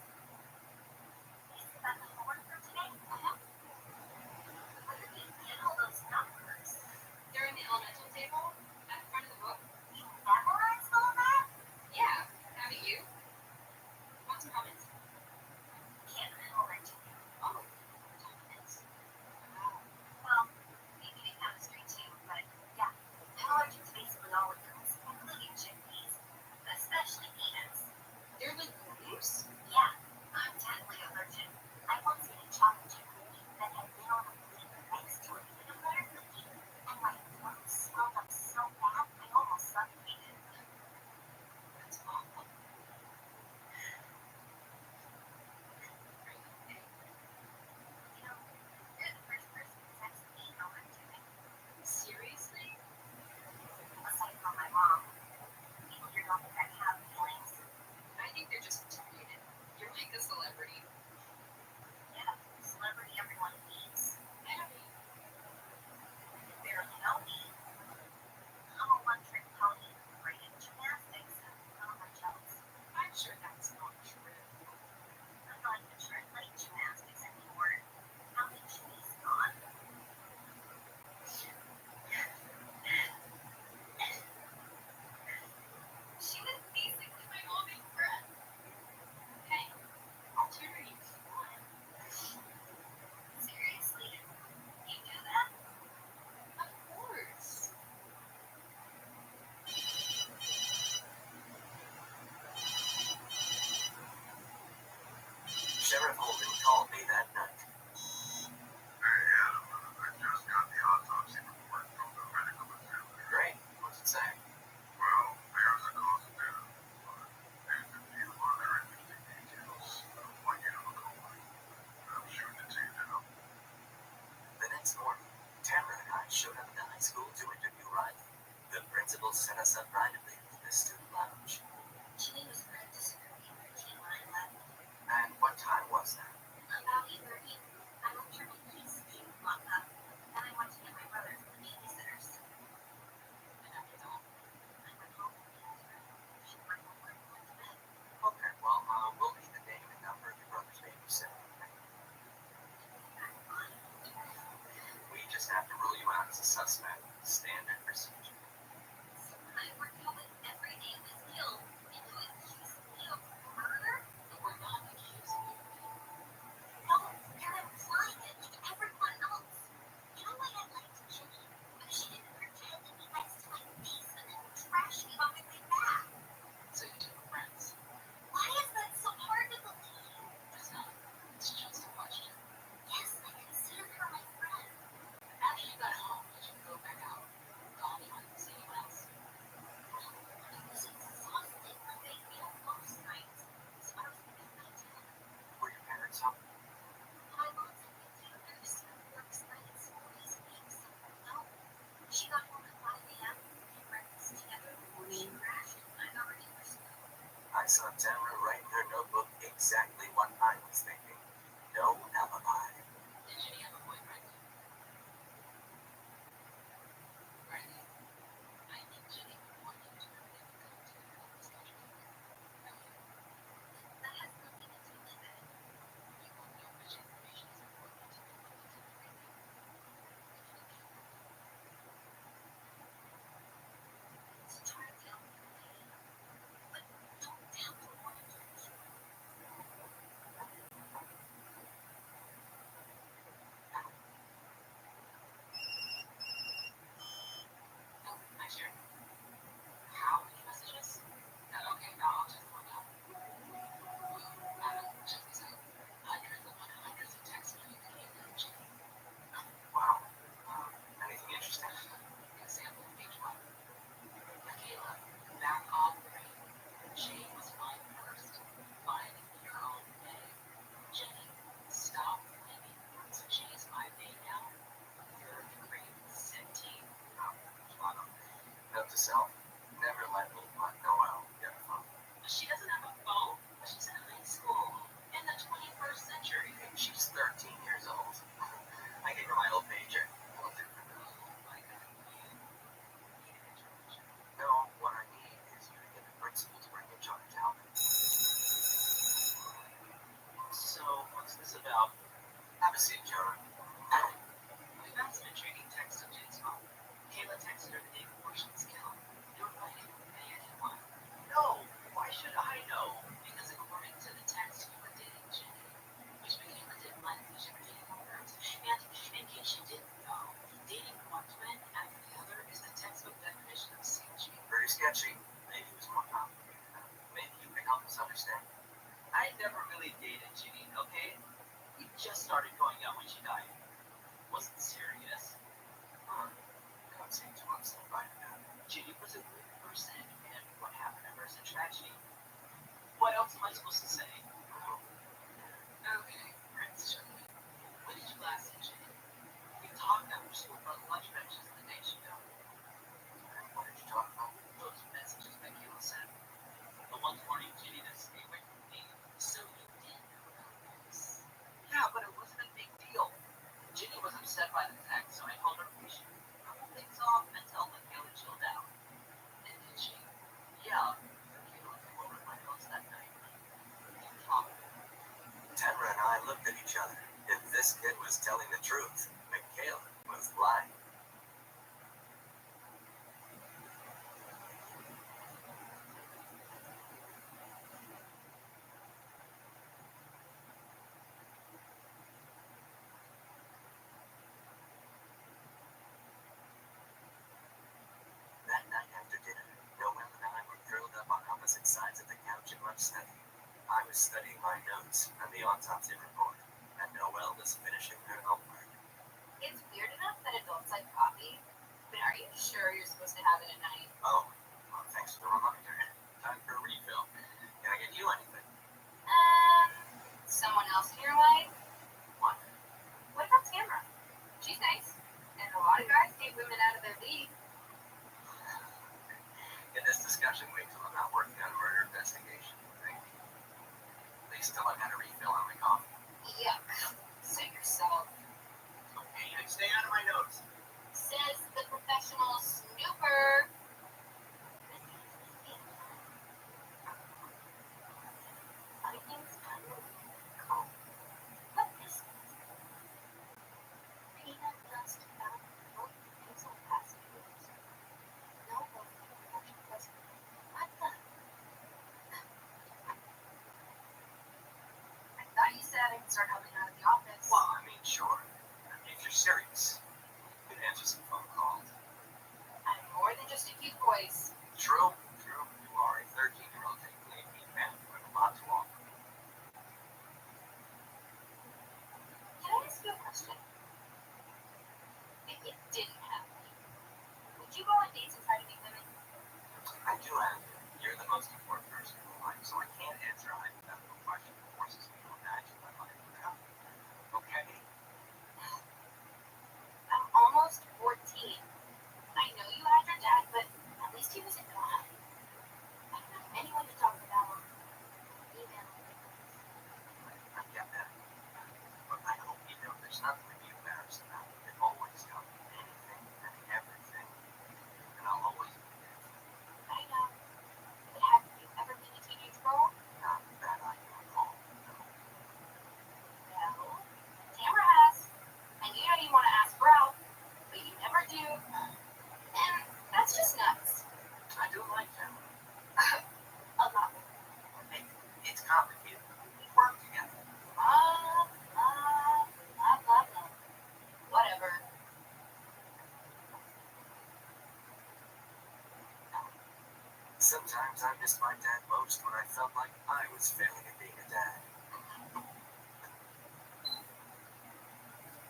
Speaker 20: I missed my dad most when I felt like I was failing at being a dad.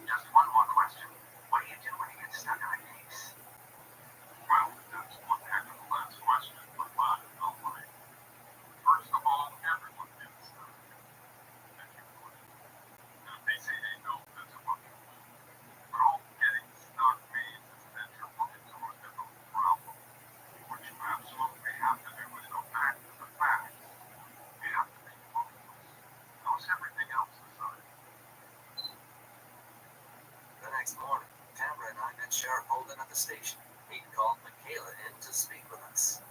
Speaker 5: Just one more question. What do you do when you get stuck in a case? Well, that's one heck of a last question, but mine, don't worry. First of all, everyone gets stuck. If you would. Now, they say they know that's a fucking fool. But all getting stuck means is that you're looking to a difficult problem. What you absolutely have to do is go back to the facts. You have to be focused. How's everything else aside?
Speaker 20: The next morning, Tamara and I met Sheriff Holden at the station. He'd called Michaela in to speak with us.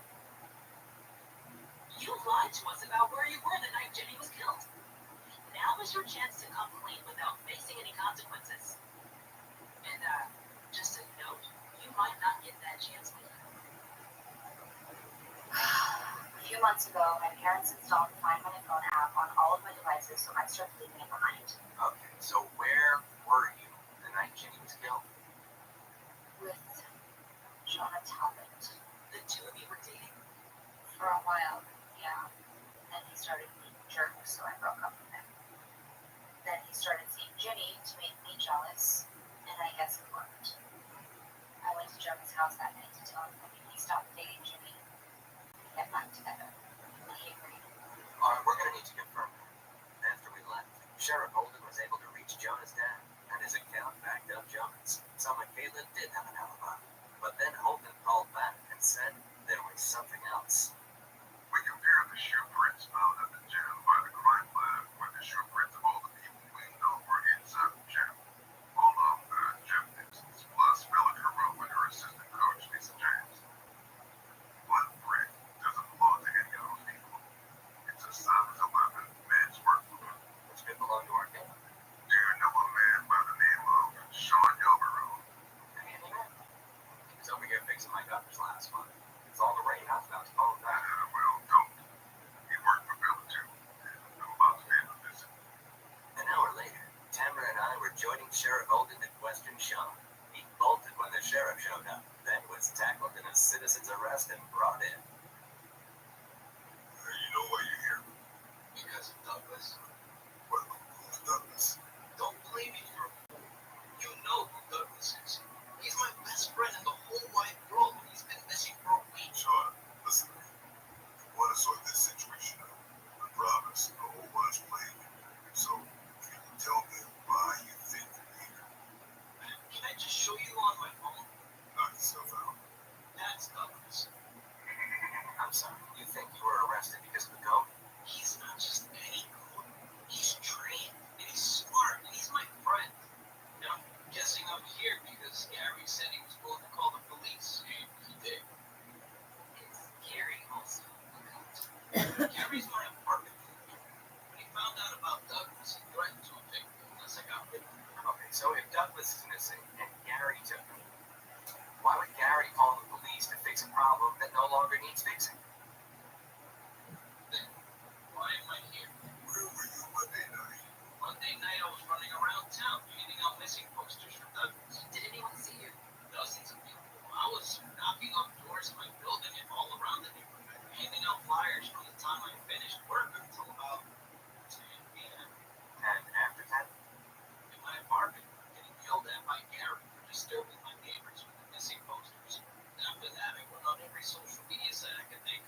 Speaker 18: You lied to us about where you were the night Jenny was killed. Now is your chance to come clean without facing any consequences. And, just a note, you might not get that chance later.
Speaker 21: A few months ago, my parents installed the Find My Phone app on all of my devices, so I started leaving it behind.
Speaker 20: Okay, so where were you the night Jenny was killed?
Speaker 21: With Jonah Talbot.
Speaker 18: The two of you were dating?
Speaker 21: For a while, yeah. Then he started being a jerk, so I broke up with him. Then he started seeing Jenny to make me jealous, and I guess it worked. I went to Jonah's house that night to tell him that he stopped dating Jenny and get back together. He agreed.
Speaker 20: Alright, we're gonna need to confirm that. After we left, Sheriff Holden was able to reach Jonah's dad, and his account backed up Jonah's. So Michaela did have an alibi. But then Holden called back and said there was something else.
Speaker 5: We compared the shoe prints found at the gym by the crime lab with the shoe prints of all the people we know were inside the gym. All of gym distance, plus Relica wrote with her assistant coach, Lisa James. One print doesn't belong to any of those people. It's a size 11 men's workbook.
Speaker 20: Which could belong to our kid.
Speaker 5: Do you know a man by the name of Sean Yarborough?
Speaker 20: Handyman? He was over here fixing my gutters last month. It's all the rain I was about to phone back.
Speaker 5: Well, don't. He worked for Bella too. I'm about to pay him a visit.
Speaker 20: An hour later, Tamara and I were joining Sheriff Holden to question Sean. He bolted when the sheriff showed up, then was tackled in a citizen's arrest and brought in.
Speaker 5: You know why you're here?
Speaker 10: Because of Douglas.
Speaker 5: Well, who's Douglas?
Speaker 10: Don't play me for a fool. You know who Douglas is. He's my best friend in the whole wide world. He's been missing for a week.
Speaker 5: Sean, listen to me. You want to sort this situation out. I promise the whole bunch playing you. So, can you tell me why you think you're here?
Speaker 10: Can I just show you on my phone?
Speaker 5: Knock yourself out.
Speaker 10: That's Douglas.
Speaker 20: I'm sorry, you think you were arrested because of the code?
Speaker 10: He's not just any code. He's trained, and he's smart, and he's my friend. Now, I'm guessing I'm here because Gary said he was willing to call the police. He did.
Speaker 18: Is Gary also a cop?
Speaker 10: Gary's my apartment. When he found out about Douglas, he threatened to evict me unless I got rid of him.
Speaker 20: Okay, so if Douglas is missing and Gary took him, why would Gary call the police to fix a problem that no longer needs fixing?
Speaker 10: Then, why am I here?
Speaker 5: Where were you Monday night?
Speaker 10: Monday night I was running around town handing out missing posters for Douglas.
Speaker 18: Did anyone see you?
Speaker 10: Dozens of people. I was knocking on doors in my building and all around the neighborhood, handing out flyers from the time I finished work until about 10 p.m.
Speaker 20: And after that,
Speaker 10: in my apartment, getting yelled at by Gary for disturbing my neighbors with the missing posters. After that, I went on every social media site I could think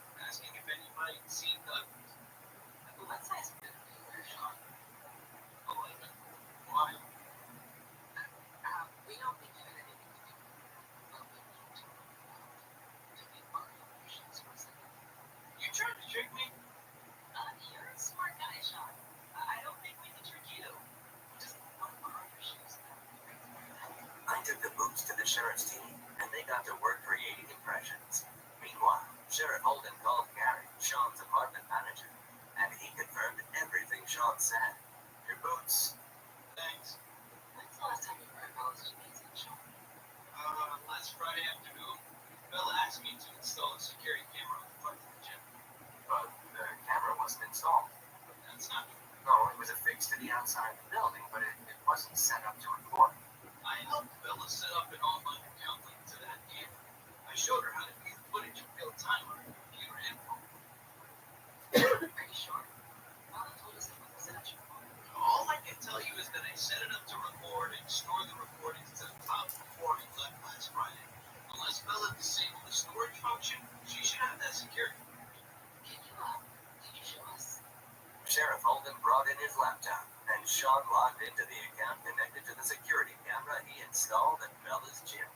Speaker 10: into the account connected to the security camera he installed at Bella's gym.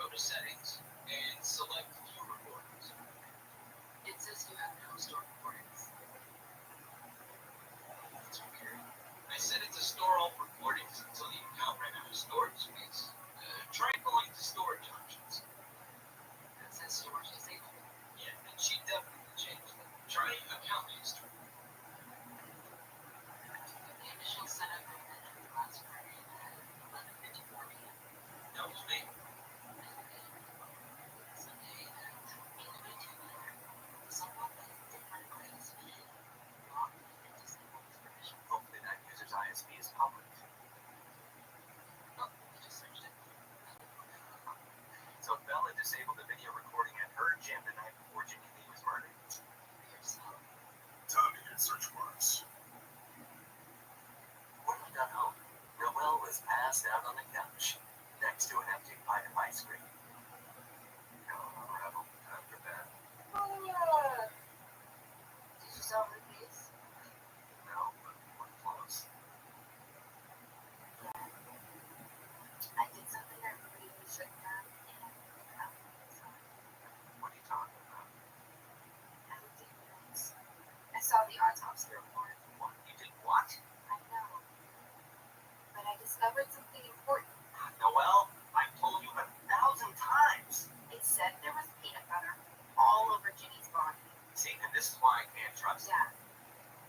Speaker 1: Go to settings and select view recordings. It says you have no stored recordings. That's weird. I set it to store all recordings until the account ran out of storage space. Try going to storage options. It says storage disabled. Yeah, and she definitely changed it. Try account history. The initial setup ended last Friday at 11:54 p.m.
Speaker 10: That was me.
Speaker 1: Sunday at 8:19 p.m. Someone with different ISP logged in and disabled his permission.
Speaker 10: Hopefully that user's ISP is public.
Speaker 1: Oh, I just searched it.
Speaker 10: So Bella disabled the video recording at her gym the night before Ginny Lee was murdered.
Speaker 5: Time to get search warrants.
Speaker 10: When we got home, Noelle was passed out on the couch, next to an empty pint of ice cream. No rebel after bed.
Speaker 21: Did you solve her case?
Speaker 10: No, but we're close.
Speaker 21: I did something I really shouldn't have, and it happened.
Speaker 10: What are you talking about?
Speaker 21: I looked at your notes. I saw the autopsy report.
Speaker 10: What? You did what?
Speaker 21: I know. But I discovered something important.
Speaker 10: Noelle, I've told you 1,000 times.
Speaker 21: It said there was peanut butter all over Ginny's body.
Speaker 10: See, and this is why I can't trust
Speaker 21: Yeah.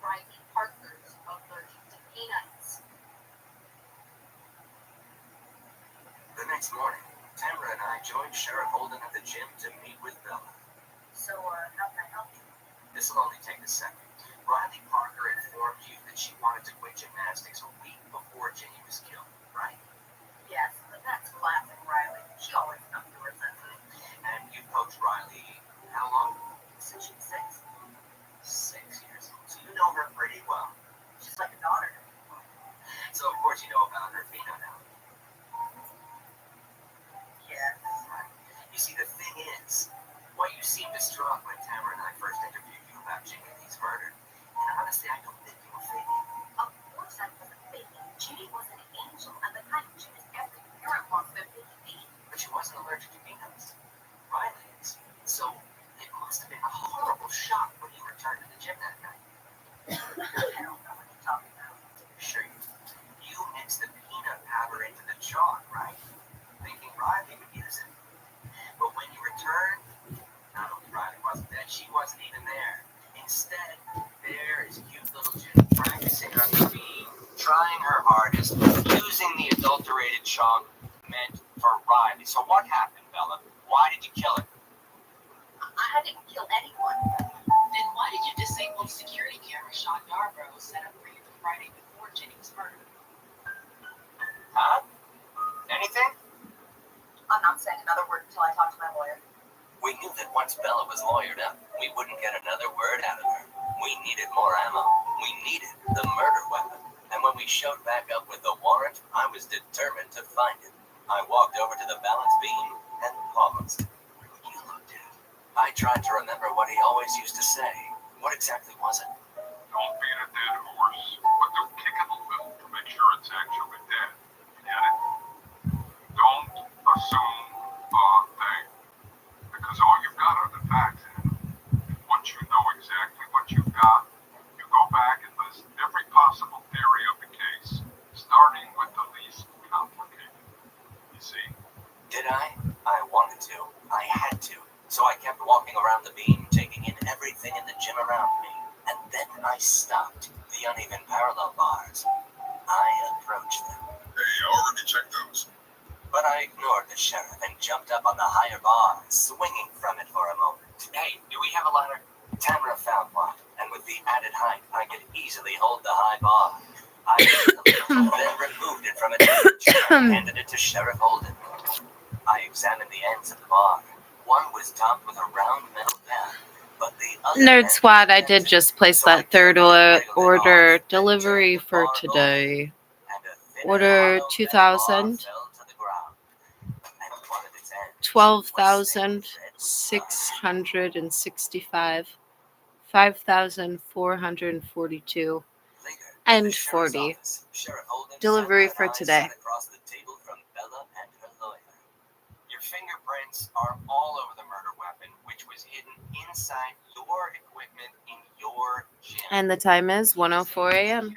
Speaker 21: Riley Parker's allergic to peanuts.
Speaker 10: The next morning, Tamara and I joined Sheriff Holden at the gym to meet with Bella.
Speaker 21: So, how can I help you?
Speaker 10: This will only take a second. Riley Parker informed you that she wanted to quit gymnastics a week before Ginny was killed, right?
Speaker 21: Yes, but that's classic Riley. She always comes to her senses.
Speaker 10: And you coached Riley how long?
Speaker 21: Since she was 6.
Speaker 10: 6 years. So you know her pretty well.
Speaker 21: She's like a daughter to me.
Speaker 10: So of course you know about her peanut allergy.
Speaker 21: Yes.
Speaker 10: You see, the thing is, why you seemed distraught when Tamara and I first interviewed you about Ginny Lee's murder. And honestly, I don't think you were faking.
Speaker 21: Of course I wasn't faking. Ginny was an angel, and the kind of Jewish every parent wants their baby to be.
Speaker 10: But she wasn't allergic to peanuts. Riley is. So it must have been a horrible shock when you returned to the gym that night.
Speaker 21: I don't know what you're talking about.
Speaker 10: Sure, you mixed the peanut powder into the chalk, right? Thinking Riley would use it. But when you returned, not only Riley wasn't dead, she wasn't even there. Instead, there is cute little Ginny practicing on the beam, trying her hardest, using the adulterated chalk meant for Riley. So what happened, Bella? Why did you kill her?
Speaker 21: I didn't kill anyone.
Speaker 1: Then why did you disable the security camera shot Yarbrough set up for you the Friday before Ginny was murdered?
Speaker 10: Huh? Anything?
Speaker 21: I'm not saying another word until I talk to my lawyer.
Speaker 10: We knew that once Bella was lawyered up, we wouldn't get another word out of her. We needed more ammo. We needed the murder weapon. And when we showed back up with the warrant, I was determined to find it. I walked over to the balance beam and paused. You looked at it. I tried to remember what he always used to say. What exactly was it?
Speaker 5: Don't beat a dead horse, but they're kicking a little to make sure it's actually dead. Get it? Don't assume a thing, because all you've got are the facts. Once you know exactly what you've got, you go back and list every possible theory of the case, starting with the least complicated. You see?
Speaker 10: Did I? I wanted to. I had to. So I kept walking around the beam, taking in everything in the gym around me. And then I stopped the uneven parallel bars. I approached them.
Speaker 5: Hey, I already checked those.
Speaker 10: But I ignored the sheriff and jumped up on the higher bar, swinging from it for a moment. Hey, do we have a ladder? Tamara found one, and with the added height, I could easily hold the high bar. I then removed it from its chair and handed it to Sheriff Holden. I examined the ends of the bar. One was topped with a round metal pen, but the other
Speaker 22: Nerd Squad, I did just place that third order delivery for today. Order 2,000, 12,665, 5,442, and 40. Delivery for today.
Speaker 9: Across the table from Bella and her lawyer. Your fingerprints are all over the murder weapon, which was hidden inside your equipment in your gym.
Speaker 22: And the time is 1:04 a.m.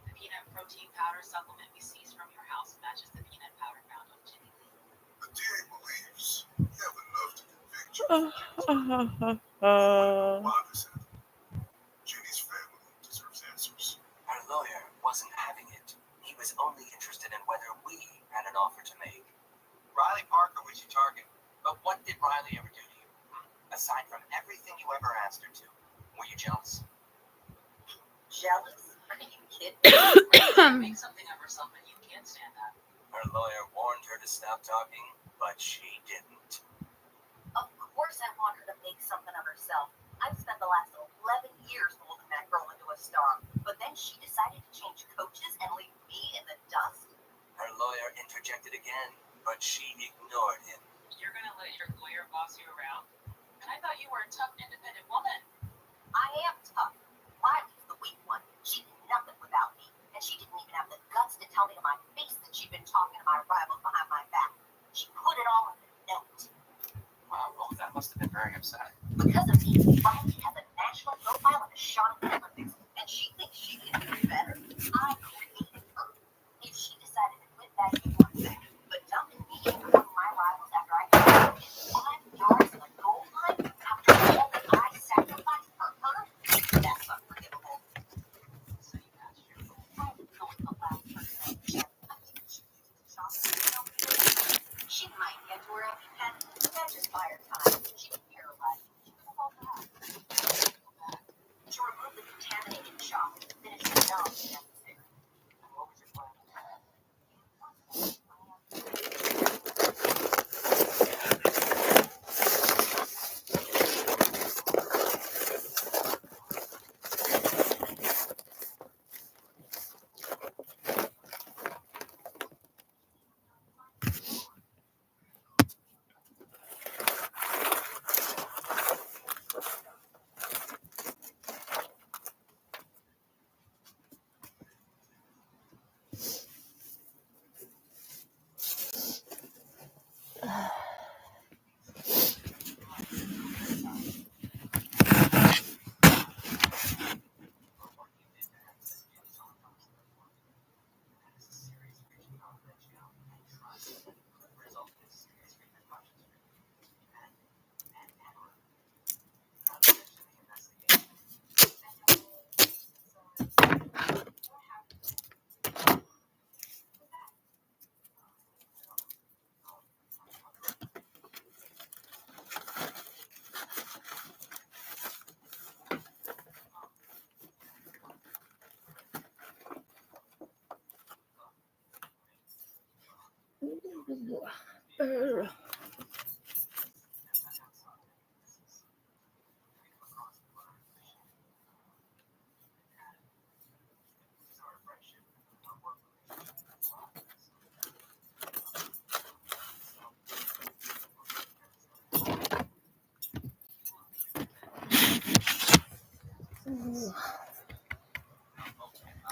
Speaker 4: The peanut protein powder supplement we seized from your house matches the peanut powder found on Ginny Lee.
Speaker 5: The DA believes you have enough to convict you. Why this happened? Jenny's family deserves answers.
Speaker 9: Her lawyer wasn't having it. He was only interested in whether we had an offer to make. Riley Parker was your target, but what did Riley ever do to you? Aside from everything you ever asked her to, were you jealous?
Speaker 4: Jealous? Are you kidding? Make something of herself, and you can't stand that.
Speaker 9: Her lawyer warned her to stop talking, but she didn't.
Speaker 8: Of course I want her to make something of herself. I've spent the last 11 years molding that girl into a star, but then she decided to change coaches and leave me in the dust.
Speaker 9: Her lawyer interjected again, but she ignored him.
Speaker 4: You're gonna let your lawyer boss you around? And I thought you were a tough, independent woman.
Speaker 8: I am tough. Riley's the weak one. She did nothing without me, and she didn't even have the guts to tell me to my face that she'd been talking to my rivals behind my back. She put it all in a note.
Speaker 9: Wow, well, that must have been very upsetting.
Speaker 8: Because of me, Riley has a national profile and a shot at the Olympics, and she thinks she can do better. I created her. If she decided to quit that one thing, but dumping me among my rivals after I got 5 yards in the goal line, after all that I sacrificed for her, that's unforgivable.
Speaker 4: So you asked your
Speaker 8: I didn't know what the last person I checked. I think she used to shop for herself. She might get to her EpiPen, but that just buy her time. She didn't paralyze. She was all that. To remove the contaminated chalk and finish the job if necessary.
Speaker 4: What was your plan?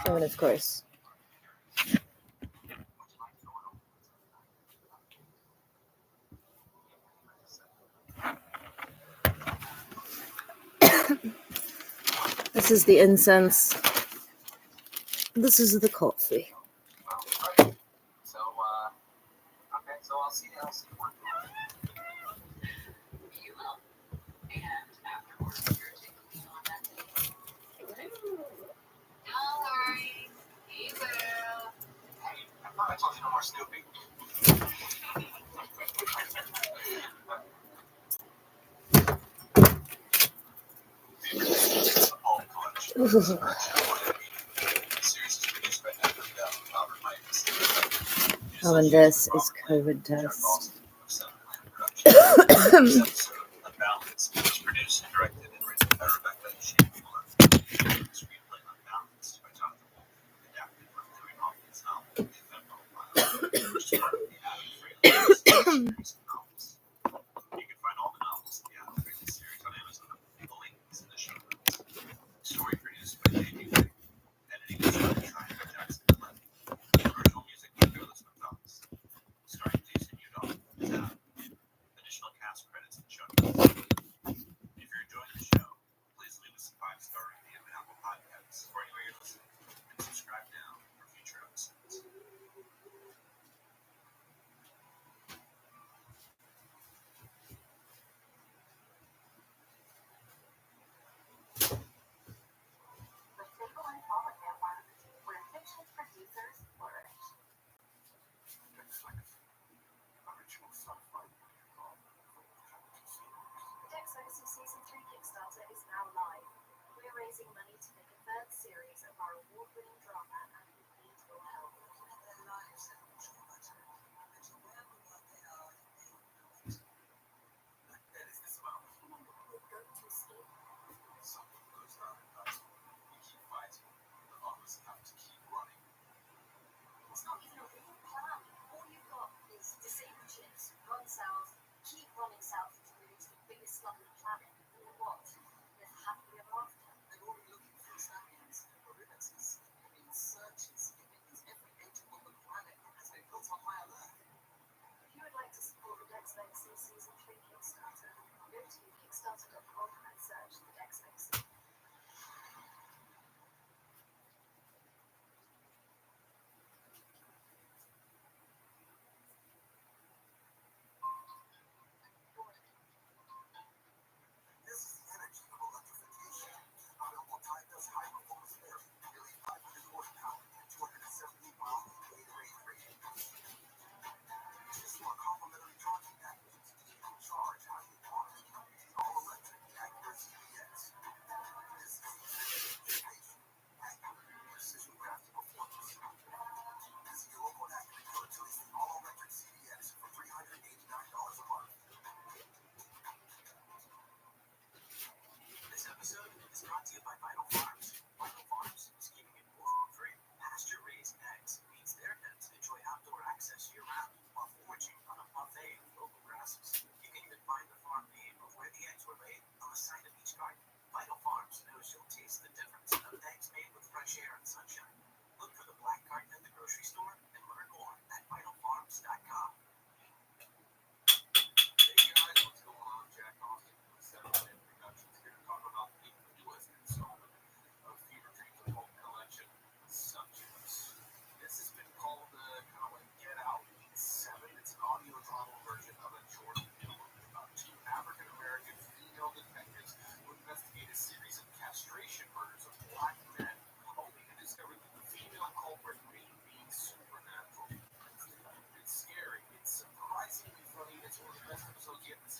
Speaker 22: Oh, and of course. This is the incense. This is the coffee.
Speaker 9: So, okay, so I'll see you one.
Speaker 4: You will. And afterwards, you're taking me on that date. No worries. He will.
Speaker 9: Hey, I thought I told you no more snooping.
Speaker 22: Oh, and this is COVID test.
Speaker 5: Unbalanced, was produced and directed and written by Rebecca Shea-Fuller. Screenplay Unbalanced by Jonathan Wolfe, adapted from Louis Hoffman's novel, The Ephemeral File, which is part of the Adam Fraley series of novels. You can find all the novels in the Adam Fraley series on Amazon. The link is in the show notes. Story produced by J.D.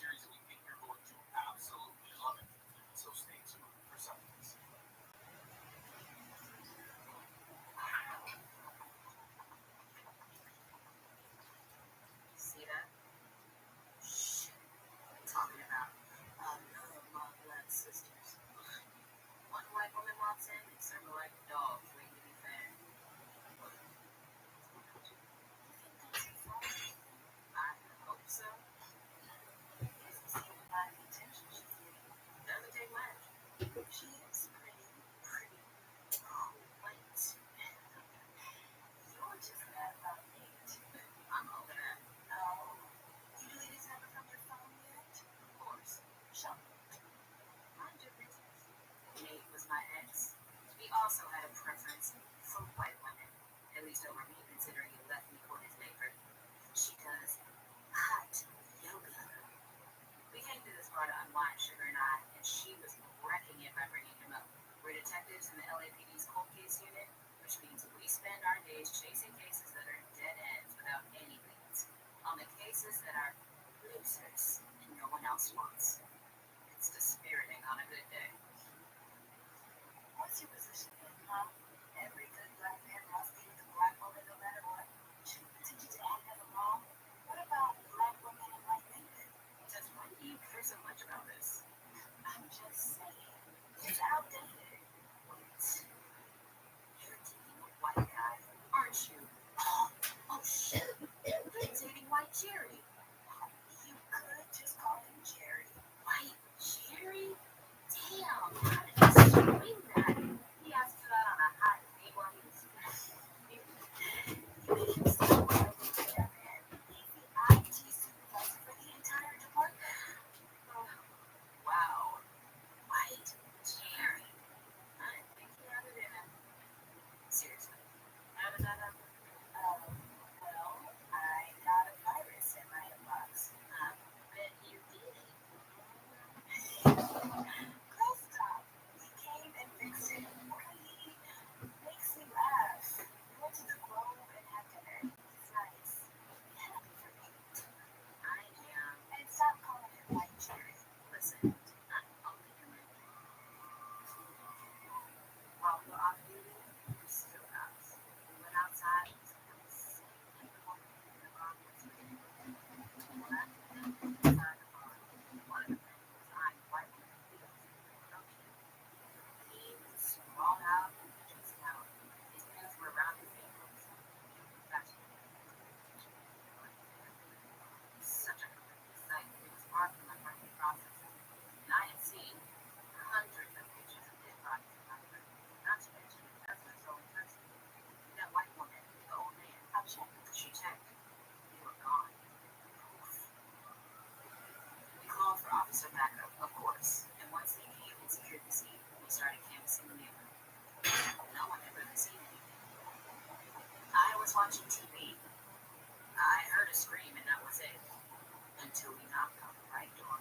Speaker 9: series we think you're going to absolutely love it. So stay tuned for some of this.
Speaker 18: See that? Shh. Talking about love my black sisters. One white woman walks in and circle like dogs waiting to be fed. I hope so. If you see the kind of attention she's getting, doesn't take much. She is pretty white. You're just mad about Nate. I'm over that. Oh, you deleted his number from your phone yet? Of course. Show me. Mind your business. Nate was my ex. He also had a preference for white women, at least over me, considering he left me for his neighbor. She does hot yoga. We came to this bar to unwind, Sugar and I, and she was wrecking it by bringing him up. We're detectives in the LAPD's cold case unit, which means we spend our days chasing cases that are dead ends without any leads. On the cases that are losers and no one else wants. It's dispiriting on a good day. What's your position in, huh? Every good black man must be with a black woman no matter what. Shouldn't continue to add that along. What about black women and white men? Just why do you care so much about this? I'm just saying. It's outdated. Wait. You're dating a white guy, aren't you? Oh shit. You're dating white Jerry. You could just call him Jerry. White Jerry? Damn, how did you swing that? He asked you that on a hot date while he was you made him so well with that man. He's the IT supervisor for the entire department. Oh, wow. White Jerry. I think you had it in him. Seriously. Well, I got a virus in my inbox. Bet you did. Girl, stop. He came and fixed it. He makes me laugh. We went to the Grove and had dinner. He's nice. Be happy for me. I am. And stop calling him White Jerry. Listen, I'm only human. While we were off duty, we still house. We went outside and it was sick and warm in the wrong place. Well, that inside the bar. One of the men was eyeing white women heels in the production. He was sprawled out and just out. His hands were around his ankles. Fashion. Such a horrific sight. It was far from my working process. And I had seen hundreds of pictures of dead bodies in my room. Not to mention dozens of stolen purses. That white woman, the old man, I checked. She checked. They were gone. Poof. We called for officer backup, of course. And once they came and secured the scene, we started canvassing the neighborhood. No one had really seen anything. I was watching TV. I heard a scream and that was it. Until we knocked on the right door.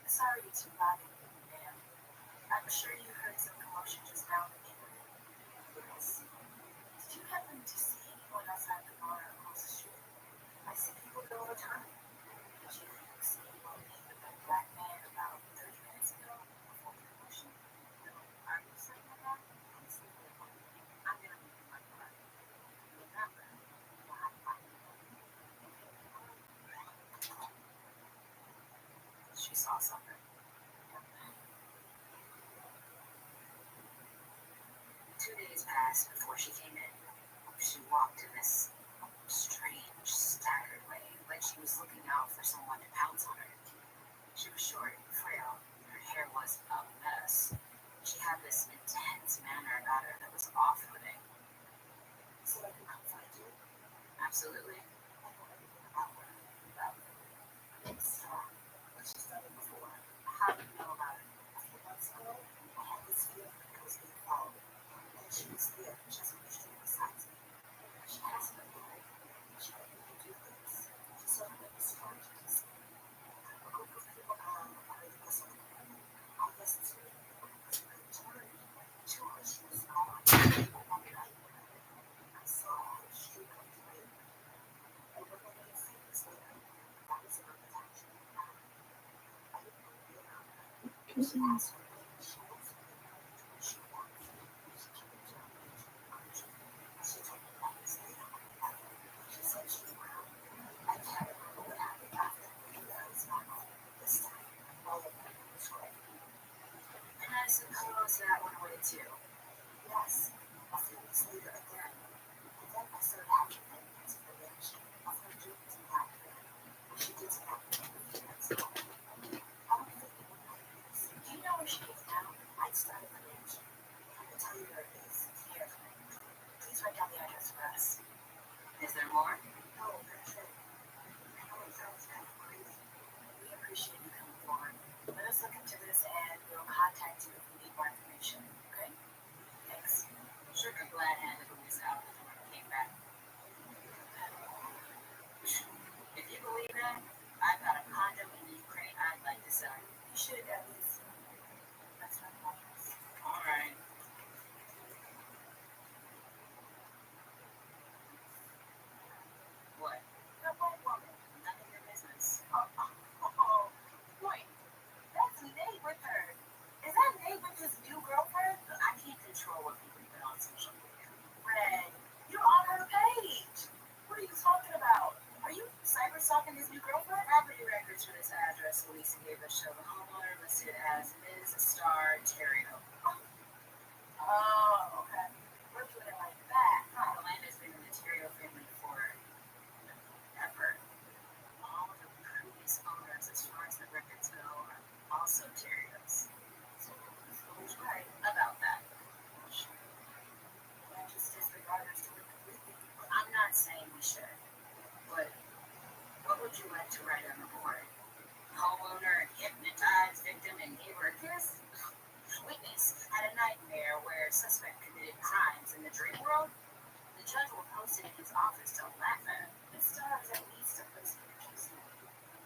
Speaker 18: Sorry to bother you, ma'am. I'm sure you heard some commotion just now in the neighborhood. Yes. Did you happen to see anyone outside the bar across the street? I see people there all the time. Did you see anyone meet with that black man about 30 minutes ago before the commotion? No. Are you certain of that? Please leave me alone. I'm gonna meet you my car. Remember, you have to find me. She saw something. 2 days passed before she came in. She walked in this strange, staggered way, like she was looking out for someone to pounce on her. She was short, frail. Her hair was a mess. She had this intense manner about her that was off-putting. So I could come find you? Absolutely. I know everything about her. Strong. But she's done it before. How do you know about it? A few months ago, I had this feeling that I was being followed. And she was there, just straight beside me. She asked me why. She let me do this. She said that was hard to see. A group of people are in the something. I listened to it. Because I turned to her. She was gone. That night, I saw her streak of flame. And I suppose that went away too. Yes, a few weeks later again. And then I started having nightmares of the witch, of her dreams and black hair. She did some acting with feelings. I don't think it would nightmares. Do you know where she is now? I'd start at the mansion. I can tell you where it is. Here. Please write down the address for us. Is there more? No, that's it. I know it sounds kind of crazy. We appreciate you coming forward. Let us look into this and we'll contact you if we need more information. Okay? Thanks. Sugar glad handed Louise out before he came back. If you believe that, I've got a condo in Ukraine I'd like to sell. You should at least. That's not obvious. All right. What? The white woman. None of your business. Oh, wait. That's Nate with her. Is that Nate with his new girlfriend? I can't control what people put on social media. Red, you're on her page. What are you talking about? Are you cyber stalking his new girlfriend? Property records for this address Lisa gave us show the homeowner listed as Ms. Star Terrio. Oh, okay. We're doing it like that. The land has been in the Terrio family forever. All of the previous owners, as far as the records go, are also Terrios. So who's right about that? Well, just disregard us to it completely. I'm not saying we should, but what would you like to write on the board? Homeowner hypnotized victim and gave her a kiss? Witness had a nightmare where suspect committed crimes in the dream world? The judge will post it in his office. Don't laugh at it. It still has at least a place for pictures.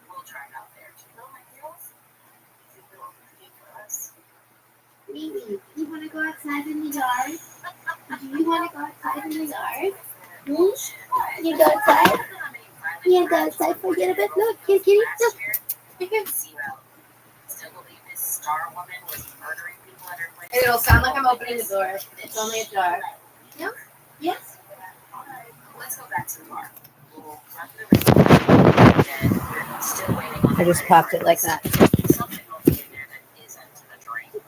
Speaker 18: We'll try it out there. Do you know my deals? If you will, good for us.
Speaker 3: Mimi, you want to go outside in the yard? Do you want to go outside in the yard? You go outside? You go outside for a little bit? Look, here, kitty. Look.
Speaker 18: Still believe this star woman was murdering people at her place?
Speaker 6: It'll sound like I'm opening the door. It's only a jar.
Speaker 3: No? Yes?
Speaker 18: Alright, let's go back to the bar. We'll run the result and we're still waiting on
Speaker 6: I just popped it like that.
Speaker 18: something will be in there that isn't a drink. You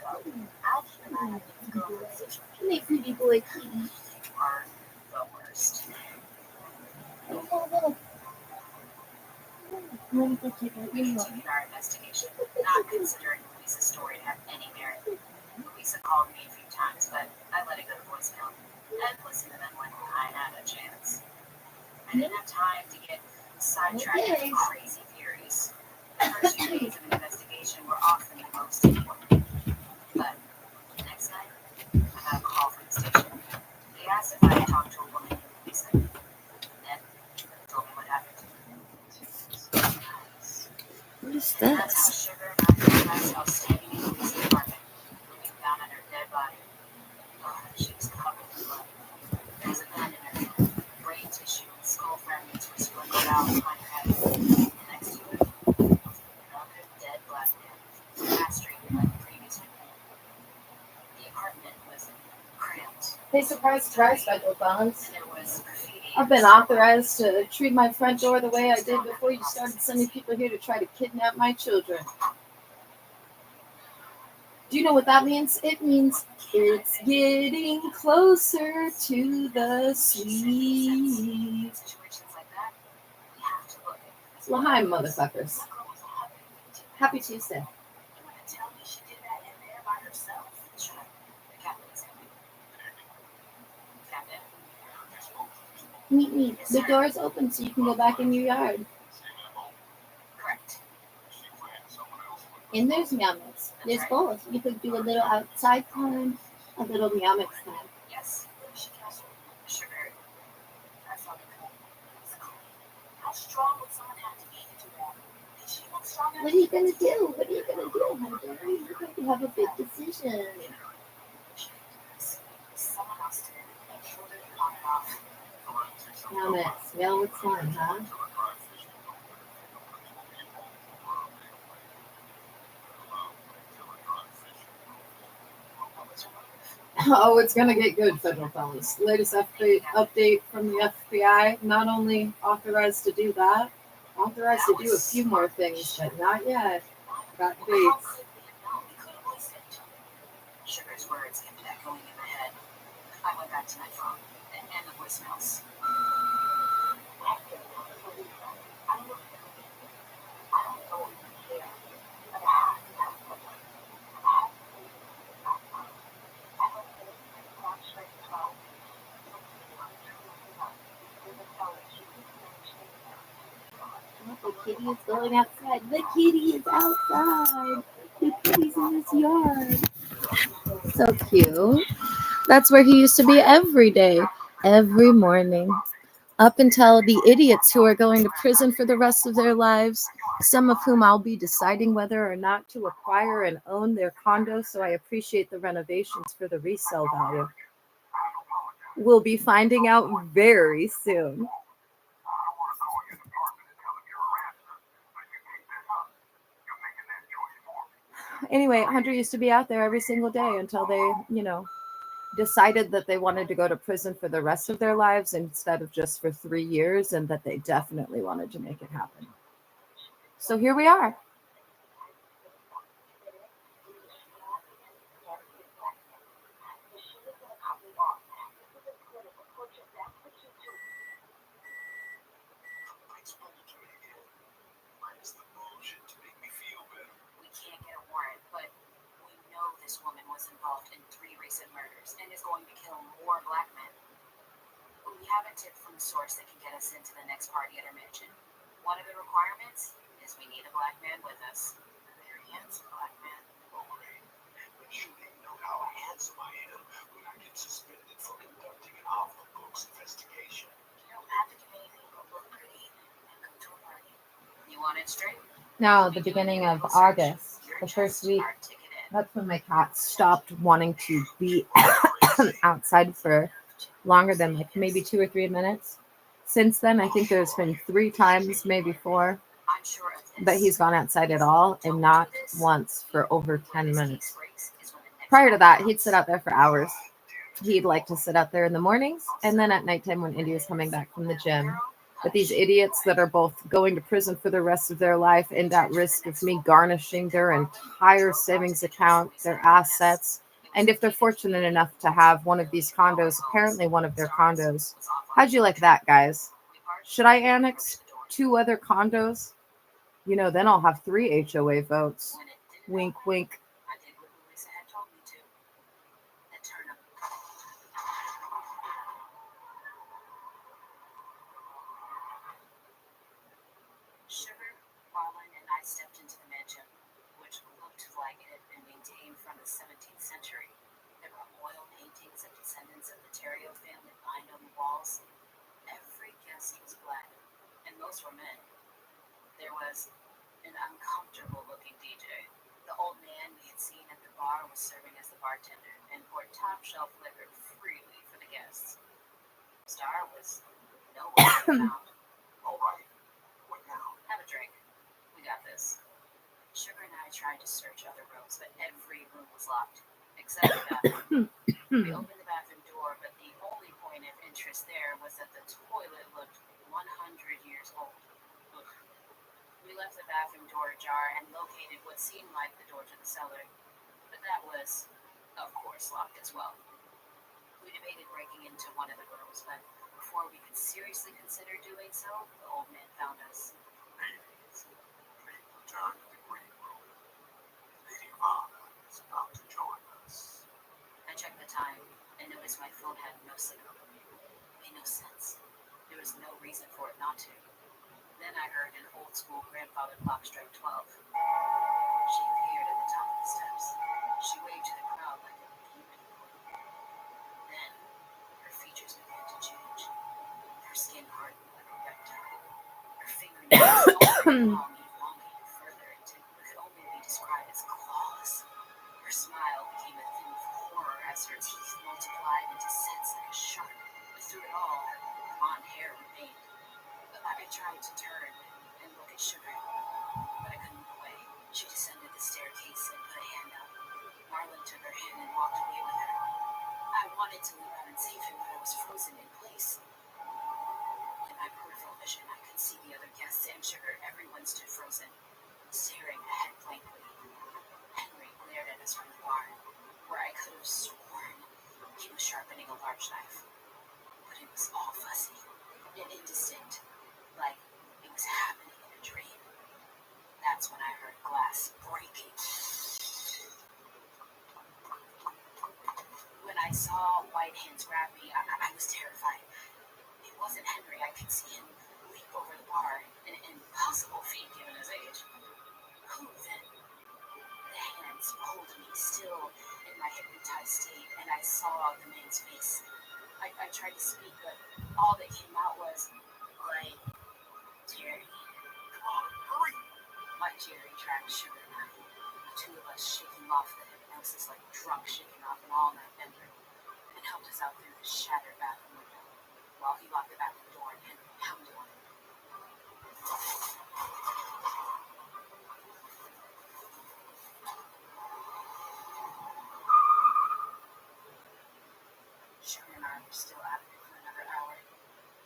Speaker 18: go. I'll keep an eye on you. Go over the situation.
Speaker 3: My pretty boy, kitty.
Speaker 18: You are the worst. We continued our investigation, not considering Louisa's story to have any merit. Louisa called me a few times, but I let it go to voicemail and listened to them when I had a chance. I didn't have time to get sidetracked with crazy theories. The first few days of investigation were often the most important. But the next night, I got a call from the station. They asked if I had talked to a woman named Lisa. Then they told me what happened.
Speaker 6: What is
Speaker 18: And that's how
Speaker 6: this?
Speaker 18: Sugar and I realized how standing in Lisa's apartment, looking down at her dead body. Oh, she was covered in blood. There was a gun in her hand. Brain tissue and skull fragments were sprinkled out behind her head. And next to it, another dead black man, castrated like the previous victim. The apartment was cramped.
Speaker 6: Hey, surprise, Federal Bonds.
Speaker 18: And there was graffiti.
Speaker 6: I've been authorized to treat my front door the way I did before you started sending people here to try to kidnap my children. Do you know what that means? It means it's getting closer to the sweet.
Speaker 18: Situations like that, we have to look at.
Speaker 6: Well, hi, motherfuckers. Happy Tuesday.
Speaker 18: You want to tell me she did that in there by herself? Sure. The captain is happy. Captain?
Speaker 3: Meet. The door's open so you can go back in your yard.
Speaker 18: Correct.
Speaker 3: And there's meow mix. There's both. You could do a little outside time, a little meow mix time.
Speaker 18: Yes. She castled. Sugar. That's not cool. How strong would someone have to be to do that? Did she look strong enough?
Speaker 3: What are you gonna do? What are you gonna do, Hunter? You're going to have a big decision.
Speaker 18: Someone else did. And killed her and got it off.
Speaker 6: Meow mix. Meow with fun, huh? Oh, it's gonna get good, federal felons. Latest update from the FBI. Not only authorized to do that, authorized to do a few more things, but not yet. Got dates.
Speaker 8: Sugar's words kept echoing in my head. I went back to my phone and the voicemails.
Speaker 3: The kitty is going outside. The kitty is outside. The kitty's in his yard.
Speaker 22: So cute. That's where he used to be every day, every morning, up until the idiots who are going to prison for the rest of their lives, some of whom I'll be deciding whether or not to acquire and own their condo, so I appreciate the renovations for the resale value. We'll be finding out very soon. Anyway, Hunter used to be out there every single day until they, decided that they wanted to go to prison for the rest of their lives instead of just for 3 years, and that they definitely wanted to make it happen. So here we are.
Speaker 8: We can't get a warrant, but we know this woman was involved in 3 recent murders and is going to kill more black men. We have a tip from a source that can get us into the next party at her mansion. One of the requirements is we need a black man with us. A very handsome black man.
Speaker 10: Okay, but you didn't know how handsome I am when I get suspended for conducting an off-the-books investigation.
Speaker 8: You don't have to do anything but look pretty and come to a party. You want it straight?
Speaker 22: Now, the beginning of August, the first week, that's when my cat stopped wanting to be outside for longer than like maybe 2 or 3 minutes. Since then, I think there's been 3 times, maybe 4, that he's gone outside at all, and not once for over 10 minutes. Prior to that, he'd sit out there for hours. He'd like to sit out there in the mornings and then at nighttime when Indy was coming back from the gym. But these idiots that are both going to prison for the rest of their life and at risk of me garnishing their entire savings account, their assets, and if they're fortunate enough to have one of these condos, apparently one of their condos. How'd you like that, guys? Should I annex 2 other condos? Then I'll have 3 HOA votes. Wink, wink.
Speaker 8: I did what Lisa had told me to. And turn up. Sugar, Marlon, and I stepped into the mansion, which looked like it had been maintained from the 17th century. There were oil paintings of descendants of the Terrio family lined on the walls. Every guest was black, and most were men. There was an uncomfortable-looking DJ. The old man we had seen at the bar was serving as the bartender and poured top-shelf liquor freely for the guests. Star was nowhere to be found.
Speaker 10: All right, what now?
Speaker 8: Have a drink. We got this. Sugar and I tried to search other rooms, but every room was locked, except the bathroom. We opened the bathroom door, but the only point of interest there was that the toilet looked 100 years old. Ugh. We left the bathroom door ajar and located what seemed like the door to the cellar, but that was, of course, locked as well. We debated breaking into one of the rooms, but before we could seriously consider doing so, the old man found us.
Speaker 10: Ladies, please return to the green room. Lady Ivana is about to join us.
Speaker 8: I checked the time and noticed my phone had no signal. It made no sense. There was no reason for it not to. Then I heard an old-school grandfather clock strike 12. She appeared at the top of the steps. She waved to the crowd like a demon queen. Then, her features began to change. Her skin hardened like a reptile. Her fingernails long and elongated further into what could only be described as claws. Her smile became a thing of horror as her teeth multiplied into sets like a shark. But through it all, her blonde hair remained. I tried to turn and look at Sugar, but I couldn't look away. She descended the staircase and put a hand up. Marlon took her hand and walked away with her. tried to leap out and save him, but I was frozen in place. In my peripheral vision, I could see the other guests and Sugar. Everyone stood frozen, staring ahead blankly. Henry glared at us from the bar, where I could have sworn he was sharpening a large knife. But it was all fuzzy and indistinct, like it was happening in a dream. That's when I heard glass breaking. When I saw white hands grab me, I was terrified. It wasn't Henry. I could see him leap over the bar, an impossible feat given his age. Who then? The hands pulled me, still in my hypnotized state, and I saw the man's face. I tried to speak, but all that came out was, like, Jerry.
Speaker 5: Come on, hurry!
Speaker 8: My Jerry tracked Sugar and I, the two of us shaking off the hypnosis like drunk shaking off an all-night bender, and helped us out through the shattered bathroom window, while he locked the bathroom door and Henry pounded on it. Sugar and I were still out of it for another hour.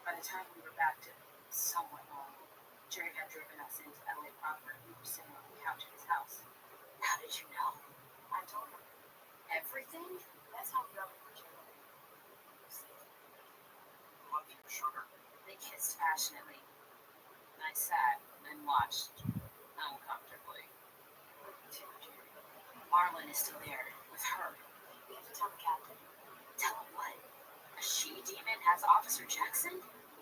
Speaker 8: By the time we were back to somewhat normal, Jerry had driven us into LA proper and we were sitting on the couch at his house. How did you know? I told him. Everything? That's how we got with each other.
Speaker 5: Love you, Sugar.
Speaker 8: They kissed passionately. And I sat and watched uncomfortably. Marlon is still there with her. We have to tell the captain. Tell him what? A she-demon has Officer Jackson?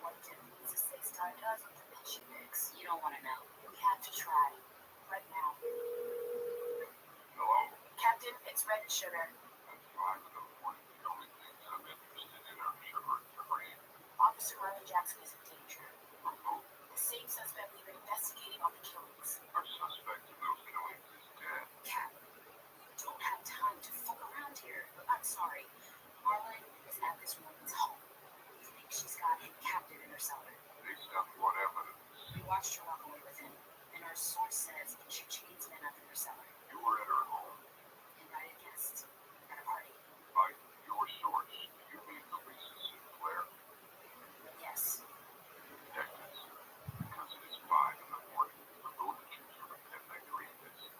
Speaker 8: What difference a 6-time does with the men she picks? You don't want to know. We have to try. Right now.
Speaker 5: Hello?
Speaker 8: Captain, it's Red and Sugar.
Speaker 5: That's fine, but the only things I'm interested in are Sugar and Sabrina.
Speaker 8: Officer Marlon Jackson is in danger.
Speaker 5: Oh,
Speaker 8: The same suspect we've been investigating on the killings.
Speaker 5: our suspect in those killings is dead.
Speaker 8: Cap, we don't have time to fuck around here. I'm sorry. Marlon is at this woman's home. We think she's got him captive in her cellar.
Speaker 5: Based on what evidence?
Speaker 8: We watched her walk away with him, and our source says she chains men up in her cellar.
Speaker 5: You were at her home.
Speaker 8: Invited guests at a party.
Speaker 5: By your source, do you mean Louisa Sinclair?
Speaker 8: Yes.
Speaker 5: Detectives, because it is 5 in the morning, the road that you and I create this.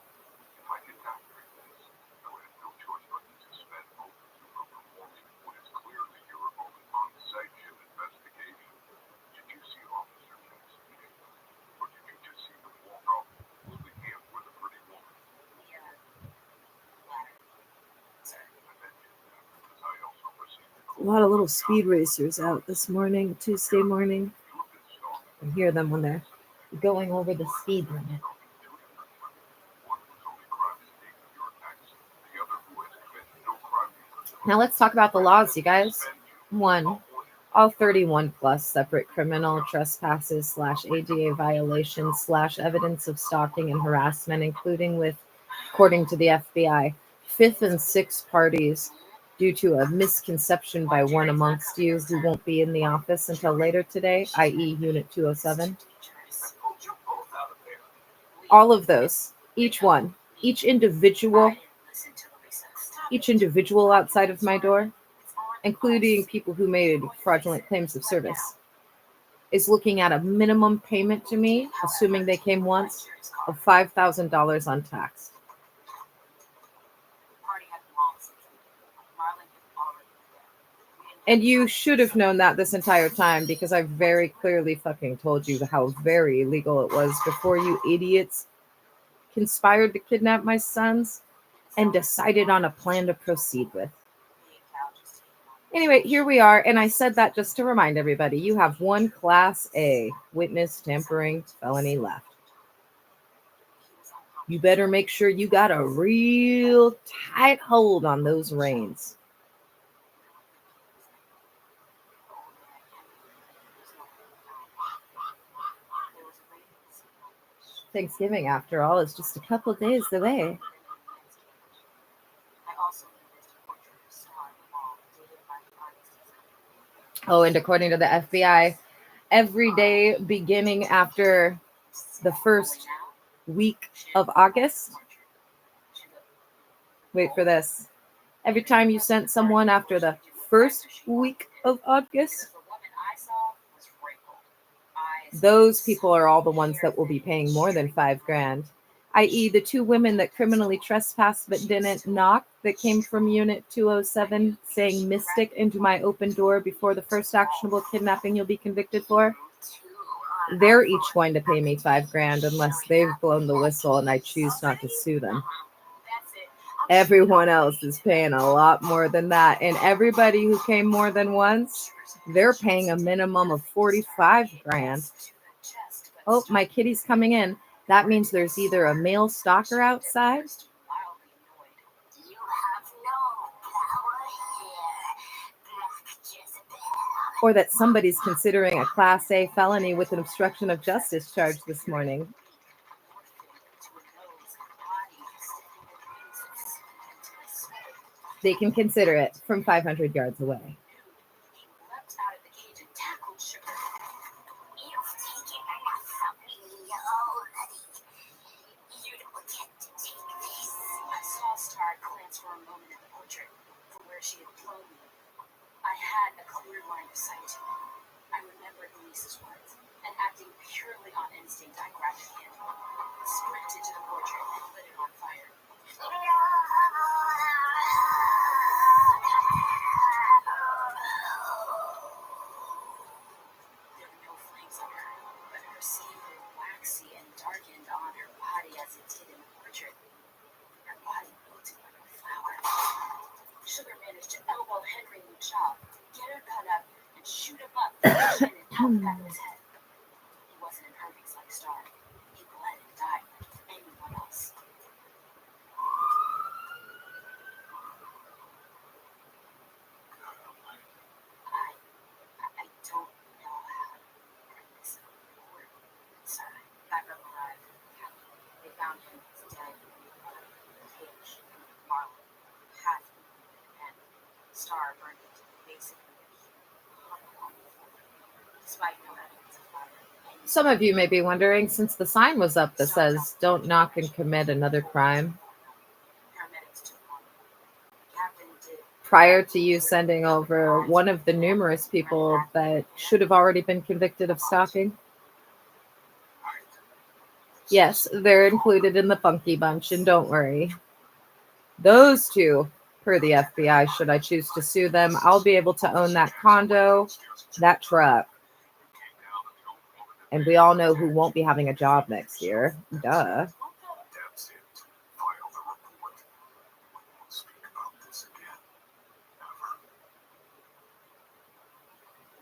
Speaker 5: If I did not create this, I would have no choice but to suspend both of you from performing what is clearly your own unsanctioned investigation. Did you see Officer Jackson kill them? Or did you just see them walk off holding hands with a pretty woman?
Speaker 8: Latter. Sir.
Speaker 5: I mentioned that because I also received a
Speaker 22: A
Speaker 5: call.
Speaker 22: lot of little speed racers out this morning, Tuesday morning. I hear them when they're going over the speed limit. Now let's talk about the laws, you guys. 1. All 31 plus separate criminal trespasses / ADA violations / evidence of stalking and harassment, including with, according to the FBI, 5th and 6th parties due to a misconception by one amongst you who won't be in the office until later today, i.e. Unit 207. All of those, each one, each individual outside of my door, including people who made fraudulent claims of service, is looking at a minimum payment to me, assuming they came once, of $5,000 untaxed. And you should have known that this entire time, because I very clearly fucking told you how very illegal it was before you idiots conspired to kidnap my sons and decided on a plan to proceed with. Anyway, here we are, and I said that just to remind everybody, you have one Class A witness tampering felony left. You better make sure you got a real tight hold on those reins. Thanksgiving, after all, is just a couple days away. Oh, and according to the FBI, every day beginning after the first week of August, wait for this, every time you sent someone after the
Speaker 6: first week of August. Those people are all the ones that will be paying more than $5,000, i.e. the 2 women that criminally trespassed but didn't knock that came from Unit 207 saying mystic into my open door before the first actionable kidnapping you'll be convicted for. They're each going to pay me $5,000 unless they've blown the whistle and I choose not to sue them. Everyone else is paying a lot more than that. And everybody who came more than once, they're paying a minimum of $45,000. Oh, my kitty's coming in. That means there's either a male stalker outside or that somebody's considering a Class A felony with an obstruction of justice charge this morning. They can consider it from 500 yards away.
Speaker 4: She had thrown me. I had a clear line of sight. I remembered Lisa's words, and acting purely on instinct, I grabbed a hand, sprinted to the portrait, and lit it on fire. There were no flames on her, but her skin grew waxy and darkened on her body as it did in the portrait. Her body wilted like a flower. Sugar managed to elbow Henry in the jaw, get her cut up, and shoot him up the chin and out the back of his head. He wasn't in Hermes like Star. He bled and died like anyone else. I don't know how to bring this up in court. Sorry, back up alive. They found him dead in a cage. Marlon, half and Star burned it basically despite no evidence of fire.
Speaker 6: Some of you may be wondering, since the sign was up that says, "Don't knock and commit another crime," prior to you sending over one of the numerous people that should have already been convicted of stalking. Yes, they're included in the funky bunch, and don't worry. Those 2, per the FBI, should I choose to sue them, I'll be able to own that condo, that truck. And we all know who won't be having a job next year. Duh.
Speaker 5: That's it. File the report. We won't speak about this again. Ever.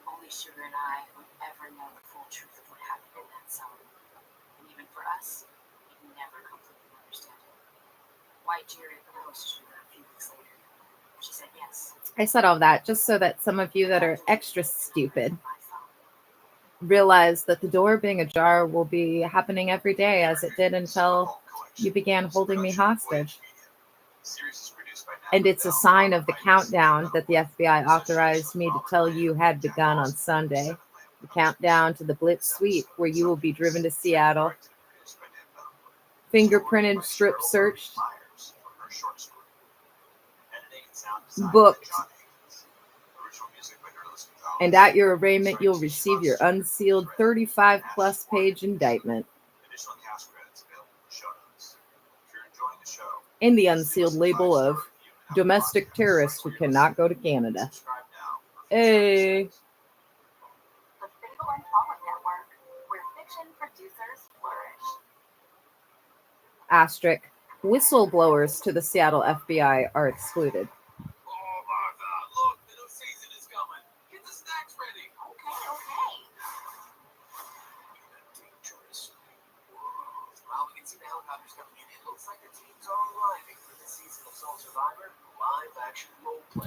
Speaker 4: Only Sugar and I would ever know the full truth of what happened in that cell. And even for us, we'd never completely understand it. White Jerry proposed to Sugar a few weeks later. She said yes.
Speaker 6: I said all that just so that some of you that are extra stupid realize that the door being ajar will be happening every day as it did until you began holding me hostage. And it's a sign of the countdown that the FBI authorized me to tell you had begun on Sunday. The countdown to the Blitz sweep, where you will be driven to Seattle, fingerprinted, strip searched, booked, and at your arraignment, you'll receive your unsealed 35-plus page indictment. In the unsealed label of domestic terrorist who cannot go to Canada. Hey.
Speaker 4: The Fable and Follow Network, where fiction producers flourish.
Speaker 6: Asterisk. Whistleblowers to the Seattle FBI are excluded.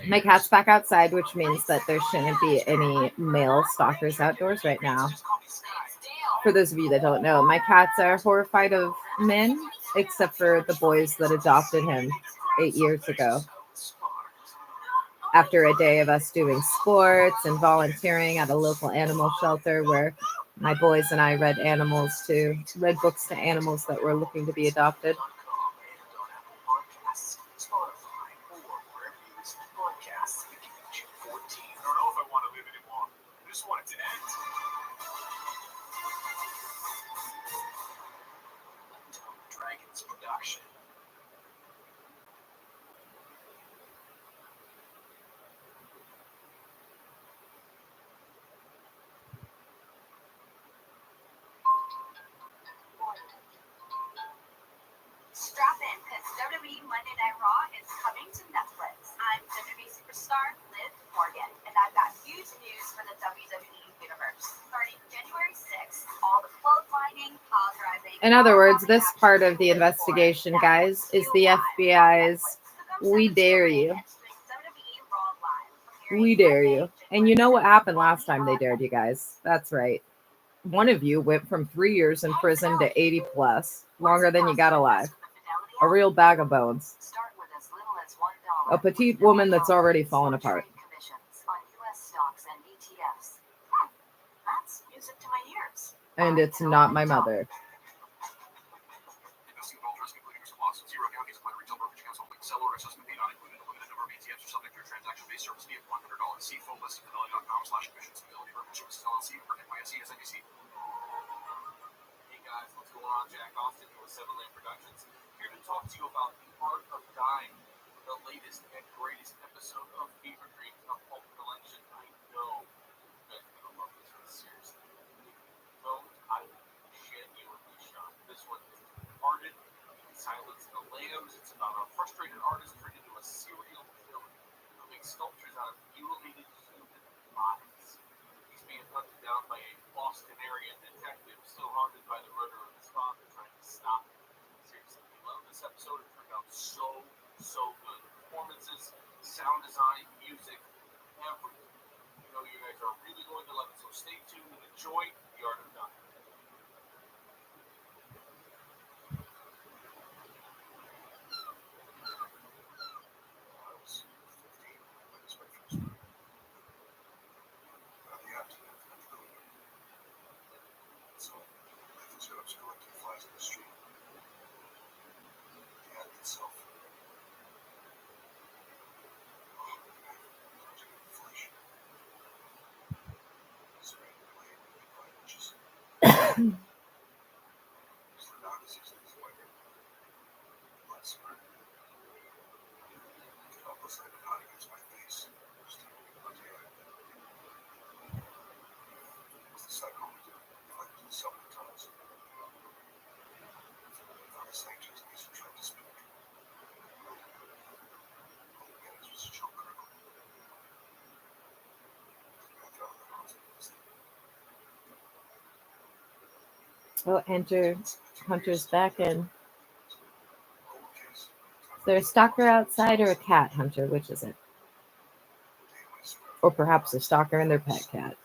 Speaker 6: My cat's back outside, which means that there shouldn't be any male stalkers outdoors right now. For those of you that don't know, my cats are horrified of men, except for the boys that adopted him 8 years ago. After a day of us doing sports and volunteering at a local animal shelter where my boys and I read books to animals that were looking to be adopted. In other words, this part of the investigation, guys, is the FBI's "We dare you." We dare you. And you know what happened last time they dared you guys? That's right. One of you went from 3 years in prison to 80 plus, longer than you got alive. A real bag of bones. A petite woman that's already fallen apart. And it's not my mother.
Speaker 11: Hey guys, what's going on? Jack Austin here with 7 Lamb Productions, here to talk to you about The Art of Dying, the latest and greatest episode of Fever Dreams of Pulp Collection. I know you guys are going to love this one, seriously. Don't I genuinely shocked. This one is departed, Silence the Lambs. It's about a frustrated artist turned into a serial killer who makes sculptures out of mutilated human bodies. He's being hunted down by a Boston area detective still haunted by the murder of his father, trying to stop him. Seriously, we love this episode. It turned out so good. Performances, sound design, music, everything. You know you guys are really going to love it, so stay tuned and enjoy The Art of Dying.
Speaker 6: Oh, enter Hunter's back in. Is there a stalker outside or a cat, Hunter? Which is it? Or perhaps a stalker and their pet cat.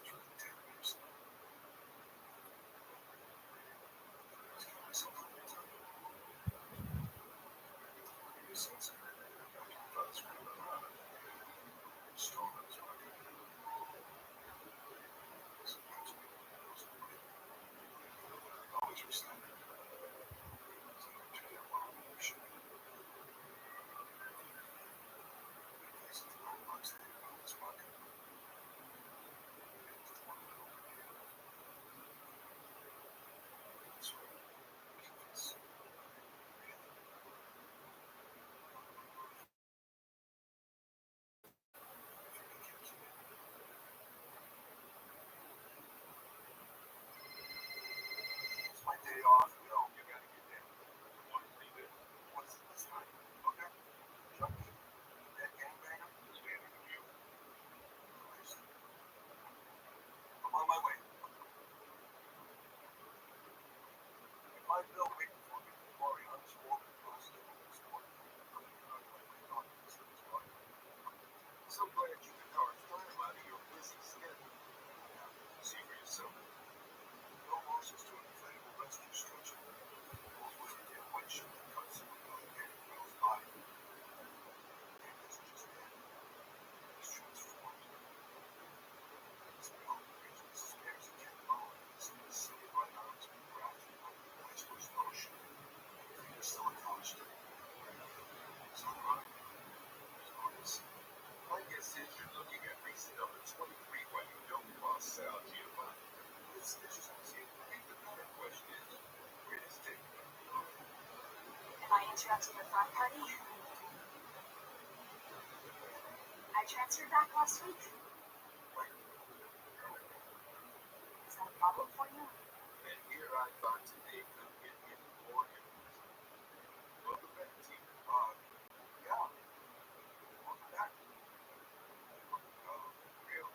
Speaker 5: So glad you could carve time out of your busy schedule. See for yourself. No horses to an inflatable rescue structure. Or was it their windshield that cuts through another Gary Will's body? And it's just that. He's transformed. His belt reaches spares a cat bone. His silly right arms are grafted like the whisper's motion. And he's still attached to it. So right. My guess is you're looking at recent number 23 when you don't cross out Giovanni. This is easy. I think the better question is, where is Dick?
Speaker 8: Am I interrupting your frat party? I transferred back last week. Is that a problem for you?
Speaker 5: And here I thought today could get even more interesting. Welcome back, team. Yeah. Welcome back. Real.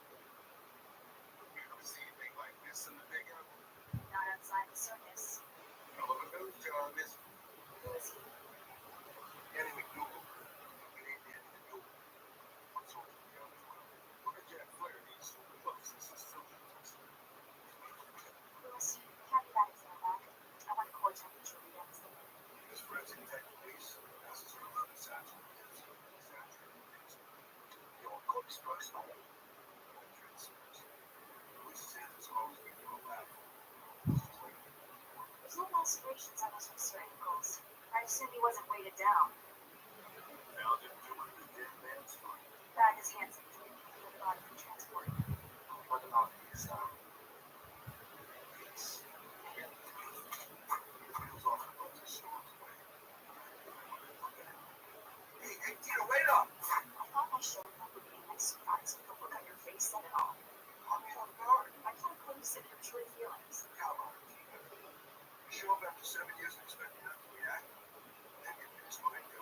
Speaker 5: You ever see anything like this in the big apple?
Speaker 8: Not outside the circus.
Speaker 5: Hell of a
Speaker 8: now.
Speaker 17: Found him doing the dead man's foot.
Speaker 8: Bag is handsome. The body for transport.
Speaker 17: What about his yes. Feels off the bunch of storms away. Hey, Tina, wait up!
Speaker 8: I thought my showing up would be a nice surprise, but the look on your face said it all.
Speaker 17: Caught me off guard.
Speaker 8: I can't consider your true feelings.
Speaker 17: Come on, Tina. You show up after 7 years and expect me not to react? Then you finish what I do.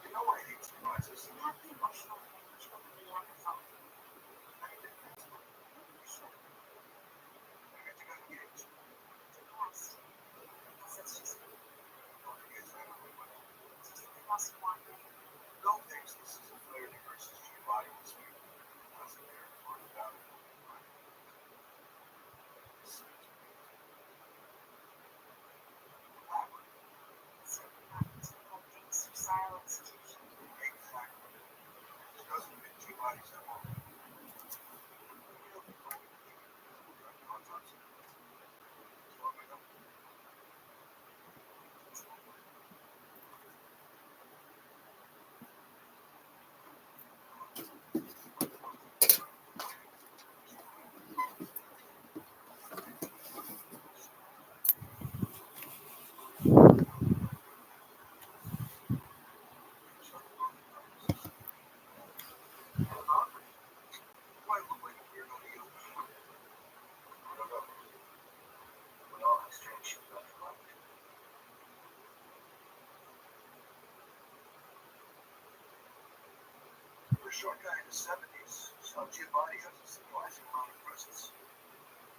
Speaker 17: You know I hate surprises.
Speaker 8: You have the emotional range of the Neanderthal.
Speaker 17: I think that's what you should. I got to go engaged.
Speaker 8: It's a past. I guess that's just me.
Speaker 17: Don't forget that I'm with my
Speaker 8: It's just the most wandering.
Speaker 17: no thanks. This is a Flaherty versus Giamatti this week. That's a fair part about it.
Speaker 8: So you're not into the whole gangster style execution.
Speaker 17: Exactly. It doesn't fit Giamatti's MO. Might look like a weirdo to you. I don't know. We all have strange shit about your life. For a short guy in his 70s, Sean Giamatti has a surprising amount of presence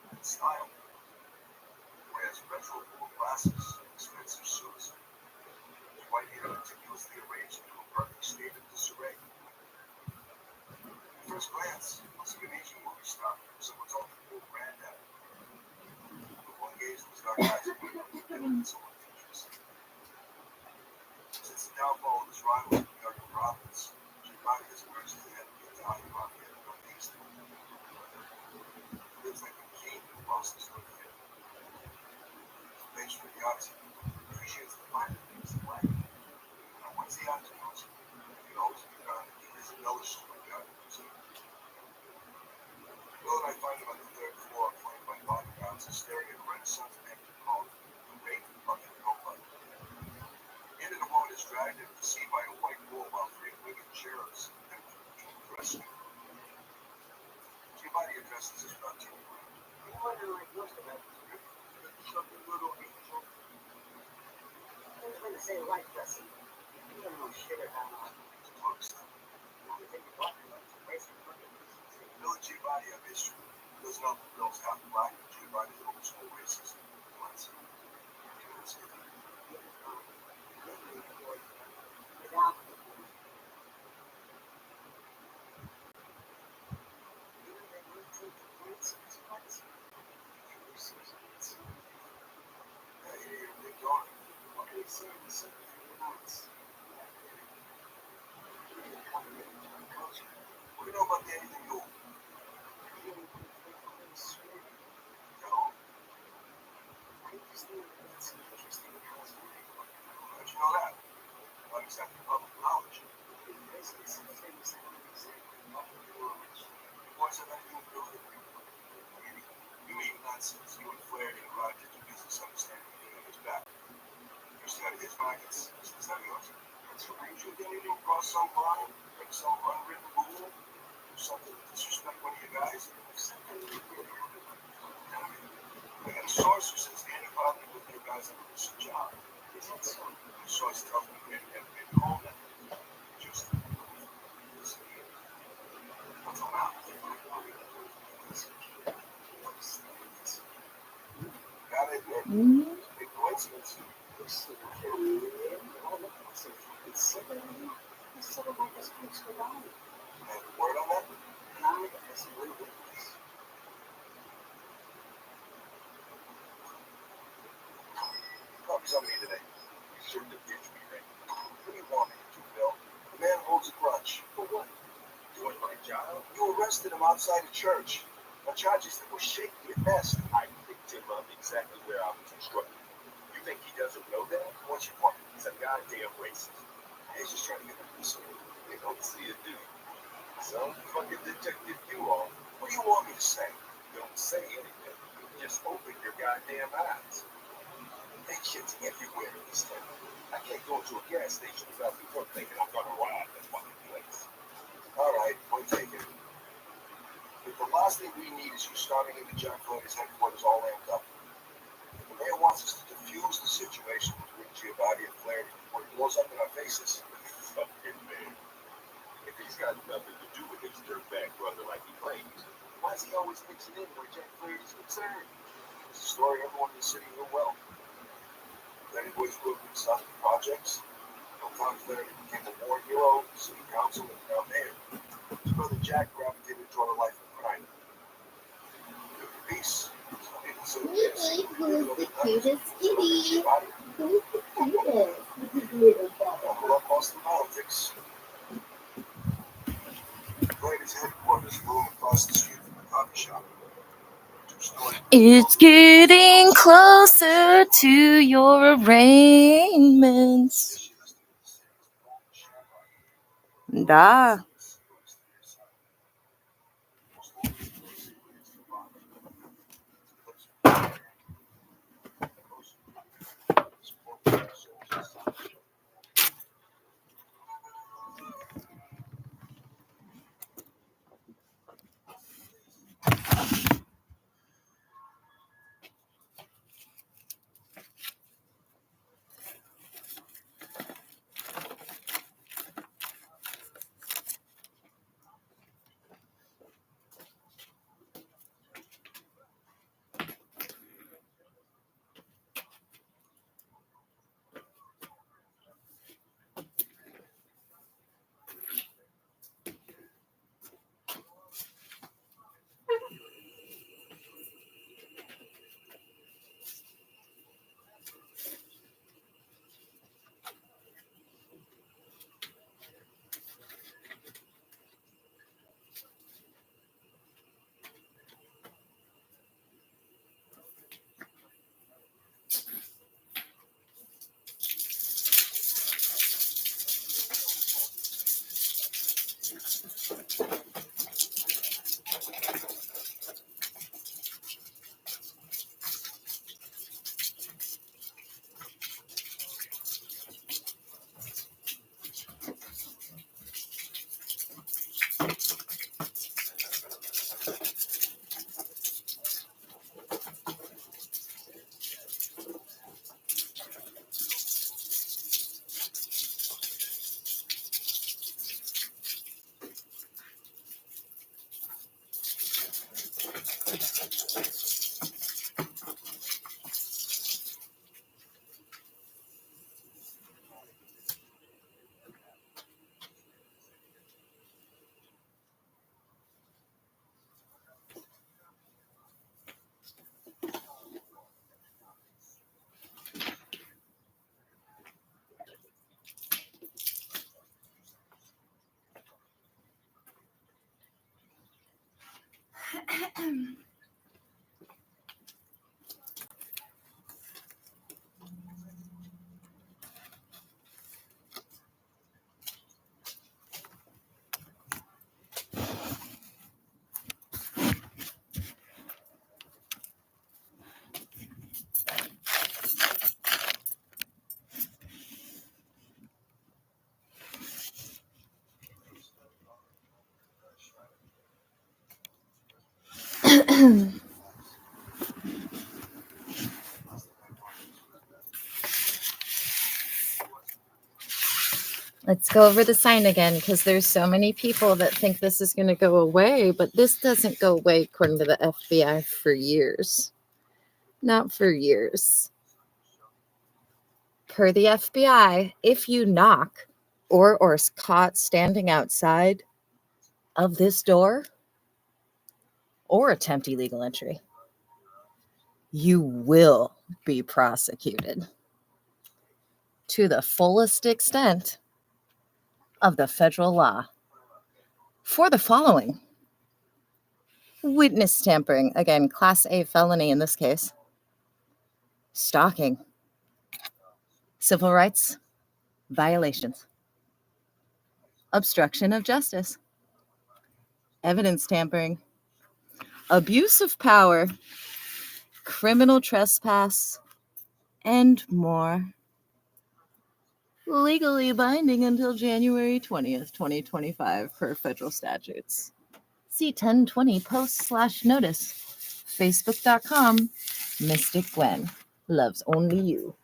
Speaker 17: and style. He wears retro blue glasses and expensive suits. His white hair meticulously arranged into a perfect state of disarray. At first glance, he looks like an Asian movie star. Someone's old granddad. But one gaze in his dark eyes and someone features. Since the downfall of his rival, American Robbins, Giamatti has emerged as the head of the Italian mafia in the Northeast. He lives like a king in Boston's Northeast. He's based for the arts. He appreciates the finer things in life. And once the odds goes, he can always be found in his embellished garden museum. Will and I find him on the third floor, flanked by bodyguards, staring at a Renaissance painting called The Great Bucket Nobody. In it, a woman is dragged into the sea by a white bull while three women cherubs attempt to rescue. Giamatti addresses his frontier.
Speaker 20: I wonder, like, most of that is good. Something little angel. I was going to say life lesson. You don't know shit about how to talk stuff. The only thing you're talking about is racing fucking pieces.
Speaker 17: Bill and Giamatti have history. Doesn't help that Bill's half black and Giamatti's old school racist. Once.
Speaker 20: Without
Speaker 17: What do you know about the anything new? How'd you know that? Not exactly public knowledge. The boys have anything to do with it. You mean nonsense. You and Flaherty and Roger do business understanding behind his back. You study his pockets, just as yours. That's right. Should anything cross some line, break some unwritten rule, do something to disrespect one of you guys? I got a source who says Andy probably with you guys on a recent job. Is that so? The source tells me you haven't been called that. Just listen here. What's going on? Got it, man. Big coincidence.
Speaker 20: It's seven of my best friends were dying.
Speaker 17: Have a word on that?
Speaker 20: And I as a little witness.
Speaker 17: Copies on me today. You shouldn't have ditched me, Rick. What do you want me to do, Bill? The man holds a grudge. For what? Doing my job? You arrested him outside a church on charges that were shaky at best. I picked him up exactly where I was instructed. You think he doesn't know that? What's your point? He's a goddamn racist. He's just trying to get a piece of it. They don't see it, do you? Some fucking detective you are. What do you want me to say? Don't say anything. Just open your goddamn eyes. That shit's everywhere in this town. I can't go to a gas station without people thinking I'm gonna rob that fucking place. Alright, point taken. But the last thing we need is you starting into Jack Flaherty's headquarters all amped up. The mayor wants us to defuse the situation between Giovanni and Flaherty before it blows up in our faces. Fucking man. If he's got nothing to do with his dirtbag brother like he claims, why is he always mixing in where Jack Flaherty's concerned? It's a story everyone in the city knew well. Flaherty boys grew up in the South projects. Tom Flaherty became a war hero, city council, and now mayor. His brother Jack gravitated toward a life of crime. Peace.
Speaker 3: Who's the cutest kitty? Who's the cutest? Little
Speaker 17: I love Boston politics. Flaherty's headquarters room across the street from the coffee shop.
Speaker 22: It's getting closer to your arraignments. Da. Let's go over the sign again, because there's so many people that think this is going to go away, but this doesn't go away according to the FBI for years. Not for years. Per the FBI, if you knock or is caught standing outside of this door or attempt illegal entry, you will be prosecuted to the fullest extent of the federal law for the following: witness tampering, again, class A felony in this case, stalking, civil rights
Speaker 2: violations, obstruction of justice, evidence tampering, abuse of power, criminal trespass, and more. Legally binding until January 20th, 2025 per federal statutes. See 1020 post/notice. Facebook.com. Mystic Gwen loves only you.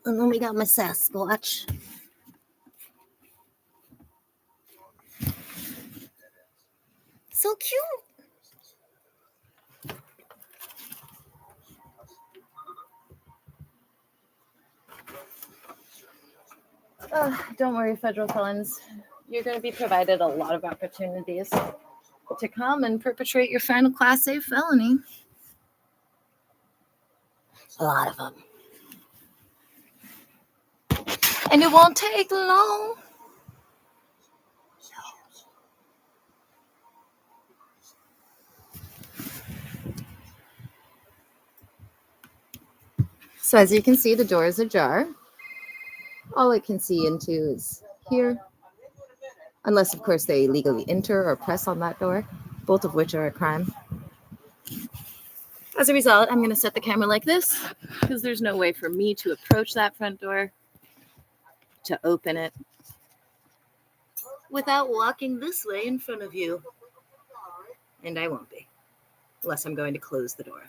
Speaker 2: And then we got my Sasquatch. So cute. Don't worry, federal felons. You're going to be provided a lot of opportunities to come and perpetrate your final Class A felony. A lot of them. And it won't take long. So as you can see, the door is ajar. All it can see into is here. Unless, of course, they illegally enter or press on that door, both of which are a crime. As a result, I'm going to set the camera like this because there's no way for me to approach that front door to open it without walking this way in front of you. And I won't be, unless I'm going to close the door.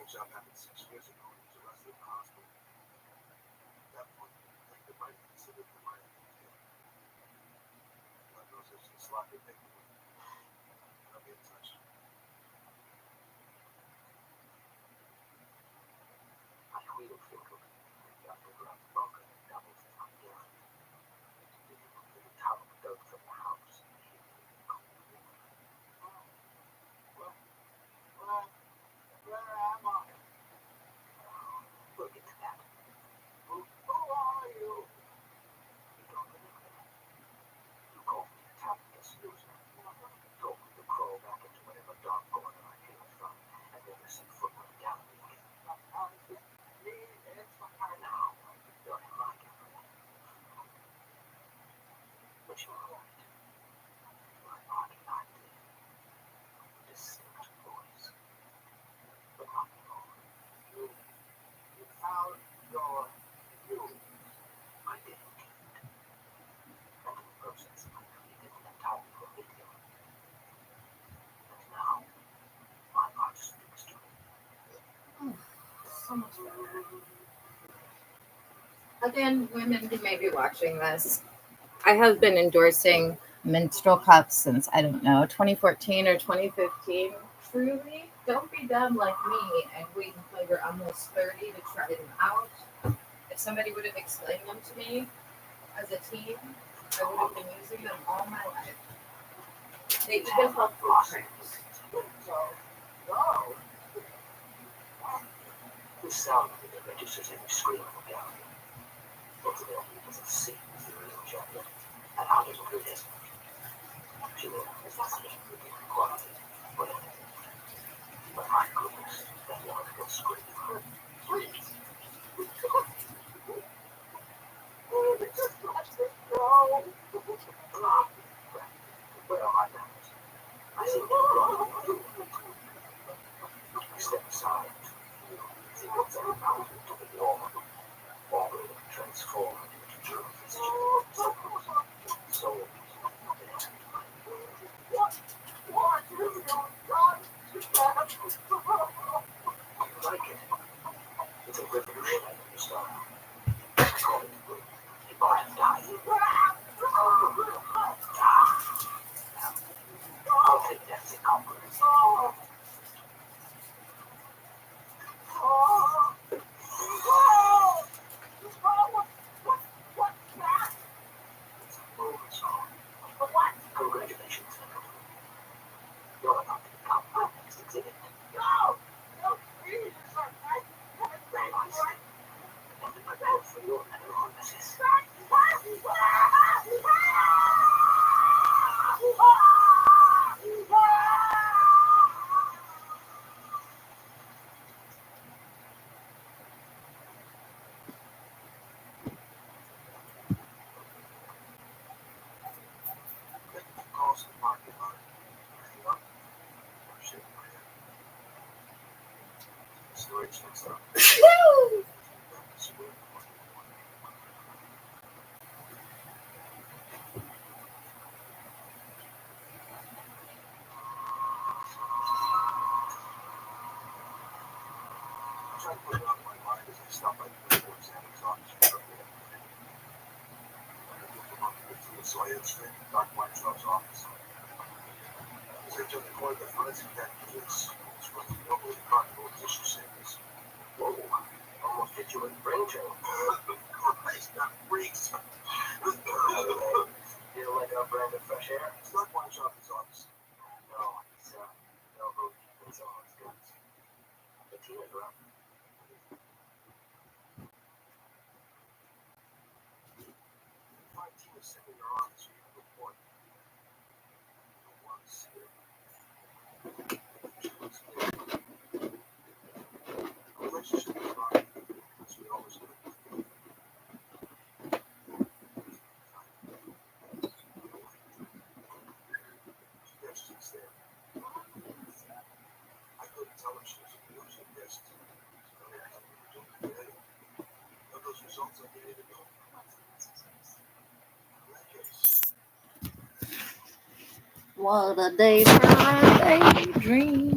Speaker 17: job happened 6 years ago and he was arrested in the hospital. At that point, I think they might have considered the right idea. God knows if she's sloppy thinking. I'll be in touch.
Speaker 10: I cuido finger. Jag figure out the bunker and doubles as I'm guessing. You can look at the top of the dirt from the house and hear the cold water.
Speaker 17: Where am I?
Speaker 10: We'll get to that.
Speaker 17: Who are you?
Speaker 10: You don't remember that. You called me a talentless loser. Told me to crawl back into whatever dark corner I came from and never set foot on the gallery again. Now, you're in my gallery. But you were right. My body I did. Distinct voice. But not alone.
Speaker 17: You found your you.
Speaker 10: I did indeed. And in the process, I created an entirely new medium. And now, my heart speaks to me.
Speaker 2: So much better. Again, women who may be watching this, I have been endorsing menstrual cups since, I don't know, 2014 or 2015. Truly, don't be dumb like me and wait until you're almost 30 to try them out. If somebody would have explained them to me as a teen, I would have been using them all my life. They even help with cramps.
Speaker 17: No.
Speaker 10: The sound of it registers every scream of the gallery. Incidentally, it was a scene through the little jacket, and how does it this? She will have such quality, whatever. But my goodness, that wonderful scream. Where are my manners? I seem to have brought you. I step aside. See what's around to the wall. All of it transformed into Germans. So,
Speaker 17: What have you done to that?
Speaker 10: you like it? It's a revolutionary new style. I call it the bottom dive. I'll take that as a compliment. It's a moving song. Congratulations, gentlemen. You're about to become my next exhibit.
Speaker 17: No, please,
Speaker 10: Very nice. And to prepare for your metamorphosis.
Speaker 17: Calls the parking lot. Hang up. I'm shaking my head. Story checks out. I tried to put it out of my mind as I stopped by the Examiner's office. So I entered Dr. Weintraub's office. As I took the corner of the forensic packages, which was normally carnival tissue samples.
Speaker 10: Whoa, almost hit you with a brain chill.
Speaker 17: Christ, that freaks.
Speaker 10: Feel like our brand of fresh air?
Speaker 17: It's not Weintraub's office.
Speaker 10: No, it's elbow deep on his guns. The teenager up.
Speaker 17: My team is sitting in your office. You have a report. No one's here. She looks good. Our relationship is fine, as we always do. There she's there. I couldn't tell if she was amused or pissed. So I had to do it today. But those results I needed to know. In that case,
Speaker 2: What a day for a daydream.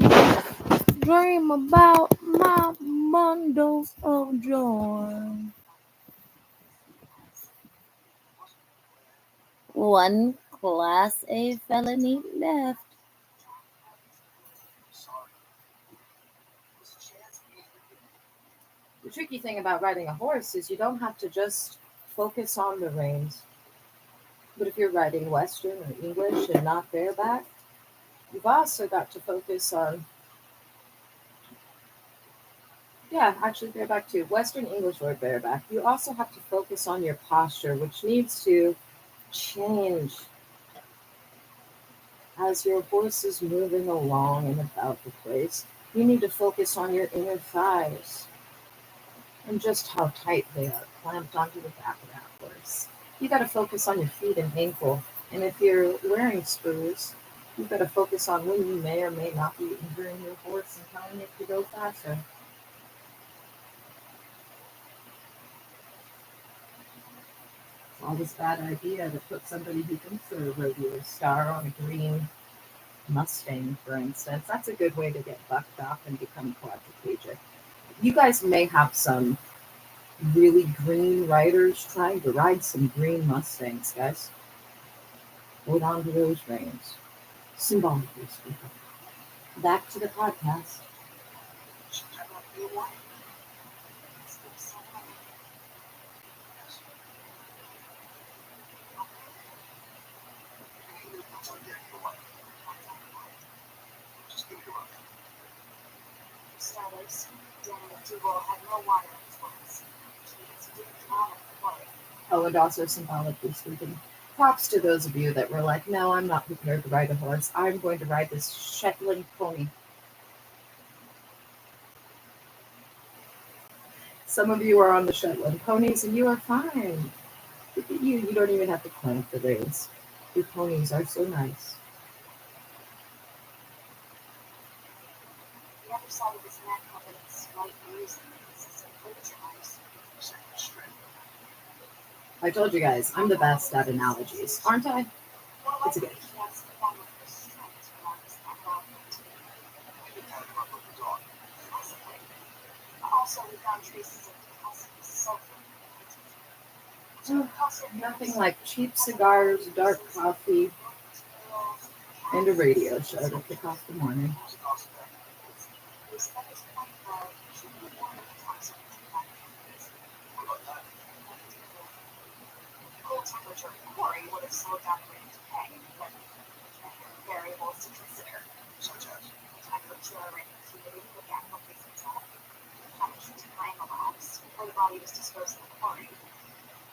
Speaker 2: Dream about
Speaker 22: my bundles of joy. One Class A felony left. The tricky thing about riding a horse is you don't have to just focus on the reins. But if you're riding Western or English and not bareback, you've also got to focus on, actually bareback too, Western English or bareback. You also have to focus on your posture, which needs to change as your horse is moving along and about the place. You need to focus on your inner thighs and just how tight they are clamped onto the back of that horse. You got to focus on your feet and ankle. And if you're wearing spurs, you've got to focus on when you may or may not be injuring your horse and telling it to go faster. It's always a bad idea to put somebody who thinks they're a rodeo star on a green Mustang, for instance. That's a good way to get bucked off and become quadriplegic. You guys may have some really green riders trying to ride some green Mustangs, guys. Hold on to those reins. Symbolically speaking. Back to the podcast.
Speaker 4: Status, Dan Dougal had no water in his lungs, which means he didn't come out of the quarry.
Speaker 22: Oh, and also symbolically speaking, props to those of you that were like, no, I'm not prepared to ride a horse. I'm going to ride this Shetland pony. Some of you are on the Shetland ponies and you are fine. Look at you. You don't even have to clamp the reins. Your ponies are so nice.
Speaker 4: The other side of his neck covered in slight bruising pieces of furniture marks.
Speaker 22: I told you guys, I'm the best at analogies, aren't I? It's a good.
Speaker 4: Also, we found traces of deposits sulfur.
Speaker 22: Nothing like cheap cigars, dark coffee, and a radio show to kick off the morning.
Speaker 4: Cold temperature of the quarry would have slowed down the rate of decay, but variables to consider, such as temperature and humidity would get more control, how much time elapsed before the body was disposed in the quarry,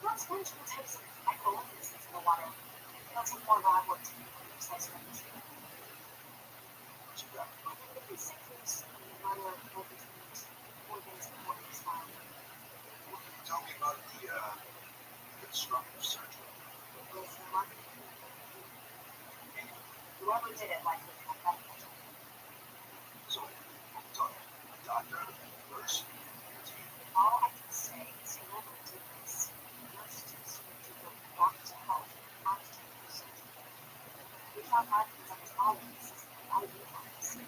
Speaker 4: not to mention the types of microorganisms in the water. It'll take more lab work to make a precise range. I think the precinct was the murder of both between 4 days before he was found.
Speaker 5: Tell me about the constructive surgery.
Speaker 4: Whoever did it likely had medical training.
Speaker 5: So, I'm talking doctor, nurse,
Speaker 4: all I can say is whoever did this, nurses need to go back to health after the surgery. We found markings on his body pieces and IV lines.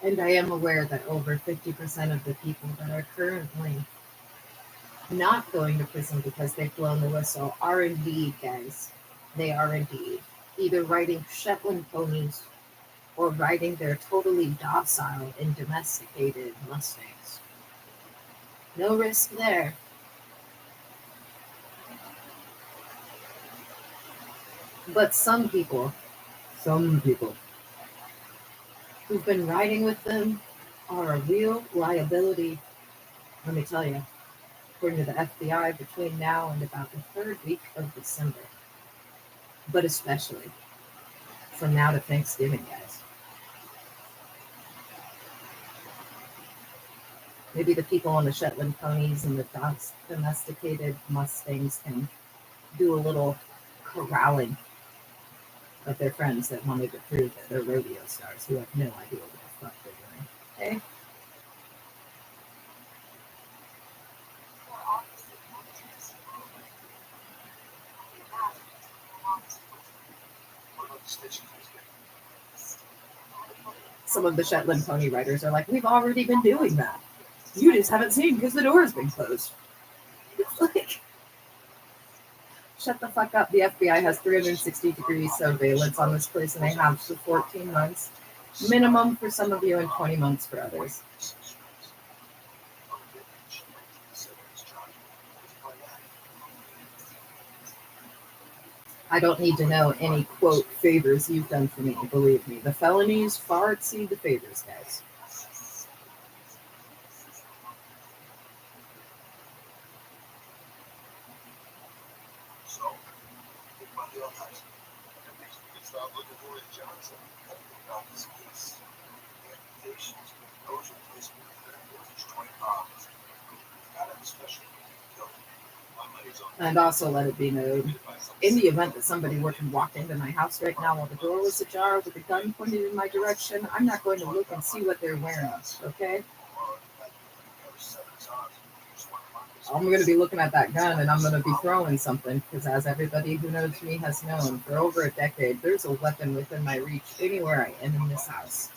Speaker 22: And I am aware that over 50% of the people that are currently not going to prison because they've blown the whistle are indeed, guys, they are indeed either riding Shetland ponies or riding their totally docile and domesticated Mustangs. No risk there. But some people who've been riding with them are a real liability. Let me tell you, according to the FBI, between now and about the 3rd week of December. But especially from now to Thanksgiving, guys. Maybe the people on the Shetland ponies and the domesticated Mustangs can do a little corralling of their friends that wanted to prove that they're rodeo stars who have no idea what the fuck they're doing. Okay?
Speaker 5: What about the stitching he's getting?
Speaker 6: Some of the Shetland pony riders are like, we've already been doing that. You just haven't seen because the door has been closed. It's like, shut the fuck up. The FBI has 360-degree surveillance on this place, and they have for 14 months. Minimum for some of you and 20 months for others. I don't need to know any, quote, favors you've done for me. Believe me, the felonies far exceed the favors, guys.
Speaker 5: So, big money on that. That means we can start looking for his Johnson. About this case. The accusations, those replacement for 20 pounds. Got him special.
Speaker 6: And also let it be known, in the event that somebody were to walk into my house right now while the door was ajar with a gun pointed in my direction, I'm not going to look and see what they're wearing, okay? I'm going to be looking at that gun and I'm going to be throwing something, because as everybody who knows me has known, for over a decade, there's a weapon within my reach anywhere I am in this house.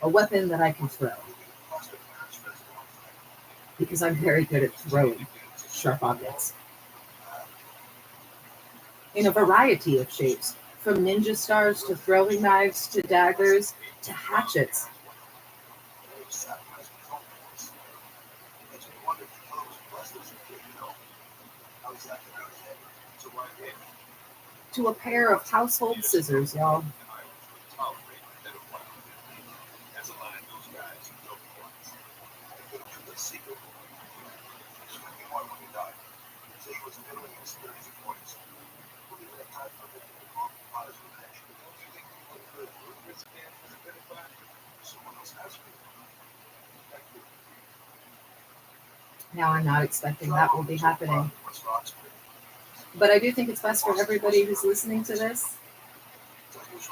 Speaker 6: A weapon that I can throw. Because I'm very good at throwing sharp objects. In a variety of shapes, from ninja stars to throwing knives to daggers to hatchets. To a pair of household scissors, y'all. Now I'm not expecting that will be happening. But I do think it's best for everybody who's listening to this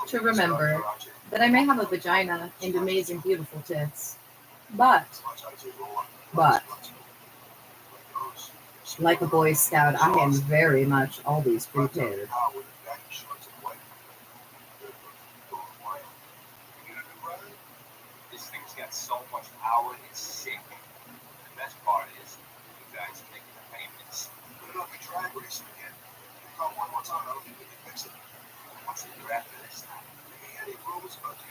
Speaker 6: to remember that I may have a vagina and amazing, beautiful tits. But, like a Boy Scout, I am very much always prepared.
Speaker 9: This thing's got so much power, it's sick. The best part is, you guys are making the payments.
Speaker 5: Put it up the drag racing again. You got one more time, I don't think we can fix it.
Speaker 9: What's the year after this time?
Speaker 5: Any rules about the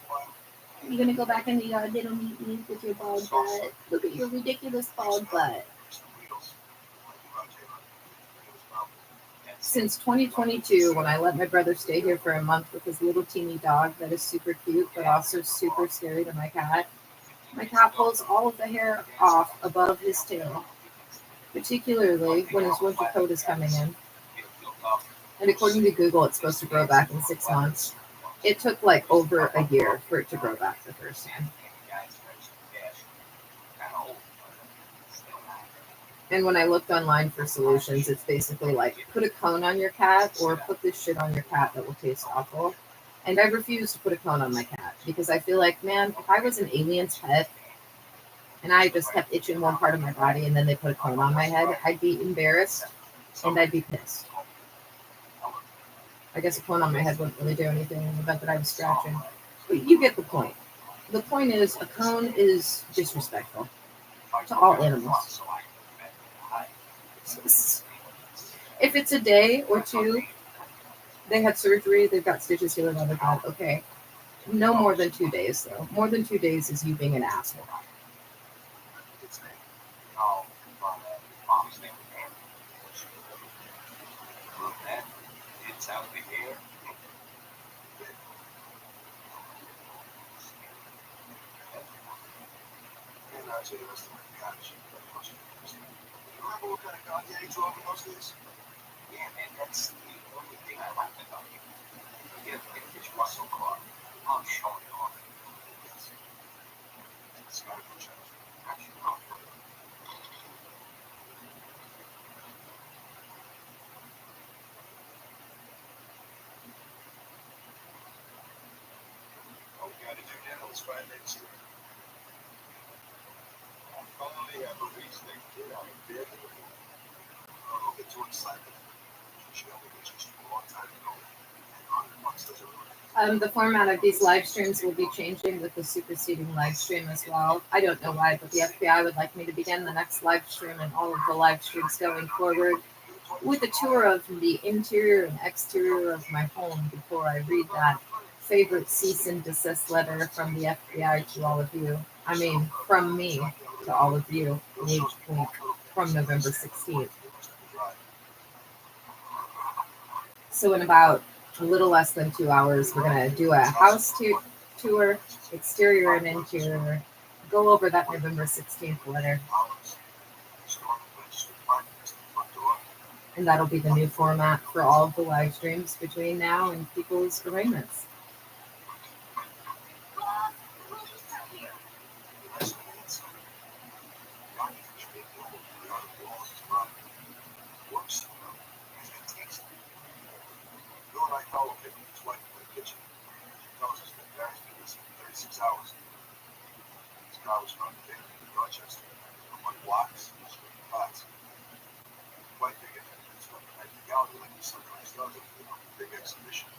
Speaker 5: file?
Speaker 3: You're gonna go back in the yard, they don't need you with your bald butt. Look at your ridiculous bald butt.
Speaker 6: Since 2022, when I let my brother stay here for a month with his little teeny dog that is super cute, but also super scary to my cat pulls all of the hair off above his tail, particularly when his winter coat is coming in. And according to Google, it's supposed to grow back in 6 months. It took like over a year for it to grow back the first time. And when I looked online for solutions, it's basically like, put a cone on your cat or put this shit on your cat that will taste awful. And I refuse to put a cone on my cat because I feel like, man, if I was an alien's pet and I just kept itching one part of my body and then they put a cone on my head, I'd be embarrassed and I'd be pissed. I guess a cone on my head wouldn't really do anything in the event that I was scratching. But you get the point. The point is, a cone is disrespectful to all animals. If it's a day or two, they had surgery, they've got stitches healing on their body, okay. No more than 2 days, though. More than 2 days is you being an asshole.
Speaker 5: Remember what kind of car you drove in those days?
Speaker 9: Yeah, man, that's the only thing I like about you. You get this muscle car. I'll show you off. It's got a good chance. Actually, not for you.
Speaker 5: All we gotta do now is find that shit. I finally have a reason to get out of bed in the morning. Don't get too excited. She only got you a long time ago. And $100 doesn't really
Speaker 22: The format of these live streams will be changing with the superseding live stream as well. I don't know why, but the FBI would like me to begin the next live stream and all of the live streams going forward with a tour of the interior and exterior of my home before I read that favorite cease and desist letter from the FBI to all of you. I mean, from me to all of you, wink, wink, from November 16th. So in about a little less than 2 hours, we're going to do a house tour, exterior and interior, go over that November 16th letter. And that'll be the new format for all of the live streams between now and people's arraignments.
Speaker 5: Bill and I followed him and his wife in the kitchen. She tells us that Dad's been missing for 36 hours. His car was found abandoned in Rochester. On blocks, swinging pots. Quite big at it's what the gallery like he sometimes does at a big exhibition.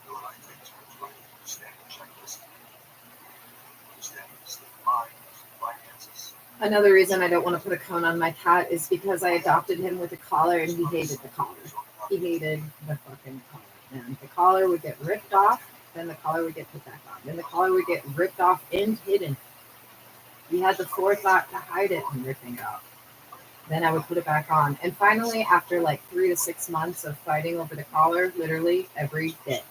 Speaker 5: Bill and I take turns writing the standard checklist. Understanding the state of mind, finances.
Speaker 22: Another reason I don't want to put a cone on my cat is because I adopted him with a collar and he hated the collar. He hated the fucking collar. And the collar would get ripped off, then the collar would get put back on. Then the collar would get ripped off and hidden. He had the forethought to hide it and ripping it off. Then I would put it back on. And finally, after like 3 to 6 months of fighting over the collar, literally every day,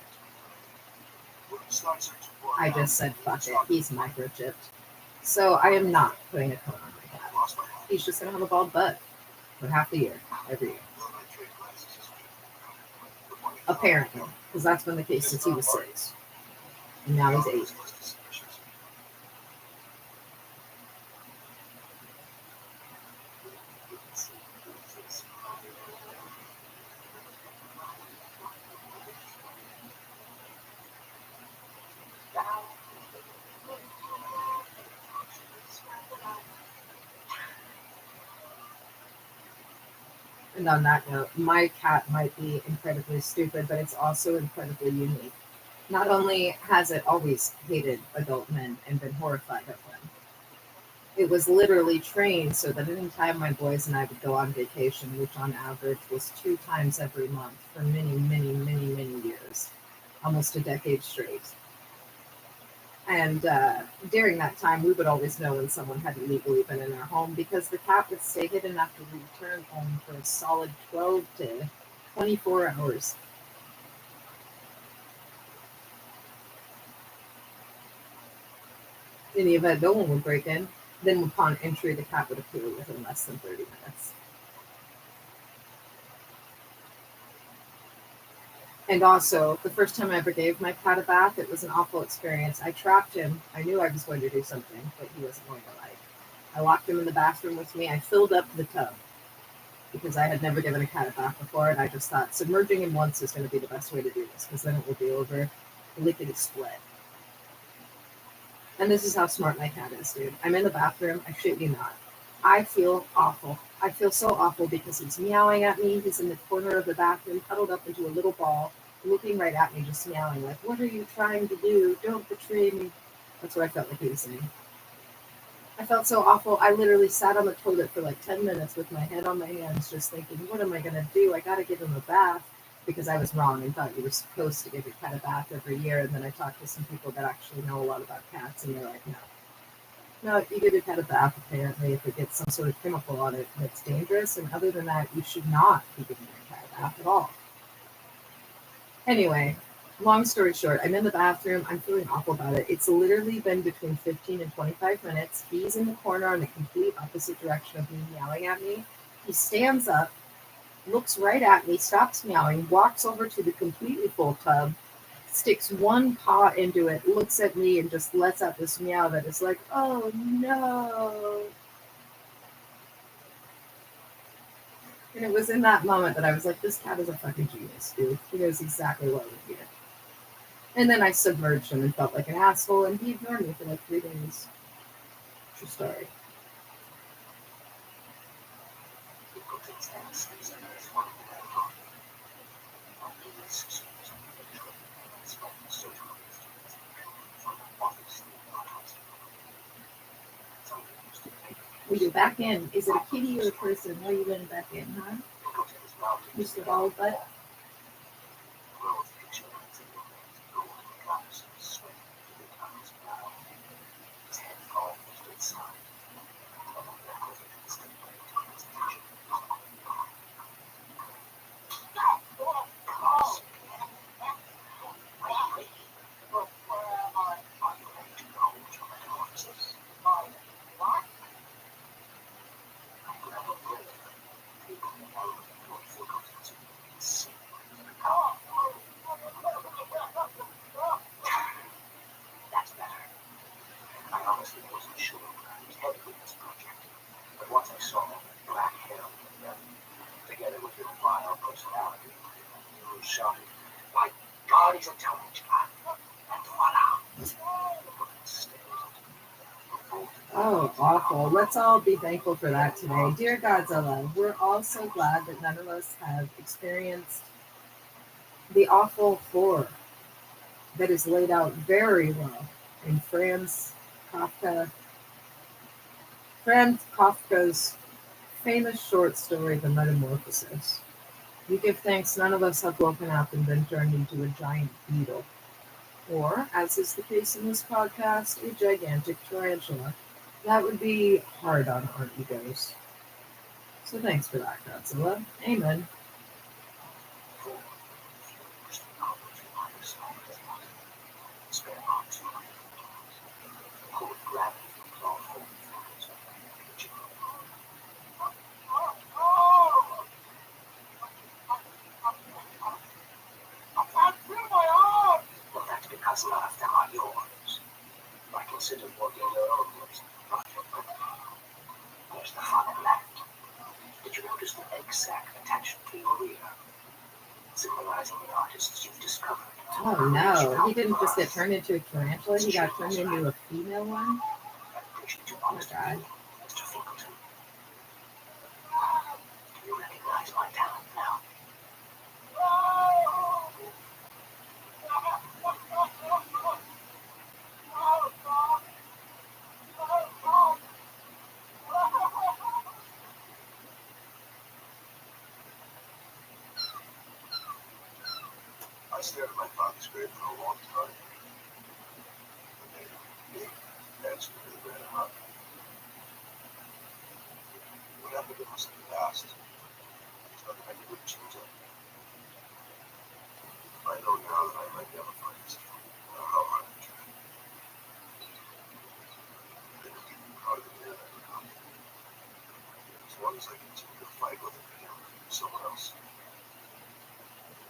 Speaker 22: I just said, fuck it, he's microchipped. So I am not putting a cone on my cat. He's just going to have a bald butt for half the year, every year. Apparently, because that's been the case since he was 6. And now he's 8. And on that note, my cat might be incredibly stupid, but it's also incredibly unique. Not only has it always hated adult men and been horrified of them, it was literally trained so that any time my boys and I would go on vacation, which on average was 2 times every month for many, many, many, many years, almost a decade straight. And during that time, we would always know when someone had illegally been in our home because the cat would stay hidden after we returned home for a solid 12 to 24 hours. In the event no one would break in, then upon entry, the cat would appear within less than 30 minutes. And also, the first time I ever gave my cat a bath, it was an awful experience. I trapped him. I knew I was going to do something that he wasn't going to like. I locked him in the bathroom with me. I filled up the tub because I had never given a cat a bath before, and I just thought submerging him once is going to be the best way to do this because then it will be over. Lickety split. And this is how smart my cat is, dude. I'm in the bathroom. I shit you not. I feel awful. I feel so awful because he's meowing at me. He's in the corner of the bathroom, huddled up into a little ball, looking right at me, just meowing like, what are you trying to do? Don't betray me. That's what I felt like he was saying. I felt so awful. I literally sat on the toilet for like 10 minutes with my head on my hands, just thinking, what am I going to do? I got to give him a bath because I was wrong and thought you were supposed to give your cat a bath every year. And then I talked to some people that actually know a lot about cats, and they're like, no. No, if you give your cat a bath, apparently, if it gets some sort of chemical on it, that's dangerous. And other than that, you should not be giving your cat a bath at all. Anyway, long story short, I'm in the bathroom. I'm feeling awful about it. It's literally been between 15 and 25 minutes. He's in the corner on the complete opposite direction of me, meowing at me. He stands up, looks right at me, stops meowing, walks over to the completely full tub, sticks one paw into it, looks at me, and just lets out this meow that is like, oh no. And it was in that moment that I was like, this cat is a fucking genius, dude. He knows exactly what we're here. And then I submerged him and felt like an asshole, and he ignored me for like 3 days. True story.
Speaker 6: Will you back in? Is it a kitty or a person? Where are you going to back in, huh? Mr. Bald Butt?
Speaker 7: That's better. I honestly wasn't sure I was headed with this project, but once I saw that black hair on the belly, together with your vile personality, you were shouting, "My God, he's a talent child!" And voila!
Speaker 6: Oh, awful. Let's all be thankful for that today. Dear Godzilla, we're all so glad that none of us have experienced the awful horror that is laid out very well in Franz Kafka's famous short story, The Metamorphosis. We give thanks none of us have woken up and been turned into a giant beetle, or, as is the case in this podcast, a gigantic tarantula. That would be hard on our egos. So thanks for that, Godzilla. Amen.
Speaker 7: Well, that's because none of them are yours. I consider working your own lips not your property. There's the front and left. Did you notice the exact attention to your rear? Symbolizing the artists you've discovered.
Speaker 6: Oh no, he didn't just get turned into a tarantula, he got turned into a female one? Oh my god.
Speaker 7: Mr. Fingleton. Do you recognize my talent now? I stared at my father's grave for a long time. The name big answer to the red hot. What happened to us in the past? There's nothing I can do to change that. I know now that I might never find this kid, no matter how hard I try. They will keep me proud of the man I become. As long as I continue to fight with him and someone else.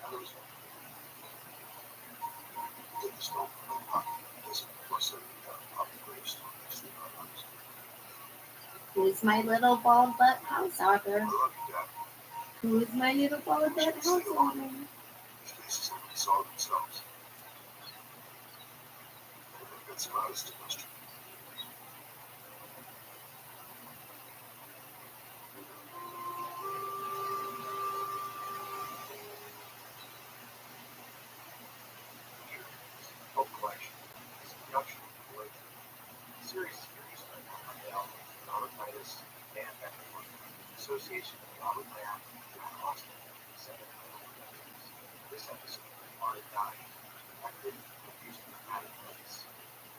Speaker 7: And there was one. Take the smoke from my pocket. Listen before sending me down a public gravestone next to the others.
Speaker 6: Who's my little bald butt house author?
Speaker 7: I love you, Dad.
Speaker 6: Who's my little bald butt house author?
Speaker 7: These faces only saw themselves. I think that's an honest question. Book collection is a production of the series is produced by Robert Midas, Dan Beckman, Association with Robert Lamb, John Austin, and 7 Productions. This episode was Marty Dye, directed and produced by Patty Place,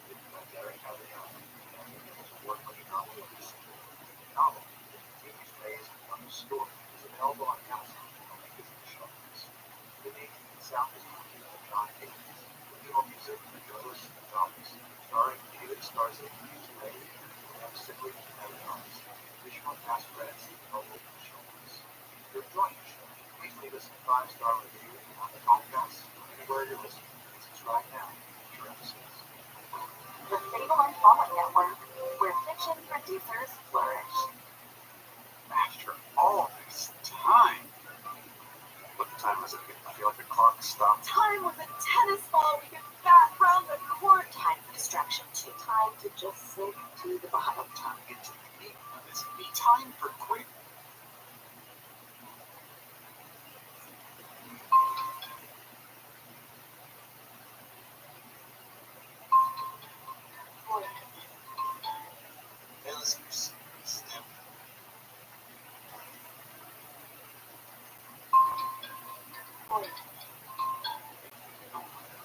Speaker 7: written by Derek Allion, and it was award-winning novel of the sequel. The novel, The Continuous Phase of the Story, is available on Amazon on the Disney Shows. The name and sound design by John Higgins, original music by Jonas Thomas, starring David Starzig, Ray, and Sibley and Thomas. Additional cast credits and local shows. If you're enjoying the show, please leave us a 5-star review on the podcast or anywhere you're listening. Subscribe now to future episodes.
Speaker 8: The Fable and Follow Network, where fiction producers flourish.
Speaker 7: After all this time. What time was it? I feel like the clock stopped.
Speaker 4: Time was a tennis ball we could bat round the court.
Speaker 8: Time for distraction too. Time to just sink to the bottom.
Speaker 7: Time into the meat. It's me time for quick.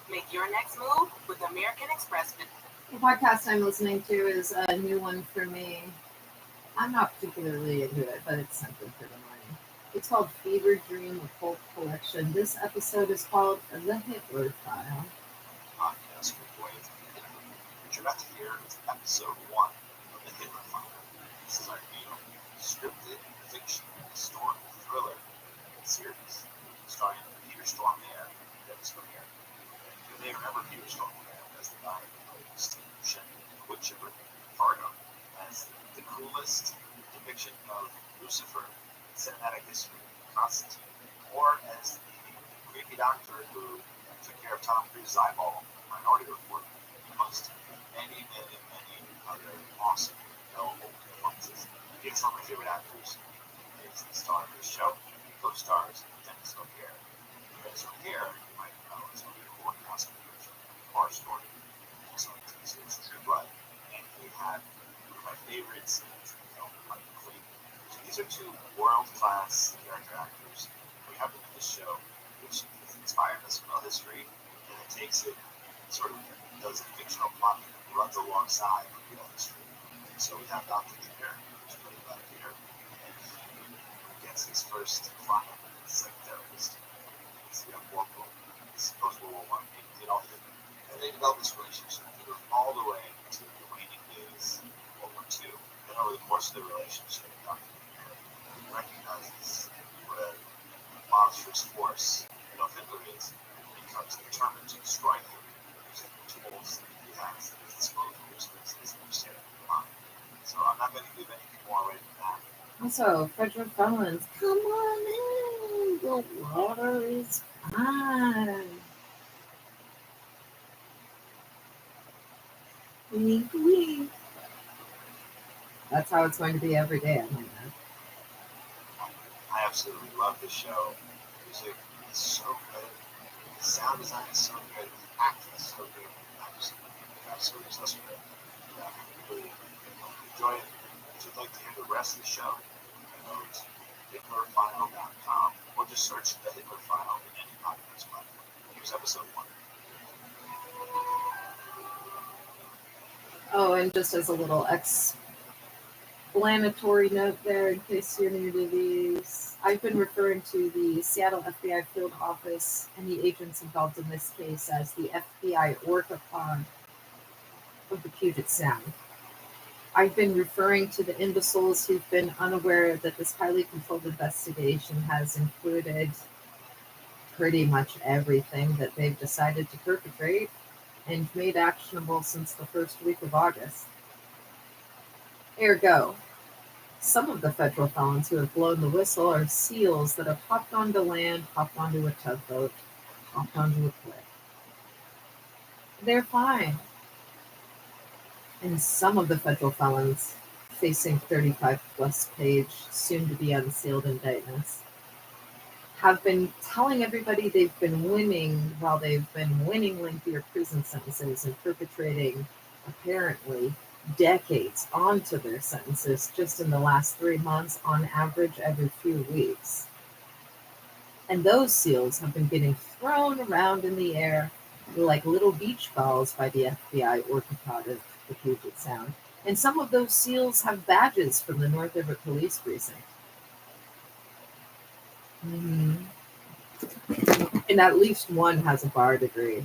Speaker 4: Make your next move with American Express.
Speaker 6: The podcast I'm listening to is a new one for me. I'm not particularly into it, but it's something for the morning. It's called Fever Dream, a Cult Collection. This episode is called The Hitler File.
Speaker 5: Podcast for Boys. What you're about to hear is episode 1 of The Hitler File. This is our new scripted fiction historical thriller series starring Peter Stormare and Dennis O'Hare. You may remember Peter Stormare as the guy who played Steve Buscemi in Wood Chipper Fargo, as the coolest depiction of Lucifer in cinematic history, Constantine, or as the creepy doctor who took care of Tom Cruise's eyeball in Minority Report, amongst many other awesome, noble performances. He is one of my favorite actors. He is the star of the show. He co-stars Dennis O'Hare. Dennis O'Hare, you might know, is one of the core prosecutors from Horror Story, also in the series True Blood, and he had one of my favorite scenes in the film, Money Queen. So these are two world-class character actors we have in this show, which is inspired by some real history, and it takes it and sort of does a fictional plot that runs alongside real history. So we have Dr. Junior, who's played by Peter, and he gets his first client as a psychotherapist. He's a young corporal. He's post-World War I. He did all of it. And they develop this relationship that goes all the way to the waning days of World War II. And over the course of the relationship, Dr. Junior recognizes what a monstrous force Adolf Hitler is, and becomes determined to destroy him using the tools that he has at his disposal, which is his understanding of the mind. So I'm not going to give anything more away than that.
Speaker 6: Also, federal felons, come on in. The water is fine. Wink, wink. That's how it's going to be every day, I might add.
Speaker 5: I absolutely love this show. The music is so good. The sound design is so good. The acting is so good. Absolutely so good. Yeah, I really enjoy it. If you'd like to hear the rest of the show, go to hitlerfile.com or just search The Hitler File in any podcast platform. Here's episode 1.
Speaker 6: Oh, and just as a little explanatory note there, in case you're new to these, I've been referring to the Seattle FBI field office and the agents involved in this case as the FBI orcapod of the Puget Sound. I've been referring to the imbeciles who've been unaware that this highly controlled investigation has included pretty much everything that they've decided to perpetrate and made actionable since the first week of August. Ergo, some of the federal felons who have blown the whistle are SEALs that have hopped onto land, hopped onto a tugboat, hopped onto a cliff. They're fine. And some of the federal felons facing 35-plus page, soon-to-be unsealed indictments have been telling everybody they've been winning while they've been winning lengthier prison sentences and perpetrating, apparently, decades onto their sentences just in the last 3 months, on average every few weeks. And those SEALs have been getting thrown around in the air like little beach balls by the FBI orcapod of the Puget Sound. And some of those SEALs have badges from the North Everett Police Precinct. Mm-hmm. And at least one has a bar degree.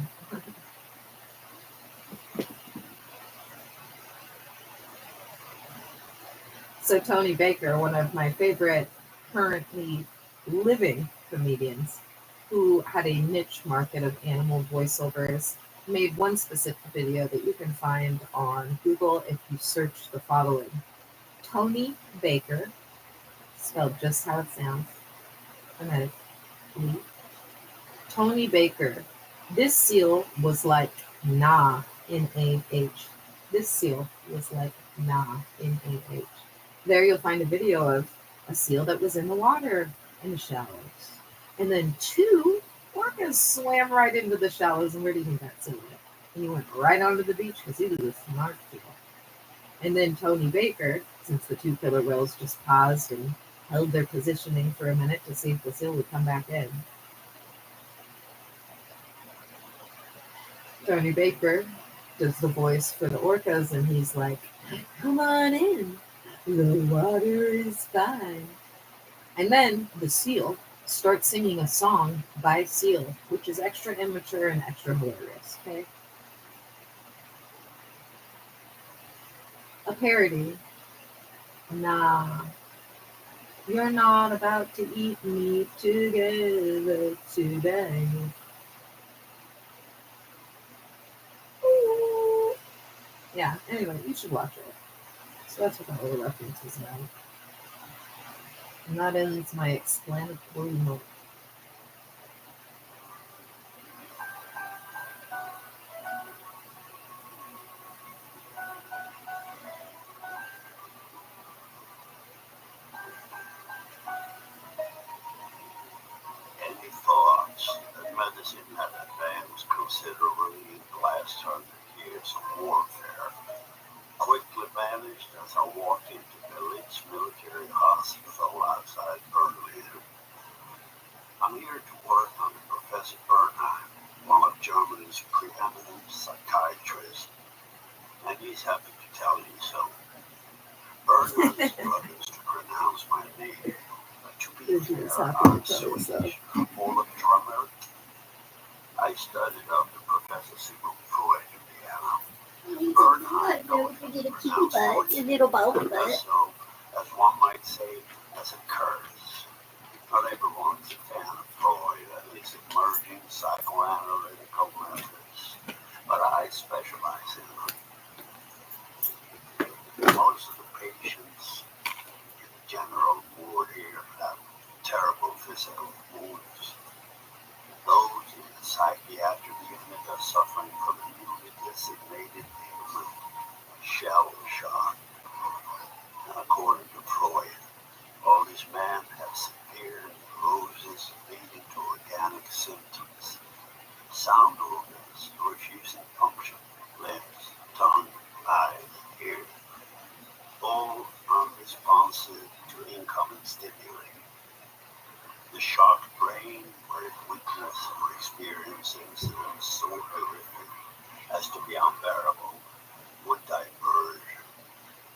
Speaker 6: So Tony Baker, one of my favorite currently living comedians, who had a niche market of animal voiceovers, made one specific video that you can find on Google if you search the following: Tony Baker, spelled just how it sounds, phonetically. Tony Baker. This seal was like nah, N-A-H. This seal was like nah, N-A-H. There you'll find a video of a seal that was in the water in the shallows. And then 2 orcas swam right into the shallows, and where do you think that seal went? And he went right onto the beach because he was a smart seal. And then Tony Baker, since the 2 killer whales just paused and held their positioning for a minute to see if the seal would come back in, Tony Baker does the voice for the orcas, and he's like, "Come on in, the water is fine." And then the seal starts singing a song by Seal, which is extra immature and extra hilarious. Okay, a parody. Nah, you're not about to eat meat together today. Ooh. Yeah, anyway, you should watch it. So that's what that little reference is about. And that ends my explanatory note.
Speaker 10: Any thoughts that medicine had advanced considerably in the last 100 years of warfare quickly vanished as I walked into Village Military Hospital outside Berlin. I'm here to work under Professor Bernheim, one of Germany's preeminent psychiatrists, and he's happy to tell you so. Bernheim struggles to pronounce my name. To be fair, I'm Swedish, full of drummer. I studied under Professor Sigmund Freud in Vienna. Bernheim
Speaker 3: Don't forget a kitty butt, your little bald butt.
Speaker 10: So, as one might say, as a curse. Not everyone's a fan of Freud and his emerging psychoanalytical methods, but I specialize in them. Most of the patients in the general ward here have terrible physical wounds. Those in the psychiatric unit are suffering from a newly designated ailment, shell shock. And according to Freud, all these men have severe bruises leading to organic symptoms. Sound organs refusing function, limbs, tongue, eyes, ears, all unresponsive to incoming stimuli. The shocked brain, where weakness or experience incidents so horrific as to be unbearable, would diverge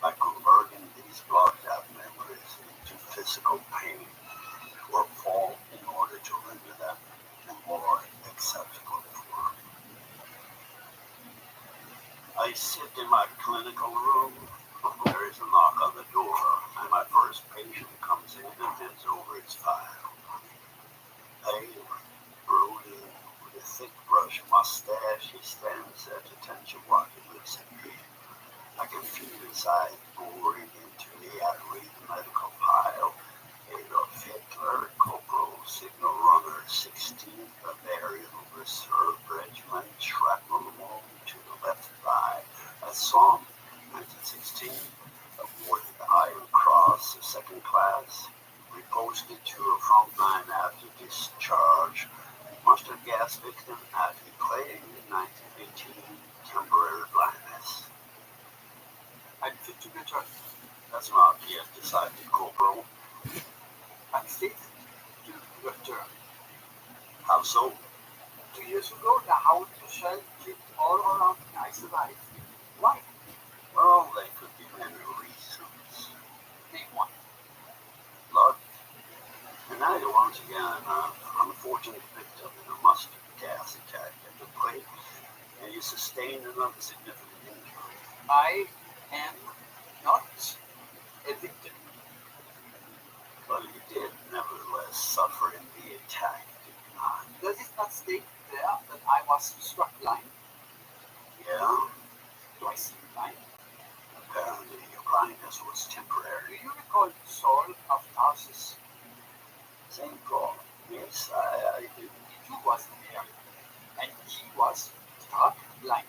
Speaker 10: by converting these blocked out memories into physical pain or fall in order to render them in more acceptable form. I sit in my clinical room. There is a knock on the door, and my first patient comes in and hands over his file. Pale, brooding, with a thick brush mustache, he stands at attention while he looks at me. I can feel his eyes boring into me. I read the medical file. Adolf Hitler, Corporal Signal Runner 16th Bavarian Reserve Regiment, shrapnel wound to the left thigh. A Somme, 1916, awarded the Iron Cross, the second class. Reposted to a front line after discharge. Mustard gas victim at Ukraine in 1918. Temporary blindness. I'm fit to return. That's not yet decided, Corporal. I'm fit to return. How so? 2 years ago, the hound shell kicked all around me. I survived. Why? Well, there could be many reasons. Name one. Luck. And now you're once again an unfortunate victim in a mustard gas attack at the plate, and you sustained another significant injury. I am not a victim. Well, you did nevertheless suffer in the attack, did you not? Does it not state there that I was struck blind? Yeah. Do I see blind? Apparently your blindness was temporary. Do you recall Saul of Tarsus? St. Paul. Yes, I do. He wasn't there, and he was struck blind.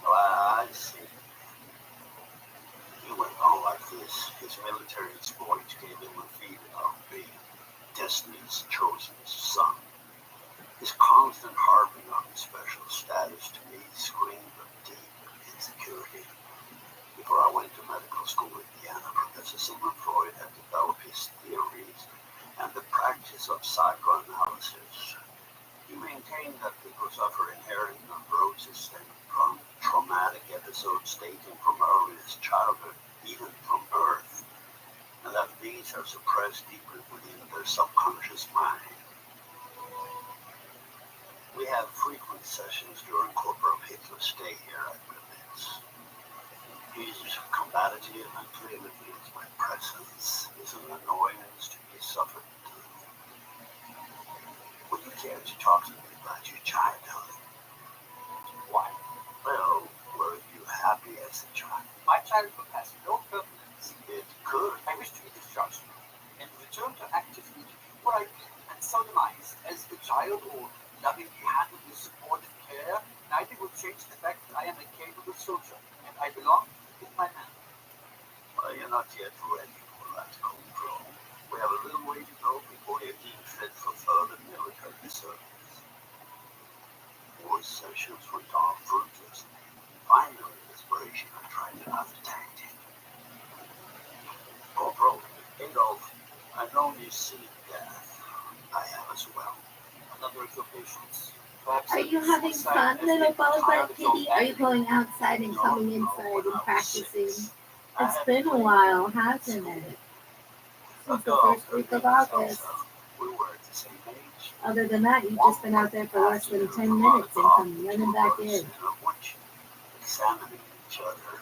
Speaker 10: Well, I see. He went on like this. His military exploits gave him a feeling of being destiny's chosen son. His constant harping on his special status to me screamed of deep insecurity. Before I went to medical school in Vienna, Professor Sigmund Freud had developed his theories and the practice of psychoanalysis.
Speaker 14: You maintain that people suffer inherent neurosis stemming from traumatic episodes dating from earliest childhood, even from birth, and that these are suppressed deeply within their subconscious mind. We have frequent sessions during Corporal Hitler's stay here at Berlin's. He's combative and clearly feels my presence is an annoyance to be suffered through. Would you care to talk to me about your childhood?
Speaker 20: Why?
Speaker 14: Well, were you happy as a child?
Speaker 20: My childhood has no permanence.
Speaker 14: It could.
Speaker 20: I wish to be discharged and return to active duty, where I and sodomized as a child or lovingly handled with support and care. Neither will change the fact that I am a capable soldier and I belong with my man.
Speaker 14: Well, you're not yet ready for that control. We have a little way to go before you're deemed fit for further military service. Voice sessions went on fruitless. Finally, desperation, I tried another tactic. Corporal, Adolf, I've known you see death. I have as well.
Speaker 20: Another of your patients.
Speaker 3: Are you having fun, little butterfly kitty? Are you going outside and coming inside and practicing? It's been a while, hasn't it? Since the first week of August.
Speaker 14: We were at the same age.
Speaker 3: Other than that, you've just been out there for less than 10 minutes and come running back in.
Speaker 14: Examining each other.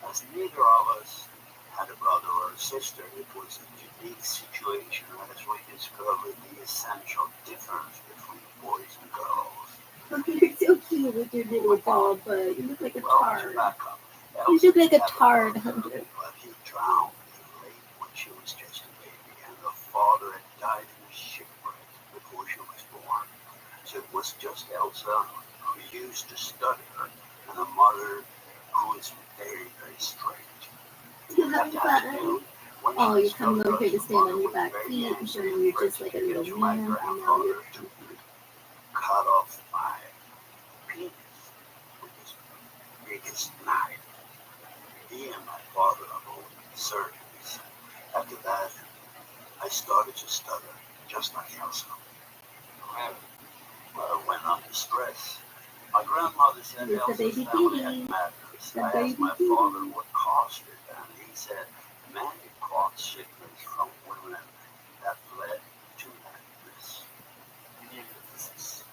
Speaker 14: As neither of us had a brother or a sister, it was a unique situation as we discovered the essential difference between boys and girls.
Speaker 3: You're so cute with your little bald bud. You look like a tard. You look like a tard, Hunter.
Speaker 14: But he drowned late when she was just a baby, and the father had died in a shipwreck before she was born. So it was just Elsa, who used to study her, and a mother who is very, very strange.
Speaker 3: You having fun? Oh, you come over here to stand on your back feet and show me you're just like a little man. And now you're
Speaker 14: cut off my penis with his biggest knife. He and my father are both surgeons. After that, I started to stutter, just like Elsa. Well, when under stress, my grandmother said Elsa's family had madness. I asked my father what caused it, and he said men caught sickness from women that led to madness.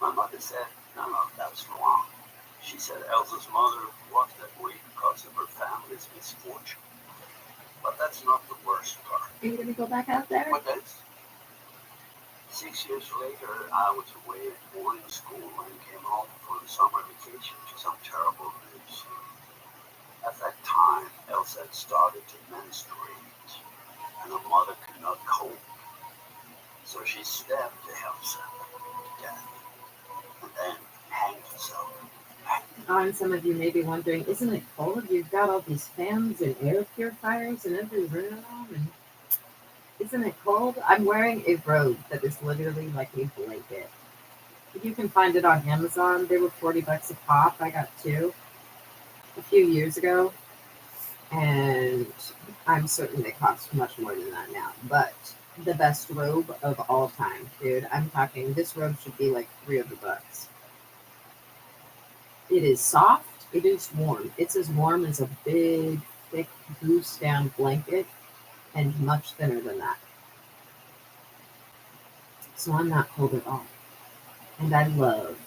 Speaker 14: My mother said none of that was wrong. She said Elsa's mother was that way because of her family's misfortune. But that's not the worst part.
Speaker 3: Are you going to go back out there?
Speaker 14: What is? 6 years later, I was away at boarding school and came home for the summer vacation to some terrible news. At that time, Elsa had started to menstruate, and her mother could not cope. So she stabbed Elsa to death, and then hanged herself.
Speaker 22: And some of you may be wondering, isn't it cold? You've got all these fans and air purifiers in every room, and isn't it cold? I'm wearing a robe that is literally like a blanket. You can find it on Amazon. They were $40 a pop. I got two a few years ago, and I'm certain they cost much more than that now. But the best robe of all time, dude. I'm talking, this robe should be like $300. It is soft. It is warm. It's as warm as a big, thick goose down blanket, and much thinner than that. So I'm not cold at all. And I love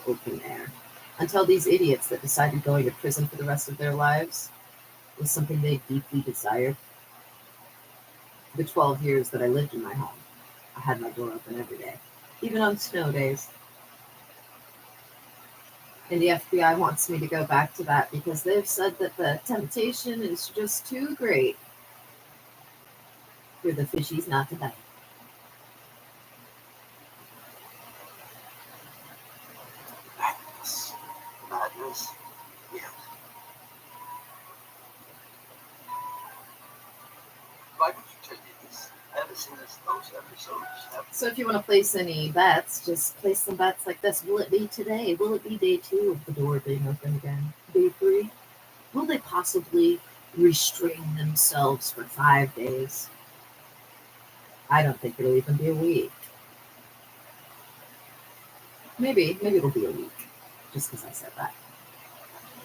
Speaker 22: open air. Until these idiots that decided going to prison for the rest of their lives was something they deeply desired. The 12 years that I lived in my home, I had my door open every day, even on snow days. And the FBI wants me to go back to that because they've said that the temptation is just too great for the fishies not to bite.
Speaker 14: Madness? Yes. Why would you tell me this? I haven't seen those episodes.
Speaker 22: So if you want to place any bets, just place some bets like this. Will it be today? Will it be day 2 of the door being open again? Day 3? Will they possibly restrain themselves for 5 days? I don't think it'll even be a week.
Speaker 6: Maybe it'll be a week, just because I said that.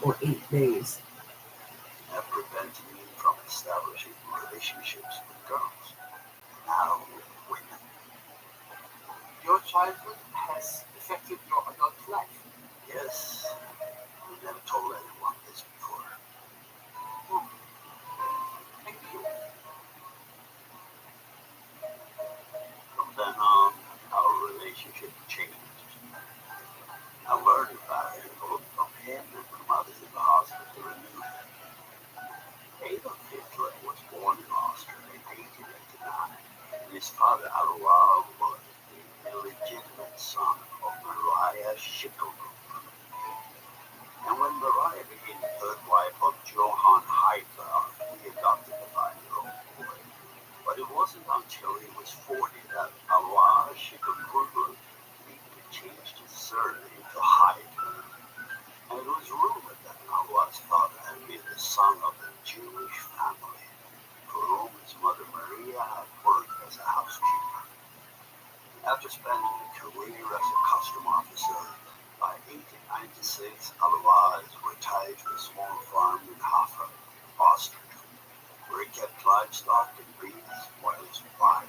Speaker 6: Or 8 days.
Speaker 14: That prevented me from establishing relationships with girls. Now with women.
Speaker 20: Your childhood has affected your adult life.
Speaker 14: Yes. I've never told anyone this before.
Speaker 20: Thank you.
Speaker 14: From then on, our relationship changed. I learned about it both from him and from others in the hospital and knew him. Adolf Hitler was born in Austria in 1889, and his father Alois was the illegitimate son of Maria Schicklgruber. And when Maria became the third wife of Johann Hitler, he adopted the 5-year-old boy. But it wasn't until he was 40 that Alois Schicklgruber legally changed his surname to Hitler. And it was rumored that Alois' father had been the son of a Jewish family, for whom his mother Maria had worked as a housekeeper. After spending a career as a custom officer, by 1896, Alois retired to a small farm in Hafa, Austria, where he kept livestock and bees, while his wife,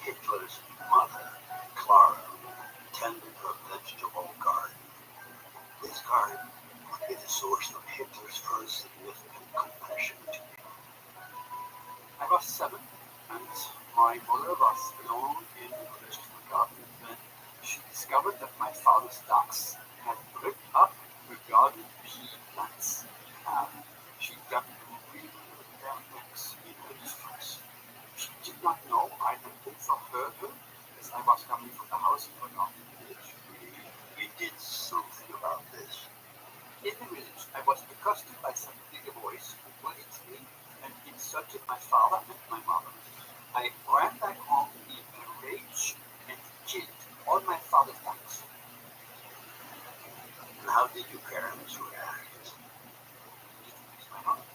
Speaker 14: Hitler's mother, Clara, tended her vegetable garden. This garden would be the source of Hitler's first significant confession to me.
Speaker 20: I was 7, and my mother was alone in the vegetable garden when she discovered that my father's ducks had ripped up the garden pea plants. She got really with their necks in her distress. She did not know I had been for her as I was coming from the house in the village.
Speaker 14: We did something about this.
Speaker 20: In the village, I was accosted by some bigger boys who bullied me and insulted my father and my mother. I ran back home in a rage and killed all my father's ducks.
Speaker 14: And how did your parents react?
Speaker 20: It was my mother.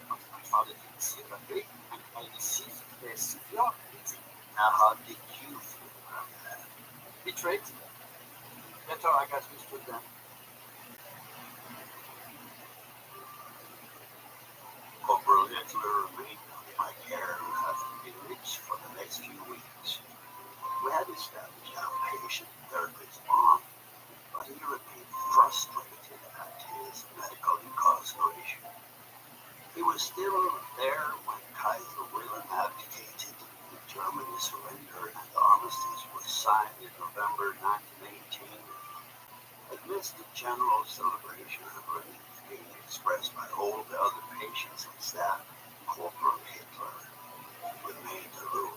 Speaker 20: My father didn't see it that way, and I received a severe beating.
Speaker 14: Now, how did you feel about that?
Speaker 20: Betrayed. That's how I got used to them.
Speaker 14: Corporal Hitler remained under my care at the village for the next few weeks. We had established our patient-therapist bond, but he remained frustrated at his medical incarceration. He was still there when Kaiser Wilhelm abdicated, Germany surrendered, and the armistice was signed in November 1918. Amidst the general celebration and relief being expressed by all the other patients and staff, Corporal Hitler remained aloof,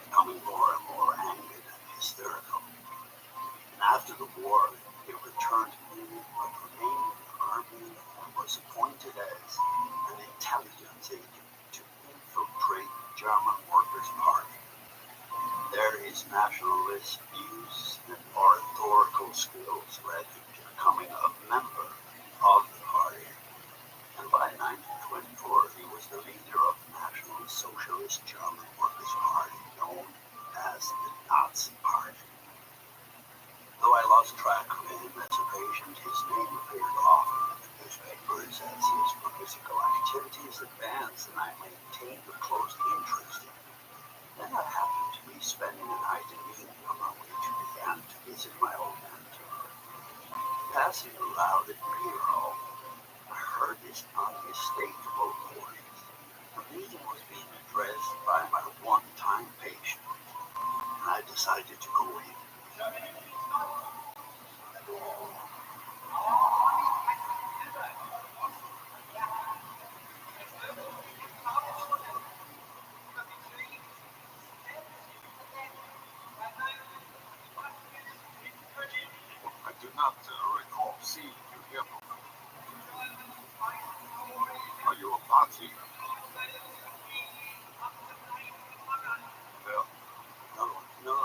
Speaker 14: becoming more and more angry and hysterical. And after the war, he returned to Munich, but remained in the army and was appointed as an intelligence agent to infiltrate the German Workers' Party. There, his nationalist views and oratorical skills led him to becoming a member of the party. And by 1924, he was the leader of the National Socialist German Workers' Party, known as the Nazi Party. Though I lost track of him as a patient, his name appeared often in the newspapers as his political activities advanced, and I maintained a close interest in him. Then I happened to be spending a night in Munich on my way to Vienna to visit my old mentor. Passing aloud at beer hall, I heard this unmistakable voice. The meeting was being addressed by my one-time patient, and I decided to go in.
Speaker 5: I do not recall seeing you here before. Are you a party?
Speaker 14: Well, no,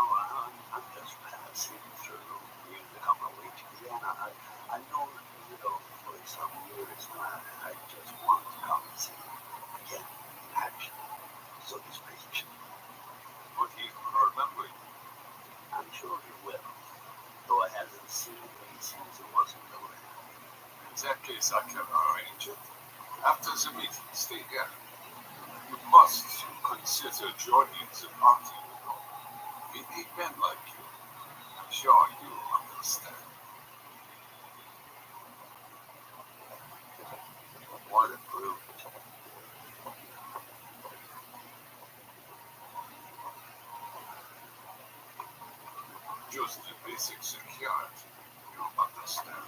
Speaker 14: I'm just passing.
Speaker 5: Yes, I can arrange it. After the meeting, stay here. You must consider joining the party, you know. We need men like you. I'm sure you understand.
Speaker 14: What a brute.
Speaker 5: Just the basic security. You understand.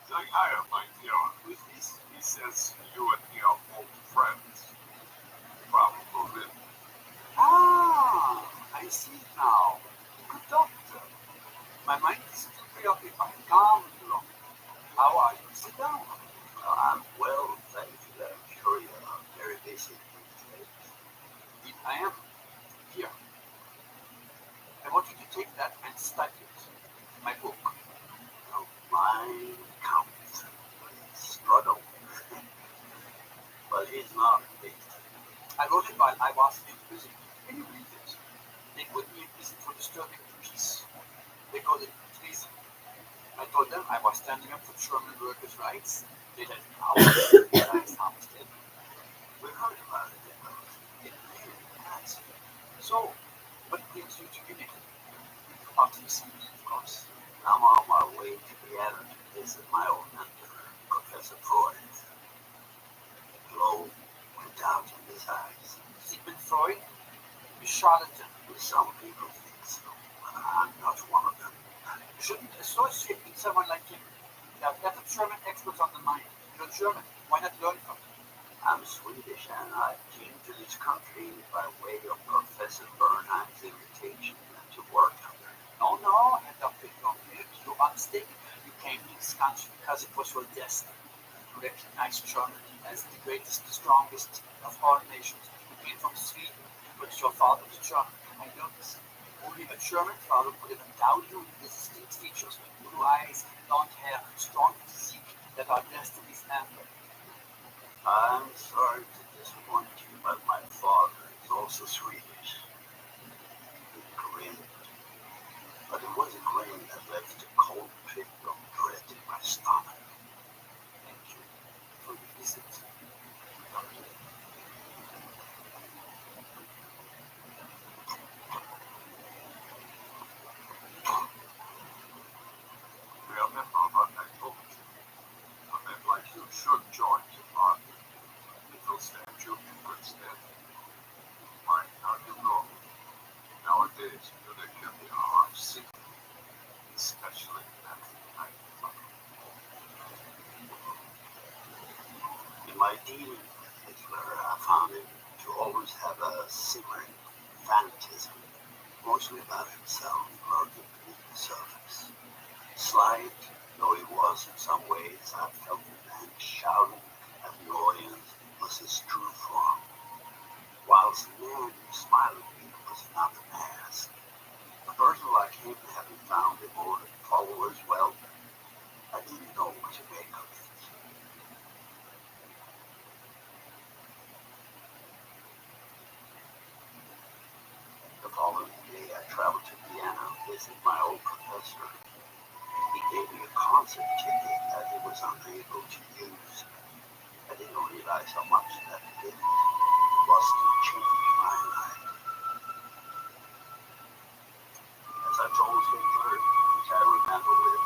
Speaker 5: The guy my dear with this, he says you and me are old friends. Probably.
Speaker 14: Ah, I see now. Good doctor. My mind is too preoccupied. Calm down. How are you? Sit down. I'm well, thank you. I'm sure you are very busy these days. I am. Here. I want you to take that and study it. My book. Now, my count. Struggle. But it's not big. I wrote it while I was in prison. Can you read it? They put me in prison for disturbing the peace. They called it treason. I told them I was standing up for German workers' rights. They let me out. I harvested. We heard about it. It really has. So, what brings you to Munich? Optimism, of course. I'm on my way to Vienna to visit my old mentor, Professor Freud. The glow went out in his eyes. Sigmund Freud? A charlatan. Some people think so. I'm not one of them. You shouldn't associate with someone like him. There are better German experts on the mind. You're German. Why not learn from him? I'm Swedish and I came to this country by way of Professor Bernheim's invitation to work under. No, Dr. Young, you are mistaken. You came to this country because it was your destiny to recognize Germany as the greatest, strongest of all nations. You came from Sweden, but your father was German. I know this. Only a German father could have endowed you with distinct features, blue eyes, blonde hair, strong physique that our destinies handle. I'm sorry to disappoint you, but my father is also Swedish. He grinned, but it was a grin that left a cold pit of dread in my stomach. Thank you for the visit.
Speaker 5: Remember what I told you. A man like you should join the party. It will stand you in good stead. Mind how you know. Nowadays, Munich can be a hard city, especially at night.
Speaker 14: In my dealing with Hitler, I found him to always have a simmering fanatism, mostly about himself, lurking beneath the surface. Slight though he was in some ways, I felt the man shouting at the audience was his true form, whilst the man who smiled at me was not a mask. A person like him, having found devoted followers, well, I didn't know what to make of it. The following day, I traveled to Vienna to visit my old professor. He gave me a concert ticket that he was unable to use. I didn't realize how much that did was to change my life. As I told Hitler, which I remember with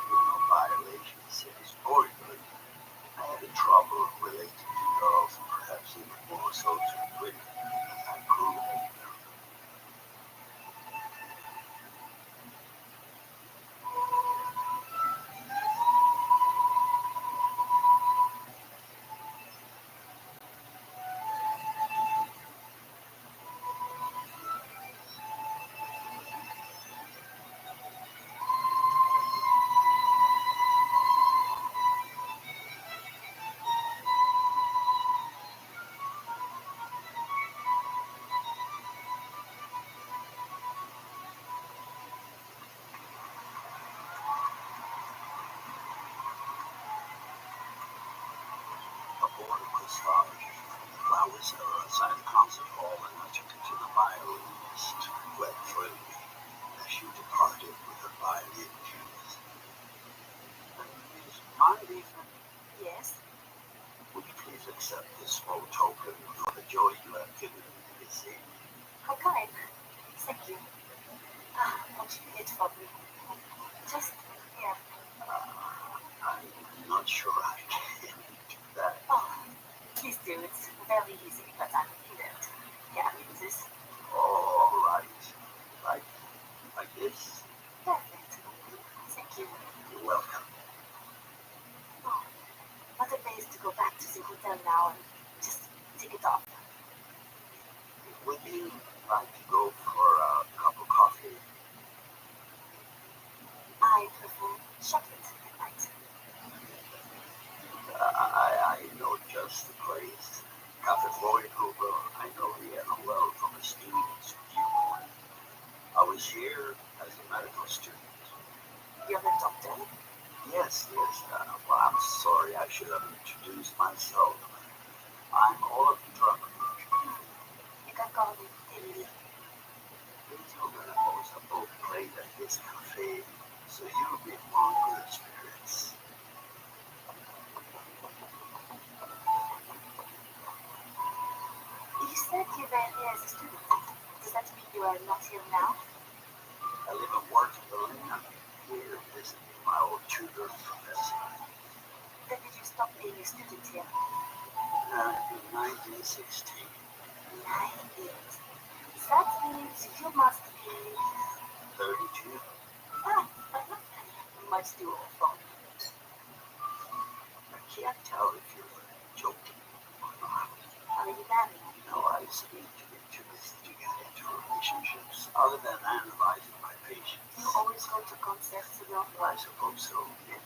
Speaker 14: violations in his boyhood, I had a trouble relating to girls, and perhaps even more so to women as I grew older. Aboard a Chris Flowers outside the concert hall, and I took it to the violinist wept for me as she departed with her violin keys. Is mine evening?
Speaker 4: Yes.
Speaker 14: Would you please accept this small token for the joy you have given me this evening?
Speaker 4: How kind. Thank you. Won't you get for me? Just here.
Speaker 14: I'm not sure I can do that.
Speaker 4: Oh, please do. It's very easy, but I need it. Yeah, this.
Speaker 14: All right. Like this?
Speaker 4: Perfect. Thank you.
Speaker 14: You're welcome.
Speaker 4: Oh, what a place to go back to the hotel now and just take it off.
Speaker 14: Would you like to go for a cup of coffee?
Speaker 4: I prefer chocolate at night.
Speaker 14: I know just the place. Cafe Floricobo, I know Vienna well from a student's viewpoint. I was here as a medical student.
Speaker 4: You're a doctor?
Speaker 14: Yes. Well, I'm sorry, I should have introduced myself. I'm all of the drug.
Speaker 4: You can call me Lily.
Speaker 14: The children of ours have both played at this cafe, so you'll be among good spirits.
Speaker 4: You said you were here as a student. Does that mean you are not here now?
Speaker 14: I live and work in Berlin. I'm here visiting my old tutor professor.
Speaker 4: When did you stop being a student here?
Speaker 14: In 1916.
Speaker 4: 19. That means you must be
Speaker 14: 32.
Speaker 4: Much too old for me.
Speaker 14: I can't tell if you're joking or not.
Speaker 4: Are you married?
Speaker 14: No, I seem to be too busy to get into relationships other than analyzing my patients.
Speaker 4: You always go to concerts alone?
Speaker 14: I suppose so, yes.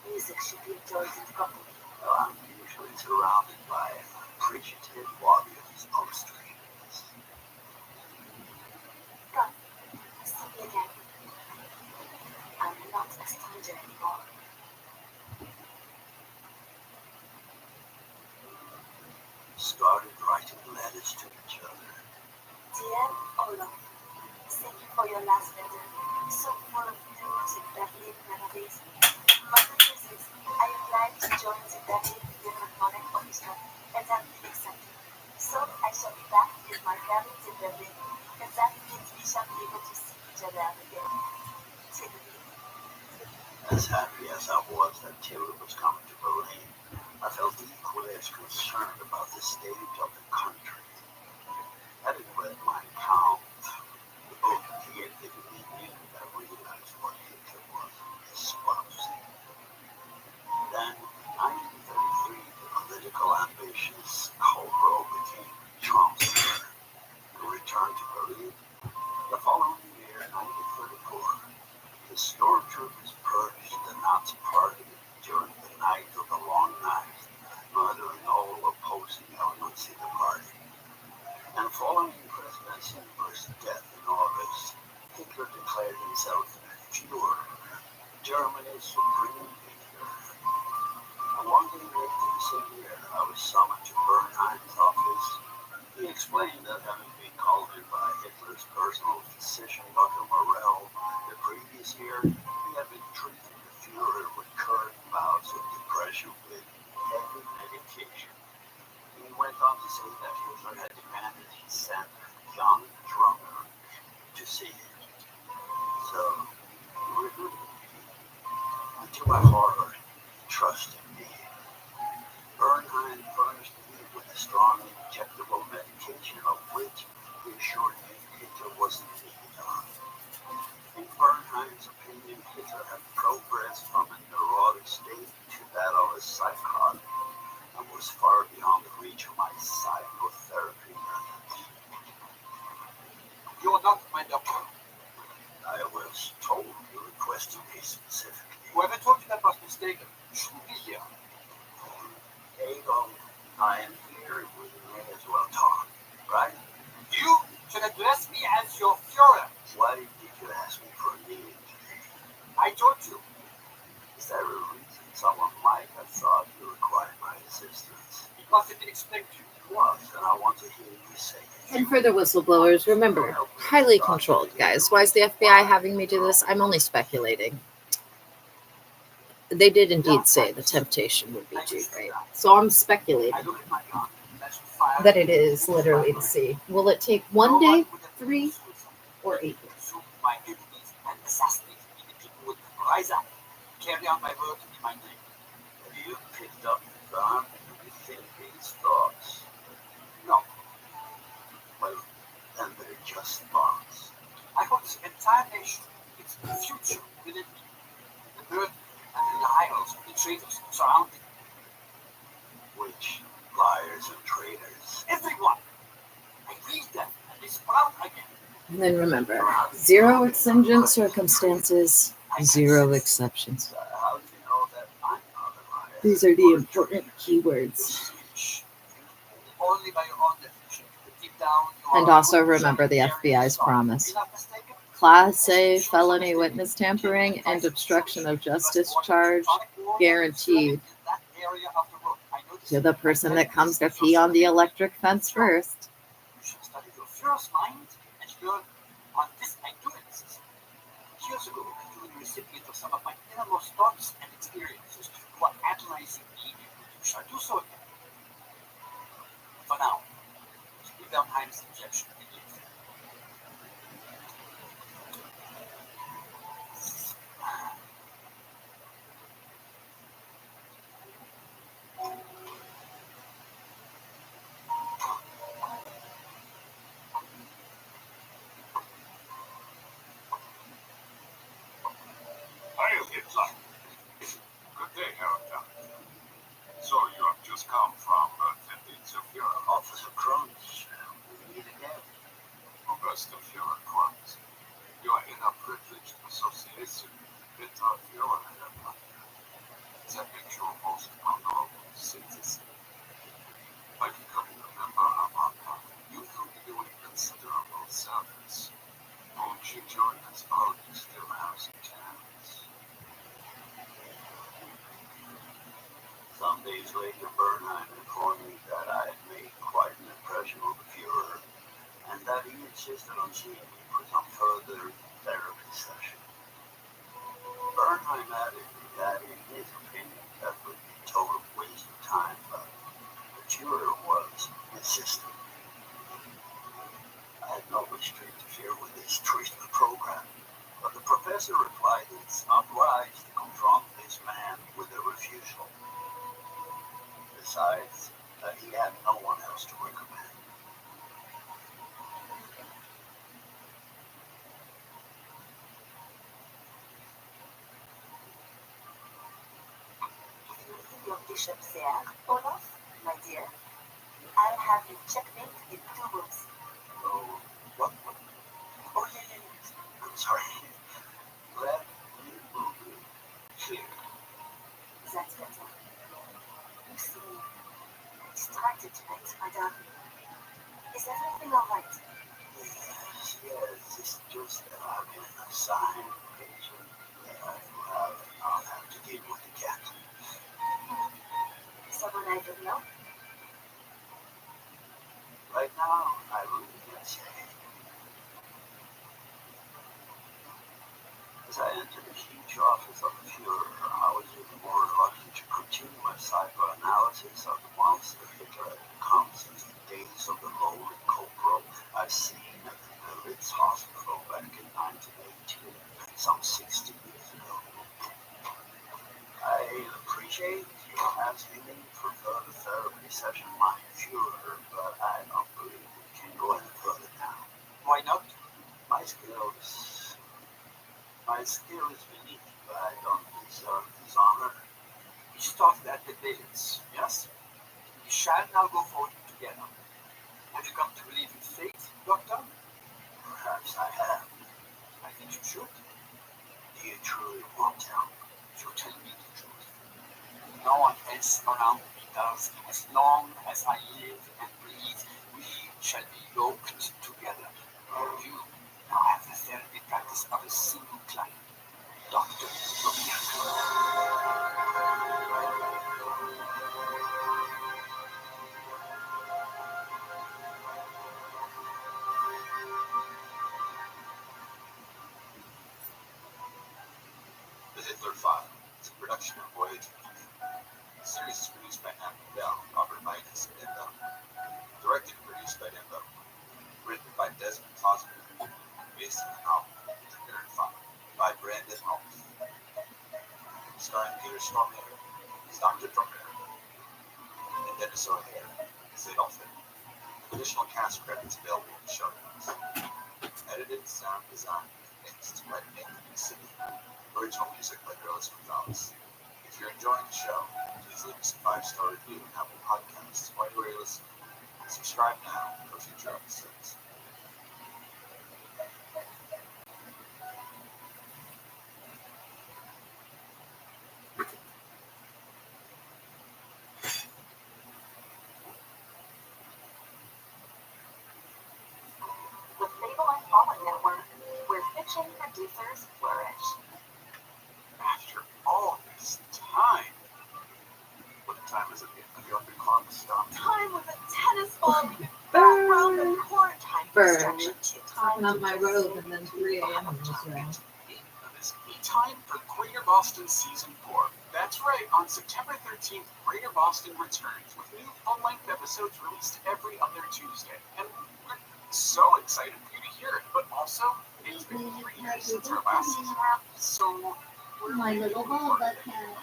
Speaker 4: Music should be enjoyed in company.
Speaker 14: Well, I'm usually surrounded by appreciative warriors of strangers.
Speaker 4: Come, see me again. I'm not a stranger anymore.
Speaker 14: Started writing letters to each other.
Speaker 4: Dear Olaf, thank you for your last letter. So full of news and Berlin memories. Mother says I applied to join the Berlin Philharmonic Orchestra and have been accepted. So I shall be back with my parents in Berlin, and that means we shall be able to see each other again. Typically.
Speaker 14: As happy as I was that Taylor was coming to Berlin, I felt equally as concerned about the state of the country. Having read my account, the book he had given me, I realized what Hitler was espousing. Then, in 1933, the political ambitions Kohlberg became Chancellor and returned to Berlin. The following year, 1934, the stormtroopers purged the Nazi Party during the night of the Long Night, murdering all opposing elements in the party. And following President Hitler's death in August, Hitler declared himself Führer, Germany's supreme leader. And one day later the same year, I was summoned to Bernheim's office. He explained that having been called in by Hitler's personal physician, Dr. Morel, the previous year, he had been treating the Führer with current bouts of depression with heavy medication. He went on to say that Hitler had demanded he send a young drummer to see him. So, he recruited me. And to my horror, he trusted me. Bernheim furnished me with a strong injectable medication of which he assured me Hitler was in need of. In Bernheim's opinion, Hitler had progressed from a neurotic state to that of a psychotic and was far beyond the reach of my psychotherapy methods.
Speaker 11: You are not my doctor.
Speaker 14: I was told you requested me specifically.
Speaker 11: Whoever told you that was mistaken. You shouldn't be here.
Speaker 14: Egon, I am here. We may as well talk, right?
Speaker 11: You should address me as your Führer.
Speaker 14: Why did you ask me for a meeting today?
Speaker 11: I told you.
Speaker 14: Is there a reason someone might have thought you required my assistance?
Speaker 11: It must have been explained to you.
Speaker 14: It was, and I want to hear you say it.
Speaker 2: And for the whistleblowers, remember, highly controlled, guys. Why is the FBI having me do this? I'm only speculating. They did indeed say the temptation would be too great. So I'm speculating that it is literally to see. Will it take 1 day, 3, or 8 days?
Speaker 5: My enemies and assassinate me. The people would rise up, carry out my work in my name.
Speaker 14: You picked up the gun and you think these thoughts. No. Well, then they're just thoughts.
Speaker 5: I got this entire nation, its future within me. The burden and the liars and the traitors surrounding me.
Speaker 14: Which liars and traitors?
Speaker 5: Everyone! I read them and they sprout again.
Speaker 2: And then remember, 0 exigent circumstances, 0 exceptions.
Speaker 14: How do you know that I'm not a liar?
Speaker 2: These are the important keywords.
Speaker 5: Only by your own definition. Deep down,
Speaker 2: And also remember the FBI's promise. Class A felony witness tampering and obstruction of justice charge guaranteed to the person that comes to pee on the electric fence first.
Speaker 5: You should study your first mind and learn on this I do exist. Years ago, you were the recipient of some of my innermost thoughts and experiences who are analyzing me. You shall do so again. For now, Wilhelm's injection begins.
Speaker 15: Hail Hitler. Good day, Herr. So you have just come from attending the Führer.
Speaker 14: Officer Crunch, we meet again.
Speaker 15: Oberst Führer Crunch. You are in a privileged association with our Führer, Herr. That makes you a most honorable citizen. By becoming a member of our party, you will be doing considerable service. Won't you join us while you still have some chance?
Speaker 14: Some days later, Bernheim informed me that I had made quite an impression on the Führer, and that he insisted on seeing me for some further therapy session. Bernheim added that in his opinion that would be a total waste of time, but the Führer was insistent. I had no wish to interfere with his treatment program, but the professor replied that it's not wise to confront this man with a refusal. Besides, that he had no one else to recommend.
Speaker 8: Your bishop's there, Olaf, my dear. I'll have you checkmate in 2 moves.
Speaker 14: Oh, what? Oh, yeah. I'm sorry. Let me move you here.
Speaker 8: That's better. You seem distracted tonight, madame. Is everything all right?
Speaker 14: Yes, it's just that I've been assigned a patient that I'll have to deal with the captain.
Speaker 8: Someone I don't know?
Speaker 14: Right now, I really can't say. As I entered the huge office of the Führer, I was even more reluctant to continue my psychoanalysis of the monster Hitler had become since the days of the lowly corporal I've seen at the Ritz Hospital back in 1918, some 60 years ago. I appreciate you asking me for further therapy session, my Führer, but I don't believe we can go any further now.
Speaker 5: Why not?
Speaker 14: My skill is beneath me, but I don't deserve his honor.
Speaker 5: We started at the billions, yes? We shall now go forward together. Have you come to believe in fate, Doctor?
Speaker 14: Perhaps I have.
Speaker 5: I think you should.
Speaker 14: Do you truly want help?
Speaker 5: You tell me the truth. No one else around me does. As long as I live and breathe, we shall be yoked together. You now have the therapy practice of a single client. Dr. Another File is a production of Voyage. The series is produced by Matt Bell, Robert Midas, and directed and produced by Dembo. Written by Desmond Fosbury. Based on the novel Another File by Brandon Holt. Starring Peter Stormare as Dr. Drummer and Dennis O'Hare as Adolphin. Additional cast credits available in the show notes. Edited sound design and mixed by Nathan City. Original music by Carlos Gonzalez. If you're enjoying the show, please leave us a 5-star review on Apple Podcasts while you're listening. Subscribe now for future episodes.
Speaker 4: The Fable and Fallen Network, where fiction producers flourish.
Speaker 5: After all this time, what time is it? The open clock stopped.
Speaker 4: Time with a tennis ball, background, and quarantine construction.
Speaker 6: Talking up my robe and then 3 a.m. was around.
Speaker 5: Time for Greater Boston Season 4. That's right, on September 13th, Greater Boston returns with new full-length episodes released every other Tuesday. And we're so excited for you to hear it, but also, it's been 3 years since our last season wrap, so we're
Speaker 3: My little ball butt cat.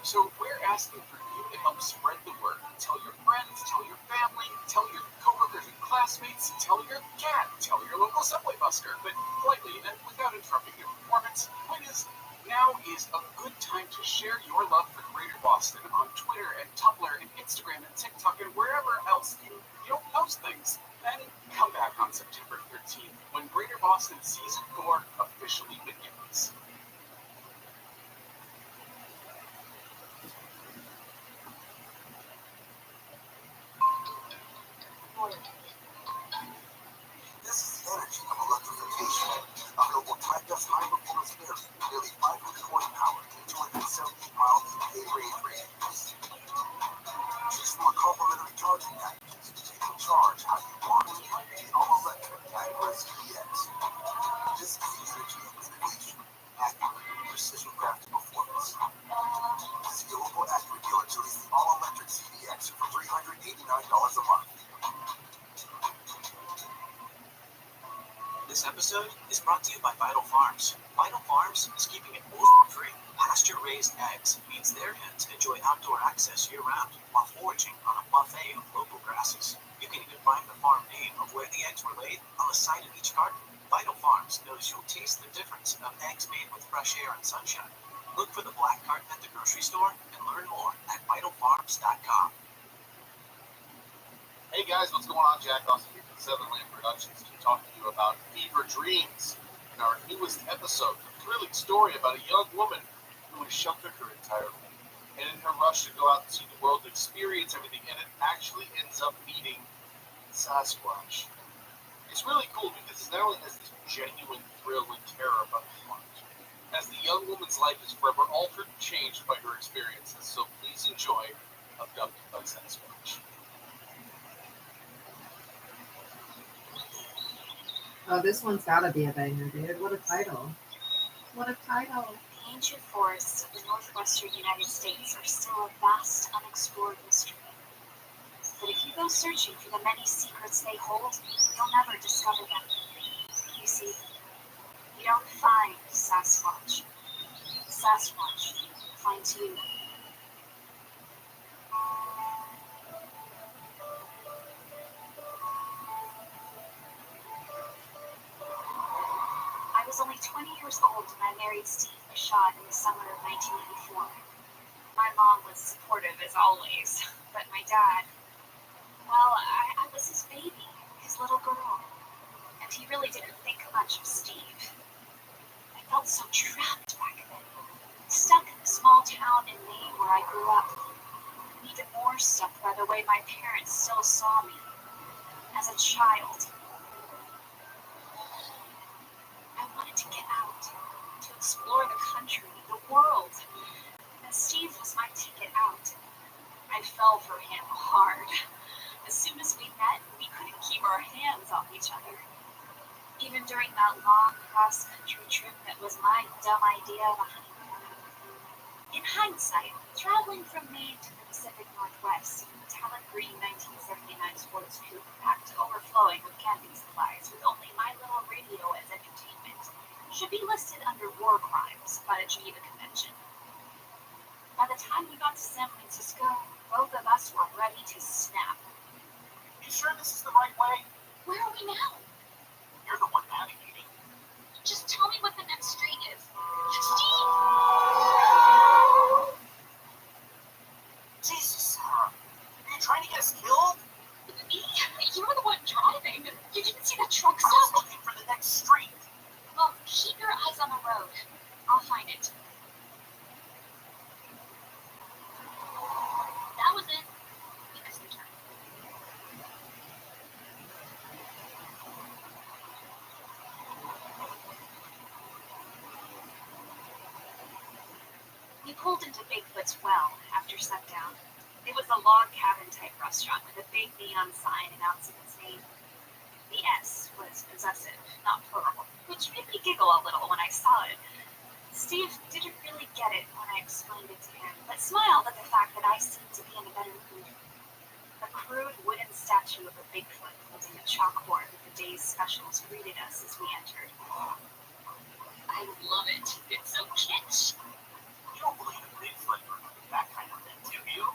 Speaker 5: So we're asking for you to help spread the word. Tell your friends, tell your family, tell your coworkers and classmates, tell your cat, tell your local subway busker, but politely and without interrupting your performance. Point is, now is a good time to share your love for Greater Boston on Twitter and Tumblr and Instagram and TikTok and wherever else you post things. Then come back on September 13th when Greater Boston Season 4 officially begins.
Speaker 7: This is the energy of electrification. Available type-S high-performance battery, nearly 500 horsepower and 278 miles in A-range ratings. Choose from a complimentary charging package to take and charge how you want. The all-electric Everett CDX. This is the energy of innovation, accurate, precision-crafted performance. See your local Acura dealer to lease the all-electric CDX for $389 a month.
Speaker 9: This episode is brought to you by Vital Farms. Vital Farms is keeping it gluten-free. Pasture-raised eggs means their hens enjoy outdoor access year-round while foraging on a buffet of local grasses. You can even find the farm name of where the eggs were laid on the side of each carton. Vital Farms knows you'll taste the difference of eggs made with fresh air and sunshine. Look for the black carton at the grocery store and learn more at vitalfarms.com.
Speaker 11: Hey guys, what's going on? Jack Austin here from 7 Lamb Productions to talk to you about Fever Dreams in our newest episode. A thrilling story about a young woman who is sheltered her entire life. And in her rush to go out and see the world and experience everything, and it actually ends up meeting Sasquatch. It's really cool because it not only has this genuine thrill and terror about the heart, as the young woman's life is forever altered and changed by her experiences. So please enjoy Abducted by Sasquatch.
Speaker 6: Oh, this one's gotta be a banger, dude. What a title. What a title.
Speaker 13: The ancient forests of the northwestern United States are still a vast, unexplored mystery. But if you go searching for the many secrets they hold, you'll never discover them. You see, you don't find Sasquatch. Sasquatch finds you. I was only 20 years old when I married Steve Bashad in the summer of 1984. My mom was supportive as always, but my dad, well, I was his baby, his little girl, and he really didn't think much of Steve. I felt so trapped back then, stuck in the small town in Maine where I grew up, and even more stuck by the way my parents still saw me as a child. I wanted to get out, to explore the country, the world, and Steve was my ticket out. I fell for him hard. As soon as we met, we couldn't keep our hands off each other. Even during that long cross-country trip that was my dumb idea of a honeymoon,
Speaker 4: In hindsight, traveling from Maine to the Pacific Northwest in a talent green 1979 sports coupe packed to overflowing with camping supplies with only my little radio as entertainment should be listed under war crimes by the Geneva Convention. By the time we got to San Francisco, both of us were ready to snap.
Speaker 5: You sure this is the right way?
Speaker 4: Where are we now?
Speaker 5: You're the one navigating.
Speaker 4: Just tell me what the next street is. Steve!
Speaker 5: Jesus, Sarah. Are you trying to get us killed?
Speaker 4: Me? You were the one driving. You didn't see the truck
Speaker 5: I was
Speaker 4: stop?
Speaker 5: looking for the next street.
Speaker 4: Well, keep your eyes on the road. I'll find it. That was it. You missed the turn. We pulled into Bigfoot's Well after sundown. It was a log cabin type restaurant with a big neon sign announcing its name. The S was possessive, not plural, which made me giggle a little when I saw it. Steve didn't really get it when I explained it to him, but smiled at the fact that I seemed to be in a better mood. A crude wooden statue of a Bigfoot holding a chalkboard with the day's specials greeted us as we entered. I love it. It's so kitsch.
Speaker 5: You don't believe in Bigfoot or that kind of thing, do you?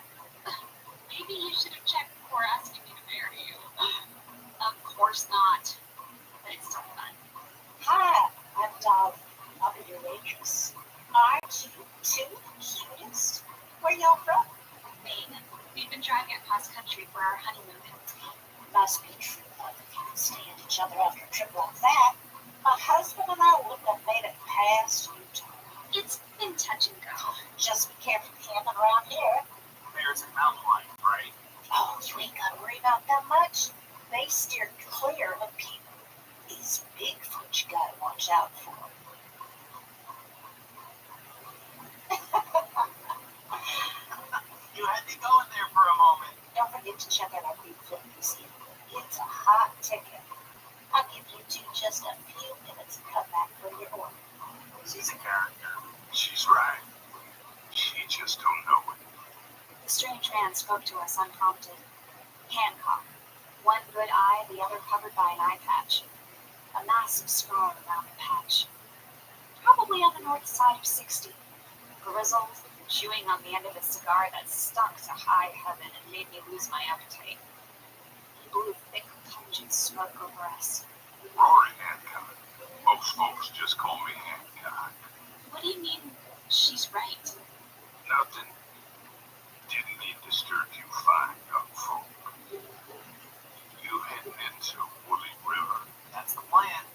Speaker 4: Maybe you should have checked before asking me to marry you. Of course not. But it's still fun.
Speaker 16: Hi, I'm Dolly. I'll be your waitress. Aren't you two the cutest? Where y'all from?
Speaker 4: Maine. We've been driving across country for our honeymoon.
Speaker 16: Must be true love if you can stand each other after a trip like that. My husband and I wouldn't have made it past Utah.
Speaker 4: It's been touch and go.
Speaker 16: Just be careful camping around here.
Speaker 5: There's a mountain lion, right?
Speaker 16: Oh, you ain't gotta worry about that much. They steer clear of people. These Bigfoot you gotta watch out for.
Speaker 5: You had me going there for a moment.
Speaker 16: Don't forget to check out our Bigfoot museum. It's a hot ticket. I'll give you two just a few minutes to come back for your order.
Speaker 5: She's a character. She's right. She just don't know it.
Speaker 4: The strange man spoke to us unprompted. Hancock. One good eye, the other covered by an eye patch. A massive scar around the patch. Probably on the north side of 60. Grizzled, chewing on the end of a cigar that stunk to high heaven and made me lose my appetite. He blew thick, pungent smoke over us.
Speaker 5: Rory Hancock. Most folks just call me Hancock.
Speaker 4: What do you mean, she's right?
Speaker 5: Nothing. Didn't need to stir too fine, young folk. You heading into Woolly River?
Speaker 11: That's the plan.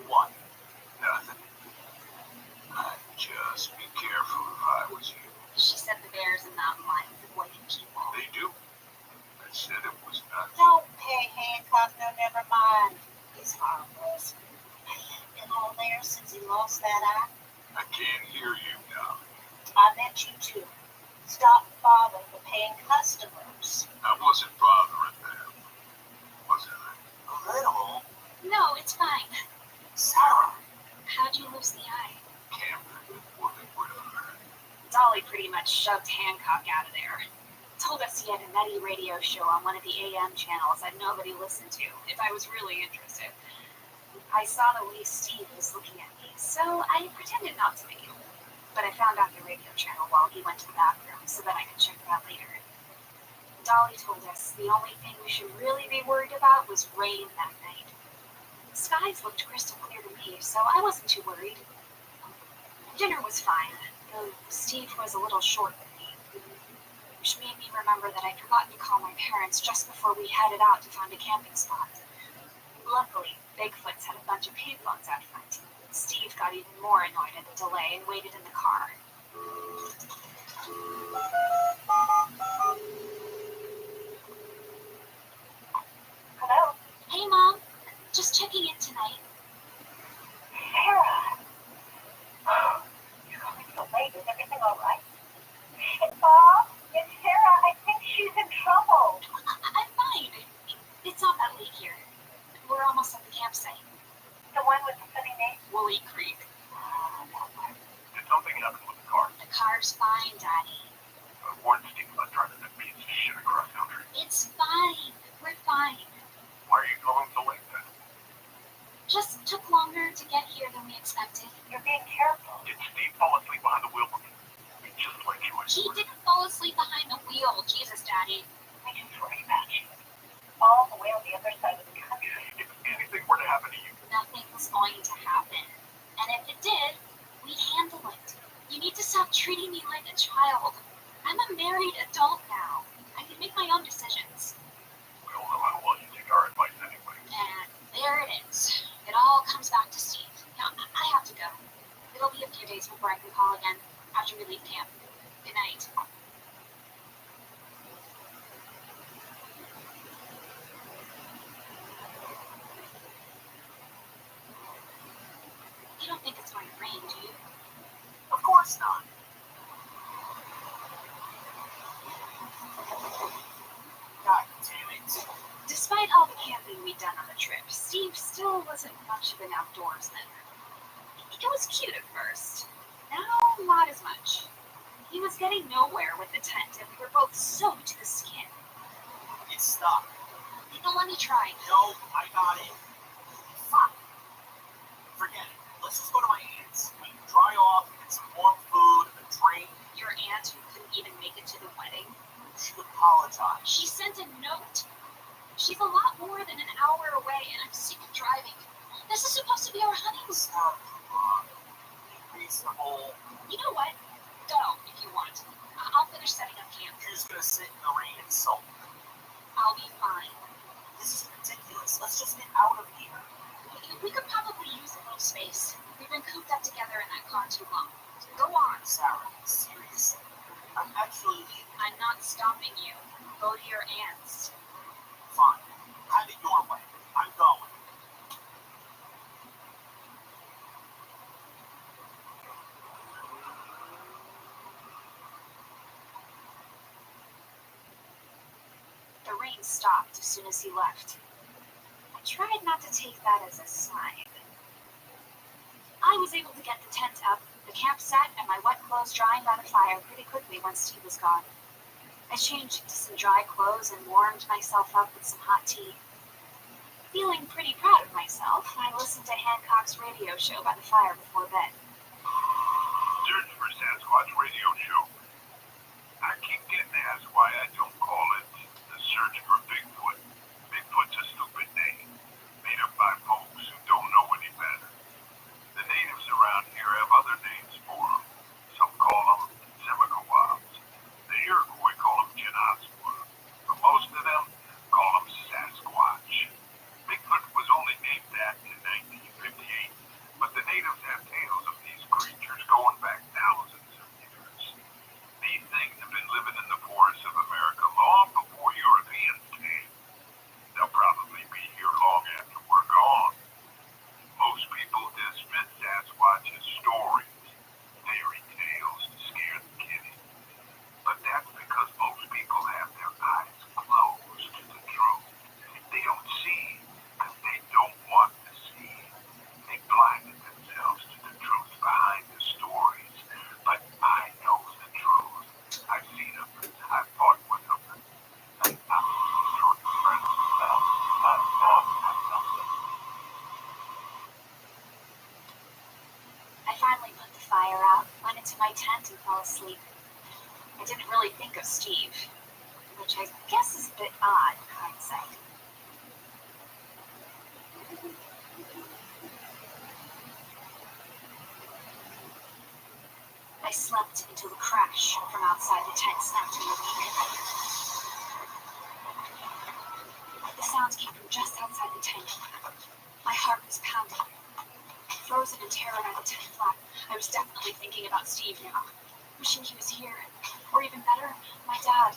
Speaker 5: What? Nothing. I'd just be careful if I was you.
Speaker 4: She said the bears and mountain lions avoided people.
Speaker 5: They do. I said it was nothing.
Speaker 16: Don't pay Hancock no never mind. He's harmless. Been all there since he lost that eye.
Speaker 5: I can't hear you now.
Speaker 16: I meant you too. Stop bothering the paying customers.
Speaker 5: I wasn't bothering them, was I?
Speaker 16: A little.
Speaker 4: No, it's fine.
Speaker 16: Sarah.
Speaker 4: How'd you lose the eye?
Speaker 5: Camping with Woolly River.
Speaker 4: Dolly pretty much shoved Hancock out of there. Told us he had a nutty radio show on one of the AM channels that nobody listened to, if I was really interested. I saw the way Steve was looking at me, so I pretended not to be. But I found out the radio channel while he went to the bathroom so that I could check it out later. Dolly told us the only thing we should really be worried about was rain that night. The skies looked crystal clear to me, so I wasn't too worried. Dinner was fine, though Steve was a little short with me, which made me remember that I'd forgotten to call my parents just before we headed out to find a camping spot. Luckily, Bigfoot's had a bunch of payphones out front. Steve got even more annoyed at the delay and waited in the car.
Speaker 16: Hello?
Speaker 4: Hey, Mom. Just checking in tonight.
Speaker 16: Sarah. You're calling so late. Is everything all right? Bob, it's Sarah. I think she's in trouble.
Speaker 4: I'm fine. It's not that late here. We're almost at the campsite.
Speaker 16: The one with the funny name?
Speaker 4: Woolly Creek.
Speaker 5: Did something happen with the car?
Speaker 13: fine, Daddy.
Speaker 5: Warren Steve's not driving that piece of shit across country.
Speaker 13: It's fine. We're fine.
Speaker 5: Why are you going so late then?
Speaker 13: Just took longer to get here than we expected.
Speaker 16: You're being careful.
Speaker 5: Did Steve fall asleep behind the wheel? Just like you.
Speaker 13: He didn't fall asleep behind the wheel. Jesus, Daddy.
Speaker 16: We can switch match. All the way on the other side of the country.
Speaker 5: If anything were to happen to you,
Speaker 13: Nothing's going to happen. And if it did, we'd handle it. You need to stop treating me like a child. I'm a married adult now. I can make my own decisions.
Speaker 5: well, I don't want you to take our advice anyway.
Speaker 13: And there it is. It all comes back to Steve. Now, I have to go. It'll be a few days before I can call again after we leave camp. Good night. You don't think it's going to rain, do you?
Speaker 4: Of course not. God damn it.
Speaker 13: Despite all the camping we'd done on the trip, Steve still wasn't much of an outdoorsman. It was cute at first. Now, not as much. He was getting nowhere with the tent, and we were both soaked to the skin.
Speaker 4: It's stuck.
Speaker 13: Let me try.
Speaker 4: No, I got it. Fuck. Forget it. Let's just go to my aunt's. We can dry off, get some warm food, a drink.
Speaker 13: Your aunt who couldn't even make it to the wedding?
Speaker 4: She would apologize.
Speaker 13: She sent a note. She's a lot more than an hour away, and I'm sick of driving. This is supposed to be our honeymoon.
Speaker 4: Sarah, come on. Be reasonable.
Speaker 13: You know what? Go if you want. I'll finish setting up camp.
Speaker 4: You're just gonna sit in the rain and sulk.
Speaker 13: I'll be fine.
Speaker 4: This is ridiculous. Let's just get out of here.
Speaker 13: We could probably use a little space. We've been cooped up together in that car too long. Go on.
Speaker 4: Sarah, seriously. I'm
Speaker 13: not stopping you. Go to your aunt's.
Speaker 4: Fine. Have it your way. I'm going.
Speaker 13: The rain stopped as soon as he left. I tried not to take that as a sign. I was able to get the tent up, the camp set, and my wet clothes drying by the fire pretty quickly once Steve was gone. I changed into some dry clothes and warmed myself up with some hot tea. Feeling pretty proud of myself, I listened to Hancock's radio show by the fire before bed.
Speaker 5: Search for Sasquatch radio show. I keep getting asked why I don't call it the search for Bigfoot. Bigfoot's a stupid name, made up by folks who don't know any better. The natives around here have other names for them. Some call them Semiquawabs. The Iroquois call them Genasqua. But most of them call them Sasquatch. Bigfoot was only named that in 1958, but the natives have tales of these creatures going back thousands of years. These things have been living in the forests of America long before Europeans came. They'll probably be here long after we're gone. Most people dismiss Sasquatch as stories, fairy tales to scare the kiddie. But that's because most people have their eyes closed to the truth. They don't see because they don't want to see. They blinded themselves to the truth behind the stories. But I know the truth. I've seen them. I've fought with them. And I'm the truth, friend.
Speaker 13: I finally put the fire out, went into my tent, and fell asleep. I didn't really think of Steve, which I guess is a bit odd in hindsight. I slept until the crash from outside the tent snapped me awake. The sounds came from just outside the tent. My heart was pounding. Frozen in terror by the tent flap, I was definitely thinking about Steve now, wishing he was here, or even better, my dad.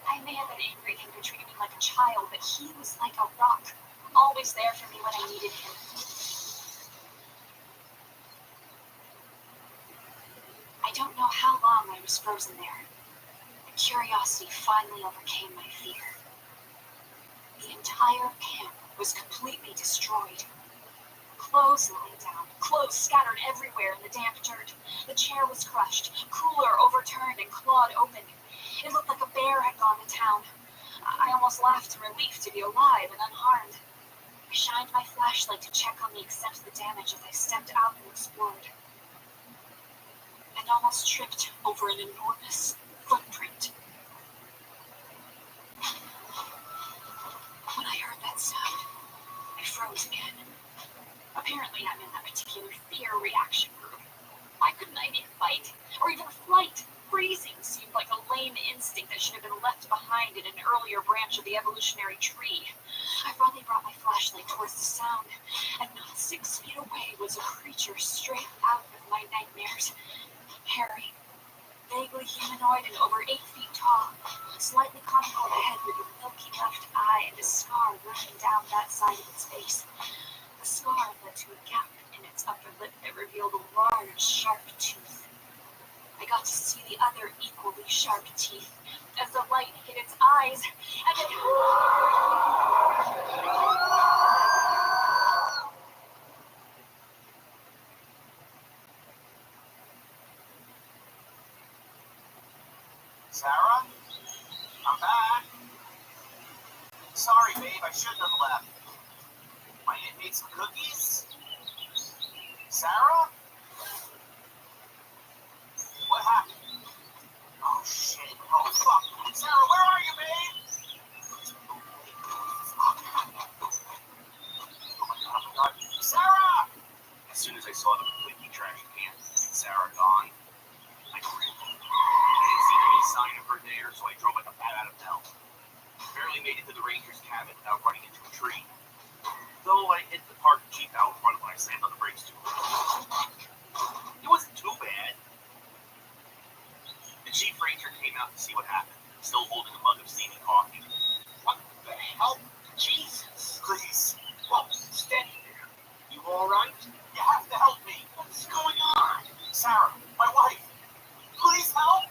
Speaker 13: I may have been angry at him for treating me like a child, but he was like a rock, always there for me when I needed him. I don't know how long I was frozen there. Curiosity finally overcame my fear. The entire camp was completely destroyed. Clothes lying down, clothes scattered everywhere in the damp dirt.
Speaker 4: The chair was crushed, cooler overturned and clawed open. It looked like a bear had gone to town. I almost laughed in relief to be alive and unharmed. I shined my flashlight to check on the extent of the damage as I stepped out and explored. And almost tripped over an enormous footprint. When I heard that sound, I froze again. Apparently, I'm in that particular fear reaction group. Why couldn't I make fight? Or even flight? Freezing seemed like a lame instinct that should have been left behind in an earlier branch of the evolutionary tree. I finally brought my flashlight towards the sound, and not 6 feet away was a creature straight out of my nightmares. Hairy, vaguely humanoid and over 8 feet tall, slightly conical head with a milky left eye and a scar running down that side of its face. The scar led to a gap in its upper lip that revealed a large, sharp tooth. I got to see the other equally sharp teeth as the light hit its eyes, and it...
Speaker 9: Sarah? I'm back. Sorry, babe, I shouldn't have left. My aunt made some cookies? Sarah? What happened? Oh, shit. Oh, fuck. Sarah, where are you, babe? Oh, my God. Sarah! As soon as I saw the completely trashed can and Sarah gone, I grinned. I didn't see any sign of her there, so I drove like a bat out of hell. Barely made it to the ranger's cabin without running into a tree. Though I hit the parked Jeep out front when I slammed on the brakes too hard. It wasn't too bad. The chief ranger came out to see what happened, still holding a mug of steaming coffee. What the hell? Jesus. Please. Whoa, steady there. You alright? You have to help me. What's going on? Sarah, my wife. Please help.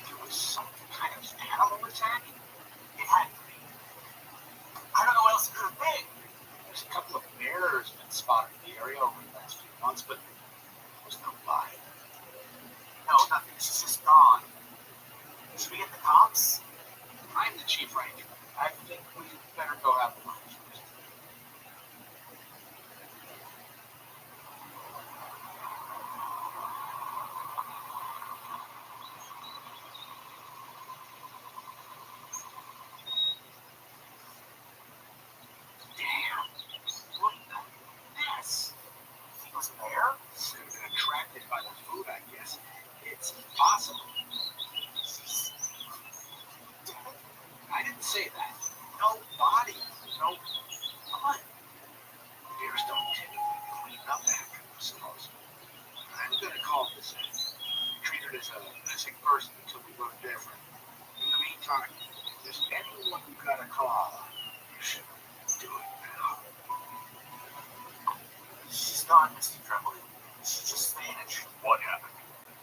Speaker 9: It was some kind of animal attack. It had to be. I don't know what else it could have been. There's a couple of bears been spotted in the area over the last few months, but there was no life. No, nothing. She's just gone. Should we get the cops? I'm the chief ranger. I think we better go have lunch. Damn. What the mess? He was there? Should have been attracted by the food, I guess. It's possible. I didn't say that. No body. No blood. Bears don't typically clean up after themselves. I'm gonna call this in. Treat it as a missing person until we learn different. In the meantime, if there's anyone who got a call, you should do it now. She's gone, Mr. Tremblay. She just vanished. What happened?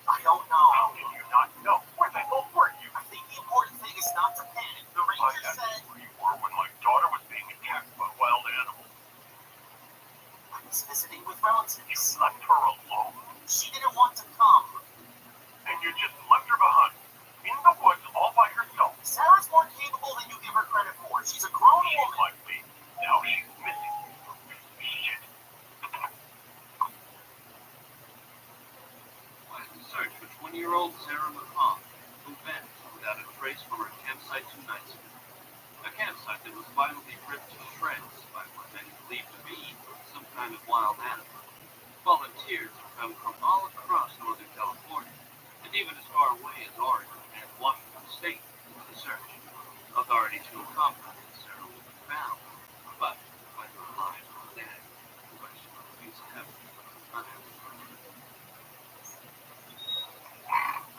Speaker 9: I don't know. How did you not know? Where the hell were you? I think the important thing is not to panic. The ranger said... Where you were when my daughter was being attacked by a wild animal. I was visiting with relatives. You left her alone. She didn't want to come. And you just left her behind? In the woods all by herself? Sarah's more capable than you give her credit for. She's a grown woman. Might be. Now she's missing. Shit. Search for 20-year-old Sarah McCall, who vanished without a trace from her campsite 2 nights ago. A campsite that was violently ripped to shreds by what many believe to be some kind of wild animal. Volunteers have come from all across Northern California, and even as far away as Oregon and Washington State for the search. Authorities feel confident that Sarah will be found, but whether alive or dead, the question remains heavy.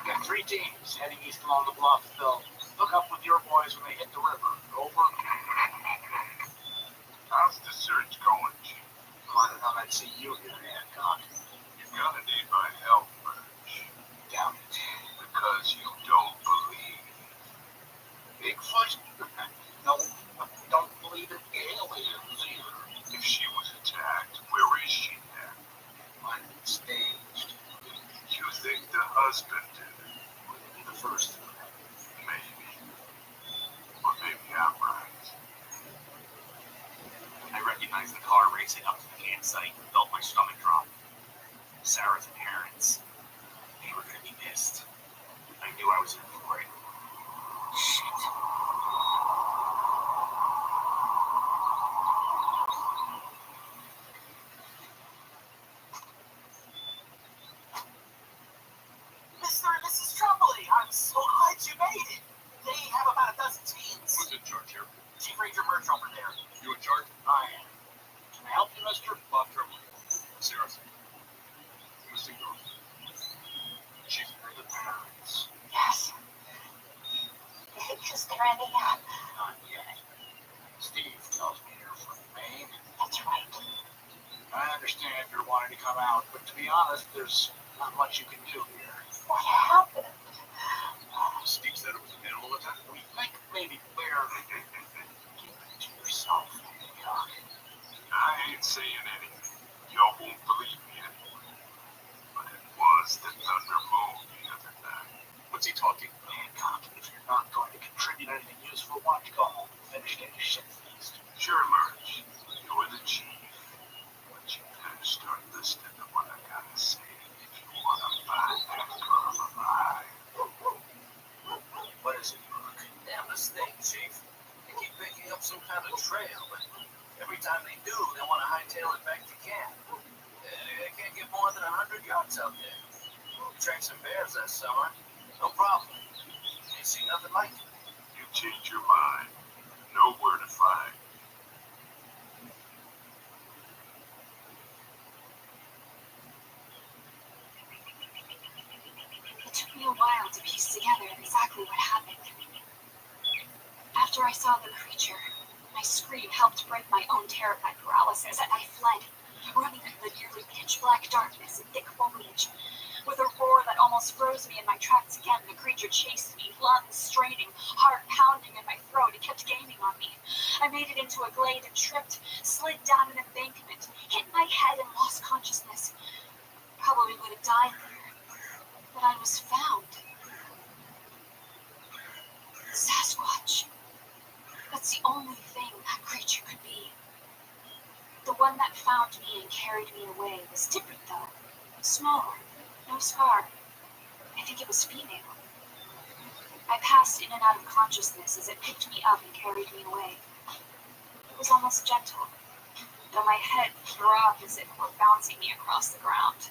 Speaker 9: Got 3 teams heading east along the bluff. They'll hook up with your boys when they hit the river. Over.
Speaker 5: How's the search going, Chief?
Speaker 9: I thought I'd see you here, Hancock.
Speaker 5: You're gonna need my help, Birch.
Speaker 9: Doubt it.
Speaker 5: Because you don't believe.
Speaker 9: Bigfoot? No, I don't believe in aliens either.
Speaker 5: If she was attacked, where is she racing up to the campsite and felt my stomach drop. Sarah's parents, they were going to be pissed. I knew I was in for it. Shit. Mr. and Mrs. Trumbulley, I'm so glad you made it. They have about a dozen teams.
Speaker 15: Who's in charge here?
Speaker 5: Chief Ranger Merge over there.
Speaker 15: You in charge?
Speaker 5: I am. Can I help you, Mr.?
Speaker 15: Bob Tremblay. Seriously. Missing girls. Chief for the parents.
Speaker 5: Yes.
Speaker 13: Is there any,
Speaker 5: Not yet. Steve tells me you're from Maine.
Speaker 13: That's right.
Speaker 5: I understand you're wanting to come out, but to be honest, there's not much you can do here.
Speaker 13: What happened?
Speaker 15: Steve said it was an animal attack.
Speaker 5: We think maybe Bear. Keep it to yourself, Doc.
Speaker 15: I ain't saying anything. Y'all won't believe me anymore. But it was the Thunder Moon the other night. What's he talking about?
Speaker 5: Hancock, if you're not going to contribute anything useful, why don't you go home and finish getting shit faced?
Speaker 15: Sure, Marge. You're the chief. But you better start listening to what I gotta say if you want to find that girl alive.
Speaker 5: What is it, Brooke? Damn this thing, Chief. They keep picking up some kind of trail, but every time they do, they want to hightail it back to camp. They can't get more than 100 yards out there. We tracked some bears that summer. No problem. Ain't seen nothing like it.
Speaker 15: You change your mind. Know where to find.
Speaker 13: It took me a while to piece together exactly what happened. After I saw the creature, my scream helped break my own terrified paralysis, and I fled, running through the nearly pitch-black darkness and thick foliage. With a roar that almost froze me in my tracks again, the creature chased me, lungs straining, heart pounding in my throat. It kept gaining on me. I made it into a glade and tripped, slid down an embankment, hit my head and lost consciousness. Probably would have died there, but I was found. Sasquatch. That's the only thing that creature could be. The one that found me and carried me away was different, though. Smaller, no scar. I think it was female. I passed in and out of consciousness as it picked me up and carried me away. It was almost gentle, though my head throbbed as if it were bouncing me across the ground.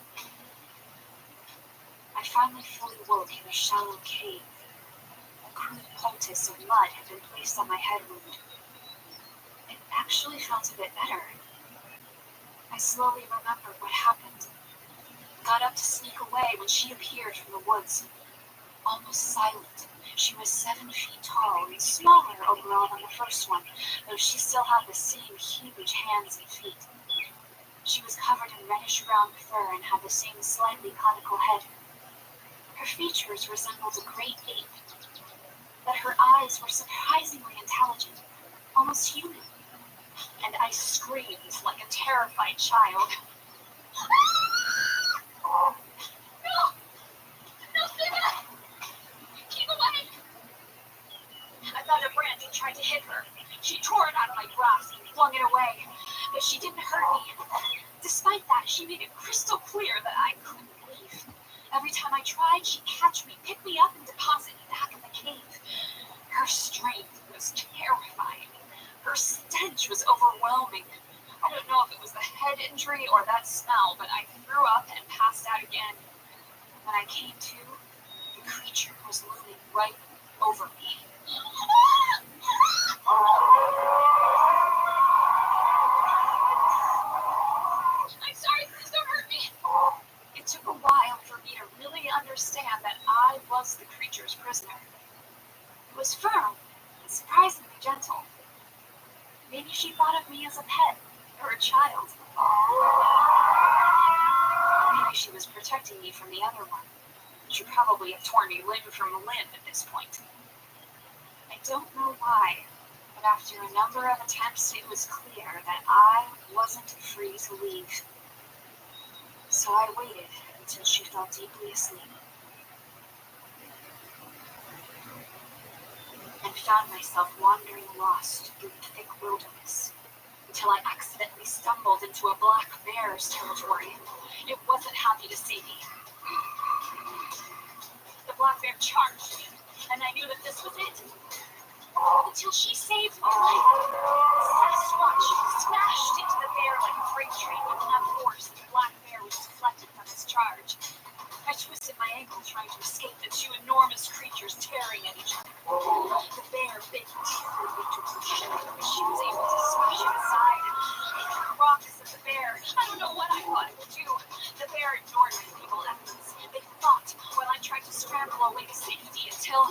Speaker 13: I finally fully woke in a shallow cave. A crude poultice of mud had been placed on my head wound. It actually felt a bit better. I slowly remembered what happened. Got up to sneak away when she appeared from the woods. Almost silent, she was 7 feet tall and smaller overall than the first one, though she still had the same huge hands and feet. She was covered in reddish-brown fur and had the same slightly conical head. Her features resembled a great ape, but her eyes were surprisingly intelligent, almost human. And I screamed like a terrified child. No! No, Sarah! Keep away! I found a branch and tried to hit her. She tore it out of my grasp and flung it away, but she didn't hurt me. Despite that, she made it crystal clear that I couldn't leave. Every time I tried, she'd catch me, pick me up, and deposit me back in the cave. Her strength was terrifying. Her stench was overwhelming. I don't know if it was the head injury or that smell, but I threw up and passed out again. When I came to, the creature was looming right over me. I'm sorry, please don't hurt me. It took a while for me to really understand that I was the creature's prisoner. It was firm and surprisingly gentle. Maybe she thought of me as a pet or a child. Maybe she was protecting me from the other one. She probably have torn me limb from limb at this point. I don't know why, but after a number of attempts, it was clear that I wasn't free to leave. So I waited until she fell deeply asleep. And found myself wandering lost through the thick wilderness,
Speaker 4: until I accidentally stumbled into a black bear's territory. It wasn't happy to see me. The black bear charged me, and I knew that this was it. Until she saved my life. Sasquatch smashed into the bear like a freight train with enough force that the black bear was deflected from his charge. I twisted my ankle trying to escape the two enormous creatures tearing at each other. The bear bit terribly into her shoulder, but she was able to smash it aside and threw rocks at the bear. I don't know what I thought it would do. The bear ignored my feeble efforts. They fought while I tried to scramble away to safety until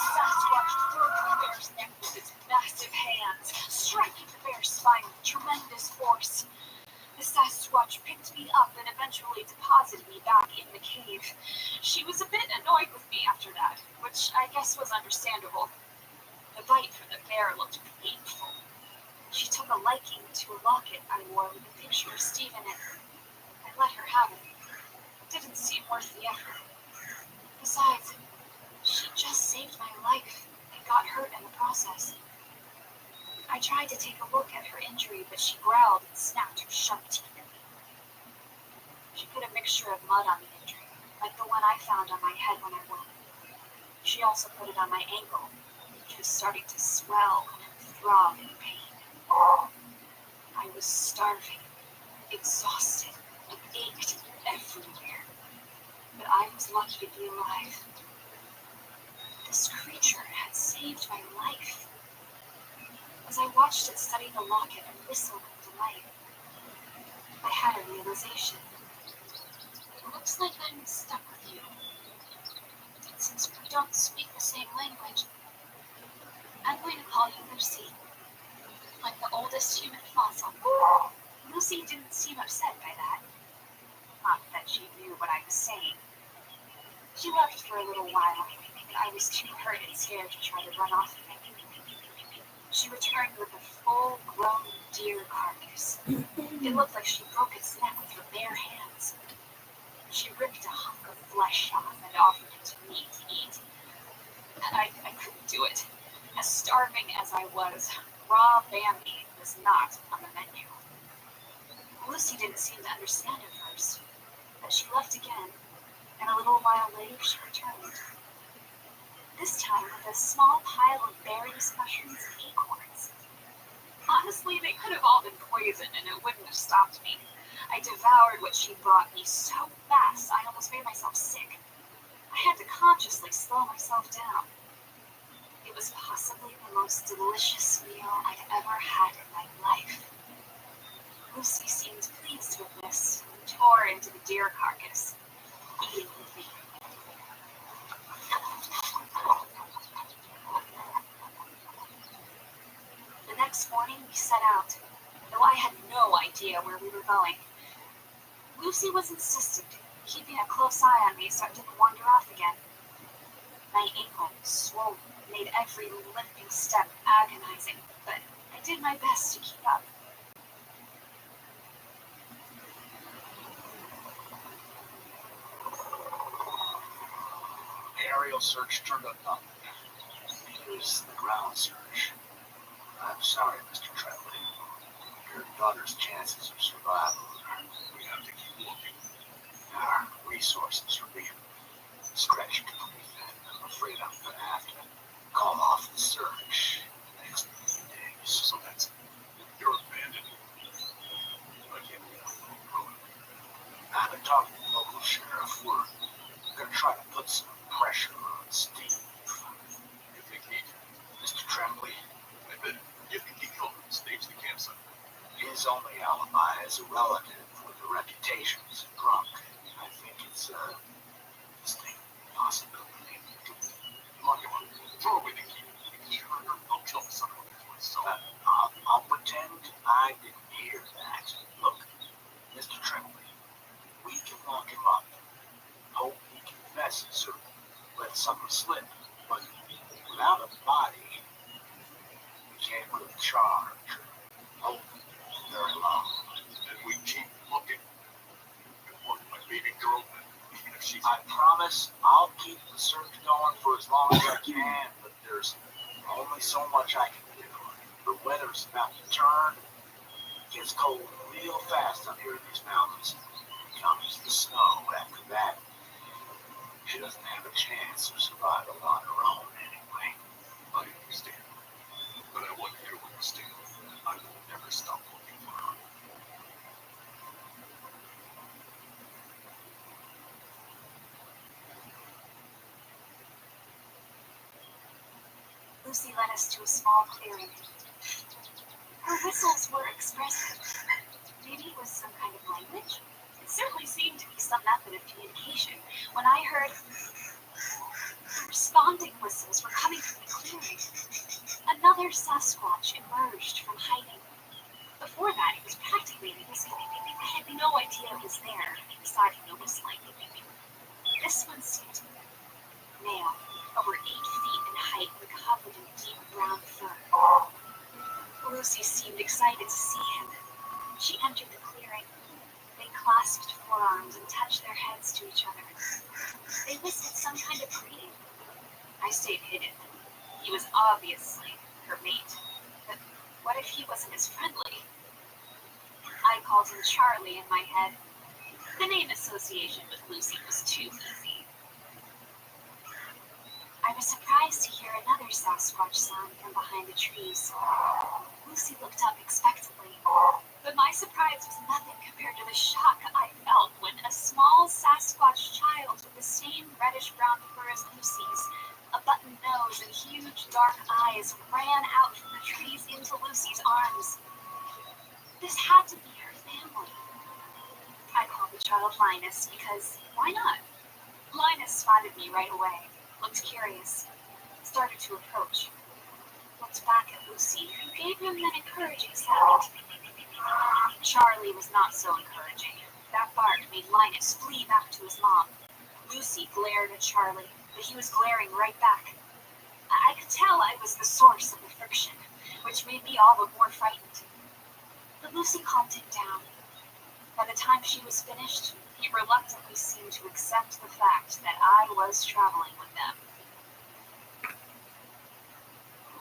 Speaker 4: Sasquatch broke the bear's neck with its massive hands, striking the bear's spine with tremendous force. The Sasquatch picked me up and eventually deposited me back in the cave. She was a bit annoyed with me after that, which I guess was understandable. The bite from the bear looked painful. She took a liking to a locket I wore with a picture of Steve in it. I let her have it. It didn't seem worth the effort. Besides, she just saved my life and got hurt in the process. I tried to take a look at her injury, but she growled and snapped her sharp teeth at me. She put a mixture of mud on the injury, like the one I found on my head when I won. She also put it on my ankle, which was starting to swell and throb in pain. I was starving, exhausted, and ached everywhere. But I was lucky to be alive. This creature had saved my life. As I watched it study the locket and whistle with delight, I had a realization. It looks like I'm stuck with you. And since we don't speak the same language, I'm going to call you Lucy, like the oldest human fossil. Lucy didn't seem upset by that. Not that she knew what I was saying. She left for a little while, and I was too hurt and scared to try to run off again. She returned with a full-grown deer carcass. It looked like she broke its neck with her bare hands. She ripped a hunk of flesh off and offered it to me to eat. I couldn't do it. As starving as I was, raw Bambi was not on the menu. Lucy didn't seem to understand at first, but she left again, and a little while later she returned. This time with a small pile of berries, mushrooms, and acorns. Honestly, they could have all been poison and it wouldn't have stopped me. I devoured what she brought me so fast I almost made myself sick. I had to consciously slow myself down. It was possibly the most delicious meal I'd ever had in my life. Lucy seemed pleased with this and tore into the deer carcass, eating with me. The next morning we set out, though I had no idea where we were going. Lucy was insistent, keeping a close eye on me so I didn't wander off again. My ankle was swollen, made every limping step agonizing, but I did my best to keep up.
Speaker 14: The aerial search turned up nothing. Here's the ground search. I'm sorry, Mr. Tremblay. Your daughter's chances of survival are... We have to keep looking. Our resources are being stretched pretty thin. I'm afraid I'm going to have to call off the search in the next few days. So that's it. You're abandoned. I can't get off the road. I've been talking to the local sheriff. We're going to try to put some pressure on Steve.
Speaker 15: You think he...
Speaker 14: Mr. Tremblay?
Speaker 15: I bet you think he killed him, staged the campsite.
Speaker 14: His only alibi is a relative with a reputation as a drunk. I think it's a distinct possibility.
Speaker 15: Come on. Throw away the key. If he heard her, I'll kill the son of a bitch myself.
Speaker 14: I'll pretend I didn't hear that. Look, Mr. Tremblay, we can lock him up. Hope he confesses or let something slip. But without a body, we can't really charge or hold him very long.
Speaker 15: And we keep looking. And what, my baby girl, even if she's...
Speaker 14: I promise I'll keep the search going for as long as I can, but there's only so much I can do. The weather's about to turn. It gets cold real fast up here in these mountains. Comes the snow after that. She doesn't have a chance of survival on her own anyway.
Speaker 15: I understand. But I want you to understand. I will never stop looking for her.
Speaker 4: Lucy led us to a small clearing. Her whistles were expressive. Maybe it was some kind of language? It certainly seemed to be some method of communication. When I heard the responding whistles were coming from the clearing, another Sasquatch emerged from hiding. Before that, it was practically invisible. I had no idea it was there, aside from the whistling. This one seemed male, over 8 feet in height, and covered in deep brown fur. Lucy seemed excited to see him. She entered the clearing. They clasped forearms and touched their heads to each other. They whispered some kind of greeting. I stayed hidden. He was obviously her mate. But what if he wasn't as friendly? I called him Charlie in my head. The name association with Lucy was too easy. I was surprised to hear another Sasquatch sound from behind the trees. Lucy looked up expectantly, but my surprise was nothing compared to the shock I felt when a small Sasquatch child with the same reddish-brown fur as Lucy's, a button nose and huge dark eyes, ran out from the trees into Lucy's arms. This had to be her family. I called the child Linus because, why not? Linus spotted me right away, looked curious, started to approach. Looked back at Lucy, who gave him an encouraging sound. Charlie was not so encouraging. That bark made Linus flee back to his mom. Lucy glared at Charlie, but he was glaring right back. I could tell I was the source of the friction, which made me all but more frightened. But Lucy calmed him down. By the time she was finished, he reluctantly seemed to accept the fact that I was traveling with them.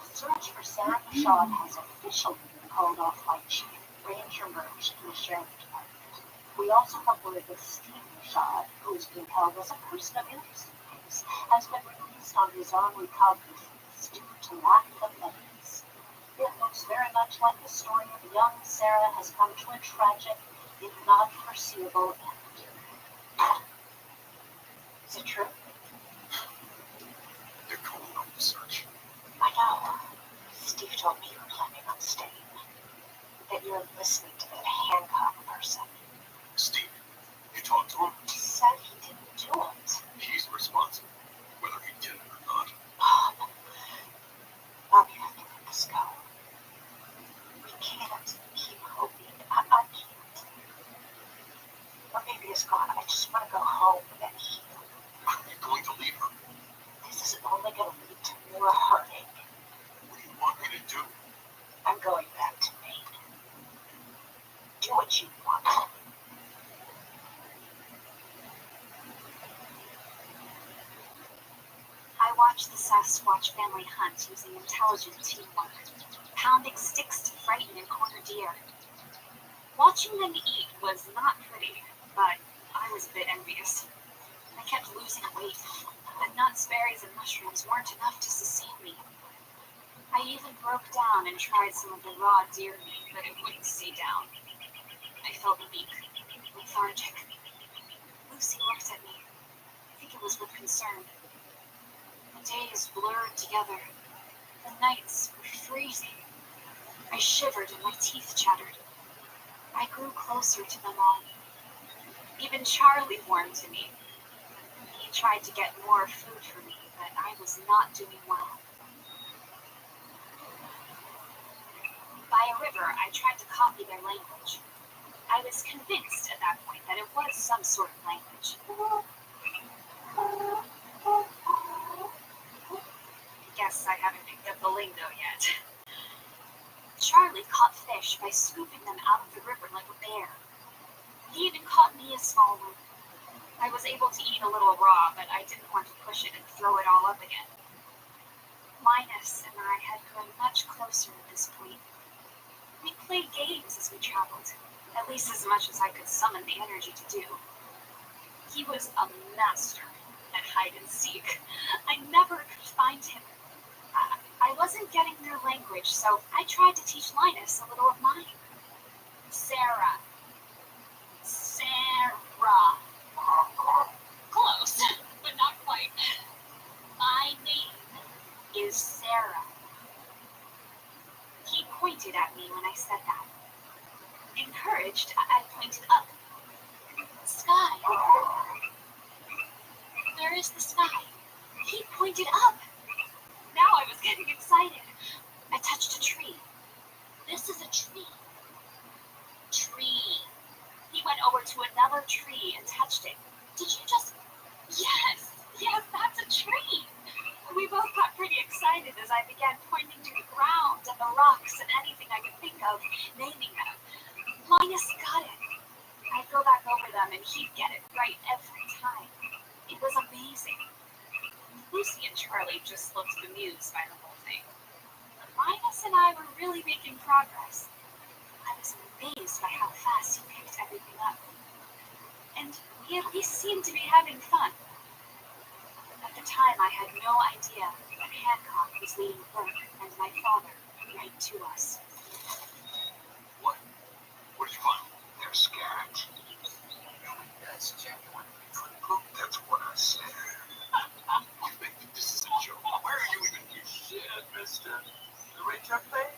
Speaker 16: The search for Sam Shaw has officially been called off by Chief Ranger Merge in the Sheriff's Department. We also have word that Steve Shaw, who is being held as a person of interest in the case, has been released on his own recognizance due to lack of evidence. It looks very much like the story of young Sarah has come to a tragic, if not foreseeable, end. Is it true?
Speaker 15: They're calling off the search.
Speaker 16: I know. Steve told me you were planning on staying. That you're listening to that Hancock person.
Speaker 15: Steve, you talked to him?
Speaker 16: He said he didn't do it.
Speaker 15: He's responsible, whether he did it or not.
Speaker 16: Bobby, I have to let this go. We can't keep hoping. I can't. Or maybe it's gone. I just want to go home and heal.
Speaker 15: Are you going to leave her?
Speaker 16: This is only going to lead to more heartache.
Speaker 15: What do you want me to do?
Speaker 16: I'm going back to Maine. Do what you want.
Speaker 4: I watched the Sasquatch family hunt using intelligent teamwork, pounding sticks to frighten and corner deer. Watching them eat was not pretty, but I was a bit envious. I kept losing weight. The nuts, berries, and mushrooms weren't enough to sustain me. I even broke down and tried some of the raw deer meat, but it wouldn't stay down. I felt weak, lethargic. Lucy looked at me. I think it was with concern. The days blurred together. The nights were freezing. I shivered and my teeth chattered. I grew closer to them all. Even Charlie warmed to me. He tried to get more food for me, but I was not doing well. By a river, I tried to copy their language. I was convinced at that point that it was some sort of language. I guess I haven't picked up the lingo yet. Charlie caught fish by scooping them out of the river like a bear. He even caught me a small one. I was able to eat a little raw, but I didn't want to push it and throw it all up again.
Speaker 16: Linus and I had grown much closer at this point. We played games as we traveled, at least as much as I could summon the energy to do. He was a master at hide and seek. I never could find him. I wasn't getting their language, so I tried to teach Linus a little of mine. Sarah. Close, but not quite. My name is Sarah. He pointed at me when I said that. Encouraged, I pointed up. Sky. Where is the sky? He pointed up. Now I was getting excited. I touched a tree. This is a tree. Tree. He went over to another tree and touched it. Did you just... Yes, that's a tree. We both got pretty excited as I began pointing to the ground and the rocks and anything I could think of, naming them. Linus got it. I'd go back over them and he'd get it right every time. It was amazing. Lucy and Charlie just looked bemused by the whole thing. Linus and I were really making progress. I was amazed by how fast he picked everything up. And he at least seemed to be having fun. At the time, I had no idea that Hancock was leading Burke and my father right to us.
Speaker 10: What? What did you find? They're scared. That's genuine. That's what I said. You think this is a joke? Where are you even? You shit, mister. The rate you're paying?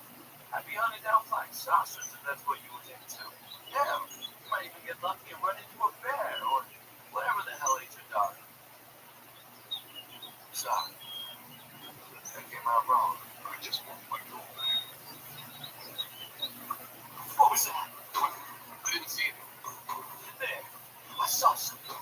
Speaker 10: I'd be hunting down flying saucers if that's what you were into. Yeah, you might even get lucky and run into a bear or whatever the hell ate your dog. Sorry. That came out wrong. I just won't let go of that. What was that? I didn't see it. There. I saw something.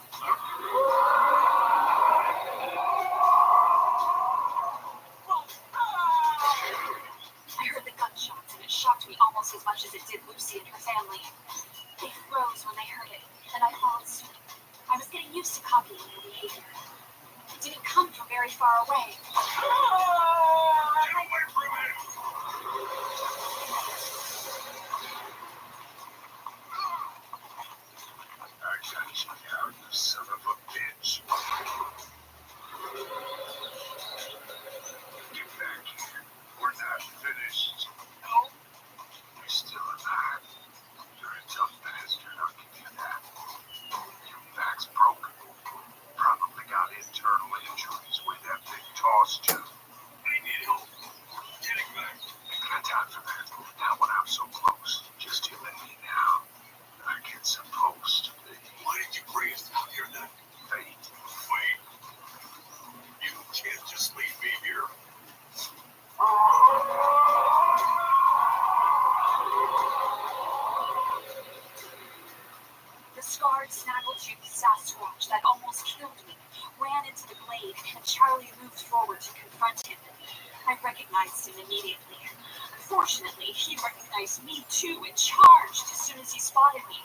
Speaker 16: I heard the gunshots and it shocked me almost as much as it did Lucy and her family. They froze when they heard it, and I paused. I was getting used to copying their behavior. It didn't come from very far away.
Speaker 10: Get away from it! I got you now, you son of a bitch. Get back here. We're not finished. No? You're still alive. You're a tough bastard, I'll give you that. Your back's broken. Probably got internal injuries where that thing tossed you. I need help. Getting back. Ain't got time for that. Now when I'm so close, just you and me now. Like it's supposed to be. Why did you bring us out here then? Fate. Fate? You can't just leave me here.
Speaker 16: The scarred, snaggle-toothed Sasquatch that almost killed me ran into the glade, and Charlie moved forward to confront him. I recognized him immediately. Fortunately, he recognized me too and charged as soon as he spotted me.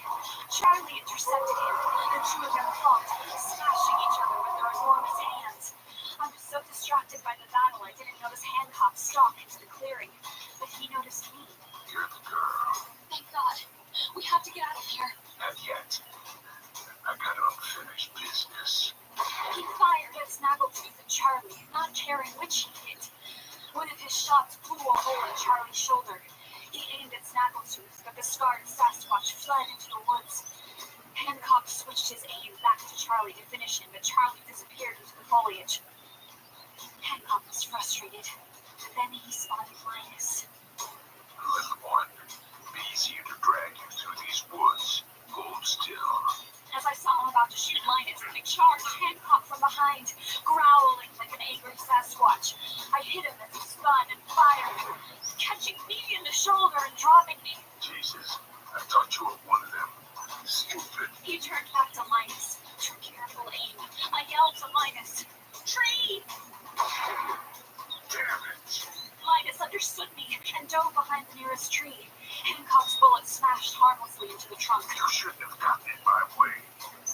Speaker 16: Charlie intercepted him, and two of them fought, smashing each other with their enormous hands. I was so distracted by the battle I didn't notice Hancock stalk into the clearing, but he noticed me.
Speaker 10: You're the girl.
Speaker 16: Thank God. We have to get out of here.
Speaker 10: Not yet. I got unfinished business.
Speaker 16: He fired at Snaggletooth and Charlie, not caring which he hit. One of his shots blew a hole in Charlie's shoulder. He aimed at Snaggletooth, but the scarred Sasquatch fled into the woods. Hancock switched his aim back to Charlie to finish him, but Charlie disappeared into the foliage. Hancock was frustrated. Then he spotted Linus.
Speaker 10: Little one, be easier to drag you through these woods. Hold still.
Speaker 16: As I saw him about to shoot Linus, I charged Hancock from behind, growling like an angry Sasquatch. I hit him as he spun and fired, catching me in the shoulder and dropping me.
Speaker 10: Jesus, I thought you were one of them. Stupid.
Speaker 16: He turned back to Linus. Careful aim. I yelled to Linus, "Tree!"
Speaker 10: Damn it.
Speaker 16: Linus understood me and dove behind the nearest tree. Hancock's bullet smashed harmlessly into the trunk.
Speaker 10: You shouldn't have gotten in my way.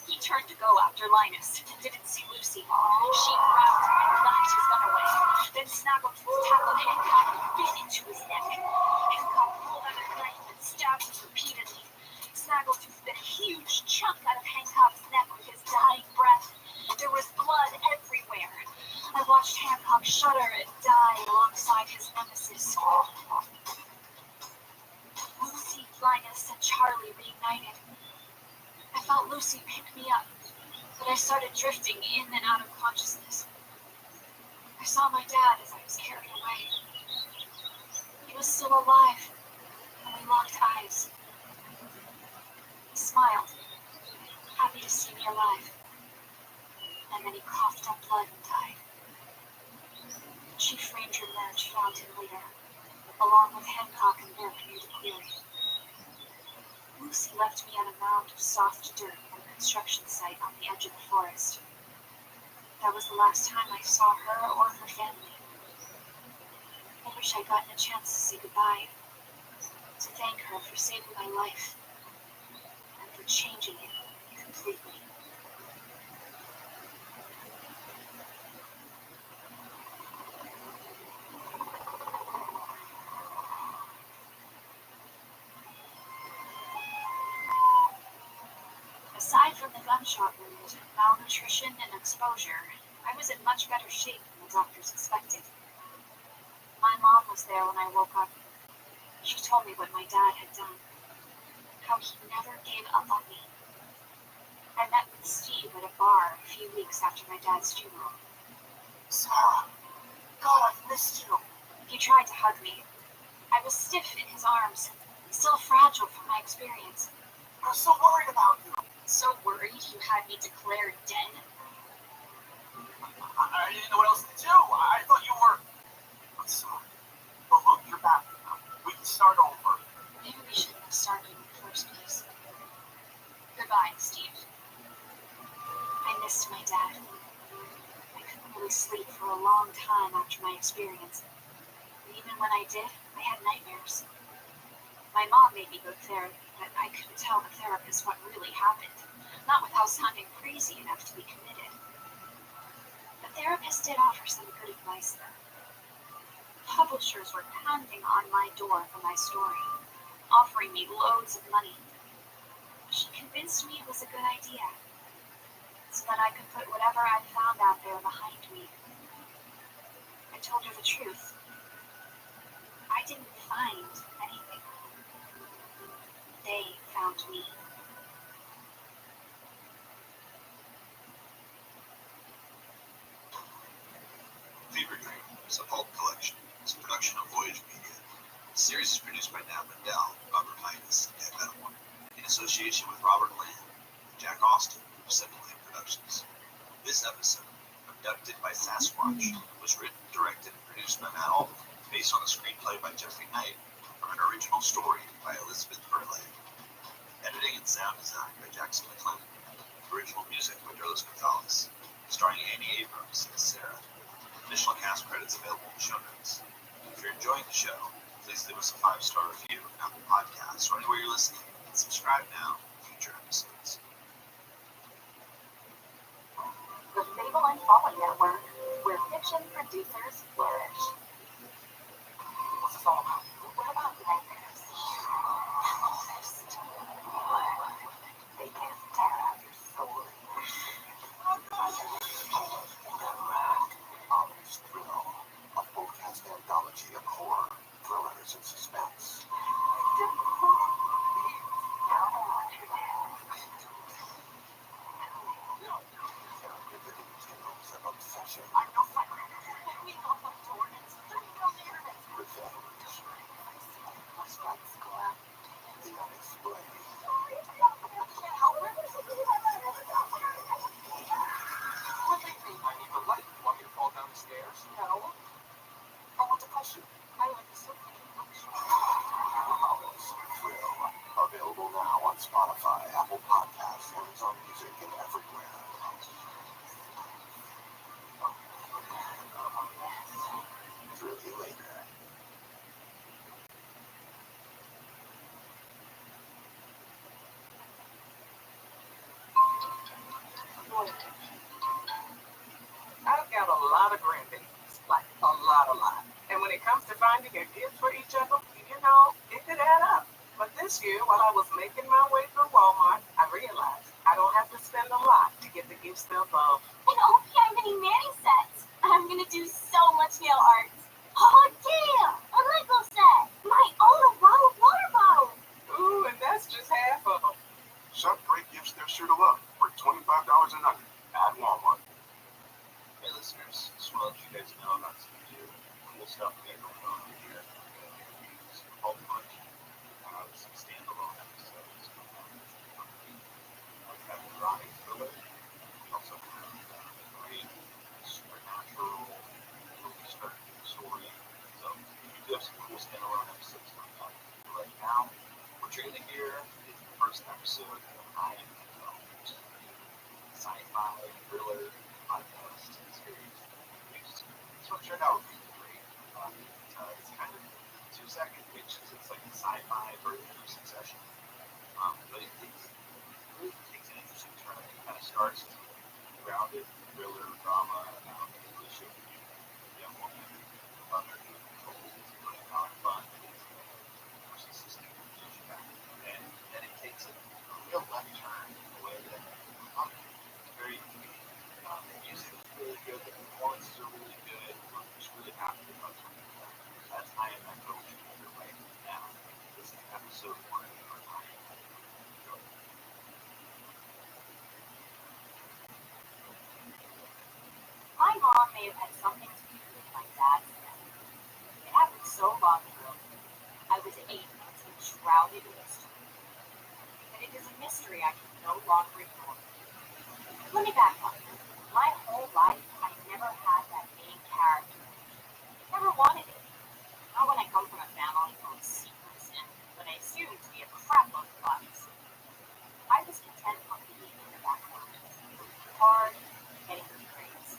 Speaker 16: He turned to go after Linus and didn't see Lucy. She grabbed my to run away. Then Snaggletooth tackled Hancock and bit into his neck. Hancock pulled out a knife and stabbed him repeatedly. Snaggletooth bit a huge chunk out of Hancock's neck with his dying breath. There was blood everywhere. I watched Hancock shudder and die alongside his nemesis. Lucy, Linus, and Charlie reunited. I felt Lucy pick me up, but I started drifting in and out of consciousness. I saw my dad as I was carried away. He was still alive, and we locked eyes. He smiled, happy to see me alive. And then he coughed up blood and died. Chief Ranger Merge found him later, along with Hancock and Burke near the clearing. Lucy left me on a mound of soft dirt at a construction site on the edge of the forest. That was the last time I saw her or her family. I wish I'd gotten a chance to say goodbye, to thank her for saving my life, and for changing it completely. Aside from the gunshot wound, malnutrition, and exposure, I was in much better shape than the doctors expected. My mom was there when I woke up. She told me what my dad had done, how he never gave up on me. I met with Steve at a bar a few weeks after my dad's funeral.
Speaker 5: Sarah, God, I've missed you.
Speaker 16: He tried to hug me. I was stiff in his arms, still fragile from my experience.
Speaker 5: I was so worried about you.
Speaker 16: So worried you had me declared dead?
Speaker 5: I didn't know what else to do. I thought you were... I'm sorry. But look, you're back now. We can start over.
Speaker 16: Maybe we shouldn't have started in the first place. Goodbye, Steve. I missed my dad. I couldn't really sleep for a long time after my experience. And even when I did, I had nightmares. My mom made me go to therapy, but I couldn't tell the therapist what really happened, not without sounding crazy enough to be committed. The therapist did offer some good advice, though. Publishers were pounding on my door for my story, offering me loads of money. She convinced me it was a good idea, so that I could put whatever I'd found out there behind me. I told her the truth. I didn't find anything. They found me.
Speaker 12: Fever Dream is a pulp collection. It's a production of Voyage Media. The series is produced by Nat Lindell, Robert Hynes, and Dan Metamore, in association with Robert Land and Jack Austin of Second Land Productions. This episode, Abducted by Sasquatch, was written, directed, and produced by Matt Alden, based on a screenplay by Jeffrey Knight from an original story by Elizabeth Burleigh. Editing and sound design by Jackson McClellan. Original music by Derlos Gonzalez. Starring Amy Abrams as Sarah. Additional cast credits available in the show notes. If you're enjoying the show, please leave us a 5-star review on Apple Podcasts or anywhere you're listening, and subscribe now for future episodes.
Speaker 4: The Fable and Folly Network, where fiction producers flourish.
Speaker 5: What's this all about?
Speaker 4: What about nightmares? They can tear out your soul.
Speaker 5: Ominous Thrill, a full-cast anthology of horror, thrillers, and suspense. Obsession.
Speaker 4: I know something. We know what Jordan's doing on the internet.
Speaker 5: Revenge. Suspects go out. The unexplained.
Speaker 11: What do you mean? I need the light. You want me to fall down the stairs?
Speaker 4: No. I want to push you. I like the silver.
Speaker 5: Thrill. Available now on Spotify, Apple Podcasts, Amazon Music, and everywhere. Thrill you later.
Speaker 11: I've got a lot of grandbabies.
Speaker 4: it comes to finding a gift for each of them, you know, it could add up. But this year, while I was making my way through Walmart, I realized I don't have to spend a lot to get the gifts they'll love.
Speaker 13: And OPI mini Manny sets. I'm gonna do so much nail art. Oh yeah, a Lego set. My own water bottle.
Speaker 4: Ooh, and that's just half of them.
Speaker 5: Shop great gifts they're sure to love for $25 and under at Walmart.
Speaker 12: Hey listeners, just want to let you guys know about some new cool stuff we got going on over here. It's called Punch. Some standalone episodes. We have a drawing thriller. We also have great supernatural movie start story. So we do have some cool standalone episodes coming up. Right now, what you're gonna hear is the first episode of I Am Control, which is a sci-fi thriller podcast series. So it turned out really great. It's kind of 2-second pitches. It's like a sci-fi version of Succession. But it really takes an interesting turn. It kind of starts grounded thriller drama about the relationship between a young woman and her mother who controls really how fun it is narcissistic relationship. And then it takes a real left turn in the way that it's very unique. The music is really good, the performances are really good. I'm just really happy about something like that. That's I Am Echo right now. This is episode 1 of I Am Echo.
Speaker 8: My mom may have had something to do with my dad's death. It happened so long ago. I was 8 months and shrouded in mystery. And it is a mystery I can no longer ignore. Let me back up. My whole life, I never had that main character. Never wanted it. Not when I come from a family full of secrets and what I assumed to be a crapload of lies. I was content on being in the background. Hard, getting good grades.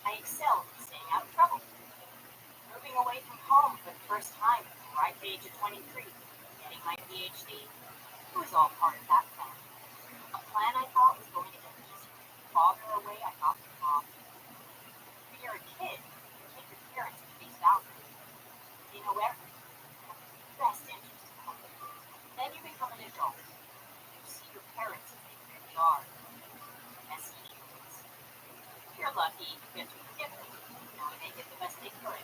Speaker 8: I excelled in staying out of trouble. Moving away from home for the first time at the ripe age of 23, getting my PhD, it was all part of that plan. A plan I thought was going to get me farther away I got from mom. When you're a kid, you take your parents at face value. They know everything. Best interest in life. Then you become an adult. You see your parents as they really are. Messy humans. If you're lucky, you get to forgive them. Now they make it the best they could.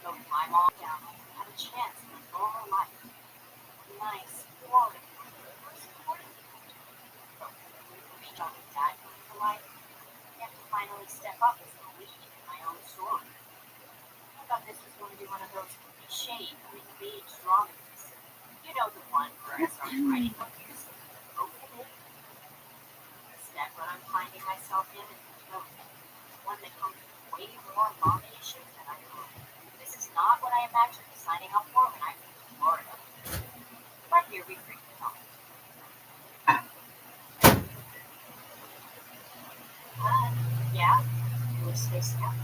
Speaker 8: Go climb all down, have a chance in a normal life. Nice, boring, most important. But when you reach on your dad going for life, you have to finally step up as the lead in my own story. I thought this was going to be one of those cliche coming-of-age dramas. You know the one where I started writing about years ago. Okay. Instead, what I'm finding myself in is one that comes with way more mommy issues than I thought. This is not what I imagined signing up for when I moved to Florida. But here we freaking are. Yeah, you were spacing out.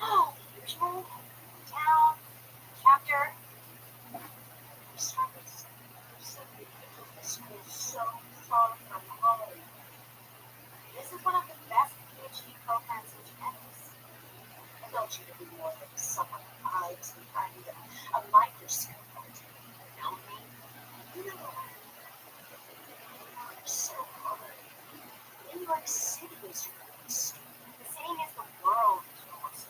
Speaker 8: The usual town, chapter. We started school so far from home. This is one of the best PhD programs in genetics. I felt you to be more than someone eyes behind a microscope. You know me? You know what? You're so hard. New York City is your place. The same as the world is yours.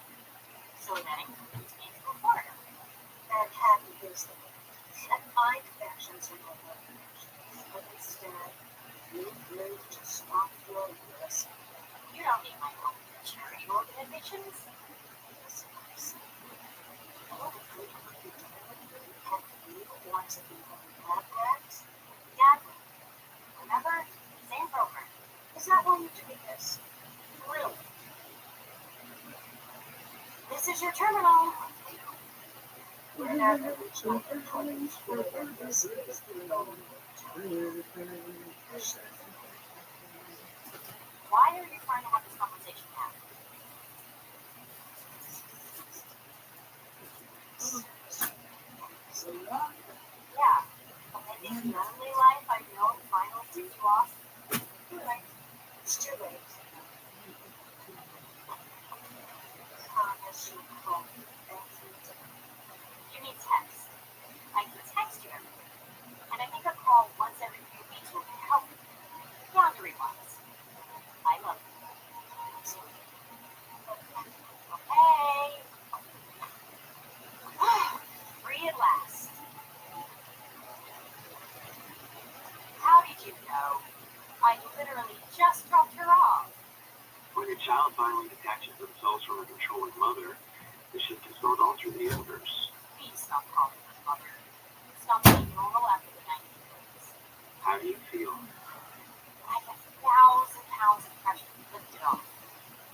Speaker 8: So that includes me to Florida. And happy is the way. And my connections are no more connections. But instead, you moved to Swampville, USA. You don't need my help with charity organizations. Listen, all the good work you're doing, and you want to be on that act? Exactly. Remember? Same program. Is that why you took this? Really? This is your terminal. We're not going to change our colors for this is the only Why are you trying to have this conversation now? Yeah. And is the only life I know finally tipped you off? Too late. It's too late.
Speaker 16: And I think a call once every few weeks will be helpful. Boundary-wise. I love you. Okay. Free at last. How did you know? I literally just dropped her off.
Speaker 14: When a child finally detaches themselves from a controlling mother, the shift is not altered the elders.
Speaker 16: Please stop calling her mother. Stop being normal after the 90 days.
Speaker 14: How do you feel?
Speaker 16: Like 1,000 pounds of pressure lifted off.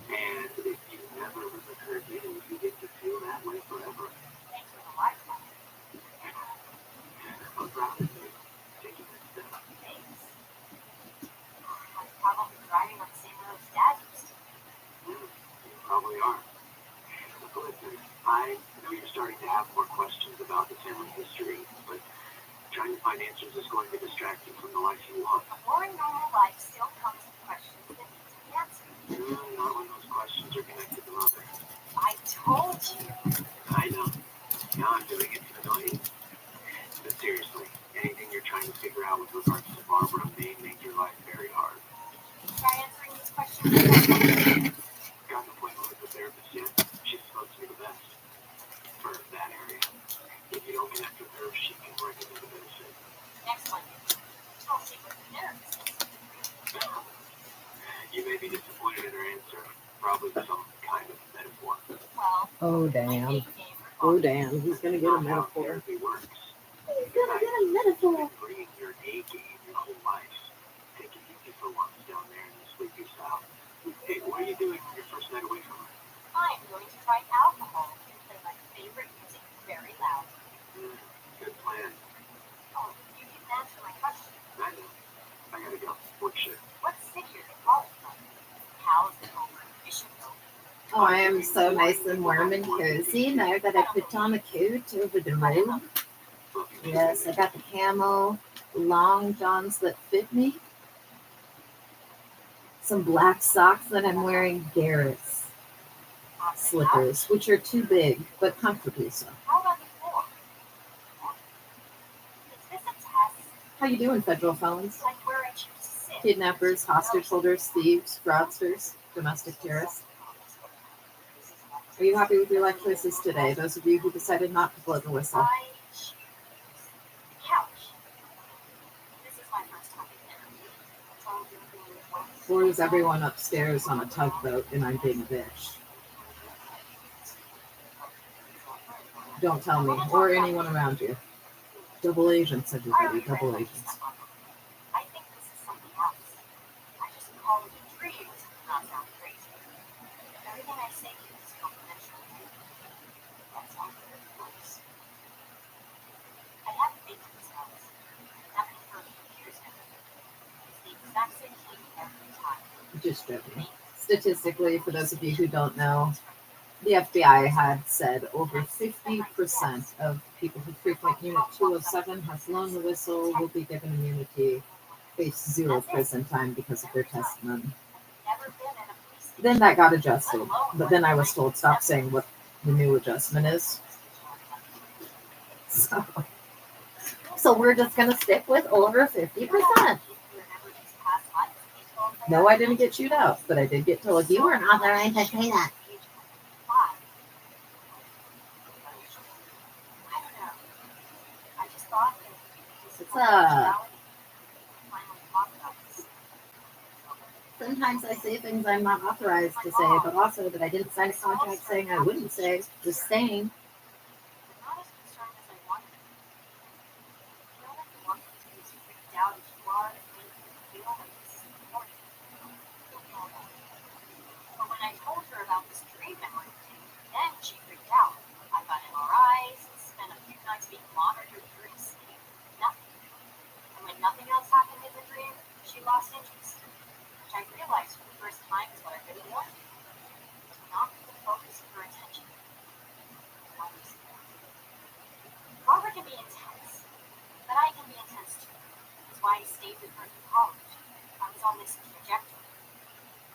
Speaker 14: And if you never visit her again, you get to feel that way forever.
Speaker 16: Thanks for the lifetime.
Speaker 14: I'm proud of you, taking that step.
Speaker 16: Thanks. I'm probably driving on the same roads Dad used to.
Speaker 14: You probably are. Look, listen, I know you're starting to have more questions about the family history, but trying to find answers is going to distract you from the life you want.
Speaker 16: A boring normal life still comes with questions that need to be answered.
Speaker 14: Not when those questions are connected to mother.
Speaker 16: I told you.
Speaker 14: I know. Now I'm doing it to annoy you. But seriously, anything you're trying to figure out with regards to Barbara may make your life very hard.
Speaker 16: Try answering these questions.
Speaker 14: Got an appointment with the therapist yet? She's supposed to be the best for that area. If you don't connect with her, she can recommend a benefit.
Speaker 16: Next one. I'll see what the therapist is.
Speaker 14: You may be disappointed in her answer. Probably some kind of metaphor.
Speaker 16: Well,
Speaker 22: Oh, damn. Oh, damn. He's going to get a metaphor.
Speaker 14: Therapy works.
Speaker 3: He's gonna get a metaphor.
Speaker 14: Bringing your A game your whole life. Take it easy for once down there in the sleepy south. Hey, what are you doing on your first night away from her?
Speaker 16: I'm going to try alcohol and play my favorite music very loud.
Speaker 14: Good plan.
Speaker 16: Oh, you didn't answer my question.
Speaker 14: I know. I gotta go. What shit?
Speaker 16: What city are they calling from? Cows and over fishing boat.
Speaker 22: Oh, I am so nice and warm and cozy now that I put on a coat over the robe. Yes, I got the camo long johns that fit me. Some black socks that I'm wearing Garrett's slippers, which are too big, but comfortably so.
Speaker 16: How about the floor? Is this a test?
Speaker 22: How you doing, federal felons?
Speaker 16: Like where I choose to sit?
Speaker 22: Kidnappers, hostage holders, thieves, fraudsters, domestic terrorists. Are you happy with your life choices today? Those of you who decided not to blow the whistle.
Speaker 16: I choose the couch. This is my first time in
Speaker 22: Or is everyone upstairs on a tugboat and I'm being a bitch? Don't tell me, or anyone around you. Double agents, everybody, double agents.
Speaker 16: I think this is something else. I just call it a dream to not sound crazy. Everything I say to you is confidential. That's how it works. I haven't been to this house. Haven't for a few years now. It's the exact same thing every time.
Speaker 22: Just joking. Statistically, for those of you who don't know, the FBI had said over 50% of people who frequent Unit 207 have blown the whistle, will be given immunity, face 0 prison time because of their testimony. Then that got adjusted, but then I was told stop saying what the new adjustment is. So we're just going to stick with over 50%. No, I didn't get chewed out, but I did get told you weren't authorized to say that. Sometimes I say things I'm not authorized to say, but also that I didn't sign a contract saying I wouldn't say, just saying.
Speaker 16: But when I told her about this dream memory thing, then she freaked out. I got MRIs and spent a few nights being monitored during sleep. Nothing. And when nothing else happened in the dream, she lost interest. Which I realized for the first time is what I really wanted. To not be the focus of her attention. Barbara can be intense, but I can be intense too. That's why I stayed with her through college. I was on this trajectory.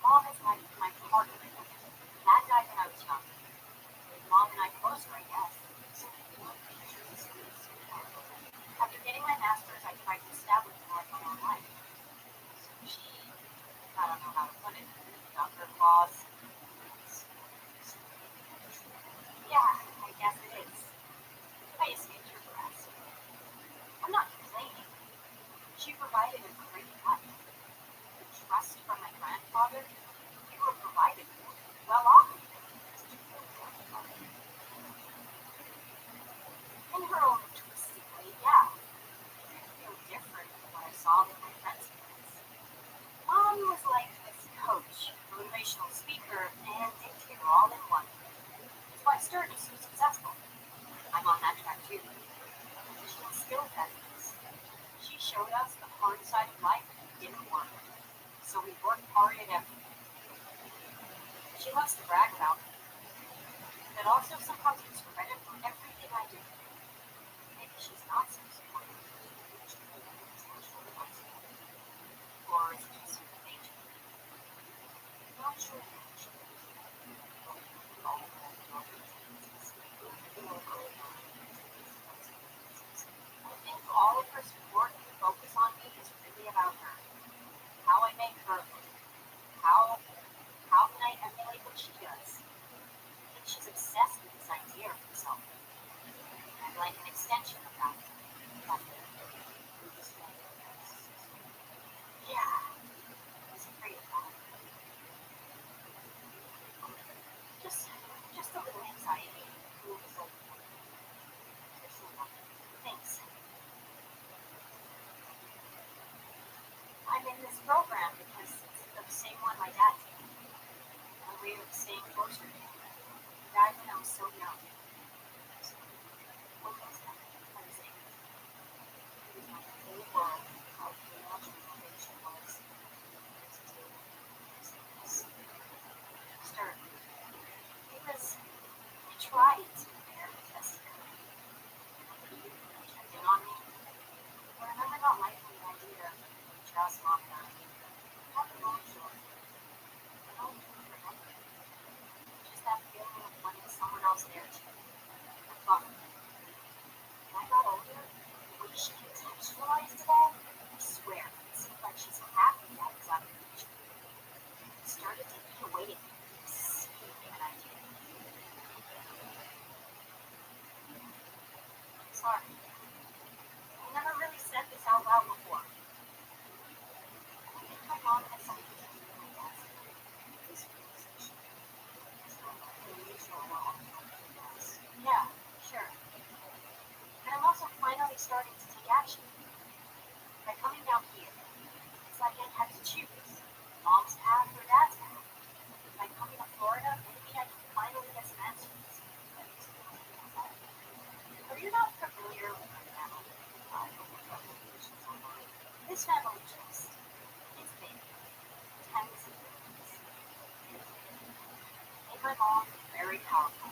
Speaker 16: Mom is my partner. Dad died when I was young. Mom and I closer, I guess. After getting my master's, I provided a great life. The trust from my grandfather, we were provided for, well off. In her own twisted way, yeah. It did feel different from what I saw with my friends' parents. Mom was like this coach, motivational speaker, and dictator all in one. That's why Sturgis was successful. I'm on that track too. She instilled that in us. She showed us the hard side of life didn't work. So we worked hard at everything. She loves to brag about me, but also sometimes gets credit for everything I do. Maybe she's not so supportive. Or is it just human nature? Not sure. I think all of her support and focus on me is really about her. How I make her look. How can I emulate what she does? I think she's obsessed with this idea of herself. I'm like an extension of that. Yeah, I was afraid of that. Just a little anxiety. Thanks. I'm in this program because it's the same one my dad did. A way of staying closer to him. He died when I was so young. What was that? What is it? It was my whole world. How much motivation was. Stern. He tried to prepare the test. Checked in on me. I remember not liking the idea of just mom and I. Not the long story. I don't remember. Just that feeling of wanting someone else there too. I thought, when I got older, the way she contextualized it all, I swear, it seemed like she's happy that it's out of reach. It started to eat away at me. An idea. Sorry. I never really said this out loud before. I think my mom had something to do with my dad's this realization. Yeah, sure. And I'm also finally starting to take action. By coming down here, it's like I had to choose mom's path or dad's path. By coming to Florida, maybe I can finally get some answers. But you're not familiar with my family. This family trust is big. Tens of millions. Make my mom very powerful.